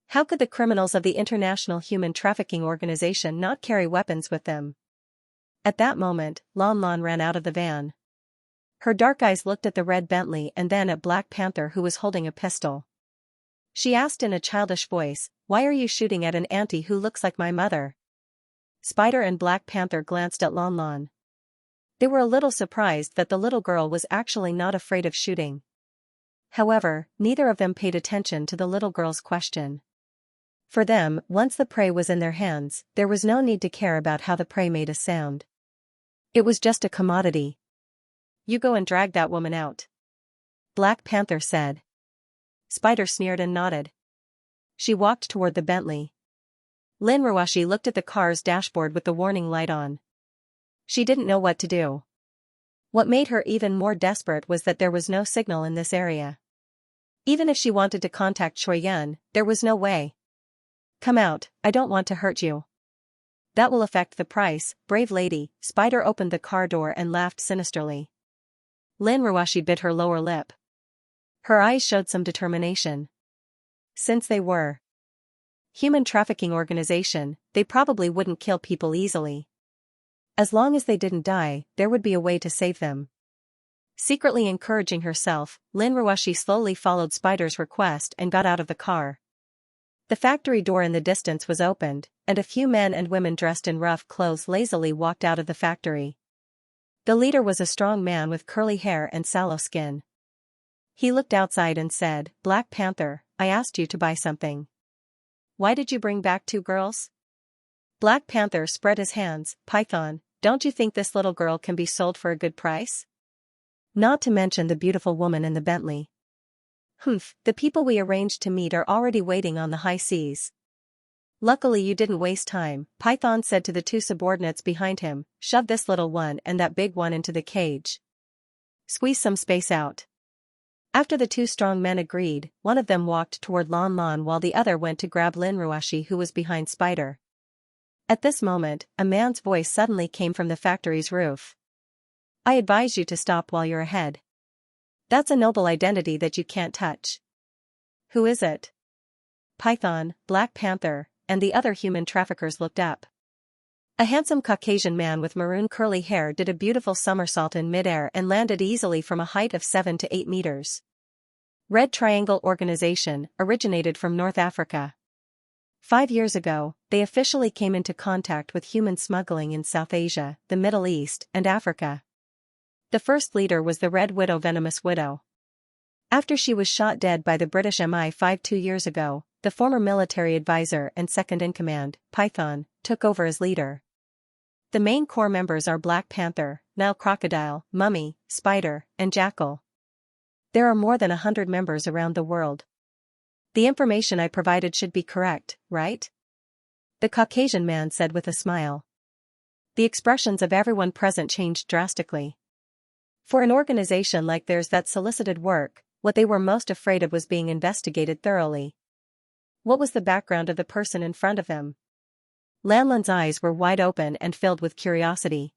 How could the criminals of the International Human Trafficking Organization not carry weapons with them? At that moment, Lon Lon ran out of the van. Her dark eyes looked at the red Bentley and then at Black Panther, who was holding a pistol. She asked in a childish voice, "Why are you shooting at an auntie who looks like my mother?" Spider and Black Panther glanced at Lon Lon. They were a little surprised that the little girl was actually not afraid of shooting. However, neither of them paid attention to the little girl's question. For them, once the prey was in their hands, there was no need to care about how the prey made a sound. It was just a commodity. "You go and drag that woman out," Black Panther said. Spider sneered and nodded. She walked toward the Bentley. Lin Ruashi looked at the car's dashboard with the warning light on. She didn't know what to do. What made her even more desperate was that there was no signal in this area. Even if she wanted to contact Shuoyuan, there was no way. "Come out, I don't want to hurt you." "That will affect the price, brave lady." Spider opened the car door and laughed sinisterly. Lin Ruashi bit her lower lip. Her eyes showed some determination. Since they were human trafficking organization, they probably wouldn't kill people easily. As long as they didn't die, there would be a way to save them. Secretly encouraging herself, Lin Ruashi slowly followed Spider's request and got out of the car. The factory door in the distance was opened, and a few men and women dressed in rough clothes lazily walked out of the factory. The leader was a strong man with curly hair and sallow skin. He looked outside and said, "Black Panther, I asked you to buy something. Why did you bring back 2 girls?" Black Panther spread his hands. "Python, don't you think this little girl can be sold for a good price? Not to mention the beautiful woman in the Bentley." "Humph, the people we arranged to meet are already waiting on the high seas." "Luckily you didn't waste time," Python said to the 2 subordinates behind him. "Shove this little one and that big one into the cage. Squeeze some space out." After the 2 strong men agreed, one of them walked toward Lon Lon while the other went to grab Lin Ruashi, who was behind Spider. At this moment, a man's voice suddenly came from the factory's roof. "I advise you to stop while you're ahead. That's a noble identity that you can't touch." "Who is it?" Python, Black Panther, and the other human traffickers looked up. A handsome Caucasian man with maroon curly hair did a beautiful somersault in midair and landed easily from a height of 7 to 8 meters. Red Triangle Organization originated from North Africa. 5 years ago, they officially came into contact with human smuggling in South Asia, the Middle East, and Africa. The first leader was the Red Widow, Venomous Widow. After she was shot dead by the British MI5 2 years ago, the former military advisor and second-in-command, Python, took over as leader. The main core members are Black Panther, Nile Crocodile, Mummy, Spider, and Jackal. There are more than 100 members around the world. The information I provided should be correct, right? The Caucasian man said with a smile. The expressions of everyone present changed drastically. For an organization like theirs that solicited work, what they were most afraid of was being investigated thoroughly. What was the background of the person in front of him? Lanlan's eyes were wide open and filled with curiosity.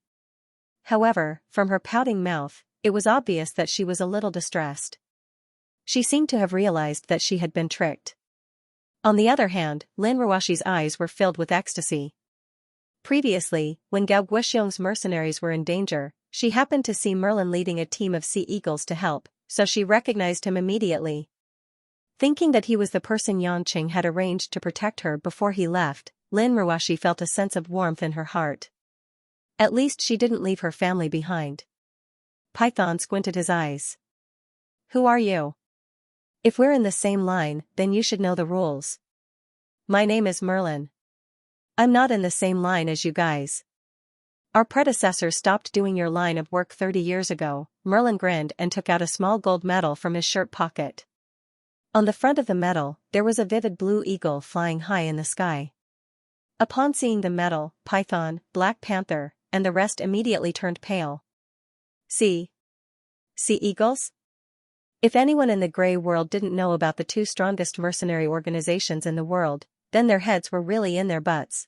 However, from her pouting mouth, it was obvious that she was a little distressed. She seemed to have realized that she had been tricked. On the other hand, Lin Ruashi's eyes were filled with ecstasy. Previously, when Gao Guoxiong's mercenaries were in danger, she happened to see Merlin leading a team of sea eagles to help, so she recognized him immediately. Thinking that he was the person Yanqing had arranged to protect her before he left, Lin Ruashi felt a sense of warmth in her heart. At least she didn't leave her family behind. Python squinted his eyes. "Who are you? If we're in the same line, then you should know the rules." "My name is Merlin." "I'm not in the same line as you guys. Our predecessors stopped doing your line of work 30 years ago." Merlin grinned and took out a small gold medal from his shirt pocket. On the front of the medal, there was a vivid blue eagle flying high in the sky. Upon seeing the medal, Python, Black Panther, and the rest immediately turned pale. Sea eagles? If anyone in the Grey world didn't know about the 2 strongest mercenary organizations in the world, then their heads were really in their butts.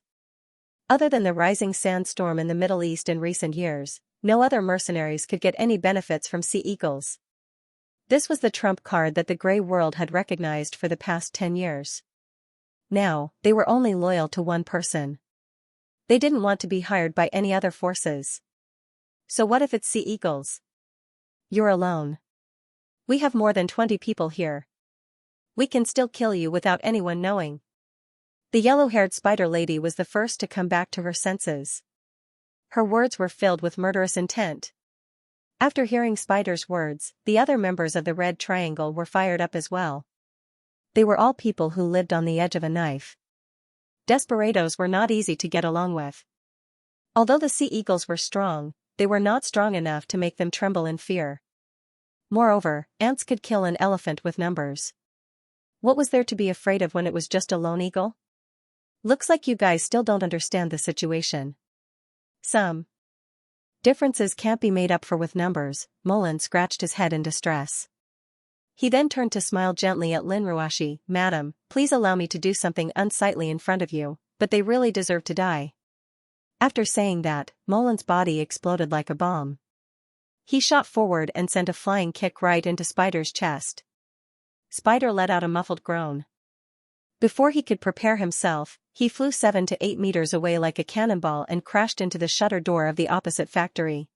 Other than the rising sandstorm in the Middle East in recent years, no other mercenaries could get any benefits from sea eagles. This was the trump card that the Grey world had recognized for the past 10 years. Now, they were only loyal to one person. They didn't want to be hired by any other forces. So what if it's sea eagles? You're alone. We have more than 20 people here. We can still kill you without anyone knowing. The yellow-haired spider lady was the first to come back to her senses. Her words were filled with murderous intent. After hearing Spider's words, the other members of the Red Triangle were fired up as well. They were all people who lived on the edge of a knife. Desperados were not easy to get along with. Although the sea eagles were strong, they were not strong enough to make them tremble in fear. Moreover, ants could kill an elephant with numbers. What was there to be afraid of when it was just a lone eagle? Looks like you guys still don't understand the situation. Some differences can't be made up for with numbers. Molan scratched his head in distress. He then turned to smile gently at Lin Ruashi. Madam, please allow me to do something unsightly in front of you, but they really deserve to die. After saying that, Molan's body exploded like a bomb. He shot forward and sent a flying kick right into Spider's chest. Spider let out a muffled groan. Before he could prepare himself, he flew 7 to 8 meters away like a cannonball and crashed into the shutter door of the opposite factory.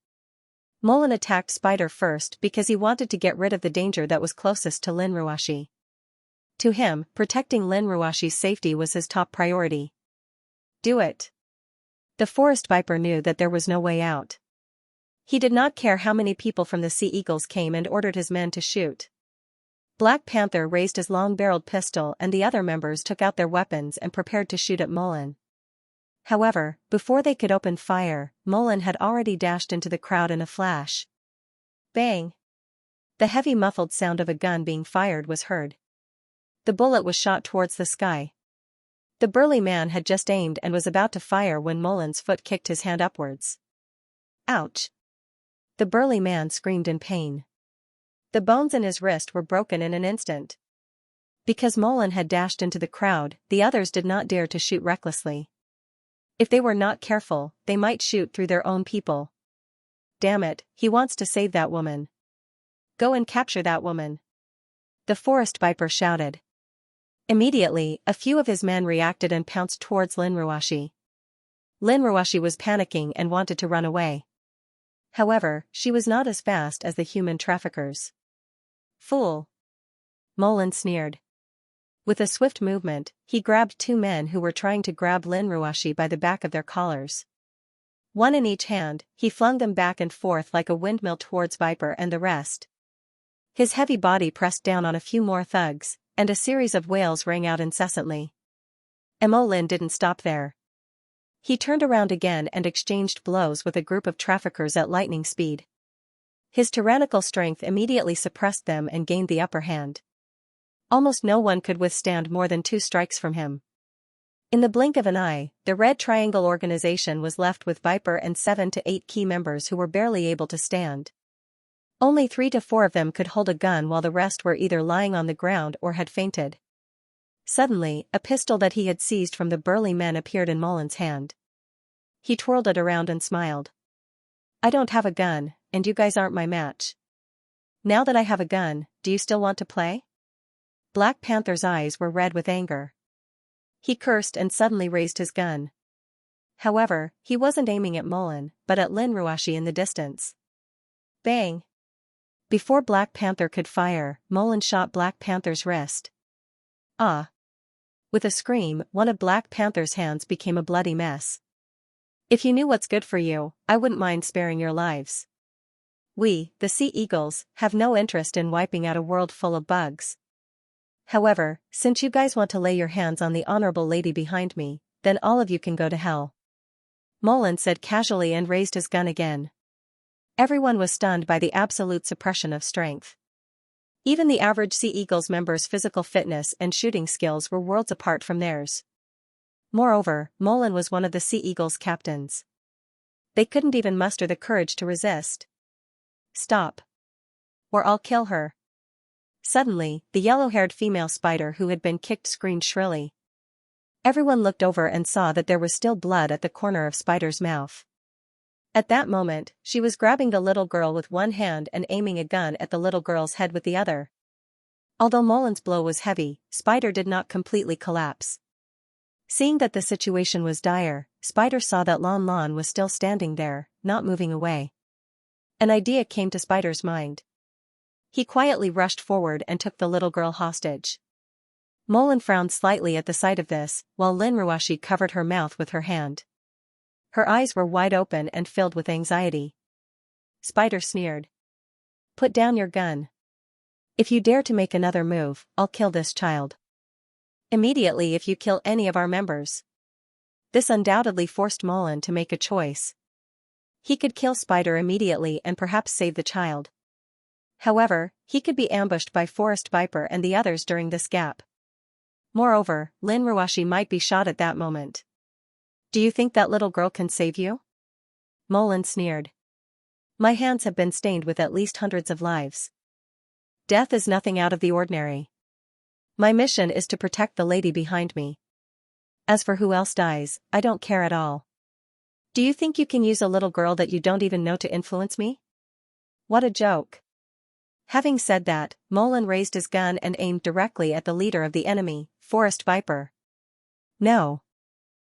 Molan attacked Spider first because he wanted to get rid of the danger that was closest to Lin Ruashi. To him, protecting Lin Ruashi's safety was his top priority. Do it. The forest viper knew that there was no way out. He did not care how many people from the sea eagles came and ordered his men to shoot. Black Panther raised his long-barreled pistol and the other members took out their weapons and prepared to shoot at Molan. However, before they could open fire, Molan had already dashed into the crowd in a flash. Bang! The heavy muffled sound of a gun being fired was heard. The bullet was shot towards the sky. The burly man had just aimed and was about to fire when Molan's foot kicked his hand upwards. Ouch! The burly man screamed in pain. The bones in his wrist were broken in an instant. Because Molan had dashed into the crowd, the others did not dare to shoot recklessly. If they were not careful, they might shoot through their own people. Damn it, he wants to save that woman. Go and capture that woman. The forest viper shouted. Immediately, a few of his men reacted and pounced towards Lin Ruashi. Lin Ruashi was panicking and wanted to run away. However, she was not as fast as the human traffickers. Fool! Molan sneered. With a swift movement, he grabbed 2 men who were trying to grab Lin Ruashi by the back of their collars. One in each hand, he flung them back and forth like a windmill towards Viper and the rest. His heavy body pressed down on a few more thugs, and a series of wails rang out incessantly. Molan didn't stop there. He turned around again and exchanged blows with a group of traffickers at lightning speed. His tyrannical strength immediately suppressed them and gained the upper hand. Almost no one could withstand more than 2 strikes from him. In the blink of an eye, the Red Triangle organization was left with Viper and 7 to 8 key members who were barely able to stand. Only 3 to 4 of them could hold a gun while the rest were either lying on the ground or had fainted. Suddenly, a pistol that he had seized from the burly men appeared in Molan's hand. He twirled it around and smiled. I don't have a gun, and you guys aren't my match. Now that I have a gun, do you still want to play? Black Panther's eyes were red with anger. He cursed and suddenly raised his gun. However, he wasn't aiming at Molan, but at Lin Ruashi in the distance. Bang! Before Black Panther could fire, Molan shot Black Panther's wrist. Ah! With a scream, one of Black Panther's hands became a bloody mess. If you knew what's good for you, I wouldn't mind sparing your lives. We, the Sea Eagles, have no interest in wiping out a world full of bugs. However, since you guys want to lay your hands on the honorable lady behind me, then all of you can go to hell. Molan said casually and raised his gun again. Everyone was stunned by the absolute suppression of strength. Even the average Sea Eagles members' physical fitness and shooting skills were worlds apart from theirs. Moreover, Molan was one of the Sea Eagles' captains. They couldn't even muster the courage to resist. Stop. Or I'll kill her. Suddenly, the yellow-haired female spider who had been kicked screamed shrilly. Everyone looked over and saw that there was still blood at the corner of Spider's mouth. At that moment, she was grabbing the little girl with one hand and aiming a gun at the little girl's head with the other. Although Molan's blow was heavy, Spider did not completely collapse. Seeing that the situation was dire, Spider saw that Lon Lon was still standing there, not moving away. An idea came to Spider's mind. He quietly rushed forward and took the little girl hostage. Molan frowned slightly at the sight of this, while Lin Ruashi covered her mouth with her hand. Her eyes were wide open and filled with anxiety. Spider sneered. "Put down your gun. If you dare to make another move, I'll kill this child. Immediately if you kill any of our members." This undoubtedly forced Molan to make a choice. He could kill Spider immediately and perhaps save the child. However, he could be ambushed by Forest Viper and the others during this gap. Moreover, Lin Ruashi might be shot at that moment. "Do you think that little girl can save you?" Molan sneered. "My hands have been stained with at least hundreds of lives. Death is nothing out of the ordinary. My mission is to protect the lady behind me. As for who else dies, I don't care at all. Do you think you can use a little girl that you don't even know to influence me? What a joke." Having said that, Molan raised his gun and aimed directly at the leader of the enemy, Forest Viper. "No!"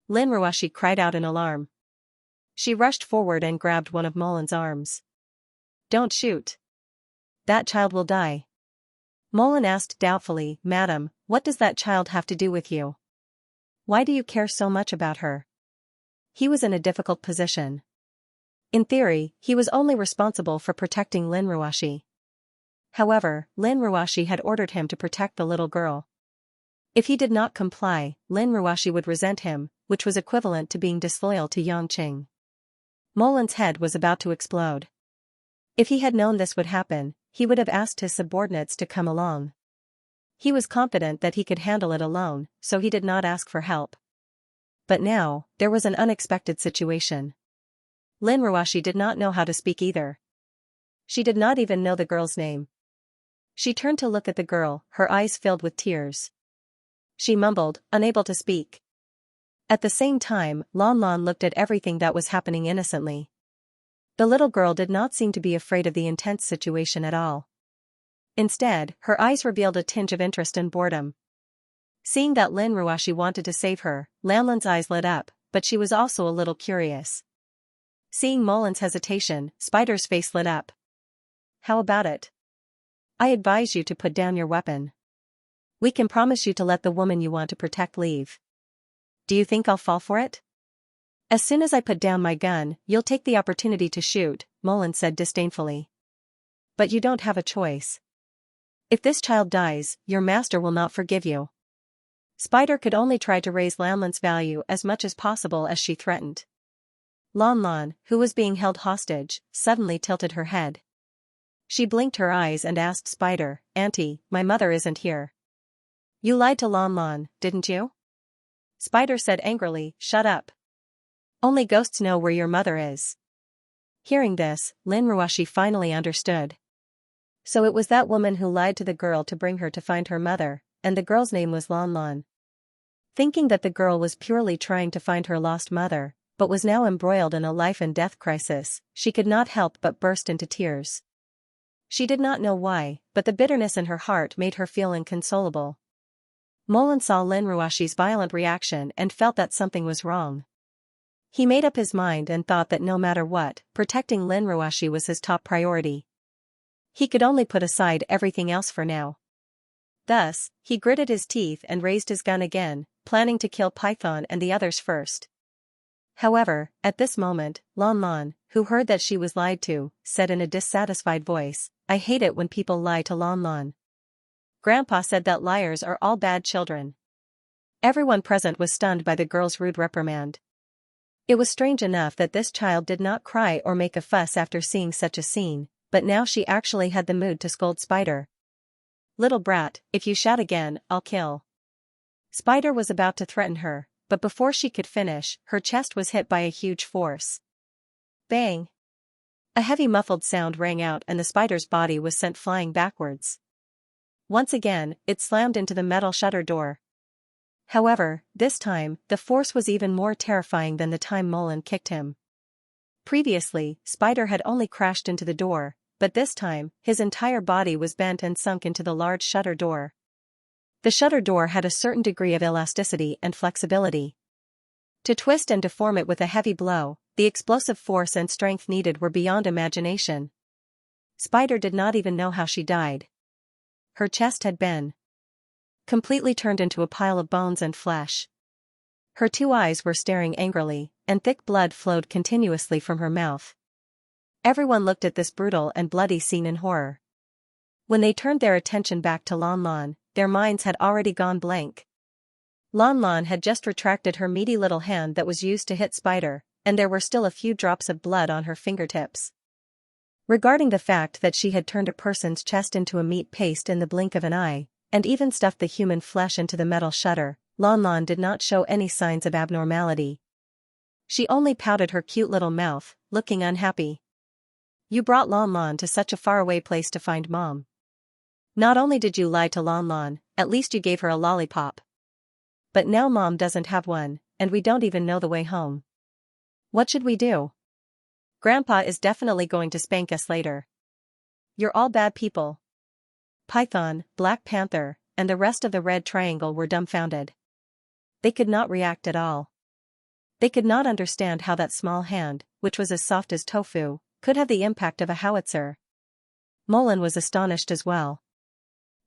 Lin Ruashi cried out in alarm. She rushed forward and grabbed one of Molan's arms. "Don't shoot. That child will die." Molan asked doubtfully, "Madam, what does that child have to do with you? Why do you care so much about her?" He was in a difficult position. In theory, he was only responsible for protecting Lin Ruashi. However, Lin Ruashi had ordered him to protect the little girl. If he did not comply, Lin Ruashi would resent him, which was equivalent to being disloyal to Xianxia. Molan's head was about to explode. If he had known this would happen, he would have asked his subordinates to come along. He was confident that he could handle it alone, so he did not ask for help. But now, there was an unexpected situation. Lin Ruashi did not know how to speak either. She did not even know the girl's name. She turned to look at the girl, her eyes filled with tears. She mumbled, unable to speak. At the same time, Lon Lon looked at everything that was happening innocently. The little girl did not seem to be afraid of the intense situation at all. Instead, her eyes revealed a tinge of interest and boredom. Seeing that Lin Ruashi wanted to save her, Lanlan's eyes lit up, but she was also a little curious. Seeing Molan's hesitation, Spider's face lit up. "How about it? I advise you to put down your weapon. We can promise you to let the woman you want to protect leave. Do you think I'll fall for it?" "As soon as I put down my gun, you'll take the opportunity to shoot," Molan said disdainfully. "But you don't have a choice. If this child dies, your master will not forgive you." Spider could only try to raise Lanlan's value as much as possible as she threatened. Lon Lon, who was being held hostage, suddenly tilted her head. She blinked her eyes and asked Spider, "Auntie, my mother isn't here." "You lied to Lon Lon, didn't you?" Spider said angrily, "Shut up. Only ghosts know where your mother is." Hearing this, Lin Ruashi finally understood. So it was that woman who lied to the girl to bring her to find her mother, and the girl's name was Lon Lon. Thinking that the girl was purely trying to find her lost mother, but was now embroiled in a life-and-death crisis, she could not help but burst into tears. She did not know why, but the bitterness in her heart made her feel inconsolable. Molan saw Lin Ruashi's violent reaction and felt that something was wrong. He made up his mind and thought that no matter what, protecting Lin Ruashi was his top priority. He could only put aside everything else for now. Thus, he gritted his teeth and raised his gun again, planning to kill Python and the others first. However, at this moment, Lon Lon, who heard that she was lied to, said in a dissatisfied voice, "I hate it when people lie to Lon Lon. Grandpa said that liars are all bad children." Everyone present was stunned by the girl's rude reprimand. It was strange enough that this child did not cry or make a fuss after seeing such a scene, but now she actually had the mood to scold Spider. "Little brat, if you shout again, I'll kill." Spider was about to threaten her, but before she could finish, her chest was hit by a huge force. Bang! A heavy muffled sound rang out and the spider's body was sent flying backwards. Once again, it slammed into the metal shutter door. However, this time, the force was even more terrifying than the time Molan kicked him. Previously, Spider had only crashed into the door, but this time, his entire body was bent and sunk into the large shutter door. The shutter door had a certain degree of elasticity and flexibility. To twist and deform it with a heavy blow, the explosive force and strength needed were beyond imagination. Spider did not even know how she died. Her chest had been completely turned into a pile of bones and flesh. Her 2 eyes were staring angrily, and thick blood flowed continuously from her mouth. Everyone looked at this brutal and bloody scene in horror. When they turned their attention back to Lan Lan, their minds had already gone blank. Lan Lan had just retracted her meaty little hand that was used to hit Spider, and there were still a few drops of blood on her fingertips. Regarding the fact that she had turned a person's chest into a meat paste in the blink of an eye, and even stuffed the human flesh into the metal shutter, Lan Lan did not show any signs of abnormality. She only pouted her cute little mouth, looking unhappy. You brought Lan Lan to such a faraway place to find Mom. Not only did you lie to Lan Lan, at least you gave her a lollipop. But now Mom doesn't have one, and we don't even know the way home. What should we do? Grandpa is definitely going to spank us later. You're all bad people. Python, Black Panther, and the rest of the Red Triangle were dumbfounded. They could not react at all. They could not understand how that small hand, which was as soft as tofu, could have the impact of a howitzer. Mullen was astonished as well.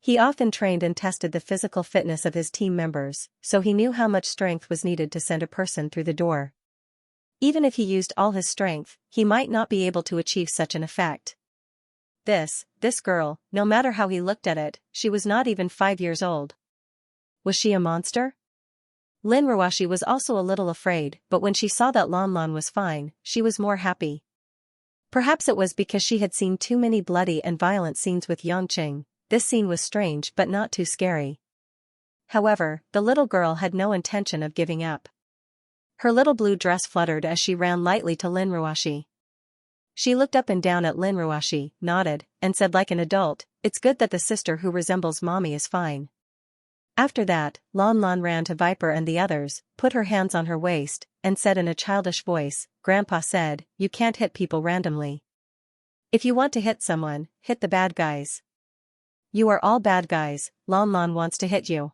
He often trained and tested the physical fitness of his team members, so he knew how much strength was needed to send a person through the door. Even if he used all his strength, he might not be able to achieve such an effect. This girl, no matter how he looked at it, she was not even 5 years old. Was she a monster? Lin Ruashi was also a little afraid, but when she saw that Lan Lan was fine, she was more happy. Perhaps it was because she had seen too many bloody and violent scenes with Yangqing. This scene was strange but not too scary. However, the little girl had no intention of giving up. Her little blue dress fluttered as she ran lightly to Lin Ruashi. She looked up and down at Lin Ruashi, nodded, and said like an adult, "It's good that the sister who resembles mommy is fine." After that, Lan Lan ran to Viper and the others, put her hands on her waist, and said in a childish voice, "Grandpa said, you can't hit people randomly. If you want to hit someone, hit the bad guys. You are all bad guys, Lan Lan wants to hit you."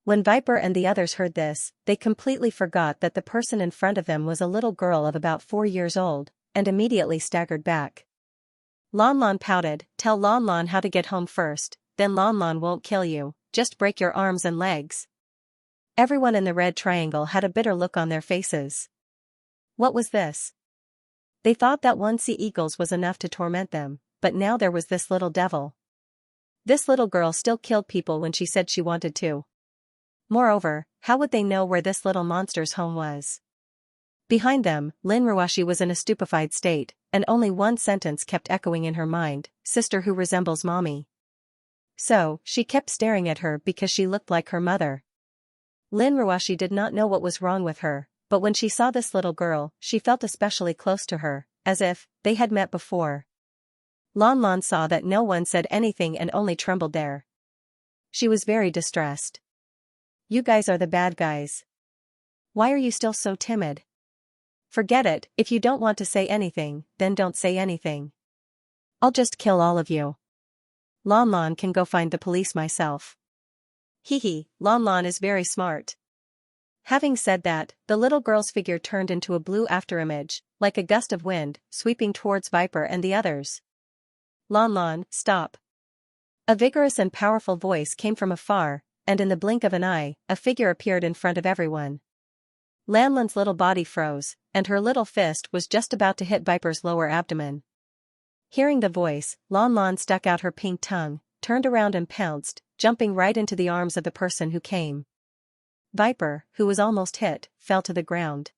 When Viper and the others heard this, they completely forgot that the person in front of them was a little girl of about 4 years old, and immediately staggered back. Lan Lan pouted, "Tell Lan Lan how to get home first, then Lan Lan won't kill you, just break your arms and legs." Everyone in the Red Triangle had a bitter look on their faces. What was this? They thought that 1 sea eagles was enough to torment them, but now there was this little devil. This little girl still killed people when she said she wanted to. Moreover, how would they know where this little monster's home was? Behind them, Lin Ruashi was in a stupefied state, and only one sentence kept echoing in her mind, "Sister who resembles mommy." So, she kept staring at her because she looked like her mother. Lin Ruashi did not know what was wrong with her, but when she saw this little girl, she felt especially close to her, as if they had met before. Lan Lan saw that no one said anything and only trembled there. She was very distressed. "You guys are the bad guys. Why are you still so timid? Forget it, if you don't want to say anything, then don't say anything. I'll just kill all of you. Lan Lan can go find the police myself." Hee, Lan Lan is very smart. Having said that, the little girl's figure turned into a blue afterimage, like a gust of wind, sweeping towards Viper and the others. "Lan Lan, stop." A vigorous and powerful voice came from afar, and in the blink of an eye, a figure appeared in front of everyone. Lan Lan's little body froze, and her little fist was just about to hit Viper's lower abdomen. Hearing the voice, Lan Lan stuck out her pink tongue, turned around and pounced, jumping right into the arms of the person who came. Viper, who was almost hit, fell to the ground.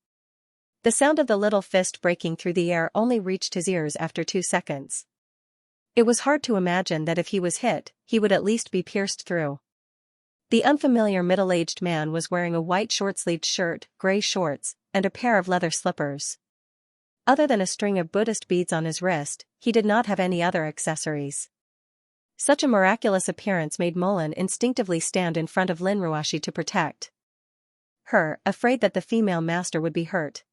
The sound of the little fist breaking through the air only reached his ears after 2 seconds. It was hard to imagine that if he was hit, he would at least be pierced through. The unfamiliar middle-aged man was wearing a white short-sleeved shirt, gray shorts, and a pair of leather slippers. Other than a string of Buddhist beads on his wrist, he did not have any other accessories. Such a miraculous appearance made Mullen instinctively stand in front of Lin Ruashi to protect her, afraid that the female master would be hurt.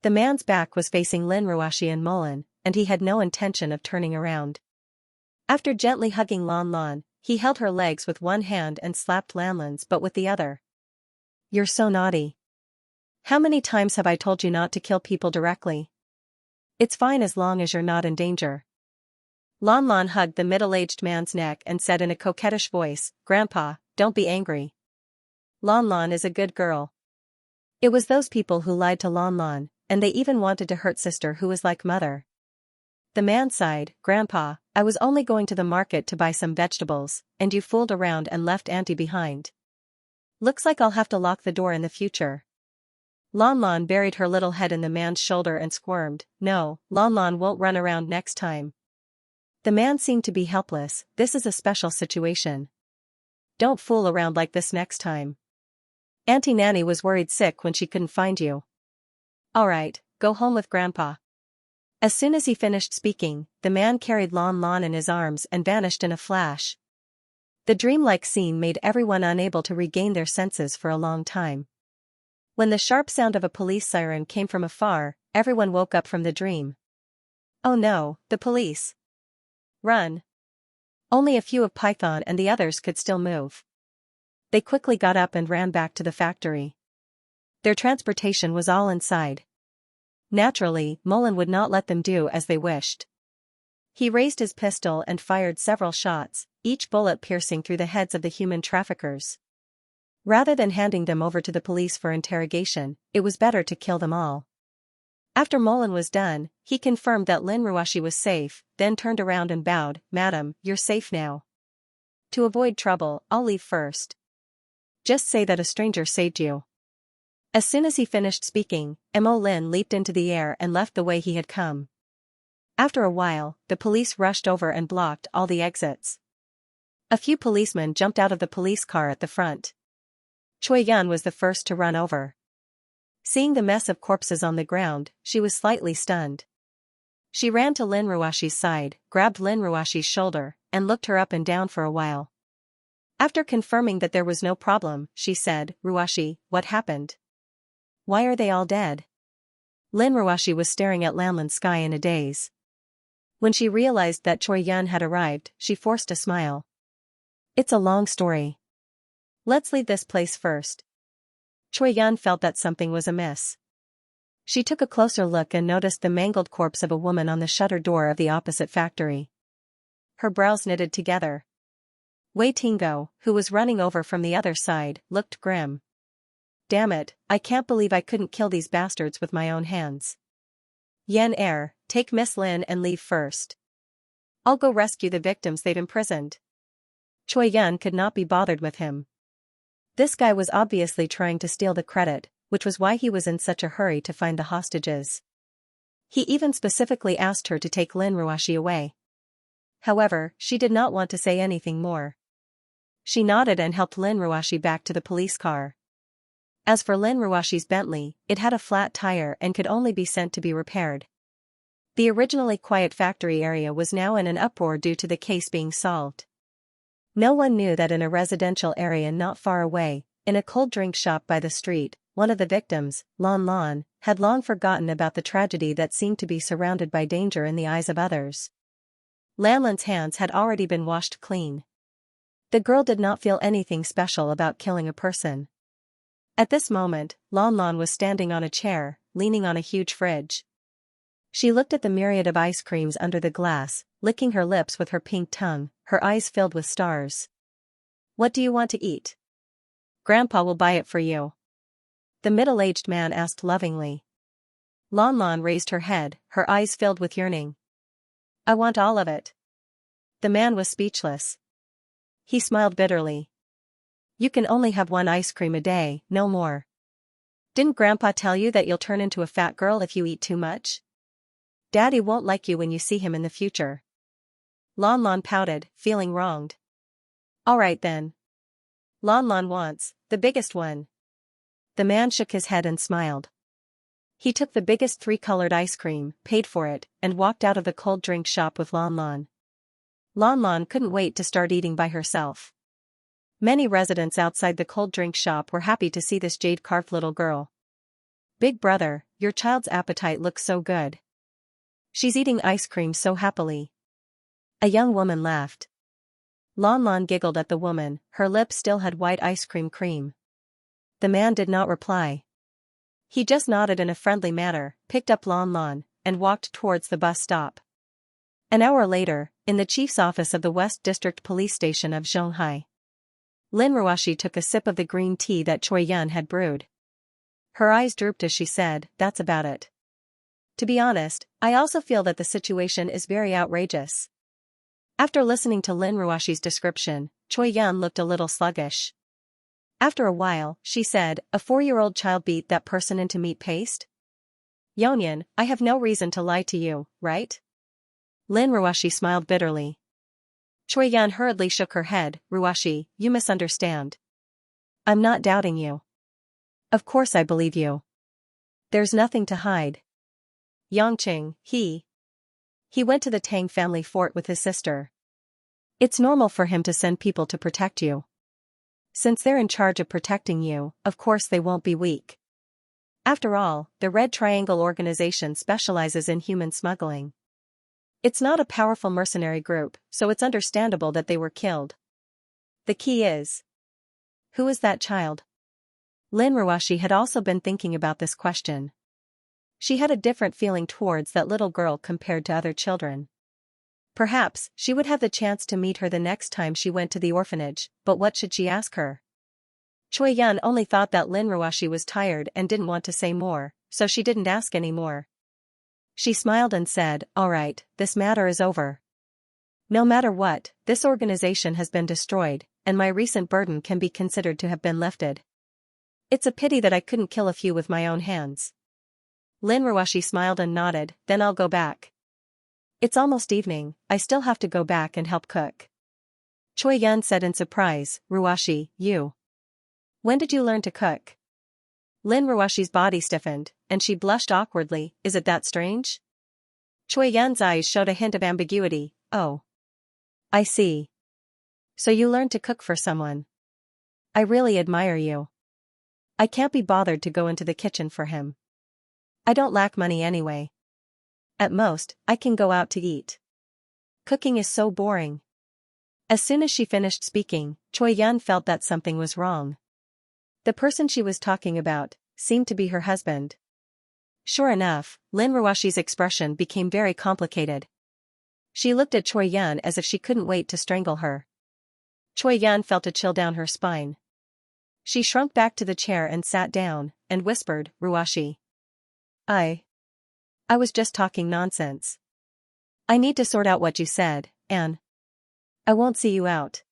The man's back was facing Lin Ruashi and Mullen, and he had no intention of turning around. After gently hugging Lan Lan, he held her legs with one hand and slapped Lan Lan's butt with the other. "You're so naughty. How many times have I told you not to kill people directly? It's fine as long as you're not in danger." Lan Lan hugged the middle-aged man's neck and said in a coquettish voice, "Grandpa, don't be angry. Lon Lon is a good girl. It was those people who lied to Lon Lon, and they even wanted to hurt sister who was like mother. The man sighed, Grandpa, I was only going to the market to buy some vegetables, and you fooled around and left Auntie behind. Looks like I'll have to lock the door in the future. Lon Lon buried her little head in the man's shoulder and squirmed, no, Lon Lon won't run around next time. The man seemed to be helpless, this is a special situation. Don't fool around like this next time. Auntie Nanny was worried sick when she couldn't find you. Alright, go home with Grandpa. As soon as he finished speaking, the man carried Lon Lon in his arms and vanished in a flash. The dreamlike scene made everyone unable to regain their senses for a long time. When the sharp sound of a police siren came from afar, everyone woke up from the dream. Oh no, the police. Run. Only a few of Python and the others could still move. They quickly got up and ran back to the factory. Their transportation was all inside. Naturally, Mullen would not let them do as they wished. He raised his pistol and fired several shots, each bullet piercing through the heads of the human traffickers. Rather than handing them over to the police for interrogation, it was better to kill them all. After Mullen was done, he confirmed that Lin Ruashi was safe, then turned around and bowed, Madam, you're safe now. To avoid trouble, I'll leave first. Just say that a stranger saved you. As soon as he finished speaking, Mo Lin leaped into the air and left the way he had come. After a while, the police rushed over and blocked all the exits. A few policemen jumped out of the police car at the front. Choi Yun was the first to run over. Seeing the mess of corpses on the ground, she was slightly stunned. She ran to Lin Ruashi's side, grabbed Lin Ruashi's shoulder, and looked her up and down for a while. After confirming that there was no problem, she said, Ruashi, what happened? Why are they all dead? Lin Ruashi was staring at Lanlin's sky in a daze. When she realized that Choi Yun had arrived, she forced a smile. It's a long story. Let's leave this place first. Choi Yun felt that something was amiss. She took a closer look and noticed the mangled corpse of a woman on the shutter door of the opposite factory. Her brows knitted together. Wei Tingo, who was running over from the other side, looked grim. Damn it, I can't believe I couldn't kill these bastards with my own hands. Yan Er, take Miss Lin and leave first. I'll go rescue the victims they've imprisoned. Choi Yun could not be bothered with him. This guy was obviously trying to steal the credit, which was why he was in such a hurry to find the hostages. He even specifically asked her to take Lin Ruashi away. However, she did not want to say anything more. She nodded and helped Lin Ruashi back to the police car. As for Lin Ruashi's Bentley, it had a flat tire and could only be sent to be repaired. The originally quiet factory area was now in an uproar due to the case being solved. No one knew that in a residential area not far away, in a cold drink shop by the street, one of the victims, Lon Lon, had long forgotten about the tragedy that seemed to be surrounded by danger in the eyes of others. Lanlin's hands had already been washed clean. The girl did not feel anything special about killing a person. At this moment, Lon Lon was standing on a chair, leaning on a huge fridge. She looked at the myriad of ice creams under the glass, licking her lips with her pink tongue, her eyes filled with stars. What do you want to eat? Grandpa will buy it for you. The middle-aged man asked lovingly. Lon Lon raised her head, her eyes filled with yearning. I want all of it. The man was speechless. He smiled bitterly. You can only have one ice cream a day, no more. Didn't Grandpa tell you that you'll turn into a fat girl if you eat too much? Daddy won't like you when you see him in the future. Lon Lon pouted, feeling wronged. All right then. Lon Lon wants the biggest one. The man shook his head and smiled. He took the biggest 3-colored ice cream, paid for it, and walked out of the cold drink shop with Lon Lon. Lon Lon couldn't wait to start eating by herself. Many residents outside the cold drink shop were happy to see this jade-carved little girl. Big brother, your child's appetite looks so good. She's eating ice cream so happily. A young woman laughed. Lon Lon giggled at the woman, her lips still had white ice cream. The man did not reply. He just nodded in a friendly manner, picked up Lon Lon, and walked towards the bus stop. An hour later, in the chief's office of the West District Police Station of Zhonghai. Lin Ruashi took a sip of the green tea that Choi Yun had brewed. Her eyes drooped as she said, "That's about it. To be honest, I also feel that the situation is very outrageous." After listening to Lin Ruashi's description, Choi Yun looked a little sluggish. After a while, she said, "A 4-year-old child beat that person into meat paste? Yonyan, I have no reason to lie to you, right?" Lin Ruashi smiled bitterly. Choi Yun hurriedly shook her head. "Ruashi, you misunderstand. I'm not doubting you. Of course I believe you. There's nothing to hide. Yongqing, he went to the Tang family fort with his sister. It's normal for him to send people to protect you. Since they're in charge of protecting you, of course they won't be weak. After all, the Red Triangle organization specializes in human smuggling. It's not a powerful mercenary group, so it's understandable that they were killed. The key is, who is that child?" Lin Ruashi had also been thinking about this question. She had a different feeling towards that little girl compared to other children. Perhaps she would have the chance to meet her the next time she went to the orphanage, but what should she ask her? Choi Yun only thought that Lin Ruashi was tired and didn't want to say more, so she didn't ask any more. She smiled and said, "All right, this matter is over. No matter what, this organization has been destroyed, and my recent burden can be considered to have been lifted. It's a pity that I couldn't kill a few with my own hands." Lin Ruashi smiled and nodded, "Then I'll go back. It's almost evening, I still have to go back and help cook." Choi Yun said in surprise, "Ruashi, you. When did you learn to cook?" Lin Ruashi's body stiffened, and she blushed awkwardly. "Is it that strange?" Choi Yun's eyes showed a hint of ambiguity. "Oh. I see. So you learned to cook for someone. I really admire you. I can't be bothered to go into the kitchen for him. I don't lack money anyway. At most, I can go out to eat. Cooking is so boring." As soon as she finished speaking, Choi Yun felt that something was wrong. The person she was talking about seemed to be her husband. Sure enough, Lin Ruashi's expression became very complicated. She looked at Choi Yun as if she couldn't wait to strangle her. Choi Yun felt a chill down her spine. She shrunk back to the chair and sat down, and whispered, "Ruashi. I was just talking nonsense. I need to sort out what you said, and I won't see you out.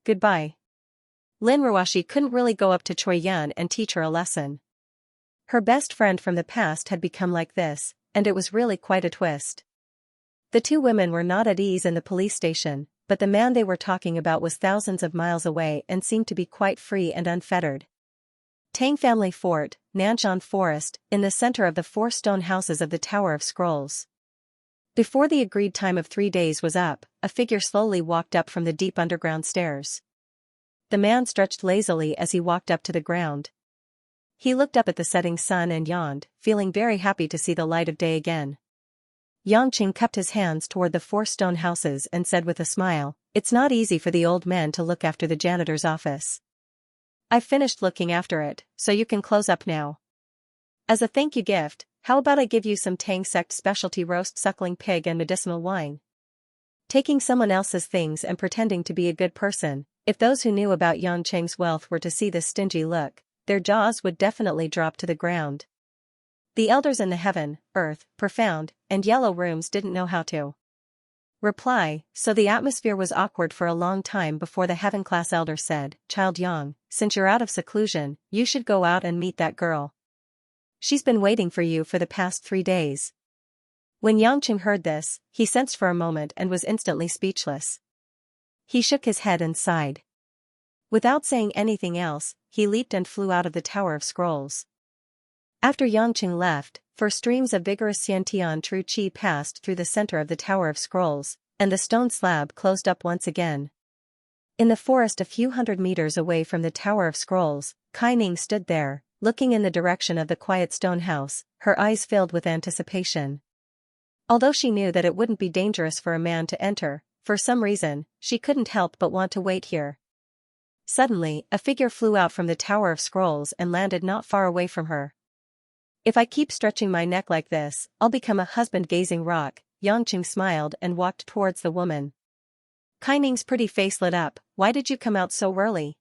Goodbye." Lin Ruashi couldn't really go up to Choi Yun and teach her a lesson. Her best friend from the past had become like this, and it was really quite a twist. The two women were not at ease in the police station, but the man they were talking about was thousands of miles away and seemed to be quite free and unfettered. Tang Family Fort, Nanshan Forest, in the center of the 4 stone houses of the Tower of Scrolls. Before the agreed time of 3 days was up, a figure slowly walked up from the deep underground stairs. The man stretched lazily as he walked up to the ground. He looked up at the setting sun and yawned, feeling very happy to see the light of day again. Yongqing cupped his hands toward the 4 stone houses and said with a smile, "It's not easy for the old men to look after the janitor's office. I've finished looking after it, so you can close up now. As a thank you gift, how about I give you some Tang sect specialty roast suckling pig and medicinal wine?" Taking someone else's things and pretending to be a good person, if those who knew about Yongqing's wealth were to see this stingy look, their jaws would definitely drop to the ground. The elders in the heaven, earth, profound, and yellow rooms didn't know how to reply, so the atmosphere was awkward for a long time before the heaven-class elder said, "Child Yang, since you're out of seclusion, you should go out and meet that girl. She's been waiting for you for the past 3 days." When Yongqing heard this, he sensed for a moment and was instantly speechless. He shook his head and sighed. Without saying anything else, he leaped and flew out of the Tower of Scrolls. After Yongqing left, 4 streams of vigorous Xiantian true qi passed through the center of the Tower of Scrolls, and the stone slab closed up once again. In the forest a few hundred meters away from the Tower of Scrolls, Kai Ning stood there, looking in the direction of the quiet stone house, her eyes filled with anticipation. Although she knew that it wouldn't be dangerous for a man to enter, for some reason, she couldn't help but want to wait here. Suddenly, a figure flew out from the Tower of Scrolls and landed not far away from her. "If I keep stretching my neck like this, I'll become a husband-gazing rock," Yongqing smiled and walked towards the woman. Kai Ning's pretty face lit up. "Why did you come out so early?"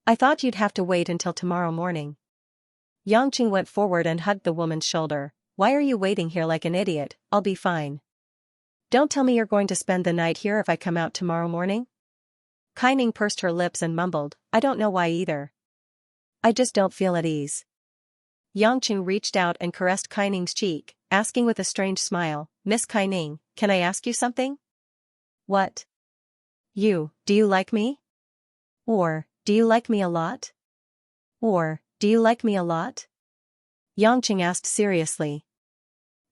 I thought you'd have to wait until tomorrow morning. Yangqing went forward and hugged the woman's shoulder. Why are you waiting here like an idiot? I'll be fine. Don't tell me you're going to spend the night here if I come out tomorrow morning? Kaining pursed her lips and mumbled, I don't know why either. I just don't feel at ease. Yangqing reached out and caressed Kaining's cheek, asking with a strange smile, Miss Kaining, can I ask you something? What? Do you like me? Or, do you like me a lot? Or, do you like me a lot? Yangqing asked seriously.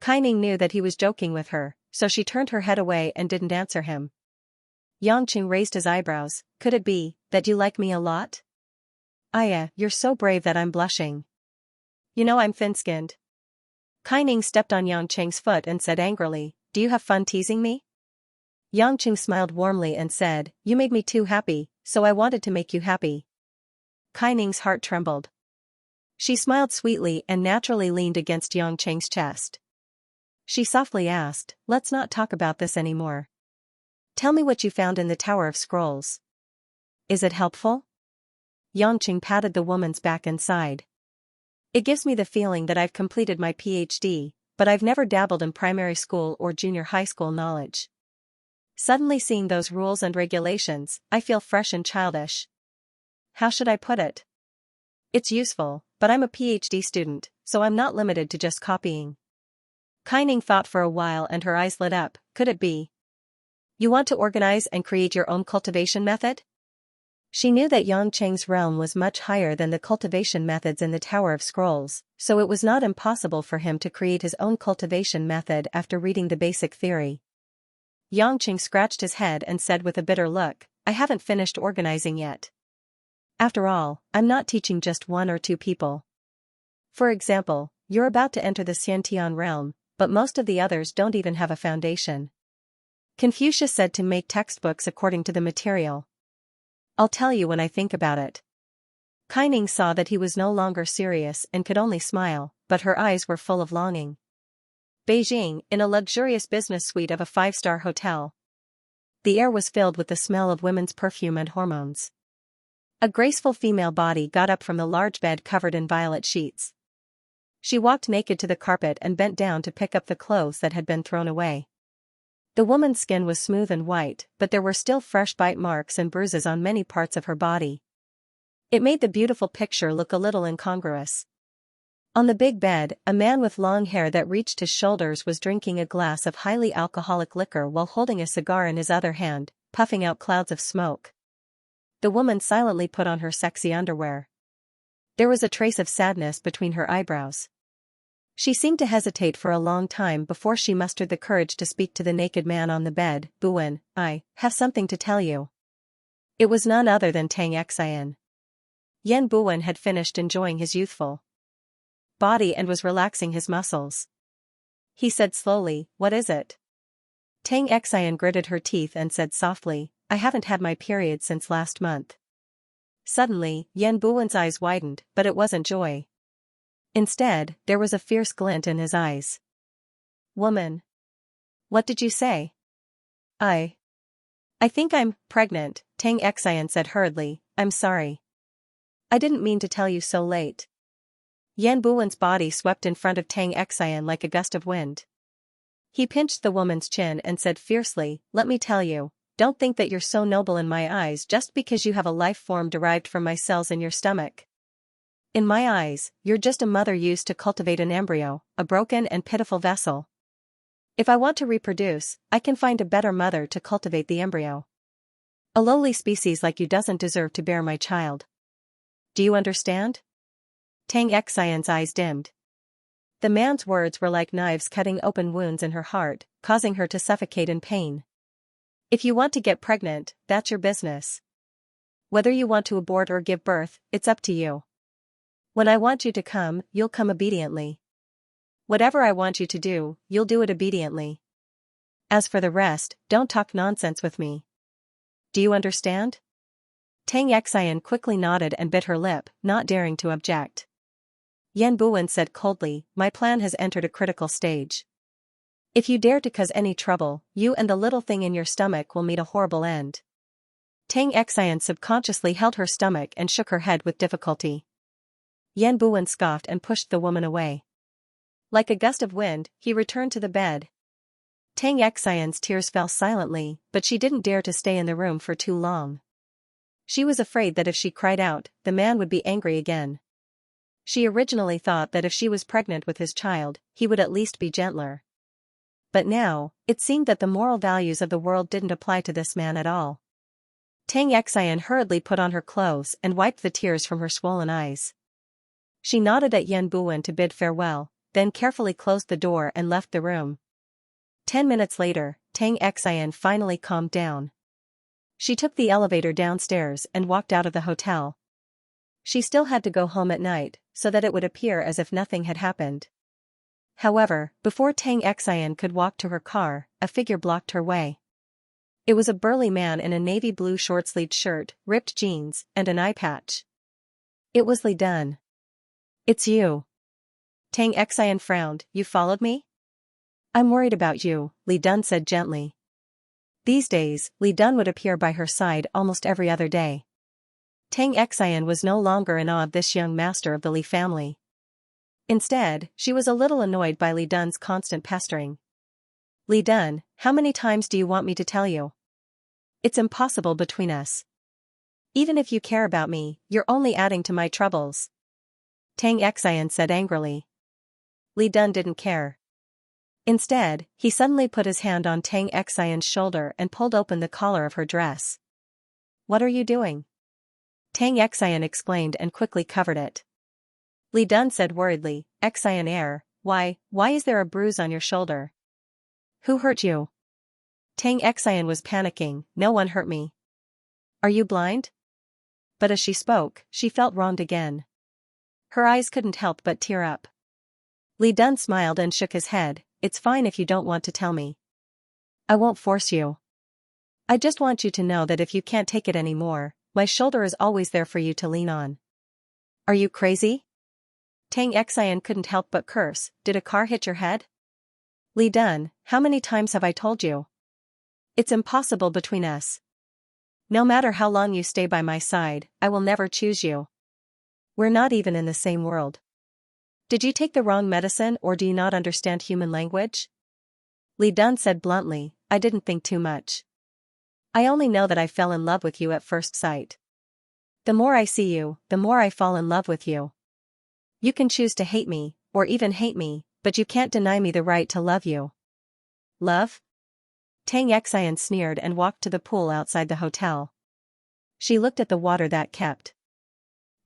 Kaining knew that he was joking with her, so she turned her head away and didn't answer him. Yangqing raised his eyebrows, could it be, that you like me a lot? Aya, you're so brave that I'm blushing. You know I'm thin-skinned. Kaining stepped on Yangqing's foot and said angrily, do you have fun teasing me? Yangqing smiled warmly and said, you made me too happy, so I wanted to make you happy. Kaining's heart trembled. She smiled sweetly and naturally leaned against Yangqing's chest. She softly asked, let's not talk about this anymore. Tell me what you found in the Tower of Scrolls. Is it helpful? Yangqing patted the woman's back and sighed. It gives me the feeling that I've completed my PhD, but I've never dabbled in primary school or junior high school knowledge. Suddenly seeing those rules and regulations, I feel fresh and childish. How should I put it? It's useful, but I'm a PhD student, so I'm not limited to just copying. Kaining thought for a while and her eyes lit up, could it be? You want to organize and create your own cultivation method? She knew that Yangqing's realm was much higher than the cultivation methods in the Tower of Scrolls, so it was not impossible for him to create his own cultivation method after reading the basic theory. Yangqing scratched his head and said with a bitter look, I haven't finished organizing yet. After all, I'm not teaching just one or two people. For example, you're about to enter the Xianxia realm, but most of the others don't even have a foundation. Confucius said to make textbooks according to the material. I'll tell you when I think about it. Kaining saw that he was no longer serious and could only smile, but her eyes were full of longing. Beijing, in a luxurious business suite of a 5-star hotel. The air was filled with the smell of women's perfume and hormones. A graceful female body got up from the large bed covered in violet sheets. She walked naked to the carpet and bent down to pick up the clothes that had been thrown away. The woman's skin was smooth and white, but there were still fresh bite marks and bruises on many parts of her body. It made the beautiful picture look a little incongruous. On the big bed, a man with long hair that reached his shoulders was drinking a glass of highly alcoholic liquor while holding a cigar in his other hand, puffing out clouds of smoke. The woman silently put on her sexy underwear. There was a trace of sadness between her eyebrows. She seemed to hesitate for a long time before she mustered the courage to speak to the naked man on the bed. Buwen, I have something to tell you. It was none other than Tang Xian. Yan Buwen had finished enjoying his youthful body and was relaxing his muscles. He said slowly, what is it? Tang Xian gritted her teeth and said softly, I haven't had my period since last month. Suddenly, Yan Buwen's eyes widened, but it wasn't joy. Instead, there was a fierce glint in his eyes. Woman. What did you say? I think I'm pregnant, Tang Xian said hurriedly, I'm sorry. I didn't mean to tell you so late. Yan Buwen's body swept in front of Tang Xian like a gust of wind. He pinched the woman's chin and said fiercely, let me tell you, don't think that you're so noble in my eyes just because you have a life form derived from my cells in your stomach. In my eyes, you're just a mother used to cultivate an embryo, a broken and pitiful vessel. If I want to reproduce, I can find a better mother to cultivate the embryo. A lowly species like you doesn't deserve to bear my child. Do you understand? Tang Xian's eyes dimmed. The man's words were like knives cutting open wounds in her heart, causing her to suffocate in pain. If you want to get pregnant, that's your business. Whether you want to abort or give birth, it's up to you. When I want you to come, you'll come obediently. Whatever I want you to do, you'll do it obediently. As for the rest, don't talk nonsense with me. Do you understand? Tang Xian quickly nodded and bit her lip, not daring to object. Yan Buwen said coldly, my plan has entered a critical stage. If you dare to cause any trouble, you and the little thing in your stomach will meet a horrible end. Tang Xian subconsciously held her stomach and shook her head with difficulty. Yan Buwen scoffed and pushed the woman away. Like a gust of wind, he returned to the bed. Tang Xian's tears fell silently, but she didn't dare to stay in the room for too long. She was afraid that if she cried out, the man would be angry again. She originally thought that if she was pregnant with his child, he would at least be gentler. But now, it seemed that the moral values of the world didn't apply to this man at all. Tang Xian hurriedly put on her clothes and wiped the tears from her swollen eyes. She nodded at Yan Buwen to bid farewell, then carefully closed the door and left the room. 10 minutes later, Tang Xian finally calmed down. She took the elevator downstairs and walked out of the hotel. She still had to go home at night, so that it would appear as if nothing had happened. However, before Tang Xian could walk to her car, a figure blocked her way. It was a burly man in a navy blue short-sleeved shirt, ripped jeans, and an eye patch. It was Li Dun. "It's you." Tang Xian frowned. "You followed me?" "I'm worried about you," Li Dun said gently. These days, Li Dun would appear by her side almost every other day. Tang Xian was no longer in awe of this young master of the Li family. Instead, she was a little annoyed by Li Dun's constant pestering. "Li Dun, how many times do you want me to tell you? It's impossible between us. Even if you care about me, you're only adding to my troubles." Tang Xian said angrily. Li Dun didn't care. Instead, he suddenly put his hand on Tang Xian's shoulder and pulled open the collar of her dress. "What are you doing?" Tang Xian exclaimed and quickly covered it. Li Dun said worriedly, "Xian, why is there a bruise on your shoulder? Who hurt you?" Tang Xian was panicking. "No one hurt me." "Are you blind?" But as she spoke, she felt wronged again. Her eyes couldn't help but tear up. Li Dun smiled and shook his head. "It's fine if you don't want to tell me. I won't force you. I just want you to know that if you can't take it anymore, my shoulder is always there for you to lean on." "Are you crazy?" Tang Xian couldn't help but curse. "Did a car hit your head?" "Li Dun, how many times have I told you? It's impossible between us. No matter how long you stay by my side, I will never choose you. We're not even in the same world. Did you take the wrong medicine or do you not understand human language?" Li Dun said bluntly, "I didn't think too much. I only know that I fell in love with you at first sight. The more I see you, the more I fall in love with you. You can choose to hate me, or even hate me, but you can't deny me the right to love you." "Love?" Tang Xian sneered and walked to the pool outside the hotel. She looked at the water that kept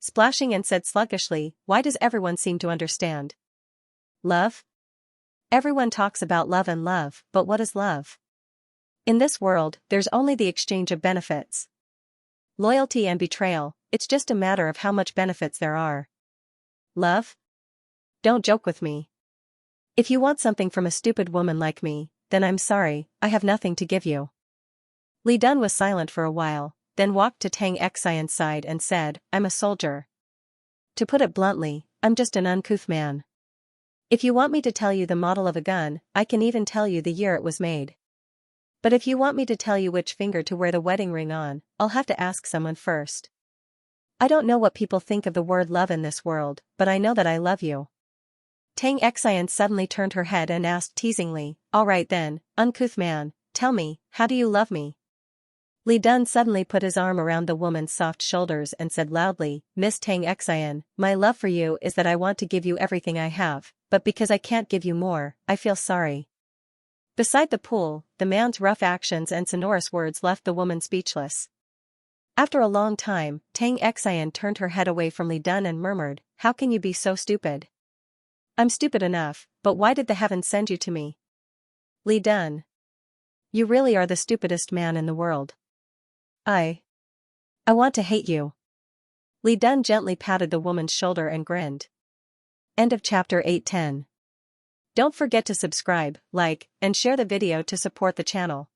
splashing and said sluggishly, "Why does everyone seem to understand? Love? Everyone talks about love and love, but what is love? In this world, there's only the exchange of benefits. Loyalty and betrayal, it's just a matter of how much benefits there are. Love? Don't joke with me. If you want something from a stupid woman like me, then I'm sorry, I have nothing to give you." Li Dun was silent for a while, then walked to Tang Xian's side and said, "I'm a soldier. To put it bluntly, I'm just an uncouth man. If you want me to tell you the model of a gun, I can even tell you the year it was made. But if you want me to tell you which finger to wear the wedding ring on, I'll have to ask someone first. I don't know what people think of the word love in this world, but I know that I love you." Tang Xian suddenly turned her head and asked teasingly, "All right then, uncouth man, tell me, how do you love me?" Li Dun suddenly put his arm around the woman's soft shoulders and said loudly, "Miss Tang Xian, my love for you is that I want to give you everything I have, but because I can't give you more, I feel sorry." Beside the pool, the man's rough actions and sonorous words left the woman speechless. After a long time, Tang Xian turned her head away from Li Dun and murmured, "How can you be so stupid?" "I'm stupid enough, but why did the heavens send you to me? Li Dun. You really are the stupidest man in the world. I want to hate you." Li Dun gently patted the woman's shoulder and grinned. End of chapter 810. Don't forget to subscribe, like, and share the video to support the channel.